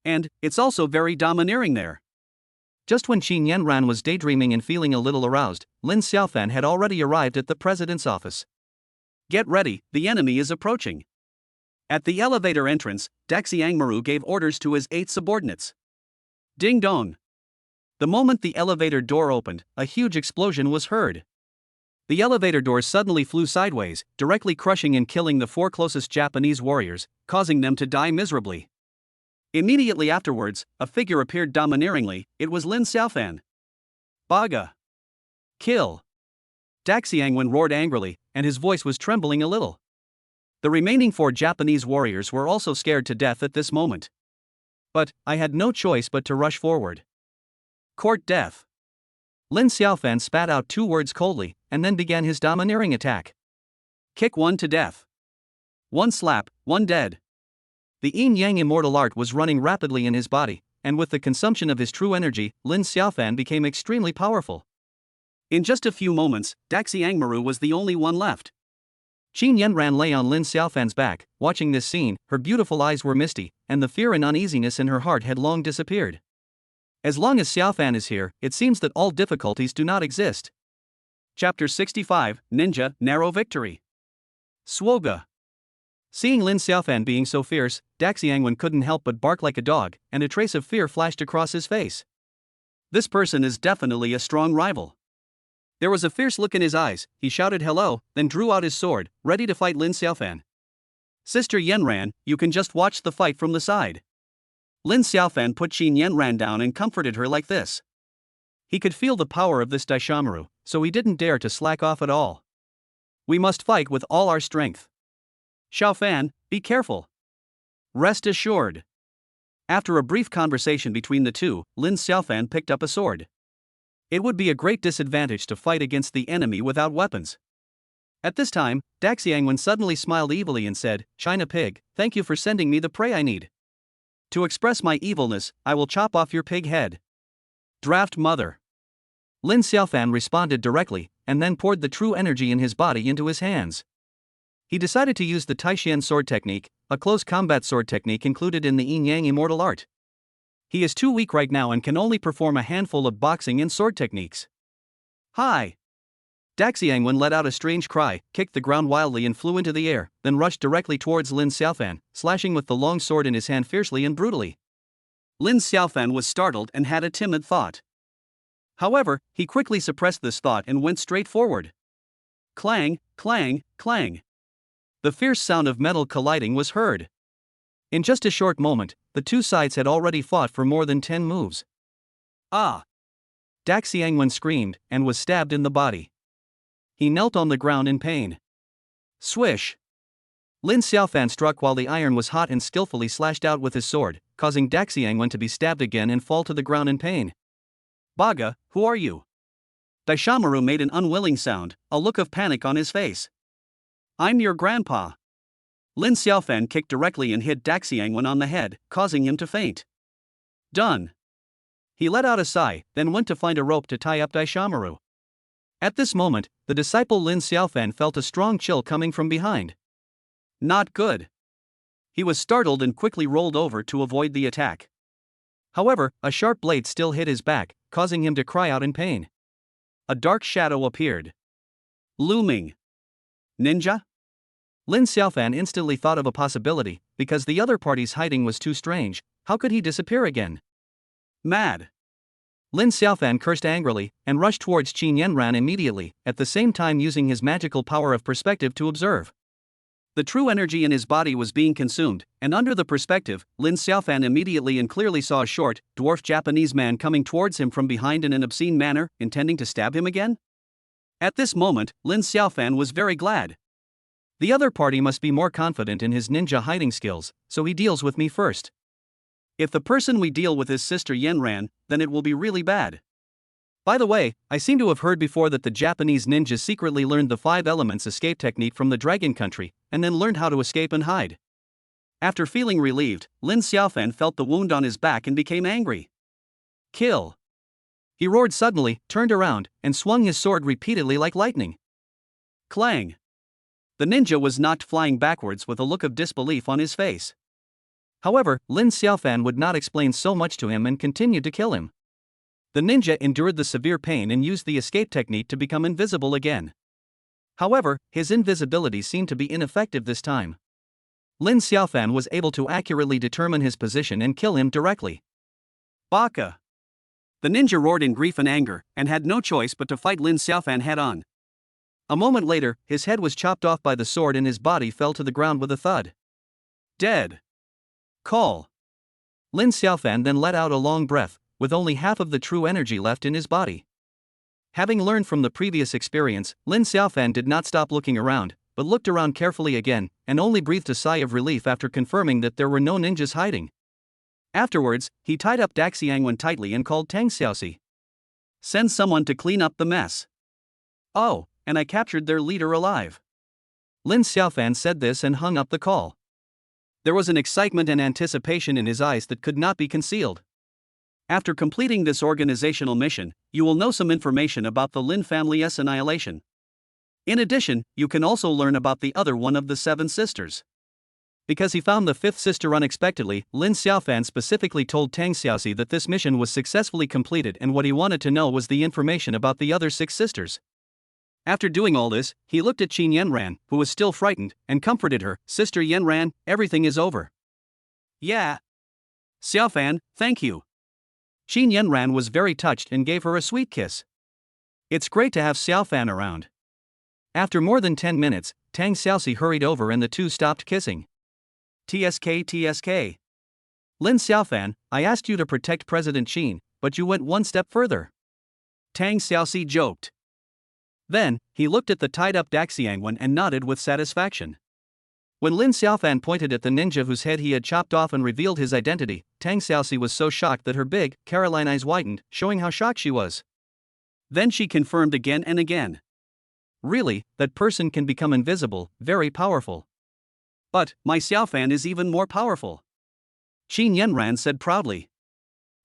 And, it's also very domineering there. Just when Qin Yanran was daydreaming and feeling a little aroused, Lin Xiaofan had already arrived at the president's office. Get ready, the enemy is approaching. At the elevator entrance, Daxiang Maru gave orders to his 8 subordinates. Ding dong. The moment the elevator door opened, a huge explosion was heard. The elevator doors suddenly flew sideways, directly crushing and killing the 4 closest Japanese warriors, causing them to die miserably. Immediately afterwards, a figure appeared domineeringly. It was Lin Xiaofan. Baga. Kill. Daxiang roared angrily, and his voice was trembling a little. The remaining 4 Japanese warriors were also scared to death at this moment. But, I had no choice but to rush forward. Court death. Lin Xiaofan spat out 2 words coldly, and then began his domineering attack. Kick 1 to death. 1 slap, 1 dead. The Yin-Yang Immortal art was running rapidly in his body, and with the consumption of his true energy, Lin Xiaofan became extremely powerful. In just a few moments, Daxiang Maru was the only one left. Qin Yanran lay on Lin Xiaofan's back, watching this scene. Her beautiful eyes were misty, and the fear and uneasiness in her heart had long disappeared. As long as Xiaofan is here, it seems that all difficulties do not exist. Chapter 65, Ninja, Narrow Victory. Swoga. Seeing Lin Xiaofan being so fierce, Daxiang couldn't help but bark like a dog, and a trace of fear flashed across his face. This person is definitely a strong rival. There was a fierce look in his eyes. He shouted hello, then drew out his sword, ready to fight Lin Xiaofan. Sister Yanran, you can just watch the fight from the side. Lin Xiaofan put Qin Yanran down and comforted her like this. He could feel the power of this Daishamaru, so he didn't dare to slack off at all. We must fight with all our strength. Xiaofan, be careful. Rest assured. After a brief conversation between the two, Lin Xiaofan picked up a sword. It would be a great disadvantage to fight against the enemy without weapons. At this time, Daxiang suddenly smiled evilly and said, China pig, thank you for sending me the prey I need. To express my evilness, I will chop off your pig head. Draft mother. Lin Xiaofan responded directly, and then poured the true energy in his body into his hands. He decided to use the Taishan sword technique, a close combat sword technique included in the Yin-Yang Immortal art. He is too weak right now and can only perform a handful of boxing and sword techniques. Hi! Daxiang let out a strange cry, kicked the ground wildly and flew into the air, then rushed directly towards Lin Xiaofan, slashing with the long sword in his hand fiercely and brutally. Lin Xiaofan was startled and had a timid thought. However, he quickly suppressed this thought and went straight forward. Clang, clang, clang. The fierce sound of metal colliding was heard. In just a short moment, the two sides had already fought for more than 10 moves. Ah! Daxiangwen screamed and was stabbed in the body. He knelt on the ground in pain. Swish! Lin Xiaofan struck while the iron was hot and skillfully slashed out with his sword, causing Daxiangwen to be stabbed again and fall to the ground in pain. Baga, who are you? Daishamaru made an unwilling sound, a look of panic on his face. I'm your grandpa. Lin Xiaofan kicked directly and hit Daxiangwen on the head, causing him to faint. Done. He let out a sigh, then went to find a rope to tie up Daishamaru. At this moment, the disciple Lin Xiaofan felt a strong chill coming from behind. Not good. He was startled and quickly rolled over to avoid the attack. However, a sharp blade still hit his back, causing him to cry out in pain. A dark shadow appeared. Looming. Ninja? Lin Xiaofan instantly thought of a possibility, because the other party's hiding was too strange. How could he disappear again? Mad. Lin Xiaofan cursed angrily and rushed towards Qin Yanran immediately, at the same time using his magical power of perspective to observe. The true energy in his body was being consumed, and under the perspective, Lin Xiaofan immediately and clearly saw a short, dwarf Japanese man coming towards him from behind in an obscene manner, intending to stab him again. At this moment, Lin Xiaofan was very glad. The other party must be more confident in his ninja hiding skills, so he deals with me first. If the person we deal with is Sister Yanran, then it will be really bad. By the way, I seem to have heard before that the Japanese ninjas secretly learned the 5 elements escape technique from the Dragon Country, and then learned how to escape and hide. After feeling relieved, Lin Xiaofan felt the wound on his back and became angry. Kill! He roared suddenly, turned around, and swung his sword repeatedly like lightning. Clang! The ninja was knocked flying backwards with a look of disbelief on his face. However, Lin Xiaofan would not explain so much to him and continued to kill him. The ninja endured the severe pain and used the escape technique to become invisible again. However, his invisibility seemed to be ineffective this time. Lin Xiaofan was able to accurately determine his position and kill him directly. Baka! The ninja roared in grief and anger, and had no choice but to fight Lin Xiaofan head-on. A moment later, his head was chopped off by the sword and his body fell to the ground with a thud. Dead! Call! Lin Xiaofan then let out a long breath, with only half of the true energy left in his body. Having learned from the previous experience, Lin Xiaofan did not stop looking around, but looked around carefully again, and only breathed a sigh of relief after confirming that there were no ninjas hiding. Afterwards, he tied up Daxiangwen tightly and called Tang Xiaoxi. Send someone to clean up the mess. Oh, and I captured their leader alive. Lin Xiaofan said this and hung up the call. There was an excitement and anticipation in his eyes that could not be concealed. After completing this organizational mission, you will know some information about the Lin family's annihilation. In addition, you can also learn about the other one of the 7 sisters. Because he found the 5th sister unexpectedly, Lin Xiaofan specifically told Tang Xiaoxi that this mission was successfully completed, and what he wanted to know was the information about the other 6 sisters. After doing all this, he looked at Qin Yanran, who was still frightened, and comforted her. Sister Yanran, everything is over. Yeah. Xiaofan, thank you. Qin Yanran was very touched and gave her a sweet kiss. It's great to have Xiaofan around. After more than 10 minutes, Tang Xiaoxi hurried over and the two stopped kissing. TSK. Lin Xiaofan, I asked you to protect President Qin, but you went one step further. Tang Xiaoxi joked. Then, he looked at the tied-up Daxiangwen and nodded with satisfaction. When Lin Xiaofan pointed at the ninja whose head he had chopped off and revealed his identity, Tang Xiaoxi was so shocked that her big, Caroline eyes widened, showing how shocked she was. Then she confirmed again and again. Really, that person can become invisible, very powerful. But, my Xiaofan is even more powerful. Qin Yanran said proudly.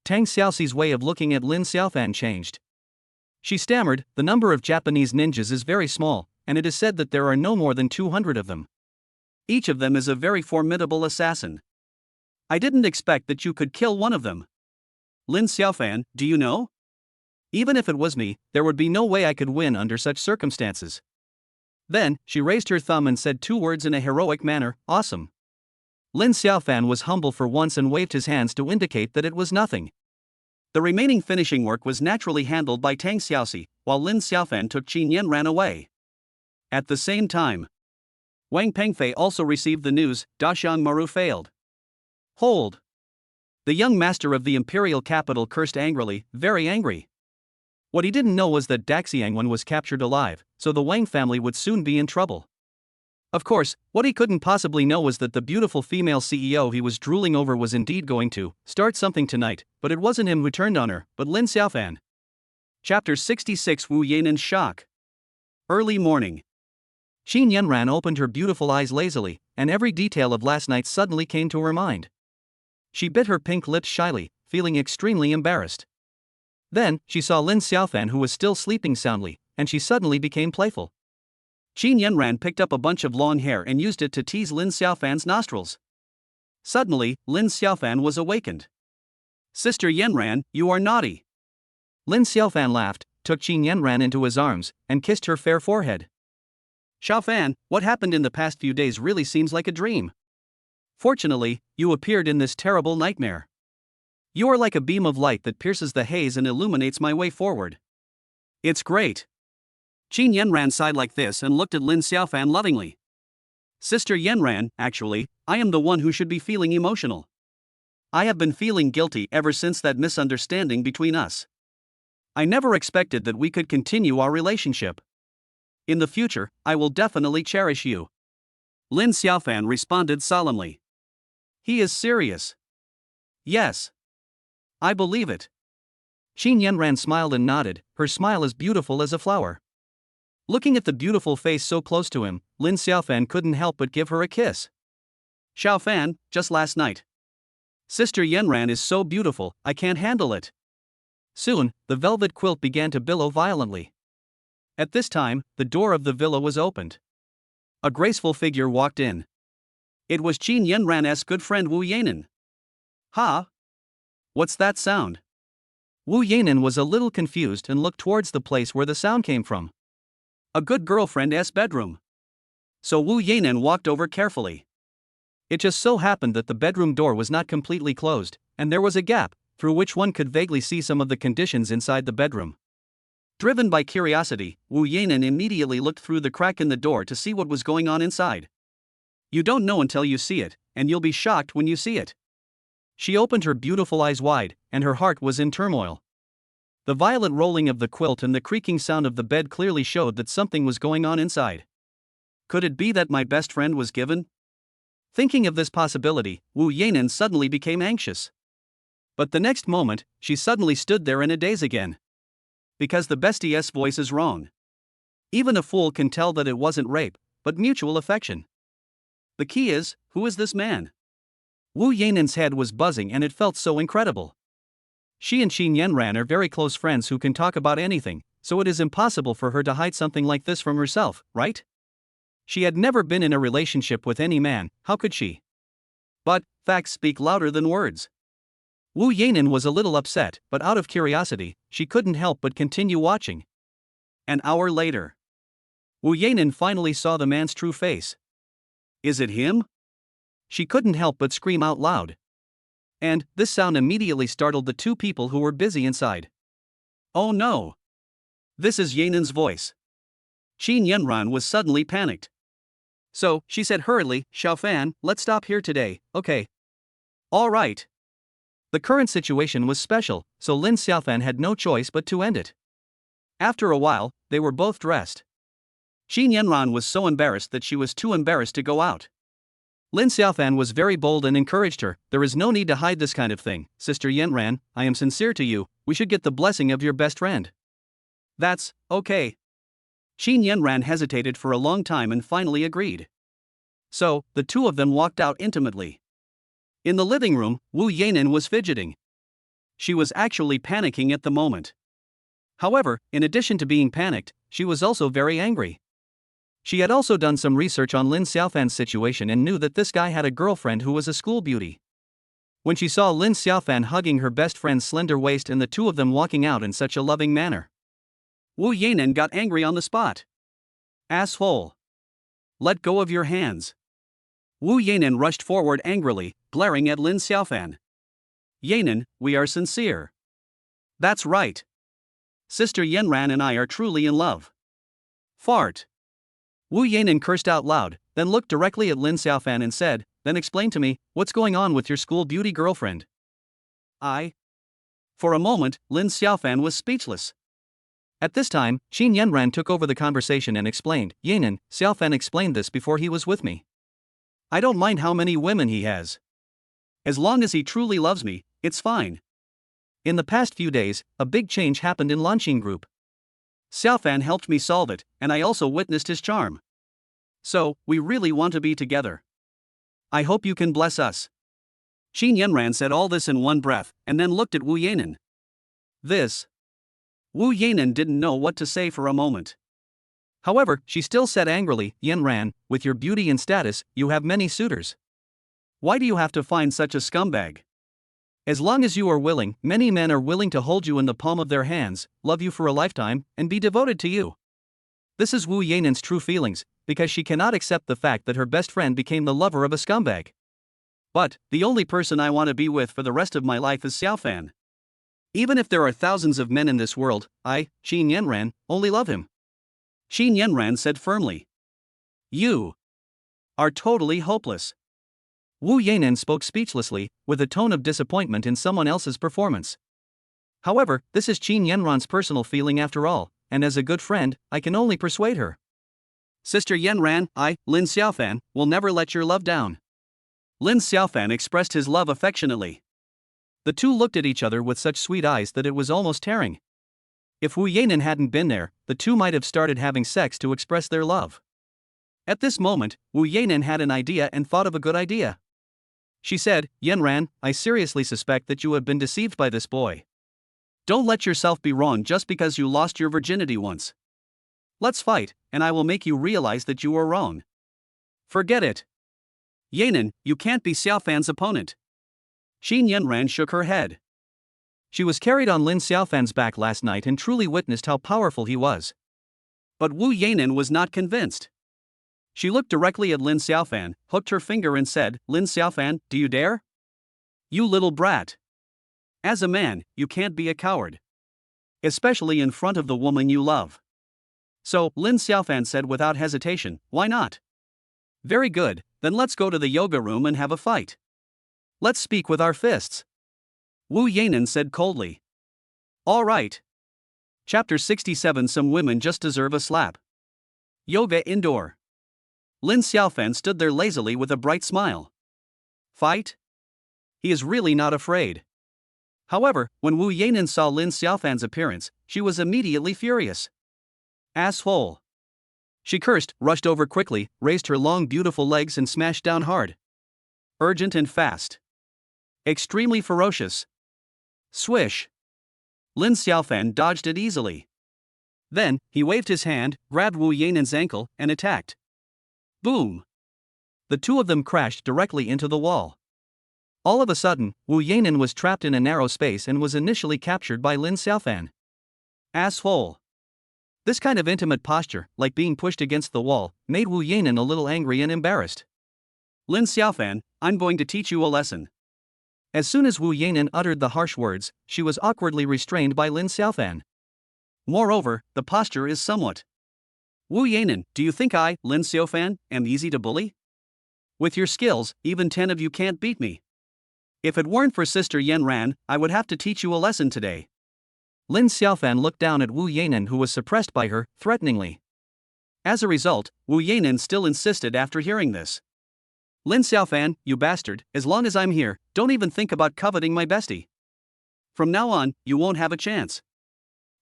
Tang Xiaoxi's way of looking at Lin Xiaofan changed. She stammered, the number of Japanese ninjas is very small, and it is said that there are no more than 200 of them. Each of them is a very formidable assassin. I didn't expect that you could kill one of them. Lin Xiaofan, do you know? Even if it was me, there would be no way I could win under such circumstances. Then, she raised her thumb and said 2 words in a heroic manner, awesome. Lin Xiaofan was humble for once and waved his hands to indicate that it was nothing. The remaining finishing work was naturally handled by Tang Xiaoxi, while Lin Xiaofan took Qin Yanran away. At the same time, Wang Pengfei also received the news, Daxiang Maru failed. Hold! The young master of the imperial capital cursed angrily, very angry. What he didn't know was that Daxiangwan was captured alive, so the Wang family would soon be in trouble. Of course, what he couldn't possibly know was that the beautiful female CEO he was drooling over was indeed going to start something tonight, but it wasn't him who turned on her, but Lin Xiaofan. Chapter 66 Wu Yan in shock. Early morning. Xin Yanran opened her beautiful eyes lazily, and every detail of last night suddenly came to her mind. She bit her pink lips shyly, feeling extremely embarrassed. Then, she saw Lin Xiaofan who was still sleeping soundly, and she suddenly became playful. Xin Yanran picked up a bunch of long hair and used it to tease Lin Xiaofan's nostrils. Suddenly, Lin Xiaofan was awakened. Sister Yanran, you are naughty. Lin Xiaofan laughed, took Xin Yanran into his arms, and kissed her fair forehead. Xiaofan, what happened in the past few days really seems like a dream. Fortunately, you appeared in this terrible nightmare. You are like a beam of light that pierces the haze and illuminates my way forward. It's great. Xin Yanran sighed like this and looked at Lin Xiaofan lovingly. Sister Yanran, actually, I am the one who should be feeling emotional. I have been feeling guilty ever since that misunderstanding between us. I never expected that we could continue our relationship. In the future, I will definitely cherish you. Lin Xiaofan responded solemnly. He is serious. Yes. I believe it. Xin Yanran smiled and nodded, her smile as beautiful as a flower. Looking at the beautiful face so close to him, Lin Xiaofan couldn't help but give her a kiss. Xiaofan, just last night. Sister Yanran is so beautiful, I can't handle it. Soon, the velvet quilt began to billow violently. At this time, the door of the villa was opened. A graceful figure walked in. It was Xin Yanran's good friend Wu Yanan. Ha! What's that sound? Wu Yanan was a little confused and looked towards the place where the sound came from. A good girlfriend's bedroom. So Wu Yanan walked over carefully. It just so happened that the bedroom door was not completely closed, and there was a gap, through which one could vaguely see some of the conditions inside the bedroom. Driven by curiosity, Wu Yanan immediately looked through the crack in the door to see what was going on inside. You don't know until you see it, and you'll be shocked when you see it. She opened her beautiful eyes wide, and her heart was in turmoil. The violent rolling of the quilt and the creaking sound of the bed clearly showed that something was going on inside. Could it be that my best friend was given? Thinking of this possibility, Wu Yanan suddenly became anxious. But the next moment, she suddenly stood there in a daze again. Because the bestie's voice is wrong. Even a fool can tell that it wasn't rape, but mutual affection. The key is, who is this man? Wu Yanan's head was buzzing and it felt so incredible. She and Xin Yanran are very close friends who can talk about anything, so it is impossible for her to hide something like this from herself, right? She had never been in a relationship with any man, how could she? But, facts speak louder than words. Wu Yanan was a little upset, but out of curiosity, she couldn't help but continue watching. An hour later. Wu Yanan finally saw the man's true face. Is it him? She couldn't help but scream out loud. And, this sound immediately startled the two people who were busy inside. Oh no! This is Yanan's voice. Xin Yanran was suddenly panicked. So, she said hurriedly, Xiaofan, let's stop here today, okay? All right. The current situation was special, so Lin Xiaofan had no choice but to end it. After a while, they were both dressed. Xin Yanran was so embarrassed that she was too embarrassed to go out. Lin Xiaofan was very bold and encouraged her, there is no need to hide this kind of thing, Sister Yanran, I am sincere to you, we should get the blessing of your best friend. That's, okay. Xin Yanran hesitated for a long time and finally agreed. So, the two of them walked out intimately. In the living room, Wu Yanan was fidgeting. She was actually panicking at the moment. However, in addition to being panicked, she was also very angry. She had also done some research on Lin Xiaofan's situation and knew that this guy had a girlfriend who was a school beauty. When she saw Lin Xiaofan hugging her best friend's slender waist and the two of them walking out in such a loving manner, Wu Yanan got angry on the spot. Asshole! Let go of your hands. Wu Yanan rushed forward angrily, glaring at Lin Xiaofan. Yanan, we are sincere. That's right. Sister Yanran and I are truly in love. Fart. Wu Yanan cursed out loud, then looked directly at Lin Xiaofan and said, then explain to me, what's going on with your school beauty girlfriend? For a moment, Lin Xiaofan was speechless. At this time, Qin Yanran took over the conversation and explained, Yanan, Xiaofan explained this before he was with me. I don't mind how many women he has. As long as he truly loves me, it's fine. In the past few days, a big change happened in Lanqing Group. Xiaofan helped me solve it, and I also witnessed his charm. So, we really want to be together. I hope you can bless us. Qin Yanran said all this in one breath, and then looked at Wu Yanan. Wu Yanan didn't know what to say for a moment. However, she still said angrily, Yanran, with your beauty and status, you have many suitors. Why do you have to find such a scumbag? As long as you are willing, many men are willing to hold you in the palm of their hands, love you for a lifetime, and be devoted to you. This is Wu Yanan's true feelings, because she cannot accept the fact that her best friend became the lover of a scumbag. But, the only person I want to be with for the rest of my life is Xiaofan. Even if there are thousands of men in this world, I, Qin Yanran, only love him. Qin Yanran said firmly. You are totally hopeless. Wu Yanan spoke speechlessly, with a tone of disappointment in someone else's performance. However, this is Qin Yanran's personal feeling after all, and as a good friend, I can only persuade her. Sister Yanran, I, Lin Xiaofan, will never let your love down. Lin Xiaofan expressed his love affectionately. The two looked at each other with such sweet eyes that it was almost tearing. If Wu Yanan hadn't been there, the two might have started having sex to express their love. At this moment, Wu Yanan had an idea and thought of a good idea. She said, Yanran, I seriously suspect that you have been deceived by this boy. Don't let yourself be wrong just because you lost your virginity once. Let's fight, and I will make you realize that you were wrong. Forget it. Yanan, you can't be Xiaofan's opponent. Qin Yanran shook her head. She was carried on Lin Xiaofan's back last night and truly witnessed how powerful he was. But Wu Yanan was not convinced. She looked directly at Lin Xiaofan, hooked her finger and said, Lin Xiaofan, do you dare? You little brat. As a man, you can't be a coward. Especially in front of the woman you love. So, Lin Xiaofan said without hesitation, why not? Very good, then let's go to the yoga room and have a fight. Let's speak with our fists. Wu Yanan said coldly. All right. Chapter 67 Some women just deserve a slap. Yoga indoor. Lin Xiaofan stood there lazily with a bright smile. Fight? He is really not afraid. However, when Wu Yanan saw Lin Xiaofan's appearance, she was immediately furious. Asshole. She cursed, rushed over quickly, raised her long beautiful legs and smashed down hard. Urgent and fast. Extremely ferocious. Swish. Lin Xiaofan dodged it easily. Then, he waved his hand, grabbed Wu Yanan's ankle, and attacked. Boom. The two of them crashed directly into the wall. All of a sudden, Wu Yanan was trapped in a narrow space and was initially captured by Lin Xiaofan. Asshole. This kind of intimate posture, like being pushed against the wall, made Wu Yanan a little angry and embarrassed. Lin Xiaofan, I'm going to teach you a lesson. As soon as Wu Yanan uttered the harsh words, she was awkwardly restrained by Lin Xiaofan. Moreover, the posture is somewhat. Wu Yanan, do you think I, Lin Xiaofan, am easy to bully? With your skills, even 10 of you can't beat me. If it weren't for Sister Yanran, I would have to teach you a lesson today. Lin Xiaofan looked down at Wu Yanan, who was suppressed by her, threateningly. As a result, Wu Yanan still insisted after hearing this. Lin Xiaofan, you bastard, as long as I'm here, don't even think about coveting my bestie. From now on, you won't have a chance.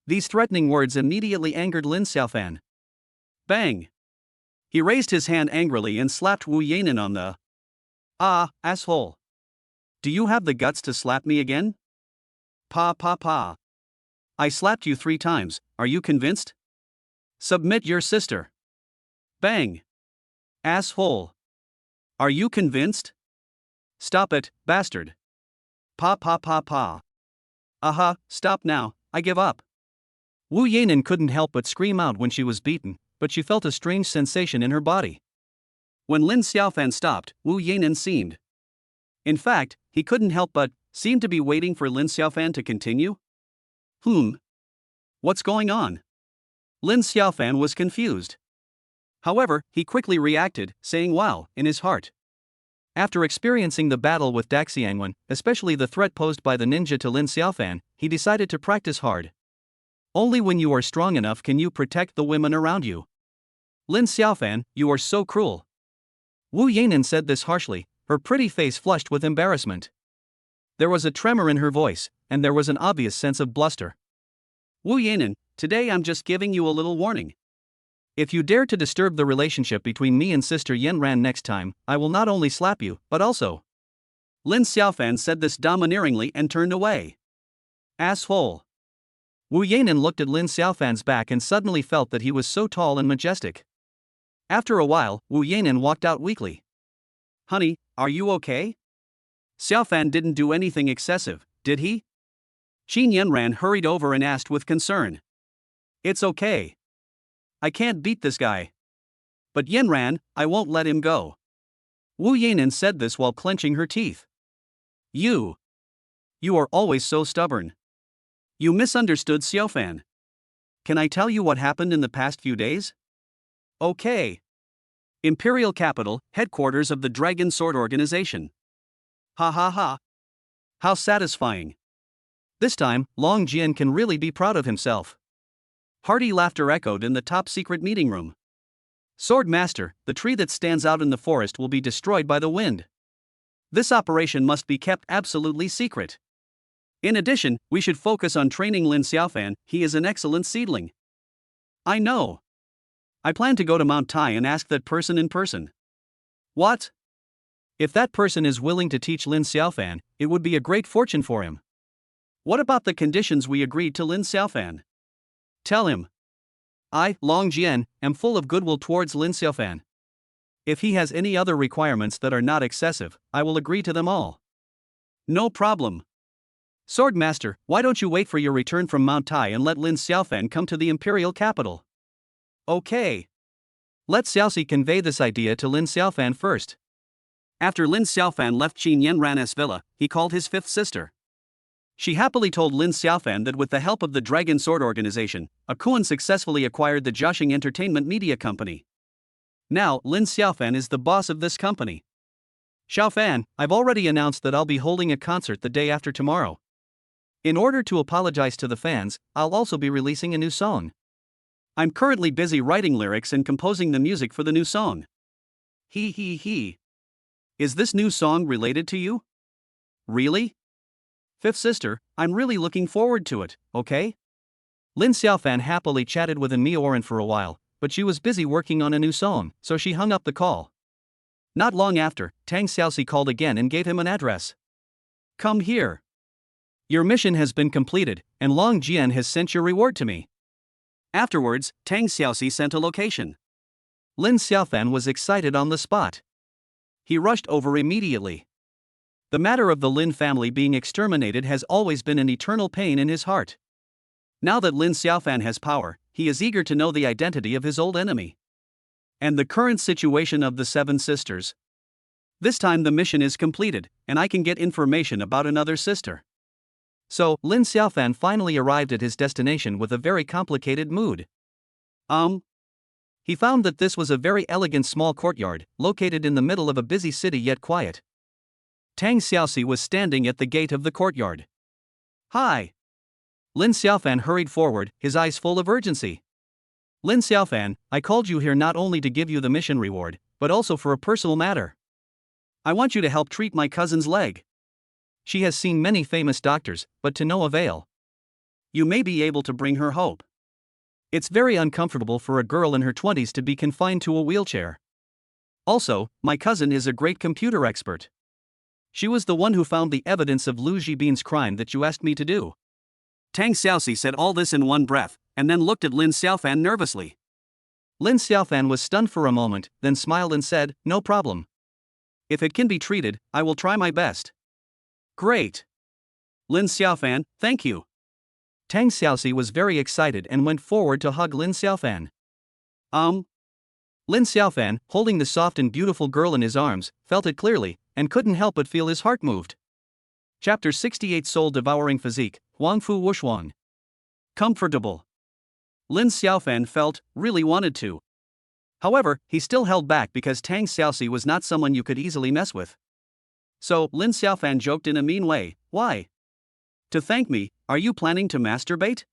These threatening words immediately angered Lin Xiaofan. Bang! He raised his hand angrily and slapped Wu Yanan on the... Ah, asshole. Do you have the guts to slap me again? Pa. I slapped you 3 times, are you convinced? Submit your sister. Bang! Asshole. Are you convinced? Stop it, bastard. Pa. Aha, stop now, I give up. Wu Yanan couldn't help but scream out when she was beaten, but she felt a strange sensation in her body. When Lin Xiaofan stopped, Wu Yanan seemed. In fact, he couldn't help but seem to be waiting for Lin Xiaofan to continue. What's going on? Lin Xiaofan was confused. However, he quickly reacted, saying wow in his heart. After experiencing the battle with Daxiangwan, especially the threat posed by the ninja to Lin Xiaofan, he decided to practice hard. Only when you are strong enough can you protect the women around you. Lin Xiaofan, you are so cruel. Wu Yanan said this harshly, her pretty face flushed with embarrassment. There was a tremor in her voice, and there was an obvious sense of bluster. Wu Yanan, today I'm just giving you a little warning. If you dare to disturb the relationship between me and Sister Yanran next time, I will not only slap you, but also. Lin Xiaofan said this domineeringly and turned away. Asshole. Wu Yanan looked at Lin Xiaofan's back and suddenly felt that he was so tall and majestic. After a while, Wu Yanan walked out weakly. Honey, are you okay? Xiaofan didn't do anything excessive, did he? Qin Yanran hurried over and asked with concern. It's okay. I can't beat this guy. But Yanran, I won't let him go. Wu Yanan said this while clenching her teeth. You are always so stubborn. You misunderstood Xiaofan. Can I tell you what happened in the past few days? Okay. Imperial capital, headquarters of the Dragon Sword Organization. Ha ha ha. How satisfying. This time, Long Jian can really be proud of himself. Hearty laughter echoed in the top-secret meeting room. Sword Master, the tree that stands out in the forest will be destroyed by the wind. This operation must be kept absolutely secret. In addition, we should focus on training Lin Xiaofan, he is an excellent seedling. I know. I plan to go to Mount Tai and ask that person in person. What? If that person is willing to teach Lin Xiaofan, it would be a great fortune for him. What about the conditions we agreed to Lin Xiaofan? Tell him. I, Long Jian, am full of goodwill towards Lin Xiaofan. If he has any other requirements that are not excessive, I will agree to them all. No problem. Sword Master, why don't you wait for your return from Mount Tai and let Lin Xiaofan come to the imperial capital? Okay. Let Xiaoxi convey this idea to Lin Xiaofan first. After Lin Xiaofan left Qin Yanran's villa, he called his fifth sister. She happily told Lin Xiaofan that with the help of the Dragon Sword Organization, Akuan successfully acquired the Jiaxing Entertainment Media Company. Now, Lin Xiaofan is the boss of this company. Xiaofan, I've already announced that I'll be holding a concert the day after tomorrow. In order to apologize to the fans, I'll also be releasing a new song. I'm currently busy writing lyrics and composing the music for the new song. He. Is this new song related to you? Really? Fifth sister, I'm really looking forward to it, okay? Lin Xiaofan happily chatted with Mioran for a while, but she was busy working on a new song, so she hung up the call. Not long after, Tang Xiaoxi called again and gave him an address. Come here. Your mission has been completed, and Long Jian has sent your reward to me. Afterwards, Tang Xiaoxi sent a location. Lin Xiaofan was excited on the spot. He rushed over immediately. The matter of the Lin family being exterminated has always been an eternal pain in his heart. Now that Lin Xiaofan has power, he is eager to know the identity of his old enemy. And the current situation of the Seven Sisters. This time the mission is completed, and I can get information about another sister. So, Lin Xiaofan finally arrived at his destination with a very complicated mood. He found that this was a very elegant small courtyard, located in the middle of a busy city yet quiet. Tang Xiaoxi was standing at the gate of the courtyard. Hi! Lin Xiaofan hurried forward, his eyes full of urgency. Lin Xiaofan, I called you here not only to give you the mission reward, but also for a personal matter. I want you to help treat my cousin's leg. She has seen many famous doctors, but to no avail. You may be able to bring her hope. It's very uncomfortable for a girl in her 20s to be confined to a wheelchair. Also, my cousin is a great computer expert. She was the one who found the evidence of Lu Jibin's crime that you asked me to do. Tang Xiaoxi said all this in one breath, and then looked at Lin Xiaofan nervously. Lin Xiaofan was stunned for a moment, then smiled and said, no problem. If it can be treated, I will try my best. Great. Lin Xiaofan, thank you. Tang Xiaoxi was very excited and went forward to hug Lin Xiaofan. Lin Xiaofan, holding the soft and beautiful girl in his arms, felt it clearly, and couldn't help but feel his heart moved. Chapter 68 Soul-Devouring Physique, Huangfu Wuxuang. Comfortable. Lin Xiaofan felt, really wanted to. However, he still held back because Tang Xiaoxi was not someone you could easily mess with. So, Lin Xiaofan joked in a mean way, why? To thank me, are you planning to masturbate?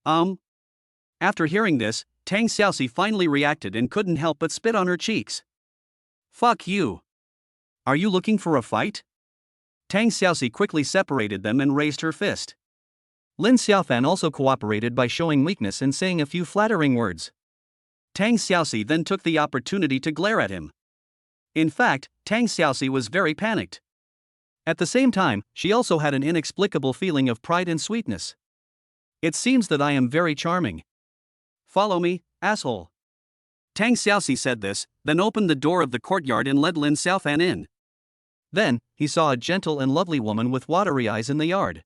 After hearing this, Tang Xiaoxi finally reacted and couldn't help but spit on her cheeks. Fuck you. Are you looking for a fight? Tang Xiaoxi quickly separated them and raised her fist. Lin Xiaofan also cooperated by showing weakness and saying a few flattering words. Tang Xiaoxi then took the opportunity to glare at him. In fact, Tang Xiaoxi was very panicked. At the same time, she also had an inexplicable feeling of pride and sweetness. It seems that I am very charming. Follow me, asshole. Tang Xiaoxi said this, then opened the door of the courtyard and led Lin Xiaofan in. Then, he saw a gentle and lovely woman with watery eyes in the yard.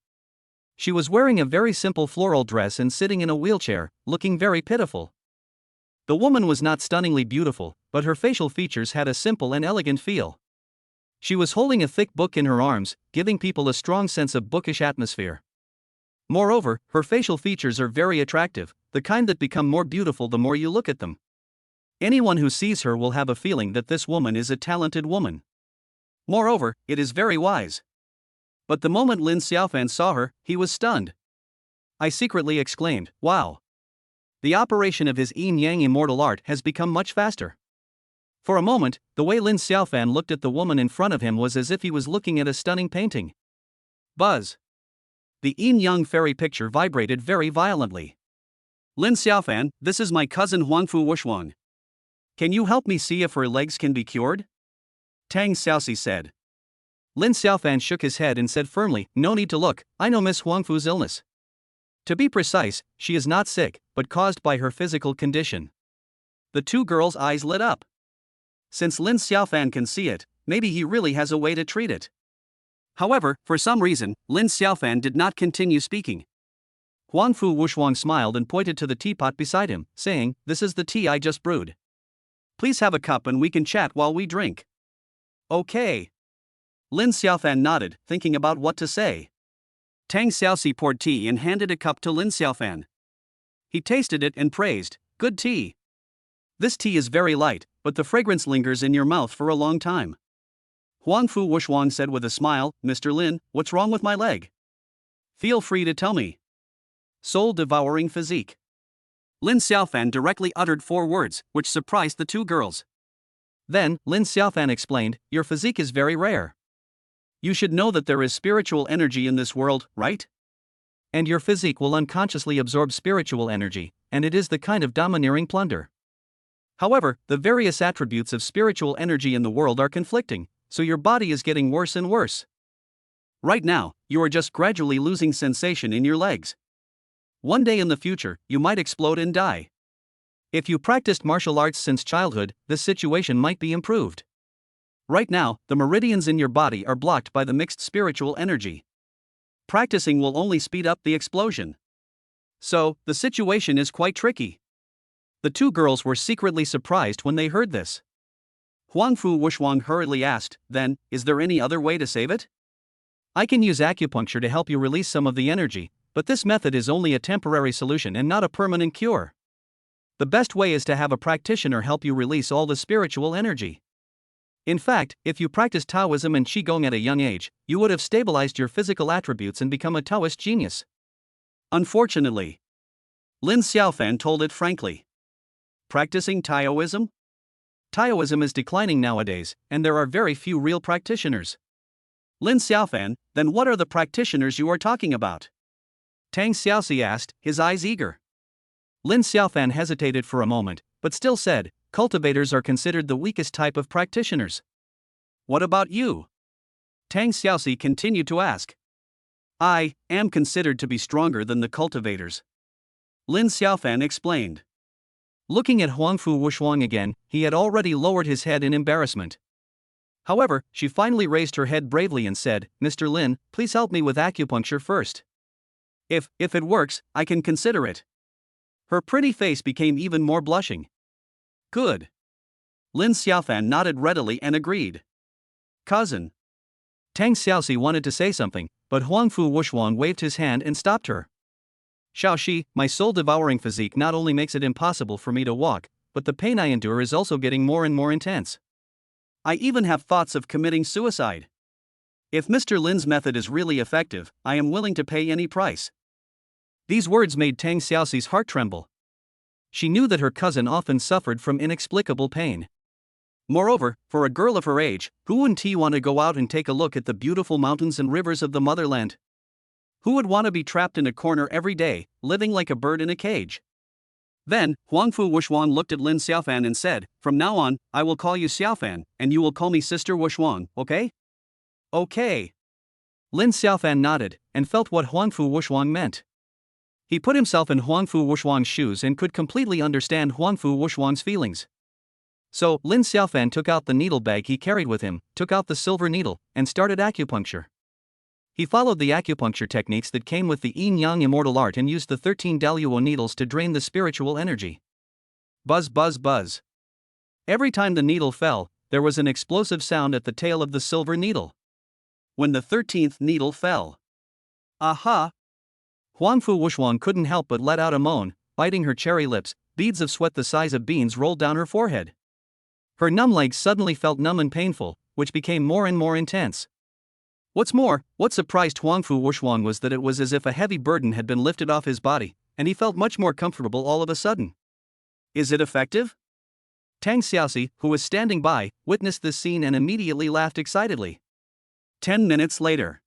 She was wearing a very simple floral dress and sitting in a wheelchair, looking very pitiful. The woman was not stunningly beautiful, but her facial features had a simple and elegant feel. She was holding a thick book in her arms, giving people a strong sense of bookish atmosphere. Moreover, her facial features are very attractive, the kind that become more beautiful the more you look at them. Anyone who sees her will have a feeling that this woman is a talented woman. Moreover, it is very wise. But the moment Lin Xiaofan saw her, he was stunned. I secretly exclaimed, wow. The operation of his Yin-Yang Immortal art has become much faster. For a moment, the way Lin Xiaofan looked at the woman in front of him was as if he was looking at a stunning painting. Buzz. The Yin-Yang fairy picture vibrated very violently. Lin Xiaofan, this is my cousin Huangfu Wushuang. Can you help me see if her legs can be cured? Tang Xiaoxi said. Lin Xiaofan shook his head and said firmly, no need to look, I know Miss Huangfu's illness. To be precise, she is not sick, but caused by her physical condition. The two girls' eyes lit up. Since Lin Xiaofan can see it, maybe he really has a way to treat it. However, for some reason, Lin Xiaofan did not continue speaking. Huangfu Wushuang smiled and pointed to the teapot beside him, saying, this is the tea I just brewed. Please have a cup and we can chat while we drink. Okay. Lin Xiaofan nodded, thinking about what to say. Tang Xiaoxi poured tea and handed a cup to Lin Xiaofan. He tasted it and praised, good tea. This tea is very light, but the fragrance lingers in your mouth for a long time. Huangfu Wushuang said with a smile, Mr. Lin, what's wrong with my leg? Feel free to tell me. Soul-devouring physique. Lin Xiaofan directly uttered 4 words, which surprised the two girls. Then, Lin Xiaofan explained, your physique is very rare. You should know that there is spiritual energy in this world, right? And your physique will unconsciously absorb spiritual energy, and it is the kind of domineering plunder. However, the various attributes of spiritual energy in the world are conflicting, so your body is getting worse and worse. Right now, you are just gradually losing sensation in your legs. One day in the future, you might explode and die. If you practiced martial arts since childhood, this situation might be improved. Right now, the meridians in your body are blocked by the mixed spiritual energy. Practicing will only speed up the explosion. So, the situation is quite tricky. The two girls were secretly surprised when they heard this. Huangfu Wushuang hurriedly asked, then, is there any other way to save it? I can use acupuncture to help you release some of the energy, but this method is only a temporary solution and not a permanent cure. The best way is to have a practitioner help you release all the spiritual energy. In fact, if you practiced Taoism and Qigong at a young age, you would have stabilized your physical attributes and become a Taoist genius. Unfortunately, Lin Xiaofan told it frankly. Practicing Taoism? Taoism is declining nowadays, and there are very few real practitioners. Lin Xiaofan, then what are the practitioners you are talking about? Tang Xiaoxi asked, his eyes eager. Lin Xiaofan hesitated for a moment, but still said, cultivators are considered the weakest type of practitioners. What about you? Tang Xiaoxi continued to ask. I am considered to be stronger than the cultivators. Lin Xiaofan explained. Looking at Huangfu Wushuang again, he had already lowered his head in embarrassment. However, she finally raised her head bravely and said, Mr. Lin, please help me with acupuncture first. If it works, I can consider it. Her pretty face became even more blushing. Good. Lin Xiaofan nodded readily and agreed. Cousin. Tang Xiaoxi wanted to say something, but Huangfu Wushuang waved his hand and stopped her. Xiaoxi, my soul-devouring physique not only makes it impossible for me to walk, but the pain I endure is also getting more and more intense. I even have thoughts of committing suicide. If Mr. Lin's method is really effective, I am willing to pay any price. These words made Tang Xiaoxi's heart tremble. She knew that her cousin often suffered from inexplicable pain. Moreover, for a girl of her age, who wouldn't want to go out and take a look at the beautiful mountains and rivers of the motherland? Who would want to be trapped in a corner every day, living like a bird in a cage? Then, Huangfu Wushuang looked at Lin Xiaofan and said, "From now on, I will call you Xiaofan, and you will call me Sister Wushuang, okay?" "Okay." Lin Xiaofan nodded, and felt what Huangfu Wushuang meant. He put himself in Huangfu Wushuang's shoes and could completely understand Huangfu Wushuang's feelings. So, Lin Xiaofan took out the needle bag he carried with him, took out the silver needle, and started acupuncture. He followed the acupuncture techniques that came with the Yin-Yang Immortal Art and used the 13 Daluo needles to drain the spiritual energy. Buzz buzz buzz. Every time the needle fell, there was an explosive sound at the tail of the silver needle. When the 13th needle fell. Aha! Huangfu Wushuang couldn't help but let out a moan, biting her cherry lips. Beads of sweat the size of beans rolled down her forehead. Her numb legs suddenly felt numb and painful, which became more and more intense. What's more, what surprised Huangfu Wushuang was that it was as if a heavy burden had been lifted off his body, and he felt much more comfortable all of a sudden. Is it effective? Tang Xiaoxi, who was standing by, witnessed this scene and immediately laughed excitedly. 10 minutes later.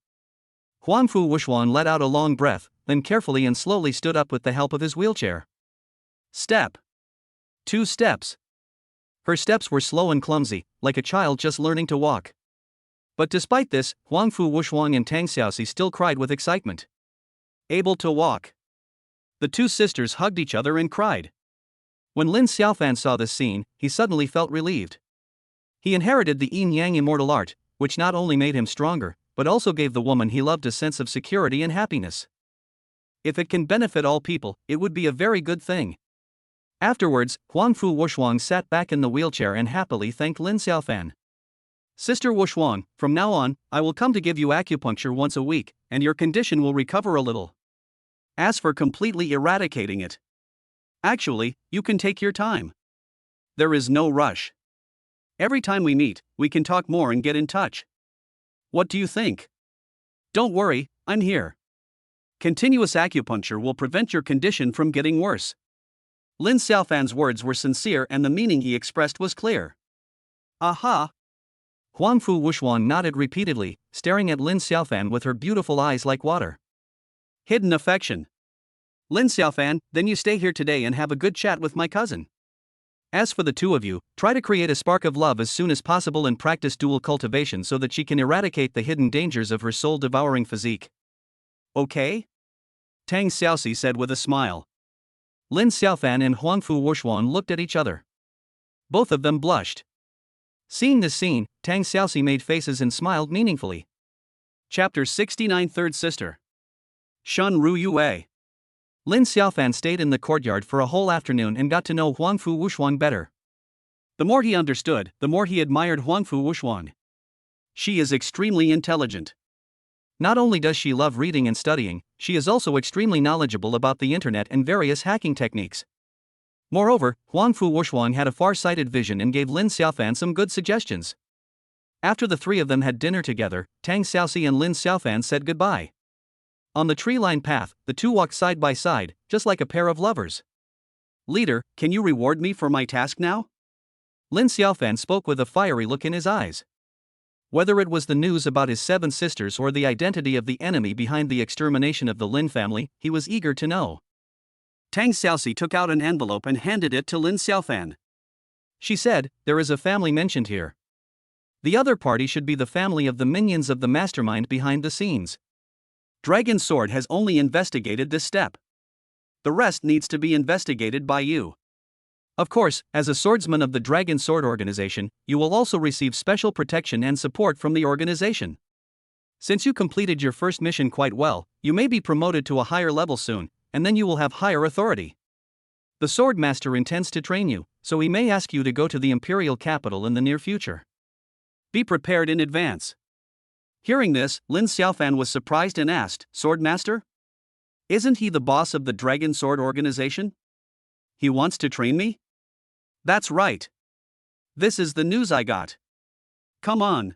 Huangfu Wushuang let out a long breath, then carefully and slowly stood up with the help of his wheelchair. Step. 2 steps. Her steps were slow and clumsy, like a child just learning to walk. But despite this, Huangfu Wushuang and Tang Xiaoxi still cried with excitement. Able to walk. The two sisters hugged each other and cried. When Lin Xiaofan saw this scene, he suddenly felt relieved. He inherited the Yin-Yang Immortal Art, which not only made him stronger, but also gave the woman he loved a sense of security and happiness. If it can benefit all people, it would be a very good thing. Afterwards, Huangfu Wushuang sat back in the wheelchair and happily thanked Lin Xiaofan. Sister Wushuang, from now on, I will come to give you acupuncture once a week, and your condition will recover a little. As for completely eradicating it, actually, you can take your time. There is no rush. Every time we meet, we can talk more and get in touch. What do you think? Don't worry, I'm here. Continuous acupuncture will prevent your condition from getting worse. Lin Xiaofan's words were sincere and the meaning he expressed was clear. Aha! Huangfu Wushuang nodded repeatedly, staring at Lin Xiaofan with her beautiful eyes like water. Hidden affection. Lin Xiaofan, then you stay here today and have a good chat with my cousin. As for the two of you, try to create a spark of love as soon as possible and practice dual cultivation so that she can eradicate the hidden dangers of her soul-devouring physique. Okay? Tang Xiaoxi said with a smile. Lin Xiaofan and Huangfu Wushuang looked at each other. Both of them blushed. Seeing this scene, Tang Xiaoxi made faces and smiled meaningfully. Chapter 69 Third Sister. Shun Ru Yue. Lin Xiaofan stayed in the courtyard for a whole afternoon and got to know Huangfu Wushuang better. The more he understood, the more he admired Huangfu Wushuang. She is extremely intelligent. Not only does she love reading and studying, she is also extremely knowledgeable about the internet and various hacking techniques. Moreover, Huangfu Wushuang had a far-sighted vision and gave Lin Xiaofan some good suggestions. After the three of them had dinner together, Tang Xiaoxi and Lin Xiaofan said goodbye. On the tree-lined path, the two walked side by side, just like a pair of lovers. Leader, can you reward me for my task now? Lin Xiaofan spoke with a fiery look in his eyes. Whether it was the news about his 7 sisters or the identity of the enemy behind the extermination of the Lin family, he was eager to know. Tang Xiaoxi took out an envelope and handed it to Lin Xiaofan. She said, there is a family mentioned here. The other party should be the family of the minions of the mastermind behind the scenes. Dragon Sword has only investigated this step. The rest needs to be investigated by you. Of course, as a swordsman of the Dragon Sword organization, you will also receive special protection and support from the organization. Since you completed your first mission quite well, you may be promoted to a higher level soon, and then you will have higher authority. The Sword Master intends to train you, so he may ask you to go to the Imperial capital in the near future. Be prepared in advance. Hearing this, Lin Xiaofan was surprised and asked, Sword Master? Isn't he the boss of the Dragon Sword organization? He wants to train me? That's right. This is the news I got. Come on.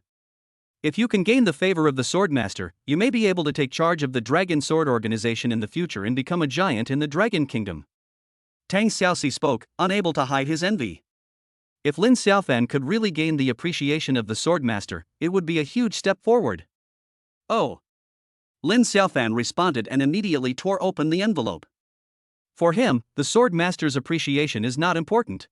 If you can gain the favor of the Swordmaster, you may be able to take charge of the Dragon Sword organization in the future and become a giant in the Dragon Kingdom. Tang Xiaoxi spoke, unable to hide his envy. If Lin Xiaofan could really gain the appreciation of the Swordmaster, it would be a huge step forward. Oh! Lin Xiaofan responded and immediately tore open the envelope. For him, the Swordmaster's appreciation is not important.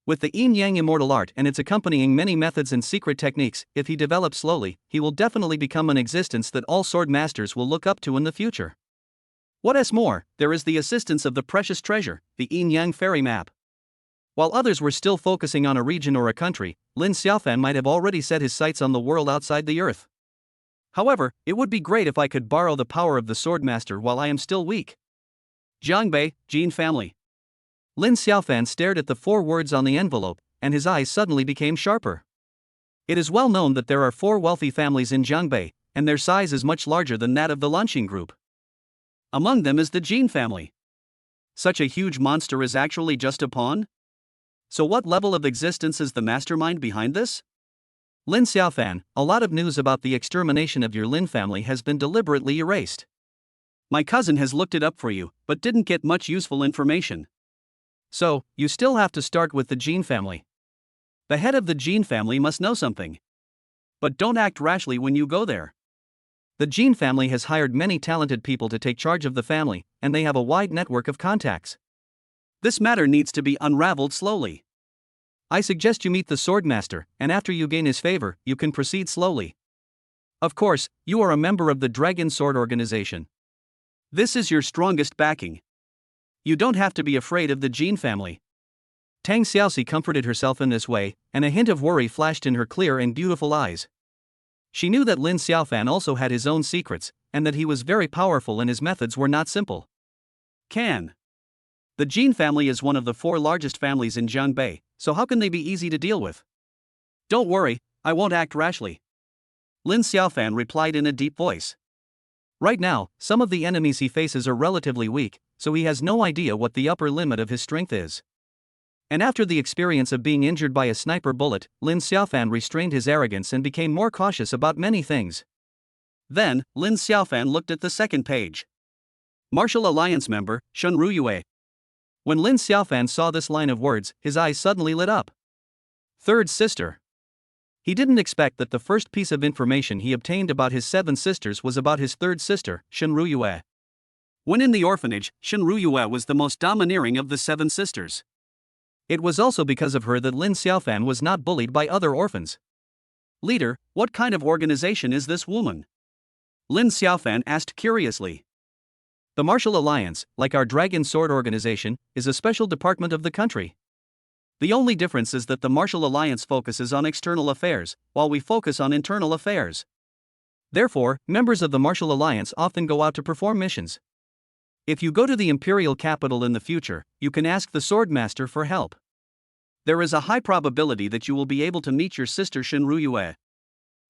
With the Yin-Yang Immortal Art and its accompanying many methods and secret techniques, if he develops slowly, he will definitely become an existence that all sword masters will look up to in the future. What's more, there is the assistance of the precious treasure, the Yin-Yang fairy map. While others were still focusing on a region or a country, Lin Xiaofan might have already set his sights on the world outside the earth. However, it would be great if I could borrow the power of the Swordmaster while I am still weak. Jiangbei, Jin family. Lin Xiaofan stared at the 4 words on the envelope, and his eyes suddenly became sharper. It is well known that there are 4 wealthy families in Jiangbei, and their size is much larger than that of the Lanqing group. Among them is the Jin family. Such a huge monster is actually just a pawn? So what level of existence is the mastermind behind this? Lin Xiaofan, a lot of news about the extermination of your Lin family has been deliberately erased. My cousin has looked it up for you, but didn't get much useful information. So, you still have to start with the Jin family. The head of the Jin family must know something. But don't act rashly when you go there. The Jin family has hired many talented people to take charge of the family, and they have a wide network of contacts. This matter needs to be unraveled slowly. I suggest you meet the Swordmaster, and after you gain his favor, you can proceed slowly. Of course, you are a member of the Dragon Sword organization. This is your strongest backing. You don't have to be afraid of the Jin family. Tang Xiaoxi comforted herself in this way, and a hint of worry flashed in her clear and beautiful eyes. She knew that Lin Xiaofan also had his own secrets, and that he was very powerful and his methods were not simple. The Jin family is one of the 4 largest families in Jiangbei, so how can they be easy to deal with? Don't worry, I won't act rashly. Lin Xiaofan replied in a deep voice. Right now, some of the enemies he faces are relatively weak, so he has no idea what the upper limit of his strength is. And after the experience of being injured by a sniper bullet, Lin Xiaofan restrained his arrogance and became more cautious about many things. Then, Lin Xiaofan looked at the second page. Martial Alliance member, Shun Ruyue. When Lin Xiaofan saw this line of words, his eyes suddenly lit up. Third sister. He didn't expect that the first piece of information he obtained about his 7 sisters was about his third sister, Shun Ruyue. When in the orphanage, Shun Ruyue was the most domineering of the 7 sisters. It was also because of her that Lin Xiaofan was not bullied by other orphans. Leader, what kind of organization is this woman? Lin Xiaofan asked curiously. The Martial Alliance, like our Dragon Sword organization, is a special department of the country. The only difference is that the Martial Alliance focuses on external affairs, while we focus on internal affairs. Therefore, members of the Martial Alliance often go out to perform missions. If you go to the Imperial capital in the future, you can ask the Swordmaster for help. There is a high probability that you will be able to meet your sister Shun Ruyue.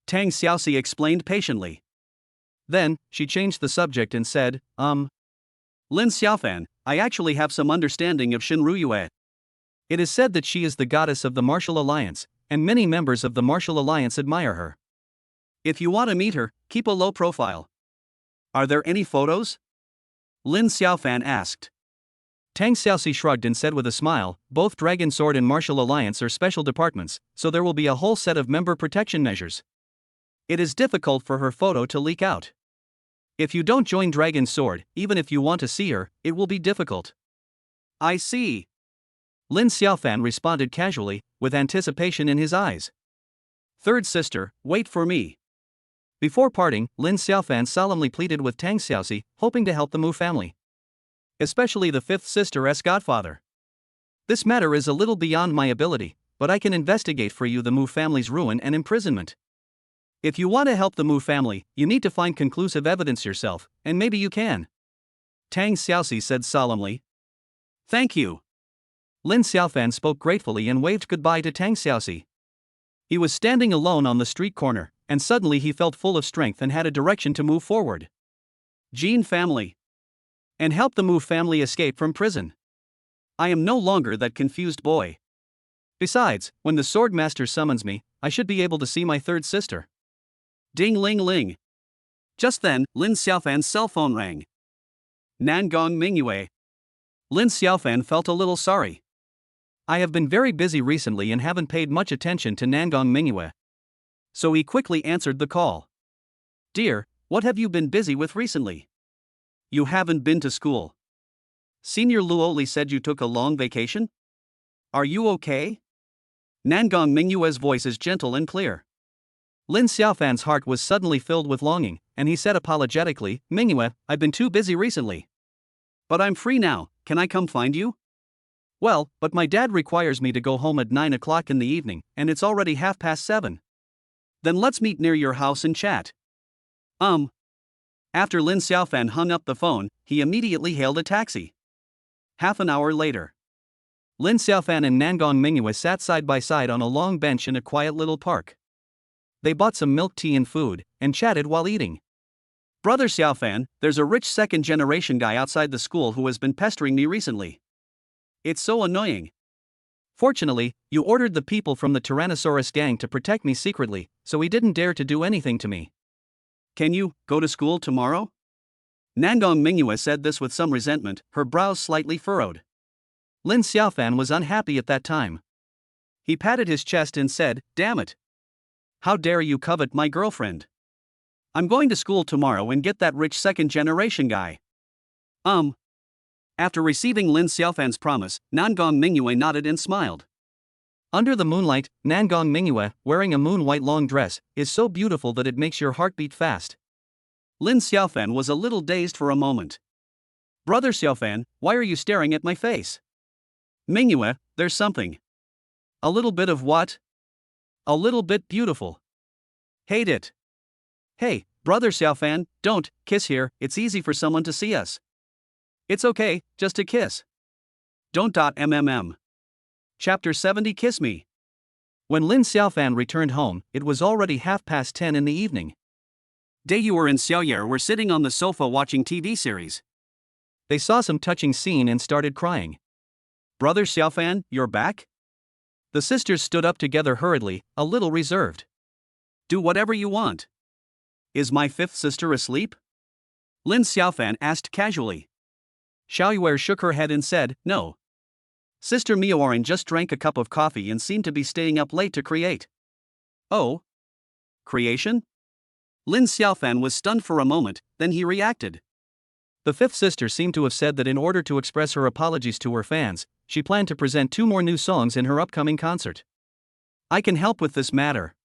Tang Xiaoxi explained patiently. Then, she changed the subject and said, Lin Xiaofan, I actually have some understanding of Shun Ruyue. It is said that she is the goddess of the Martial Alliance, and many members of the Martial Alliance admire her. If you want to meet her, keep a low profile. Are there any photos? Lin Xiaofan asked. Tang Xiaoxi shrugged and said with a smile, both Dragon Sword and Martial Alliance are special departments, so there will be a whole set of member protection measures. It is difficult for her photo to leak out. If you don't join Dragon Sword, even if you want to see her, it will be difficult. I see. Lin Xiaofan responded casually, with anticipation in his eyes. Third sister, wait for me. Before parting, Lin Xiaofan solemnly pleaded with Tang Xiaoxi, hoping to help the Mu family. Especially the 5th sister's godfather. This matter is a little beyond my ability, but I can investigate for you the Mu family's ruin and imprisonment. If you want to help the Mu family, you need to find conclusive evidence yourself, and maybe you can. Tang Xiaoxi said solemnly. Thank you. Lin Xiaofan spoke gratefully and waved goodbye to Tang Xiaoxi. He was standing alone on the street corner, and suddenly he felt full of strength and had a direction to move forward. Jin family. And help the Mu family escape from prison. I am no longer that confused boy. Besides, when the Swordmaster summons me, I should be able to see my third sister. Ding ling ling. Just then, Lin Xiaofan's cell phone rang. Nangong Mingyue. Lin Xiaofan felt a little sorry. I have been very busy recently and haven't paid much attention to Nangong Mingyue. So he quickly answered the call. Dear, what have you been busy with recently? You haven't been to school. Senior Luoli said you took a long vacation? Are you okay? Nangong Mingyue's voice is gentle and clear. Lin Xiaofan's heart was suddenly filled with longing, and he said apologetically, Mingyue, I've been too busy recently. But I'm free now, can I come find you? Well, but my dad requires me to go home at 9 o'clock in the evening, and it's already 7:30. Then let's meet near your house and chat. After Lin Xiaofan hung up the phone, he immediately hailed a taxi. Half an hour later, Lin Xiaofan and Nangong Mingyue sat side by side on a long bench in a quiet little park. They bought some milk tea and food, and chatted while eating. Brother Xiaofan, there's a rich second-generation guy outside the school who has been pestering me recently. It's so annoying. Fortunately, you ordered the people from the Tyrannosaurus gang to protect me secretly, so he didn't dare to do anything to me. Can you go to school tomorrow? Nangong Mingyue said this with some resentment, her brows slightly furrowed. Lin Xiaofan was unhappy at that time. He patted his chest and said, Damn it. How dare you covet my girlfriend? I'm going to school tomorrow and get that rich second-generation guy. After receiving Lin Xiaofan's promise, Nangong Mingyue nodded and smiled. Under the moonlight, Nangong Mingyue, wearing a moon-white long dress, is so beautiful that it makes your heart beat fast. Lin Xiaofan was a little dazed for a moment. Brother Xiaofan, why are you staring at my face? Mingyue, there's something. A little bit of what? A little bit beautiful. Hate it. Hey, brother Xiaofan, don't kiss here, it's easy for someone to see us. It's okay, just a kiss. Don't. Chapter 70 Kiss Me. When Lin Xiaofan returned home, it was already 10:30 in the evening. Daeyuer and Xiaoyer were sitting on the sofa watching TV series. They saw some touching scene and started crying. Brother Xiaofan, you're back? The sisters stood up together hurriedly, a little reserved. Do whatever you want. Is my fifth sister asleep? Lin Xiaofan asked casually. Xiaoyer shook her head and said, No. Sister Miaoran just drank a cup of coffee and seemed to be staying up late to create. Oh? Creation? Lin Xiaofan was stunned for a moment, then he reacted. The fifth sister seemed to have said that in order to express her apologies to her fans, she planned to present 2 more new songs in her upcoming concert. I can help with this matter.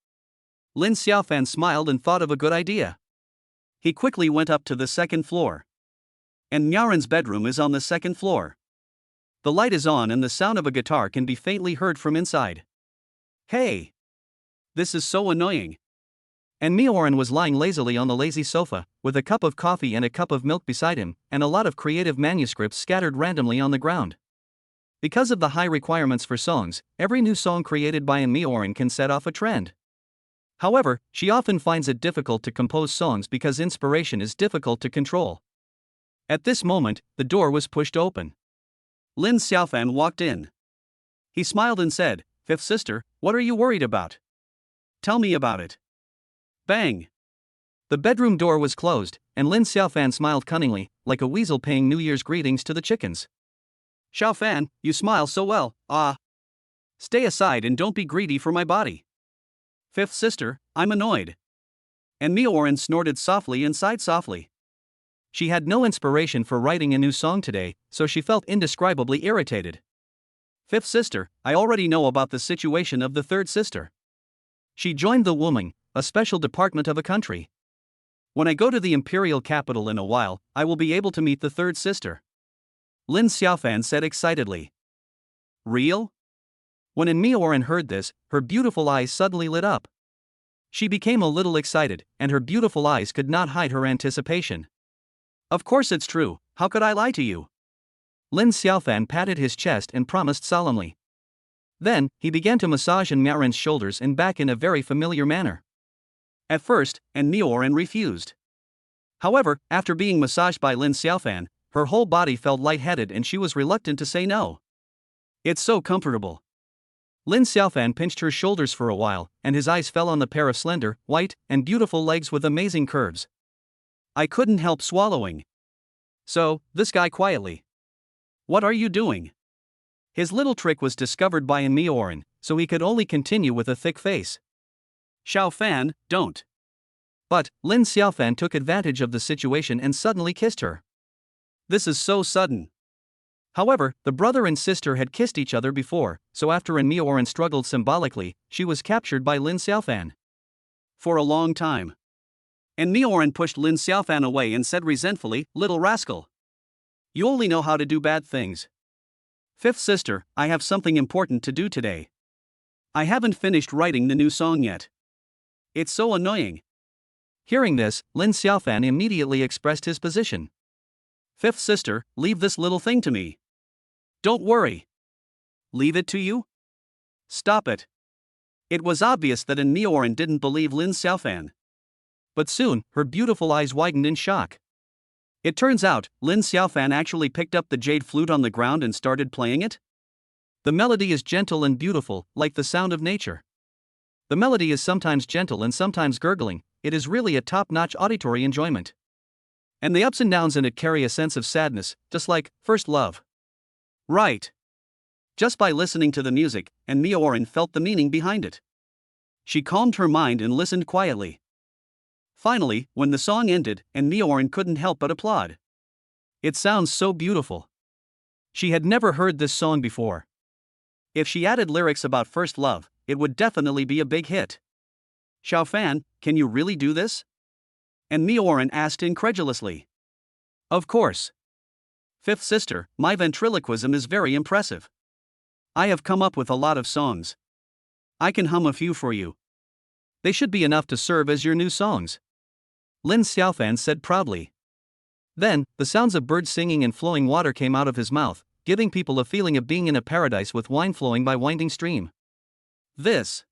Lin Xiaofan smiled and thought of a good idea. He quickly went up to the 2nd floor. And Miaoran's bedroom is on the 2nd floor. The light is on and the sound of a guitar can be faintly heard from inside. Hey! This is so annoying. And Miaoran was lying lazily on the lazy sofa, with a cup of coffee and a cup of milk beside him, and a lot of creative manuscripts scattered randomly on the ground. Because of the high requirements for songs, every new song created by Miaoran can set off a trend. However, she often finds it difficult to compose songs because inspiration is difficult to control. At this moment, the door was pushed open. Lin Xiaofan walked in. He smiled and said, Fifth sister, what are you worried about? Tell me about it. Bang! The bedroom door was closed, and Lin Xiaofan smiled cunningly, like a weasel paying New Year's greetings to the chickens. Xiaofan, you smile so well, Stay aside and don't be greedy for my body. Fifth sister, I'm annoyed. And Miaoran snorted softly and sighed softly. She had no inspiration for writing a new song today, so she felt indescribably irritated. Fifth sister, I already know about the situation of the third sister. She joined the Wuming, a special department of a country. When I go to the imperial capital in a while, I will be able to meet the third sister. Lin Xiaofan said excitedly. Real? When Miaoran heard this, her beautiful eyes suddenly lit up. She became a little excited, and her beautiful eyes could not hide her anticipation. Of course it's true, how could I lie to you? Lin Xiaofan patted his chest and promised solemnly. Then, he began to massage Miaoran's shoulders and back in a very familiar manner. At first, Miaoran refused. However, after being massaged by Lin Xiaofan, her whole body felt lightheaded and she was reluctant to say no. It's so comfortable. Lin Xiaofan pinched her shoulders for a while, and his eyes fell on the pair of slender, white, and beautiful legs with amazing curves. I couldn't help swallowing. So, this guy quietly. What are you doing? His little trick was discovered by Mioran, so he could only continue with a thick face. Xiaofan, don't. But, Lin Xiaofan took advantage of the situation and suddenly kissed her. This is so sudden. However, the brother and sister had kissed each other before, so after Mioran struggled symbolically, she was captured by Lin Xiaofan. For a long time. And Mioran pushed Lin Xiaofan away and said resentfully, "Little rascal. You only know how to do bad things. Fifth sister, I have something important to do today. I haven't finished writing the new song yet. It's so annoying." Hearing this, Lin Xiaofan immediately expressed his position. "Fifth sister, leave this little thing to me. Don't worry." Leave it to you? Stop it. It was obvious that Mioran didn't believe Lin Xiaofan. But soon, her beautiful eyes widened in shock. It turns out, Lin Xiaofan actually picked up the jade flute on the ground and started playing it. The melody is gentle and beautiful, like the sound of nature. The melody is sometimes gentle and sometimes gurgling. It is really a top-notch auditory enjoyment. And the ups and downs in it carry a sense of sadness, just like first love. Right. Just by listening to the music, Mioran felt the meaning behind it. She calmed her mind and listened quietly. Finally, when the song ended, Mioran couldn't help but applaud. It sounds so beautiful. She had never heard this song before. If she added lyrics about first love, it would definitely be a big hit. Xiaofan, can you really do this? Mioran asked incredulously. Of course. Fifth sister, my ventriloquism is very impressive. I have come up with a lot of songs. I can hum a few for you. They should be enough to serve as your new songs. Lin Xiaofan said proudly. Then, the sounds of birds singing and flowing water came out of his mouth, giving people a feeling of being in a paradise with wine flowing by winding stream. This.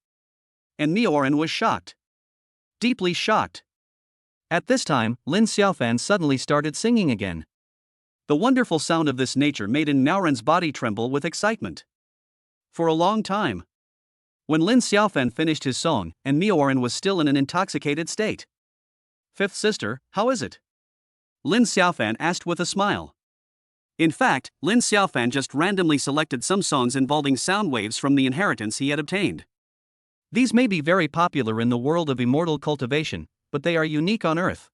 Mioran was shocked. Deeply shocked. At this time, Lin Xiaofan suddenly started singing again. The wonderful sound of this nature made Mioran's body tremble with excitement. For a long time. When Lin Xiaofan finished his song, Mioran was still in an intoxicated state. Fifth sister, how is it? Lin Xiaofan asked with a smile. In fact, Lin Xiaofan just randomly selected some songs involving sound waves from the inheritance he had obtained. These may be very popular in the world of immortal cultivation, but they are unique on Earth.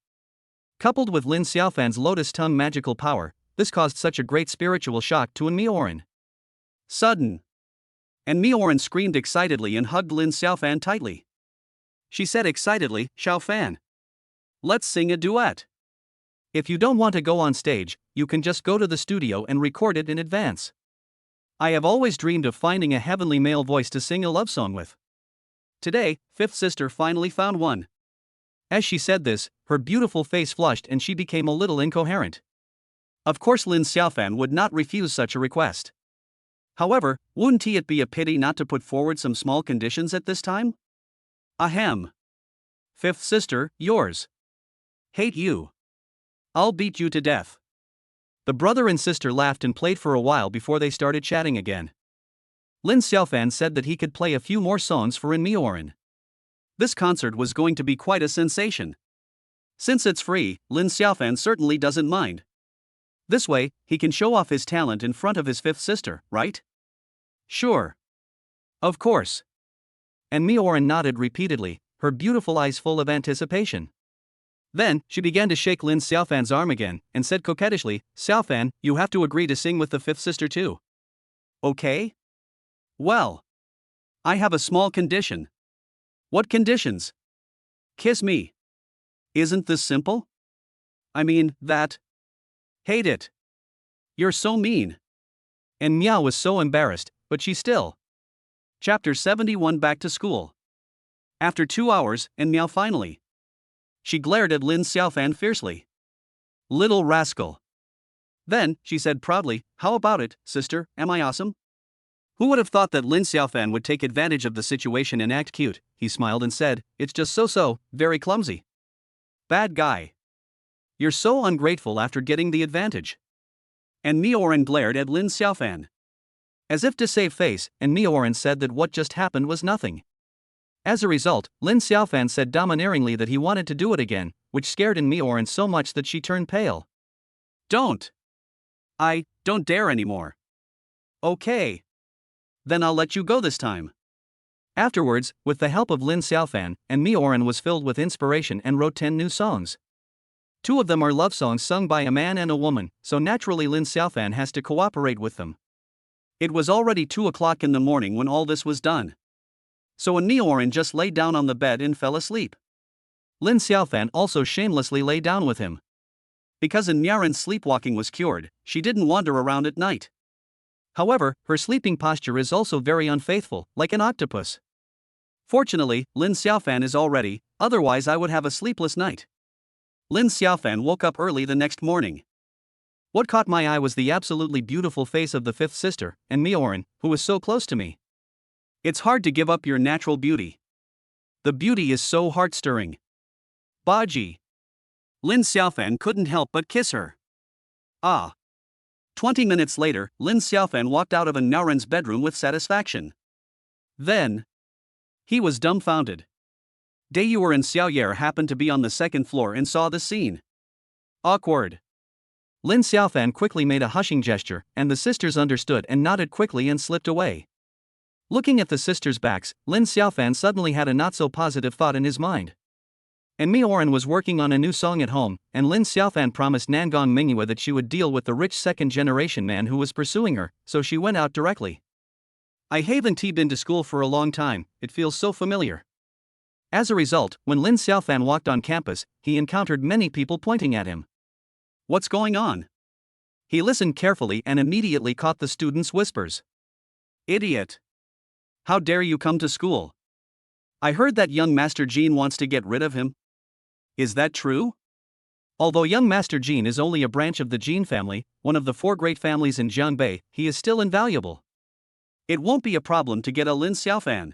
Coupled with Lin Xiaofan's lotus tongue magical power, this caused such a great spiritual shock to Mioran. Sudden. Mioran screamed excitedly and hugged Lin Xiaofan tightly. She said excitedly, "Xiaofan. Let's sing a duet. If you don't want to go on stage, you can just go to the studio and record it in advance. I have always dreamed of finding a heavenly male voice to sing a love song with. Today, fifth sister finally found one." As she said this, her beautiful face flushed and she became a little incoherent. Of course Lin Xiaofan would not refuse such a request. However, wouldn't it be a pity not to put forward some small conditions at this time? Ahem. Fifth sister, yours. Hate you. I'll beat you to death. The brother and sister laughed and played for a while before they started chatting again. Lin Xiaofan said that he could play a few more songs for Mioran. This concert was going to be quite a sensation. Since it's free, Lin Xiaofan certainly doesn't mind. This way, he can show off his talent in front of his fifth sister, right? Sure. Of course. Mioran nodded repeatedly, her beautiful eyes full of anticipation. Then, she began to shake Lin Xiaofan's arm again, and said coquettishly, "Xiaofan, you have to agree to sing with the fifth sister too. Okay? Well. I have a small condition." What conditions? Kiss me. Isn't this simple? I mean, that. Hate it. You're so mean. And Meow was so embarrassed, but she still. Chapter 71 Back to School. After 2 hours, Meow finally. She glared at Lin Xiaofan fiercely. Little rascal. Then, she said proudly, "How about it, sister, am I awesome?" Who would have thought that Lin Xiaofan would take advantage of the situation and act cute? He smiled and said, "It's just so, very clumsy. Bad guy. You're so ungrateful after getting the advantage." Mioran glared at Lin Xiaofan. As if to save face, and Mioran said that what just happened was nothing. As a result, Lin Xiaofan said domineeringly that he wanted to do it again, which scared Mioran so much that she turned pale. Don't. I don't dare anymore. Okay. Then I'll let you go this time. Afterwards, with the help of Lin Xiaofan, and Mioran was filled with inspiration and wrote 10 new songs. 2 of them are love songs sung by a man and a woman, so naturally Lin Xiaofan has to cooperate with them. It was already 2 o'clock in the morning when all this was done. So Mioran just lay down on the bed and fell asleep. Lin Xiaofan also shamelessly lay down with him. Because Mioran's sleepwalking was cured, she didn't wander around at night. However, her sleeping posture is also very unfaithful, like an octopus. Fortunately, Lin Xiaofan is all ready, otherwise I would have a sleepless night. Lin Xiaofan woke up early the next morning. What caught my eye was the absolutely beautiful face of the 5th sister, and Mioran, who was so close to me. It's hard to give up your natural beauty. The beauty is so heart-stirring. Baji. Lin Xiaofan couldn't help but kiss her. Ah. 20 minutes later, Lin Xiaofan walked out of Mioran's bedroom with satisfaction. Then, he was dumbfounded. Daeyuer and Xiaoyer happened to be on the 2nd floor and saw the scene. Awkward. Lin Xiaofan quickly made a hushing gesture, and the sisters understood and nodded quickly and slipped away. Looking at the sisters' backs, Lin Xiaofan suddenly had a not-so-positive thought in his mind. And Mioran was working on a new song at home, and Lin Xiaofan promised Nangong Mingyue that she would deal with the rich 2nd-generation man who was pursuing her, so she went out directly. I haven't been to school for a long time, it feels so familiar. As a result, when Lin Xiaofan walked on campus, he encountered many people pointing at him. What's going on? He listened carefully and immediately caught the students' whispers. Idiot! How dare you come to school? I heard that young Master Jean wants to get rid of him. Is that true? Although young Master Jean is only a branch of the Jean family, one of the 4 great families in Jiangbei, he is still invaluable. It won't be a problem to get a Lin Xiaofan.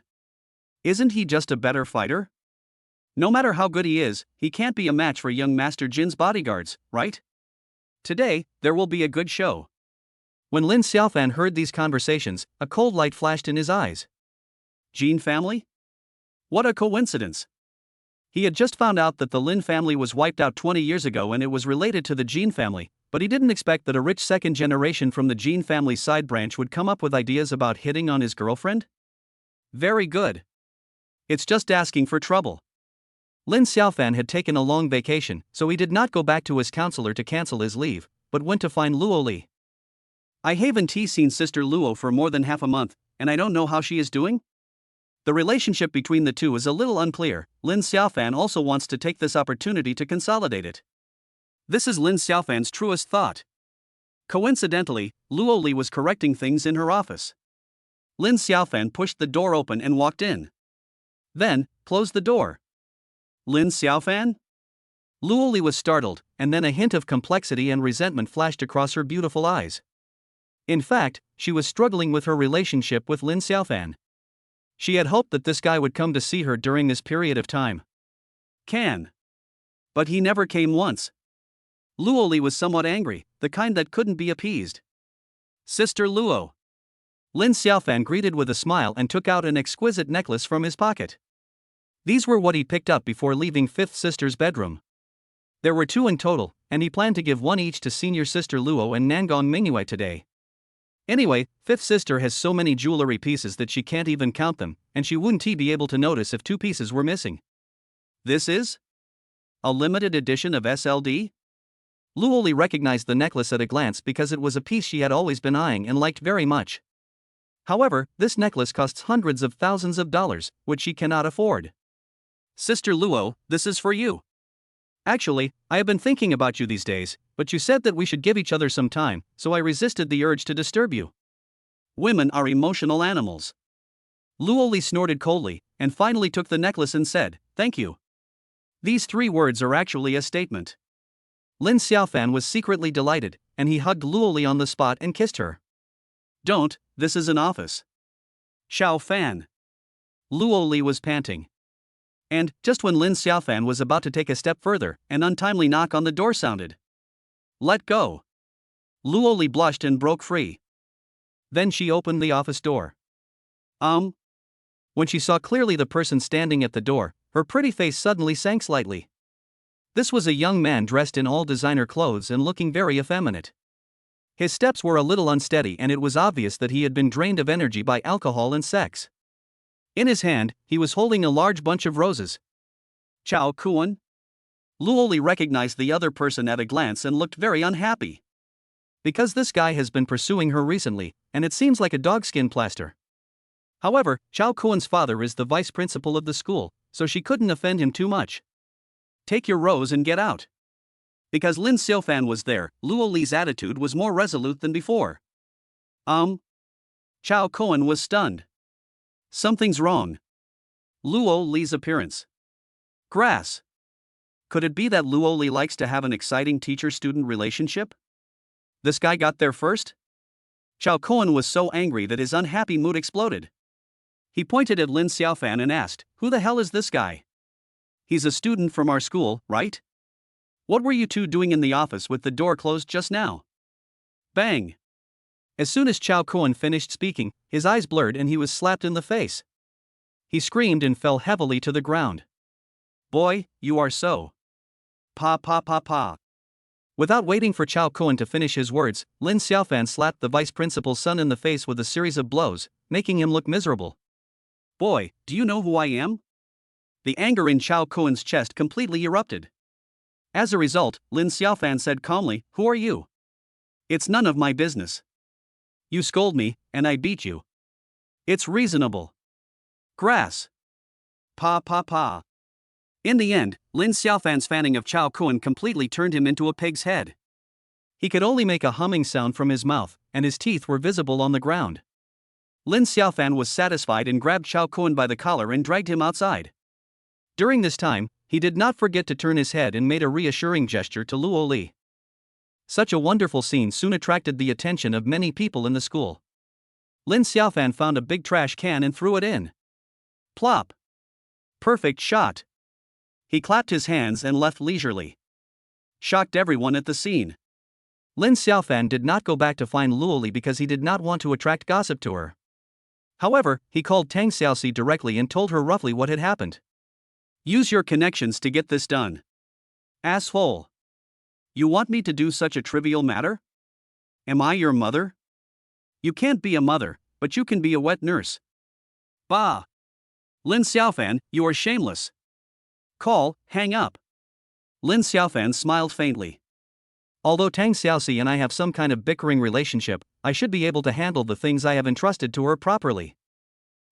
Isn't he just a better fighter? No matter how good he is, he can't be a match for young Master Jin's bodyguards, right? Today, there will be a good show. When Lin Xiaofan heard these conversations, a cold light flashed in his eyes. Jin family? What a coincidence. He had just found out that the Lin family was wiped out 20 years ago and it was related to the Jin family, but he didn't expect that a rich 2nd generation from the Jin family side branch would come up with ideas about hitting on his girlfriend? Very good. It's just asking for trouble. Lin Xiaofan had taken a long vacation, so he did not go back to his counselor to cancel his leave, but went to find Luo Li. I haven't seen Sister Luo for more than half a month, and I don't know how she is doing? The relationship between the two is a little unclear. Lin Xiaofan also wants to take this opportunity to consolidate it. This is Lin Xiaofan's truest thought. Coincidentally, Luo Li was correcting things in her office. Lin Xiaofan pushed the door open and walked in. Then, closed the door. Lin Xiaofan? Luo Li was startled, and then a hint of complexity and resentment flashed across her beautiful eyes. In fact, she was struggling with her relationship with Lin Xiaofan. She had hoped that this guy would come to see her during this period of time. But he never came once. Luo Li was somewhat angry, the kind that couldn't be appeased. Sister Luo. Lin Xiaofan greeted with a smile and took out an exquisite necklace from his pocket. These were what he picked up before leaving 5th sister's bedroom. There were 2 in total, and he planned to give 1 each to senior sister Luo and Nangong Mingyue today. Anyway, 5th sister has so many jewelry pieces that she can't even count them, and she wouldn't be able to notice if 2 pieces were missing. This is a limited edition of SLD? Luo Li recognized the necklace at a glance because it was a piece she had always been eyeing and liked very much. However, this necklace costs hundreds of thousands of dollars, which she cannot afford. Sister Luo, this is for you. Actually, I have been thinking about you these days, but you said that we should give each other some time, so I resisted the urge to disturb you. Women are emotional animals. Luo Li snorted coldly, and finally took the necklace and said, "Thank you." These 3 words are actually a statement. Lin Xiaofan was secretly delighted, and he hugged Luo Li on the spot and kissed her. Don't, this is an office. Xiao Fan. Luo Li was panting. And, just when Lin Xiaofan was about to take a step further, an untimely knock on the door sounded. Let go. Luo Li blushed and broke free. Then she opened the office door. When she saw clearly the person standing at the door, her pretty face suddenly sank slightly. This was a young man dressed in all designer clothes and looking very effeminate. His steps were a little unsteady and it was obvious that he had been drained of energy by alcohol and sex. In his hand, he was holding a large bunch of roses. Chao Kuan? Luoli recognized the other person at a glance and looked very unhappy. Because this guy has been pursuing her recently, and it seems like a dogskin plaster. However, Chao Kuan's father is the vice principal of the school, so she couldn't offend him too much. Take your rose and get out. Because Lin Xiaofan was there, Luo Li's attitude was more resolute than before. Chao Kuan was stunned. Something's wrong. Luo Li's appearance. Grass. Could it be that Luo Li likes to have an exciting teacher-student relationship? This guy got there first? Chao Kuan was so angry that his unhappy mood exploded. He pointed at Lin Xiaofan and asked, "Who the hell is this guy? He's a student from our school, right? What were you two doing in the office with the door closed just now?" Bang! As soon as Chao Kuan finished speaking, his eyes blurred and he was slapped in the face. He screamed and fell heavily to the ground. Boy, you are so. Pa pa pa pa. Without waiting for Chao Kuan to finish his words, Lin Xiaofan slapped the vice principal's son in the face with a series of blows, making him look miserable. Boy, do you know who I am? The anger in Chao Kuan's chest completely erupted. As a result, Lin Xiaofan said calmly, "Who are you? It's none of my business. You scold me, and I beat you. It's reasonable. Grass. Pa pa pa." In the end, Lin Xiaofan's fanning of Chao Kuan completely turned him into a pig's head. He could only make a humming sound from his mouth, and his teeth were visible on the ground. Lin Xiaofan was satisfied and grabbed Chao Kuan by the collar and dragged him outside. During this time, he did not forget to turn his head and made a reassuring gesture to Luo Li. Such a wonderful scene soon attracted the attention of many people in the school. Lin Xiaofan found a big trash can and threw it in. Plop! Perfect shot! He clapped his hands and left leisurely. Shocked everyone at the scene. Lin Xiaofan did not go back to find Luo Li because he did not want to attract gossip to her. However, he called Tang Xiaoxi directly and told her roughly what had happened. Use your connections to get this done. Asshole. You want me to do such a trivial matter? Am I your mother? You can't be a mother, but you can be a wet nurse. Bah! Lin Xiaofan, you are shameless. Call, hang up. Lin Xiaofan smiled faintly. Although Tang Xiaoxi and I have some kind of bickering relationship, I should be able to handle the things I have entrusted to her properly.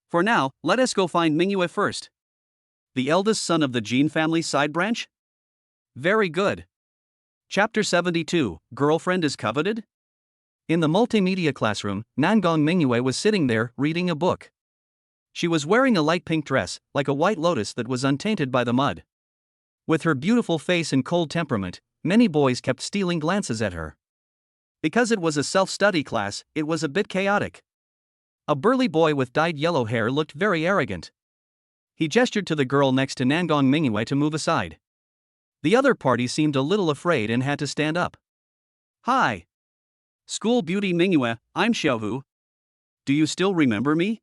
For now, let us go find Mingyue first. The eldest son of the Jin family side branch? Very good. Chapter 72, Girlfriend is Coveted? In the multimedia classroom, Nangong Mingyue was sitting there, reading a book. She was wearing a light pink dress, like a white lotus that was untainted by the mud. With her beautiful face and cold temperament, many boys kept stealing glances at her. Because it was a self-study class, it was a bit chaotic. A burly boy with dyed yellow hair looked very arrogant. He gestured to the girl next to Nangong Mingyue to move aside. The other party seemed a little afraid and had to stand up. Hi. School beauty Mingyue, I'm Xiaohu. Do you still remember me?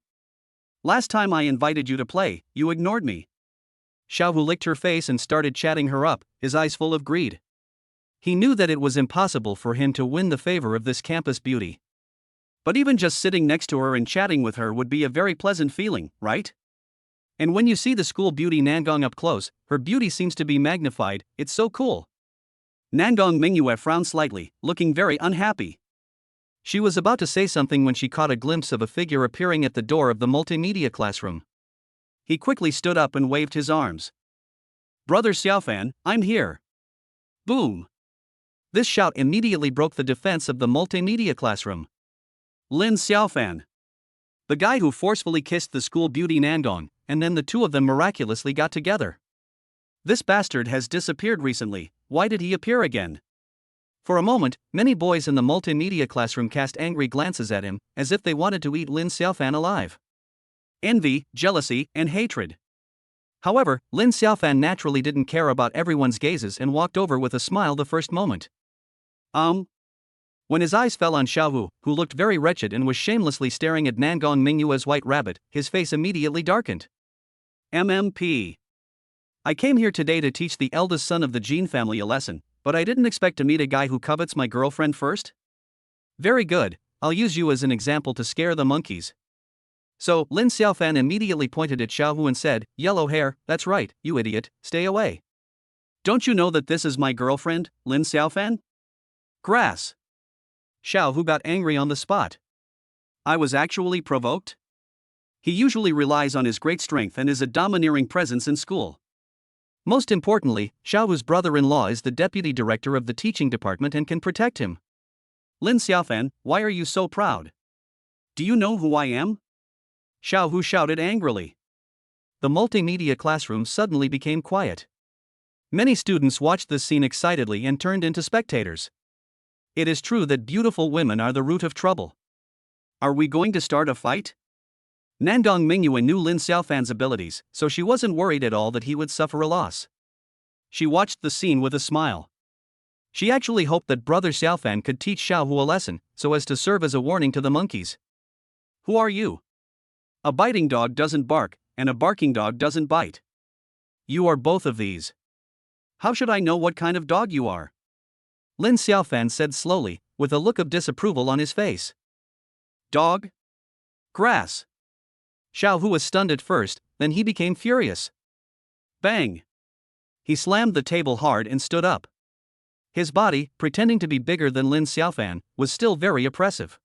Last time I invited you to play, you ignored me. Xiaohu licked her face and started chatting her up, his eyes full of greed. He knew that it was impossible for him to win the favor of this campus beauty. But even just sitting next to her and chatting with her would be a very pleasant feeling, right? And when you see the school beauty Nangong up close, her beauty seems to be magnified, it's so cool. Nangong Mingyue frowned slightly, looking very unhappy. She was about to say something when she caught a glimpse of a figure appearing at the door of the multimedia classroom. He quickly stood up and waved his arms. Brother Xiaofan, I'm here. Boom! This shout immediately broke the defense of the multimedia classroom. Lin Xiaofan. The guy who forcefully kissed the school beauty Nangong, and then the two of them miraculously got together. This bastard has disappeared recently, why did he appear again? For a moment, many boys in the multimedia classroom cast angry glances at him, as if they wanted to eat Lin Xiaofan alive. Envy, jealousy, and hatred. However, Lin Xiaofan naturally didn't care about everyone's gazes and walked over with a smile the first moment. When his eyes fell on Xiaohu, who looked very wretched and was shamelessly staring at Nangong Mingyua's white rabbit, his face immediately darkened. MMP. I came here today to teach the eldest son of the Jin family a lesson, but I didn't expect to meet a guy who covets my girlfriend first? Very good, I'll use you as an example to scare the monkeys. So, Lin Xiaofan immediately pointed at Xiaohu and said, "Yellow hair, that's right, you idiot, stay away. Don't you know that this is my girlfriend, Lin Xiaofan?" Grass. Xiaohu got angry on the spot. I was actually provoked? He usually relies on his great strength and is a domineering presence in school. Most importantly, Xiaohu's brother-in-law is the deputy director of the teaching department and can protect him. Lin Xiaofan, why are you so proud? Do you know who I am? Xiaohu shouted angrily. The multimedia classroom suddenly became quiet. Many students watched this scene excitedly and turned into spectators. It is true that beautiful women are the root of trouble. Are we going to start a fight? Nangong Mingyue knew Lin Xiaofan's abilities, so she wasn't worried at all that he would suffer a loss. She watched the scene with a smile. She actually hoped that brother Xiaofan could teach Xiaohu a lesson, so as to serve as a warning to the monkeys. Who are you? A biting dog doesn't bark, and a barking dog doesn't bite. You are both of these. How should I know what kind of dog you are? Lin Xiaofan said slowly, with a look of disapproval on his face. Dog? Grass. Xiaohu was stunned at first, then he became furious. Bang! He slammed the table hard and stood up. His body, pretending to be bigger than Lin Xiaofan, was still very oppressive.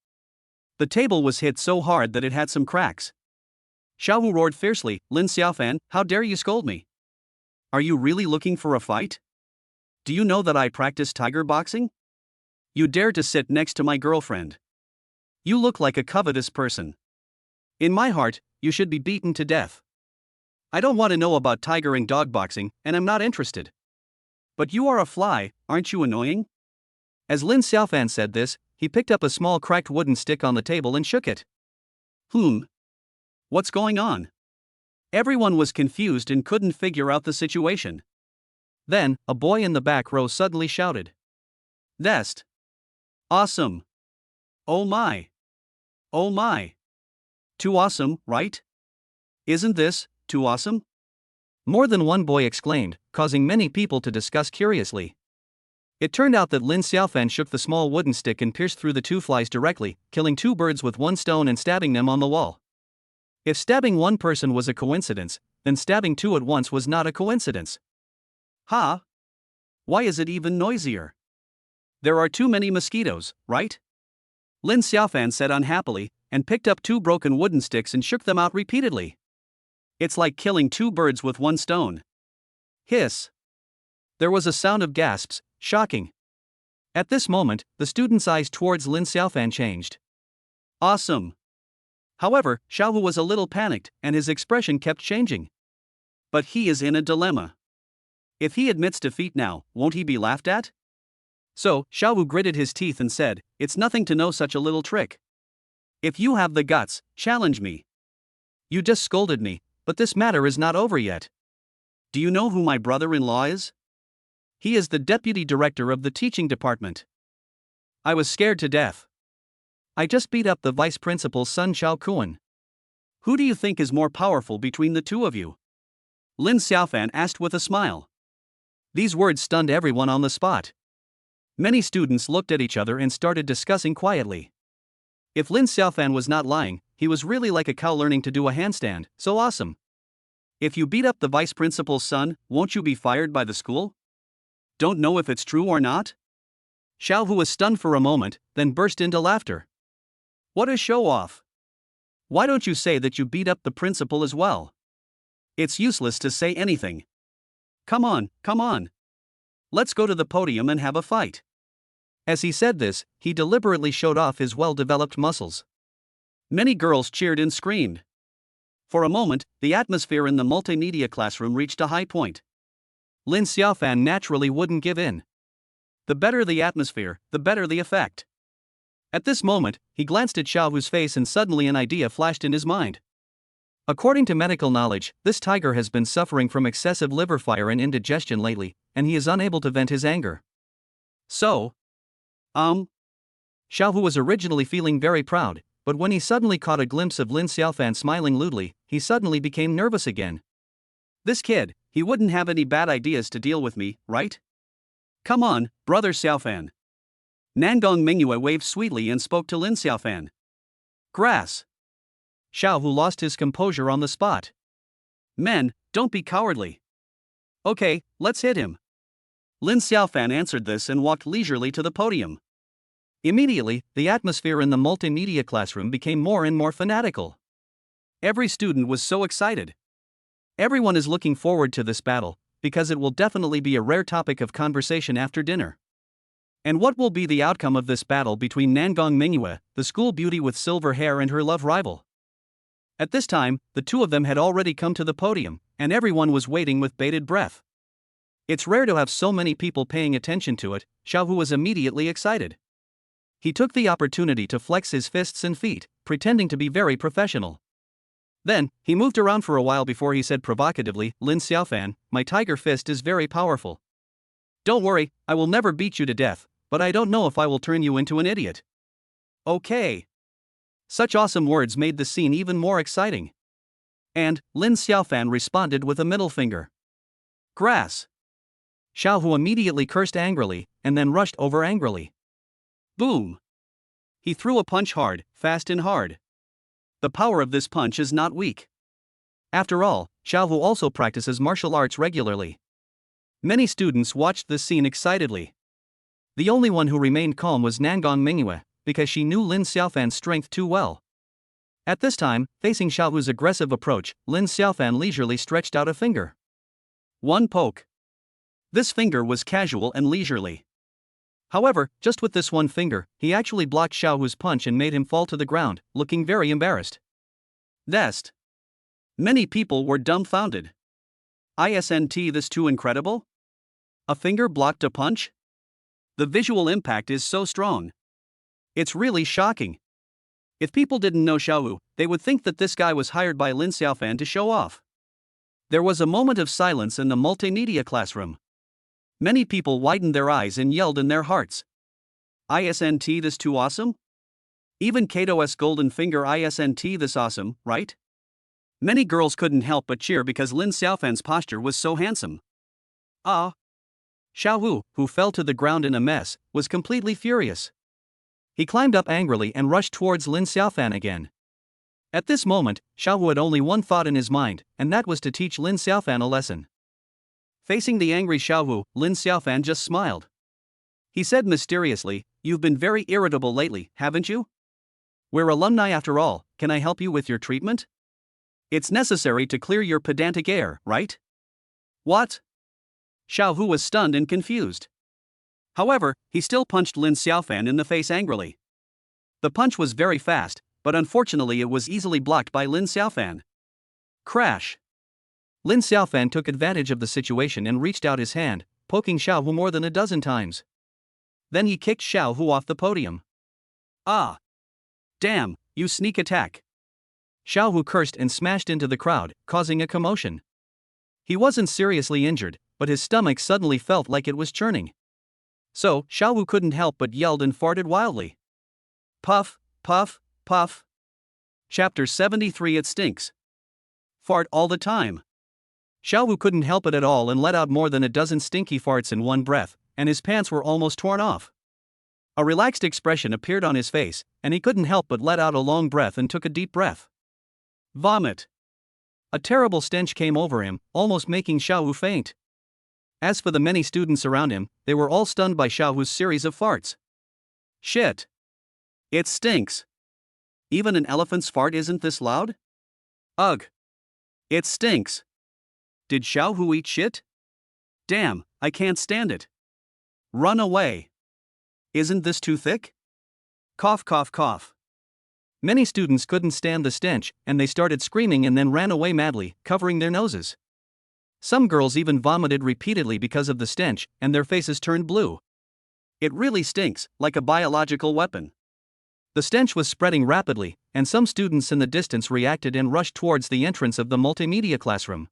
The table was hit so hard that it had some cracks. Xiaohu roared fiercely, "Lin Xiaofan, how dare you scold me? Are you really looking for a fight? Do you know that I practice tiger boxing? You dare to sit next to my girlfriend. You look like a covetous person. In my heart, you should be beaten to death. I don't want to know about tiger and dog boxing, and I'm not interested. But you are a fly, aren't you annoying?" As Lin Xiaofan said this, he picked up a small cracked wooden stick on the table and shook it. What's going on? Everyone was confused and couldn't figure out the situation. Then, a boy in the back row suddenly shouted. "That's awesome! Oh my! Oh my! Too awesome, right? Isn't this too awesome?" More than one boy exclaimed, causing many people to discuss curiously. It turned out that Lin Xiaofan shook the small wooden stick and pierced through the two flies directly, killing two birds with one stone and stabbing them on the wall. If stabbing one person was a coincidence, then stabbing two at once was not a coincidence. Ha! Why is it even noisier? There are too many mosquitoes, right? Lin Xiaofan said unhappily, and picked up two broken wooden sticks and shook them out repeatedly. It's like killing two birds with one stone. Hiss! There was a sound of gasps, shocking. At this moment, the student's eyes towards Lin Xiaofan changed. Awesome! However, Xiaohu was a little panicked, and his expression kept changing. But he is in a dilemma. If he admits defeat now, won't he be laughed at? So, Xiaohu gritted his teeth and said, "It's nothing to know such a little trick. If you have the guts, challenge me. You just scolded me, but this matter is not over yet. Do you know who my brother-in-law is? He is the deputy director of the teaching department. I was scared to death. I just beat up the vice principal's son Xiao Kuan. Who do you think is more powerful between the two of you?" Lin Xiaofan asked with a smile. These words stunned everyone on the spot. Many students looked at each other and started discussing quietly. If Lin Xiaofan was not lying, he was really like a cow learning to do a handstand, so awesome. If you beat up the vice principal's son, won't you be fired by the school? Don't know if it's true or not? Xiaohu was stunned for a moment, then burst into laughter. What a show-off! Why don't you say that you beat up the principal as well? It's useless to say anything. Come on, come on. Let's go to the podium and have a fight. As he said this, he deliberately showed off his well-developed muscles. Many girls cheered and screamed. For a moment, the atmosphere in the multimedia classroom reached a high point. Lin Xiaofan naturally wouldn't give in. The better the atmosphere, the better the effect. At this moment, he glanced at Xiaohu's face and suddenly an idea flashed in his mind. According to medical knowledge, this tiger has been suffering from excessive liver fire and indigestion lately, and he is unable to vent his anger. So, Xiaohu was originally feeling very proud, but when he suddenly caught a glimpse of Lin Xiaofan smiling lewdly, he suddenly became nervous again. This kid, he wouldn't have any bad ideas to deal with me, right? Come on, brother Xiaofan. Nangong Mingyue waved sweetly and spoke to Lin Xiaofan. Grass. Xiaohu lost his composure on the spot. Men, don't be cowardly. Okay, let's hit him. Lin Xiaofan answered this and walked leisurely to the podium. Immediately, the atmosphere in the multimedia classroom became more and more fanatical. Every student was so excited. Everyone is looking forward to this battle, because it will definitely be a rare topic of conversation after dinner. And what will be the outcome of this battle between Nangong Mingyue, the school beauty with silver hair, and her love rival? At this time, the two of them had already come to the podium, and everyone was waiting with bated breath. It's rare to have so many people paying attention to it. Xiaohu was immediately excited. He took the opportunity to flex his fists and feet, pretending to be very professional. Then, he moved around for a while before he said provocatively, Lin Xiaofan, my tiger fist is very powerful. Don't worry, I will never beat you to death, but I don't know if I will turn you into an idiot. Okay. Such awesome words made the scene even more exciting. And, Lin Xiaofan responded with a middle finger. Grass. Xiaohu immediately cursed angrily, and then rushed over angrily. Boom! He threw a punch hard, fast and hard. The power of this punch is not weak. After all, Xiaohu also practices martial arts regularly. Many students watched this scene excitedly. The only one who remained calm was Nangong Mingyue, because she knew Lin Xiaofan's strength too well. At this time, facing Xiaohu's aggressive approach, Lin Xiaofan leisurely stretched out a finger. One poke. This finger was casual and leisurely. However, just with this one finger, he actually blocked Xiaohu's punch and made him fall to the ground, looking very embarrassed. Dest. Many people were dumbfounded. Isn't this too incredible? A finger blocked a punch? The visual impact is so strong. It's really shocking. If people didn't know Xiaohu, they would think that this guy was hired by Lin Xiaofan to show off. There was a moment of silence in the multimedia classroom. Many people widened their eyes and yelled in their hearts. Isn't this too awesome? Even Kato's golden finger, isn't this awesome, right? Many girls couldn't help but cheer because Lin Xiaofan's posture was so handsome. Ah! Xiaohu, who fell to the ground in a mess, was completely furious. He climbed up angrily and rushed towards Lin Xiaofan again. At this moment, Xiaohu had only one thought in his mind, and that was to teach Lin Xiaofan a lesson. Facing the angry Xiaohu, Lin Xiaofan just smiled. He said mysteriously, You've been very irritable lately, haven't you? We're alumni after all, can I help you with your treatment? It's necessary to clear your pedantic air, right? What? Xiaohu was stunned and confused. However, he still punched Lin Xiaofan in the face angrily. The punch was very fast, but unfortunately it was easily blocked by Lin Xiaofan. Crash! Lin Xiaofan took advantage of the situation and reached out his hand, poking Xiaohu more than a dozen times. Then he kicked Xiaohu off the podium. Ah! Damn, you sneak attack! Xiaohu cursed and smashed into the crowd, causing a commotion. He wasn't seriously injured, but his stomach suddenly felt like it was churning. So, Xiaohu couldn't help but yelled and farted wildly. Puff, puff, puff. Chapter 73 It stinks. Fart all the time. Xiaohu couldn't help it at all and let out more than a dozen stinky farts in one breath, and his pants were almost torn off. A relaxed expression appeared on his face, and he couldn't help but let out a long breath and took a deep breath. Vomit. A terrible stench came over him, almost making Xiaohu faint. As for the many students around him, they were all stunned by Xiaohu's series of farts. Shit. It stinks. Even an elephant's fart isn't this loud? Ugh. It stinks. Did Xiaohu eat shit? Damn, I can't stand it. Run away. Isn't this too thick? Cough, cough, cough. Many students couldn't stand the stench, and they started screaming and then ran away madly, covering their noses. Some girls even vomited repeatedly because of the stench, and their faces turned blue. It really stinks, like a biological weapon. The stench was spreading rapidly, and some students in the distance reacted and rushed towards the entrance of the multimedia classroom.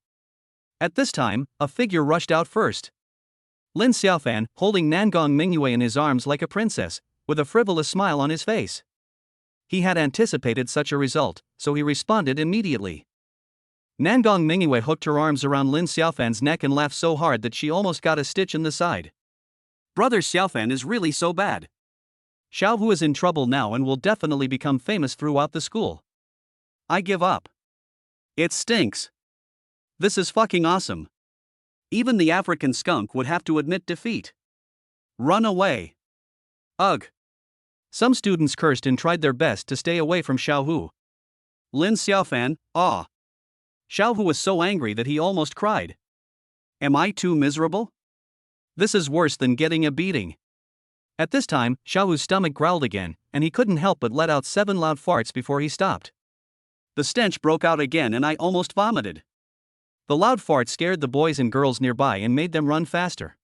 At this time, a figure rushed out first. Lin Xiaofan, holding Nangong Mingyue in his arms like a princess, with a frivolous smile on his face. He had anticipated such a result, so he responded immediately. Nangong Mingyue hooked her arms around Lin Xiaofan's neck and laughed so hard that she almost got a stitch in the side. Brother Xiaofan is really so bad. Xiaohu is in trouble now and will definitely become famous throughout the school. I give up. It stinks. This is fucking awesome. Even the African skunk would have to admit defeat. Run away. Ugh. Some students cursed and tried their best to stay away from Xiaohu. Lin Xiaofan, ah. Xiaohu was so angry that he almost cried. Am I too miserable? This is worse than getting a beating. At this time, Xiaohu's stomach growled again, and he couldn't help but let out 7 loud farts before he stopped. The stench broke out again and I almost vomited. The loud farts scared the boys and girls nearby and made them run faster.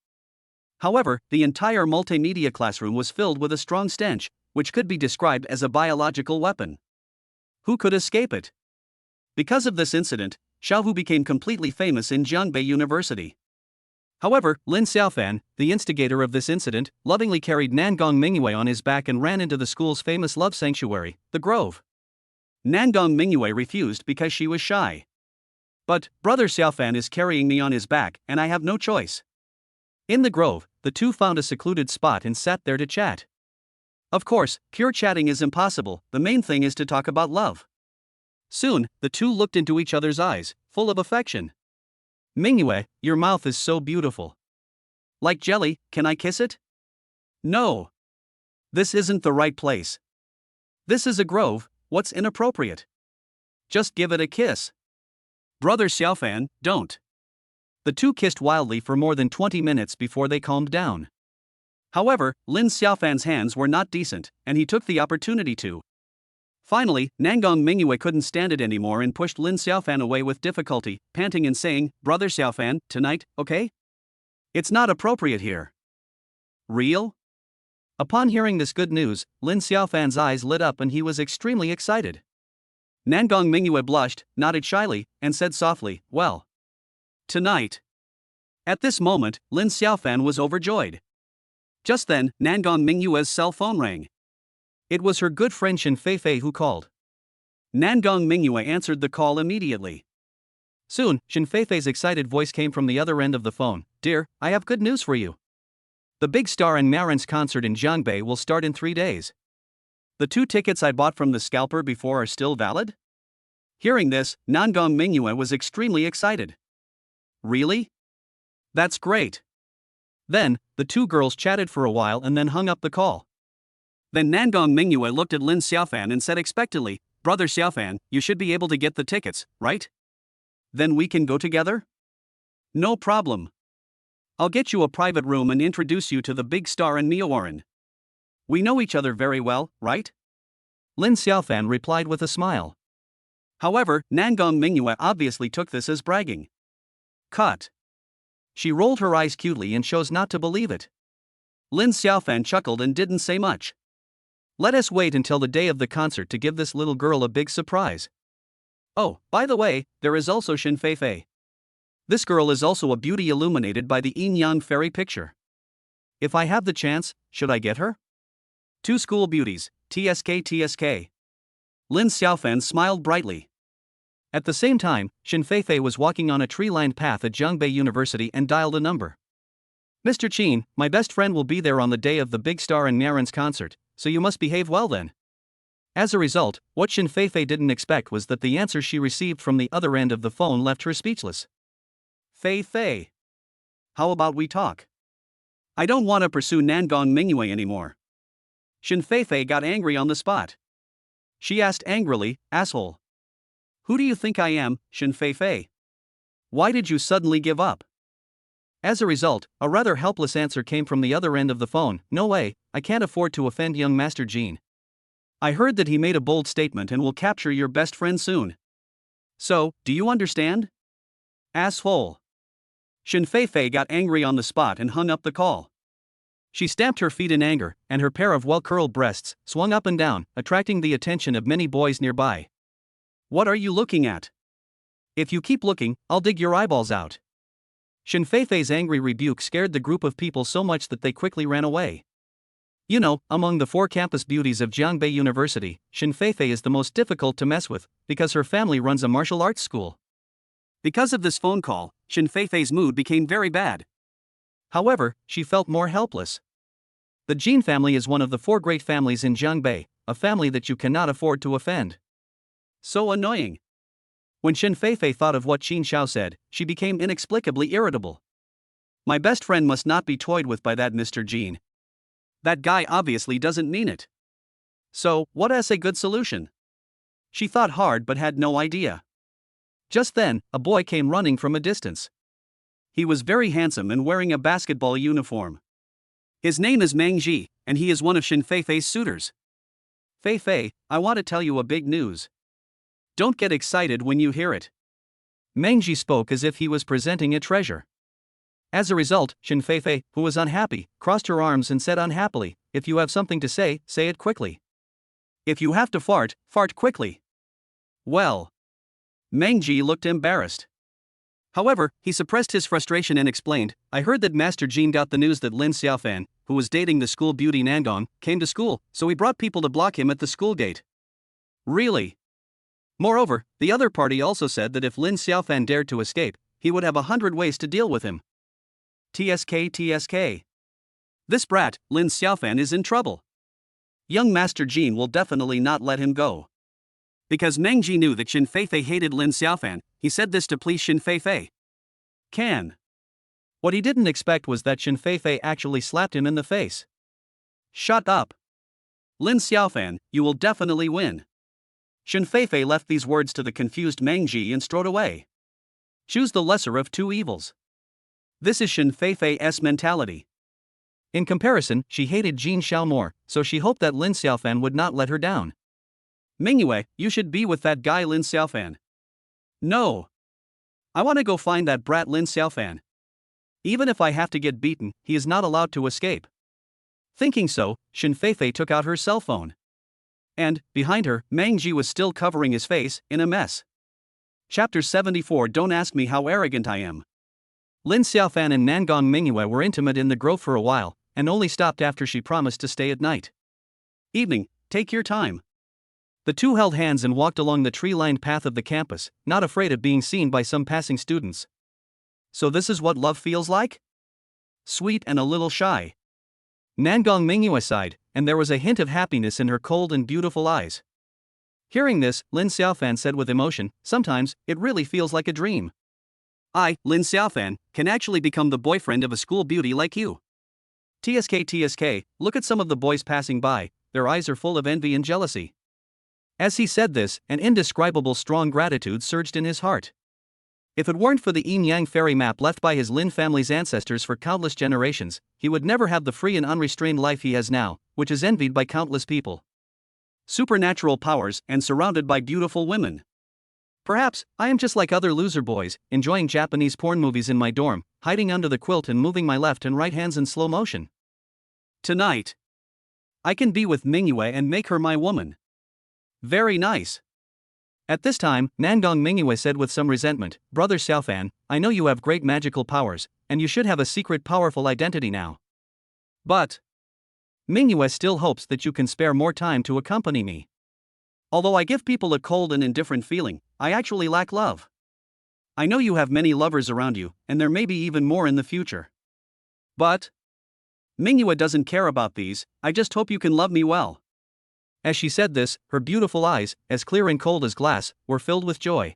However, the entire multimedia classroom was filled with a strong stench, which could be described as a biological weapon. Who could escape it? Because of this incident, Xiaohu became completely famous in Jiangbei University. However, Lin Xiaofan, the instigator of this incident, lovingly carried Nangong Mingyue on his back and ran into the school's famous love sanctuary, the Grove. Nangong Mingyue refused because she was shy. But, Brother Xiaofan is carrying me on his back, and I have no choice. In the Grove, the two found a secluded spot and sat there to chat. Of course, pure chatting is impossible, the main thing is to talk about love. Soon, the two looked into each other's eyes, full of affection. Mingyue, your mouth is so beautiful. Like jelly, can I kiss it? No. This isn't the right place. This is a grove, what's inappropriate? Just give it a kiss. Brother Xiaofan, don't. The two kissed wildly for more than 20 minutes before they calmed down. However, Lin Xiaofan's hands were not decent, and he took the opportunity to. Finally, Nangong Mingyue couldn't stand it anymore and pushed Lin Xiaofan away with difficulty, panting and saying, Brother Xiaofan, tonight, okay? It's not appropriate here. Real? Upon hearing this good news, Lin Xiaofan's eyes lit up and he was extremely excited. Nangong Mingyue blushed, nodded shyly, and said softly, well. Tonight. At this moment, Lin Xiaofan was overjoyed. Just then, Nangong Mingyue's cell phone rang. It was her good friend Shin Feifei who called. Nangong Mingyue answered the call immediately. Soon, Shin Feifei's excited voice came from the other end of the phone. Dear, I have good news for you. The Big Star and Marin's concert in Jiangbei will start in 3 days. The 2 tickets I bought from the scalper before are still valid? Hearing this, Nangong Mingyue was extremely excited. Really? That's great. Then, the 2 girls chatted for a while and then hung up the call. Then Nangong Mingyue looked at Lin Xiaofan and said expectantly, Brother Xiaofan, you should be able to get the tickets, right? Then we can go together? No problem. I'll get you a private room and introduce you to the Big Star and Miawaran. We know each other very well, right? Lin Xiaofan replied with a smile. However, Nangong Mingyue obviously took this as bragging. Cut. She rolled her eyes cutely and chose not to believe it. Lin Xiaofan chuckled and didn't say much. Let us wait until the day of the concert to give this little girl a big surprise. Oh, by the way, there is also Shin Feifei. This girl is also a beauty illuminated by the Yin-Yang fairy picture. If I have the chance, should I get her? 2 school beauties, TSK. Lin Xiaofan smiled brightly. At the same time, Shin Feifei was walking on a tree-lined path at Jiangbei University and dialed a number. Mr. Qin, my best friend will be there on the day of the Big Star and Marin's concert, so you must behave well then. As a result, what Shin Feifei didn't expect was that the answer she received from the other end of the phone left her speechless. Feifei. How about we talk? I don't want to pursue Nangong Mingyue anymore. Shin Feifei got angry on the spot. She asked angrily, asshole. Who do you think I am, Shin Feifei? Why did you suddenly give up? As a result, a rather helpless answer came from the other end of the phone. No way, I can't afford to offend young Master Jean. I heard that he made a bold statement and will capture your best friend soon. So, do you understand? Asshole. Shin Feifei got angry on the spot and hung up the call. She stamped her feet in anger, and her pair of well-curled breasts swung up and down, attracting the attention of many boys nearby. What are you looking at? If you keep looking, I'll dig your eyeballs out. Shin Feifei's angry rebuke scared the group of people so much that they quickly ran away. You know, among the 4 campus beauties of Jiangbei University, Shin Feifei is the most difficult to mess with, because her family runs a martial arts school. Because of this phone call, Shin Feifei's mood became very bad. However, she felt more helpless. The Jin family is one of the 4 great families in Jiangbei, a family that you cannot afford to offend. So annoying. When Shin Feifei thought of what Qin Xiao said, she became inexplicably irritable. My best friend must not be toyed with by that Mr. Jin. That guy obviously doesn't mean it. So, what is a good solution? She thought hard but had no idea. Just then, a boy came running from a distance. He was very handsome and wearing a basketball uniform. His name is Meng Ji, and he is one of Shin Feifei's suitors. Feifei, I want to tell you a big news. Don't get excited when you hear it. Meng Ji spoke as if he was presenting a treasure. As a result, Shin Feifei, who was unhappy, crossed her arms and said unhappily, if you have something to say it quickly. If you have to fart quickly. Well. Meng Ji looked embarrassed. However, he suppressed his frustration and explained, I heard that Master Jin got the news that Lin Xiaofan, who was dating the school beauty Nangong, came to school, so he brought people to block him at the school gate. Really? Moreover, the other party also said that if Lin Xiaofan dared to escape, he would have 100 ways to deal with him. TSK. This brat, Lin Xiaofan, is in trouble. Young Master Jin will definitely not let him go. Because Meng Ji knew that Shin Feifei hated Lin Xiaofan, he said this to please Shin Feifei. What he didn't expect was that Shin Feifei actually slapped him in the face. Shut up. Lin Xiaofan, you will definitely win. Shin Feifei left these words to the confused Meng Ji and strode away. Choose the lesser of 2 evils. This is Shin Feifei's mentality. In comparison, she hated Jin Xiao more, so she hoped that Lin Xiaofan would not let her down. Mingyue, you should be with that guy Lin Xiaofan. No. I want to go find that brat Lin Xiaofan. Even if I have to get beaten, he is not allowed to escape. Thinking so, Shin Feifei took out her cell phone. And, behind her, Meng Ji was still covering his face, in a mess. Chapter 74. Don't ask me how arrogant I am. Lin Xiaofan and Nangong Mingyue were intimate in the grove for a while, and only stopped after she promised to stay at night. Evening, take your time. The two held hands and walked along the tree-lined path of the campus, not afraid of being seen by some passing students. So this is what love feels like? Sweet and a little shy. Nangong Mingyue sighed, and there was a hint of happiness in her cold and beautiful eyes. Hearing this, Lin Xiaofan said with emotion, sometimes, it really feels like a dream. I, Lin Xiaofan, can actually become the boyfriend of a school beauty like you. TSK, look at some of the boys passing by, their eyes are full of envy and jealousy. As he said this, an indescribable strong gratitude surged in his heart. If it weren't for the Yin-Yang fairy map left by his Lin family's ancestors for countless generations, he would never have the free and unrestrained life he has now, which is envied by countless people. Supernatural powers and surrounded by beautiful women. Perhaps, I am just like other loser boys, enjoying Japanese porn movies in my dorm, hiding under the quilt and moving my left and right hands in slow motion. Tonight, I can be with Mingyue and make her my woman. Very nice. At this time, Nangong Mingyue said with some resentment, Brother Xiaofan, I know you have great magical powers, and you should have a secret powerful identity now. But Mingyue still hopes that you can spare more time to accompany me. Although I give people a cold and indifferent feeling, I actually lack love. I know you have many lovers around you, and there may be even more in the future. But Mingyue doesn't care about these, I just hope you can love me well. As she said this, her beautiful eyes, as clear and cold as glass, were filled with joy.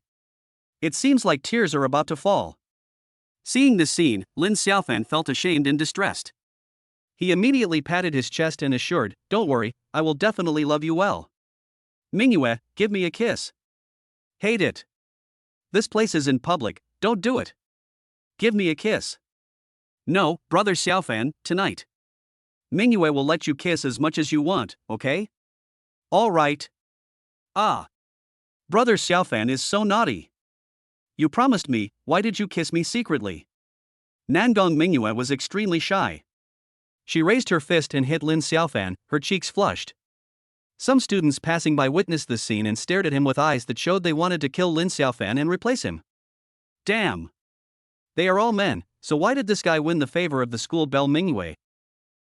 It seems like tears are about to fall. Seeing this scene, Lin Xiaofan felt ashamed and distressed. He immediately patted his chest and assured, don't worry, I will definitely love you well. Mingyue, give me a kiss. Hate it. This place is in public, don't do it. Give me a kiss. No, Brother Xiaofan, tonight. Mingyue will let you kiss as much as you want, okay? All right. Ah. Brother Xiaofan is so naughty. You promised me, why did you kiss me secretly? Nangong Mingyue was extremely shy. She raised her fist and hit Lin Xiaofan, her cheeks flushed. Some students passing by witnessed this scene and stared at him with eyes that showed they wanted to kill Lin Xiaofan and replace him. Damn. They are all men, so why did this guy win the favor of the school belle Mingyue?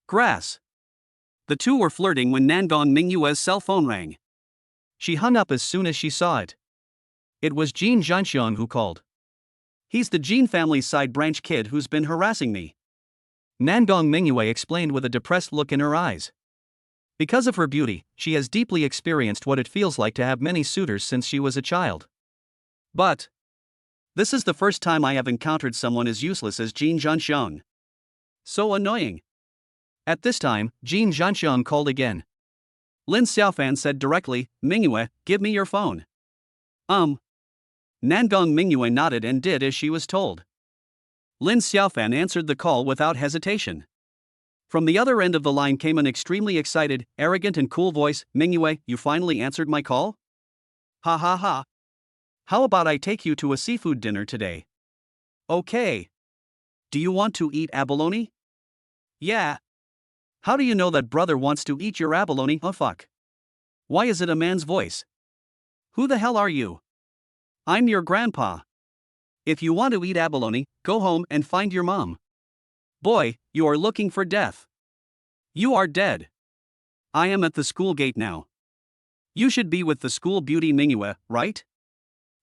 Grass. The two were flirting when Nangong Mingyue's cell phone rang. She hung up as soon as she saw it. It was Jin Zhanxiang who called. He's the Jin family's side branch kid who's been harassing me. Nangong Mingyue explained with a depressed look in her eyes. Because of her beauty, she has deeply experienced what it feels like to have many suitors since she was a child. But this is the first time I have encountered someone as useless as Jin Zhanxiang. So annoying. At this time, Jin Zhanxiang called again. Lin Xiaofan said directly, Mingyue, give me your phone. Nangong Mingyue nodded and did as she was told. Lin Xiaofan answered the call without hesitation. From the other end of the line came an extremely excited, arrogant and cool voice, Mingyue, you finally answered my call? Ha ha ha. How about I take you to a seafood dinner today? Okay. Do you want to eat abalone? Yeah. How do you know that brother wants to eat your abalone? Oh fuck. Why is it a man's voice? Who the hell are you? I'm your grandpa. If you want to eat abalone, go home and find your mom. Boy, you are looking for death. You are dead. I am at the school gate now. You should be with the school beauty Mingyue, right?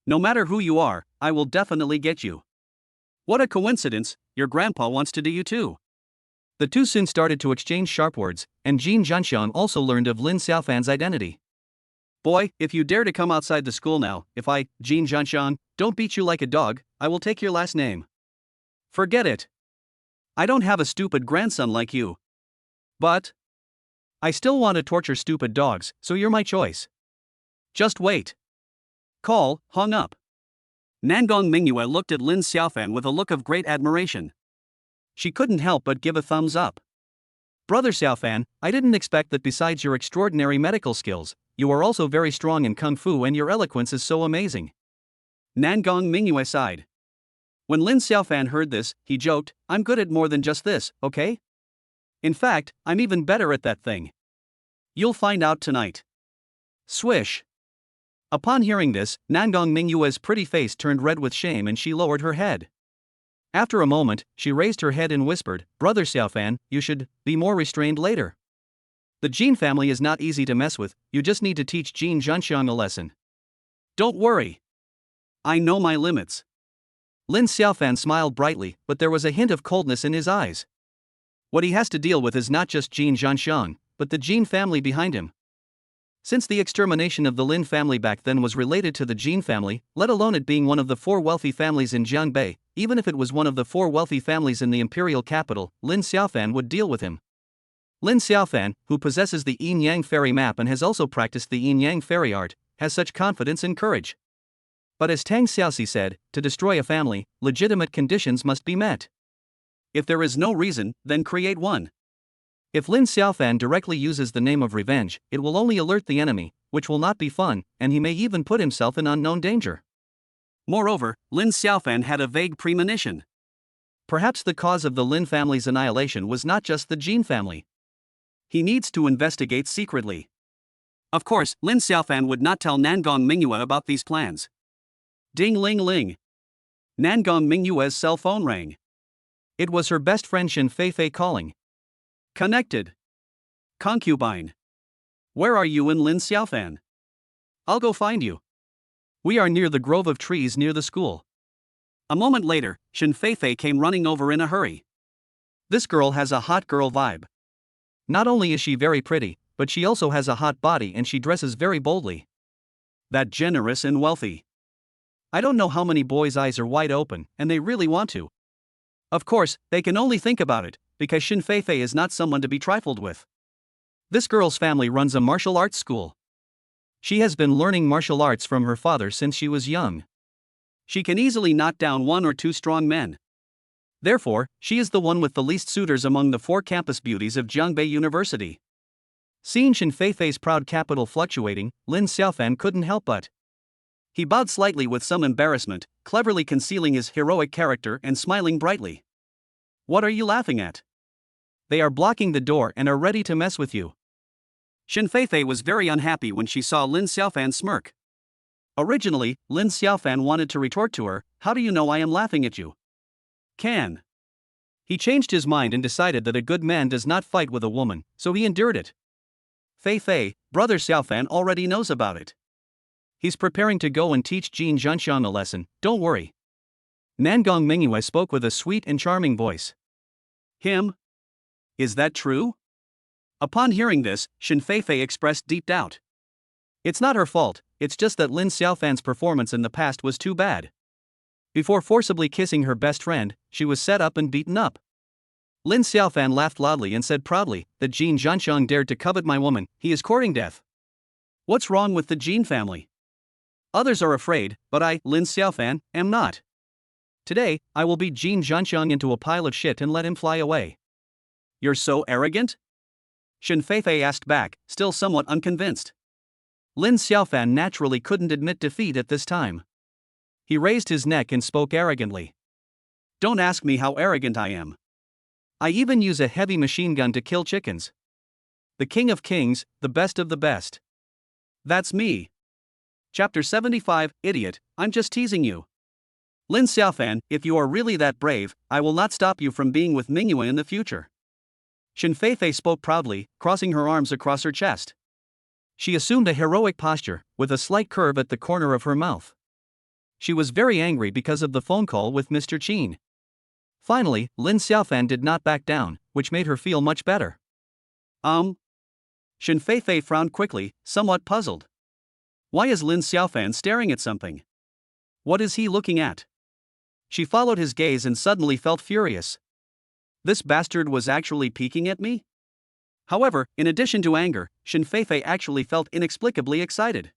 No matter who you are, I will definitely get you. What a coincidence, your grandpa wants to do you too. The two soon started to exchange sharp words, and Jin Zhanxiang also learned of Lin Xiaofan's identity. Boy, if you dare to come outside the school now, if I, Jin Zhanxiang, don't beat you like a dog, I will take your last name. Forget it. I don't have a stupid grandson like you. But I still want to torture stupid dogs, so you're my choice. Just wait. Call hung up. Nangong Mingyue looked at Lin Xiaofan with a look of great admiration. She couldn't help but give a thumbs up. Brother Xiaofan, I didn't expect that besides your extraordinary medical skills, you are also very strong in kung fu and your eloquence is so amazing. Nangong Mingyue sighed. When Lin Xiaofan heard this, he joked, I'm good at more than just this, okay? In fact, I'm even better at that thing. You'll find out tonight. Swish. Upon hearing this, Nangong Mingyue's pretty face turned red with shame and she lowered her head. After a moment, she raised her head and whispered, Brother Xiaofan, you should be more restrained later. The Jin family is not easy to mess with, you just need to teach Jin Zhanxiang a lesson. Don't worry. I know my limits. Lin Xiaofan smiled brightly, but there was a hint of coldness in his eyes. What he has to deal with is not just Jin Zhanxiang, but the Jin family behind him. Since the extermination of the Lin family back then was related to the Jin family, let alone it being one of the 4 wealthy families in Jiangbei, even if it was one of the 4 wealthy families in the imperial capital, Lin Xiaofan would deal with him. Lin Xiaofan, who possesses the Yin-Yang fairy map and has also practiced the Yin-Yang fairy art, has such confidence and courage. But as Tang Xiaoxi said, to destroy a family, legitimate conditions must be met. If there is no reason, then create one. If Lin Xiaofan directly uses the name of revenge, it will only alert the enemy, which will not be fun, and he may even put himself in unknown danger. Moreover, Lin Xiaofan had a vague premonition. Perhaps the cause of the Lin family's annihilation was not just the Jin family. He needs to investigate secretly. Of course, Lin Xiaofan would not tell Nangong Mingyue about these plans. Ding-ling-ling. Nangong Mingyue's cell phone rang. It was her best friend Shin Feifei calling. Connected. Concubine. Where are you and Lin Xiaofan? I'll go find you. We are near the grove of trees near the school. A moment later, Shin Feifei came running over in a hurry. This girl has a hot girl vibe. Not only is she very pretty, but she also has a hot body and she dresses very boldly. That generous and wealthy. I don't know how many boys' eyes are wide open, and they really want to. Of course, they can only think about it, because Shin Feifei is not someone to be trifled with. This girl's family runs a martial arts school. She has been learning martial arts from her father since she was young. She can easily knock down 1 or 2 strong men. Therefore, she is the one with the least suitors among the 4 campus beauties of Jiangbei University. Seeing Shin Feifei's proud capital fluctuating, Lin Xiaofan couldn't help but. He bowed slightly with some embarrassment, cleverly concealing his heroic character and smiling brightly. What are you laughing at? They are blocking the door and are ready to mess with you. Shin Feifei was very unhappy when she saw Lin Xiaofan smirk. Originally, Lin Xiaofan wanted to retort to her, how do you know I am laughing at you? Can He changed his mind and decided that a good man does not fight with a woman, so he endured it. Fei Fei, brother Xiaofan already knows about it. He's preparing to go and teach Jin Zhanxiang a lesson, don't worry. Nangong Mingyue spoke with a sweet and charming voice. Him? Is that true? Upon hearing this, Shen Feifei expressed deep doubt. It's not her fault, it's just that Lin Xiaofan's performance in the past was too bad. Before forcibly kissing her best friend, she was set up and beaten up. Lin Xiaofan laughed loudly and said proudly that Jin Zhanxiang dared to covet my woman, he is courting death. What's wrong with the Jin family? Others are afraid, but I, Lin Xiaofan, am not. Today, I will beat Jin Zhanxiang into a pile of shit and let him fly away. You're so arrogant? Shen Feifei asked back, still somewhat unconvinced. Lin Xiaofan naturally couldn't admit defeat at this time. He raised his neck and spoke arrogantly. Don't ask me how arrogant I am. I even use a heavy machine gun to kill chickens. The king of kings, the best of the best. That's me. Chapter 75, Idiot, I'm just teasing you. Lin Xiaofan, if you are really that brave, I will not stop you from being with Mingyue in the future. Shen Feifei spoke proudly, crossing her arms across her chest. She assumed a heroic posture, with a slight curve at the corner of her mouth. She was very angry because of the phone call with Mr. Qin. Finally, Lin Xiaofan did not back down, which made her feel much better. Shen Feifei frowned quickly, somewhat puzzled. Why is Lin Xiaofan staring at something? What is he looking at? She followed his gaze and suddenly felt furious. This bastard was actually peeking at me? However, in addition to anger, Shen Feifei actually felt inexplicably excited.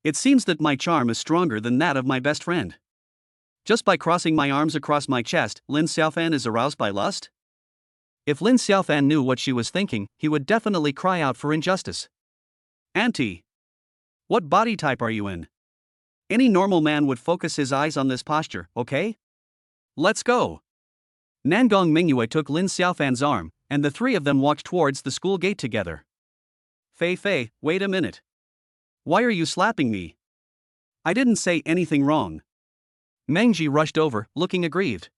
It seems that my charm is stronger than that of my best friend. Just by crossing my arms across my chest, Lin Xiaofan is aroused by lust? If Lin Xiaofan knew what she was thinking, he would definitely cry out for injustice. Auntie! What body type are you in? Any normal man would focus his eyes on this posture, okay? Let's go! Nangong Mingyue took Lin Xiaofan's arm, and the three of them walked towards the school gate together. Fei Fei, wait a minute. Why are you slapping me? I didn't say anything wrong. Mengji rushed over, looking aggrieved.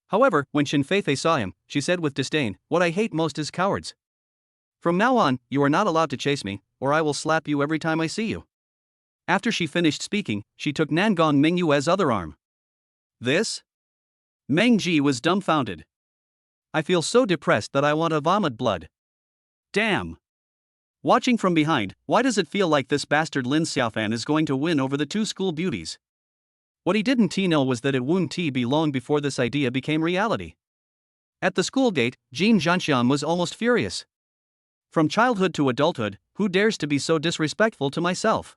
However, when Shen Feifei saw him, she said with disdain, what I hate most is cowards. From now on, you are not allowed to chase me, or I will slap you every time I see you. After she finished speaking, she took Nangong Mingyue's other arm. This? Mengji was dumbfounded. I feel so depressed that I want to vomit blood. Damn. Watching from behind, why does it feel like this bastard Lin Xiaofan is going to win over the two school beauties? What he didn't know was that it wouldn't be long before this idea became reality. At the school gate, Jin Zhanxiang was almost furious. From childhood to adulthood, who dares to be so disrespectful to myself?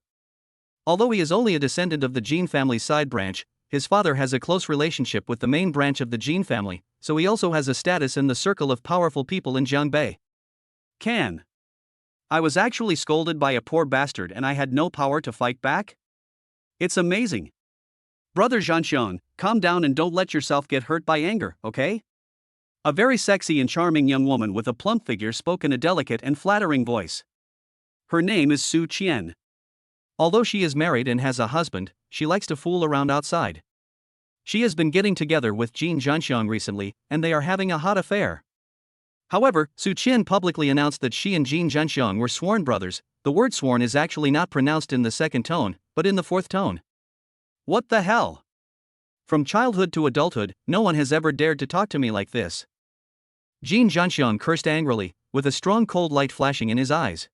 Although he is only a descendant of the Jin family side branch, his father has a close relationship with the main branch of the Jin family, so he also has a status in the circle of powerful people in Jiangbei. I was actually scolded by a poor bastard and I had no power to fight back? It's amazing. Brother Zhanxiang, calm down and don't let yourself get hurt by anger, okay? A very sexy and charming young woman with a plump figure spoke in a delicate and flattering voice. Her name is Su Qian. Although she is married and has a husband, she likes to fool around outside. She has been getting together with Jin Zhanxiang recently, and they are having a hot affair. However, Su Qian publicly announced that she and Jin Zhanxiang were sworn brothers. The word sworn is actually not pronounced in the second tone, but in the fourth tone. What the hell? From childhood to adulthood, no one has ever dared to talk to me like this. Jin Zhanxiang cursed angrily, with a strong cold light flashing in his eyes.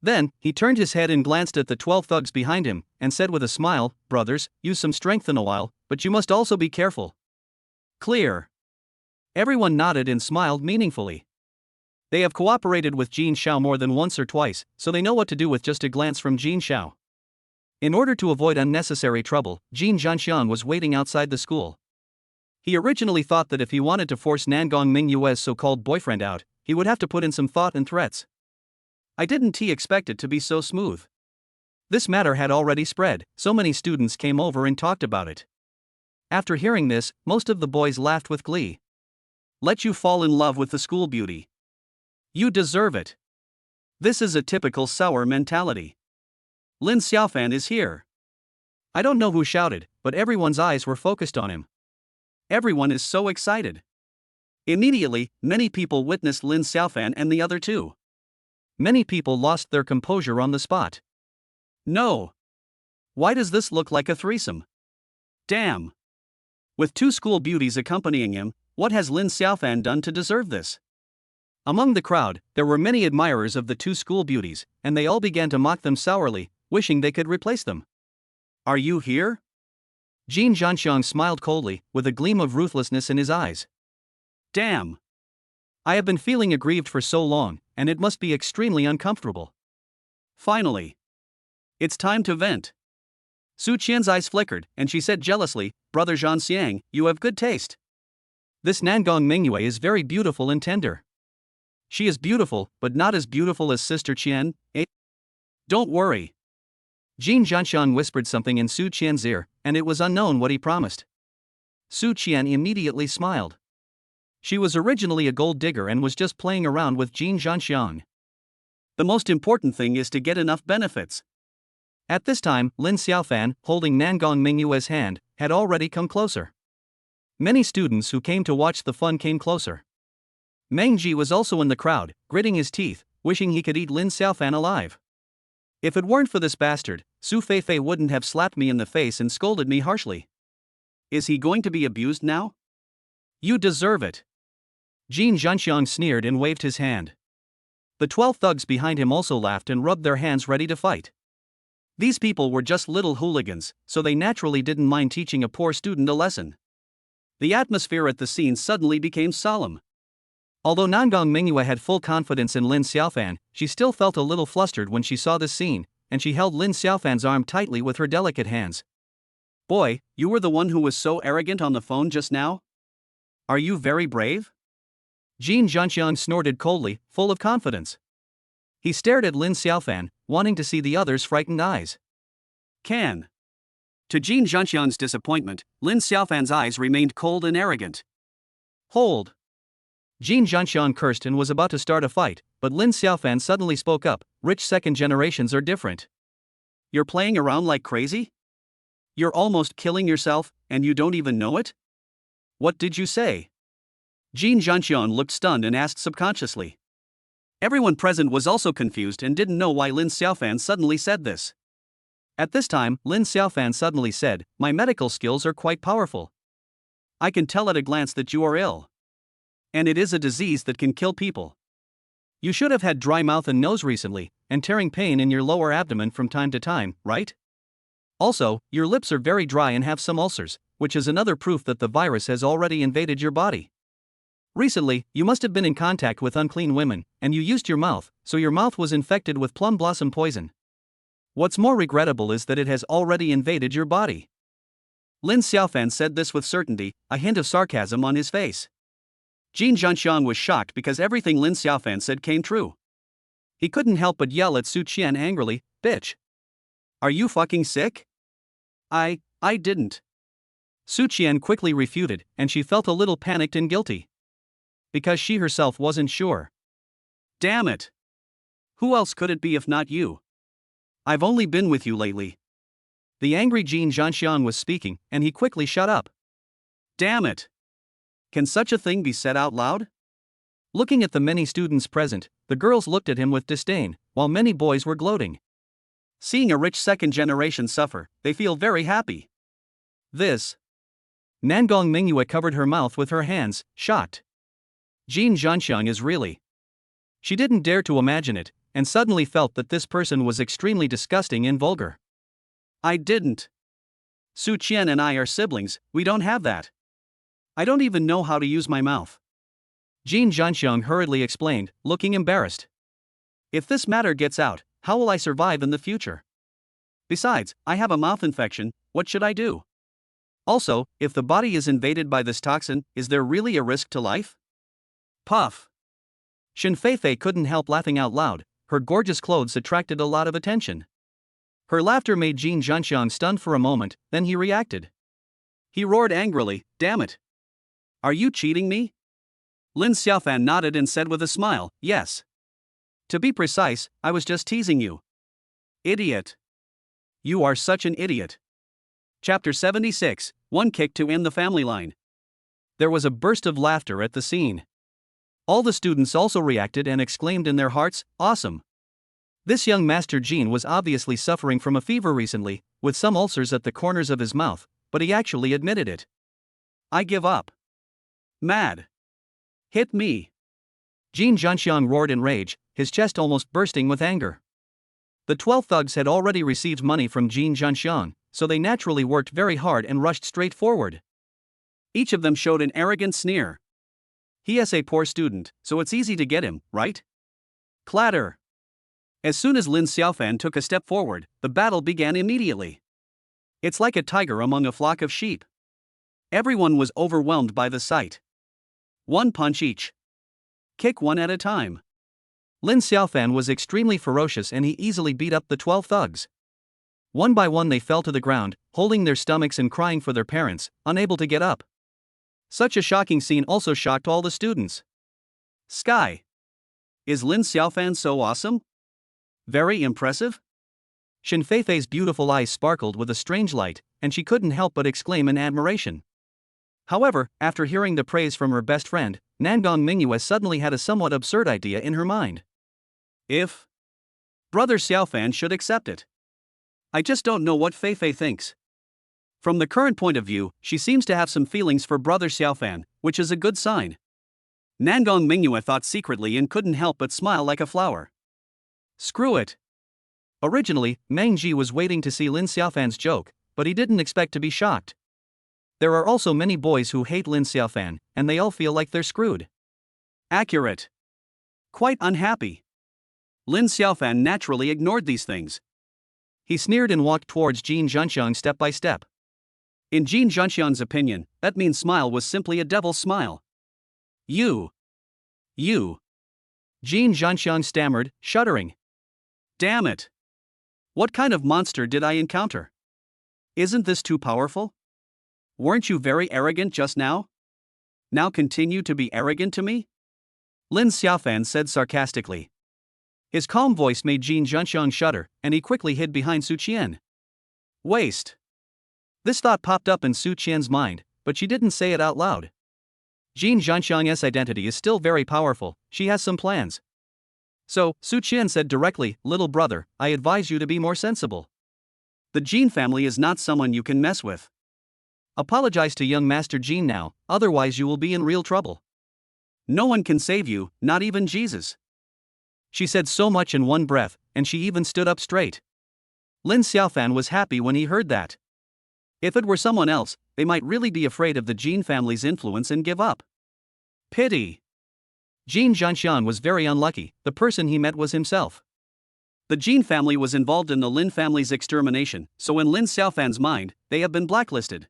Then, he turned his head and glanced at the 12 thugs behind him, and said with a smile, brothers, use some strength in a while, but you must also be careful. Clear. Everyone nodded and smiled meaningfully. They have cooperated with Jin Xiao more than once or twice, so they know what to do with just a glance from Jin Xiao. In order to avoid unnecessary trouble, Jin Zhanxiang was waiting outside the school. He originally thought that if he wanted to force Nangong Mingyue's so-called boyfriend out, he would have to put in some thought and threats. I didn't expect it to be so smooth. This matter had already spread, so many students came over and talked about it. After hearing this, most of the boys laughed with glee. Let you fall in love with the school beauty. You deserve it. This is a typical sour mentality. Lin Xiaofan is here. I don't know who shouted, but everyone's eyes were focused on him. Everyone is so excited. Immediately, many people witnessed Lin Xiaofan and the other two. Many people lost their composure on the spot. No. Why does this look like a threesome? Damn. With two school beauties accompanying him, what has Lin Xiaofan done to deserve this? Among the crowd, there were many admirers of the two school beauties, and they all began to mock them sourly, wishing they could replace them. Are you here? Jin Zhanxiang smiled coldly, with a gleam of ruthlessness in his eyes. Damn. I have been feeling aggrieved for so long, and it must be extremely uncomfortable. Finally. It's time to vent. Su Qian's eyes flickered, and she said jealously, Brother Zhanxiang, you have good taste. This Nangong Mingyue is very beautiful and tender. She is beautiful, but not as beautiful as Sister Qian, eh? Don't worry. Jin Zhanxiang whispered something in Su Qian's ear, and it was unknown what he promised. Su Qian immediately smiled. She was originally a gold digger and was just playing around with Jin Zhanxiang. The most important thing is to get enough benefits. At this time, Lin Xiaofan, holding Nangong Mingyue's hand, had already come closer. Many students who came to watch the fun came closer. Meng Ji was also in the crowd, gritting his teeth, wishing he could eat Lin Xiaofan alive. If it weren't for this bastard, Su Feifei wouldn't have slapped me in the face and scolded me harshly. Is he going to be abused now? You deserve it. Jin Zhanxiang sneered and waved his hand. The 12 thugs behind him also laughed and rubbed their hands ready to fight. These people were just little hooligans, so they naturally didn't mind teaching a poor student a lesson. The atmosphere at the scene suddenly became solemn. Although Nangong Mingyue had full confidence in Lin Xiaofan, she still felt a little flustered when she saw this scene, and she held Lin Xiaofan's arm tightly with her delicate hands. Boy, you were the one who was so arrogant on the phone just now? Are you very brave? Jin Zhanxiang snorted coldly, full of confidence. He stared at Lin Xiaofan, wanting to see the other's frightened eyes. Can. To Jin Zhanxiang's disappointment, Lin Xiaofan's eyes remained cold and arrogant. Hold. Jin Zhanxiang cursed and was about to start a fight, but Lin Xiaofan suddenly spoke up, rich second generations are different. You're playing around like crazy? You're almost killing yourself, and you don't even know it? What did you say? Jin Zhanxiang looked stunned and asked subconsciously. Everyone present was also confused and didn't know why Lin Xiaofan suddenly said this. At this time, Lin Xiaofan suddenly said, My medical skills are quite powerful. I can tell at a glance that you are ill. And it is a disease that can kill people. You should have had dry mouth and nose recently, and tearing pain in your lower abdomen from time to time, right? Also, your lips are very dry and have some ulcers, which is another proof that the virus has already invaded your body. Recently, you must have been in contact with unclean women, and you used your mouth, so your mouth was infected with plum blossom poison. What's more regrettable is that it has already invaded your body. Lin Xiaofan said this with certainty, a hint of sarcasm on his face. Jin Zhanxiang was shocked because everything Lin Xiaofan said came true. He couldn't help but yell at Su Qian angrily, Bitch! Are you fucking sick? I didn't. Su Qian quickly refuted, and she felt a little panicked and guilty. Because she herself wasn't sure. Damn it! Who else could it be if not you? I've only been with you lately. The angry Jin Zhanxiang was speaking, and he quickly shut up. Damn it! Can such a thing be said out loud? Looking at the many students present, the girls looked at him with disdain, while many boys were gloating. Seeing a rich second generation suffer, they feel very happy. This. Nangong Mingyue covered her mouth with her hands, shocked. Jin Zhanxiang is really. She didn't dare to imagine it, and suddenly felt that this person was extremely disgusting and vulgar. I didn't. Su Qian and I are siblings, we don't have that. I don't even know how to use my mouth. Jin Zhanxiang hurriedly explained, looking embarrassed. If this matter gets out, how will I survive in the future? Besides, I have a mouth infection, what should I do? Also, if the body is invaded by this toxin, is there really a risk to life? Puff. Shen Feifei couldn't help laughing out loud, her gorgeous clothes attracted a lot of attention. Her laughter made Jin Zhanxiang stunned for a moment, then he reacted. He roared angrily, Damn it! Are you cheating me? Lin Xiaofan nodded and said with a smile, Yes. To be precise, I was just teasing you. Idiot. You are such an idiot. Chapter 76, One Kick to End the Family Line. There was a burst of laughter at the scene. All the students also reacted and exclaimed in their hearts, "Awesome!" This young Master Jean was obviously suffering from a fever recently, with some ulcers at the corners of his mouth, but he actually admitted it. "I give up. Mad. Hit me." Jean Zhanxiang roared in rage, his chest almost bursting with anger. The 12 thugs had already received money from Jean Zhanxiang, so they naturally worked very hard and rushed straight forward. Each of them showed an arrogant sneer. "He is a poor student, so it's easy to get him, right?" Clatter. As soon as Lin Xiaofan took a step forward, the battle began immediately. It's like a tiger among a flock of sheep. Everyone was overwhelmed by the sight. One punch each. Kick one at a time. Lin Xiaofan was extremely ferocious and he easily beat up the 12 thugs. One by one they fell to the ground, holding their stomachs and crying for their parents, unable to get up. Such a shocking scene also shocked all the students. Sky. Is Lin Xiaofan so awesome? Very impressive? Shen Feifei's beautiful eyes sparkled with a strange light, and she couldn't help but exclaim in admiration. However, after hearing the praise from her best friend, Nangong Mingyue suddenly had a somewhat absurd idea in her mind. If Brother Xiaofan should accept it. I just don't know what Feifei thinks. From the current point of view, she seems to have some feelings for Brother Xiaofan, which is a good sign. Nangong Mingyue thought secretly and couldn't help but smile like a flower. Screw it. Originally, Meng Ji was waiting to see Lin Xiaofan's joke, but he didn't expect to be shocked. There are also many boys who hate Lin Xiaofan, and they all feel like they're screwed. Accurate. Quite unhappy. Lin Xiaofan naturally ignored these things. He sneered and walked towards Jean Zhanxiang step by step. In Jean Zhanxiang's opinion, that mean smile was simply a devil's smile. You. Jean Zhanxiang stammered, shuddering. Damn it. What kind of monster did I encounter? Isn't this too powerful? Weren't you very arrogant just now? Now continue to be arrogant to me? Lin Xiaofan said sarcastically. His calm voice made Jean Zhanxiang shudder, and he quickly hid behind Su Qian. Waste. This thought popped up in Su Qian's mind, but she didn't say it out loud. Jean Zhanxiang's identity is still very powerful, she has some plans. So, Su Qian said directly, "Little brother, I advise you to be more sensible. The Jean family is not someone you can mess with. Apologize to young Master Jean now, otherwise you will be in real trouble. No one can save you, not even Jesus." She said so much in one breath, and she even stood up straight. Lin Xiaofan was happy when he heard that. If it were someone else, they might really be afraid of the Jean family's influence and give up. Pity. Jean Zhanxiang was very unlucky, the person he met was himself. The Jean family was involved in the Lin family's extermination, so in Lin Xiaofan's mind, they have been blacklisted.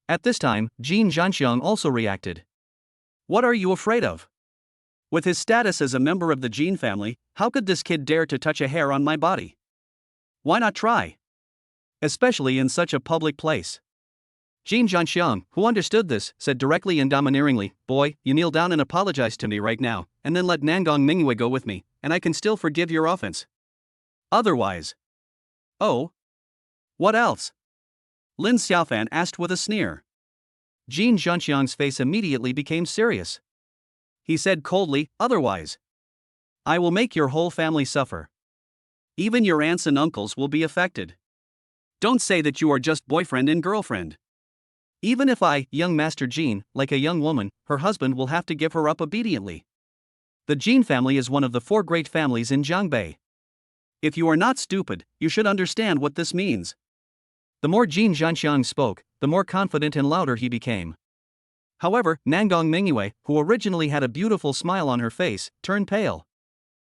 At this time, Jean Zhanxiang also reacted. What are you afraid of? With his status as a member of the Jean family, how could this kid dare to touch a hair on my body? Why not try? Especially in such a public place. Jean Zhanxiang, who understood this, said directly and domineeringly, "Boy, you kneel down and apologize to me right now, and then let Nangong Mingyue go with me, and I can still forgive your offense. Otherwise." Oh? What else? Lin Xiaofan asked with a sneer. Jean Zhanxiang's face immediately became serious. He said coldly, "Otherwise, I will make your whole family suffer. Even your aunts and uncles will be affected. Don't say that you are just boyfriend and girlfriend. Even if I, young Master Jean, like a young woman, her husband will have to give her up obediently. The Jean family is one of the 4 great families in Jiangbei. If you are not stupid, you should understand what this means." The more Jean Zhanxiang spoke, the more confident and louder he became. However, Nangong Mingyue, who originally had a beautiful smile on her face, turned pale.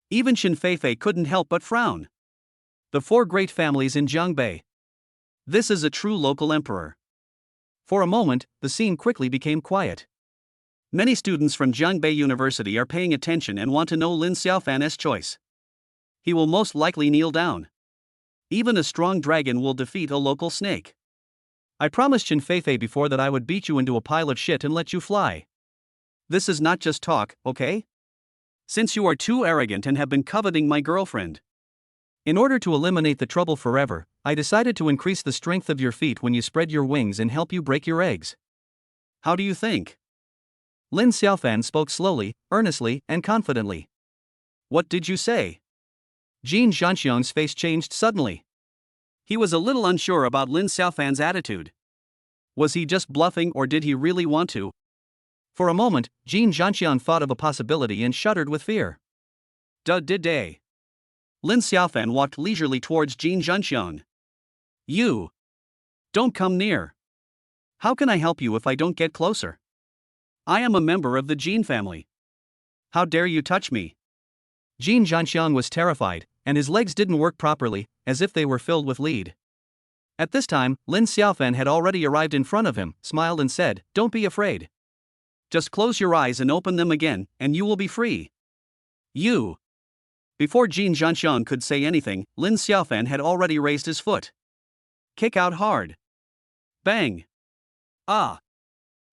Even Shen Feifei couldn't help but frown. The 4 great families in Jiangbei. This is a true local emperor. For a moment, the scene quickly became quiet. Many students from Jiangbei University are paying attention and want to know Lin Xiaofan's choice. He will most likely kneel down. Even a strong dragon will defeat a local snake. I promised Shen Feifei before that I would beat you into a pile of shit and let you fly. This is not just talk, okay? Since you are too arrogant and have been coveting my girlfriend. In order to eliminate the trouble forever, I decided to increase the strength of your feet when you spread your wings and help you break your eggs. How do you think? Lin Xiaofan spoke slowly, earnestly, and confidently. What did you say? Jin Zhanxiang's face changed suddenly. He was a little unsure about Lin Xiaofan's attitude. Was he just bluffing or did he really want to? For a moment, Jin Zhanxiang thought of a possibility and shuddered with fear. Day. Lin Xiaofan walked leisurely towards Jin Zhanxiang. You. Don't come near. How can I help you if I don't get closer? I am a member of the Jin family. How dare you touch me? Jin Zhanxiang was terrified, and his legs didn't work properly, as if they were filled with lead. At this time, Lin Xiaofan had already arrived in front of him, smiled and said, "Don't be afraid. Just close your eyes and open them again, and you will be free." You. Before Jin Zhanxiang could say anything, Lin Xiaofan had already raised his foot. Kick out hard. Bang. Ah.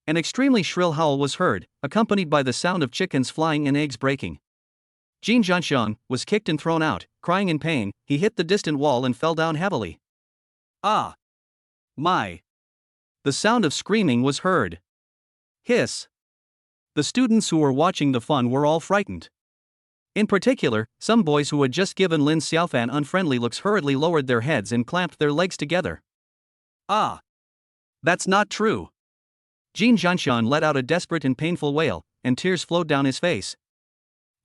An extremely shrill howl was heard, accompanied by the sound of chickens flying and eggs breaking. Jin Zhanxiang was kicked and thrown out, crying in pain. He hit the distant wall and fell down heavily. Ah. My. The sound of screaming was heard. Hiss. The students who were watching the fun were all frightened. In particular, some boys who had just given Lin Xiaofan unfriendly looks hurriedly lowered their heads and clamped their legs together. Ah. That's not true. Jin Zhanxiang let out a desperate and painful wail, and tears flowed down his face.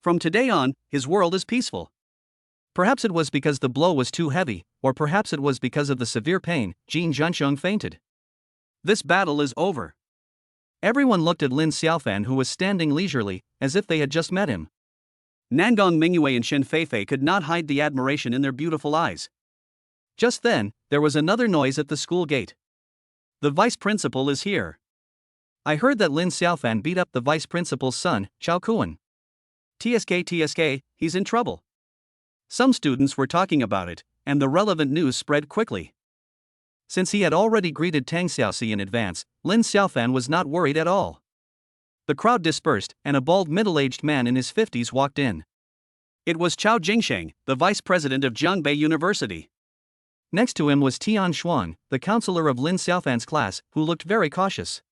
From today on, his world is peaceful. Perhaps it was because the blow was too heavy, or perhaps it was because of the severe pain. Jin Zhanxiang fainted. This battle is over. Everyone looked at Lin Xiaofan, who was standing leisurely, as if they had just met him. Nangong Mingyue and Shen Feifei could not hide the admiration in their beautiful eyes. Just then, there was another noise at the school gate. The vice principal is here. I heard that Lin Xiaofan beat up the vice principal's son, Chao Kuan. TSK, he's in trouble. Some students were talking about it, and the relevant news spread quickly. Since he had already greeted Tang Xiaoxi in advance, Lin Xiaofan was not worried at all. The crowd dispersed, and a bald middle-aged man in his 50s walked in. It was Chao Jingsheng, the vice president of Jiangbei University. Next to him was Tian Xuan, the counselor of Lin Xiaofan's class, who looked very cautious.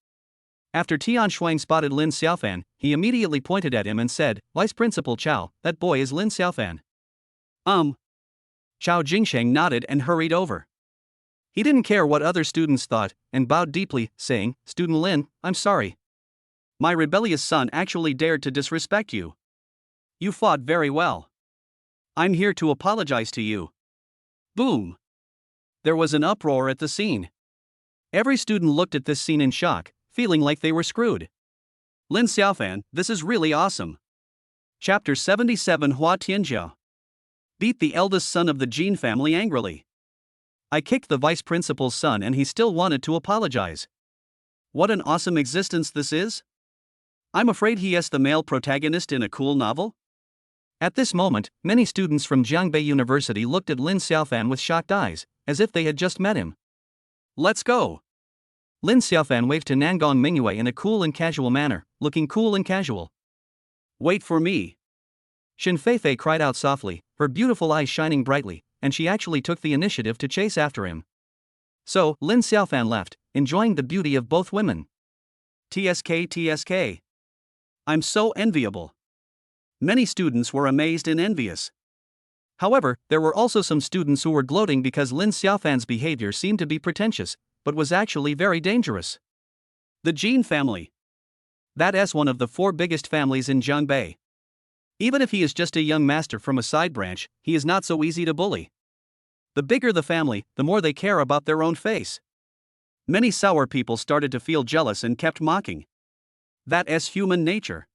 After Tian Xuan spotted Lin Xiaofan, he immediately pointed at him and said, "Vice Principal Chao, that boy is Lin Xiaofan." Chao Jingsheng nodded and hurried over. He didn't care what other students thought, and bowed deeply, saying, "Student Lin, I'm sorry. My rebellious son actually dared to disrespect you. You fought very well. I'm here to apologize to you." Boom! There was an uproar at the scene. Every student looked at this scene in shock, feeling like they were screwed. Lin Xiaofan, this is really awesome. Chapter 77 Hua Tianjiao. Beat the eldest son of the Jin family angrily. I kicked the vice principal's son and he still wanted to apologize. What an awesome existence this is. I'm afraid he is the male protagonist in a cool novel. At this moment, many students from Jiangbei University looked at Lin Xiaofan with shocked eyes, as if they had just met him. Let's go. Lin Xiaofan waved to Nangong Mingyue in a cool and casual manner, looking cool and casual. Wait for me. Shen Feifei cried out softly, her beautiful eyes shining brightly, and she actually took the initiative to chase after him. So, Lin Xiaofan left, enjoying the beauty of both women. TSK. I'm so enviable. Many students were amazed and envious. However, there were also some students who were gloating because Lin Xiaofan's behavior seemed to be pretentious, but was actually very dangerous. The Jin family. That is one of the 4 biggest families in Jiangbei. Even if he is just a young master from a side branch, he is not so easy to bully. The bigger the family, the more they care about their own face. Many sour people started to feel jealous and kept mocking. That is human nature.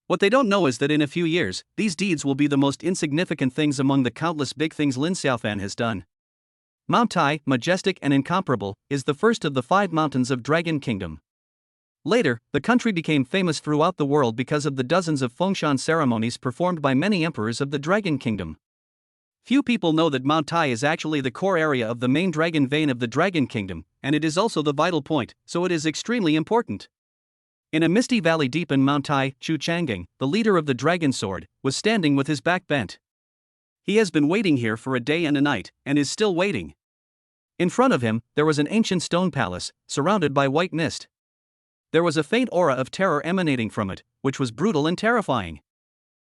What they don't know is that in a few years, these deeds will be the most insignificant things among the countless big things Lin Xiaofan has done. Mount Tai, majestic and incomparable, is the first of the 5 mountains of Dragon Kingdom. Later, the country became famous throughout the world because of the dozens of Fengshan ceremonies performed by many emperors of the Dragon Kingdom. Few people know that Mount Tai is actually the core area of the main dragon vein of the Dragon Kingdom, and it is also the vital point, so it is extremely important. In a misty valley deep in Mount Tai, Chu Changgang, the leader of the Dragon Sword, was standing with his back bent. He has been waiting here for a day and a night, and is still waiting. In front of him, there was an ancient stone palace, surrounded by white mist. There was a faint aura of terror emanating from it, which was brutal and terrifying.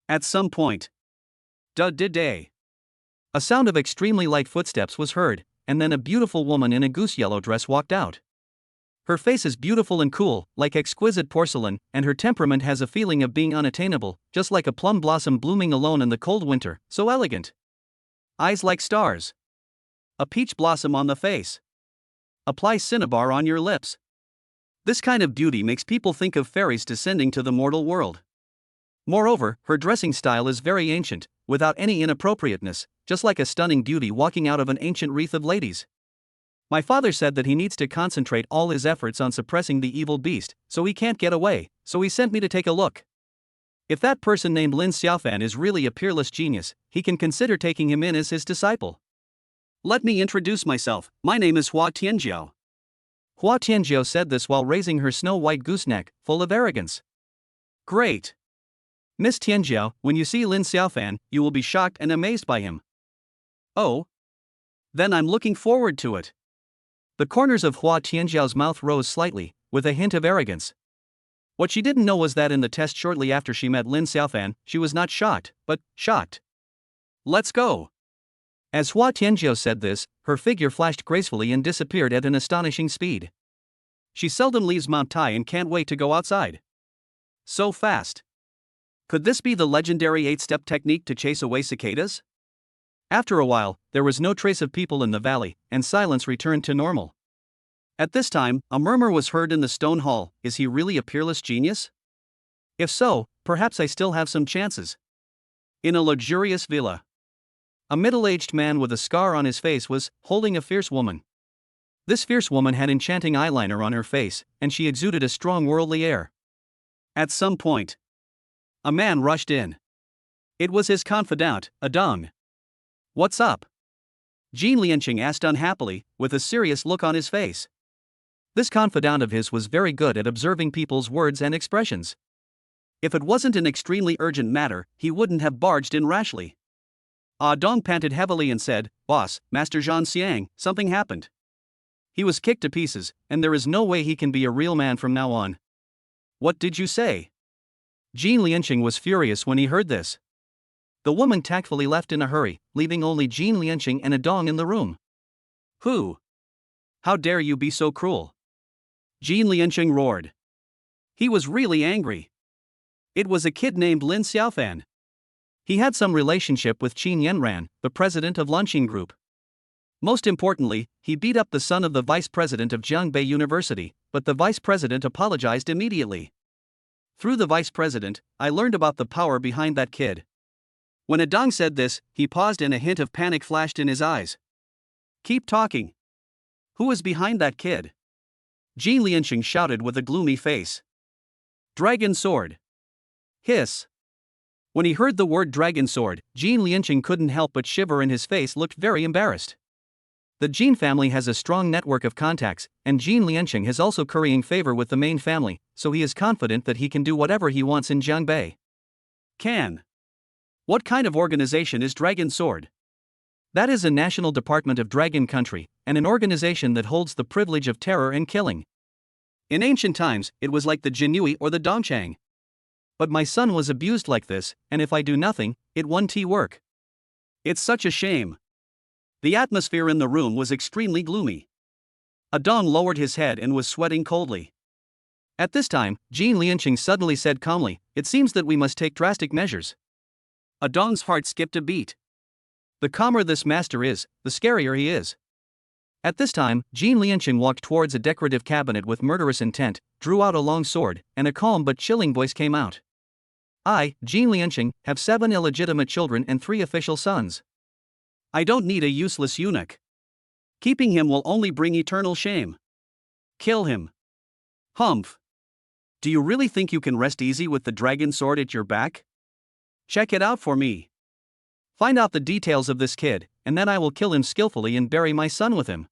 At some point, day. A sound of extremely light footsteps was heard, and then a beautiful woman in a goose yellow dress walked out. Her face is beautiful and cool, like exquisite porcelain, and her temperament has a feeling of being unattainable, just like a plum blossom blooming alone in the cold winter, so elegant. Eyes like stars. A peach blossom on the face. Apply cinnabar on your lips. This kind of beauty makes people think of fairies descending to the mortal world. Moreover, her dressing style is very ancient, without any inappropriateness, just like a stunning beauty walking out of an ancient wreath of ladies. My father said that he needs to concentrate all his efforts on suppressing the evil beast, so he can't get away, so he sent me to take a look. If that person named Lin Xiaofan is really a peerless genius, he can consider taking him in as his disciple. Let me introduce myself, my name is Hua Tianjiao. Hua Tianjiao said this while raising her snow-white gooseneck, full of arrogance. Great! Miss Tianjiao, when you see Lin Xiaofan, you will be shocked and amazed by him. Oh? Then I'm looking forward to it. The corners of Hua Tianjiao's mouth rose slightly, with a hint of arrogance. What she didn't know was that in the test shortly after she met Lin Xiaofan, she was not shocked, but shocked. Let's go! As Hua Tianjiao said this, her figure flashed gracefully and disappeared at an astonishing speed. She seldom leaves Mount Tai and can't wait to go outside. So fast. Could this be the legendary 8-step technique to chase away cicadas? After a while, there was no trace of people in the valley, and silence returned to normal. At this time, a murmur was heard in the stone hall. Is he really a peerless genius? If so, perhaps I still have some chances. In a luxurious villa, a middle-aged man with a scar on his face was holding a fierce woman. This fierce woman had enchanting eyeliner on her face, and she exuded a strong worldly air. At some point, a man rushed in. It was his confidant, Adong. What's up? Jin Lianqing asked unhappily, with a serious look on his face. This confidant of his was very good at observing people's words and expressions. If it wasn't an extremely urgent matter, he wouldn't have barged in rashly. Dong panted heavily and said, "Boss, Master Zhang Xiang, something happened. He was kicked to pieces, and there is no way he can be a real man from now on." What did you say? Jin Lianqing was furious when he heard this. The woman tactfully left in a hurry, leaving only Jin Lianqing and Adong in the room. Who? How dare you be so cruel? Jin Lianqing roared. He was really angry. It was a kid named Lin Xiaofan. He had some relationship with Qin Yanran, the president of Lunqing Group. Most importantly, he beat up the son of the vice president of Jiangbei University, but the vice president apologized immediately. Through the vice president, I learned about the power behind that kid. When Adong said this, he paused and a hint of panic flashed in his eyes. Keep talking. Who is behind that kid? Jin Lianqing shouted with a gloomy face. Dragon sword. Hiss. When he heard the word dragon sword, Jin Lianqing couldn't help but shiver and his face looked very embarrassed. The Jin family has a strong network of contacts, and Jin Lianqing has also currying favor with the main family, so he is confident that he can do whatever he wants in Jiangbei. What kind of organization is Dragon Sword? That is a national department of Dragon Country, and an organization that holds the privilege of terror and killing. In ancient times, it was like the Jinui or the Dongchang. But my son was abused like this, and if I do nothing, it won't work. It's such a shame. The atmosphere in the room was extremely gloomy. Adong lowered his head and was sweating coldly. At this time, Jin Lianqing suddenly said calmly, "It seems that we must take drastic measures." Adong's heart skipped a beat. The calmer this master is, the scarier he is. At this time, Jin Lianqing walked towards a decorative cabinet with murderous intent, drew out a long sword, and a calm but chilling voice came out. I, Jin Lianqing, have 7 illegitimate children and 3 official sons. I don't need a useless eunuch. Keeping him will only bring eternal shame. Kill him. Humph. Do you really think you can rest easy with the dragon sword at your back? Check it out for me. Find out the details of this kid, and then I will kill him skillfully and bury my son with him.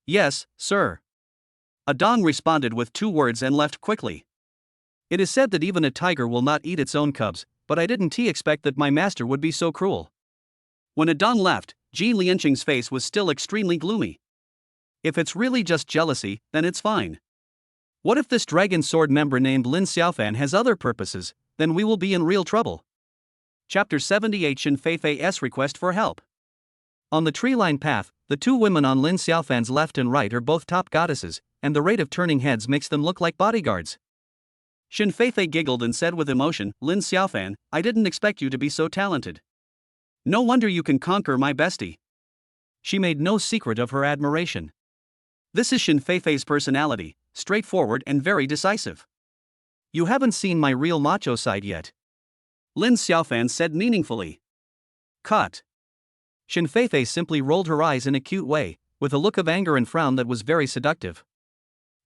Yes, sir. Adong responded with 2 words and left quickly. It is said that even a tiger will not eat its own cubs, but I didn't expect that my master would be so cruel. When Adong left, Jin Lianqing's face was still extremely gloomy. If it's really just jealousy, then it's fine. What if this dragon sword member named Lin Xiaofan has other purposes? Then we will be in real trouble. Chapter 78 Shen Feifei's Request for Help. On the tree-lined path, the two women on Lin Xiaofan's left and right are both top goddesses, and the rate of turning heads makes them look like bodyguards. Shen Feifei giggled and said with emotion, "Lin Xiaofan, I didn't expect you to be so talented. No wonder you can conquer my bestie." She made no secret of her admiration. This is Shen Feifei's personality, straightforward and very decisive. "You haven't seen my real macho side yet," Lin Xiaofan said meaningfully. Cut. Shen Feifei simply rolled her eyes in a cute way, with a look of anger and frown that was very seductive.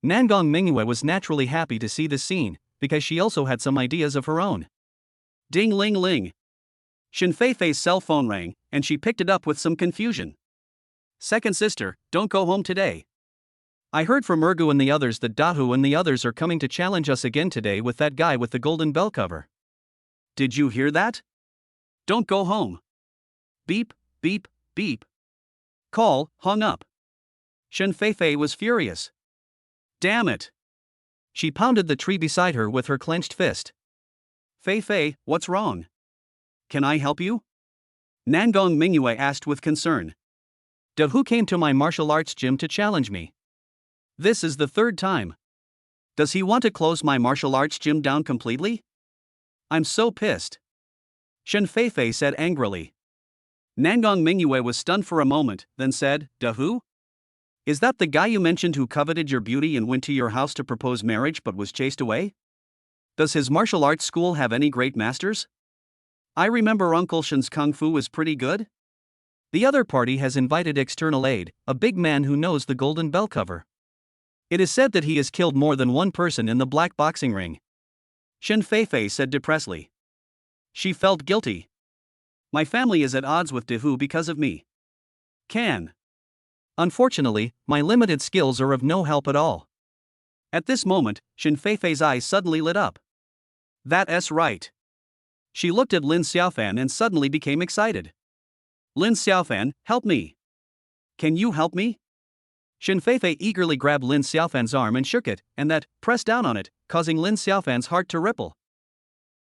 Nangong Mingyue was naturally happy to see this scene, because she also had some ideas of her own. Ding ling ling. Shen Feifei's cell phone rang, and she picked it up with some confusion. "Second sister, don't go home today. I heard from Ergu and the others that Dahu and the others are coming to challenge us again today with that guy with the golden bell cover." "Did you hear that? Don't go home." Beep, beep, beep. Call hung up. Shen Feifei was furious. Damn it. She pounded the tree beside her with her clenched fist. "Feifei, what's wrong? Can I help you?" Nangong Mingyue asked with concern. "Dahu came to my martial arts gym to challenge me. This is the third time. Does he want to close my martial arts gym down completely? I'm so pissed," Shen Feifei said angrily. Nangong Mingyue was stunned for a moment, then said, "Dahu? Is that the guy you mentioned who coveted your beauty and went to your house to propose marriage but was chased away? Does his martial arts school have any great masters? I remember Uncle Shen's kung fu is pretty good." The other party has invited external aid, a big man who knows the golden bell cover. It is said that he has killed more than one person in the black boxing ring, Shen Feifei said depressedly. She felt guilty. "My family is at odds with Dahu because of me. Unfortunately, my limited skills are of no help at all." At this moment, Shen Feifei's eyes suddenly lit up. "That's right." She looked at Lin Xiaofan and suddenly became excited. "Lin Xiaofan, help me. Can you help me?" Shen Feifei eagerly grabbed Lin Xiaofan's arm and shook it, and that, pressed down on it, causing Lin Xiaofan's heart to ripple.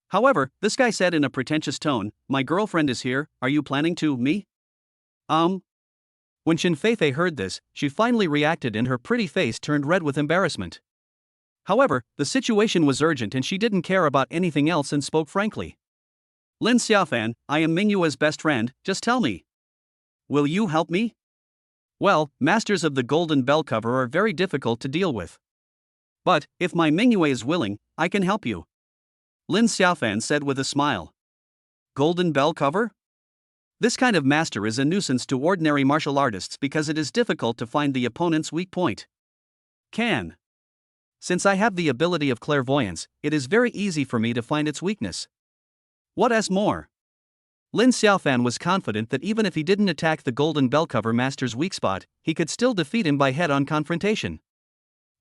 However, this guy said in a pretentious tone, "My girlfriend is here, are you planning to, me?" When Shen Feifei heard this, she finally reacted and her pretty face turned red with embarrassment. However, the situation was urgent and she didn't care about anything else and spoke frankly. "Lin Xiaofan, I am Mingyue's best friend, just tell me. Will you help me? Well, masters of the golden bell cover are very difficult to deal with. But, if my Mingyue is willing, I can help you," Lin Xiaofan said with a smile. "Golden bell cover? This kind of master is a nuisance to ordinary martial artists because it is difficult to find the opponent's weak point. Since I have the ability of clairvoyance, it is very easy for me to find its weakness. What's more?" Lin Xiaofan was confident that even if he didn't attack the golden bell cover master's weak spot, he could still defeat him by head-on confrontation.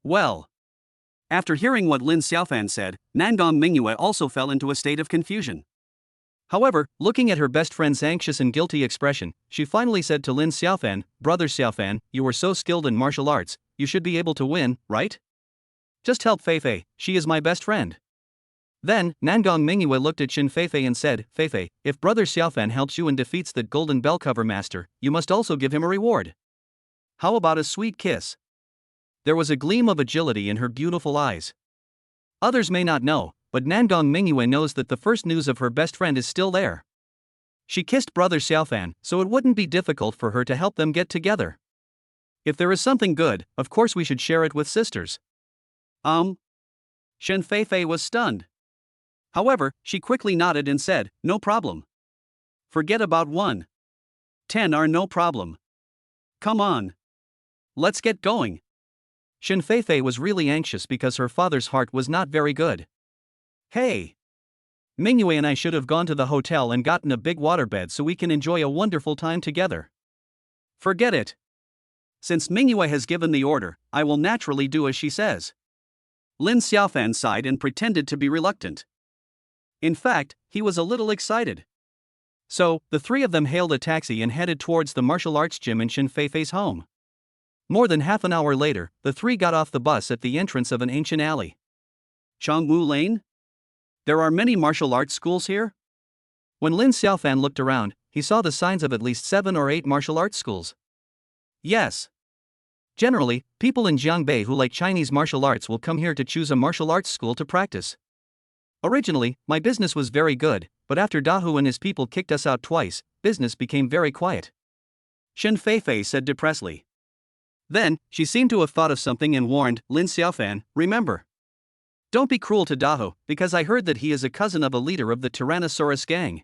Well. After hearing what Lin Xiaofan said, Nangong Mingyue also fell into a state of confusion. However, looking at her best friend's anxious and guilty expression, she finally said to Lin Xiaofan, "Brother Xiaofan, you are so skilled in martial arts, you should be able to win, right? Just help Feifei, she is my best friend." Then, Nangong Mingyue looked at Shen Feifei and said, "Feifei, if Brother Xiaofan helps you and defeats that golden bell cover master, you must also give him a reward. How about a sweet kiss?" There was a gleam of agility in her beautiful eyes. Others may not know, but Nangong Mingyue knows that the first news of her best friend is still there. She kissed Brother Xiaofan, so it wouldn't be difficult for her to help them get together. If there is something good, of course we should share it with sisters. Shen Feifei was stunned. However, she quickly nodded and said, "No problem. Forget about 1. 10 are no problem. Come on. Let's get going." Shen Feifei was really anxious because her father's heart was not very good. "Hey. Mingyue and I should have gone to the hotel and gotten a big waterbed so we can enjoy a wonderful time together." "Forget it. Since Mingyue has given the order, I will naturally do as she says." Lin Xiaofan sighed and pretended to be reluctant. In fact, he was a little excited. So, the three of them hailed a taxi and headed towards the martial arts gym in Shen Feifei's home. More than half an hour later, the three got off the bus at the entrance of an ancient alley. Chongwu Lane? There are many martial arts schools here? When Lin Xiaofan looked around, he saw the signs of at least 7 or 8 martial arts schools. Yes. Generally, people in Jiangbei who like Chinese martial arts will come here to choose a martial arts school to practice. Originally, my business was very good, but after Dahu and his people kicked us out twice, business became very quiet. Shen Feifei said depressedly. Then, she seemed to have thought of something and warned Lin Xiaofan, remember. Don't be cruel to Dahu, because I heard that he is a cousin of a leader of the Tyrannosaurus gang.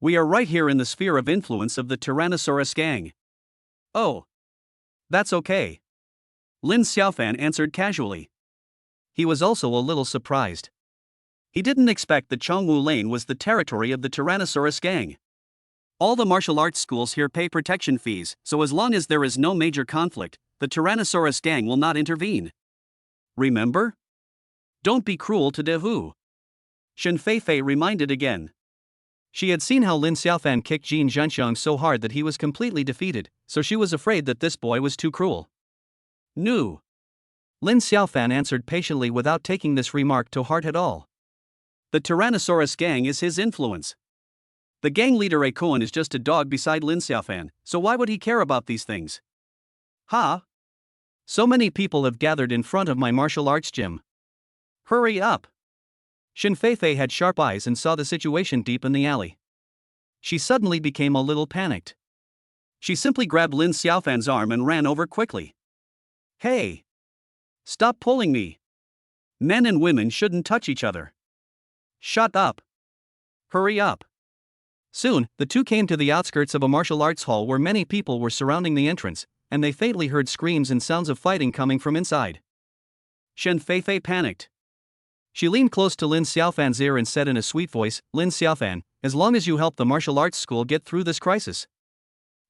We are right here in the sphere of influence of the Tyrannosaurus gang. Oh. That's okay. Lin Xiaofan answered casually. He was also a little surprised. He didn't expect that Chongwu Lane was the territory of the Tyrannosaurus gang. All the martial arts schools here pay protection fees, so as long as there is no major conflict, the Tyrannosaurus gang will not intervene. Remember? Don't be cruel to Dehu. Shen Feifei reminded again. She had seen how Lin Xiaofan kicked Jin Zhenxiang so hard that he was completely defeated, so she was afraid that this boy was too cruel. No. Lin Xiaofan answered patiently without taking this remark to heart at all. The Tyrannosaurus gang is his influence. The gang leader Akuan is just a dog beside Lin Xiaofan, so why would he care about these things? Ha! So many people have gathered in front of my martial arts gym. Hurry up! Shen Feifei had sharp eyes and saw the situation deep in the alley. She suddenly became a little panicked. She simply grabbed Lin Xiaofan's arm and ran over quickly. Hey! Stop pulling me! Men and women shouldn't touch each other. Shut up! Hurry up! Soon, the two came to the outskirts of a martial arts hall where many people were surrounding the entrance, and they faintly heard screams and sounds of fighting coming from inside. Shen Feifei panicked. She leaned close to Lin Xiaofan's ear and said in a sweet voice, Lin Xiaofan, as long as you help the martial arts school get through this crisis.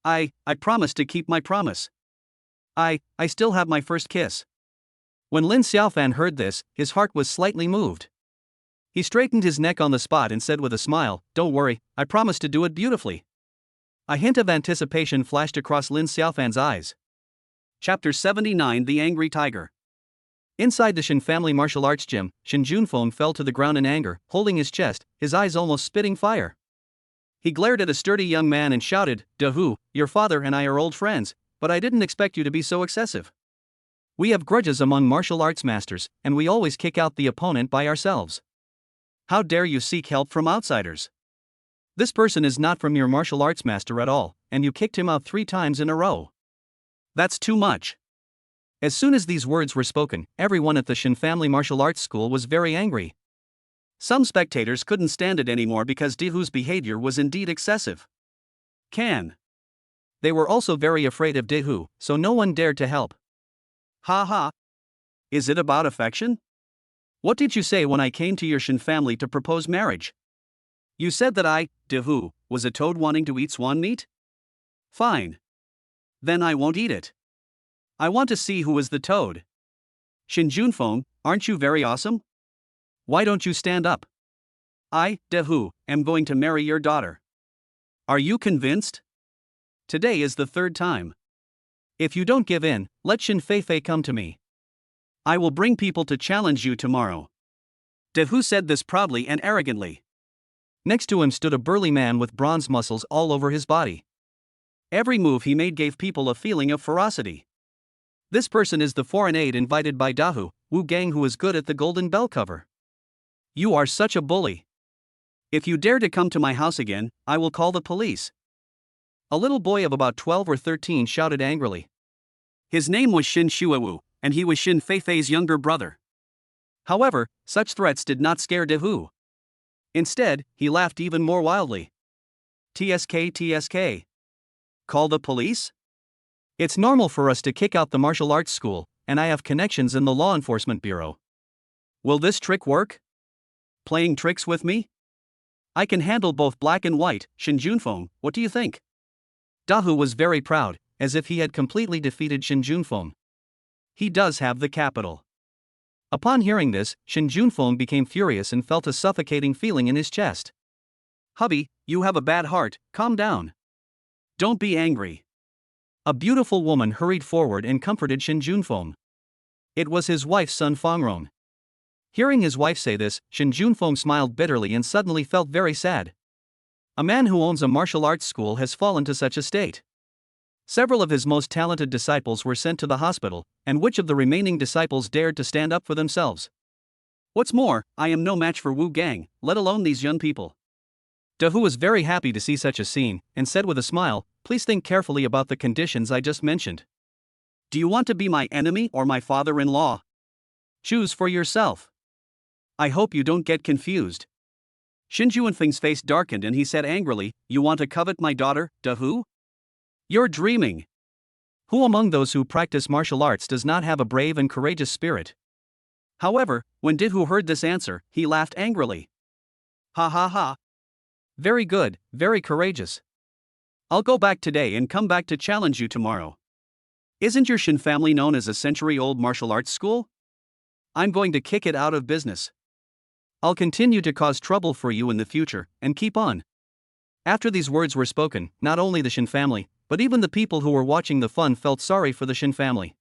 I promise to keep my promise. I still have my first kiss. When Lin Xiaofan heard this, his heart was slightly moved. He straightened his neck on the spot and said with a smile, don't worry, I promise to do it beautifully. A hint of anticipation flashed across Lin Xiaofan's eyes. Chapter 79 The Angry Tiger. Inside the Shen family martial arts gym, Shen Junfeng fell to the ground in anger, holding his chest, his eyes almost spitting fire. He glared at a sturdy young man and shouted, Dehu, your father and I are old friends, but I didn't expect you to be so excessive. We have grudges among martial arts masters, and we always kick out the opponent by ourselves. How dare you seek help from outsiders? This person is not from your martial arts master at all, and you kicked him out 3 times in a row. That's too much. As soon as these words were spoken, everyone at the Shen family martial arts school was very angry. Some spectators couldn't stand it anymore because Dehu's behavior was indeed excessive. They were also very afraid of Dehu, so no one dared to help. Ha ha. Is it about affection? What did you say when I came to your Shen family to propose marriage? You said that I, Dehu, was a toad wanting to eat swan meat? Fine. Then I won't eat it. I want to see who is the toad. Shen Junfeng, aren't you very awesome? Why don't you stand up? I, Dehu, am going to marry your daughter. Are you convinced? Today is the 3rd time. If you don't give in, let Shen Feifei come to me. I will bring people to challenge you tomorrow. Dehu said this proudly and arrogantly. Next to him stood a burly man with bronze muscles all over his body. Every move he made gave people a feeling of ferocity. This person is the foreign aide invited by Dahu, Wu Gang, who is good at the golden bell cover. You are such a bully. If you dare to come to my house again, I will call the police. A little boy of about 12 or 13 shouted angrily. His name was Shen Shuawu, and he was Shen Feifei's younger brother. However, such threats did not scare Dehu. Instead, he laughed even more wildly. TSK. Call the police? It's normal for us to kick out the martial arts school, and I have connections in the law enforcement bureau. Will this trick work? Playing tricks with me? I can handle both black and white, Shen Junfeng, what do you think? Dahu was very proud, as if he had completely defeated Shen Junfeng. He does have the capital. Upon hearing this, Shen Junfeng became furious and felt a suffocating feeling in his chest. Hubby, you have a bad heart, calm down. Don't be angry. A beautiful woman hurried forward and comforted Shin Junfeng. It was his wife's son Fangrong. Hearing his wife say this, Shin Junfeng smiled bitterly and suddenly felt very sad. A man who owns a martial arts school has fallen to such a state. Several of his most talented disciples were sent to the hospital, and which of the remaining disciples dared to stand up for themselves? What's more, I am no match for Wu Gang, let alone these young people. De Hu was very happy to see such a scene, and said with a smile, please think carefully about the conditions I just mentioned. Do you want to be my enemy or my father-in-law? Choose for yourself. I hope you don't get confused. Shin Junfeng's face darkened and he said angrily, you want to covet my daughter, De Hu? You're dreaming. Who among those who practice martial arts does not have a brave and courageous spirit? However, when De Hu heard this answer, he laughed angrily. Ha ha ha. Very good, very courageous. I'll go back today and come back to challenge you tomorrow. Isn't your Shin family known as a century-old martial arts school? I'm going to kick it out of business. I'll continue to cause trouble for you in the future, and keep on. After these words were spoken, not only the Shin family, but even the people who were watching the fun felt sorry for the Shin family.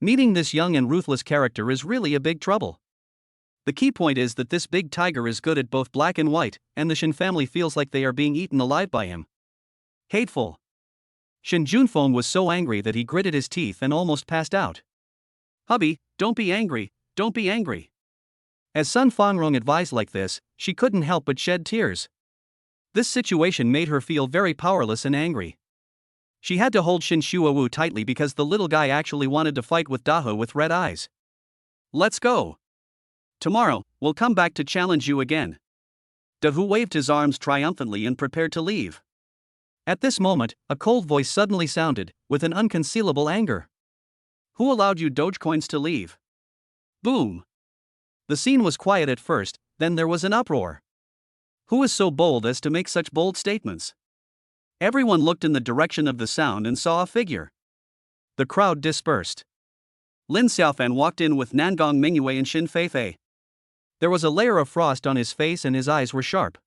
Meeting this young and ruthless character is really a big trouble. The key point is that this big tiger is good at both black and white, and the Shin family feels like they are being eaten alive by him. Hateful. Shin Junfeng was so angry that he gritted his teeth and almost passed out. Hubby, don't be angry, don't be angry. As Sun Fangrong advised like this, she couldn't help but shed tears. This situation made her feel very powerless and angry. She had to hold Shin Shuawu tightly because the little guy actually wanted to fight with Daho with red eyes. Let's go. Tomorrow, we'll come back to challenge you again. De Hu waved his arms triumphantly and prepared to leave. At this moment, a cold voice suddenly sounded, with an unconcealable anger. Who allowed you Dogecoins to leave? Boom. The scene was quiet at first, then there was an uproar. Who is so bold as to make such bold statements? Everyone looked in the direction of the sound and saw a figure. The crowd dispersed. Lin Xiaofan walked in with Nangong Mingyue and Shin Feifei. There was a layer of frost on his face and his eyes were sharp.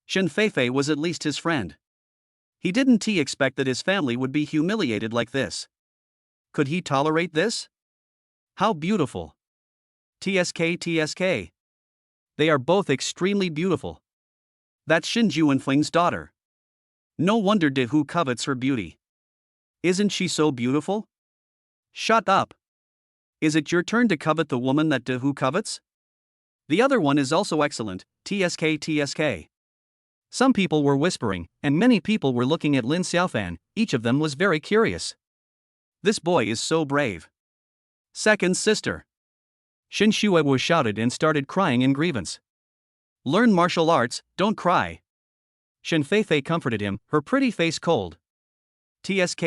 Shin Feifei was at least his friend. He didn't expect that his family would be humiliated like this. Could he tolerate this? How beautiful. TSK. They are both extremely beautiful. That's Shin Junfeng's daughter. No wonder De Hu covets her beauty. Isn't she so beautiful? Shut up. Is it your turn to covet the woman that De Hu covets? The other one is also excellent, TSK. Some people were whispering, and many people were looking at Lin Xiaofan, each of them was very curious. This boy is so brave. Second sister. Shin Shuewu shouted and started crying in grievance. Learn martial arts, don't cry. Shin Feifei comforted him, her pretty face cold. TSK.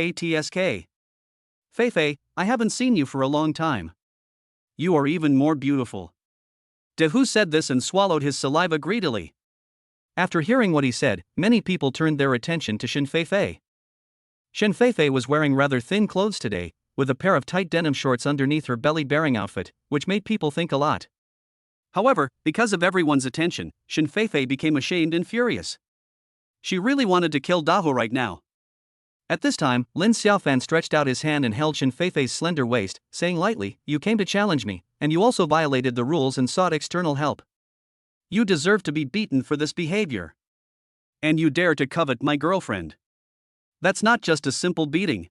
Feifei, I haven't seen you for a long time. You are even more beautiful. De Hu said this and swallowed his saliva greedily. After hearing what he said, many people turned their attention to Shin Feifei. Shin Feifei was wearing rather thin clothes today, with a pair of tight denim shorts underneath her belly-bearing outfit, which made people think a lot. However, because of everyone's attention, Shin Feifei became ashamed and furious. She really wanted to kill Daho right now. At this time, Lin Xiaofan stretched out his hand and held Shin Feifei's slender waist, saying lightly, you came to challenge me, and you also violated the rules and sought external help. You deserve to be beaten for this behavior. And you dare to covet my girlfriend. That's not just a simple beating.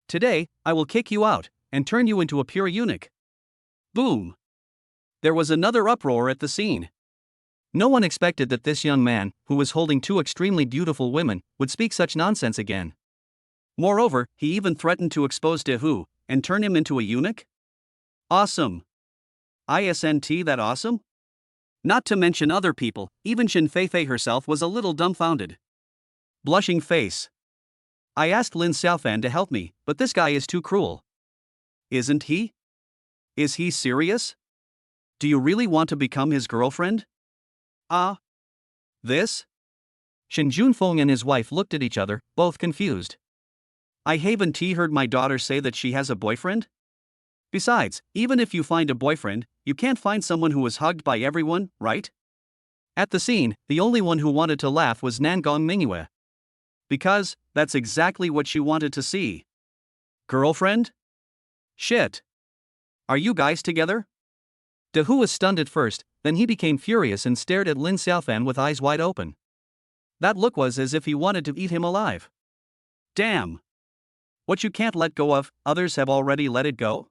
Today, I will kick you out, and turn you into a pure eunuch. Boom. There was another uproar at the scene. No one expected that this young man, who was holding two extremely beautiful women, would speak such nonsense again. Moreover, he even threatened to expose De Hu, and turn him into a eunuch? Awesome. Isn't that awesome? Not to mention other people, even Shin Feifei herself was a little dumbfounded. Blushing face. I asked Lin Xiaofan to help me, but this guy is too cruel. Isn't he? Is he serious? Do you really want to become his girlfriend? This? Shin Junfeng and his wife looked at each other, both confused. I haven't heard my daughter say that she has a boyfriend? Besides, even if you find a boyfriend, you can't find someone who is hugged by everyone, right? At the scene, the only one who wanted to laugh was Nangong Mingyue. Because, that's exactly what she wanted to see. Girlfriend? Shit. Are you guys together? Dahu was stunned at first, then he became furious and stared at Lin Xiaofan with eyes wide open. That look was as if he wanted to eat him alive. Damn. What you can't let go of, others have already let it go?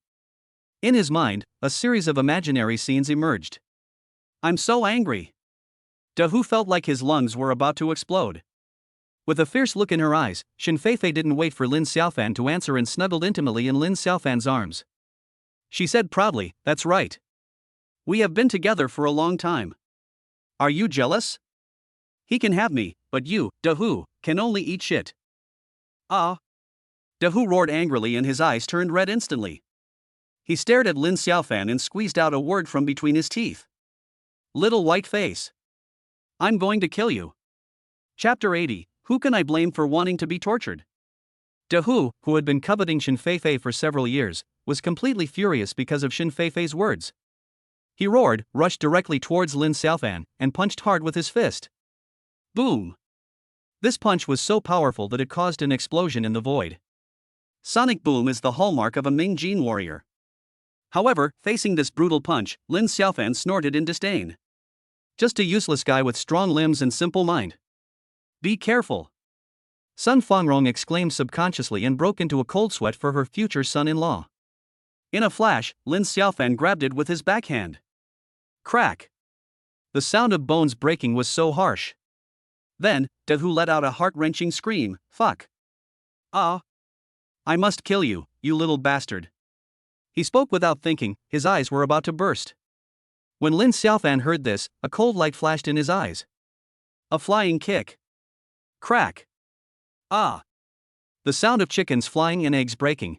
In his mind, a series of imaginary scenes emerged. I'm so angry. Dahu felt like his lungs were about to explode. With a fierce look in her eyes, Shen Feifei didn't wait for Lin Xiaofan to answer and snuggled intimately in Lin Xiaofan's arms. She said proudly, "That's right. We have been together for a long time. Are you jealous? He can have me, but you, Dahu, can only eat shit." Ah. Dahu roared angrily and his eyes turned red instantly. He stared at Lin Xiaofan and squeezed out a word from between his teeth. Little white face. I'm going to kill you. Chapter 80, Who can I blame for wanting to be tortured? Dahu, who had been coveting Shen Feifei for several years, was completely furious because of Shen Feifei's words. He roared, rushed directly towards Lin Xiaofan, and punched hard with his fist. Boom! This punch was so powerful that it caused an explosion in the void. Sonic boom is the hallmark of a Ming Jin warrior. However, facing this brutal punch, Lin Xiaofan snorted in disdain. Just a useless guy with strong limbs and simple mind. Be careful. Sun Fangrong exclaimed subconsciously and broke into a cold sweat for her future son-in-law. In a flash, Lin Xiaofan grabbed it with his backhand. Crack! The sound of bones breaking was so harsh. Then, Dahu let out a heart-wrenching scream, "Fuck! Ah! I must kill you, you little bastard." He spoke without thinking, his eyes were about to burst. When Lin Xiaofan heard this, a cold light flashed in his eyes. A flying kick. Crack! Ah! The sound of chickens flying and eggs breaking.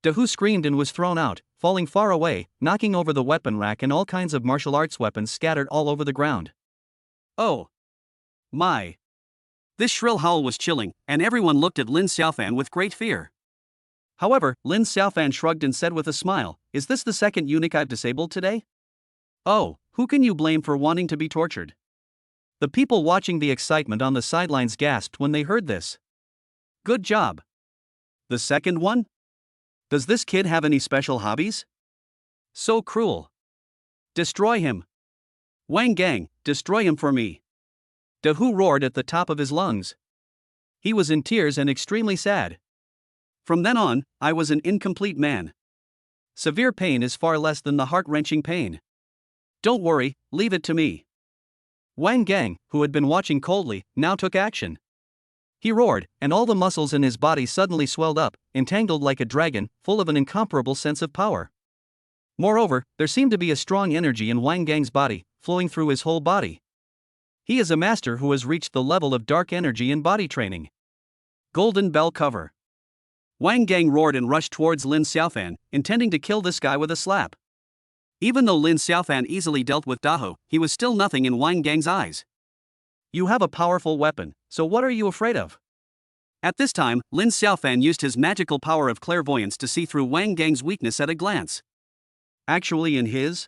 Dahu screamed and was thrown out, falling far away, knocking over the weapon rack and all kinds of martial arts weapons scattered all over the ground. Oh! My! This shrill howl was chilling, and everyone looked at Lin Xiaofan with great fear. However, Lin Xiaofan shrugged and said with a smile, "Is this the second eunuch I've disabled today? Oh, who can you blame for wanting to be tortured?" The people watching the excitement on the sidelines gasped when they heard this. Good job. The second one? Does this kid have any special hobbies? So cruel. Destroy him. Wang Gang, destroy him for me. Dahu roared at the top of his lungs. He was in tears and extremely sad. From then on, I was an incomplete man. Severe pain is far less than the heart-wrenching pain. Don't worry, leave it to me. Wang Gang, who had been watching coldly, now took action. He roared, and all the muscles in his body suddenly swelled up, entangled like a dragon, full of an incomparable sense of power. Moreover, there seemed to be a strong energy in Wang Gang's body, flowing through his whole body. He is a master who has reached the level of dark energy in body training. Golden bell cover. Wang Gang roared and rushed towards Lin Xiaofan, intending to kill this guy with a slap. Even though Lin Xiaofan easily dealt with Dahu, he was still nothing in Wang Gang's eyes. You have a powerful weapon, so what are you afraid of? At this time, Lin Xiaofan used his magical power of clairvoyance to see through Wang Gang's weakness at a glance. Actually in his?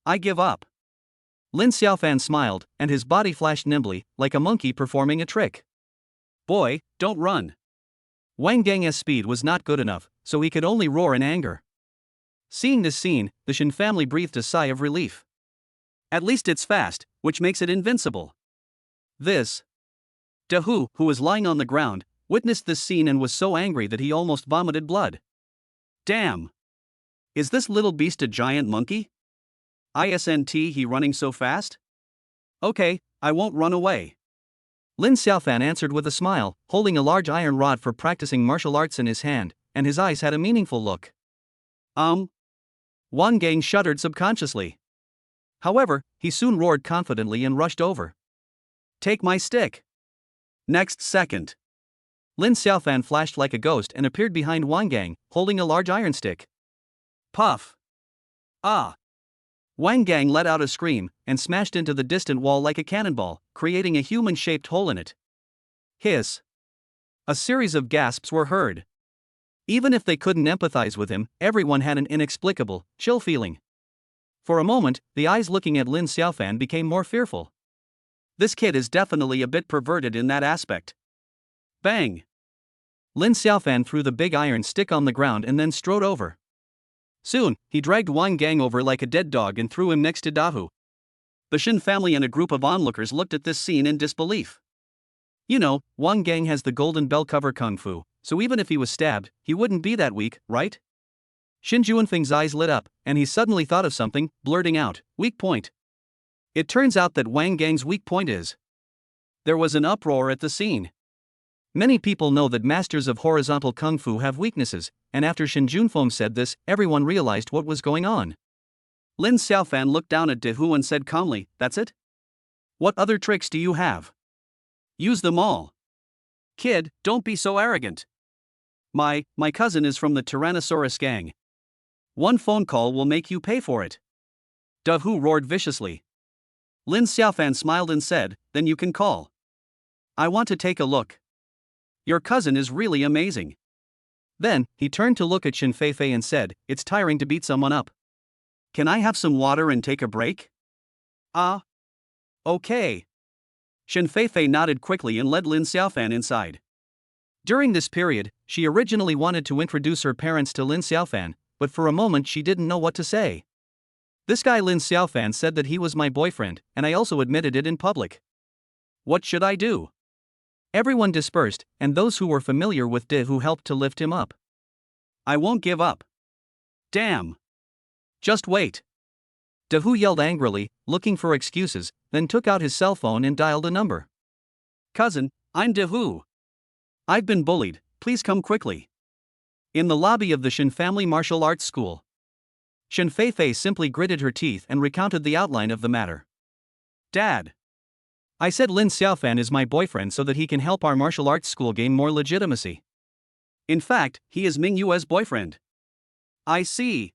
I give up. Lin Xiaofan smiled, and his body flashed nimbly, like a monkey performing a trick. Boy, don't run. Wang Gang's speed was not good enough, so he could only roar in anger. Seeing this scene, the Shen family breathed a sigh of relief. At least it's fast, which makes it invincible. This. Dahu, who was lying on the ground, witnessed this scene and was so angry that he almost vomited blood. Damn! Is this little beast a giant monkey? Isn't he running so fast? Okay, I won't run away. Lin Xiaofan answered with a smile, holding a large iron rod for practicing martial arts in his hand, and his eyes had a meaningful look. Wang Gang shuddered subconsciously. However, he soon roared confidently and rushed over. Take my stick. Next second. Lin Xiaofan flashed like a ghost and appeared behind Wang Gang, holding a large iron stick. Puff. Ah. Wang Gang let out a scream, and smashed into the distant wall like a cannonball, creating a human-shaped hole in it. Hiss. A series of gasps were heard. Even if they couldn't empathize with him, everyone had an inexplicable, chill feeling. For a moment, the eyes looking at Lin Xiaofan became more fearful. This kid is definitely a bit perverted in that aspect. Bang! Lin Xiaofan threw the big iron stick on the ground and then strode over. Soon, he dragged Wang Gang over like a dead dog and threw him next to Dahu. The Shin family and a group of onlookers looked at this scene in disbelief. You know, Wang Gang has the golden bell cover kung fu, so even if he was stabbed, he wouldn't be that weak, right? Shin Juanfeng's eyes lit up, and he suddenly thought of something, blurting out, "Weak point." It turns out that Wang Gang's weak point is. There was an uproar at the scene. Many people know that masters of horizontal kung fu have weaknesses, and after Shin Junfeng said this, everyone realized what was going on. Lin Xiaofan looked down at Dehu and said calmly, "That's it? What other tricks do you have? Use them all. Kid, don't be so arrogant. My cousin is from the Tyrannosaurus gang. One phone call will make you pay for it." Dehu roared viciously. Lin Xiaofan smiled and said, "Then you can call. I want to take a look. Your cousin is really amazing." Then, he turned to look at Shin Feifei and said, "It's tiring to beat someone up. Can I have some water and take a break?" "Ah. Okay." Shin Feifei nodded quickly and led Lin Xiaofan inside. During this period, she originally wanted to introduce her parents to Lin Xiaofan, but for a moment she didn't know what to say. "This guy Lin Xiaofan said that he was my boyfriend, and I also admitted it in public. What should I do?" Everyone dispersed, and those who were familiar with Dehu helped to lift him up. "I won't give up. Damn. Just wait." Dehu yelled angrily, looking for excuses, then took out his cell phone and dialed a number. "Cousin, I'm Dehu. I've been bullied, please come quickly." In the lobby of the Shin family martial arts school, Shin Feifei simply gritted her teeth and recounted the outline of the matter. "Dad, I said Lin Xiaofan is my boyfriend so that he can help our martial arts school gain more legitimacy. In fact, he is Ming Yue's boyfriend." "I see."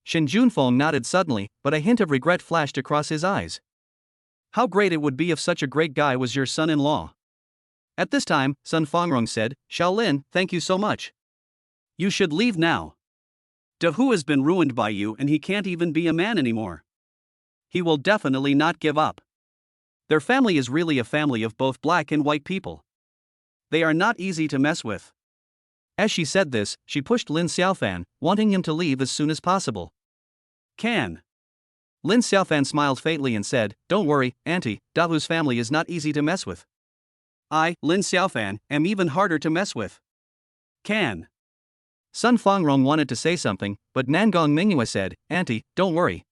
Shin Junfeng nodded suddenly, but a hint of regret flashed across his eyes. "How great it would be if such a great guy was your son-in-law." At this time, Sun Fongrong said, "Shaolin, thank you so much. You should leave now. Dehu has been ruined by you and he can't even be a man anymore. He will definitely not give up. Their family is really a family of both black and white people. They are not easy to mess with." As she said this, she pushed Lin Xiaofan, wanting him to leave as soon as possible. "Can." Lin Xiaofan smiled faintly and said, "Don't worry, Auntie, Dahu's family is not easy to mess with. I, Lin Xiaofan, am even harder to mess with. Can." Sun Fongrong wanted to say something, but Nangong Mingyue said, "Auntie, don't worry.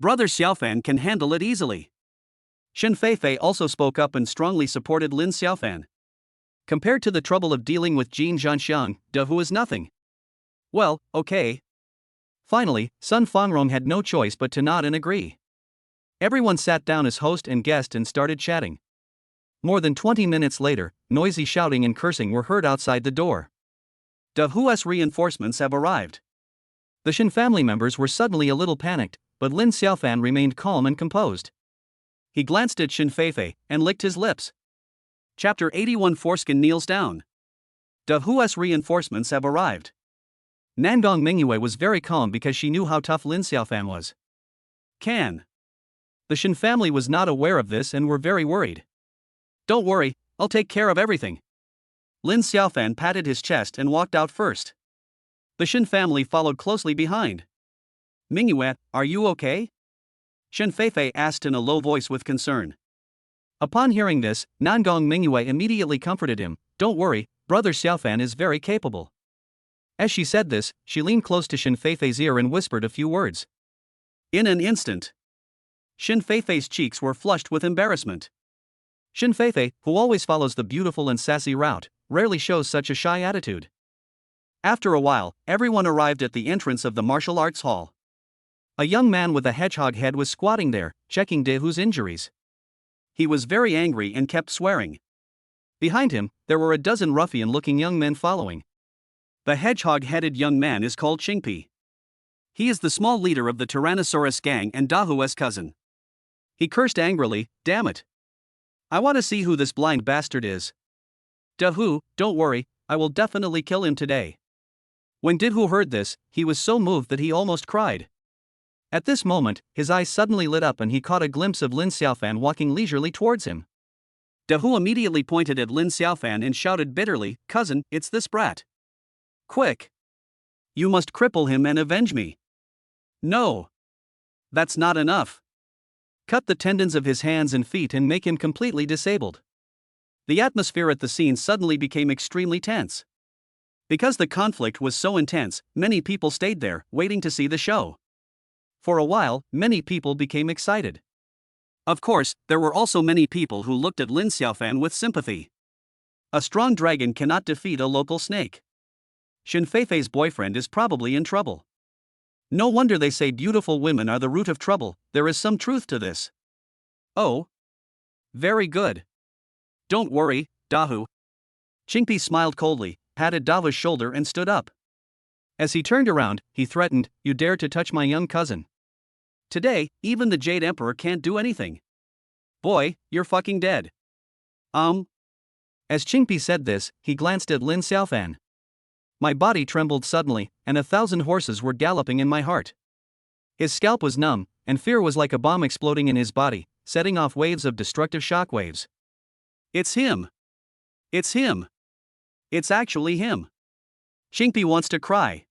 Brother Xiaofan can handle it easily." Shin Feifei also spoke up and strongly supported Lin Xiaofan. Compared to the trouble of dealing with Jin Zhanxiang, Dehu is nothing. "Well, okay." Finally, Sun Fongrong had no choice but to nod and agree. Everyone sat down as host and guest and started chatting. More than 20 minutes later, noisy shouting and cursing were heard outside the door. Dehu's reinforcements have arrived. The Shin family members were suddenly a little panicked, but Lin Xiaofan remained calm and composed. He glanced at Shin Feifei and licked his lips. Chapter 81 Foreskin kneels down. Dehu's reinforcements have arrived. Nangong Mingyue was very calm because she knew how tough Lin Xiaofan was. Can. The Shin family was not aware of this and were very worried. "Don't worry, I'll take care of everything." Lin Xiaofan patted his chest and walked out first. The Shin family followed closely behind. "Mingyue, are you okay?" Shin Feifei asked in a low voice with concern. Upon hearing this, Nangong Mingyue immediately comforted him. "Don't worry, Brother Xiaofan is very capable." As she said this, she leaned close to Shin Feifei's ear and whispered a few words. In an instant, Shin Feifei's cheeks were flushed with embarrassment. Shin Feifei, who always follows the beautiful and sassy route, rarely shows such a shy attitude. After a while, everyone arrived at the entrance of the martial arts hall. A young man with a hedgehog head was squatting there, checking Dehu's injuries. He was very angry and kept swearing. Behind him, there were a dozen ruffian-looking young men following. The hedgehog-headed young man is called Qingpi. He is the small leader of the Tyrannosaurus gang and Dahu's cousin. He cursed angrily, "Damn it. I want to see who this blind bastard is. Dehu, don't worry, I will definitely kill him today." When Dehu heard this, he was so moved that he almost cried. At this moment, his eyes suddenly lit up and he caught a glimpse of Lin Xiaofan walking leisurely towards him. Dahu immediately pointed at Lin Xiaofan and shouted bitterly, "Cousin, it's this brat. Quick! You must cripple him and avenge me." "No. That's not enough. Cut the tendons of his hands and feet and make him completely disabled." The atmosphere at the scene suddenly became extremely tense. Because the conflict was so intense, many people stayed there, waiting to see the show. For a while, many people became excited. Of course, there were also many people who looked at Lin Xiaofan with sympathy. A strong dragon cannot defeat a local snake. Shen Feifei's boyfriend is probably in trouble. No wonder they say beautiful women are the root of trouble. There is some truth to this. Oh. Very good. Don't worry, Dahu. Qingpi smiled coldly, patted Dahu's shoulder and stood up. As he turned around, he threatened, "You dare to touch my young cousin. Today, even the Jade Emperor can't do anything. Boy, you're fucking dead." As Qingpi said this, he glanced at Lin Xiaofan. My body trembled suddenly, and 1,000 horses were galloping in my heart. His scalp was numb, and fear was like a bomb exploding in his body, setting off waves of destructive shock waves. It's him! It's him! It's actually him! Qingpi wants to cry.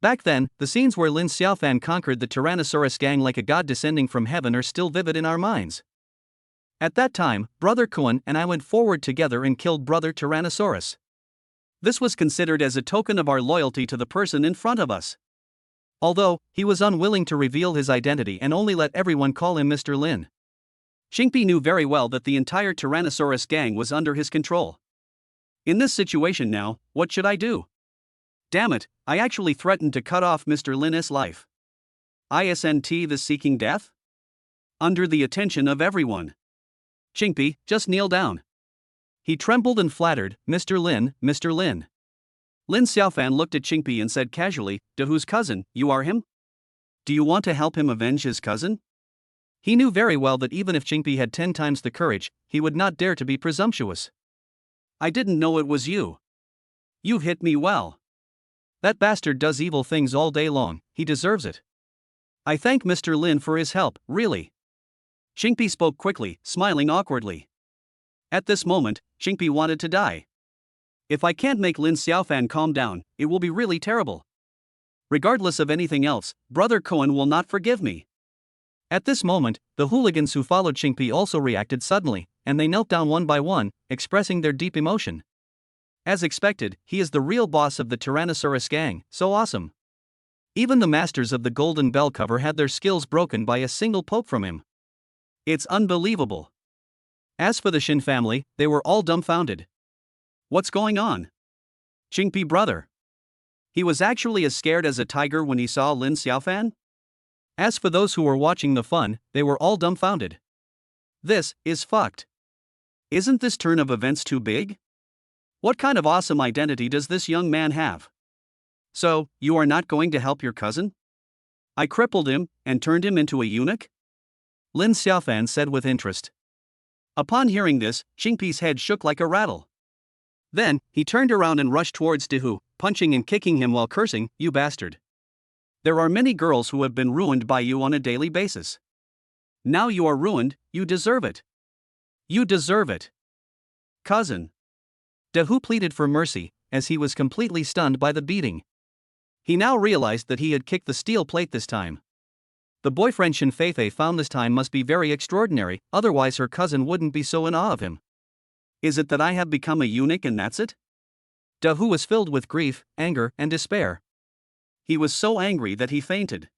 Back then, the scenes where Lin Xiaofan conquered the Tyrannosaurus gang like a god descending from heaven are still vivid in our minds. At that time, Brother Kuan and I went forward together and killed Brother Tyrannosaurus. This was considered as a token of our loyalty to the person in front of us. Although, he was unwilling to reveal his identity and only let everyone call him Mr. Lin. Qingpi knew very well that the entire Tyrannosaurus gang was under his control. In this situation now, what should I do? Damn it, I actually threatened to cut off Mr. Lin's life. Isn't the seeking death? Under the attention of everyone. Qingpi, just kneel down. He trembled and flattered, "Mr. Lin, Mr. Lin." Lin Xiaofan looked at Qingpi and said casually, "Dahu's cousin, you are him? Do you want to help him avenge his cousin?" He knew very well that even if Qingpi had 10 times the courage, he would not dare to be presumptuous. "I didn't know it was you. You've hit me well. That bastard does evil things all day long, he deserves it. I thank Mr. Lin for his help, really." Qingpi spoke quickly, smiling awkwardly. At this moment, Qingpi wanted to die. If I can't make Lin Xiaofan calm down, it will be really terrible. Regardless of anything else, Brother Koan will not forgive me. At this moment, the hooligans who followed Qingpi also reacted suddenly, and they knelt down one by one, expressing their deep emotion. As expected, he is the real boss of the Tyrannosaurus gang, so awesome. Even the masters of the Golden Bell cover had their skills broken by a single poke from him. It's unbelievable. As for the Shin family, they were all dumbfounded. What's going on? Qingpi brother. He was actually as scared as a tiger when he saw Lin Xiaofan? As for those who were watching the fun, they were all dumbfounded. This is fucked. Isn't this turn of events too big? What kind of awesome identity does this young man have? So, you are not going to help your cousin? I crippled him and turned him into a eunuch? Lin Xiaofan said with interest. Upon hearing this, Qingpi's head shook like a rattle. Then, he turned around and rushed towards Dahu, punching and kicking him while cursing, "You bastard. There are many girls who have been ruined by you on a daily basis. Now you are ruined, you deserve it. You deserve it. Cousin." Dahu pleaded for mercy, as he was completely stunned by the beating. He now realized that he had kicked the steel plate this time. The boyfriend Shen Feifei found this time must be very extraordinary, otherwise her cousin wouldn't be so in awe of him. Is it that I have become a eunuch and that's it? Dahu was filled with grief, anger, and despair. He was so angry that he fainted.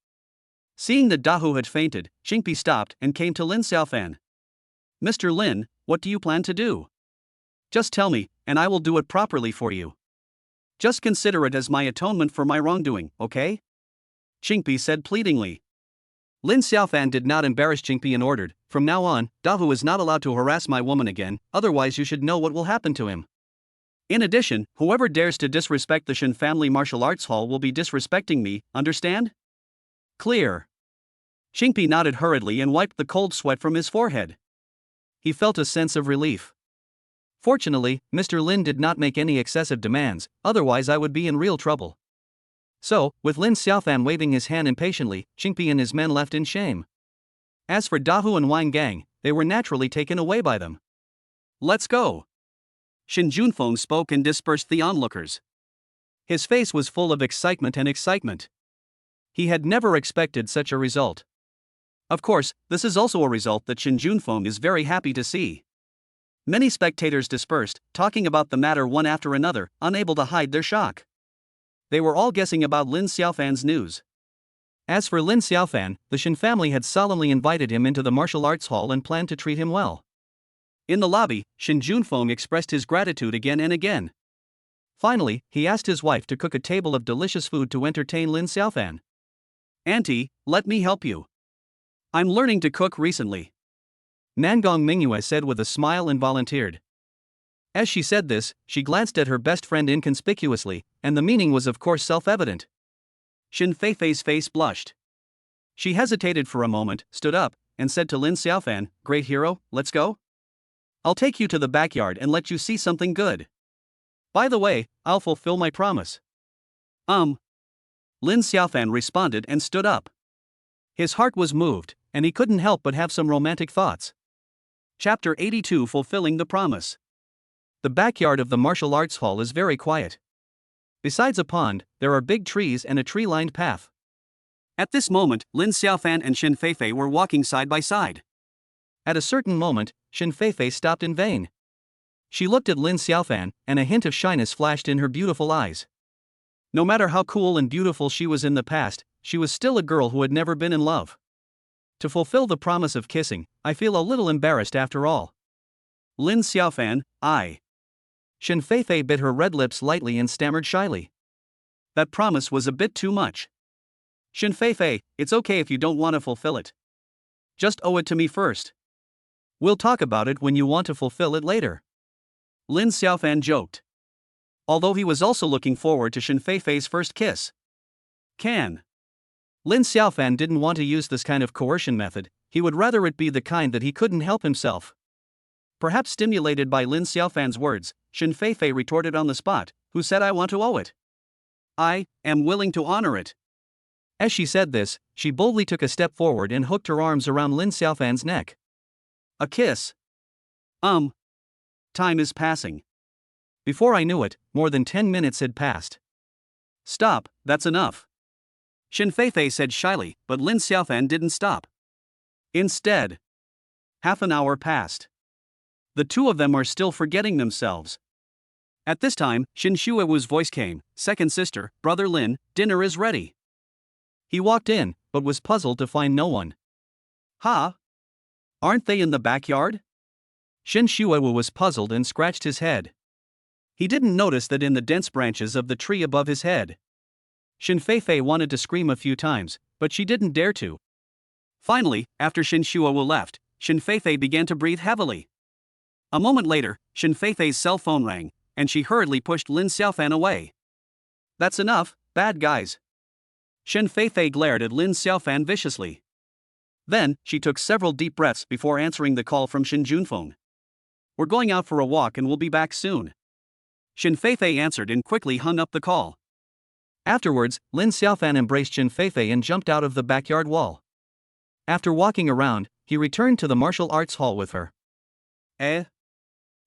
Seeing that Dahu had fainted, Qingpi stopped and came to Lin Xiaofan. "Mr. Lin, what do you plan to do? Just tell me, and I will do it properly for you. Just consider it as my atonement for my wrongdoing, okay?" Qingpi said pleadingly. Lin Xiaofan did not embarrass Qingpi and ordered, "From now on, Dahu is not allowed to harass my woman again, otherwise you should know what will happen to him. In addition, whoever dares to disrespect the Shen family martial arts hall will be disrespecting me, understand? Clear." Qingpi nodded hurriedly and wiped the cold sweat from his forehead. He felt a sense of relief. Fortunately, Mr. Lin did not make any excessive demands, otherwise I would be in real trouble. So, with Lin Xiaofan waving his hand impatiently, Qingpi and his men left in shame. As for Dahu and Wang Gang, they were naturally taken away by them. Let's go. Shin Junfeng spoke and dispersed the onlookers. His face was full of excitement and excitement. He had never expected such a result. Of course, this is also a result that Shin Junfeng is very happy to see. Many spectators dispersed, talking about the matter one after another, unable to hide their shock. They were all guessing about Lin Xiaofan's news. As for Lin Xiaofan, the Shin family had solemnly invited him into the martial arts hall and planned to treat him well. In the lobby, Shin Junfeng expressed his gratitude again and again. Finally, he asked his wife to cook a table of delicious food to entertain Lin Xiaofan. "Auntie, let me help you. I'm learning to cook recently," Nangong Mingyue said with a smile and volunteered. As she said this, she glanced at her best friend inconspicuously, and the meaning was of course self-evident. Shin Feifei's face blushed. She hesitated for a moment, stood up, and said to Lin Xiaofan, "Great hero, let's go? I'll take you to the backyard and let you see something good. By the way, I'll fulfill my promise." Lin Xiaofan responded and stood up. His heart was moved, and he couldn't help but have some romantic thoughts. Chapter 82: Fulfilling the Promise. The backyard of the martial arts hall is very quiet. Besides a pond, there are big trees and a tree-lined path. At this moment, Lin Xiaofan and Shin Feifei were walking side by side. At a certain moment, Shin Feifei stopped in vain. She looked at Lin Xiaofan, and a hint of shyness flashed in her beautiful eyes. No matter how cool and beautiful she was in the past, she was still a girl who had never been in love. To fulfill the promise of kissing, I feel a little embarrassed after all. Lin Xiaofan, I. Shin Feifei bit her red lips lightly and stammered shyly. That promise was a bit too much. Shin Feifei, it's okay if you don't want to fulfill it. Just owe it to me first. We'll talk about it when you want to fulfill it later. Lin Xiaofan joked. Although he was also looking forward to Shin Feifei's first kiss. Lin Xiaofan didn't want to use this kind of coercion method, he would rather it be the kind that he couldn't help himself. Perhaps stimulated by Lin Xiaofan's words, Shin Feifei retorted on the spot, "Who said I want to owe it? I am willing to honor it." As she said this, she boldly took a step forward and hooked her arms around Lin Xiaofan's neck. A kiss. Time is passing. Before I knew it, more than 10 minutes had passed. Stop, that's enough. Shin Feifei said shyly, but Lin Xiaofan didn't stop. Instead, half an hour passed. The two of them are still forgetting themselves. At this time, Shin Shuewu's voice came, "Second sister, brother Lin, dinner is ready." He walked in, but was puzzled to find no one. "Huh? Aren't they in the backyard?" Shin Shuewu was puzzled and scratched his head. He didn't notice that in the dense branches of the tree above his head. Shin Feifei wanted to scream a few times, but she didn't dare to. Finally, after Shin Shuewu left, Shin Feifei began to breathe heavily. A moment later, Shin Feifei's cell phone rang, and she hurriedly pushed Lin Xiaofan away. "That's enough, bad guys." Shin Feifei glared at Lin Xiaofan viciously. Then, she took several deep breaths before answering the call from Shin Junfeng. "We're going out for a walk and we'll be back soon." Shin Feifei answered and quickly hung up the call. Afterwards, Lin Xiaofan embraced Shin Feifei and jumped out of the backyard wall. After walking around, he returned to the martial arts hall with her.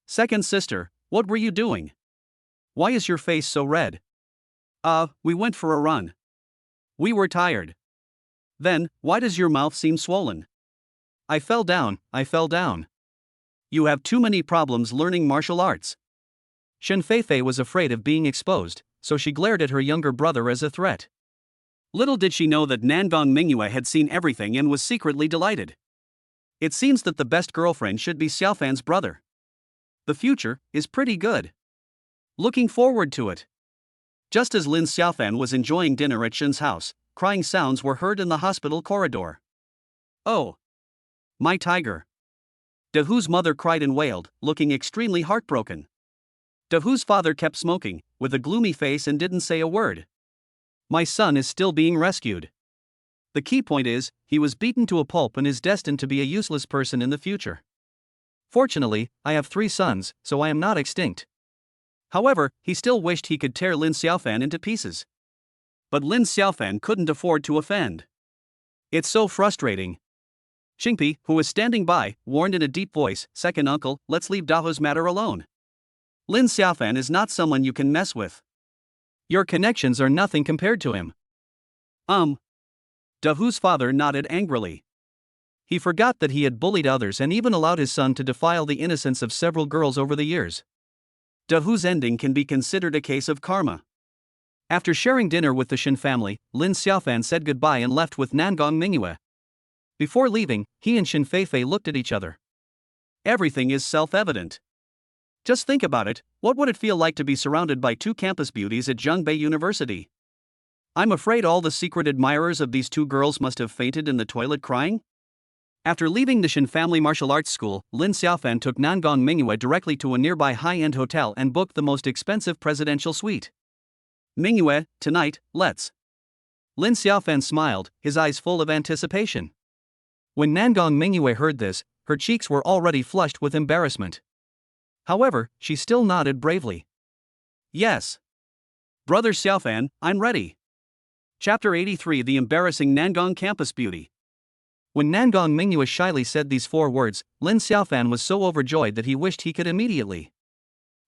Second sister, what were you doing? Why is your face so red? We went for a run. We were tired. Then, why does your mouth seem swollen? I fell down. You have too many problems learning martial arts. Shin Feifei was afraid of being exposed, so she glared at her younger brother as a threat. Little did she know that Nangong Mingyue had seen everything and was secretly delighted. It seems that the best girlfriend should be Xiaofan's brother. The future is pretty good. Looking forward to it. Just as Lin Xiaofan was enjoying dinner at Shin's house, crying sounds were heard in the hospital corridor. "Oh! My tiger!" Dahu's mother cried and wailed, looking extremely heartbroken. Dahu's father kept smoking, with a gloomy face and didn't say a word. My son is still being rescued. The key point is, he was beaten to a pulp and is destined to be a useless person in the future. Fortunately, I have 3 sons, so I am not extinct. However, he still wished he could tear Lin Xiaofan into pieces. But Lin Xiaofan couldn't afford to offend. It's so frustrating. Xingpi, who was standing by, warned in a deep voice, "Second uncle, let's leave Daho's matter alone. Lin Xiaofan is not someone you can mess with. Your connections are nothing compared to him." Dahu's father nodded angrily. He forgot that he had bullied others and even allowed his son to defile the innocence of several girls over the years. Dahu's ending can be considered a case of karma. After sharing dinner with the Shen family, Lin Xiaofan said goodbye and left with Nangong Mingyue. Before leaving, he and Shen Feifei looked at each other. Everything is self-evident. Just think about it, what would it feel like to be surrounded by two campus beauties at Zhongbei University? I'm afraid all the secret admirers of these two girls must have fainted in the toilet crying. After leaving the Shen family martial arts school, Lin Xiaofan took Nangong Mingyue directly to a nearby high-end hotel and booked the most expensive presidential suite. "Mingyue, tonight, let's." Lin Xiaofan smiled, his eyes full of anticipation. When Nangong Mingyue heard this, her cheeks were already flushed with embarrassment. However, she still nodded bravely. "Yes. Brother Xiaofan, I'm ready." Chapter 83: The Embarrassing Nangong Campus Beauty. When Nangong Mingyue shyly said these 4 words, Lin Xiaofan was so overjoyed that he wished he could immediately.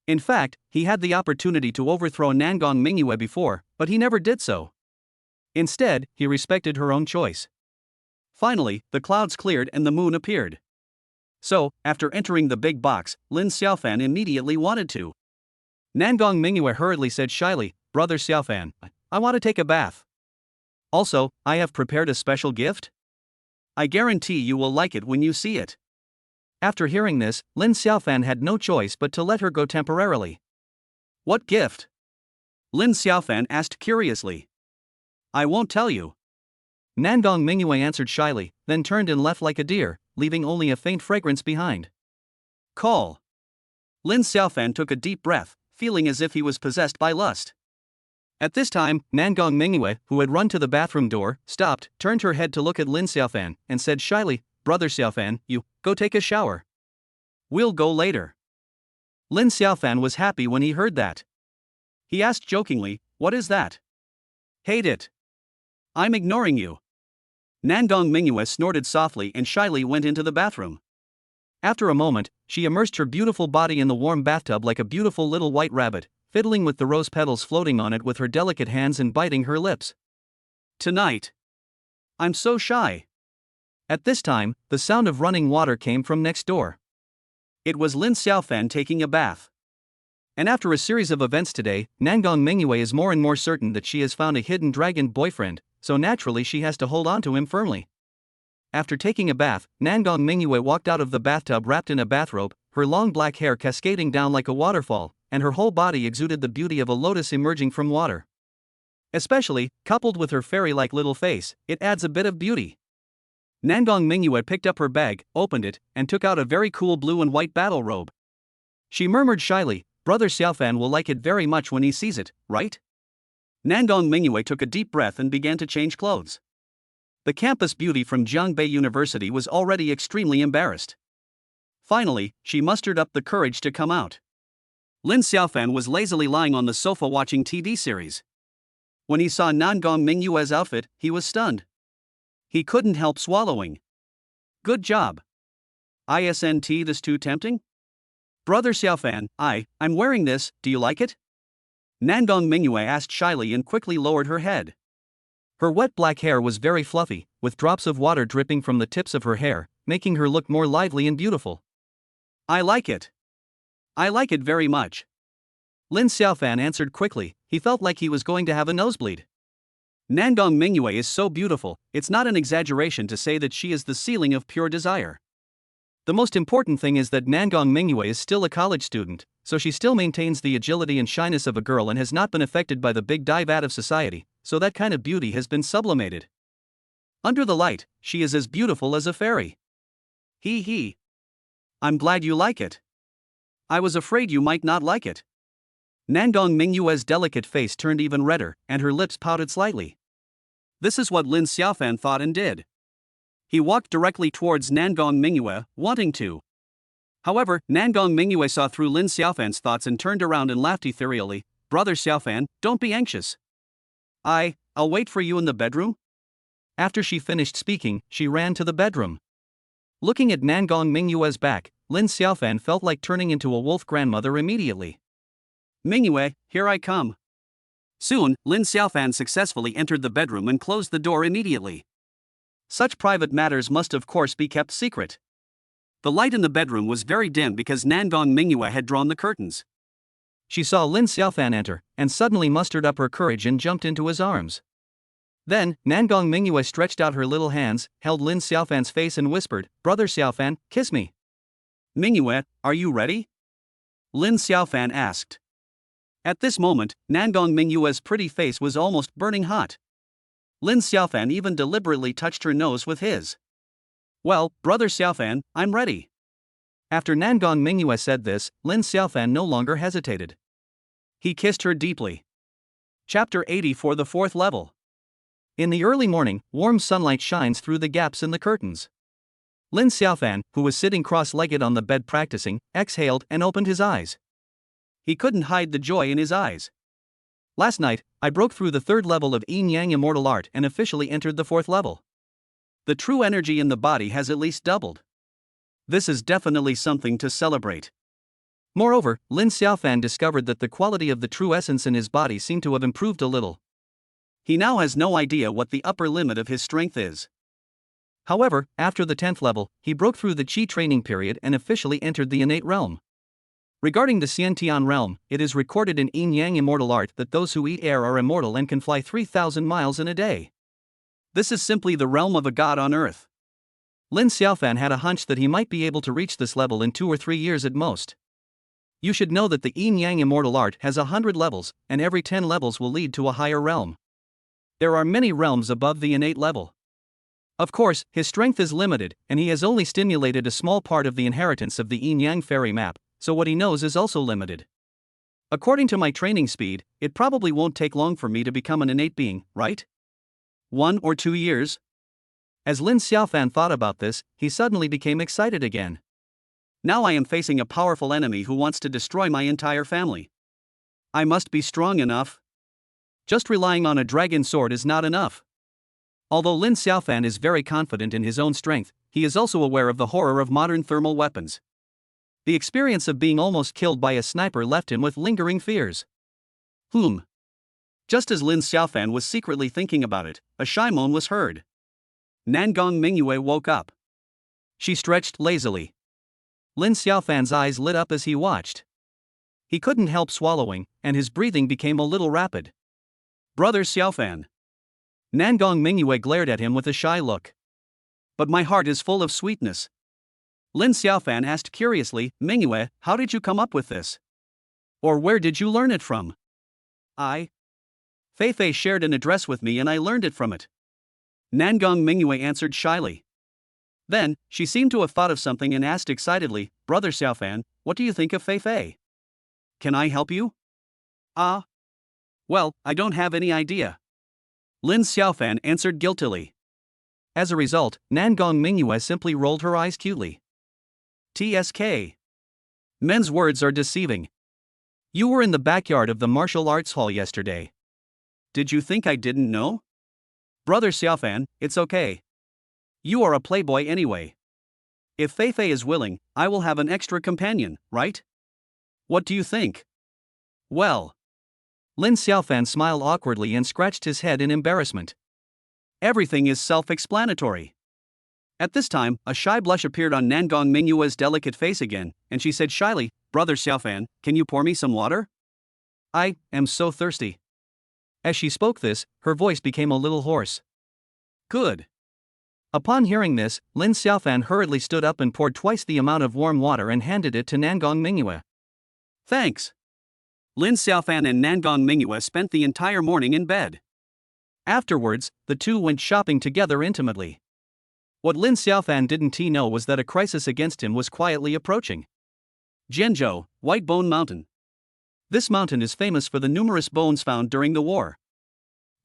In fact, he had the opportunity to overthrow Nangong Mingyue before, but he never did so. Instead, he respected her own choice. Finally, the clouds cleared and the moon appeared. So, after entering the big box, Lin Xiaofan immediately wanted to. Nangong Mingyue hurriedly said shyly, "Brother Xiaofan, I want to take a bath. Also, I have prepared a special gift. I guarantee you will like it when you see it." After hearing this, Lin Xiaofan had no choice but to let her go temporarily. "What gift?" Lin Xiaofan asked curiously. "I won't tell you." Nangong Mingyue answered shyly, then turned and left like a deer, leaving only a faint fragrance behind. Call. Lin Xiaofan took a deep breath, feeling as if he was possessed by lust. At this time, Nangong Mingyue, who had run to the bathroom door, stopped, turned her head to look at Lin Xiaofan, and said shyly, "Brother Xiaofan, you, go take a shower. We'll go later." Lin Xiaofan was happy when he heard that. He asked jokingly, "What is that?" "Hate it. I'm ignoring you." Nangong Mingyue snorted softly and shyly went into the bathroom. After a moment, she immersed her beautiful body in the warm bathtub like a beautiful little white rabbit, fiddling with the rose petals floating on it with her delicate hands and biting her lips. "Tonight. I'm so shy." At this time, the sound of running water came from next door. It was Lin Xiaofan taking a bath. And after a series of events today, Nangong Mingyue is more and more certain that she has found a hidden dragon boyfriend, so naturally she has to hold on to him firmly. After taking a bath, Nangong Mingyue walked out of the bathtub wrapped in a bathrobe, her long black hair cascading down like a waterfall, and her whole body exuded the beauty of a lotus emerging from water. Especially, coupled with her fairy-like little face, it adds a bit of beauty. Nangong Mingyue picked up her bag, opened it, and took out a very cool blue and white battle robe. She murmured shyly, "Brother Xiaofan will like it very much when he sees it, right?" Nangong Mingyue took a deep breath and began to change clothes. The campus beauty from Zhongbei University was already extremely embarrassed. Finally, she mustered up the courage to come out. Lin Xiaofan was lazily lying on the sofa watching TV series. When he saw Nangong Mingyue's outfit, he was stunned. He couldn't help swallowing. "Good job. Isn't this too tempting?" "Brother Xiaofan, I'm wearing this, do you like it?" Nangong Mingyue asked shyly and quickly lowered her head. Her wet black hair was very fluffy, with drops of water dripping from the tips of her hair, making her look more lively and beautiful. "I like it. I like it very much." Lin Xiaofan answered quickly, he felt like he was going to have a nosebleed. Nangong Mingyue is so beautiful, it's not an exaggeration to say that she is the ceiling of pure desire. The most important thing is that Nangong Mingyue is still a college student, so she still maintains the agility and shyness of a girl and has not been affected by the big divat of society, so that kind of beauty has been sublimated. Under the light, she is as beautiful as a fairy. Hee. I'm glad you like it. I was afraid you might not like it. Nangong Mingyue's delicate face turned even redder, and her lips pouted slightly. This is what Lin Xiaofan thought and did. He walked directly towards Nangong Mingyue, wanting to. However, Nangong Mingyue saw through Lin Xiaofan's thoughts and turned around and laughed ethereally. "Brother Xiaofan, don't be anxious. I'll wait for you in the bedroom." After she finished speaking, she ran to the bedroom. Looking at Nangong Mingyue's back, Lin Xiaofan felt like turning into a wolf grandmother immediately. Mingyue, here I come. Soon, Lin Xiaofan successfully entered the bedroom and closed the door immediately. Such private matters must of course be kept secret. The light in the bedroom was very dim because Nangong Mingyue had drawn the curtains. She saw Lin Xiaofan enter, and suddenly mustered up her courage and jumped into his arms. Then, Nangong Mingyue stretched out her little hands, held Lin Xiaofan's face and whispered, "Brother Xiaofan, kiss me." "Mingyue, are you ready?" Lin Xiaofan asked. At this moment, Nangong Mingyue's pretty face was almost burning hot. Lin Xiaofan even deliberately touched her nose with his. "Well, Brother Xiaofan, I'm ready." After Nangong Mingyue said this, Lin Xiaofan no longer hesitated. He kissed her deeply. Chapter 80 for the 4th level. In the early morning, warm sunlight shines through the gaps in the curtains. Lin Xiaofan, who was sitting cross-legged on the bed practicing, exhaled and opened his eyes. He couldn't hide the joy in his eyes. "Last night, I broke through the 3rd level of Yin-Yang Immortal Art and officially entered the 4th level. The true energy in the body has at least doubled. This is definitely something to celebrate." Moreover, Lin Xiaofan discovered that the quality of the true essence in his body seemed to have improved a little. He now has no idea what the upper limit of his strength is. However, after the 10th level, he broke through the Qi training period and officially entered the innate realm. Regarding the Xiantian realm, it is recorded in Yin-Yang Immortal Art that those who eat air are immortal and can fly 3,000 miles in a day. This is simply the realm of a god on earth. Lin Xiaofan had a hunch that he might be able to reach this level in 2 or 3 years at most. You should know that the Yin-Yang Immortal Art has 100 levels, and every 10 levels will lead to a higher realm. There are many realms above the innate level. Of course, his strength is limited, and he has only stimulated a small part of the inheritance of the Yin-Yang fairy map, so what he knows is also limited. According to my training speed, it probably won't take long for me to become an innate being, right? 1 or 2 years? As Lin Xiaofan thought about this, he suddenly became excited again. Now I am facing a powerful enemy who wants to destroy my entire family. I must be strong enough. Just relying on a dragon sword is not enough. Although Lin Xiaofan is very confident in his own strength, he is also aware of the horror of modern thermal weapons. The experience of being almost killed by a sniper left him with lingering fears. Just as Lin Xiaofan was secretly thinking about it, a shy moan was heard. Nangong Mingyue woke up. She stretched lazily. Lin Xiaofan's eyes lit up as he watched. He couldn't help swallowing, and his breathing became a little rapid. "Brother Xiaofan." Nangong Mingyue glared at him with a shy look. "But my heart is full of sweetness." Lin Xiaofan asked curiously, "Mingyue, how did you come up with this? Or where did you learn it from?" Fei Fei shared an address with me and I learned it from it." Nangong Mingyue answered shyly. Then, she seemed to have thought of something and asked excitedly, "Brother Xiaofan, what do you think of Fei Fei? Can I help you?" Well, I don't have any idea." Lin Xiaofan answered guiltily. As a result, Nangong Mingyue simply rolled her eyes cutely. TSK. Men's words are deceiving. You were in the backyard of the martial arts hall yesterday. Did you think I didn't know? Brother Xiaofan, it's okay. You are a playboy anyway. If Fei Fei is willing, I will have an extra companion, right? What do you think? Well. Lin Xiaofan smiled awkwardly and scratched his head in embarrassment. Everything is self-explanatory. At this time, a shy blush appeared on Nangong Mingyue's delicate face again, and she said shyly, "Brother Xiaofan, can you pour me some water? I am so thirsty." As she spoke this, her voice became a little hoarse. Good. Upon hearing this, Lin Xiaofan hurriedly stood up and poured twice the amount of warm water and handed it to Nangong Mingyue. Thanks. Lin Xiaofan and Nangong Mingyue spent the entire morning in bed. Afterwards, the two went shopping together intimately. What Lin Xiaofan didn't know was that a crisis against him was quietly approaching. Zhenzhou, White Bone Mountain. This mountain is famous for the numerous bones found during the war.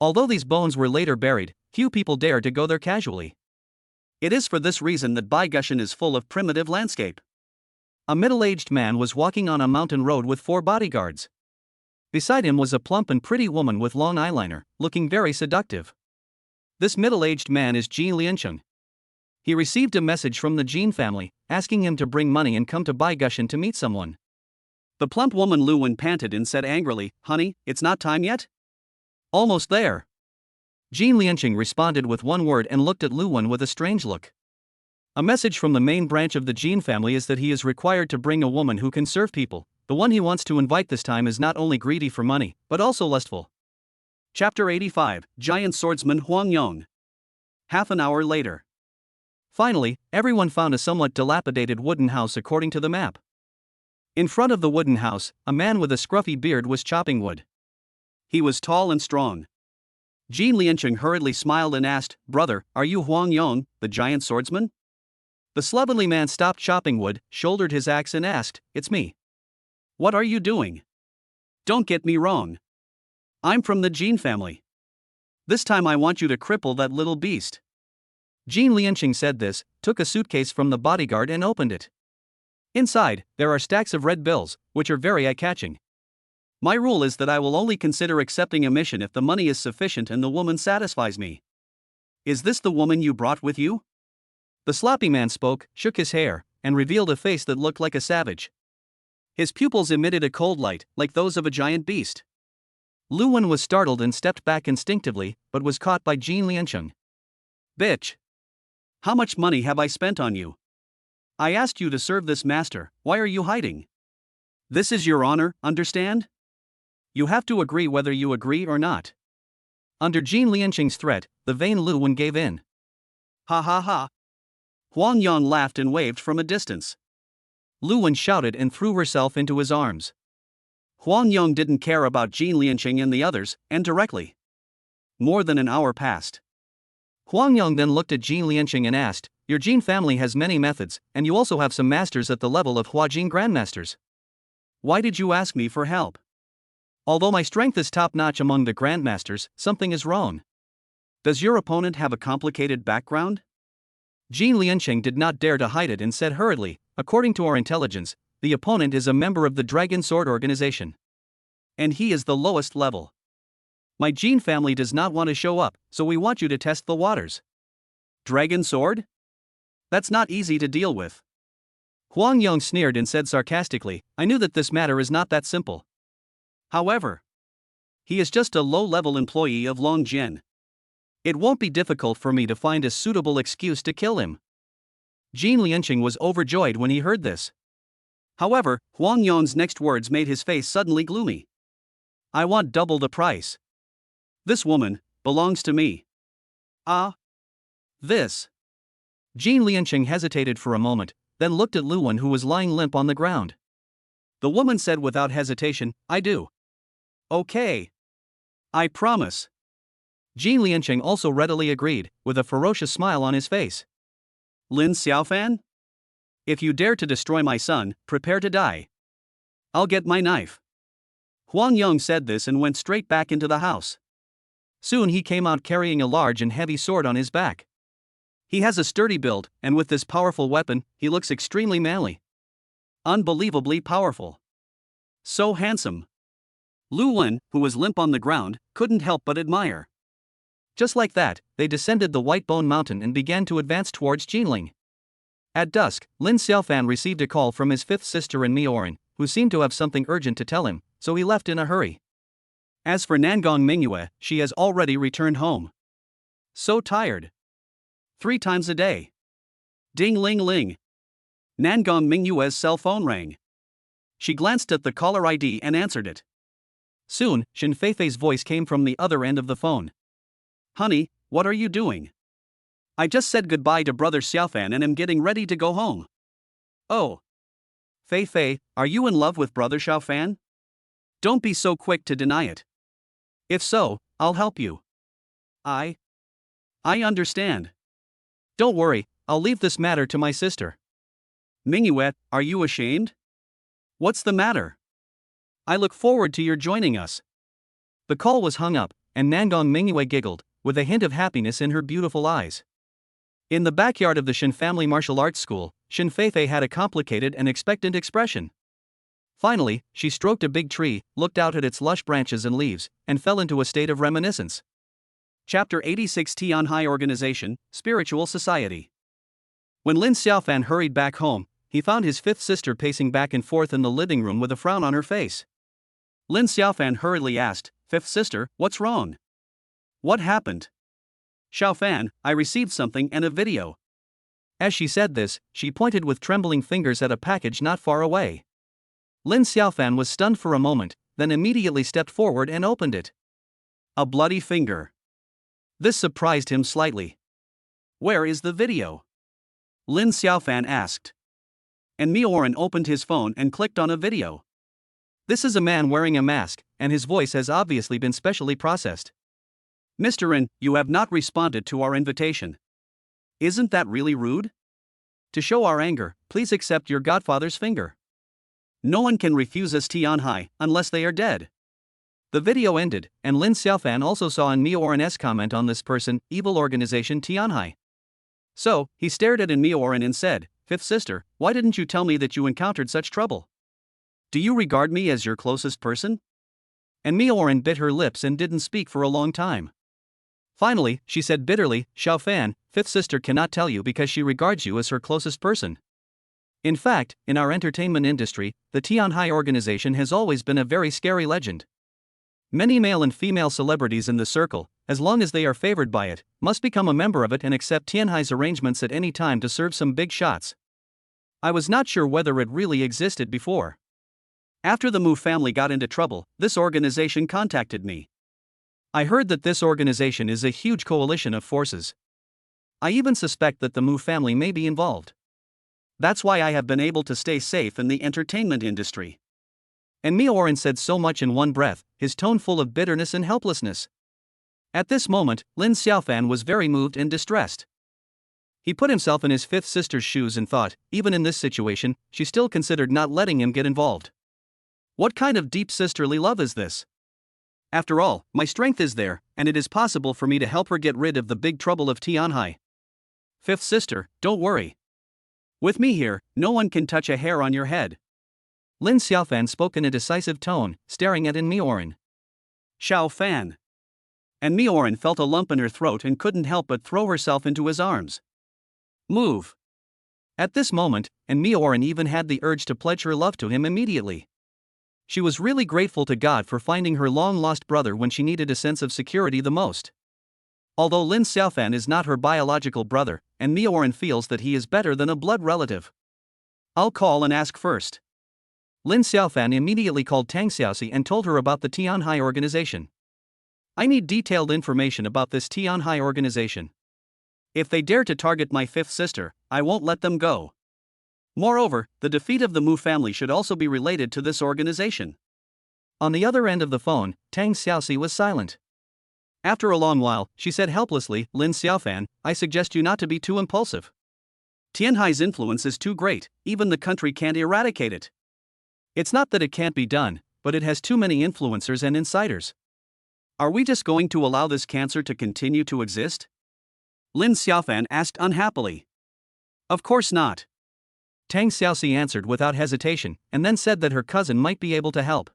Although these bones were later buried, few people dare to go there casually. It is for this reason that Baigushan is full of primitive landscape. A middle-aged man was walking on a mountain road with 4 bodyguards. Beside him was a plump and pretty woman with long eyeliner, looking very seductive. This middle-aged man is Ji Liancheng. He received a message from the Jin family, asking him to bring money and come to Baigushin to meet someone. The plump woman Lu Wen panted and said angrily, "Honey, it's not time yet?" "Almost there." Jin Lianqing responded with one word and looked at Lu Wen with a strange look. A message from the main branch of the Jin family is that he is required to bring a woman who can serve people. The one he wants to invite this time is not only greedy for money, but also lustful. Chapter 85, Giant Swordsman Huang Yong. Half an hour later. Finally, everyone found a somewhat dilapidated wooden house according to the map. In front of the wooden house, a man with a scruffy beard was chopping wood. He was tall and strong. Jin Lianqing hurriedly smiled and asked, "Brother, are you Huang Yong, the giant swordsman?" The slovenly man stopped chopping wood, shouldered his axe and asked, "It's me." "What are you doing?" "Don't get me wrong. I'm from the Jin family. This time I want you to cripple that little beast." Jin Lianqing said this, took a suitcase from the bodyguard and opened it. Inside, there are stacks of red bills, which are very eye-catching. My rule is that I will only consider accepting a mission if the money is sufficient and the woman satisfies me. Is this the woman you brought with you? The sloppy man spoke, shook his hair, and revealed a face that looked like a savage. His pupils emitted a cold light, like those of a giant beast. Lu Wen was startled and stepped back instinctively, but was caught by Jin Lianqing. "Bitch! How much money have I spent on you? I asked you to serve this master, why are you hiding? This is your honor, understand? You have to agree whether you agree or not." Under Jin Lianqing's threat, the vain Lu Wen gave in. "Ha ha ha!" Huang Yong laughed and waved from a distance. Lu Wen shouted and threw herself into his arms. Huang Yong didn't care about Jin Lianqing and the others, and directly. More than an hour passed. Huang Yong then looked at Jin Lianqing and asked, "Your Jin family has many methods, and you also have some masters at the level of Huajin Grandmasters. Why did you ask me for help? Although my strength is top-notch among the Grandmasters, something is wrong. Does your opponent have a complicated background?" Jin Lianqing did not dare to hide it and said hurriedly, "According to our intelligence, the opponent is a member of the Dragon Sword organization. And he is the lowest level. My Jin family does not want to show up, so we want you to test the waters." "Dragon Sword? That's not easy to deal with." Huang Yong sneered and said sarcastically, "I knew that this matter is not that simple. However, he is just a low-level employee of Longjin. It won't be difficult for me to find a suitable excuse to kill him." Jin Lianqing was overjoyed when he heard this. However, Huang Yong's next words made his face suddenly gloomy. "I want double the price. This woman belongs to me." "Ah? This?" Jin Lianqing hesitated for a moment, then looked at Lu Wen who was lying limp on the ground. The woman said without hesitation, "I do." "Okay. I promise." Jin Lianqing also readily agreed, with a ferocious smile on his face. "Lin Xiaofan? If you dare to destroy my son, prepare to die. I'll get my knife." Huang Yong said this and went straight back into the house. Soon he came out carrying a large and heavy sword on his back. He has a sturdy build, and with this powerful weapon, he looks extremely manly. Unbelievably powerful. So handsome. Lu Wen, who was limp on the ground, couldn't help but admire. Just like that, they descended the White Bone Mountain and began to advance towards Jinling. At dusk, Lin Xiaofan received a call from his fifth sister and Mioran, who seemed to have something urgent to tell him, so he left in a hurry. As for Nangong Mingyue, she has already returned home. So tired. 3 times a day. Ding ling ling. Nangong Mingyue's cell phone rang. She glanced at the caller ID and answered it. Soon, Shen Feifei's voice came from the other end of the phone. "Honey, what are you doing?" "I just said goodbye to Brother Xiaofan and am getting ready to go home." "Oh. Feifei, are you in love with Brother Xiaofan? Don't be so quick to deny it. If so, I'll help you." I understand. Don't worry, I'll leave this matter to my sister." "Mingyue, are you ashamed? What's the matter? I look forward to your joining us." The call was hung up, and Nangong Mingyue giggled, with a hint of happiness in her beautiful eyes. In the backyard of the Shen family martial arts school, Shen Feifei had a complicated and expectant expression. Finally, she stroked a big tree, looked out at its lush branches and leaves, and fell into a state of reminiscence. Chapter 86 Tianhai Organization, Spiritual Society. When Lin Xiaofan hurried back home, he found his fifth sister pacing back and forth in the living room with a frown on her face. Lin Xiaofan hurriedly asked, "Fifth sister, what's wrong? What happened?" "Xiaofan, I received something and a video." As she said this, she pointed with trembling fingers at a package not far away. Lin Xiaofan was stunned for a moment, then immediately stepped forward and opened it. A bloody finger. This surprised him slightly. "Where is the video?" Lin Xiaofan asked. And Mioran opened his phone and clicked on a video. This is a man wearing a mask, and his voice has obviously been specially processed. "Mr. Rin, you have not responded to our invitation. Isn't that really rude? To show our anger, please accept your godfather's finger. No one can refuse us Tianhai unless they are dead." The video ended, and Lin Xiaofan also saw in Mioran's comment on this person, evil organization Tianhai. So, he stared at Mioran and said, "Fifth sister, why didn't you tell me that you encountered such trouble? Do you regard me as your closest person?" And Mioran bit her lips and didn't speak for a long time. Finally, she said bitterly, "Xiaofan, fifth sister cannot tell you because she regards you as her closest person. In fact, in our entertainment industry, the Tianhai organization has always been a very scary legend. Many male and female celebrities in the circle, as long as they are favored by it, must become a member of it and accept Tianhai's arrangements at any time to serve some big shots. I was not sure whether it really existed before. After the Mu family got into trouble, this organization contacted me. I heard that this organization is a huge coalition of forces. I even suspect that the Mu family may be involved. That's why I have been able to stay safe in the entertainment industry." And Mioran said so much in one breath, his tone full of bitterness and helplessness. At this moment, Lin Xiaofan was very moved and distressed. He put himself in his fifth sister's shoes and thought, even in this situation, she still considered not letting him get involved. What kind of deep sisterly love is this? After all, my strength is there, and it is possible for me to help her get rid of the big trouble of Tianhai. Fifth sister, don't worry. With me here, no one can touch a hair on your head. Lin Xiaofan spoke in a decisive tone, staring at Mioran. "Xiaofan." And Mioran felt a lump in her throat and couldn't help but throw herself into his arms. "Move." At this moment, Mioran even had the urge to pledge her love to him immediately. She was really grateful to God for finding her long-lost brother when she needed a sense of security the most. Although Lin Xiaofan is not her biological brother, and Mioran feels that he is better than a blood relative. "I'll call and ask first." Lin Xiaofan immediately called Tang Xiaoxi and told her about the Tianhai organization. "I need detailed information about this Tianhai organization. If they dare to target my fifth sister, I won't let them go. Moreover, the defeat of the Mu family should also be related to this organization." On the other end of the phone, Tang Xiaoxi was silent. After a long while, she said helplessly, "Lin Xiaofan, I suggest you not to be too impulsive. Tianhai's influence is too great, even the country can't eradicate it. It's not that it can't be done, but it has too many influencers and insiders. Are we just going to allow this cancer to continue to exist?" Lin Xiaofan asked unhappily. "Of course not." Tang Xiaoxi answered without hesitation, and then said that her cousin might be able to help.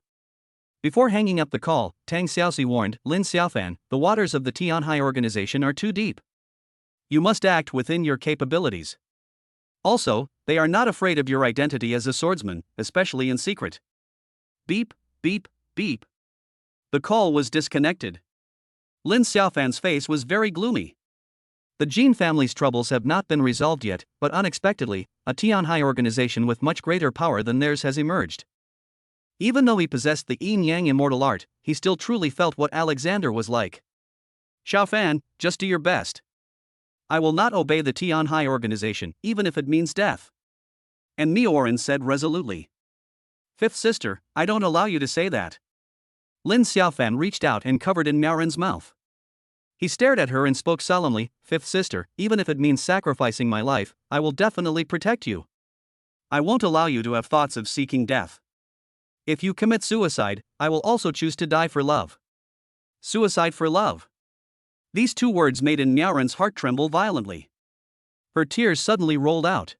Before hanging up the call, Tang Xiaoxi warned, "Lin Xiaofan, the waters of the Tianhai organization are too deep. You must act within your capabilities. Also, they are not afraid of your identity as a swordsman, especially in secret." Beep, beep, beep. The call was disconnected. Lin Xiaofan's face was very gloomy. The Jin family's troubles have not been resolved yet, but unexpectedly, a Tianhai organization with much greater power than theirs has emerged. Even though he possessed the Yin-Yang Immortal art, he still truly felt what Alexander was like. "Xiaofan, just do your best. I will not obey the Tianhai organization, even if it means death." And Mioran said resolutely. "Fifth sister, I don't allow you to say that." Lin Xiaofan reached out and covered Mioran's mouth. He stared at her and spoke solemnly, "Fifth sister, even if it means sacrificing my life, I will definitely protect you. I won't allow you to have thoughts of seeking death. If you commit suicide, I will also choose to die for love." Suicide for love. These two words made Mioran's heart tremble violently. Her tears suddenly rolled out.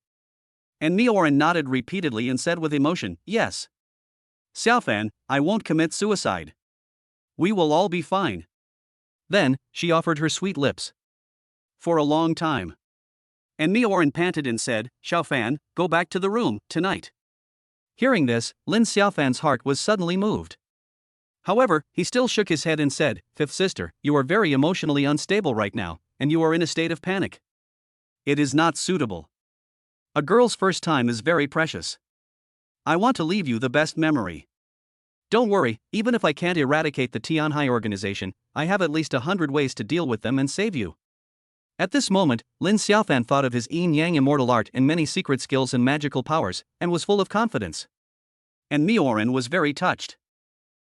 And Mioran nodded repeatedly and said with emotion, "Yes. Xiaofan, I won't commit suicide. We will all be fine." Then, she offered her sweet lips. For a long time. And Mioran panted and said, Xiaofan, go back to the room, tonight. Hearing this, Lin Xiaofan's heart was suddenly moved. However, he still shook his head and said, Fifth sister, you are very emotionally unstable right now, and you are in a state of panic. It is not suitable. A girl's first time is very precious. I want to leave you the best memory. Don't worry, even if I can't eradicate the Tianhai organization, I have at least 100 ways to deal with them and save you. At this moment, Lin Xiaofan thought of his Yin-Yang Immortal art and many secret skills and magical powers, and was full of confidence. And Mioran was very touched.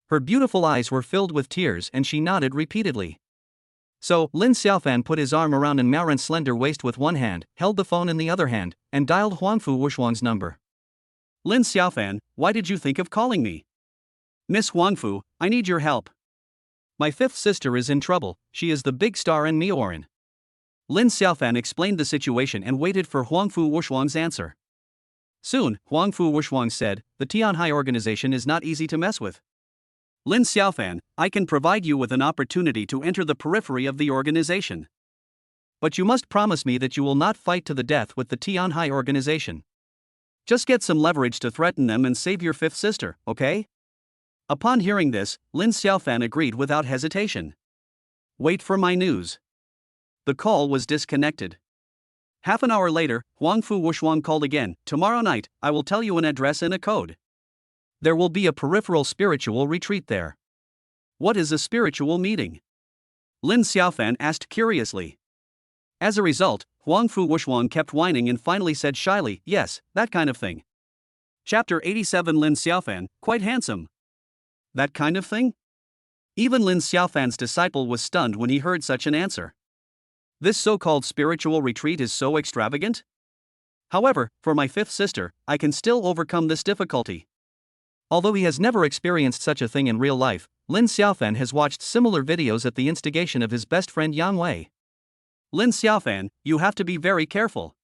Her beautiful eyes were filled with tears and she nodded repeatedly. So, Lin Xiaofan put his arm around Mioran's slender waist with one hand, held the phone in the other hand, and dialed Huangfu Wushuang's number. Lin Xiaofan, why did you think of calling me? Miss Huangfu, I need your help. My fifth sister is in trouble, she is the big star in Mioran. Lin Xiaofan explained the situation and waited for Huangfu Wushuang's answer. Soon, Huangfu Wushuang said, the Tianhai organization is not easy to mess with. Lin Xiaofan, I can provide you with an opportunity to enter the periphery of the organization. But you must promise me that you will not fight to the death with the Tianhai organization. Just get some leverage to threaten them and save your fifth sister, okay? Upon hearing this, Lin Xiaofan agreed without hesitation. Wait for my news. The call was disconnected. Half an hour later, Huangfu Wushuang called again. Tomorrow night, I will tell you an address and a code. There will be a peripheral spiritual retreat there. What is a spiritual meeting? Lin Xiaofan asked curiously. As a result, Huangfu Wushuang kept whining and finally said shyly, yes, that kind of thing. Chapter 87 Lin Xiaofan, quite handsome. That kind of thing? Even Lin Xiaofan's disciple was stunned when he heard such an answer. This so-called spiritual retreat is so extravagant? However, for my fifth sister, I can still overcome this difficulty. Although he has never experienced such a thing in real life, Lin Xiaofan has watched similar videos at the instigation of his best friend Yang Wei. Lin Xiaofan, you have to be very careful.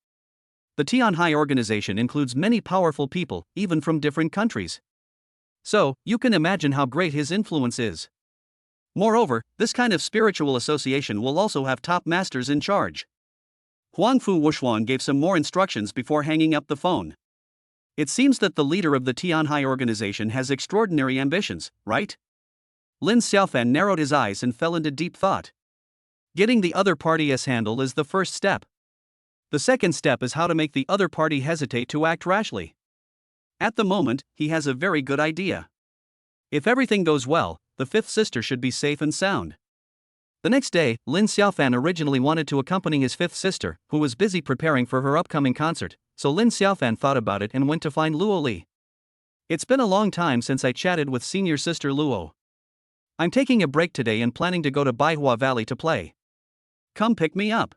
The Tianhai organization includes many powerful people, even from different countries. So, you can imagine how great his influence is. Moreover, this kind of spiritual association will also have top masters in charge. Huangfu Wushuang gave some more instructions before hanging up the phone. It seems that the leader of the Tianhai organization has extraordinary ambitions, right? Lin Xiaofan narrowed his eyes and fell into deep thought. Getting the other party's handle is the first step. The second step is how to make the other party hesitate to act rashly. At the moment, he has a very good idea. If everything goes well, the fifth sister should be safe and sound. The next day, Lin Xiaofan originally wanted to accompany his fifth sister, who was busy preparing for her upcoming concert, so Lin Xiaofan thought about it and went to find Luo Li. It's been a long time since I chatted with senior sister Luo. I'm taking a break today and planning to go to Baihua Valley to play. Come pick me up.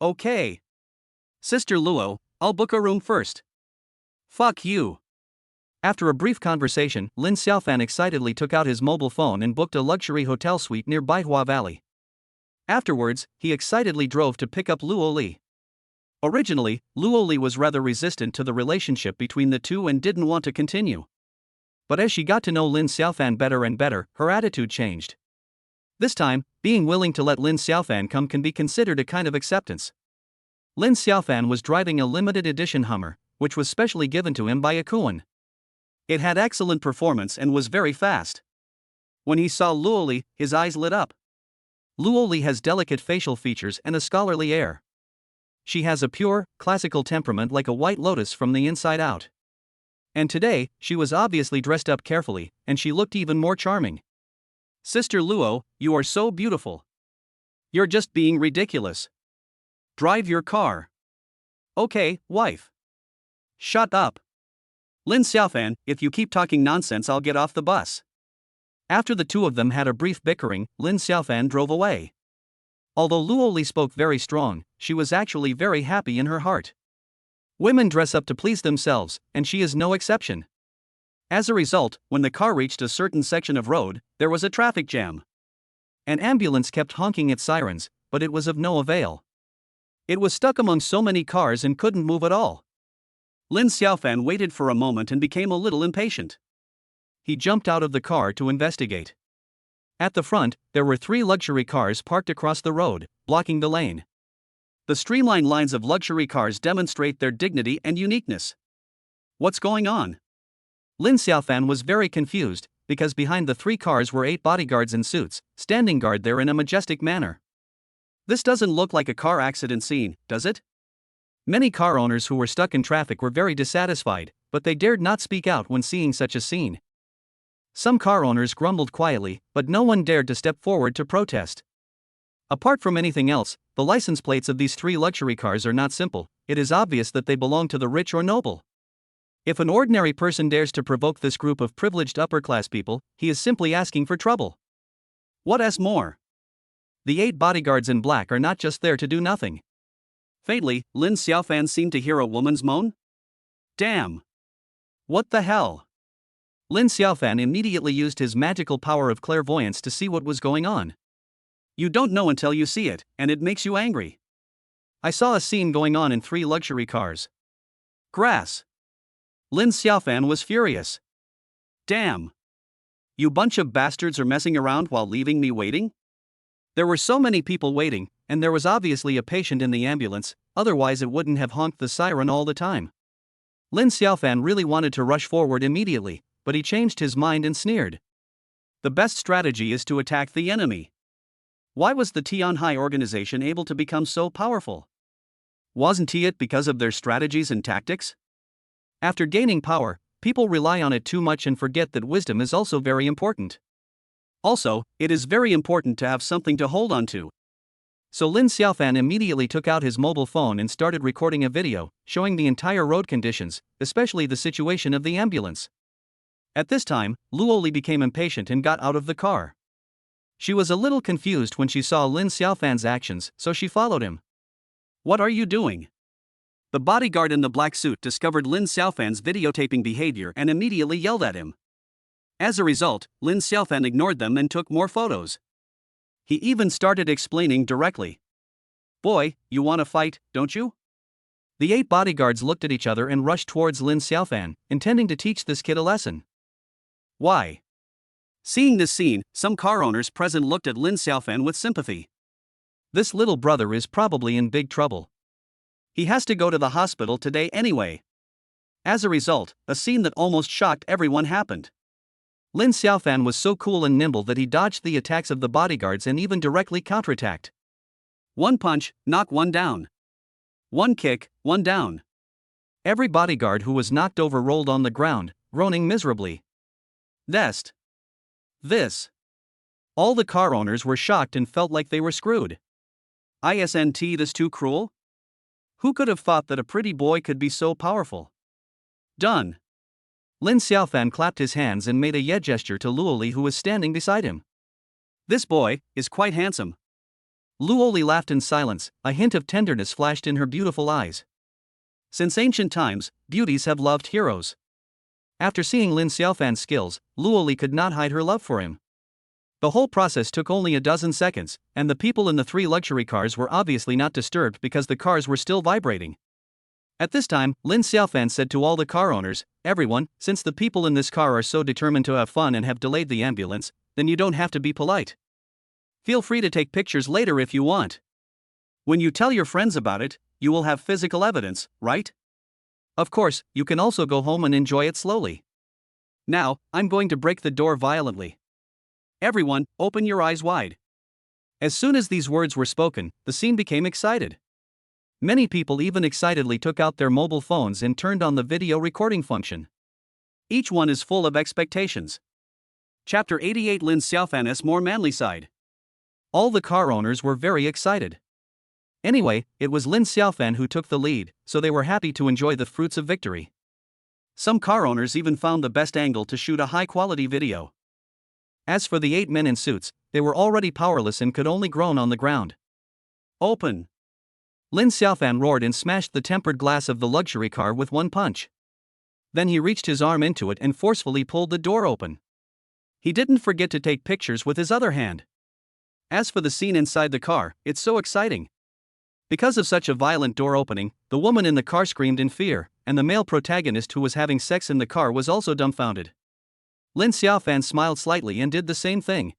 Okay. Sister Luo, I'll book a room first. Fuck you. After a brief conversation, Lin Xiaofan excitedly took out his mobile phone and booked a luxury hotel suite near Baihua Valley. Afterwards, he excitedly drove to pick up Luo Li. Originally, Luo Li was rather resistant to the relationship between the two and didn't want to continue. But as she got to know Lin Xiaofan better and better, her attitude changed. This time, being willing to let Lin Xiaofan come can be considered a kind of acceptance. Lin Xiaofan was driving a limited edition Hummer, which was specially given to him by a Kuan. It had excellent performance and was very fast. When he saw Luo Li, his eyes lit up. Luo Li has delicate facial features and a scholarly air. She has a pure, classical temperament like a white lotus from the inside out. And today, she was obviously dressed up carefully, and she looked even more charming. Sister Luo, you are so beautiful. You're just being ridiculous. Drive your car. Okay, wife. Shut up. Lin Xiaofan, if you keep talking nonsense, I'll get off the bus. After the two of them had a brief bickering, Lin Xiaofan drove away. Although Luo Li spoke very strong, she was actually very happy in her heart. Women dress up to please themselves, and she is no exception. As a result, when the car reached a certain section of road, there was a traffic jam. An ambulance kept honking its sirens, but it was of no avail. It was stuck among so many cars and couldn't move at all. Lin Xiaofan waited for a moment and became a little impatient. He jumped out of the car to investigate. At the front, there were 3 luxury cars parked across the road, blocking the lane. The streamlined lines of luxury cars demonstrate their dignity and uniqueness. What's going on? Lin Xiaofan was very confused, because behind the 3 cars were 8 bodyguards in suits, standing guard there in a majestic manner. This doesn't look like a car accident scene, does it? Many car owners who were stuck in traffic were very dissatisfied, but they dared not speak out when seeing such a scene. Some car owners grumbled quietly, but no one dared to step forward to protest. Apart from anything else, the license plates of these 3 luxury cars are not simple. It is obvious that they belong to the rich or noble. If an ordinary person dares to provoke this group of privileged upper-class people, he is simply asking for trouble. What else more? The 8 bodyguards in black are not just there to do nothing. Faintly, Lin Xiaofan seemed to hear a woman's moan. Damn! What the hell? Lin Xiaofan immediately used his magical power of clairvoyance to see what was going on. You don't know until you see it, and it makes you angry. I saw a scene going on in 3 luxury cars. Grass. Lin Xiaofan was furious. Damn! You bunch of bastards are messing around while leaving me waiting? There were so many people waiting, and there was obviously a patient in the ambulance, otherwise it wouldn't have honked the siren all the time. Lin Xiaofan really wanted to rush forward immediately, but he changed his mind and sneered. The best strategy is to attack the enemy. Why was the Tianhai organization able to become so powerful? Wasn't it because of their strategies and tactics? After gaining power, people rely on it too much and forget that wisdom is also very important. Also, it is very important to have something to hold on to. So Lin Xiaofan immediately took out his mobile phone and started recording a video, showing the entire road conditions, especially the situation of the ambulance. At this time, Luoli became impatient and got out of the car. She was a little confused when she saw Lin Xiaofan's actions, so she followed him. What are you doing? The bodyguard in the black suit discovered Lin Xiaofan's videotaping behavior and immediately yelled at him. As a result, Lin Xiaofan ignored them and took more photos. He even started explaining directly. Boy, you want to fight, don't you? The 8 bodyguards looked at each other and rushed towards Lin Xiaofan, intending to teach this kid a lesson. Why? Seeing this scene, some car owners present looked at Lin Xiaofan with sympathy. This little brother is probably in big trouble. He has to go to the hospital today anyway. As a result, a scene that almost shocked everyone happened. Lin Xiaofan was so cool and nimble that he dodged the attacks of the bodyguards and even directly counterattacked. 1 punch, knock 1 down. 1 kick, 1 down. Every bodyguard who was knocked over rolled on the ground, groaning miserably. This. All the car owners were shocked and felt like they were screwed. Isn't this too cruel? Who could have thought that a pretty boy could be so powerful? Done. Lin Xiaofan clapped his hands and made a yeah gesture to Luoli, who was standing beside him. This boy is quite handsome. Luoli laughed in silence, a hint of tenderness flashed in her beautiful eyes. Since ancient times, beauties have loved heroes. After seeing Lin Xiaofan's skills, Luoli could not hide her love for him. The whole process took only a dozen seconds, and the people in the 3 luxury cars were obviously not disturbed because the cars were still vibrating. At this time, Lin Xiaofan said to all the car owners, everyone, since the people in this car are so determined to have fun and have delayed the ambulance, then you don't have to be polite. Feel free to take pictures later if you want. When you tell your friends about it, you will have physical evidence, right? Of course, you can also go home and enjoy it slowly. Now, I'm going to break the door violently. Everyone, open your eyes wide. As soon as these words were spoken, the scene became excited. Many people even excitedly took out their mobile phones and turned on the video recording function. Each one is full of expectations. Chapter 88: Lin Xiaofan's more manly side. All the car owners were very excited. Anyway, it was Lin Xiaofan who took the lead, so they were happy to enjoy the fruits of victory. Some car owners even found the best angle to shoot a high-quality video. As for the 8 men in suits, they were already powerless and could only groan on the ground. Open! Lin Xiaofan roared and smashed the tempered glass of the luxury car with 1 punch. Then he reached his arm into it and forcefully pulled the door open. He didn't forget to take pictures with his other hand. As for the scene inside the car, it's so exciting. Because of such a violent door opening, the woman in the car screamed in fear, and the male protagonist who was having sex in the car was also dumbfounded. Lin Xiaofan smiled slightly and did the same thing.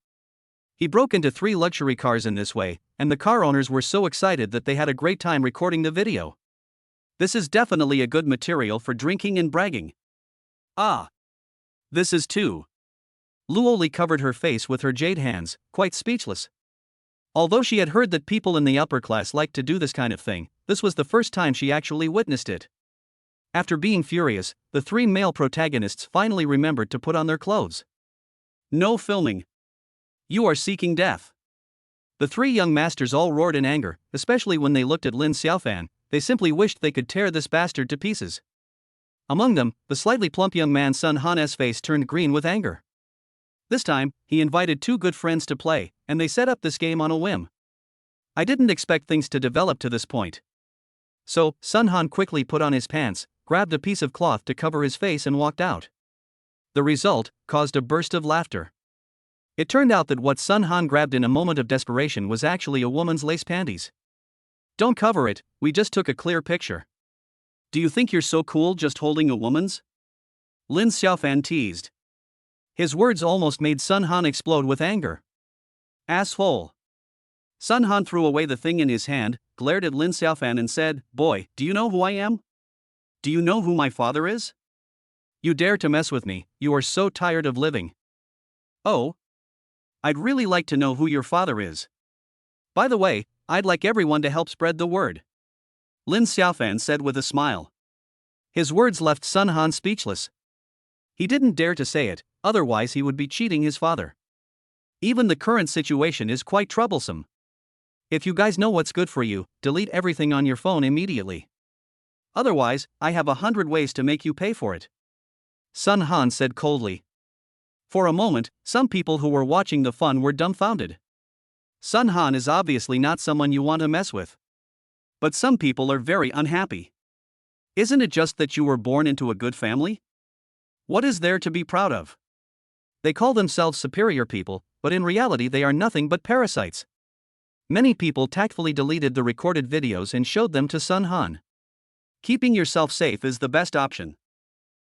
He broke into 3 luxury cars in this way, and the car owners were so excited that they had a great time recording the video. This is definitely a good material for drinking and bragging. Ah! This is too. Luoli covered her face with her jade hands, quite speechless. Although she had heard that people in the upper class liked to do this kind of thing, this was the first time she actually witnessed it. After being furious, the 3 male protagonists finally remembered to put on their clothes. No filming. You are seeking death. The 3 young masters all roared in anger, especially when they looked at Lin Xiaofan. They simply wished they could tear this bastard to pieces. Among them, the slightly plump young man Sun Han's face turned green with anger. This time, he invited 2 good friends to play, and they set up this game on a whim. I didn't expect things to develop to this point. So, Sun Han quickly put on his pants, grabbed a piece of cloth to cover his face and walked out. The result caused a burst of laughter. It turned out that what Sun Han grabbed in a moment of desperation was actually a woman's lace panties. Don't cover it, we just took a clear picture. Do you think you're so cool just holding a woman's? Lin Xiaofan teased. His words almost made Sun Han explode with anger. Asshole. Sun Han threw away the thing in his hand, glared at Lin Xiaofan and said, "Boy, do you know who I am? Do you know who my father is? You dare to mess with me, you are so tired of living." Oh? I'd really like to know who your father is. By the way, I'd like everyone to help spread the word. Lin Xiaofan said with a smile. His words left Sun Han speechless. He didn't dare to say it, otherwise he would be cheating his father. Even the current situation is quite troublesome. If you guys know what's good for you, delete everything on your phone immediately. Otherwise, I have 100 ways to make you pay for it. Sun Han said coldly. For a moment, some people who were watching the fun were dumbfounded. Sun Han is obviously not someone you want to mess with. But some people are very unhappy. Isn't it just that you were born into a good family? What is there to be proud of? They call themselves superior people, but in reality they are nothing but parasites. Many people tactfully deleted the recorded videos and showed them to Sun Han. Keeping yourself safe is the best option.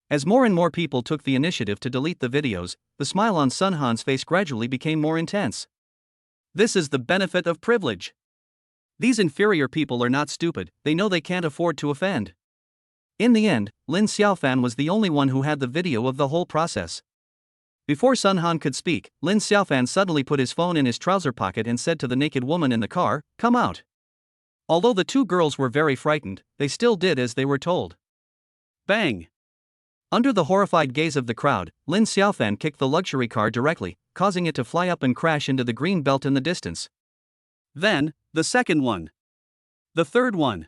As more and more people took the initiative to delete the videos, the smile on Sun Han's face gradually became more intense. This is the benefit of privilege. These inferior people are not stupid, they know they can't afford to offend. In the end, Lin Xiaofan was the only one who had the video of the whole process. Before Sun Han could speak, Lin Xiaofan suddenly put his phone in his trouser pocket and said to the naked woman in the car, "Come out." Although the 2 girls were very frightened, they still did as they were told. Bang! Under the horrified gaze of the crowd, Lin Xiaofan kicked the luxury car directly, causing it to fly up and crash into the green belt in the distance. Then, the second one. The third one.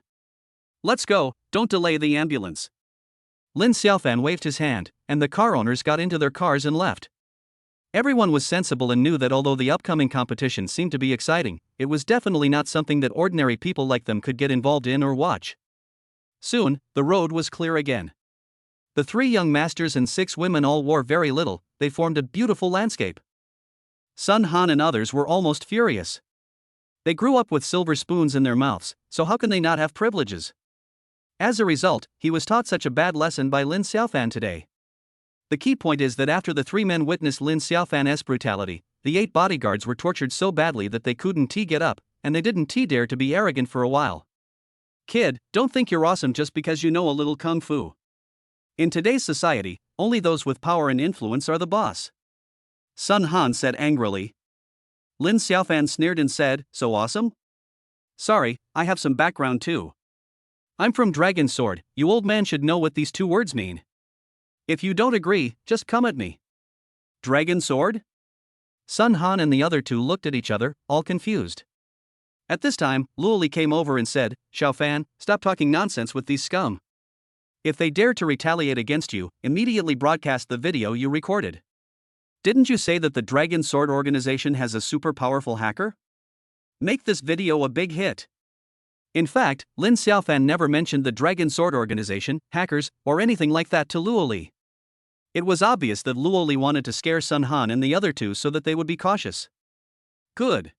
Let's go, don't delay the ambulance. Lin Xiaofan waved his hand, and the car owners got into their cars and left. Everyone was sensible and knew that although the upcoming competition seemed to be exciting, it was definitely not something that ordinary people like them could get involved in or watch. Soon, the road was clear again. The 3 young masters and 6 women all wore very little, they formed a beautiful landscape. Sun Han and others were almost furious. They grew up with silver spoons in their mouths, so how can they not have privileges? As a result, he was taught such a bad lesson by Lin Xiaofan today. The key point is that after the 3 men witnessed Lin Xiaofan's brutality, the 8 bodyguards were tortured so badly that they couldn't get up, and they didn't dare to be arrogant for a while. Kid, don't think you're awesome just because you know a little kung fu. In today's society, only those with power and influence are the boss. Sun Han said angrily. Lin Xiaofan sneered and said, "So awesome? Sorry, I have some background too. I'm from Dragon Sword, you old man should know what these 2 words mean. If you don't agree, just come at me." Dragon Sword? Sun Han and the other 2 looked at each other, all confused. At this time, Luoli came over and said, "Xiaofan, stop talking nonsense with these scum. If they dare to retaliate against you, immediately broadcast the video you recorded. Didn't you say that the Dragon Sword organization has a super powerful hacker? Make this video a big hit." In fact, Lin Xiaofan never mentioned the Dragon Sword organization, hackers, or anything like that to Luoli. It was obvious that Luoli wanted to scare Sun Han and the other 2 so that they would be cautious. Good.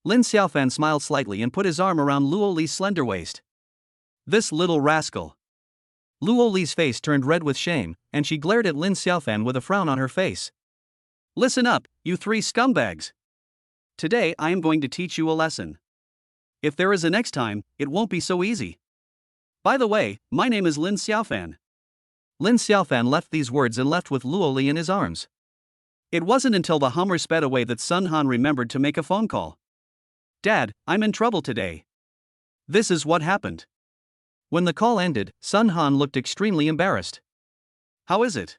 Lin Xiaofan smiled slightly and put his arm around Luoli's slender waist. This little rascal. Luoli's face turned red with shame, and she glared at Lin Xiaofan with a frown on her face. Listen up, you 3 scumbags. Today I am going to teach you a lesson. If there is a next time, it won't be so easy. By the way, my name is Lin Xiaofan. Lin Xiaofan left these words and left with Luo Li in his arms. It wasn't until the Hummer sped away that Sun Han remembered to make a phone call. Dad, I'm in trouble today. This is what happened. When the call ended, Sun Han looked extremely embarrassed. How is it?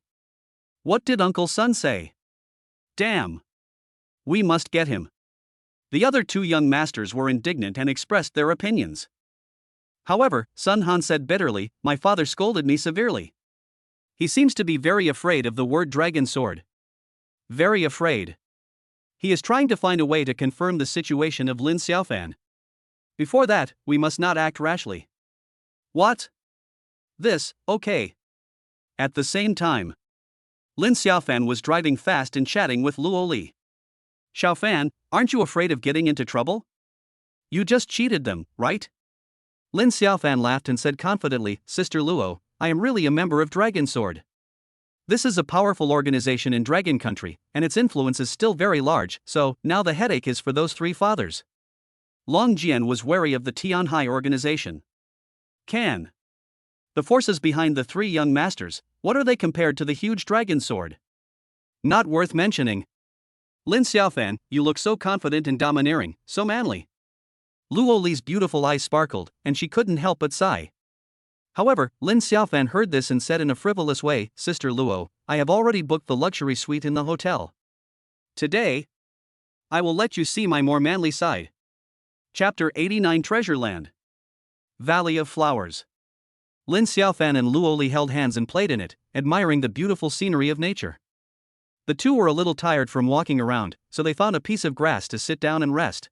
What did Uncle Sun say? Damn. We must get him. The other two young masters were indignant and expressed their opinions. However, Sun Han said bitterly, my father scolded me severely. He seems to be very afraid of the word dragon sword. Very afraid. He is trying to find a way to confirm the situation of Lin Xiaofan. Before that, we must not act rashly. What? This, okay. At the same time, Lin Xiaofan was driving fast and chatting with Luo Li. Xiaofan, aren't you afraid of getting into trouble? You just cheated them, right? Lin Xiaofan laughed and said confidently, Sister Luo, I am really a member of Dragon Sword. This is a powerful organization in Dragon Country, and its influence is still very large, so now the headache is for those three fathers. Long Jian was wary of the Tianhai organization. The forces behind the three young masters, what are they compared to the huge dragon sword? Not worth mentioning. Lin Xiaofan, you look so confident and domineering, so manly. Luo Li's beautiful eyes sparkled, and she couldn't help but sigh. However, Lin Xiaofan heard this and said in a frivolous way, Sister Luo, I have already booked the luxury suite in the hotel. Today, I will let you see my more manly side. Chapter 89 Treasure Land. Valley of Flowers. Lin Xiaofan and Luo Li held hands and played in it, admiring the beautiful scenery of nature. The two were a little tired from walking around, so they found a piece of grass to sit down and rest.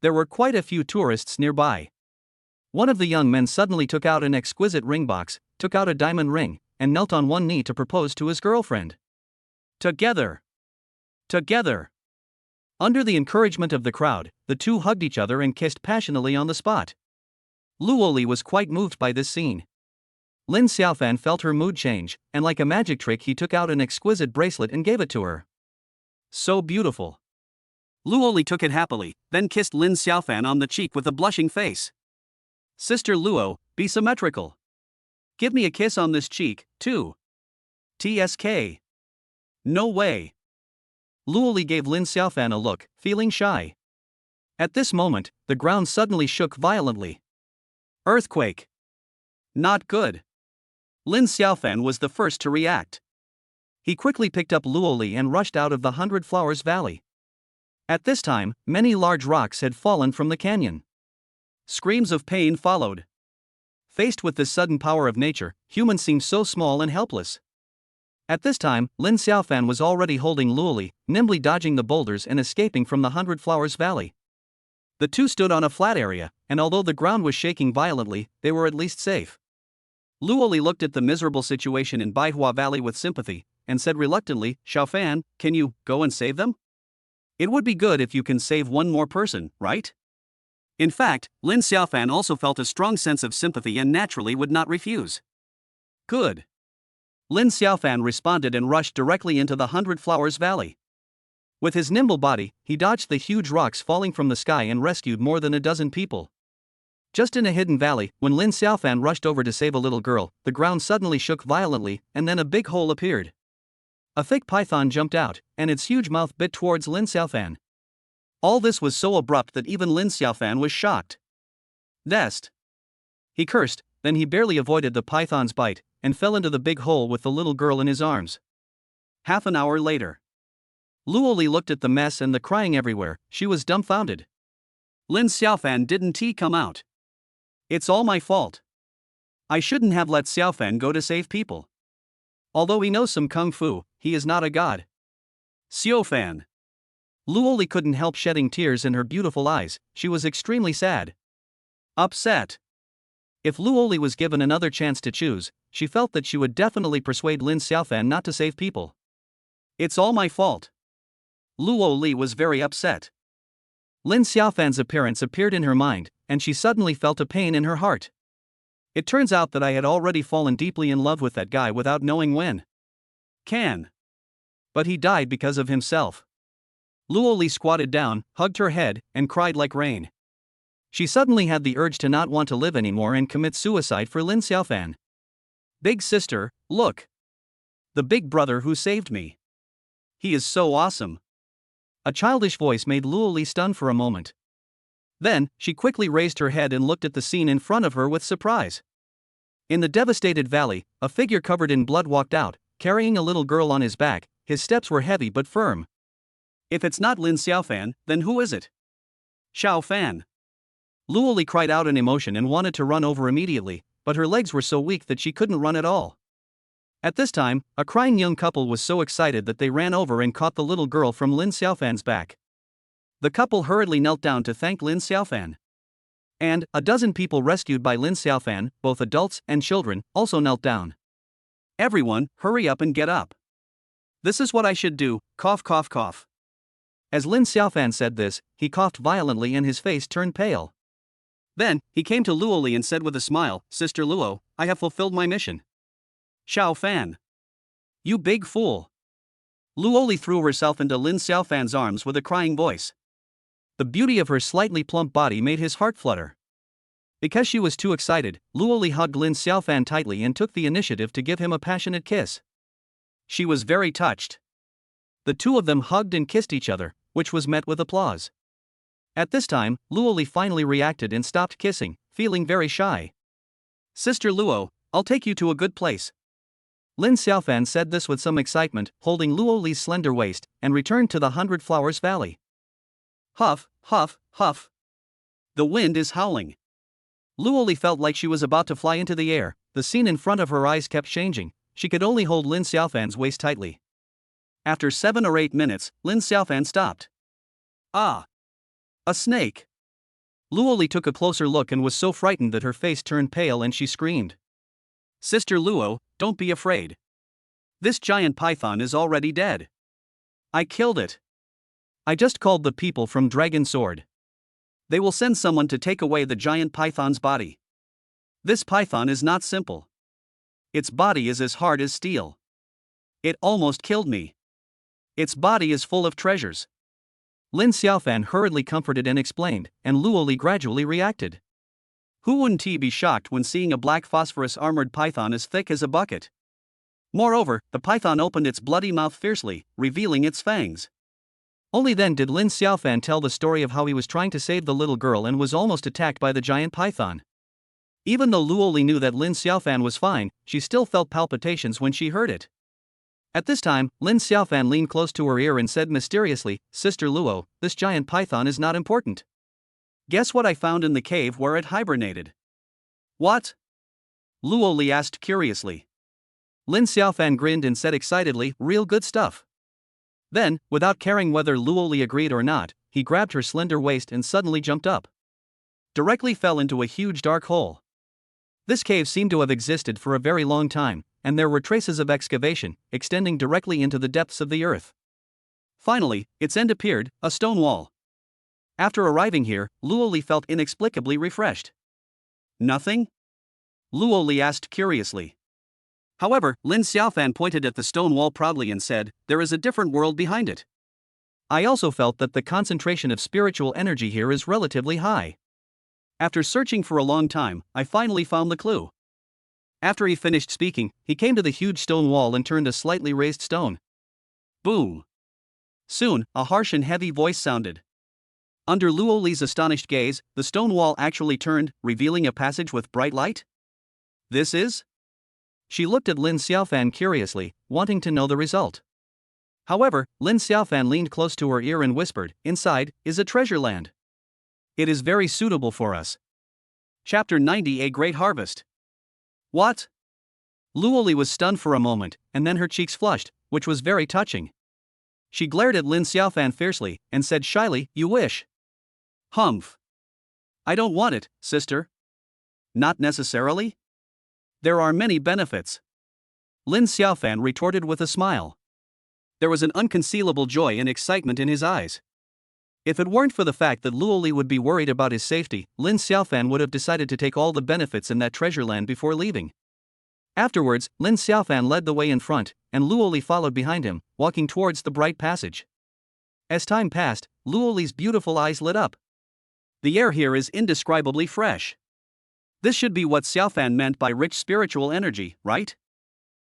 There were quite a few tourists nearby. One of the young men suddenly took out an exquisite ring box, took out a diamond ring, and knelt on one knee to propose to his girlfriend. Together. Together. Under the encouragement of the crowd, the two hugged each other and kissed passionately on the spot. Luo Li was quite moved by this scene. Lin Xiaofan felt her mood change, and like a magic trick he took out an exquisite bracelet and gave it to her. So beautiful. Luo Li took it happily, then kissed Lin Xiaofan on the cheek with a blushing face. Sister Luo, be symmetrical. Give me a kiss on this cheek, too. TSK. No way. Luo Li gave Lin Xiaofan a look, feeling shy. At this moment, the ground suddenly shook violently. Earthquake. Not good. Lin Xiaofan was the first to react. He quickly picked up Luo Li and rushed out of the 100 Flowers Valley. At this time, many large rocks had fallen from the canyon. Screams of pain followed. Faced with this sudden power of nature, humans seemed so small and helpless. At this time, Lin Xiaofan was already holding Luo Li, nimbly dodging the boulders and escaping from the 100 Flowers Valley. The two stood on a flat area, and although the ground was shaking violently, they were at least safe. Luo Li looked at the miserable situation in Baihua Valley with sympathy, and said reluctantly, Xiaofan, can you go and save them? It would be good if you can save one more person, right? In fact, Lin Xiaofan also felt a strong sense of sympathy and naturally would not refuse. Good. Lin Xiaofan responded and rushed directly into the 100 Flowers Valley. With his nimble body, he dodged the huge rocks falling from the sky and rescued more than a dozen people. Just in a hidden valley, when Lin Xiaofan rushed over to save a little girl, the ground suddenly shook violently, and then a big hole appeared. A thick python jumped out, and its huge mouth bit towards Lin Xiaofan. All this was so abrupt that even Lin Xiaofan was shocked. Dest. He cursed, then he barely avoided the python's bite, and fell into the big hole with the little girl in his arms. Half an hour later. Luo Li looked at the mess and the crying everywhere, she was dumbfounded. Lin Xiaofan didn't he come out? It's all my fault. I shouldn't have let Xiaofan go to save people. Although he knows some kung fu, he is not a god. Xiaofan. Luo Li couldn't help shedding tears in her beautiful eyes, she was extremely sad. Upset. If Luo Li was given another chance to choose, she felt that she would definitely persuade Lin Xiaofan not to save people. It's all my fault. Luo Li was very upset. Lin Xiaofan's appearance appeared in her mind, and she suddenly felt a pain in her heart. It turns out that I had already fallen deeply in love with that guy without knowing when. But he died because of himself. Luoli squatted down, hugged her head, and cried like rain. She suddenly had the urge to not want to live anymore and commit suicide for Lin Xiaofan. Big sister, look. The big brother who saved me. He is so awesome. A childish voice made Luoli stun for a moment. Then, she quickly raised her head and looked at the scene in front of her with surprise. In the devastated valley, a figure covered in blood walked out, carrying a little girl on his back. His steps were heavy but firm. If it's not Lin Xiaofan, then who is it? Xiao Fan. Luoli cried out in emotion and wanted to run over immediately, but her legs were so weak that she couldn't run at all. At this time, a crying young couple was so excited that they ran over and caught the little girl from Lin Xiaofan's back. The couple hurriedly knelt down to thank Lin Xiaofan. And a dozen people rescued by Lin Xiaofan, both adults and children, also knelt down. Everyone, hurry up and get up. This is what I should do, cough cough cough. As Lin Xiaofan said this, he coughed violently and his face turned pale. Then, he came to Luoli and said with a smile, Sister Luo, I have fulfilled my mission. Xiao Fan. You big fool. Luoli threw herself into Lin Xiaofan's arms with a crying voice. The beauty of her slightly plump body made his heart flutter. Because she was too excited, Luoli hugged Lin Xiaofan tightly and took the initiative to give him a passionate kiss. She was very touched. The two of them hugged and kissed each other, which was met with applause. At this time, Luoli finally reacted and stopped kissing, feeling very shy. Sister Luo, I'll take you to a good place. Lin Xiaofan said this with some excitement, holding Luoli's slender waist, and returned to the 100 Flowers Valley. Huff, huff, huff. The wind is howling. Luoli felt like she was about to fly into the air. The scene in front of her eyes kept changing. She could only hold Lin Xiaofan's waist tightly. After 7 or 8 minutes, Lin Xiaofan stopped. Ah! A snake! Luoli took a closer look and was so frightened that her face turned pale and she screamed. Sister Luo, don't be afraid. This giant python is already dead. I killed it. I just called the people from Dragon Sword. They will send someone to take away the giant python's body. This python is not simple. Its body is as hard as steel. It almost killed me. Its body is full of treasures. Lin Xiaofan hurriedly comforted and explained, and Luoli gradually reacted. Who wouldn't he be shocked when seeing a black phosphorus armored python as thick as a bucket? Moreover, the python opened its bloody mouth fiercely, revealing its fangs. Only then did Lin Xiaofan tell the story of how he was trying to save the little girl and was almost attacked by the giant python. Even though Luoli knew that Lin Xiaofan was fine, she still felt palpitations when she heard it. At this time, Lin Xiaofan leaned close to her ear and said mysteriously, Sister Luo, this giant python is not important. Guess what I found in the cave where it hibernated? What? Luoli asked curiously. Lin Xiaofan grinned and said excitedly, real good stuff. Then, without caring whether Luoli agreed or not, he grabbed her slender waist and suddenly jumped up. Directly fell into a huge dark hole. This cave seemed to have existed for a very long time, and there were traces of excavation, extending directly into the depths of the earth. Finally, its end appeared, a stone wall. After arriving here, Luoli felt inexplicably refreshed. Nothing? Luoli asked curiously. However, Lin Xiaofan pointed at the stone wall proudly and said, there is a different world behind it. I also felt that the concentration of spiritual energy here is relatively high. After searching for a long time, I finally found the clue. After he finished speaking, he came to the huge stone wall and turned a slightly raised stone. Boom! Soon, a harsh and heavy voice sounded. Under Luoli's astonished gaze, the stone wall actually turned, revealing a passage with bright light. This is? She looked at Lin Xiaofan curiously, wanting to know the result. However, Lin Xiaofan leaned close to her ear and whispered, inside is a treasure land. It is very suitable for us. Chapter 90, A Great Harvest. What? Luoli was stunned for a moment, and then her cheeks flushed, which was very touching. She glared at Lin Xiaofan fiercely, and said shyly, you wish. Humph. I don't want it, sister. Not necessarily? There are many benefits. Lin Xiaofan retorted with a smile. There was an unconcealable joy and excitement in his eyes. If it weren't for the fact that Luoli would be worried about his safety, Lin Xiaofan would have decided to take all the benefits in that treasure land before leaving. Afterwards, Lin Xiaofan led the way in front, and Luoli followed behind him, walking towards the bright passage. As time passed, Luoli's beautiful eyes lit up. The air here is indescribably fresh. This should be what Xiaofan meant by rich spiritual energy, right?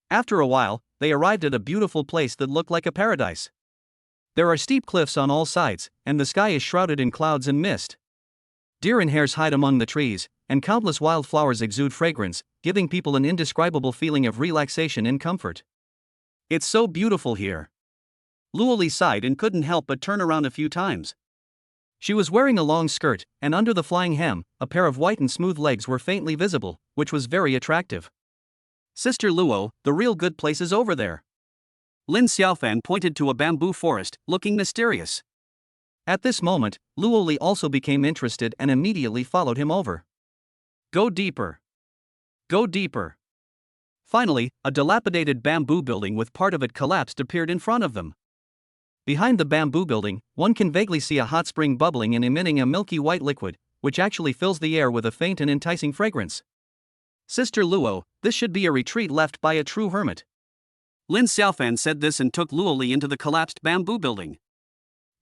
After a while, they arrived at a beautiful place that looked like a paradise. There are steep cliffs on all sides, and the sky is shrouded in clouds and mist. Deer and hares hide among the trees, and countless wildflowers exude fragrance, giving people an indescribable feeling of relaxation and comfort. It's so beautiful here. Luoli sighed and couldn't help but turn around a few times. She was wearing a long skirt, and under the flying hem, a pair of white and smooth legs were faintly visible, which was very attractive. Sister Luo, the real good place is over there. Lin Xiaofan pointed to a bamboo forest, looking mysterious. At this moment, Luoli also became interested and immediately followed him over. Go deeper. Go deeper. Finally, a dilapidated bamboo building with part of it collapsed appeared in front of them. Behind the bamboo building, one can vaguely see a hot spring bubbling and emitting a milky white liquid, which actually fills the air with a faint and enticing fragrance. Sister Luo, this should be a retreat left by a true hermit. Lin Xiaofan said this and took Luoli into the collapsed bamboo building.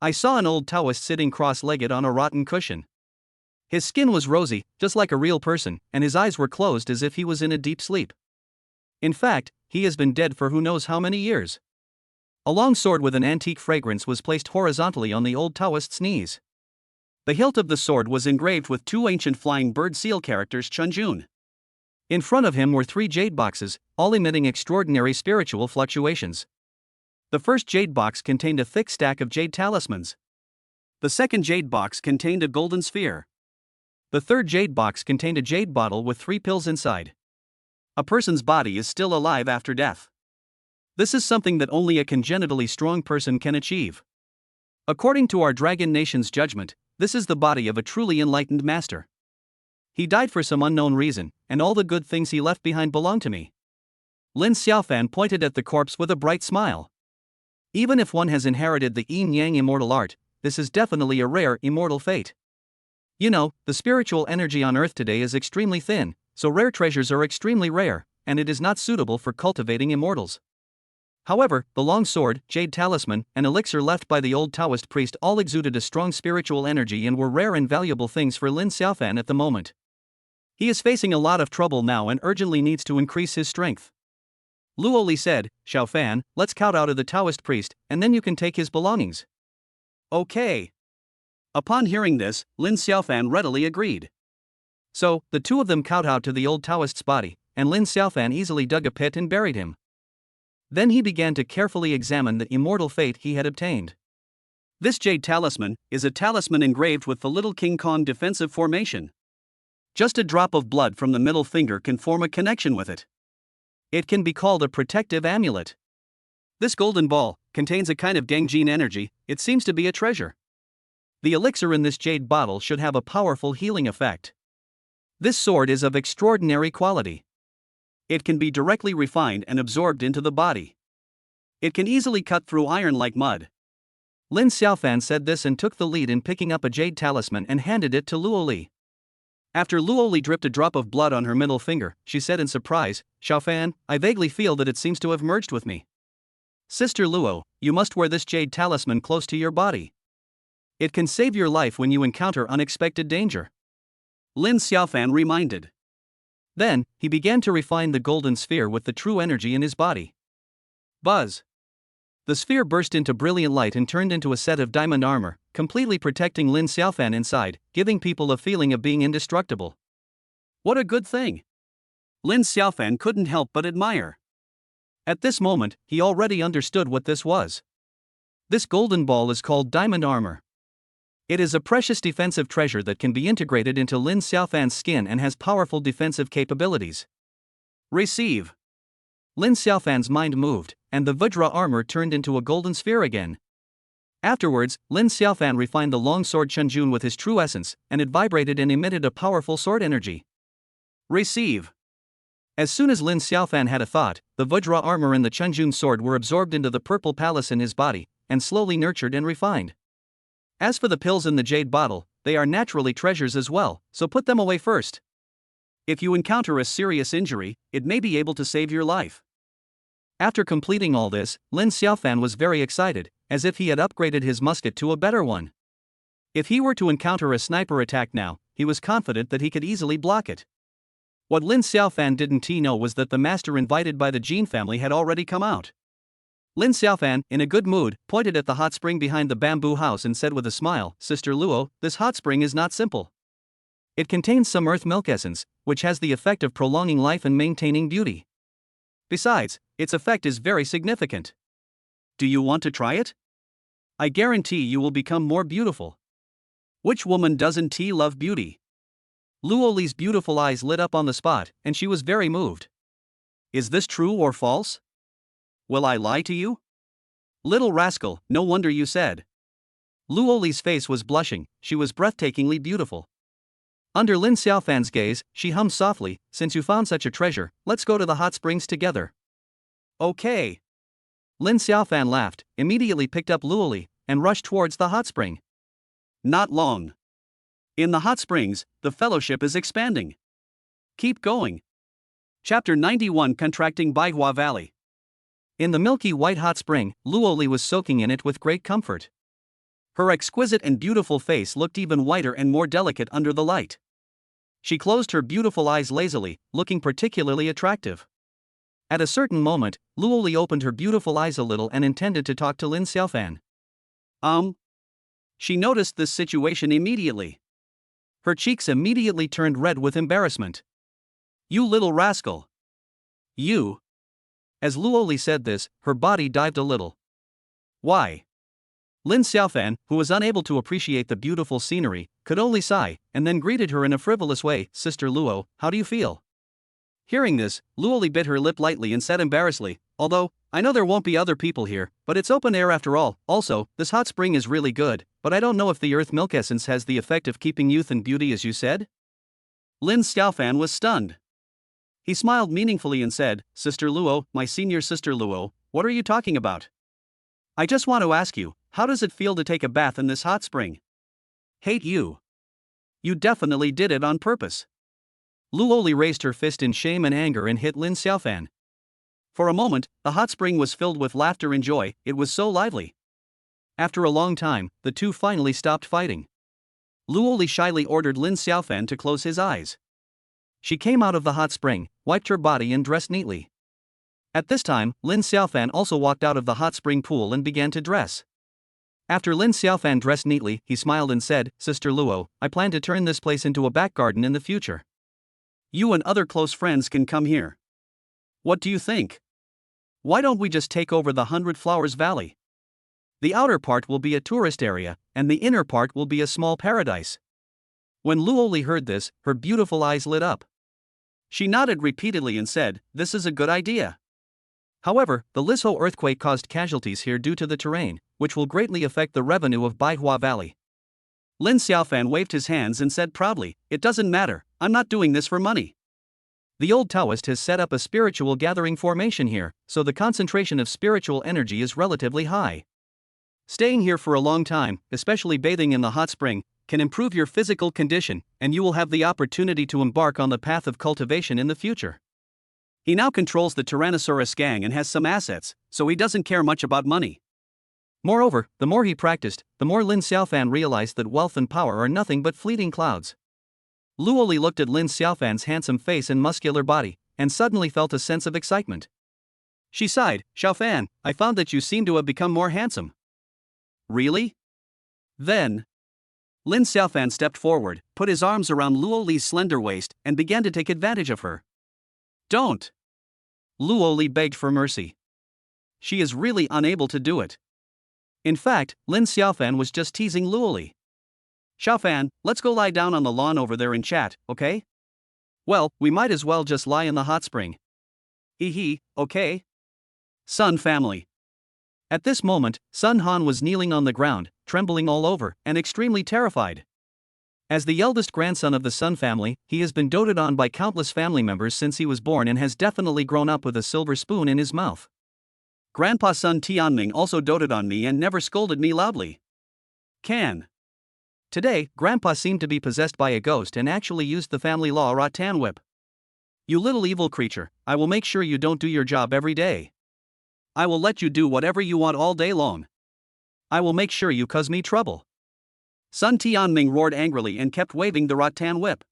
I saw an old Taoist sitting cross-legged on a rotten cushion. His skin was rosy, just like a real person, and his eyes were closed as if he was in a deep sleep. In fact, he has been dead for who knows how many years. A long sword with an antique fragrance was placed horizontally on the old Taoist's knees. The hilt of the sword was engraved with two ancient flying bird seal characters Chunjun. In front of him were 3 jade boxes, all emitting extraordinary spiritual fluctuations. The first jade box contained a thick stack of jade talismans. The second jade box contained a golden sphere. The third jade box contained a jade bottle with 3 pills inside. A person's body is still alive after death. This is something that only a congenitally strong person can achieve. According to our Dragon Nation's judgment, this is the body of a truly enlightened master. He died for some unknown reason, and all the good things he left behind belong to me. Lin Xiaofan pointed at the corpse with a bright smile. Even if one has inherited the Yin-Yang Immortal art, this is definitely a rare immortal fate. You know, the spiritual energy on Earth today is extremely thin, so rare treasures are extremely rare, and it is not suitable for cultivating immortals. However, the long sword, jade talisman, and elixir left by the old Taoist priest all exuded a strong spiritual energy and were rare and valuable things for Lin Xiaofan at the moment. He is facing a lot of trouble now and urgently needs to increase his strength. Luoli said, Xiaofan, let's kowtow to the Taoist priest, and then you can take his belongings. Okay. Upon hearing this, Lin Xiaofan readily agreed. So, the two of them kowtowed to the old Taoist's body, and Lin Xiaofan easily dug a pit and buried him. Then he began to carefully examine the immortal fate he had obtained. This jade talisman is a talisman engraved with the Little King Kong defensive formation. Just a drop of blood from the middle finger can form a connection with it. It can be called a protective amulet. This golden ball contains a kind of Gangjin energy. It seems to be a treasure. The elixir in this jade bottle should have a powerful healing effect. This sword is of extraordinary quality. It can be directly refined and absorbed into the body. It can easily cut through iron like mud. Lin Xiaofan said this and took the lead in picking up a jade talisman and handed it to Luoli. After Luoli dripped a drop of blood on her middle finger, she said in surprise, Xiaofan, I vaguely feel that it seems to have merged with me. Sister Luo, you must wear this jade talisman close to your body. It can save your life when you encounter unexpected danger. Lin Xiaofan reminded. Then, he began to refine the golden sphere with the true energy in his body. Buzz. The sphere burst into brilliant light and turned into a set of diamond armor, completely protecting Lin Xiaofan inside, giving people a feeling of being indestructible. What a good thing! Lin Xiaofan couldn't help but admire. At this moment, he already understood what this was. This golden ball is called diamond armor. It is a precious defensive treasure that can be integrated into Lin Xiaofan's skin and has powerful defensive capabilities. Receive. Lin Xiaofan's mind moved, and the Vajra armor turned into a golden sphere again. Afterwards, Lin Xiaofan refined the long sword Chunjun with his true essence, and it vibrated and emitted a powerful sword energy. Receive. As soon as Lin Xiaofan had a thought, the Vajra armor and the Chunjun sword were absorbed into the purple palace in his body, and slowly nurtured and refined. As for the pills in the jade bottle, they are naturally treasures as well, so put them away first. If you encounter a serious injury, it may be able to save your life. After completing all this, Lin Xiaofan was very excited, as if he had upgraded his musket to a better one. If he were to encounter a sniper attack now, he was confident that he could easily block it. What Lin Xiaofan didn't know was that the master invited by the Jin family had already come out. Lin Xiaofan, in a good mood, pointed at the hot spring behind the bamboo house and said with a smile, "Sister Luo, this hot spring is not simple. It contains some earth milk essence, which has the effect of prolonging life and maintaining beauty. Besides, its effect is very significant. Do you want to try it? I guarantee you will become more beautiful." Which woman doesn't love beauty? Luo Li's beautiful eyes lit up on the spot, and she was very moved. Is this true or false? Will I lie to you? Little rascal, no wonder you said. Luo Li's face was blushing, she was breathtakingly beautiful. Under Lin Xiaofan's gaze, she hummed softly, "Since you found such a treasure, let's go to the hot springs together." Okay. Lin Xiaofan laughed, immediately picked up Luo Li, and rushed towards the hot spring. Not long. In the hot springs, the fellowship is expanding. Keep going. Chapter 91, Contracting Baihua Valley. In the milky white hot spring, Luo Li was soaking in it with great comfort. Her exquisite and beautiful face looked even whiter and more delicate under the light. She closed her beautiful eyes lazily, looking particularly attractive. At a certain moment, Luo Li opened her beautiful eyes a little and intended to talk to Lin Xiaofan. She noticed this situation immediately. Her cheeks immediately turned red with embarrassment. You little rascal. You. As Luo Li said this, her body dived a little. Why? Lin Xiaofan, who was unable to appreciate the beautiful scenery, could only sigh, and then greeted her in a frivolous way, "Sister Luo, how do you feel?" Hearing this, Luo Li bit her lip lightly and said embarrassedly, "Although, I know there won't be other people here, but it's open air after all. Also, this hot spring is really good, but I don't know if the earth milk essence has the effect of keeping youth and beauty as you said?" Lin Xiaofan was stunned. He smiled meaningfully and said, "Sister Luo, my senior sister Luo, what are you talking about? I just want to ask you, how does it feel to take a bath in this hot spring?" Hate you. You definitely did it on purpose. Luo Li raised her fist in shame and anger and hit Lin Xiaofan. For a moment, the hot spring was filled with laughter and joy, it was so lively. After a long time, the two finally stopped fighting. Luo Li shyly ordered Lin Xiaofan to close his eyes. She came out of the hot spring, wiped her body and dressed neatly. At this time, Lin Xiaofan also walked out of the hot spring pool and began to dress. After Lin Xiaofan dressed neatly, he smiled and said, "Sister Luo, I plan to turn this place into a back garden in the future. You and other close friends can come here. What do you think? Why don't we just take over the 100 Flowers Valley? The outer part will be a tourist area, and the inner part will be a small paradise." When Luo Li heard this, her beautiful eyes lit up. She nodded repeatedly and said, "This is a good idea." However, the Lisho earthquake caused casualties here due to the terrain, which will greatly affect the revenue of Baihua Valley. Lin Xiaofan waved his hands and said proudly, "It doesn't matter, I'm not doing this for money. The old Taoist has set up a spiritual gathering formation here, so the concentration of spiritual energy is relatively high. Staying here for a long time, especially bathing in the hot spring, can improve your physical condition, and you will have the opportunity to embark on the path of cultivation in the future." He now controls the Tyrannosaurus gang and has some assets, so he doesn't care much about money. Moreover, the more he practiced, the more Lin Xiaofan realized that wealth and power are nothing but fleeting clouds. Luo Li looked at Lin Xiaofan's handsome face and muscular body, and suddenly felt a sense of excitement. She sighed, "Xiaofan, I found that you seem to have become more handsome." Really? Then. Lin Xiaofan stepped forward, put his arms around Luo Li's slender waist, and began to take advantage of her. "Don't!" Luo Li begged for mercy. She is really unable to do it. In fact, Lin Xiaofan was just teasing Luo Li. "Xiaofan, let's go lie down on the lawn over there and chat, okay? Well, we might as well just lie in the hot spring. Okay? Sun family." At this moment, Sun Han was kneeling on the ground, trembling all over, and extremely terrified. As the eldest grandson of the Sun family, he has been doted on by countless family members since he was born and has definitely grown up with a silver spoon in his mouth. Grandpa Sun Tianming also doted on me and never scolded me loudly. Today, Grandpa seemed to be possessed by a ghost and actually used the family law Rattan whip. "You little evil creature, I will make sure you don't do your job every day. I will let you do whatever you want all day long. I will make sure you cause me trouble. Sun Tianming roared angrily and kept waving the rattan whip.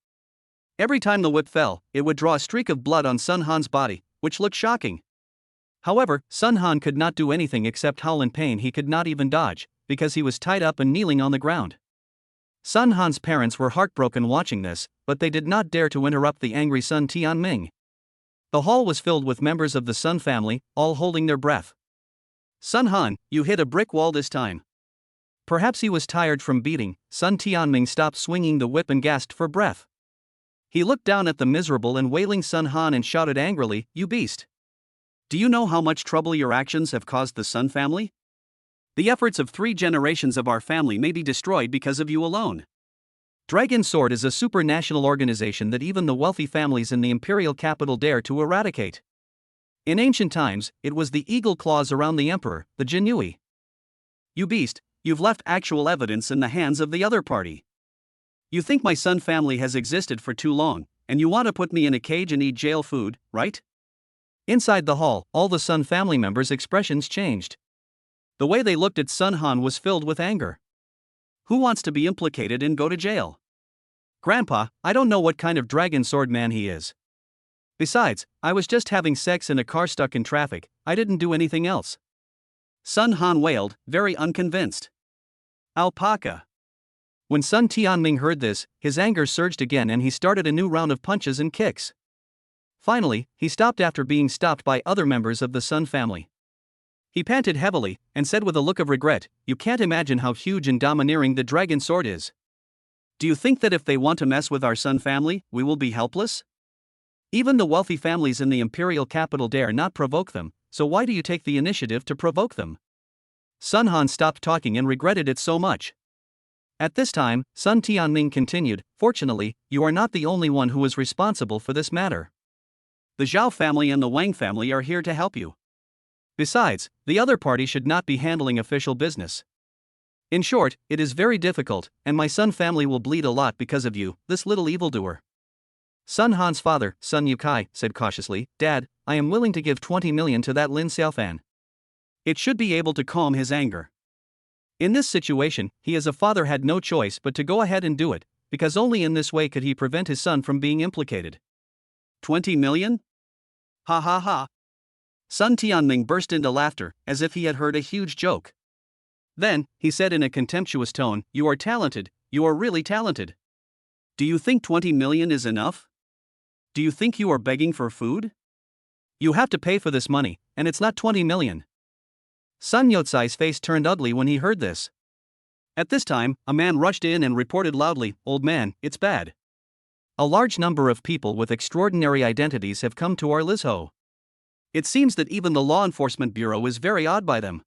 Every time the whip fell, it would draw a streak of blood on Sun Han's body, which looked shocking. However, Sun Han could not do anything except howl in pain. He could not even dodge, because he was tied up and kneeling on the ground. Sun Han's parents were heartbroken watching this, but they did not dare to interrupt the angry Sun Tianming. The hall was filled with members of the Sun family, all holding their breath. Sun Han, you hit a brick wall this time. Perhaps he was tired from beating. Sun Tianming stopped swinging the whip and gasped for breath. He looked down at the miserable and wailing Sun Han and shouted angrily, "You beast! Do you know how much trouble your actions have caused the Sun family? The efforts of 3 generations of our family may be destroyed because of you alone." Dragon Sword is a supranational organization that even the wealthy families in the imperial capital dare to eradicate. In ancient times, it was the eagle claws around the emperor, the Jinyui. You beast, you've left actual evidence in the hands of the other party. You think my Sun family has existed for too long, and you want to put me in a cage and eat jail food, right? Inside the hall, all the Sun family members' expressions changed. The way they looked at Sun Han was filled with anger. Who wants to be implicated and go to jail? Grandpa, I don't know what kind of dragon sword man he is. Besides, I was just having sex in a car stuck in traffic. I didn't do anything else. Sun Han wailed, very unconvinced. Alpaca. When Sun Tianming heard this, his anger surged again and he started a new round of punches and kicks. Finally, he stopped after being stopped by other members of the Sun family. He panted heavily, and said with a look of regret, "You can't imagine how huge and domineering the dragon sword is. Do you think that if they want to mess with our Sun family, we will be helpless? Even the wealthy families in the imperial capital dare not provoke them, so why do you take the initiative to provoke them?" Sun Han stopped talking and regretted it so much. At this time, Sun Tianming continued, "Fortunately, you are not the only one who is responsible for this matter. The Zhao family and the Wang family are here to help you. Besides, the other party should not be handling official business. In short, it is very difficult, and my Sun family will bleed a lot because of you, this little evildoer." Sun Han's father, Sun Yukai, said cautiously, "Dad, I am willing to give 20 million to that Lin Xiaofan. It should be able to calm his anger. In this situation, he as a father had no choice but to go ahead and do it, because only in this way could he prevent his son from being implicated." 20 million? Ha ha ha. Sun Tianming burst into laughter, as if he had heard a huge joke. Then, he said in a contemptuous tone, "You are talented, you are really talented. Do you think 20 million is enough? Do you think you are begging for food? You have to pay for this money, and it's not 20 million. Sun Yotsai's face turned ugly when he heard this. At this time, a man rushed in and reported loudly, "Old man, it's bad. A large number of people with extraordinary identities have come to our Lizho. It seems that even the Law Enforcement Bureau is very awed by them.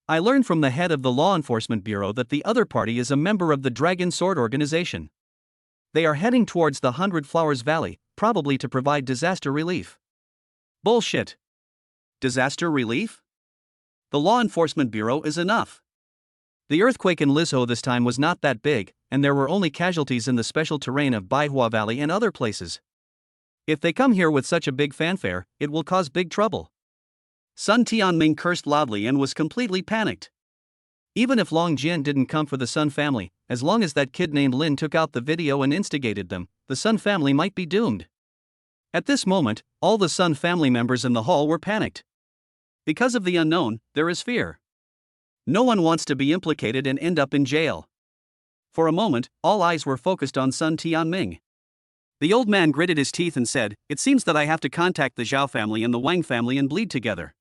I learned from the head of the Law Enforcement Bureau that the other party is a member of the Dragon Sword organization. They are heading towards the 100 Flowers Valley, probably to provide disaster relief." Bullshit. Disaster relief? The Law Enforcement Bureau is enough. The earthquake in Lizho this time was not that big, and there were only casualties in the special terrain of Baihua Valley and other places. If they come here with such a big fanfare, it will cause big trouble. Sun Tianming cursed loudly and was completely panicked. Even if Long Jian didn't come for the Sun family, as long as that kid named Lin took out the video and instigated them, the Sun family might be doomed. At this moment, all the Sun family members in the hall were panicked. Because of the unknown, there is fear. No one wants to be implicated and end up in jail. For a moment, all eyes were focused on Sun Tianming. The old man gritted his teeth and said, "It seems that I have to contact the Zhao family and the Wang family and bleed together.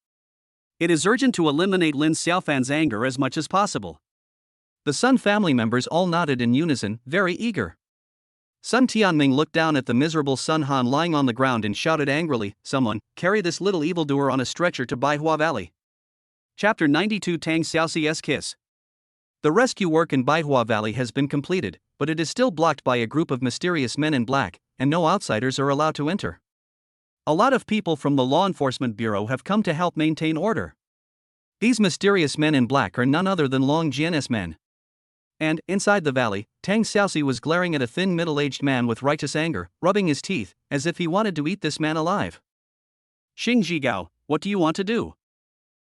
It is urgent to eliminate Lin Xiaofan's anger as much as possible." The Sun family members all nodded in unison, very eager. Sun Tianming looked down at the miserable Sun Han lying on the ground and shouted angrily, "Someone, carry this little evildoer on a stretcher to Baihua Valley." Chapter 92 Tang Xiaoxi's Kiss. The rescue work in Baihua Valley has been completed, but it is still blocked by a group of mysterious men in black, and no outsiders are allowed to enter. A lot of people from the Law Enforcement Bureau have come to help maintain order. These mysterious men in black are none other than Long Jian's men. And, inside the valley, Tang Xiaoxi was glaring at a thin middle-aged man with righteous anger, rubbing his teeth, as if he wanted to eat this man alive. "Xing Zhigao, what do you want to do?"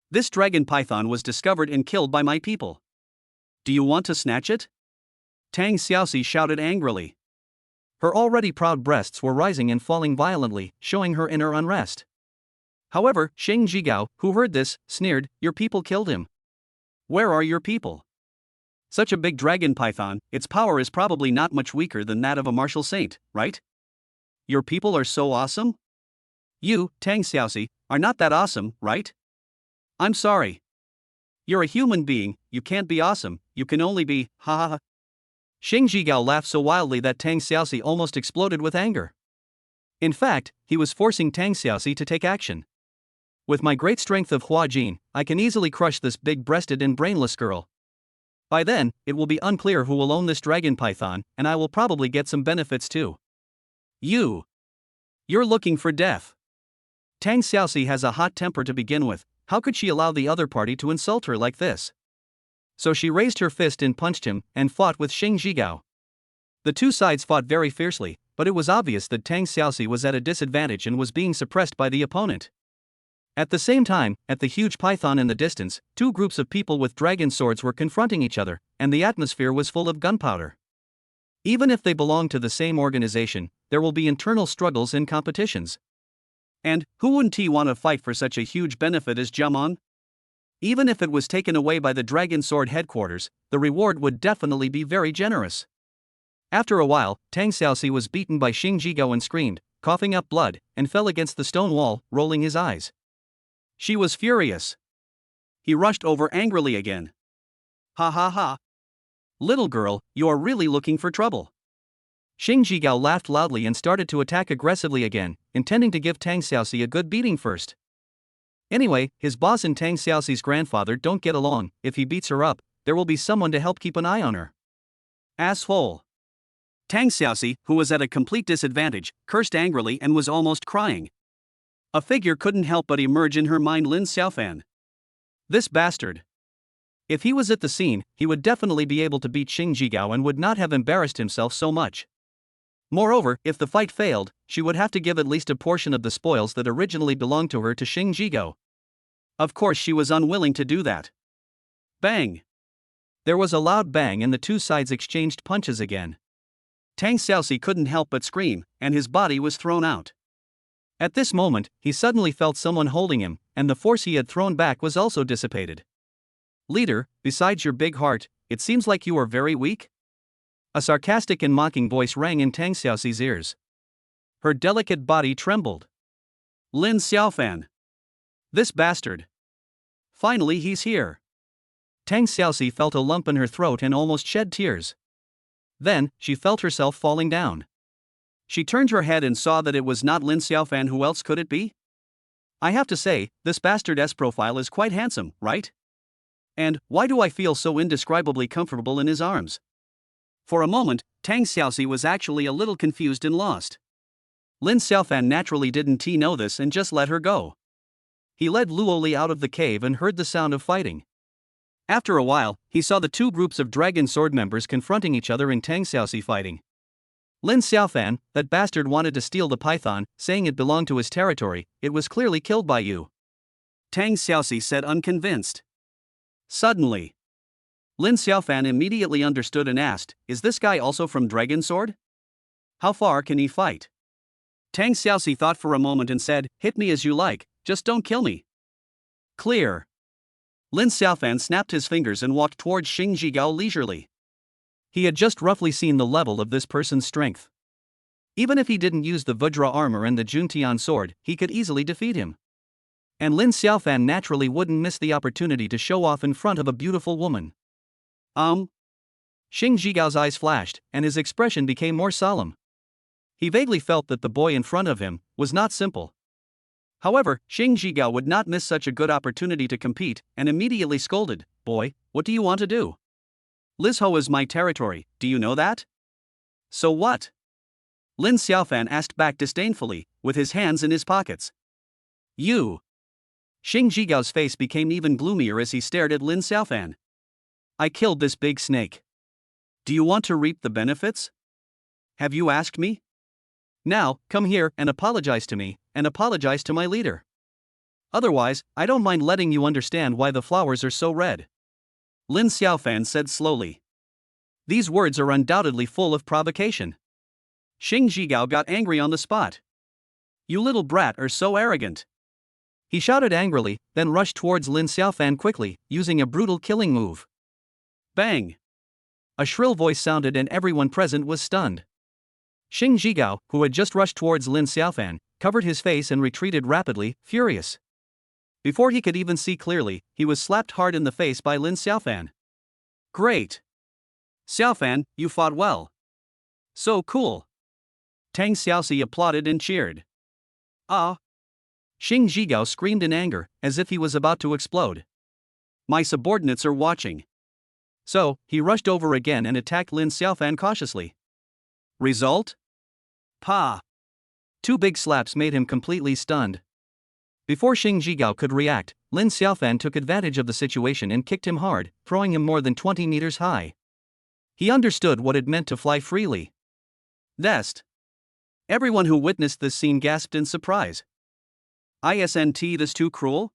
This dragon python was discovered and killed by my people. Do you want to snatch it? Tang Xiaoxi shouted angrily. Her already proud breasts were rising and falling violently, showing her inner unrest. However, Sheng Jigao, who heard this, sneered, "Your people killed him. Where are your people? Such a big dragon python, its power is probably not much weaker than that of a martial saint, right? Your people are so awesome? You, Tang Xiaoxi, are not that awesome, right? I'm sorry. You're a human being, you can't be awesome, you can only be, ha ha ha." Sheng Jigao laughed so wildly that Tang Xiaoxi almost exploded with anger. In fact, he was forcing Tang Xiaoxi to take action. With my great strength of Hua Jin, I can easily crush this big-breasted and brainless girl. By then, it will be unclear who will own this dragon python, and I will probably get some benefits too. You're looking for death. Tang Xiaoxi has a hot temper to begin with. How could she allow the other party to insult her like this? So she raised her fist and punched him, and fought with Sheng Jigao. The two sides fought very fiercely, but it was obvious that Tang Xiaoxi was at a disadvantage and was being suppressed by the opponent. At the same time, at the huge python in the distance, two groups of people with dragon swords were confronting each other, and the atmosphere was full of gunpowder. Even if they belong to the same organization, there will be internal struggles and competitions. And who wouldn't want to fight for such a huge benefit as Jiamon? Even if it was taken away by the Dragon Sword headquarters, the reward would definitely be very generous. After a while, Tang Xiaoxi was beaten by Sheng Jigao and screamed, coughing up blood, and fell against the stone wall, rolling his eyes. She was furious. He rushed over angrily again. Ha ha ha. Little girl, you are really looking for trouble. Sheng Jigao laughed loudly and started to attack aggressively again, intending to give Tang Xiaoxi a good beating first. Anyway, his boss and Tang Xiaoxi's grandfather don't get along. If he beats her up, there will be someone to help keep an eye on her. Asshole. Tang Xiaoxi, who was at a complete disadvantage, cursed angrily and was almost crying. A figure couldn't help but emerge in her mind: Lin Xiaofan. This bastard. If he was at the scene, he would definitely be able to beat Sheng Jigao and would not have embarrassed himself so much. Moreover, if the fight failed, she would have to give at least a portion of the spoils that originally belonged to her to Sheng Jigao. Of course, she was unwilling to do that. Bang! There was a loud bang and the two sides exchanged punches again. Tang Xiaoxi couldn't help but scream, and his body was thrown out. At this moment, he suddenly felt someone holding him, and the force he had thrown back was also dissipated. Leader, besides your big heart, it seems like you are very weak? A sarcastic and mocking voice rang in Tang Xiaoxi's ears. Her delicate body trembled. Lin Xiaofan. This bastard. Finally, he's here. Tang Xiaoxi felt a lump in her throat and almost shed tears. Then, she felt herself falling down. She turned her head and saw that it was not Lin Xiaofan. Who else could it be? I have to say, this bastard's profile is quite handsome, right? And why do I feel so indescribably comfortable in his arms? For a moment, Tang Xiaoxi was actually a little confused and lost. Lin Xiaofan naturally didn't know this and just let her go. He led Luoli out of the cave and heard the sound of fighting. After a while, he saw the two groups of Dragon Sword members confronting each other and Tang Xiaoxi fighting. Lin Xiaofan, that bastard wanted to steal the python, saying it belonged to his territory. It was clearly killed by you. Tang Xiaoxi said, unconvinced. Suddenly, Lin Xiaofan immediately understood and asked, is this guy also from Dragon Sword? How far can he fight? Tang Xiaoxi thought for a moment and said, hit me as you like, just don't kill me. Clear. Lin Xiaofan snapped his fingers and walked towards Sheng Jigao leisurely. He had just roughly seen the level of this person's strength. Even if he didn't use the Vajra armor and the Juntian sword, he could easily defeat him. And Lin Xiaofan naturally wouldn't miss the opportunity to show off in front of a beautiful woman. Sheng Jigao's eyes flashed, and his expression became more solemn. He vaguely felt that the boy in front of him was not simple. However, Sheng Jigao would not miss such a good opportunity to compete, and immediately scolded, boy, what do you want to do? Lizhou is my territory, do you know that? So what? Lin Xiaofan asked back disdainfully, with his hands in his pockets. You. Sheng Jigao's face became even gloomier as he stared at Lin Xiaofan. I killed this big snake. Do you want to reap the benefits? Have you asked me? Now, come here and apologize to me, and apologize to my leader. Otherwise, I don't mind letting you understand why the flowers are so red. Lin Xiaofan said slowly. These words are undoubtedly full of provocation. Xing Zhigao got angry on the spot. You little brat are so arrogant. He shouted angrily, then rushed towards Lin Xiaofan quickly, using a brutal killing move. Bang! A shrill voice sounded and everyone present was stunned. Xing Zhigao, who had just rushed towards Lin Xiaofan, covered his face and retreated rapidly, furious. Before he could even see clearly, he was slapped hard in the face by Lin Xiaofan. Great! Xiaofan, you fought well. So cool. Tang Xiaoxi applauded and cheered. Ah! Xing Zhigao screamed in anger, as if he was about to explode. My subordinates are watching. So, he rushed over again and attacked Lin Xiaofan cautiously. Result? Pa! 2 big slaps made him completely stunned. Before Xing Zhigao could react, Lin Xiaofan took advantage of the situation and kicked him hard, throwing him more than 20 meters high. He understood what it meant to fly freely. Dest. Everyone who witnessed this scene gasped in surprise. Isn't this too cruel?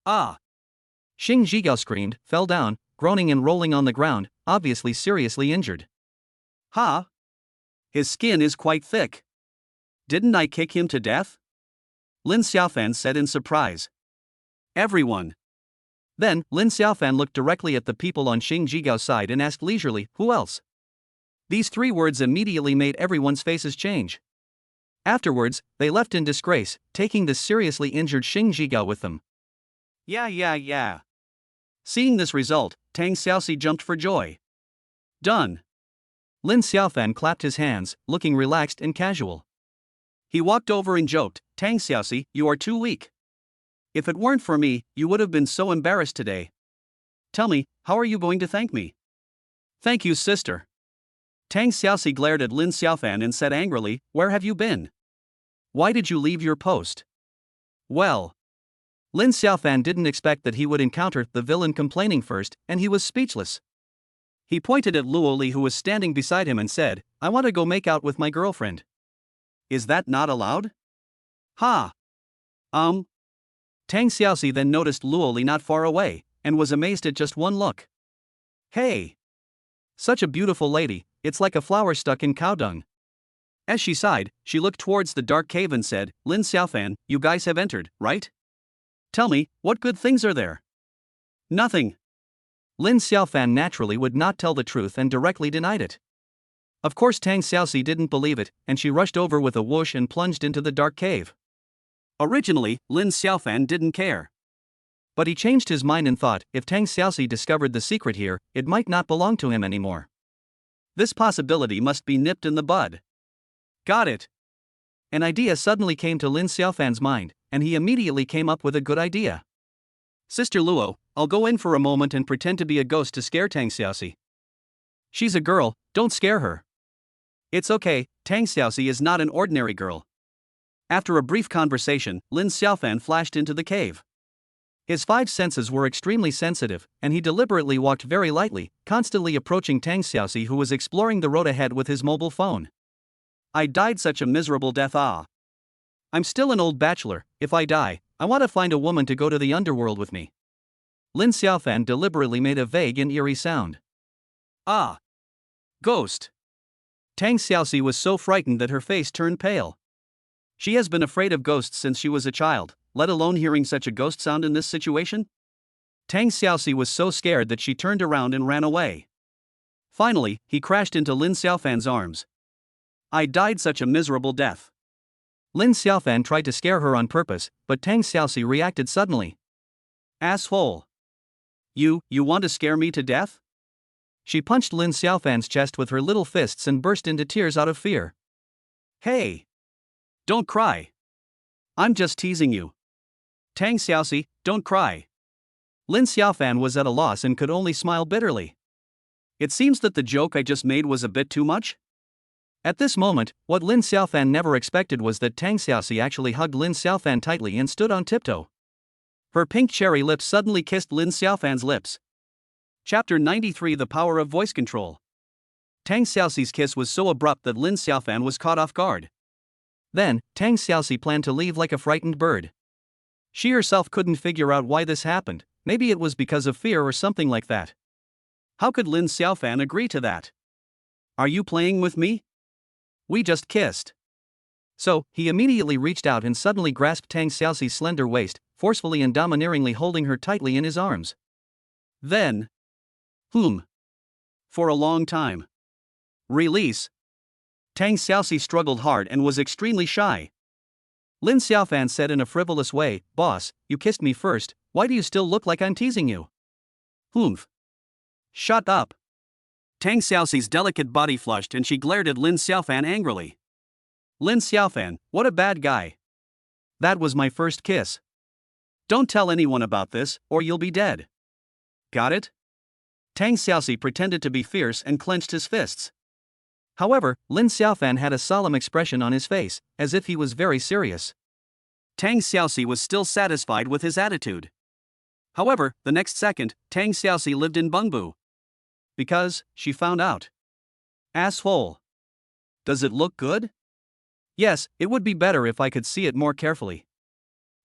Ah! Xing Zhigao screamed, fell down, groaning and rolling on the ground, obviously seriously injured. Ha! His skin is quite thick. Didn't I kick him to death? Lin Xiaofan said in surprise. Everyone. Then, Lin Xiaofan looked directly at the people on Xing Zhigao's side and asked leisurely, who else? These 3 words immediately made everyone's faces change. Afterwards, they left in disgrace, taking the seriously injured Xing Zhigao with them. Yeah. Seeing this result, Tang Xiaoxi jumped for joy. Done. Lin Xiaofan clapped his hands, looking relaxed and casual. He walked over and joked, Tang Xiaoxi, you are too weak. If it weren't for me, you would have been so embarrassed today. Tell me, how are you going to thank me? Thank you, sister. Tang Xiaoxi glared at Lin Xiaofan and said angrily, where have you been? Why did you leave your post? Well. Lin Xiaofan didn't expect that he would encounter the villain complaining first, and he was speechless. He pointed at Luo Li who was standing beside him and said, I want to go make out with my girlfriend. Is that not allowed? Ha! Tang Xiaoxi then noticed Luo Li not far away, and was amazed at just one look. Hey! Such a beautiful lady, it's like a flower stuck in cow dung. As she sighed, she looked towards the dark cave and said, Lin Xiaofan, you guys have entered, right? Tell me, what good things are there? Nothing. Lin Xiaofan naturally would not tell the truth and directly denied it. Of course Tang Xiaoxi didn't believe it, and she rushed over with a whoosh and plunged into the dark cave. Originally, Lin Xiaofan didn't care. But he changed his mind and thought, if Tang Xiaoxi discovered the secret here, it might not belong to him anymore. This possibility must be nipped in the bud. Got it. An idea suddenly came to Lin Xiaofan's mind, and he immediately came up with a good idea. Sister Luo, I'll go in for a moment and pretend to be a ghost to scare Tang Xiaoxi. She's a girl, don't scare her. It's okay, Tang Xiaoxi is not an ordinary girl. After a brief conversation, Lin Xiaofan flashed into the cave. His 5 senses were extremely sensitive, and he deliberately walked very lightly, constantly approaching Tang Xiaoxi who was exploring the road ahead with his mobile phone. I died such a miserable death. I'm still an old bachelor, if I die, I want to find a woman to go to the underworld with me. Lin Xiaofan deliberately made a vague and eerie sound. Ghost. Tang Xiaoxi was so frightened that her face turned pale. She has been afraid of ghosts since she was a child, let alone hearing such a ghost sound in this situation. Tang Xiaoxi was so scared that she turned around and ran away. Finally, he crashed into Lin Xiaofan's arms. I died such a miserable death. Lin Xiaofan tried to scare her on purpose, but Tang Xiaoxi reacted suddenly. Asshole. You want to scare me to death? She punched Lin Xiaofan's chest with her little fists and burst into tears out of fear. Hey! Don't cry. I'm just teasing you. Tang Xiaoxi, don't cry. Lin Xiaofan was at a loss and could only smile bitterly. It seems that the joke I just made was a bit too much? At this moment, what Lin Xiaofan never expected was that Tang Xiaoxi actually hugged Lin Xiaofan tightly and stood on tiptoe. Her pink cherry lips suddenly kissed Lin Xiaofan's lips. Chapter 93 The Power of Voice Control. Tang Xiaoxi's kiss was so abrupt that Lin Xiaofan was caught off guard. Then, Tang Xiaoxi planned to leave like a frightened bird. She herself couldn't figure out why this happened, maybe it was because of fear or something like that. How could Lin Xiaofan agree to that? Are you playing with me? We just kissed. So, he immediately reached out and suddenly grasped Tang Xiaoxi's slender waist, forcefully and domineeringly holding her tightly in his arms. Then. For a long time. Release. Tang Xiaoxi struggled hard and was extremely shy. Lin Xiaofan said in a frivolous way, "Boss, you kissed me first, why do you still look like I'm teasing you?" Shut up. Tang Xiaoxi's delicate body flushed and she glared at Lin Xiaofan angrily. Lin Xiaofan, what a bad guy. That was my first kiss. Don't tell anyone about this, or you'll be dead. Got it? Tang Xiaoxi pretended to be fierce and clenched his fists. However, Lin Xiaofan had a solemn expression on his face, as if he was very serious. Tang Xiaoxi was still satisfied with his attitude. However, the next second, Tang Xiaoxi lived in Bengbu. Because, she found out. Asshole. Does it look good? Yes, it would be better if I could see it more carefully.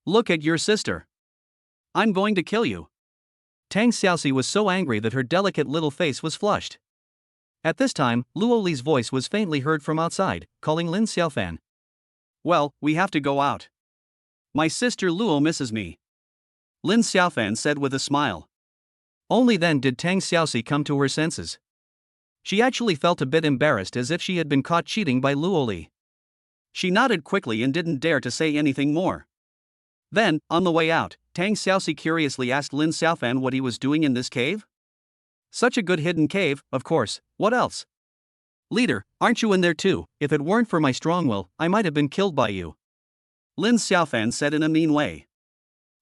Look at your sister. I'm going to kill you. Tang Xiaoxi was so angry that her delicate little face was flushed. At this time, Luo Li's voice was faintly heard from outside, calling Lin Xiaofan. Well, we have to go out. My sister Luo misses me. Lin Xiaofan said with a smile. Only then did Tang Xiaoxi come to her senses. She actually felt a bit embarrassed as if she had been caught cheating by Luo Li. She nodded quickly and didn't dare to say anything more. Then, on the way out, Tang Xiaoxi curiously asked Lin Xiaofan what he was doing in this cave. Such a good hidden cave, of course, what else? Leader, aren't you in there too? If it weren't for my strong will, I might have been killed by you. Lin Xiaofan said in a mean way.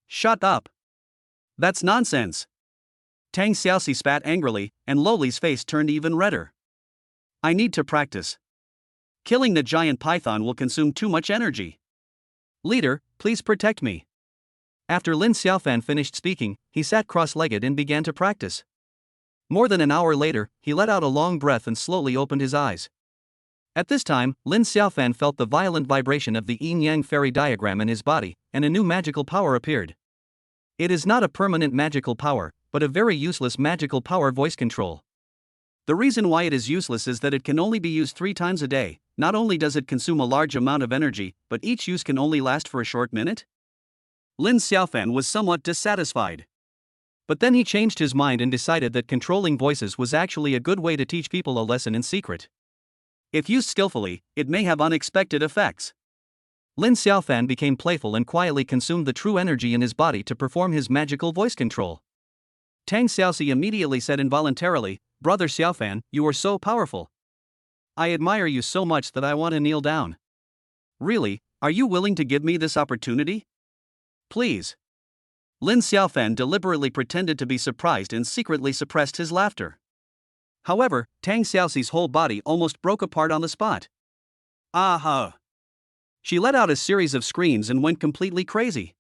Shut up. That's nonsense. Tang Xiaoxi spat angrily, and Luo Li's face turned even redder. I need to practice. Killing the giant python will consume too much energy. Leader, please protect me. After Lin Xiaofan finished speaking, he sat cross-legged and began to practice. More than an hour later, he let out a long breath and slowly opened his eyes. At this time, Lin Xiaofan felt the violent vibration of the Yin-Yang fairy diagram in his body, and a new magical power appeared. It is not a permanent magical power, but a very useless magical power: voice control. The reason why it is useless is that it can only be used 3 times a day. Not only does it consume a large amount of energy, but each use can only last for a short minute. Lin Xiaofan was somewhat dissatisfied. But then he changed his mind and decided that controlling voices was actually a good way to teach people a lesson in secret. If used skillfully, it may have unexpected effects. Lin Xiaofan became playful and quietly consumed the true energy in his body to perform his magical voice control. Tang Xiaoxi immediately said involuntarily, Brother Xiaofan, you are so powerful. I admire you so much that I want to kneel down. Really, are you willing to give me this opportunity? Please. Lin Xiaofan deliberately pretended to be surprised and secretly suppressed his laughter. However, Tang Xiaoxi's whole body almost broke apart on the spot. Aha! She let out a series of screams and went completely crazy.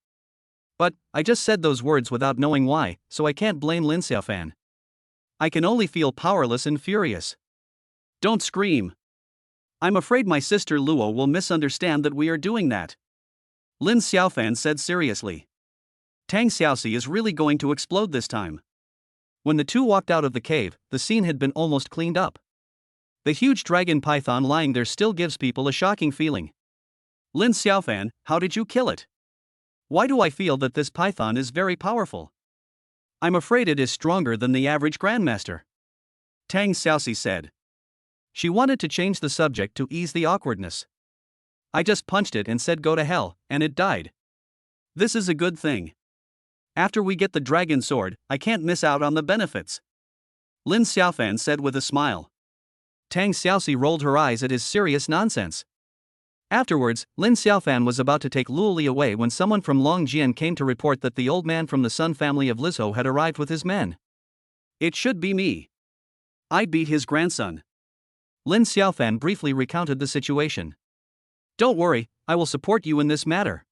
But, I just said those words without knowing why, so I can't blame Lin Xiaofan. I can only feel powerless and furious. Don't scream. I'm afraid my sister Luo will misunderstand that we are doing that. Lin Xiaofan said seriously. Tang Xiaoxi is really going to explode this time. When the two walked out of the cave, the scene had been almost cleaned up. The huge dragon python lying there still gives people a shocking feeling. Lin Xiaofan, how did you kill it? Why do I feel that this python is very powerful? I'm afraid it is stronger than the average grandmaster. Tang Xiaoxi said. She wanted to change the subject to ease the awkwardness. I just punched it and said go to hell, and it died. This is a good thing. After we get the dragon sword, I can't miss out on the benefits. Lin Xiaofan said with a smile. Tang Xiaoxi rolled her eyes at his serious nonsense. Afterwards, Lin Xiaofan was about to take Luo Li away when someone from Longjian came to report that the old man from the Sun family of Lizhou had arrived with his men. It should be me. I beat his grandson. Lin Xiaofan briefly recounted the situation. Don't worry, I will support you in this matter.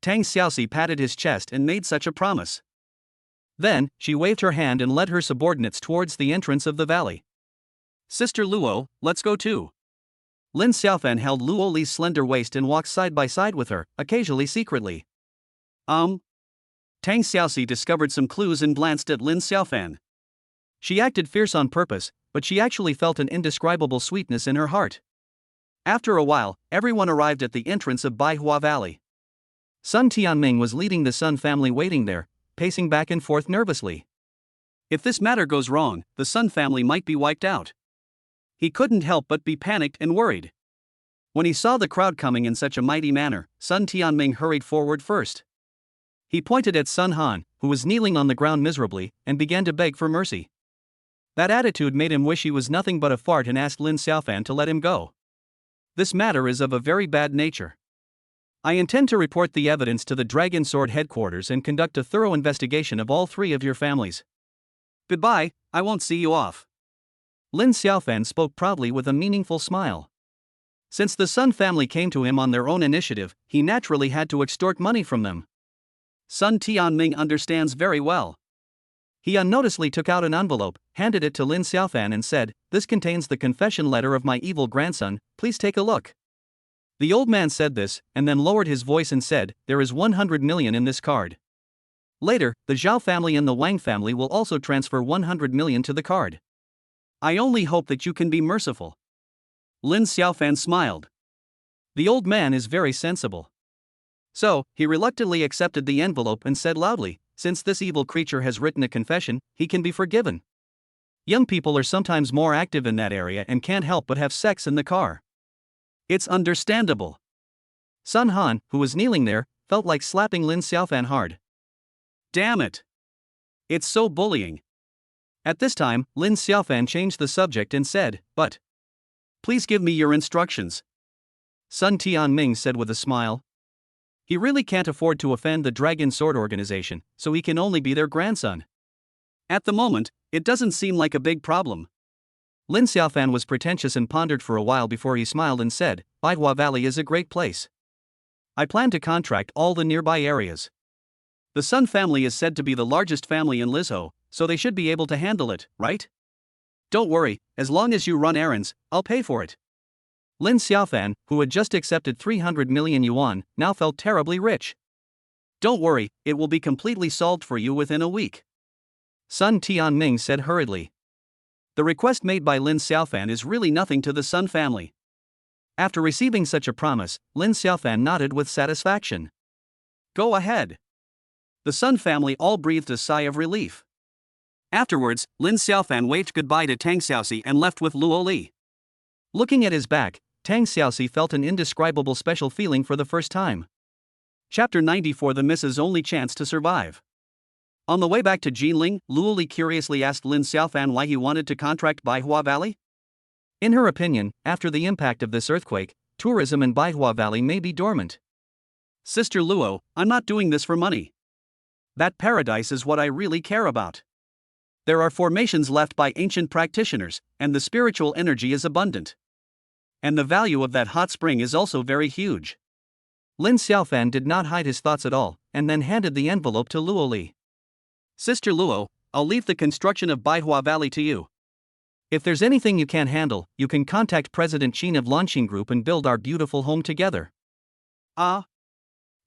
Tang Xiaoxi patted his chest and made such a promise. Then, she waved her hand and led her subordinates towards the entrance of the valley. Sister Luo, let's go too. Lin Xiaofan held Luo Li's slender waist and walked side by side with her, occasionally secretly. Um. Tang Xiaoxi discovered some clues and glanced at Lin Xiaofan. She acted fierce on purpose, but she actually felt an indescribable sweetness in her heart. After a while, everyone arrived at the entrance of Baihua Valley. Sun Tianming was leading the Sun family waiting there, pacing back and forth nervously. If this matter goes wrong, the Sun family might be wiped out. He couldn't help but be panicked and worried. When he saw the crowd coming in such a mighty manner, Sun Tianming hurried forward first. He pointed at Sun Han, who was kneeling on the ground miserably, and began to beg for mercy. That attitude made him wish he was nothing but a fart and asked Lin Xiaofan to let him go. This matter is of a very bad nature. I intend to report the evidence to the Dragon Sword headquarters and conduct a thorough investigation of all three of your families. Goodbye, I won't see you off. Lin Xiaofan spoke proudly with a meaningful smile. Since the Sun family came to him on their own initiative, he naturally had to extort money from them. Sun Tianming understands very well. He unnoticedly took out an envelope, handed it to Lin Xiaofan and said, "This contains the confession letter of my evil grandson, please take a look." The old man said this, and then lowered his voice and said, "There is 100 million in this card. Later, the Zhao family and the Wang family will also transfer 100 million to the card. I only hope that you can be merciful." Lin Xiaofan smiled. The old man is very sensible. So, he reluctantly accepted the envelope and said loudly, "Since this evil creature has written a confession, he can be forgiven. Young people are sometimes more active in that area and can't help but have sex in the car. It's understandable." Sun Han, who was kneeling there, felt like slapping Lin Xiaofan hard. Damn it! It's so bullying. At this time, Lin Xiaofan changed the subject and said, "But please give me your instructions." Sun Tianming said with a smile. He really can't afford to offend the Dragon Sword organization, so he can only be their grandson. At the moment, it doesn't seem like a big problem. Lin Xiaofan was pretentious and pondered for a while before he smiled and said, "Baihua Valley is a great place. I plan to contract all the nearby areas. The Sun family is said to be the largest family in Lizhou, so they should be able to handle it, right? Don't worry, as long as you run errands, I'll pay for it." Lin Xiaofan, who had just accepted 300 million yuan, now felt terribly rich. "Don't worry, it will be completely solved for you within a week," Sun Tianming said hurriedly. The request made by Lin Xiaofan is really nothing to the Sun family. After receiving such a promise, Lin Xiaofan nodded with satisfaction. "Go ahead." The Sun family all breathed a sigh of relief. Afterwards, Lin Xiaofan waved goodbye to Tang Xiaoxi and left with Luo Li. Looking at his back, Tang Xiaoxi felt an indescribable special feeling for the first time. Chapter 94: The Miss's Only Chance to Survive. On the way back to Jinling, Luo Li curiously asked Lin Xiaofan why he wanted to contract Baihua Valley. In her opinion, after the impact of this earthquake, tourism in Baihua Valley may be dormant. "Sister Luo, I'm not doing this for money. That paradise is what I really care about. There are formations left by ancient practitioners, and the spiritual energy is abundant. And the value of that hot spring is also very huge." Lin Xiaofan did not hide his thoughts at all, and then handed the envelope to Luo Li. "Sister Luo, I'll leave the construction of Baihua Valley to you. If there's anything you can't handle, you can contact President Qin of Lanqing Group and build our beautiful home together."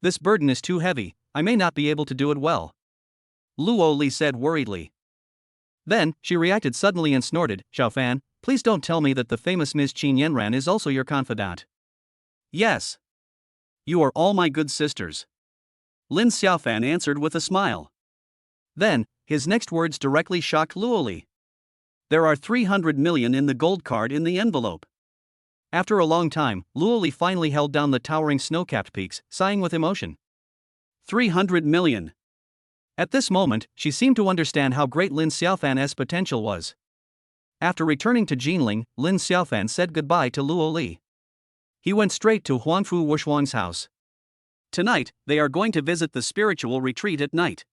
This burden is too heavy, I may not be able to do it well," Luo Li said worriedly. Then, she reacted suddenly and snorted, "Xiaofan, please don't tell me that the famous Ms. Qin Yanran is also your confidant." "Yes. You are all my good sisters," Lin Xiaofan answered with a smile. Then, his next words directly shocked Luo Li. "There are 300 million in the gold card in the envelope." After a long time, Luo Li finally held down the towering snow-capped peaks, sighing with emotion. 300 million. At this moment, she seemed to understand how great Lin Xiaofan's potential was. After returning to Jinling, Lin Xiaofan said goodbye to Luo Li. He went straight to Huangfu Wushuang's house. Tonight, they are going to visit the spiritual retreat at night.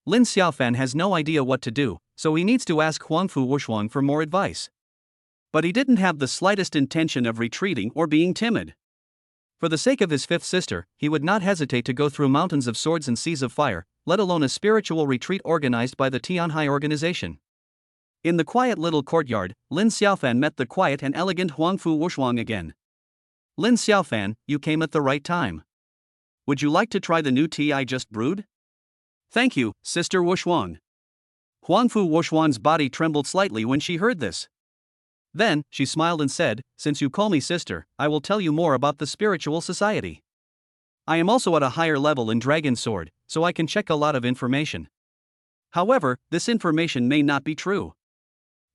Lin Xiaofan has no idea what to do, so he needs to ask Huangfu Wushuang for more advice. But he didn't have the slightest intention of retreating or being timid. For the sake of his fifth sister, he would not hesitate to go through mountains of swords and seas of fire, let alone a spiritual retreat organized by the Tianhai organization. In the quiet little courtyard, Lin Xiaofan met the quiet and elegant Huangfu Wushuang again. "Lin Xiaofan, you came at the right time. Would you like to try the new tea I just brewed? Thank you, Sister Wuxuan. Huangfu Wuxuan's body trembled slightly when she heard this. Then, she smiled and said, "Since you call me sister, I will tell you more about the spiritual society. I am also at a higher level in Dragon Sword, so I can check a lot of information. However, this information may not be true."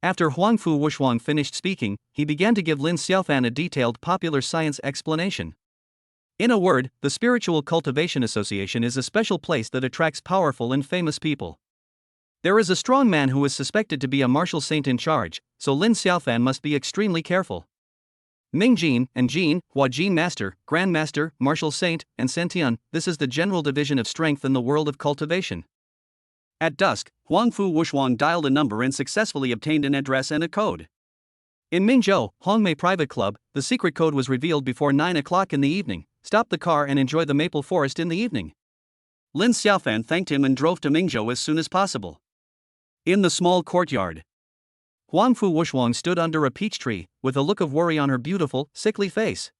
After Huangfu Wuxuan finished speaking, he began to give Lin Xiaofan a detailed popular science explanation. In a word, the Spiritual Cultivation Association is a special place that attracts powerful and famous people. There is a strong man who is suspected to be a martial saint in charge, so Lin Xiaofan must be extremely careful. Ming Jin and Jin, Hua Jin Master, Grand Master, Martial Saint, and Sentian, this is the general division of strength in the world of cultivation. At dusk, Huangfu Wuxuan dialed a number and successfully obtained an address and a code. In Mingzhou, Hongmei Private Club, the secret code was revealed before 9 o'clock in the evening. Stop the car and enjoy the maple forest in the evening. Lin Xiaofan thanked him and drove to Mingzhou as soon as possible. In the small courtyard, Huangfu Wuxuan stood under a peach tree, with a look of worry on her beautiful, sickly face.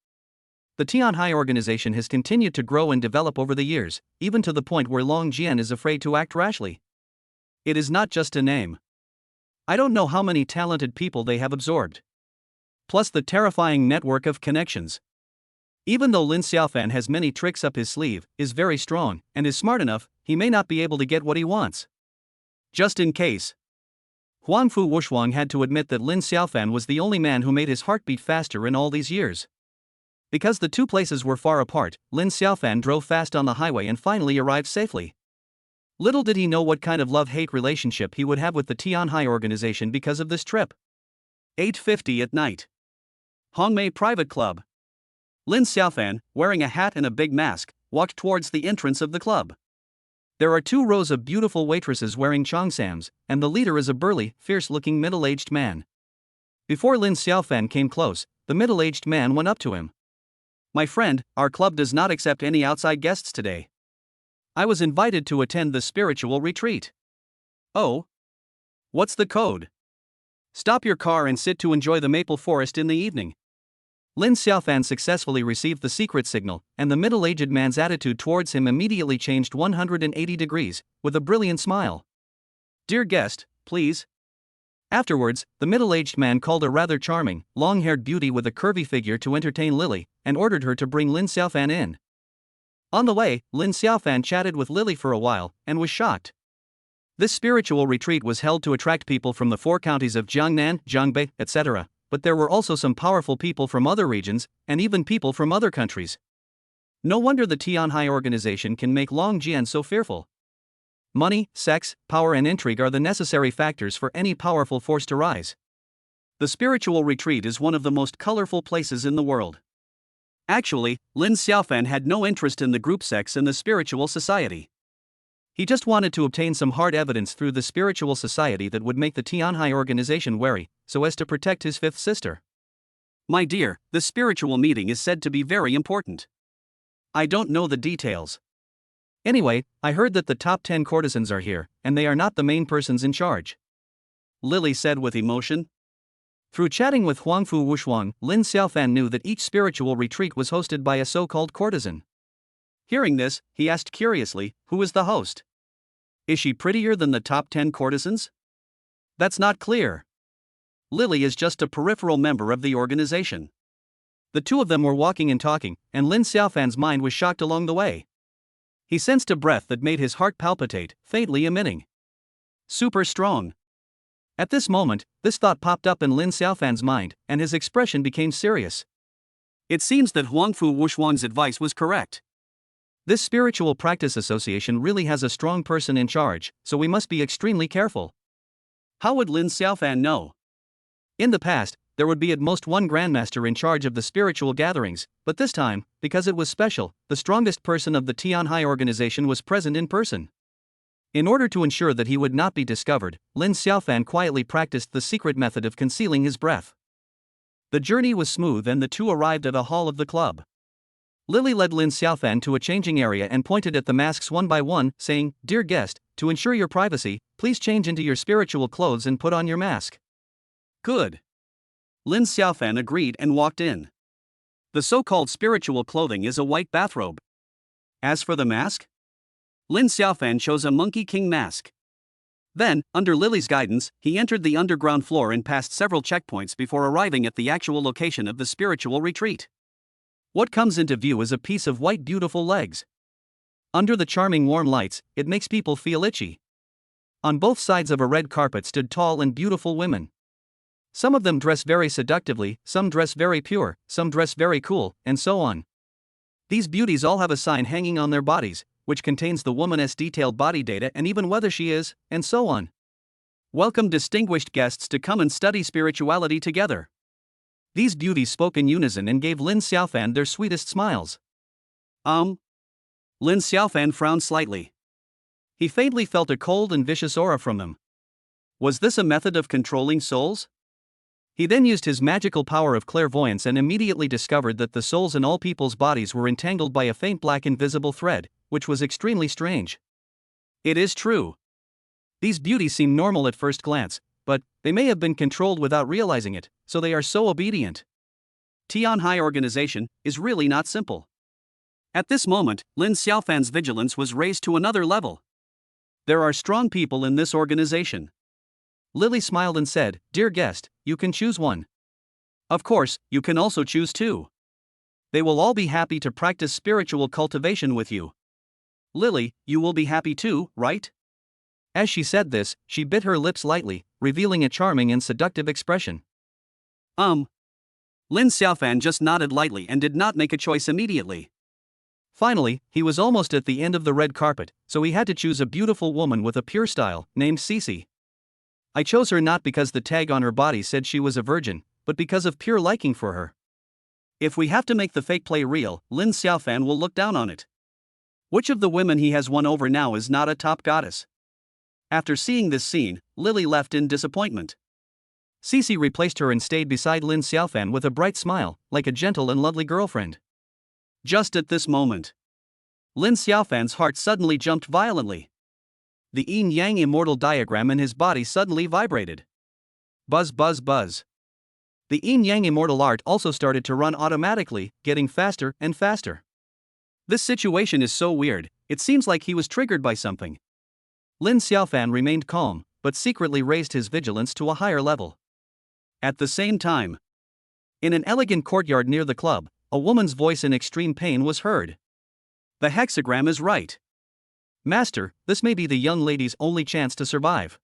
The Tianhai organization has continued to grow and develop over the years, even to the point where Long Jian is afraid to act rashly. It is not just a name. I don't know how many talented people they have absorbed. Plus the terrifying network of connections. Even though Lin Xiaofan has many tricks up his sleeve, is very strong, and is smart enough, he may not be able to get what he wants. Just in case. Huangfu Wuxuan had to admit that Lin Xiaofan was the only man who made his heart beat faster in all these years. Because the two places were far apart, Lin Xiaofan drove fast on the highway and finally arrived safely. Little did he know what kind of love-hate relationship he would have with the Tianhai organization because of this trip. 8:50 at night. Hongmei Private Club. Lin Xiaofan, wearing a hat and a big mask, walked towards the entrance of the club. There are 2 rows of beautiful waitresses wearing cheongsams, and the leader is a burly, fierce-looking middle-aged man. Before Lin Xiaofan came close, the middle-aged man went up to him. "My friend, our club does not accept any outside guests today. I was invited to attend the spiritual retreat." "Oh? What's the code?" "Stop your car and sit to enjoy the maple forest in the evening." Lin Xiaofan successfully received the secret signal, and the middle-aged man's attitude towards him immediately changed 180 degrees, with a brilliant smile. "Dear guest, please." Afterwards, the middle-aged man called a rather charming, long-haired beauty with a curvy figure to entertain Lily, and ordered her to bring Lin Xiaofan in. On the way, Lin Xiaofan chatted with Lily for a while, and was shocked. This spiritual retreat was held to attract people from the 4 counties of Jiangnan, Jiangbei, etc., but there were also some powerful people from other regions, and even people from other countries. No wonder the Tianhai organization can make Long Jian so fearful. Money, sex, power and intrigue are the necessary factors for any powerful force to rise. The spiritual retreat is one of the most colorful places in the world. Actually, Lin Xiaofan had no interest in the group sex in the spiritual society. He just wanted to obtain some hard evidence through the spiritual society that would make the Tianhai organization wary, so as to protect his 5th sister. "My dear, the spiritual meeting is said to be very important. I don't know the details. Anyway, I heard that the top 10 courtesans are here, and they are not the main persons in charge," Lily said with emotion. Through chatting with Huangfu Wuxuan, Lin Xiaofan knew that each spiritual retreat was hosted by a so-called courtesan. Hearing this, he asked curiously, "Who is the host? Is she prettier than the top 10 courtesans?" "That's not clear. Lily is just a peripheral member of the organization." The 2 of them were walking and talking, and Lin Xiaofan's mind was shocked along the way. He sensed a breath that made his heart palpitate, faintly emitting. "Super strong." At this moment, this thought popped up in Lin Xiaofan's mind, and his expression became serious. It seems that Huangfu Wuxuan's advice was correct. This spiritual practice association really has a strong person in charge, so we must be extremely careful. How would Lin Xiaofan know? In the past, there would be at most 1 grandmaster in charge of the spiritual gatherings, but this time, because it was special, the strongest person of the Tianhai organization was present in person. In order to ensure that he would not be discovered, Lin Xiaofan quietly practiced the secret method of concealing his breath. The journey was smooth and the 2 arrived at a hall of the club. Lily led Lin Xiaofan to a changing area and pointed at the masks one by one, saying, "Dear guest, to ensure your privacy, please change into your spiritual clothes and put on your mask." "Good." Lin Xiaofan agreed and walked in. The so-called spiritual clothing is a white bathrobe. As for the mask, Lin Xiaofan chose a Monkey King mask. Then, under Lily's guidance, he entered the underground floor and passed several checkpoints before arriving at the actual location of the spiritual retreat. What comes into view is a piece of white beautiful legs. Under the charming warm lights, it makes people feel itchy. On both sides of a red carpet stood tall and beautiful women. Some of them dress very seductively, some dress very pure, some dress very cool, and so on. These beauties all have a sign hanging on their bodies, which contains the woman's detailed body data and even whether she is, and so on. Welcome distinguished guests to come and study spirituality together. These beauties spoke in unison and gave Lin Xiaofan their sweetest smiles. Lin Xiaofan frowned slightly. He faintly felt a cold and vicious aura from them. Was this a method of controlling souls? He then used his magical power of clairvoyance and immediately discovered that the souls in all people's bodies were entangled by a faint black invisible thread, which was extremely strange. It is true. These beauties seem normal at first glance, but they may have been controlled without realizing it, so they are so obedient. Tianhai organization is really not simple. At this moment, Lin Xiaofan's vigilance was raised to another level. There are strong people in this organization. Lily smiled and said, "Dear guest, you can choose one. Of course, you can also choose two. They will all be happy to practice spiritual cultivation with you. Lily, you will be happy too, right?" As she said this, she bit her lips lightly, revealing a charming and seductive expression. Lin Xiaofan just nodded lightly and did not make a choice immediately. Finally, he was almost at the end of the red carpet, so he had to choose a beautiful woman with a pure style, named Cece. I chose her not because the tag on her body said she was a virgin, but because of pure liking for her. If we have to make the fake play real, Lin Xiaofan will look down on it. Which of the women he has won over now is not a top goddess? After seeing this scene, Lily left in disappointment. Cece replaced her and stayed beside Lin Xiaofan with a bright smile, like a gentle and lovely girlfriend. Just at this moment, Lin Xiaofan's heart suddenly jumped violently. The Yin-Yang Immortal Diagram in his body suddenly vibrated. Buzz buzz buzz. The Yin-Yang Immortal art also started to run automatically, getting faster and faster. This situation is so weird, it seems like he was triggered by something. Lin Xiaofan remained calm, but secretly raised his vigilance to a higher level. At the same time, in an elegant courtyard near the club, a woman's voice in extreme pain was heard. The hexagram is right. Master, this may be the young lady's only chance to survive.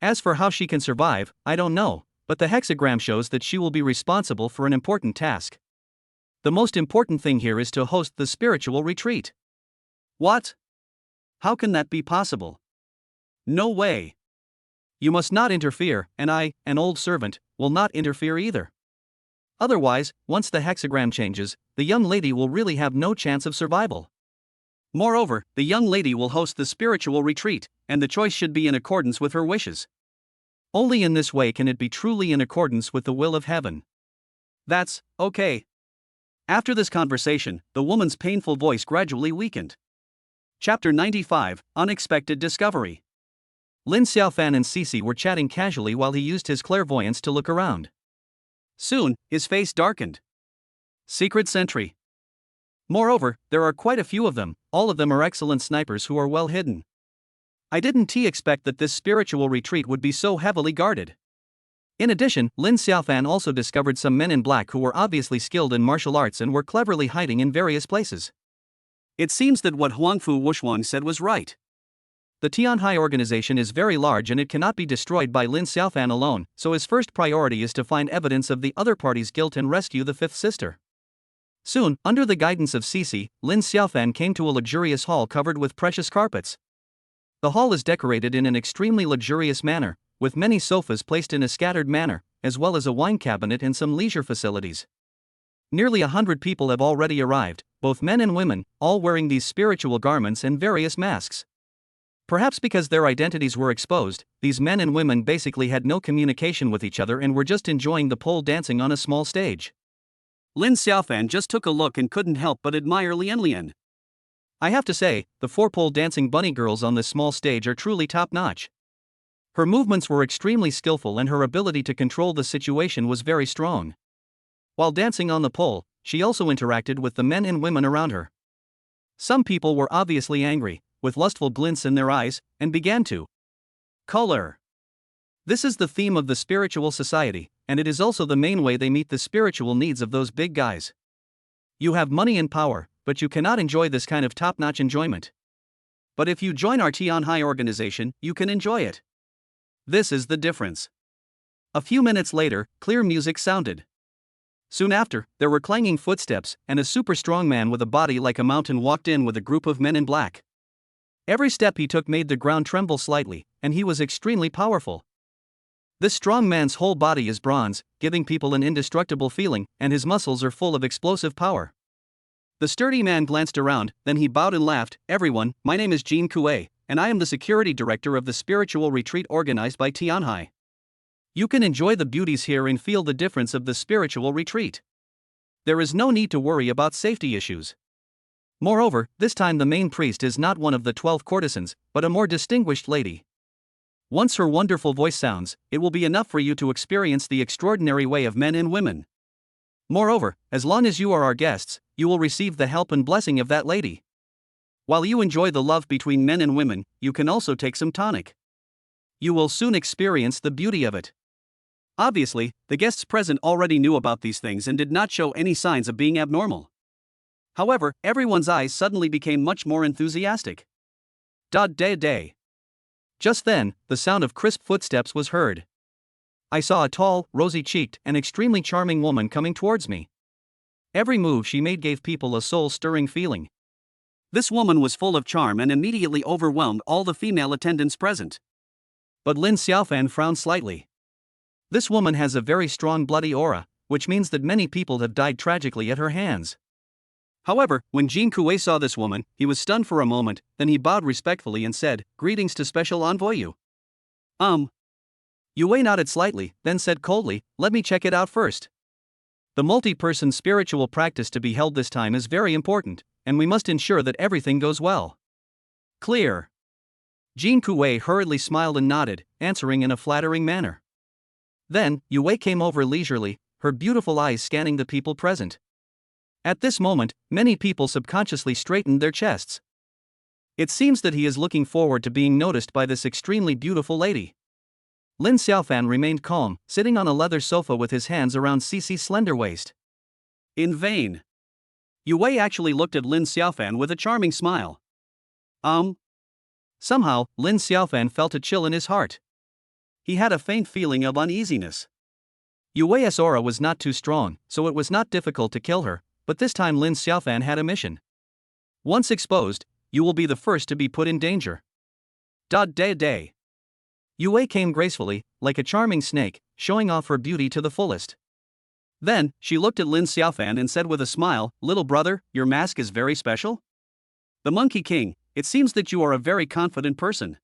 As for how she can survive, I don't know, but the hexagram shows that she will be responsible for an important task. The most important thing here is to host the spiritual retreat. What? How can that be possible? No way. You must not interfere, and I, an old servant, will not interfere either. Otherwise, once the hexagram changes, the young lady will really have no chance of survival. Moreover, the young lady will host the spiritual retreat, and the choice should be in accordance with her wishes. Only in this way can it be truly in accordance with the will of heaven. That's okay. After this conversation, the woman's painful voice gradually weakened. Chapter 95, Unexpected Discovery. Lin Xiaofan and Cece were chatting casually while he used his clairvoyance to look around. Soon, his face darkened. Secret sentry. Moreover, there are quite a few of them, all of them are excellent snipers who are well hidden. I didn't expect that this spiritual retreat would be so heavily guarded. In addition, Lin Xiaofan also discovered some men in black who were obviously skilled in martial arts and were cleverly hiding in various places. It seems that what Huangfu Wushuang said was right. The Tianhai organization is very large and it cannot be destroyed by Lin Xiaofan alone, so his first priority is to find evidence of the other party's guilt and rescue the fifth sister. Soon, under the guidance of Cece, Lin Xiaofan came to a luxurious hall covered with precious carpets. The hall is decorated in an extremely luxurious manner, with many sofas placed in a scattered manner, as well as a wine cabinet and some leisure facilities. Nearly 100 people have already arrived, both men and women, all wearing these spiritual garments and various masks. Perhaps because their identities were exposed, these men and women basically had no communication with each other and were just enjoying the pole dancing on a small stage. Lin Xiaofan just took a look and couldn't help but admire Lian. I have to say, the 4 pole dancing bunny girls on this small stage are truly top-notch. Her movements were extremely skillful and her ability to control the situation was very strong. While dancing on the pole, she also interacted with the men and women around her. Some people were obviously angry, with lustful glints in their eyes, and began to color. This is the theme of the spiritual society, and it is also the main way they meet the spiritual needs of those big guys. You have money and power, but you cannot enjoy this kind of top-notch enjoyment. But if you join our Tianhai organization, you can enjoy it. This is the difference. A few minutes later, clear music sounded. Soon after, there were clanging footsteps, and a super strong man with a body like a mountain walked in with a group of men in black. Every step he took made the ground tremble slightly, and he was extremely powerful. This strong man's whole body is bronze, giving people an indestructible feeling, and his muscles are full of explosive power. The sturdy man glanced around, then he bowed and laughed. Everyone, my name is Jin Kue, and I am the security director of the spiritual retreat organized by Tianhai. You can enjoy the beauties here and feel the difference of the spiritual retreat. There is no need to worry about safety issues. Moreover, this time the main priest is not one of the 12 courtesans, but a more distinguished lady. Once her wonderful voice sounds, it will be enough for you to experience the extraordinary way of men and women. Moreover, as long as you are our guests, you will receive the help and blessing of that lady. While you enjoy the love between men and women, you can also take some tonic. You will soon experience the beauty of it. Obviously, the guests present already knew about these things and did not show any signs of being abnormal. However, everyone's eyes suddenly became much more enthusiastic. Day. Just then, the sound of crisp footsteps was heard. I saw a tall, rosy-cheeked, and extremely charming woman coming towards me. Every move she made gave people a soul-stirring feeling. This woman was full of charm and immediately overwhelmed all the female attendants present. But Lin Xiaofan frowned slightly. This woman has a very strong bloody aura, which means that many people have died tragically at her hands. However, when Jin Kue saw this woman, he was stunned for a moment, then he bowed respectfully and said, "Greetings to Special Envoy Yu." Yue nodded slightly, then said coldly, "Let me check it out first. The multi-person spiritual practice to be held this time is very important, and we must ensure that everything goes well." Clear. Jin Kue hurriedly smiled and nodded, answering in a flattering manner. Then, Yue came over leisurely, her beautiful eyes scanning the people present. At this moment, many people subconsciously straightened their chests. It seems that he is looking forward to being noticed by this extremely beautiful lady. Lin Xiaofan remained calm, sitting on a leather sofa with his hands around Cici's slender waist. In vain. Yue actually looked at Lin Xiaofan with a charming smile. Somehow, Lin Xiaofan felt a chill in his heart. He had a faint feeling of uneasiness. Yue's aura was not too strong, so it was not difficult to kill her, but this time Lin Xiaofan had a mission. Once exposed, you will be the first to be put in danger. Day. Yue came gracefully, like a charming snake, showing off her beauty to the fullest. Then, she looked at Lin Xiaofan and said with a smile, "Little brother, your mask is very special?" The Monkey King, it seems that you are a very confident person.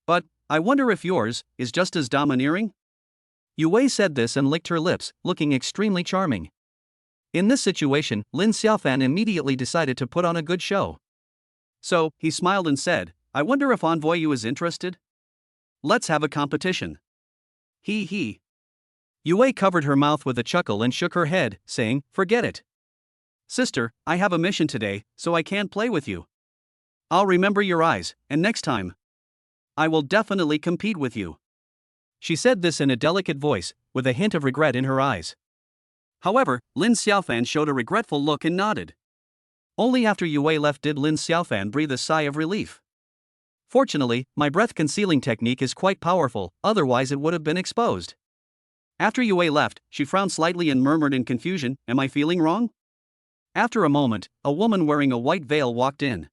But, I wonder if yours is just as domineering? Yue said this and licked her lips, looking extremely charming. In this situation, Lin Xiaofan immediately decided to put on a good show. So, he smiled and said, "I wonder if Envoy Yu is interested? Let's have a competition." He. Yue covered her mouth with a chuckle and shook her head, saying, "Forget it. Sister, I have a mission today, so I can't play with you. I'll remember your eyes, and next time, I will definitely compete with you." She said this in a delicate voice, with a hint of regret in her eyes. However, Lin Xiaofan showed a regretful look and nodded. Only after Yue left did Lin Xiaofan breathe a sigh of relief. Fortunately, my breath concealing technique is quite powerful, otherwise it would have been exposed. After Yue left, she frowned slightly and murmured in confusion, "Am I feeling wrong?" After a moment, a woman wearing a white veil walked in.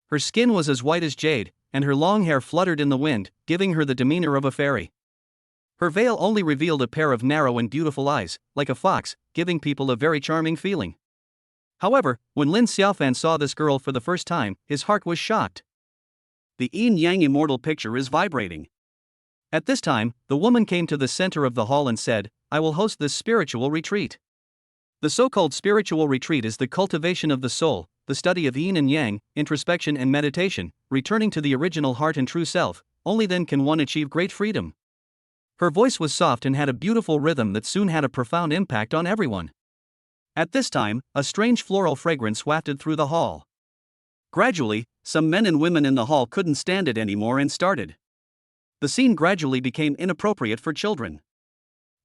Her skin was as white as jade, and her long hair fluttered in the wind, giving her the demeanor of a fairy. Her veil only revealed a pair of narrow and beautiful eyes, like a fox, giving people a very charming feeling. However, when Lin Xiaofan saw this girl for the first time, his heart was shocked. The Yin-Yang Immortal picture is vibrating. At this time, the woman came to the center of the hall and said, "I will host this spiritual retreat." The so-called spiritual retreat is the cultivation of the soul, the study of yin and yang, introspection and meditation, returning to the original heart and true self. Only then can one achieve great freedom. Her voice was soft and had a beautiful rhythm that soon had a profound impact on everyone. At this time, a strange floral fragrance wafted through the hall. Gradually, some men and women in the hall couldn't stand it anymore and started. The scene gradually became inappropriate for children.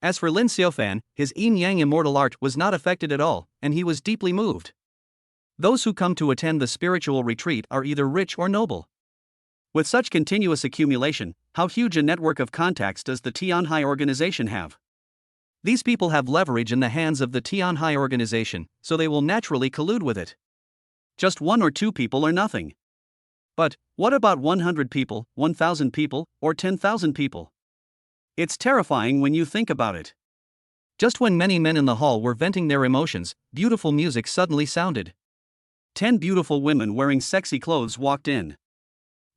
As for Lin Xiaofan, his Yin-Yang Immortal art was not affected at all, and he was deeply moved. Those who come to attend the spiritual retreat are either rich or noble. With such continuous accumulation, how huge a network of contacts does the Tianhai organization have? These people have leverage in the hands of the Tianhai organization, so they will naturally collude with it. Just 1 or 2 people are nothing. But what about 100 people, 1,000 people, or 10,000 people? It's terrifying when you think about it. Just when many men in the hall were venting their emotions, beautiful music suddenly sounded. 10 beautiful women wearing sexy clothes walked in.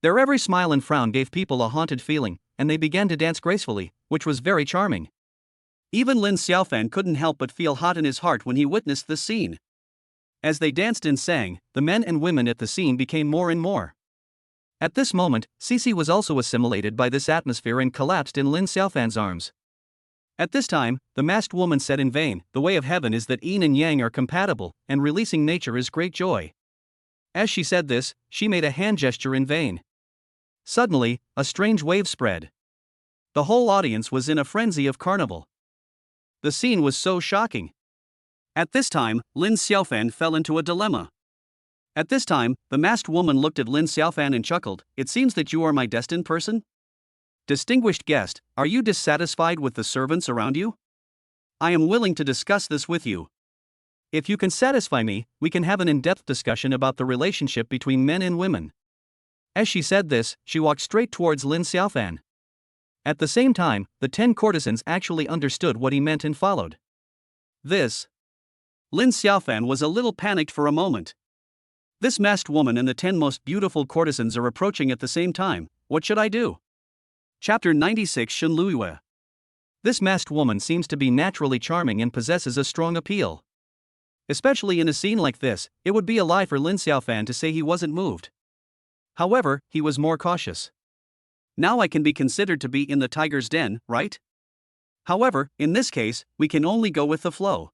Their every smile and frown gave people a haunted feeling, and they began to dance gracefully, which was very charming. Even Lin Xiaofan couldn't help but feel hot in his heart when he witnessed the scene. As they danced and sang, the men and women at the scene became more and more. At this moment, Cici was also assimilated by this atmosphere and collapsed in Lin Xiaofan's arms. At this time, the masked woman said in vain, "The way of heaven is that yin and yang are compatible, and releasing nature is great joy." As she said this, she made a hand gesture in vain. Suddenly, a strange wave spread. The whole audience was in a frenzy of carnival. The scene was so shocking. At this time, Lin Xiaofan fell into a dilemma. At this time, the masked woman looked at Lin Xiaofan and chuckled, "It seems that you are my destined person? Distinguished guest, are you dissatisfied with the servants around you? I am willing to discuss this with you. If you can satisfy me, we can have an in-depth discussion about the relationship between men and women." As she said this, she walked straight towards Lin Xiaofan. At the same time, the 10 courtesans actually understood what he meant and followed. This. Lin Xiaofan was a little panicked for a moment. This masked woman and the 10 most beautiful courtesans are approaching at the same time. What should I do? Chapter 96 Shen Luiyue. This masked woman seems to be naturally charming and possesses a strong appeal. Especially in a scene like this, it would be a lie for Lin Xiaofan to say he wasn't moved. However, he was more cautious. Now I can be considered to be in the tiger's den, right? However, in this case, we can only go with the flow.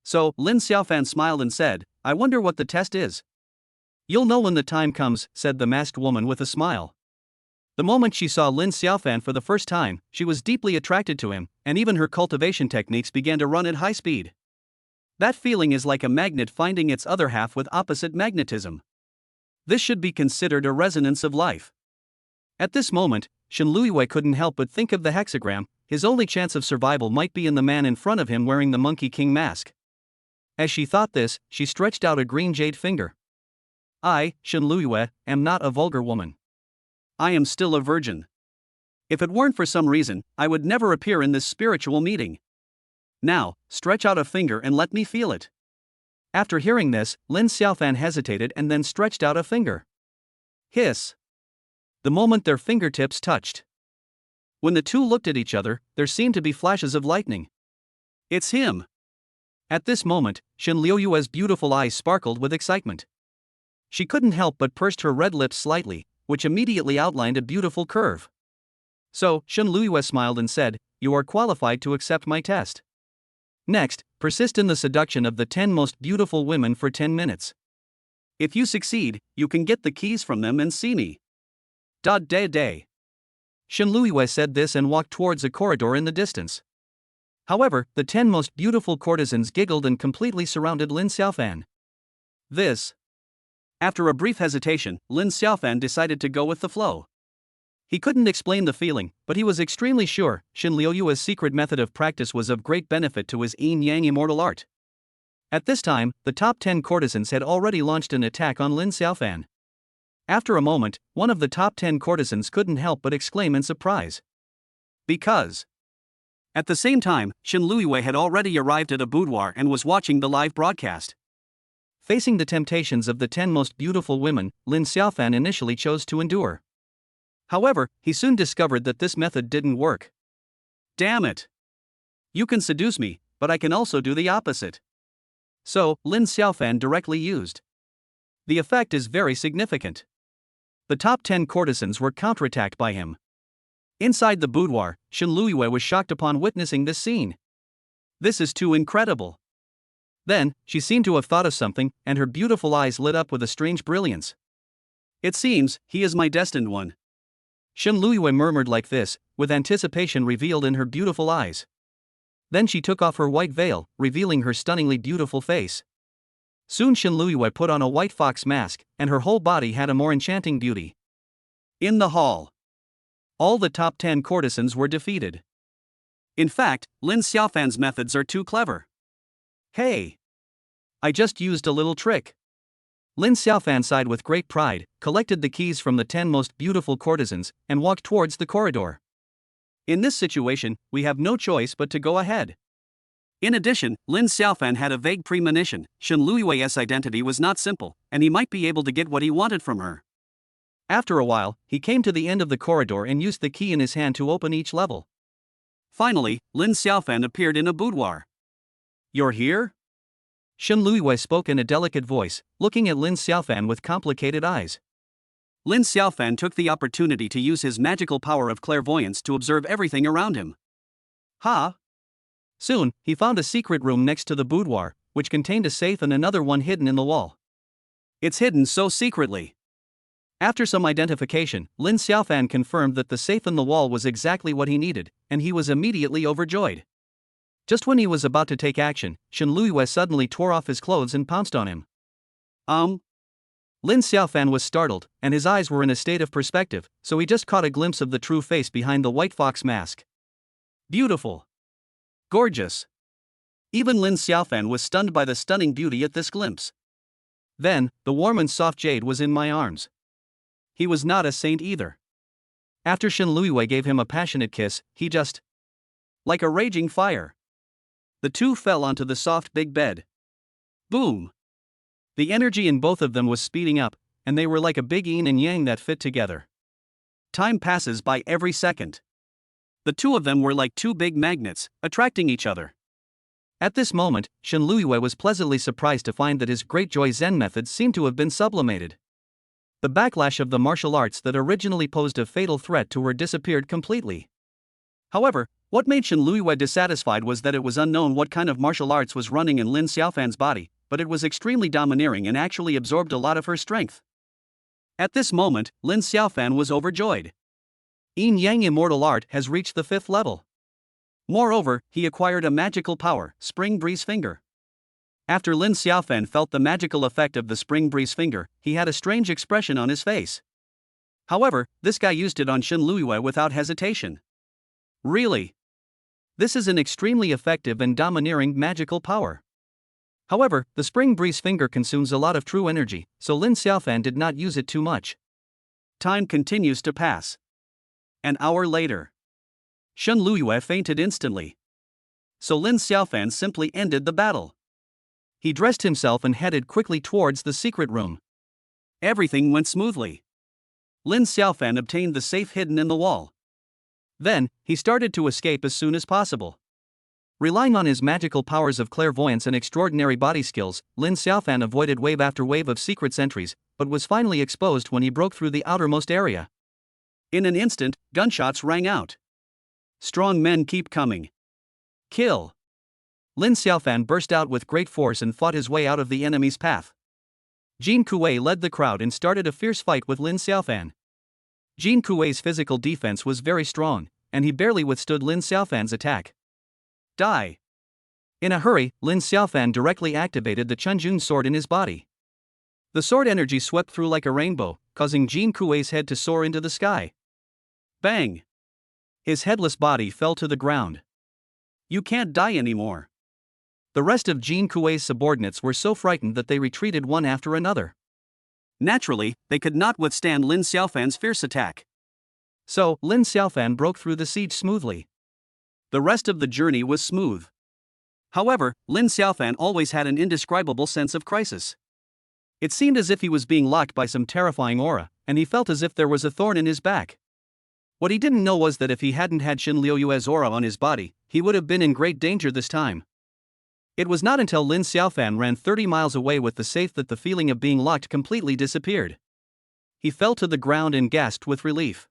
So, Lin Xiaofan smiled and said, "I wonder what the test is." "You'll know when the time comes," said the masked woman with a smile. The moment she saw Lin Xiaofan for the first time, she was deeply attracted to him, and even her cultivation techniques began to run at high speed. That feeling is like a magnet finding its other half with opposite magnetism. This should be considered a resonance of life. At this moment, Shen Luiyue couldn't help but think of the hexagram. His only chance of survival might be in the man in front of him wearing the Monkey King mask. As she thought this, she stretched out a green jade finger. "I, Shen Luiyue, am not a vulgar woman. I am still a virgin. If it weren't for some reason, I would never appear in this spiritual meeting. Now, stretch out a finger and let me feel it." After hearing this, Lin Xiaofan hesitated and then stretched out a finger. Hiss. The moment their fingertips touched. When the two looked at each other, there seemed to be flashes of lightning. "It's him!" At this moment, Shen Luiyue's beautiful eyes sparkled with excitement. She couldn't help but pursed her red lips slightly, which immediately outlined a beautiful curve. So, Shen Luiyue smiled and said, "You are qualified to accept my test. Next, persist in the seduction of the 10 most beautiful women for 10 minutes. If you succeed, you can get the keys from them and see me. Day. Shen Luiyue said this and walked towards a corridor in the distance. However, the 10 most beautiful courtesans giggled and completely surrounded Lin Xiaofan. This. After a brief hesitation, Lin Xiaofan decided to go with the flow. He couldn't explain the feeling, but he was extremely sure Shen Luiyue's secret method of practice was of great benefit to his Yin-Yang Immortal art. At this time, the top 10 courtesans had already launched an attack on Lin Xiaofan. After a moment, one of the top 10 courtesans couldn't help but exclaim in surprise. Because. At the same time, Shen Luiyue had already arrived at a boudoir and was watching the live broadcast. Facing the temptations of the 10 most beautiful women, Lin Xiaofan initially chose to endure. However, he soon discovered that this method didn't work. Damn it! You can seduce me, but I can also do the opposite. So, Lin Xiaofan directly used. The effect is very significant. The top 10 courtesans were counterattacked by him. Inside the boudoir, Shen Luiyue was shocked upon witnessing this scene. This is too incredible. Then, she seemed to have thought of something, and her beautiful eyes lit up with a strange brilliance. It seems, he is my destined one. Shen Luiyue murmured like this, with anticipation revealed in her beautiful eyes. Then she took off her white veil, revealing her stunningly beautiful face. Soon Shen Luiyue put on a white fox mask, and her whole body had a more enchanting beauty. In the hall, all the top 10 courtesans were defeated. In fact, Lin Xiaofan's methods are too clever. Hey! I just used a little trick. Lin Xiaofan sighed with great pride, collected the keys from the 10 most beautiful courtesans, and walked towards the corridor. In this situation, we have no choice but to go ahead. In addition, Lin Xiaofan had a vague premonition. Shen Luiyue's identity was not simple, and he might be able to get what he wanted from her. After a while, he came to the end of the corridor and used the key in his hand to open each level. Finally, Lin Xiaofan appeared in a boudoir. You're here? Shen Luiyue spoke in a delicate voice, looking at Lin Xiaofan with complicated eyes. Lin Xiaofan took the opportunity to use his magical power of clairvoyance to observe everything around him. Soon, he found a secret room next to the boudoir, which contained a safe and another one hidden in the wall. It's hidden so secretly. After some identification, Lin Xiaofan confirmed that the safe in the wall was exactly what he needed, and he was immediately overjoyed. Just when he was about to take action, Shen Luiyue suddenly tore off his clothes and pounced on him. Lin Xiaofan was startled, and his eyes were in a state of perspective, so he just caught a glimpse of the true face behind the white fox mask. Beautiful. Gorgeous. Even Lin Xiaofan was stunned by the stunning beauty at this glimpse. Then, the warm and soft jade was in my arms. He was not a saint either. After Shen Luiyue gave him a passionate kiss, he just... like a raging fire. The two fell onto the soft big bed. Boom! The energy in both of them was speeding up, and they were like a big yin and yang that fit together. Time passes by every second. The two of them were like two big magnets, attracting each other. At this moment, Shen Luiyue was pleasantly surprised to find that his great joy Zen methods seemed to have been sublimated. The backlash of the martial arts that originally posed a fatal threat to her disappeared completely. However, what made Shen Luiyue dissatisfied was that it was unknown what kind of martial arts was running in Lin Xiaofan's body, but it was extremely domineering and actually absorbed a lot of her strength. At this moment, Lin Xiaofan was overjoyed. Yin-Yang Immortal Art has reached the 5th level. Moreover, he acquired a magical power, Spring Breeze Finger. After Lin Xiaofan felt the magical effect of the Spring Breeze Finger, he had a strange expression on his face. However, this guy used it on Shen Luiyue without hesitation. Really? This is an extremely effective and domineering magical power. However, the Spring Breeze Finger consumes a lot of true energy, so Lin Xiaofan did not use it too much. Time continues to pass. An hour later, Shen Luiyue fainted instantly. So Lin Xiaofan simply ended the battle. He dressed himself and headed quickly towards the secret room. Everything went smoothly. Lin Xiaofan obtained the safe hidden in the wall. Then, he started to escape as soon as possible. Relying on his magical powers of clairvoyance and extraordinary body skills, Lin Xiaofan avoided wave after wave of secret sentries, but was finally exposed when he broke through the outermost area. In an instant, gunshots rang out. Strong men keep coming. Kill! Lin Xiaofan burst out with great force and fought his way out of the enemy's path. Jin Kuei led the crowd and started a fierce fight with Lin Xiaofan. Jin Kuei's physical defense was very strong, and he barely withstood Lin Xiaofan's attack. Die! In a hurry, Lin Xiaofan directly activated the Chunjun sword in his body. The sword energy swept through like a rainbow, causing Jin Kuei's head to soar into the sky. Bang! His headless body fell to the ground. You can't die anymore. The rest of Jin Kuei's subordinates were so frightened that they retreated one after another. Naturally, they could not withstand Lin Xiaofan's fierce attack. So, Lin Xiaofan broke through the siege smoothly. The rest of the journey was smooth. However, Lin Xiaofan always had an indescribable sense of crisis. It seemed as if he was being locked by some terrifying aura, and he felt as if there was a thorn in his back. What he didn't know was that if he hadn't had Shen Luiyue's aura on his body, he would have been in great danger this time. It was not until Lin Xiaofan ran 30 miles away with the safe that the feeling of being locked completely disappeared. He fell to the ground and gasped with relief.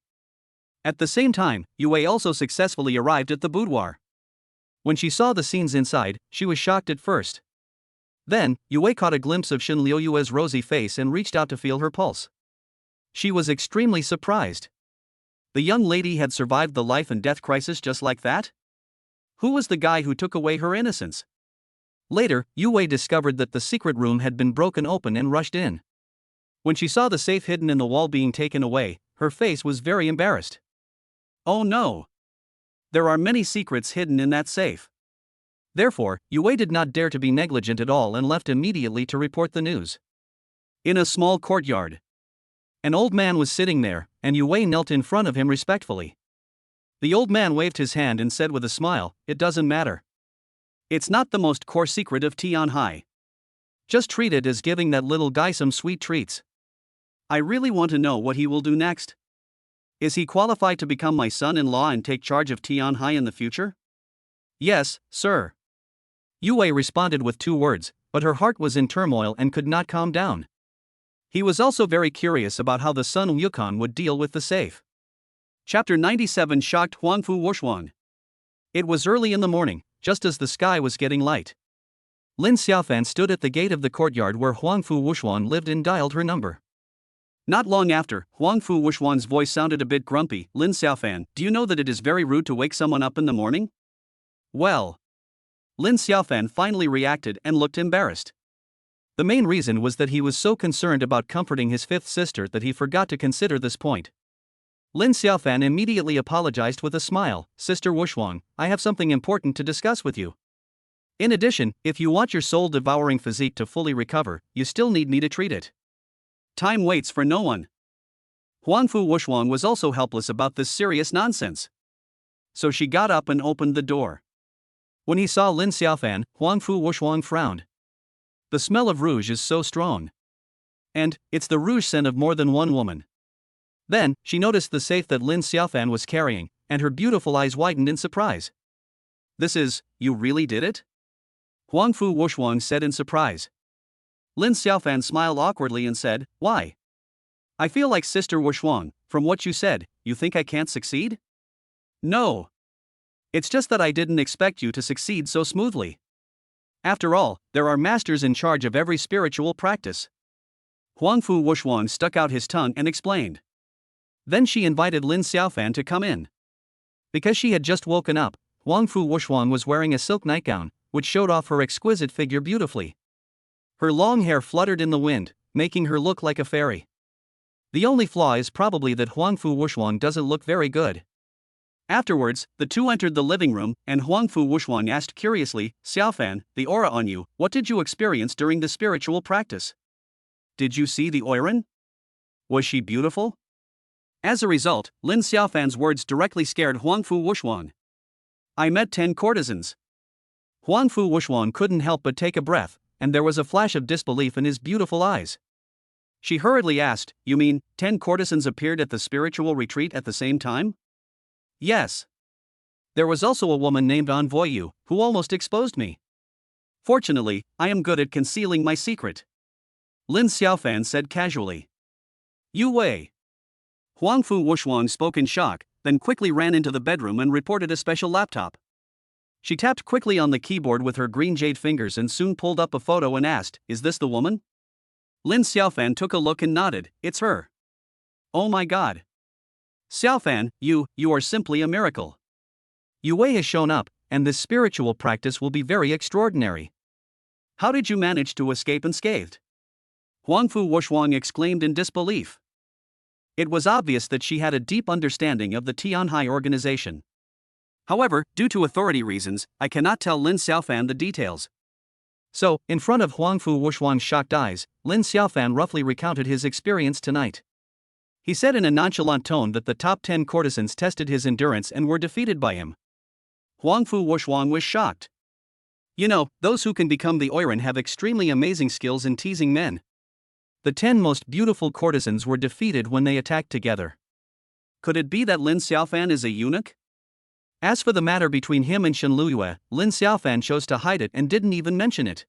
At the same time, Yue also successfully arrived at the boudoir. When she saw the scenes inside, she was shocked at first. Then, Yue caught a glimpse of Shen Liuyue's rosy face and reached out to feel her pulse. She was extremely surprised. The young lady had survived the life and death crisis just like that? Who was the guy who took away her innocence? Later, Yue discovered that the secret room had been broken open and rushed in. When she saw the safe hidden in the wall being taken away, her face was very embarrassed. Oh no! There are many secrets hidden in that safe. Therefore, Yue did not dare to be negligent at all and left immediately to report the news. In a small courtyard, an old man was sitting there, and Yue knelt in front of him respectfully. The old man waved his hand and said with a smile, "It doesn't matter. It's not the most core secret of Tianhai. Just treat it as giving that little guy some sweet treats. I really want to know what he will do next. Is he qualified to become my son-in-law and take charge of Tianhai in the future?" "Yes, sir." Yue responded with 2 words, but her heart was in turmoil and could not calm down. He was also very curious about how the son Yukon would deal with the safe. Chapter 97 shocked Huangfu Wuxuan. It was early in the morning, just as the sky was getting light. Lin Xiaofan stood at the gate of the courtyard where Huangfu Wuxuan lived and dialed her number. Not long after, Huangfu Wuxuan's voice sounded a bit grumpy. "Lin Xiaofan, do you know that it is very rude to wake someone up in the morning?" Well, Lin Xiaofan finally reacted and looked embarrassed. The main reason was that he was so concerned about comforting his 5th sister that he forgot to consider this point. Lin Xiaofan immediately apologized with a smile. "Sister Wuxuan, I have something important to discuss with you. In addition, if you want your soul-devouring physique to fully recover, you still need me to treat it. Time waits for no one." Huangfu Wuxuan was also helpless about this serious nonsense. So she got up and opened the door. When he saw Lin Xiaofan, Huangfu Wuxuan frowned. The smell of rouge is so strong. And, it's the rouge scent of more than one woman. Then, she noticed the safe that Lin Xiaofan was carrying, and her beautiful eyes widened in surprise. You really did it?" Huangfu Wuxuan said in surprise. Lin Xiaofan smiled awkwardly and said, "Why? I feel like Sister Wuxuan, from what you said, you think I can't succeed?" "No. It's just that I didn't expect you to succeed so smoothly. After all, there are masters in charge of every spiritual practice." Huangfu Wuxuan stuck out his tongue and explained. Then she invited Lin Xiaofan to come in. Because she had just woken up, Huangfu Wuxuan was wearing a silk nightgown, which showed off her exquisite figure beautifully. Her long hair fluttered in the wind, making her look like a fairy. The only flaw is probably that Huangfu Wuxuan doesn't look very good. Afterwards, the two entered the living room, and Huangfu Wuxuan asked curiously, "Xiaofan, the aura on you, what did you experience during the spiritual practice? Did you see the Oiran? Was she beautiful?" As a result, Lin Xiaofan's words directly scared Huangfu Wuxuan. "I met 10 courtesans." Huangfu Wuxuan couldn't help but take a breath, and there was a flash of disbelief in his beautiful eyes. She hurriedly asked, "You mean, 10 courtesans appeared at the spiritual retreat at the same time?" "Yes. There was also a woman named Envoyu, who almost exposed me. Fortunately, I am good at concealing my secret," Lin Xiaofan said casually. "You wei." Huangfu Wuxuan spoke in shock, then quickly ran into the bedroom and reported a special laptop. She tapped quickly on the keyboard with her green jade fingers and soon pulled up a photo and asked, "Is this the woman?" Lin Xiaofan took a look and nodded, "It's her." "Oh my god. Xiaofan, you are simply a miracle. Yue has shown up, and this spiritual practice will be very extraordinary. How did you manage to escape unscathed?" Huangfu Wuxuan exclaimed in disbelief. It was obvious that she had a deep understanding of the Tianhai organization. However, due to authority reasons, I cannot tell Lin Xiaofan the details. So, in front of Huangfu Wuxuan's shocked eyes, Lin Xiaofan roughly recounted his experience tonight. He said in a nonchalant tone that the top 10 courtesans tested his endurance and were defeated by him. Huangfu Wuxuan was shocked. You know, those who can become the Oiran have extremely amazing skills in teasing men. The 10 most beautiful courtesans were defeated when they attacked together. Could it be that Lin Xiaofan is a eunuch? As for the matter between him and Shen Liyue, Lin Xiaofan chose to hide it and didn't even mention it.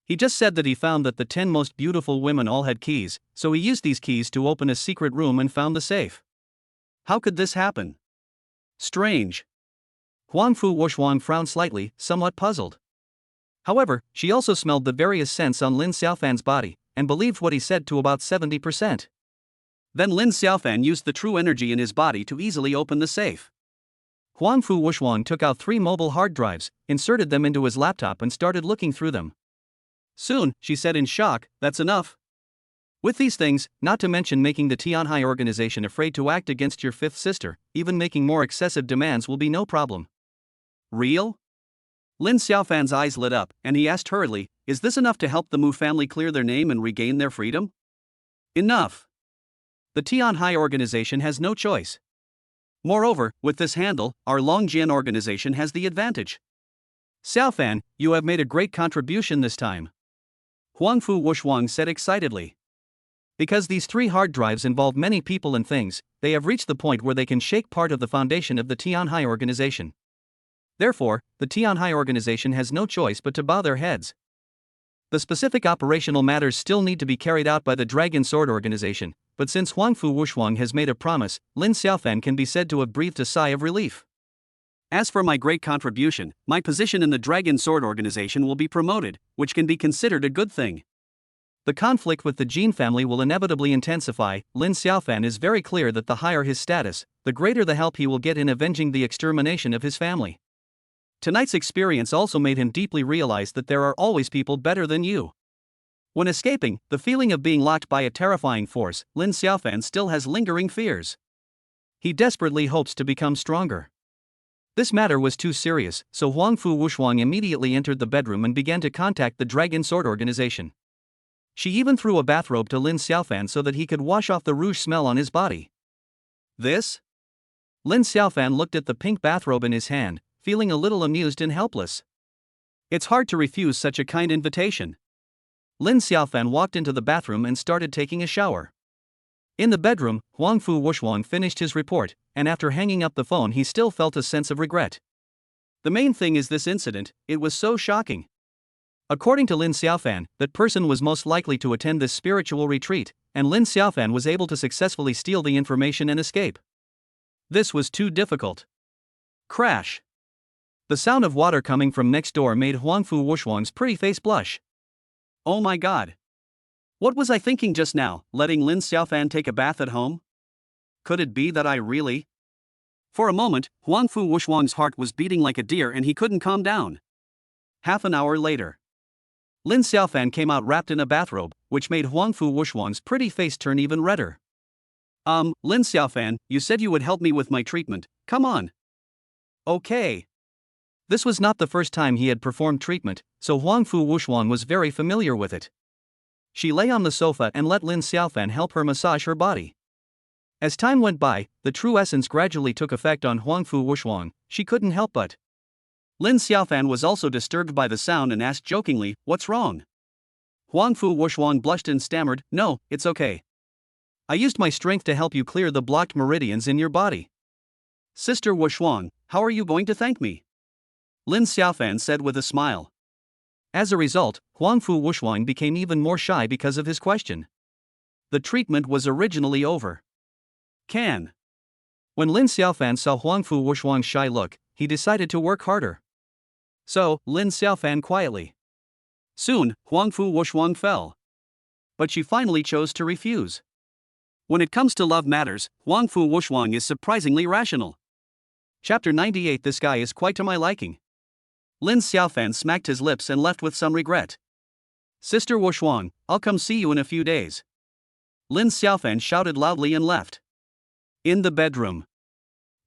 He just said that he found that the 10 most beautiful women all had keys, so he used these keys to open a secret room and found the safe. How could this happen? Strange. Huangfu Wuxuan frowned slightly, somewhat puzzled. However, she also smelled the various scents on Lin Xiaofan's body, and believed what he said to about 70%. Then Lin Xiaofan used the true energy in his body to easily open the safe. Huangfu Wushuang took out 3 mobile hard drives, inserted them into his laptop and started looking through them. Soon, she said in shock, "That's enough. With these things, not to mention making the Tianhai organization afraid to act against your 5th sister, even making more excessive demands will be no problem." Real? Lin Xiaofan's eyes lit up, and he asked hurriedly, "Is this enough to help the Mu family clear their name and regain their freedom?" Enough. The Tianhai organization has no choice. Moreover, with this handle, our Longjian organization has the advantage. Xiaofan, you have made a great contribution this time, Huangfu Wushuang said excitedly. Because these 3 hard drives involve many people and things, they have reached the point where they can shake part of the foundation of the Tianhai organization. Therefore, the Tianhai organization has no choice but to bow their heads. The specific operational matters still need to be carried out by the Dragon Sword organization, but since Huangfu Wushuang has made a promise, Lin Xiaofan can be said to have breathed a sigh of relief. As for my great contribution, my position in the Dragon Sword organization will be promoted, which can be considered a good thing. The conflict with the Jin family will inevitably intensify. Lin Xiaofan is very clear that the higher his status, the greater the help he will get in avenging the extermination of his family. Tonight's experience also made him deeply realize that there are always people better than you. When escaping, the feeling of being locked by a terrifying force, Lin Xiaofan still has lingering fears. He desperately hopes to become stronger. This matter was too serious, so Huangfu Wushuang immediately entered the bedroom and began to contact the Dragon Sword organization. She even threw a bathrobe to Lin Xiaofan so that he could wash off the rouge smell on his body. This? Lin Xiaofan looked at the pink bathrobe in his hand, feeling a little amused and helpless. It's hard to refuse such a kind invitation. Lin Xiaofan walked into the bathroom and started taking a shower. In the bedroom, Huangfu Wushuang finished his report, and after hanging up the phone he still felt a sense of regret. The main thing is this incident, it was so shocking. According to Lin Xiaofan, that person was most likely to attend this spiritual retreat, and Lin Xiaofan was able to successfully steal the information and escape. This was too difficult. Crash. The sound of water coming from next door made Huangfu Wushuang's pretty face blush. Oh my god. What was I thinking just now, letting Lin Xiaofan take a bath at home? Could it be that I really? For a moment, Huangfu Wushuang's heart was beating like a deer and he couldn't calm down. Half an hour later, Lin Xiaofan came out wrapped in a bathrobe, which made Huangfu Wushuang's pretty face turn even redder. Lin Xiaofan, you said you would help me with my treatment, come on. Okay. This was not the first time he had performed treatment, so Huangfu Wushuang was very familiar with it. She lay on the sofa and let Lin Xiaofan help her massage her body. As time went by, the true essence gradually took effect on Huangfu Wushuang. She couldn't help but. Lin Xiaofan was also disturbed by the sound and asked jokingly, "What's wrong?" Huangfu Wushuang blushed and stammered, "No, it's okay. I used my strength to help you clear the blocked meridians in your body." "Sister Wushuang, how are you going to thank me?" Lin Xiaofan said with a smile. As a result, Huangfu Wushuang became even more shy because of his question. The treatment was originally over. When Lin Xiaofan saw Huangfu Wushuang's shy look, he decided to work harder. So, Lin Xiaofan quietly. Soon, Huangfu Wushuang fell. But she finally chose to refuse. When it comes to love matters, Huangfu Wushuang is surprisingly rational. Chapter 98. This guy is quite to my liking. Lin Xiaofan smacked his lips and left with some regret. Sister Wushuang, I'll come see you in a few days. Lin Xiaofan shouted loudly and left. In the bedroom,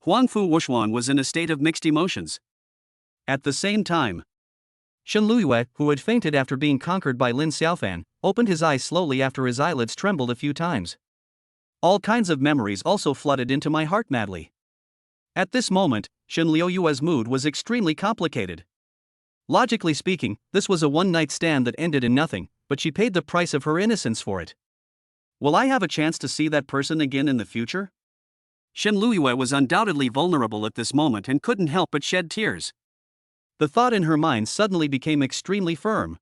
Huangfu Wushuang was in a state of mixed emotions. At the same time, Shen Luiyue, who had fainted after being conquered by Lin Xiaofan, opened his eyes slowly after his eyelids trembled a few times. All kinds of memories also flooded into my heart madly. At this moment, Shen Luiyue's mood was extremely complicated. Logically speaking, this was a one-night stand that ended in nothing, but she paid the price of her innocence for it. Will I have a chance to see that person again in the future? Shen Luiyue was undoubtedly vulnerable at this moment and couldn't help but shed tears. The thought in her mind suddenly became extremely firm.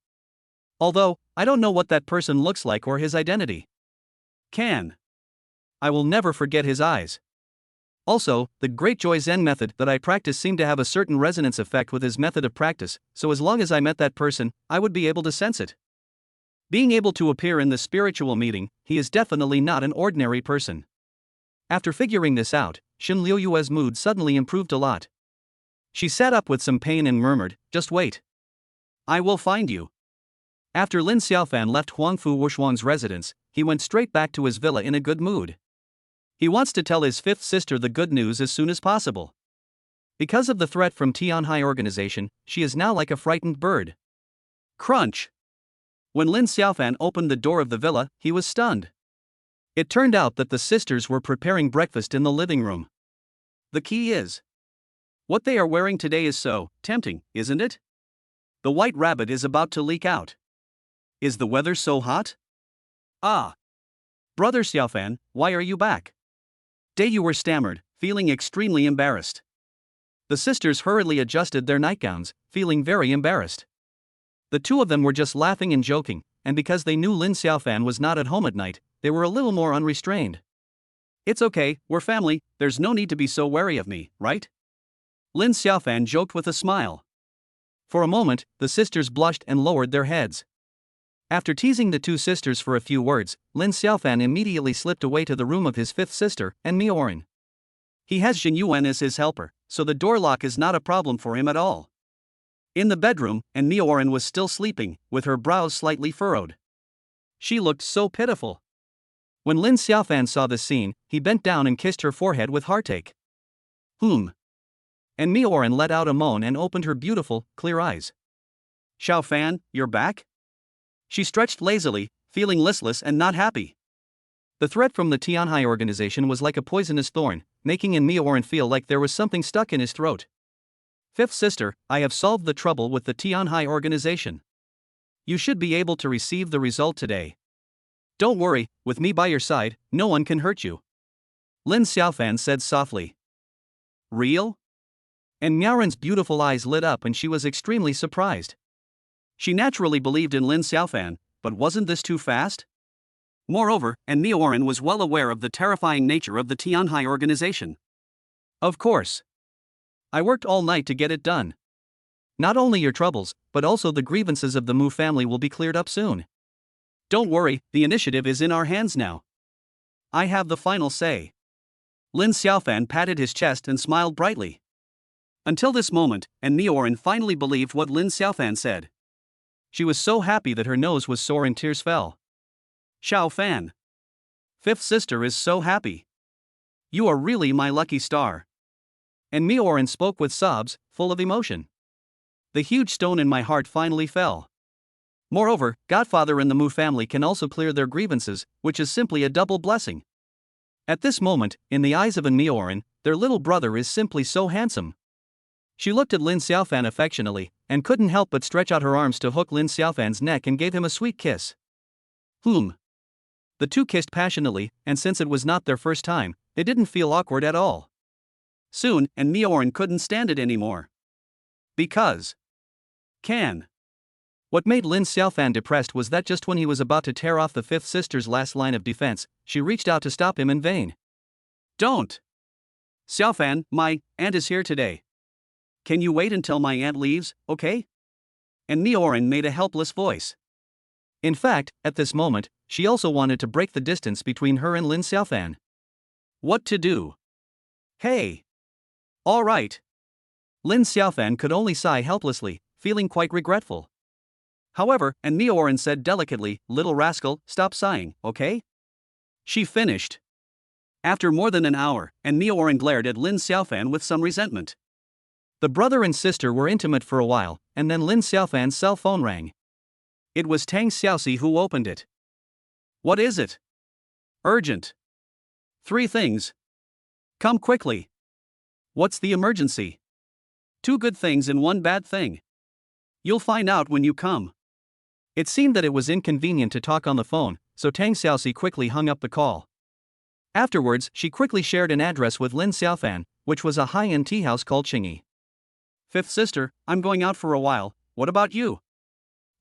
Although, I don't know what that person looks like or his identity. I will never forget his eyes. Also, the Great Joy Zen method that I practice seemed to have a certain resonance effect with his method of practice, so as long as I met that person, I would be able to sense it. Being able to appear in the spiritual meeting, he is definitely not an ordinary person. After figuring this out, Shin Liuyue's mood suddenly improved a lot. She sat up with some pain and murmured, "Just wait. I will find you." After Lin Xiaofan left Huangfu Wushuang's residence, he went straight back to his villa in a good mood. He wants to tell his fifth sister the good news as soon as possible. Because of the threat from Tianhai organization, she is now like a frightened bird. Crunch! When Lin Xiaofan opened the door of the villa, he was stunned. It turned out that the sisters were preparing breakfast in the living room. The key is, what they are wearing today is so tempting, isn't it? The white rabbit is about to leak out. Is the weather so hot? Ah! Brother Xiaofan, why are you back? Daiyuer stammered, feeling extremely embarrassed. The sisters hurriedly adjusted their nightgowns, feeling very embarrassed. The two of them were just laughing and joking, and because they knew Lin Xiaofan was not at home at night, they were a little more unrestrained. It's okay, we're family, there's no need to be so wary of me, right? Lin Xiaofan joked with a smile. For a moment, the sisters blushed and lowered their heads. After teasing the two sisters for a few words, Lin Xiaofan immediately slipped away to the room of his fifth sister, and Miaoran. He has Jin Yuan as his helper, so the door lock is not a problem for him at all. In the bedroom, and Miaoran was still sleeping, with her brows slightly furrowed. She looked so pitiful. When Lin Xiaofan saw this scene, he bent down and kissed her forehead with heartache. And Miaoran let out a moan and opened her beautiful, clear eyes. Xiaofan, you're back? She stretched lazily, feeling listless and not happy. The threat from the Tianhai organization was like a poisonous thorn, making Miaoran feel like there was something stuck in his throat. Fifth sister, I have solved the trouble with the Tianhai organization. You should be able to receive the result today. Don't worry, with me by your side, no one can hurt you. Lin Xiaofan said softly. Real? And Miaoran's beautiful eyes lit up and she was extremely surprised. She naturally believed in Lin Xiaofan, but wasn't this too fast? Moreover, and Miaoran was well aware of the terrifying nature of the Tianhai organization. Of course. I worked all night to get it done. Not only your troubles, but also the grievances of the Mu family will be cleared up soon. Don't worry, the initiative is in our hands now. I have the final say. Lin Xiaofan patted his chest and smiled brightly. Until this moment, and Miaoran finally believed what Lin Xiaofan said. She was so happy that her nose was sore and tears fell. Xiaofan. Fifth sister is so happy. You are really my lucky star. And Miaoran spoke with sobs, full of emotion. The huge stone in my heart finally fell. Moreover, Godfather and the Mu family can also clear their grievances, which is simply a double blessing. At this moment, in the eyes of Miaoran, their little brother is simply so handsome. She looked at Lin Xiaofan affectionately, and couldn't help but stretch out her arms to hook Lin Xiaofan's neck and gave him a sweet kiss. The two kissed passionately, and since it was not their first time, they didn't feel awkward at all. Soon, and Miaoran couldn't stand it anymore. Because. What made Lin Xiaofan depressed was that just when he was about to tear off the fifth sister's last line of defense, she reached out to stop him in vain. Don't! Xiaofan, my aunt is here today. Can you wait until my aunt leaves, okay? And Miaoran made a helpless voice. In fact, at this moment, she also wanted to break the distance between her and Lin Xiaofan. What to do? Hey! All right. Lin Xiaofan could only sigh helplessly, feeling quite regretful. However, and Miaoran said delicately, "Little rascal, stop sighing, okay?" She finished. After more than an hour, and Miaoran glared at Lin Xiaofan with some resentment. The brother and sister were intimate for a while, and then Lin Xiaofan's cell phone rang. It was Tang Xiaoxi who opened it. What is it? Urgent. 3 things. Come quickly. What's the emergency? 2 good things and 1 bad thing. You'll find out when you come. It seemed that it was inconvenient to talk on the phone, so Tang Xiaoxi quickly hung up the call. Afterwards, she quickly shared an address with Lin Xiaofan, which was a high-end tea house called Qingyi. Fifth sister, I'm going out for a while, what about you?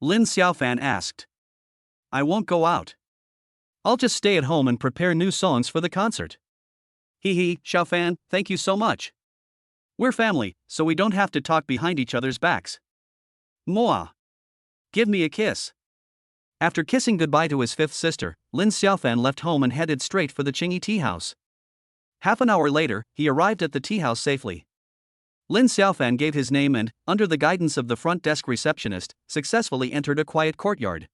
Lin Xiaofan asked. I won't go out. I'll just stay at home and prepare new songs for the concert. Hee hee, Xiaofan, thank you so much. We're family, so we don't have to talk behind each other's backs. Moa. Give me a kiss. After kissing goodbye to his fifth sister, Lin Xiaofan left home and headed straight for the Qingyi tea house. Half an hour later, he arrived at the tea house safely. Lin Xiaofan gave his name and, under the guidance of the front desk receptionist, successfully entered a quiet courtyard.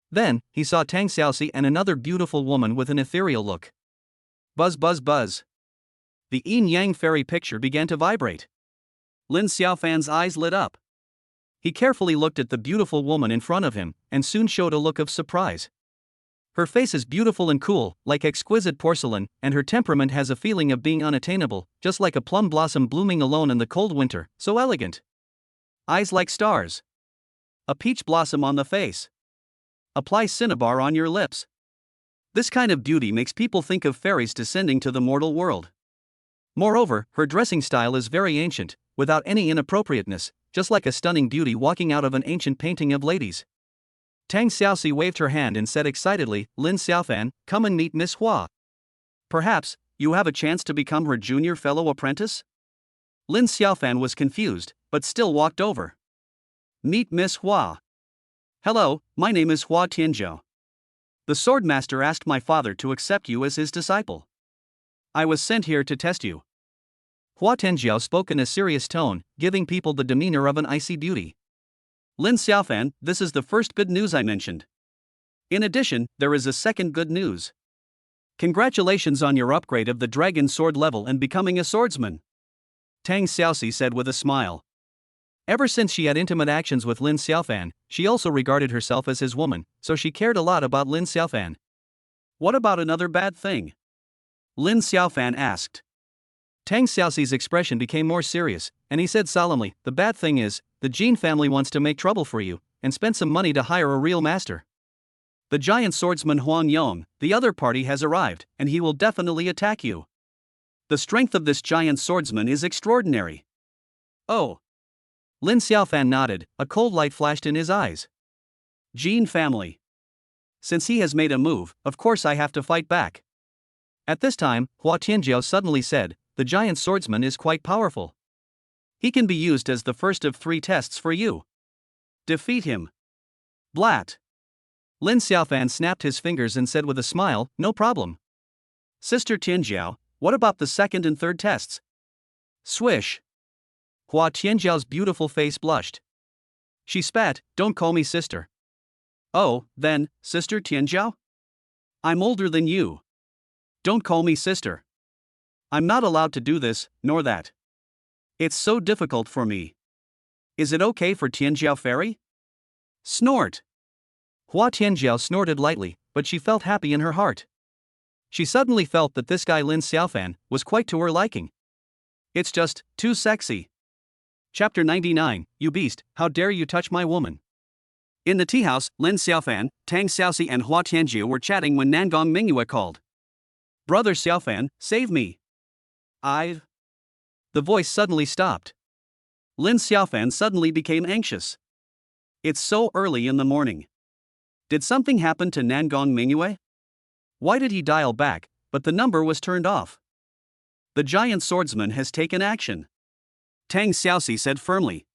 Then, he saw Tang Xiaoxi and another beautiful woman with an ethereal look. Buzz buzz buzz. The yin-yang fairy picture began to vibrate. Lin Xiaofan's eyes lit up. He carefully looked at the beautiful woman in front of him, and soon showed a look of surprise. Her face is beautiful and cool, like exquisite porcelain, and her temperament has a feeling of being unattainable, just like a plum blossom blooming alone in the cold winter, so elegant. Eyes like stars. A peach blossom on the face. Apply cinnabar on your lips. This kind of beauty makes people think of fairies descending to the mortal world. Moreover, her dressing style is very ancient, without any inappropriateness, just like a stunning beauty walking out of an ancient painting of ladies. Tang Xiaoxi waved her hand and said excitedly, Lin Xiaofan, come and meet Miss Hua. Perhaps, you have a chance to become her junior fellow apprentice? Lin Xiaofan was confused, but still walked over. Meet Miss Hua. Hello, my name is Hua Tianzhou. The swordmaster asked my father to accept you as his disciple. I was sent here to test you. Hua Tianzhou spoke in a serious tone, giving people the demeanor of an icy beauty. Lin Xiaofan, this is the first good news I mentioned. In addition, there is a second good news. Congratulations on your upgrade of the dragon sword level and becoming a swordsman. Tang Xiaoxi said with a smile. Ever since she had intimate actions with Lin Xiaofan, she also regarded herself as his woman, so she cared a lot about Lin Xiaofan. What about another bad thing? Lin Xiaofan asked. Tang Xiaoxi's expression became more serious, and he said solemnly, the bad thing is, the Jin family wants to make trouble for you, and spend some money to hire a real master. The giant swordsman Huang Yong, the other party has arrived, and he will definitely attack you. The strength of this giant swordsman is extraordinary. Oh. Lin Xiaofan nodded, a cold light flashed in his eyes. Jin family. Since he has made a move, of course I have to fight back. At this time, Hua Tianzhou suddenly said, the giant swordsman is quite powerful. He can be used as the first of 3 tests for you. Defeat him. Blat. Lin Xiaofan snapped his fingers and said with a smile, no problem. Sister Tianzhou, what about the second and third tests? Swish. Hua Tianzhou's beautiful face blushed. She spat, don't call me sister. Oh, then, Sister Tianzhou? I'm older than you. Don't call me sister. I'm not allowed to do this, nor that. It's so difficult for me. Is it okay for Tianzhou Fairy? Snort. Hua Tianzhou snorted lightly, but she felt happy in her heart. She suddenly felt that this guy Lin Xiaofan was quite to her liking. It's just too sexy. Chapter 99, You Beast, How Dare You Touch My Woman? In the tea house, Lin Xiaofan, Tang Xiaoxi and Hua Tianzhou were chatting when Nangong Mingyue called. Brother Xiaofan, save me. I've... The voice suddenly stopped. Lin Xiaofan suddenly became anxious. It's so early in the morning. Did something happen to Nangong Mingyue? Why did he dial back, but the number was turned off? The giant swordsman has taken action. Tang Xiaoxi said firmly.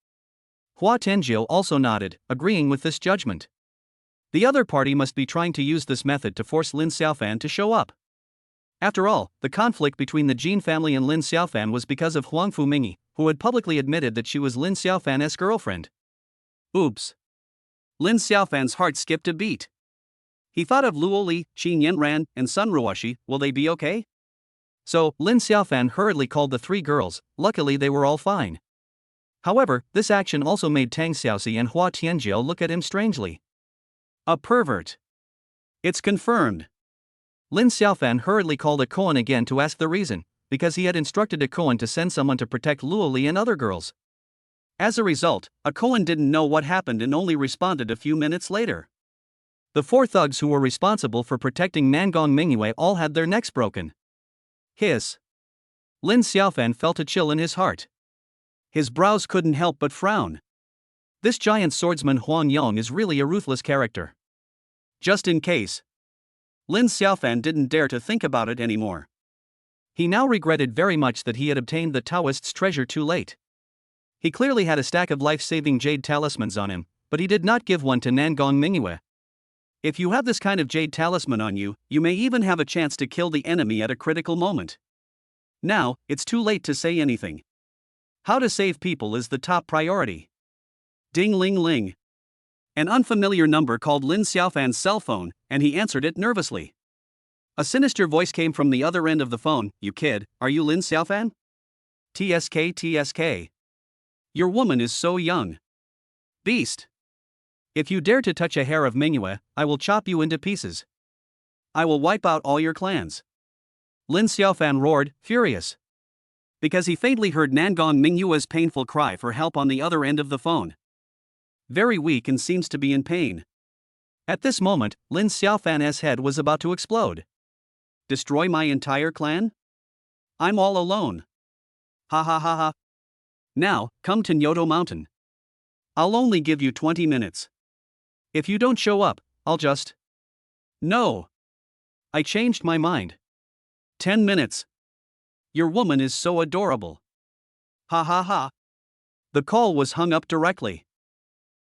Hua Tianzhou also nodded, agreeing with this judgment. The other party must be trying to use this method to force Lin Xiaofan to show up. After all, the conflict between the Jin family and Lin Xiaofan was because of Huangfu Mingyi, who had publicly admitted that she was Lin Xiaofan's girlfriend. Oops. Lin Xiaofan's heart skipped a beat. He thought of Luo Li, Qin Yanran, and Sun Ruoshi, will they be okay? So, Lin Xiaofan hurriedly called the 3 girls, luckily they were all fine. However, this action also made Tang Xiaoxi and Hua Tianzhou look at him strangely. A pervert. It's confirmed. Lin Xiaofan hurriedly called a koan again to ask the reason, because he had instructed a koan to send someone to protect Luo Li and other girls. As a result, a koan didn't know what happened and only responded a few minutes later. The 4 thugs who were responsible for protecting Nangong Mingyue all had their necks broken. Hiss. Lin Xiaofan felt a chill in his heart. His brows couldn't help but frown. This giant swordsman Huang Yong is really a ruthless character. Just in case. Lin Xiaofan didn't dare to think about it anymore. He now regretted very much that he had obtained the Taoist's treasure too late. He clearly had a stack of life-saving jade talismans on him, but he did not give one to Nangong Mingyue. If you have this kind of jade talisman on you, you may even have a chance to kill the enemy at a critical moment. Now, it's too late to say anything. How to save people is the top priority. Ding ling ling. An unfamiliar number called Lin Xiaofan's cell phone, and he answered it nervously. A sinister voice came from the other end of the phone. "You kid, are you Lin Xiaofan?" "TSK TSK. Your woman is so young." "Beast. If you dare to touch a hair of Mingyue, I will chop you into pieces. I will wipe out all your clans." Lin Xiaofan roared, furious. Because he faintly heard Nangong Mingyue's painful cry for help on the other end of the phone. Very weak and seems to be in pain. At this moment, Lin Xiaofan's head was about to explode. Destroy my entire clan? I'm all alone. Ha ha ha ha. Now, come to Nyoto Mountain. I'll only give you 20 minutes. If you don't show up, I'll just... No. I changed my mind. 10 minutes. Your woman is so adorable. Ha ha ha. The call was hung up directly.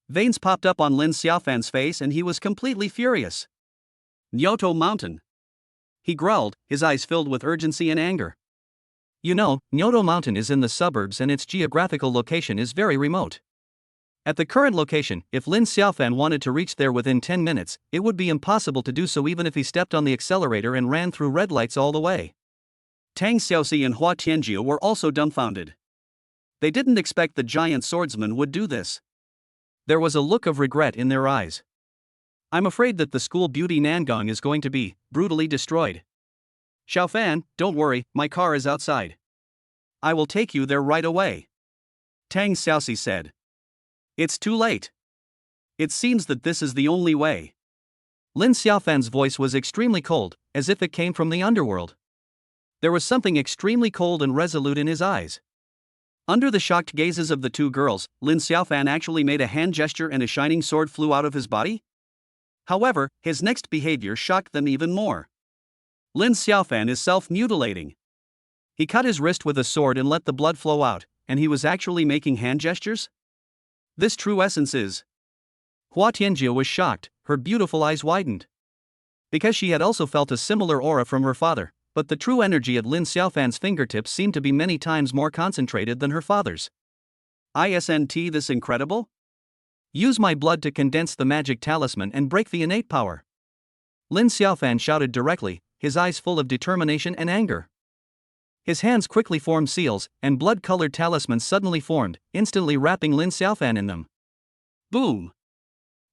Veins popped up on Lin Xiaofan's face and he was completely furious. Nyoto Mountain. He growled, his eyes filled with urgency and anger. You know, Nyoto Mountain is in the suburbs and its geographical location is very remote. At the current location, if Lin Xiaofan wanted to reach there within 10 minutes, it would be impossible to do so even if he stepped on the accelerator and ran through red lights all the way. Tang Xiaoxi and Hua Tianjia were also dumbfounded. They didn't expect the giant swordsman would do this. There was a look of regret in their eyes. I'm afraid that the school beauty Nangong is going to be brutally destroyed. Xiaofan, don't worry, my car is outside. I will take you there right away. Tang Xiaoxi said. It's too late. It seems that this is the only way. Lin Xiaofan's voice was extremely cold, as if it came from the underworld. There was something extremely cold and resolute in his eyes. Under the shocked gazes of the two girls, Lin Xiaofan actually made a hand gesture and a shining sword flew out of his body. However, his next behavior shocked them even more. Lin Xiaofan is self-mutilating. He cut his wrist with a sword and let the blood flow out, and he was actually making hand gestures? This true essence is... Hua Tianjia was shocked, her beautiful eyes widened. Because she had also felt a similar aura from her father, but the true energy at Lin Xiaofan's fingertips seemed to be many times more concentrated than her father's. Isn't this incredible? Use my blood to condense the magic talisman and break the innate power. Lin Xiaofan shouted directly, his eyes full of determination and anger. His hands quickly formed seals, and blood-colored talismans suddenly formed, instantly wrapping Lin Xiaofan in them. Boom!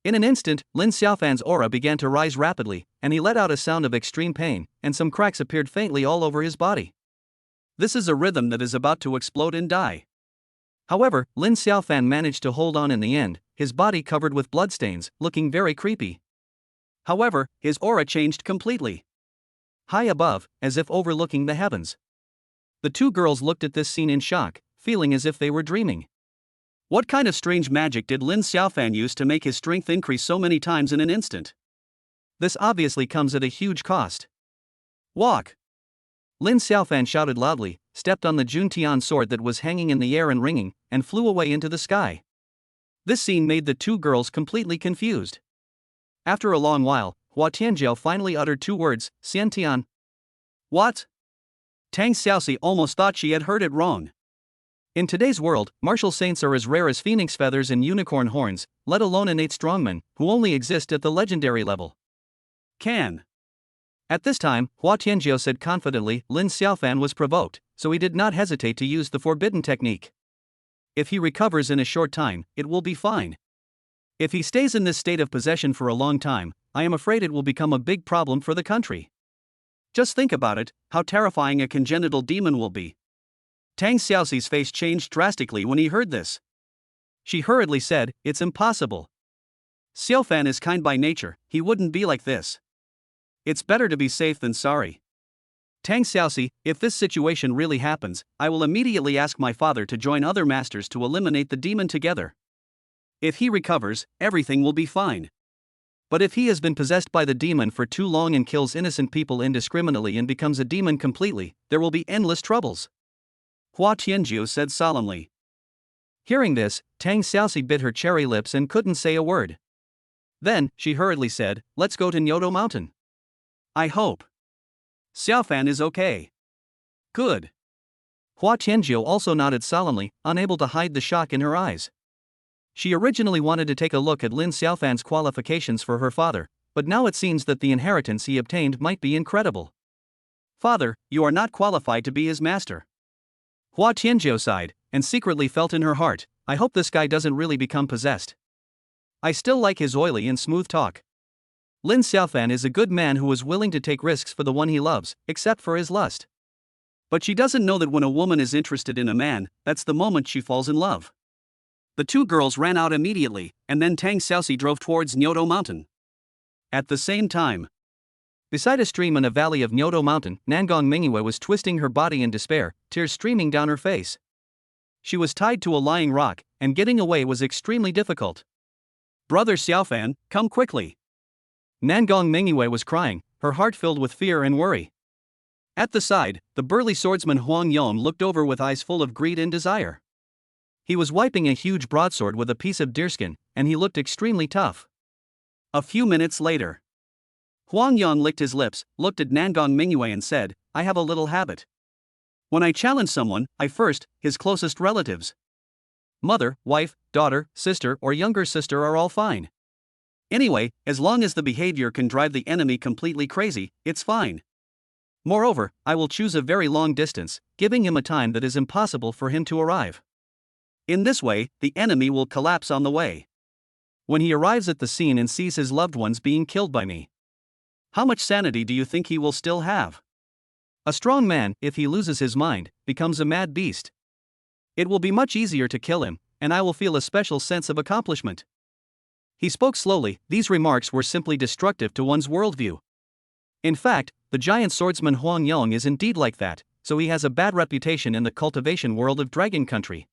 In an instant, Lin Xiaofan's aura began to rise rapidly, and he let out a sound of extreme pain, and some cracks appeared faintly all over his body. This is a rhythm that is about to explode and die. However, Lin Xiaofan managed to hold on in the end, his body covered with bloodstains, looking very creepy. However, his aura changed completely. High above, as if overlooking the heavens. The two girls looked at this scene in shock, feeling as if they were dreaming. What kind of strange magic did Lin Xiaofan use to make his strength increase so many times in an instant? This obviously comes at a huge cost. Walk! Lin Xiaofan shouted loudly, stepped on the Juntian sword that was hanging in the air and ringing, and flew away into the sky. This scene made the two girls completely confused. After a long while, Hua Tianjiao finally uttered two words, Xiantian. What? Tang Xiaoxi almost thought she had heard it wrong. In today's world, martial saints are as rare as phoenix feathers and unicorn horns, let alone innate strongmen, who only exist at the legendary level. Can. At this time, Hua Tianjiao said confidently, Lin Xiaofan was provoked, so he did not hesitate to use the forbidden technique. If he recovers in a short time, it will be fine. If he stays in this state of possession for a long time, I am afraid it will become a big problem for the country. Just think about it, how terrifying a congenital demon will be. Tang Xiaoxi's face changed drastically when he heard this. She hurriedly said, it's impossible. Xiaofan is kind by nature, he wouldn't be like this. It's better to be safe than sorry. Tang Xiaoxi, if this situation really happens, I will immediately ask my father to join other masters to eliminate the demon together. If he recovers, everything will be fine. But if he has been possessed by the demon for too long and kills innocent people indiscriminately and becomes a demon completely, there will be endless troubles. Hua Tianjiu said solemnly. Hearing this, Tang Xiaoxi bit her cherry lips and couldn't say a word. Then, she hurriedly said, let's go to Nyoto Mountain. I hope Xiaofan is okay. Good. Hua Tianjiu also nodded solemnly, unable to hide the shock in her eyes. She originally wanted to take a look at Lin Xiaofan's qualifications for her father, but now it seems that the inheritance he obtained might be incredible. Father, you are not qualified to be his master. Hua Tianjiu sighed, and secretly felt in her heart, I hope this guy doesn't really become possessed. I still like his oily and smooth talk. Lin Xiaofan is a good man who is willing to take risks for the one he loves, except for his lust. But she doesn't know that when a woman is interested in a man, that's the moment she falls in love. The two girls ran out immediately, and then Tang Xiaoxi drove towards Nyoto Mountain. At the same time, beside a stream in a valley of Nyoto Mountain, Nangong Mingyue was twisting her body in despair, tears streaming down her face. She was tied to a lying rock, and getting away was extremely difficult. Brother Xiaofan, come quickly. Nangong Mingyue was crying, her heart filled with fear and worry. At the side, the burly swordsman Huang Yong looked over with eyes full of greed and desire. He was wiping a huge broadsword with a piece of deerskin, and he looked extremely tough. A few minutes later, Huang Yong licked his lips, looked at Nangong Mingyue and said, I have a little habit. When I challenge someone, I first, his closest relatives. Mother, wife, daughter, sister or younger sister are all fine. Anyway, as long as the behavior can drive the enemy completely crazy, it's fine. Moreover, I will choose a very long distance, giving him a time that is impossible for him to arrive. In this way, the enemy will collapse on the way. When he arrives at the scene and sees his loved ones being killed by me, how much sanity do you think he will still have? A strong man, if he loses his mind, becomes a mad beast. It will be much easier to kill him, and I will feel a special sense of accomplishment. He spoke slowly, these remarks were simply destructive to one's worldview. In fact, the giant swordsman Huang Yong is indeed like that, so he has a bad reputation in the cultivation world of Dragon Country.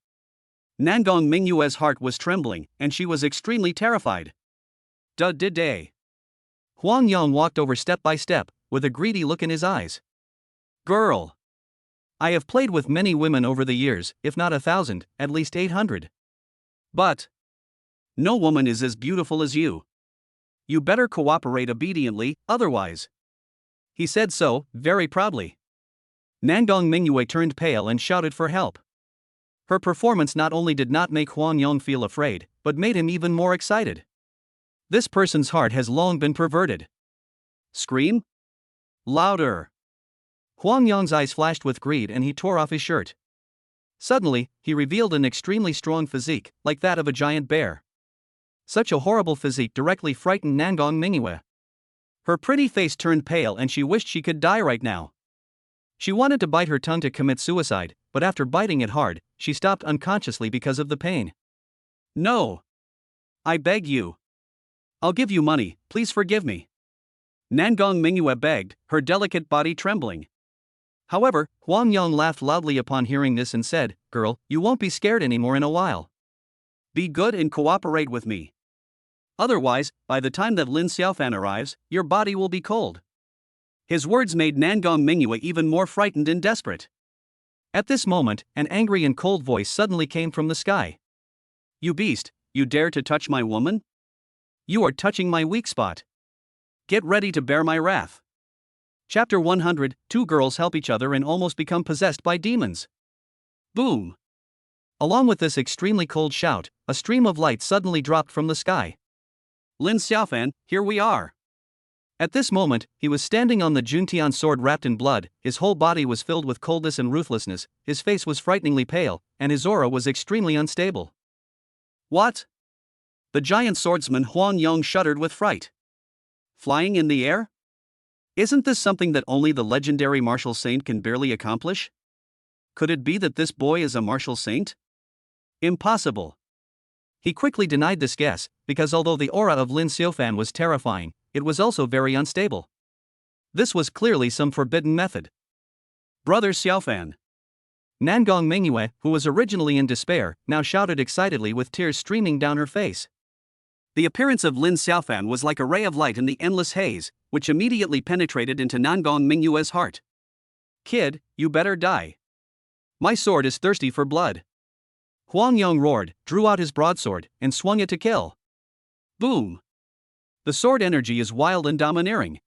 Nangong Mingyue's heart was trembling, and she was extremely terrified. Day. Huang Yong walked over step by step, with a greedy look in his eyes. Girl. I have played with many women over the years, if not 1,000, at least 800. But no woman is as beautiful as you. You better cooperate obediently, otherwise. He said so, very proudly. Nangong Mingyue turned pale and shouted for help. Her performance not only did not make Huang Yong feel afraid, but made him even more excited. This person's heart has long been perverted. Scream? Louder. Huang Yong's eyes flashed with greed and he tore off his shirt. Suddenly, he revealed an extremely strong physique, like that of a giant bear. Such a horrible physique directly frightened Nangong Mingyue. Her pretty face turned pale and she wished she could die right now. She wanted to bite her tongue to commit suicide, but after biting it hard, she stopped unconsciously because of the pain. No. I beg you. I'll give you money, please forgive me. Nangong Mingyue begged, her delicate body trembling. However, Huang Yong laughed loudly upon hearing this and said, Girl, you won't be scared anymore in a while. Be good and cooperate with me. Otherwise, by the time that Lin Xiaofan arrives, your body will be cold. His words made Nangong Mingyue even more frightened and desperate. At this moment, an angry and cold voice suddenly came from the sky. You beast, you dare to touch my woman? You are touching my weak spot. Get ready to bear my wrath. Chapter 100, Two girls help each other and almost become possessed by demons. Boom. Along with this extremely cold shout, a stream of light suddenly dropped from the sky. Lin Xiaofan, here we are. At this moment, he was standing on the Juntian sword wrapped in blood, his whole body was filled with coldness and ruthlessness, his face was frighteningly pale, and his aura was extremely unstable. What? The giant swordsman Huang Yong shuddered with fright. Flying in the air? Isn't this something that only the legendary martial saint can barely accomplish? Could it be that this boy is a martial saint? Impossible. He quickly denied this guess, because although the aura of Lin Xiaofan was terrifying, it was also very unstable. This was clearly some forbidden method. Brother Xiaofan. Nangong Mingyue, who was originally in despair, now shouted excitedly with tears streaming down her face. The appearance of Lin Xiaofan was like a ray of light in the endless haze, which immediately penetrated into Nangong Mingyue's heart. Kid, you better die. My sword is thirsty for blood. Huang Yong roared, drew out his broadsword, and swung it to kill. Boom! The sword energy is wild and domineering.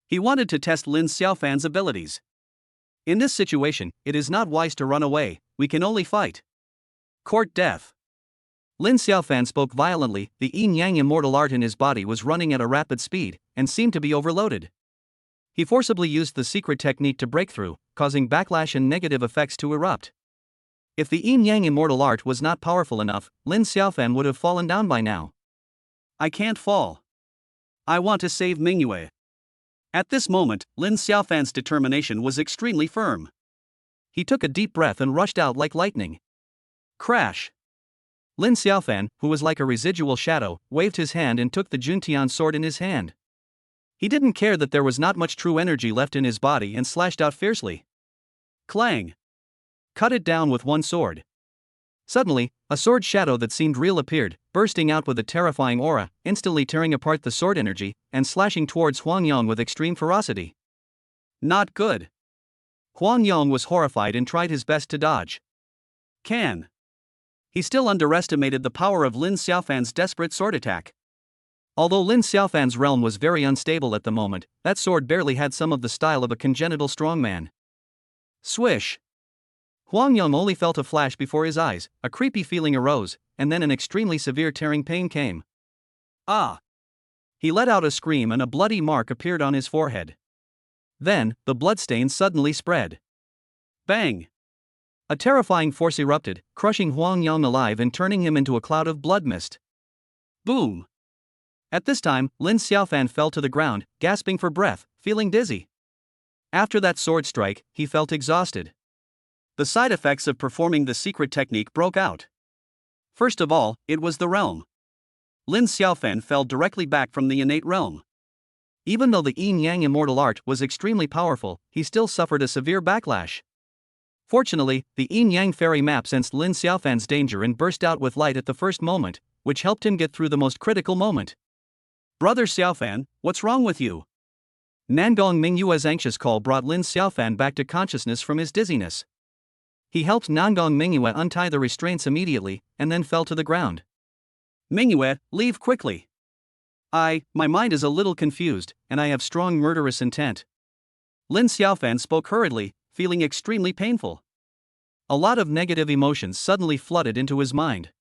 He wanted to test Lin Xiaofan's abilities. In this situation, it is not wise to run away, we can only fight. Court death. Lin Xiaofan spoke violently, the Yin-Yang Immortal art in his body was running at a rapid speed, and seemed to be overloaded. He forcibly used the secret technique to break through, causing backlash and negative effects to erupt. If the Yin-Yang Immortal art was not powerful enough, Lin Xiaofan would have fallen down by now. I can't fall. I want to save Mingyue. At this moment, Lin Xiaofan's determination was extremely firm. He took a deep breath and rushed out like lightning. Crash! Lin Xiaofan, who was like a residual shadow, waved his hand and took the Juntian sword in his hand. He didn't care that there was not much true energy left in his body and slashed out fiercely. Clang! Cut it down with one sword. Suddenly, a sword shadow that seemed real appeared, bursting out with a terrifying aura, instantly tearing apart the sword energy, and slashing towards Huang Yong with extreme ferocity. Not good. Huang Yong was horrified and tried his best to dodge. He still underestimated the power of Lin Xiaofan's desperate sword attack. Although Lin Xiaofan's realm was very unstable at the moment, that sword barely had some of the style of a congenital strongman. Swish! Huang Yong only felt a flash before his eyes, a creepy feeling arose, and then an extremely severe tearing pain came. Ah! He let out a scream and a bloody mark appeared on his forehead. Then, the bloodstain suddenly spread. Bang! A terrifying force erupted, crushing Huang Yong alive and turning him into a cloud of blood mist. Boom! At this time, Lin Xiaofan fell to the ground, gasping for breath, feeling dizzy. After that sword strike, he felt exhausted. The side effects of performing the secret technique broke out. First of all, it was the realm. Lin Xiaofan fell directly back from the innate realm. Even though the Yin-Yang Immortal art was extremely powerful, he still suffered a severe backlash. Fortunately, the Yin-Yang fairy map sensed Lin Xiaofan's danger and burst out with light at the first moment, which helped him get through the most critical moment. Brother Xiaofan, what's wrong with you? Nangong Mingyue's anxious call brought Lin Xiaofan back to consciousness from his dizziness. He helped Nangong Mingyue untie the restraints immediately, and then fell to the ground. Mingyue, leave quickly. My mind is a little confused, and I have strong murderous intent. Lin Xiaofan spoke hurriedly, feeling extremely painful. A lot of negative emotions suddenly flooded into his mind.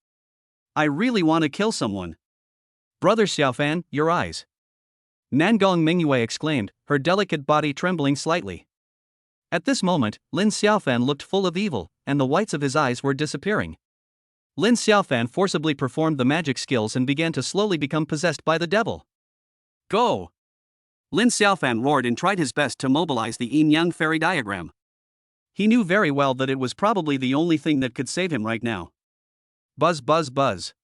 I really want to kill someone. Brother Xiaofan, your eyes. Nangong Mingyue exclaimed, her delicate body trembling slightly. At this moment, Lin Xiaofan looked full of evil, and the whites of his eyes were disappearing. Lin Xiaofan forcibly performed the magic skills and began to slowly become possessed by the devil. Go! Lin Xiaofan roared and tried his best to mobilize the Yin-Yang fairy diagram. He knew very well that it was probably the only thing that could save him right now. Buzz buzz buzz.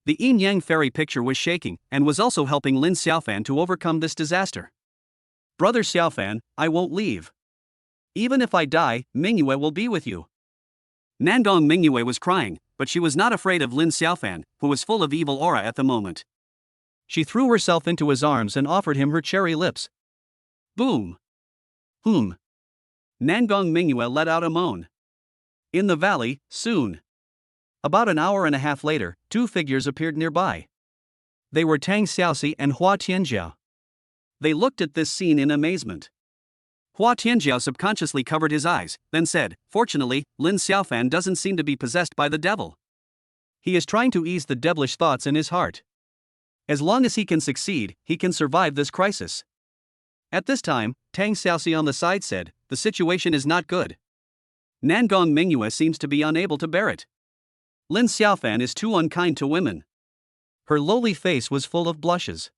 The Yin-Yang fairy picture was shaking, and was also helping Lin Xiaofan to overcome this disaster. Brother Xiaofan, I won't leave. Even if I die, Mingyue will be with you. Nangong Mingyue was crying, but she was not afraid of Lin Xiaofan, who was full of evil aura at the moment. She threw herself into his arms and offered him her cherry lips. Boom! Nangong Mingyue let out a moan. In the valley, soon. About an hour and a half later, two figures appeared nearby. They were Tang Xiaoxi and Hua Tianjiao. They looked at this scene in amazement. Hua Tianjiao subconsciously covered his eyes, then said, "Fortunately, Lin Xiaofan doesn't seem to be possessed by the devil. He is trying to ease the devilish thoughts in his heart. As long as he can succeed, he can survive this crisis." At this time, Tang Xiaoxi on the side said, "The situation is not good. Nangong Mingyue seems to be unable to bear it. Lin Xiaofan is too unkind to women." Her lowly face was full of blushes.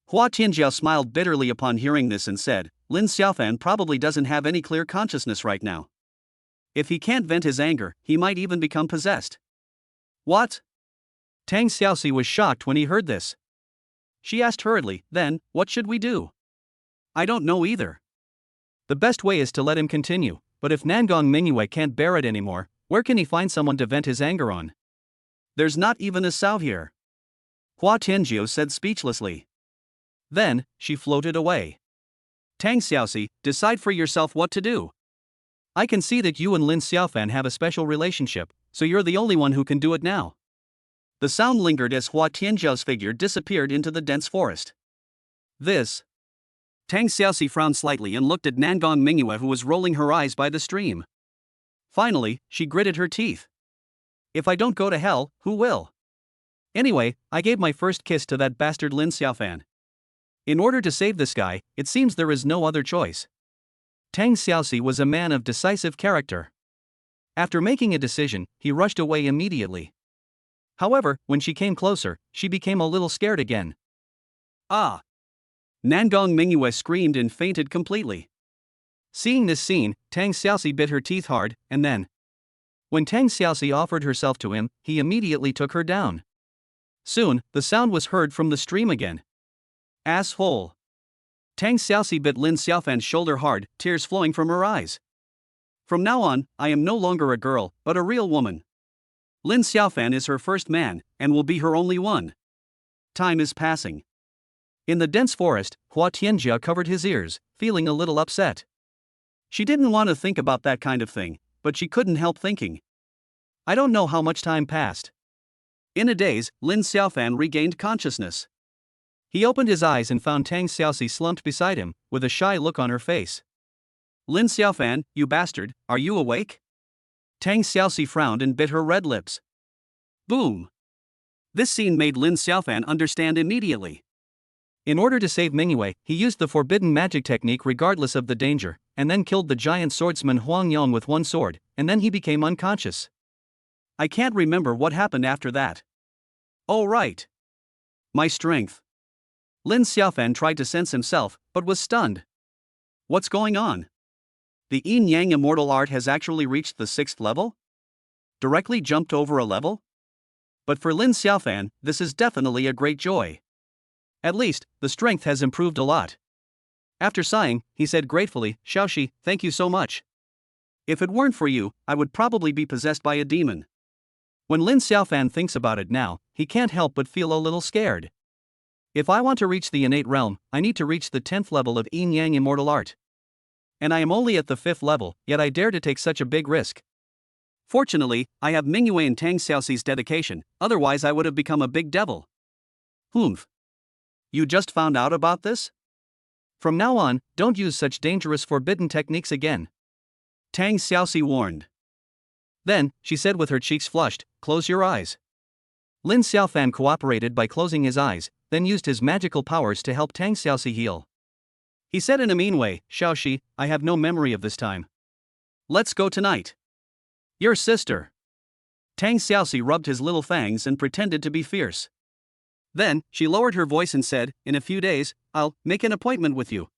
Hua Tianjiao smiled bitterly upon hearing this and said, "Lin Xiaofan probably doesn't have any clear consciousness right now. If he can't vent his anger, he might even become possessed." What? Tang Xiaoxi was shocked when he heard this. She asked hurriedly, "Then, what should we do?" "I don't know either. The best way is to let him continue, but if Nangong Mingyue can't bear it anymore, where can he find someone to vent his anger on? There's not even a sow here." Hua Tianjiu said speechlessly. Then, she floated away. Tang Xiaoxi, decide for yourself what to do. I can see that you and Lin Xiaofan have a special relationship, so you're the only one who can do it now. The sound lingered as Hua Tianjiu's figure disappeared into the dense forest. This. Tang Xiaoxi frowned slightly and looked at Nangong Mingyue, who was rolling her eyes by the stream. Finally, she gritted her teeth. If I don't go to hell, who will? Anyway, I gave my first kiss to that bastard Lin Xiaofan. In order to save this guy, it seems there is no other choice. Tang Xiaoxi was a man of decisive character. After making a decision, he rushed away immediately. However, when she came closer, she became a little scared again. Ah! Nangong Mingyue screamed and fainted completely. Seeing this scene, Tang Xiaoxi bit her teeth hard, and then, when Tang Xiaoxi offered herself to him, he immediately took her down. Soon, the sound was heard from the stream again. Asshole! Tang Xiaoxi bit Lin Xiaofan's shoulder hard, tears flowing from her eyes. From now on, I am no longer a girl, but a real woman. Lin Xiaofan is her first man, and will be her only one. Time is passing. In the dense forest, Hua Tianjia covered his ears, feeling a little upset. She didn't want to think about that kind of thing, but she couldn't help thinking. I don't know how much time passed. In a daze, Lin Xiaofan regained consciousness. He opened his eyes and found Tang Xiaoxi slumped beside him, with a shy look on her face. Lin Xiaofan, you bastard, are you awake? Tang Xiaoxi frowned and bit her red lips. Boom! This scene made Lin Xiaofan understand immediately. In order to save Mingyue, he used the forbidden magic technique regardless of the danger, and then killed the giant swordsman Huang Yong with one sword, and then he became unconscious. I can't remember what happened after that. Oh right. My strength. Lin Xiaofan tried to sense himself, but was stunned. What's going on? The Yin-Yang Immortal Art has actually reached the 6th level? Directly jumped over a level? But for Lin Xiaofan, this is definitely a great joy. At least, the strength has improved a lot. After sighing, he said gratefully, Xiaoxi, thank you so much. If it weren't for you, I would probably be possessed by a demon. When Lin Xiaofan thinks about it now, he can't help but feel a little scared. If I want to reach the innate realm, I need to reach the 10th level of Yin-Yang Immortal Art. And I am only at the 5th level, yet I dare to take such a big risk. Fortunately, I have Mingyue and Tang Xiaoxi's dedication, otherwise I would have become a big devil. Humph. You just found out about this? From now on, don't use such dangerous forbidden techniques again. Tang Xiaoxi warned. Then, she said with her cheeks flushed, close your eyes. Lin Xiaofan cooperated by closing his eyes, then used his magical powers to help Tang Xiaoxi heal. He said in a mean way, Xiaoxi, I have no memory of this time. Let's go tonight. Your sister. Tang Xiaoxi rubbed his little fangs and pretended to be fierce. Then, she lowered her voice and said, in a few days, I'll make an appointment with you.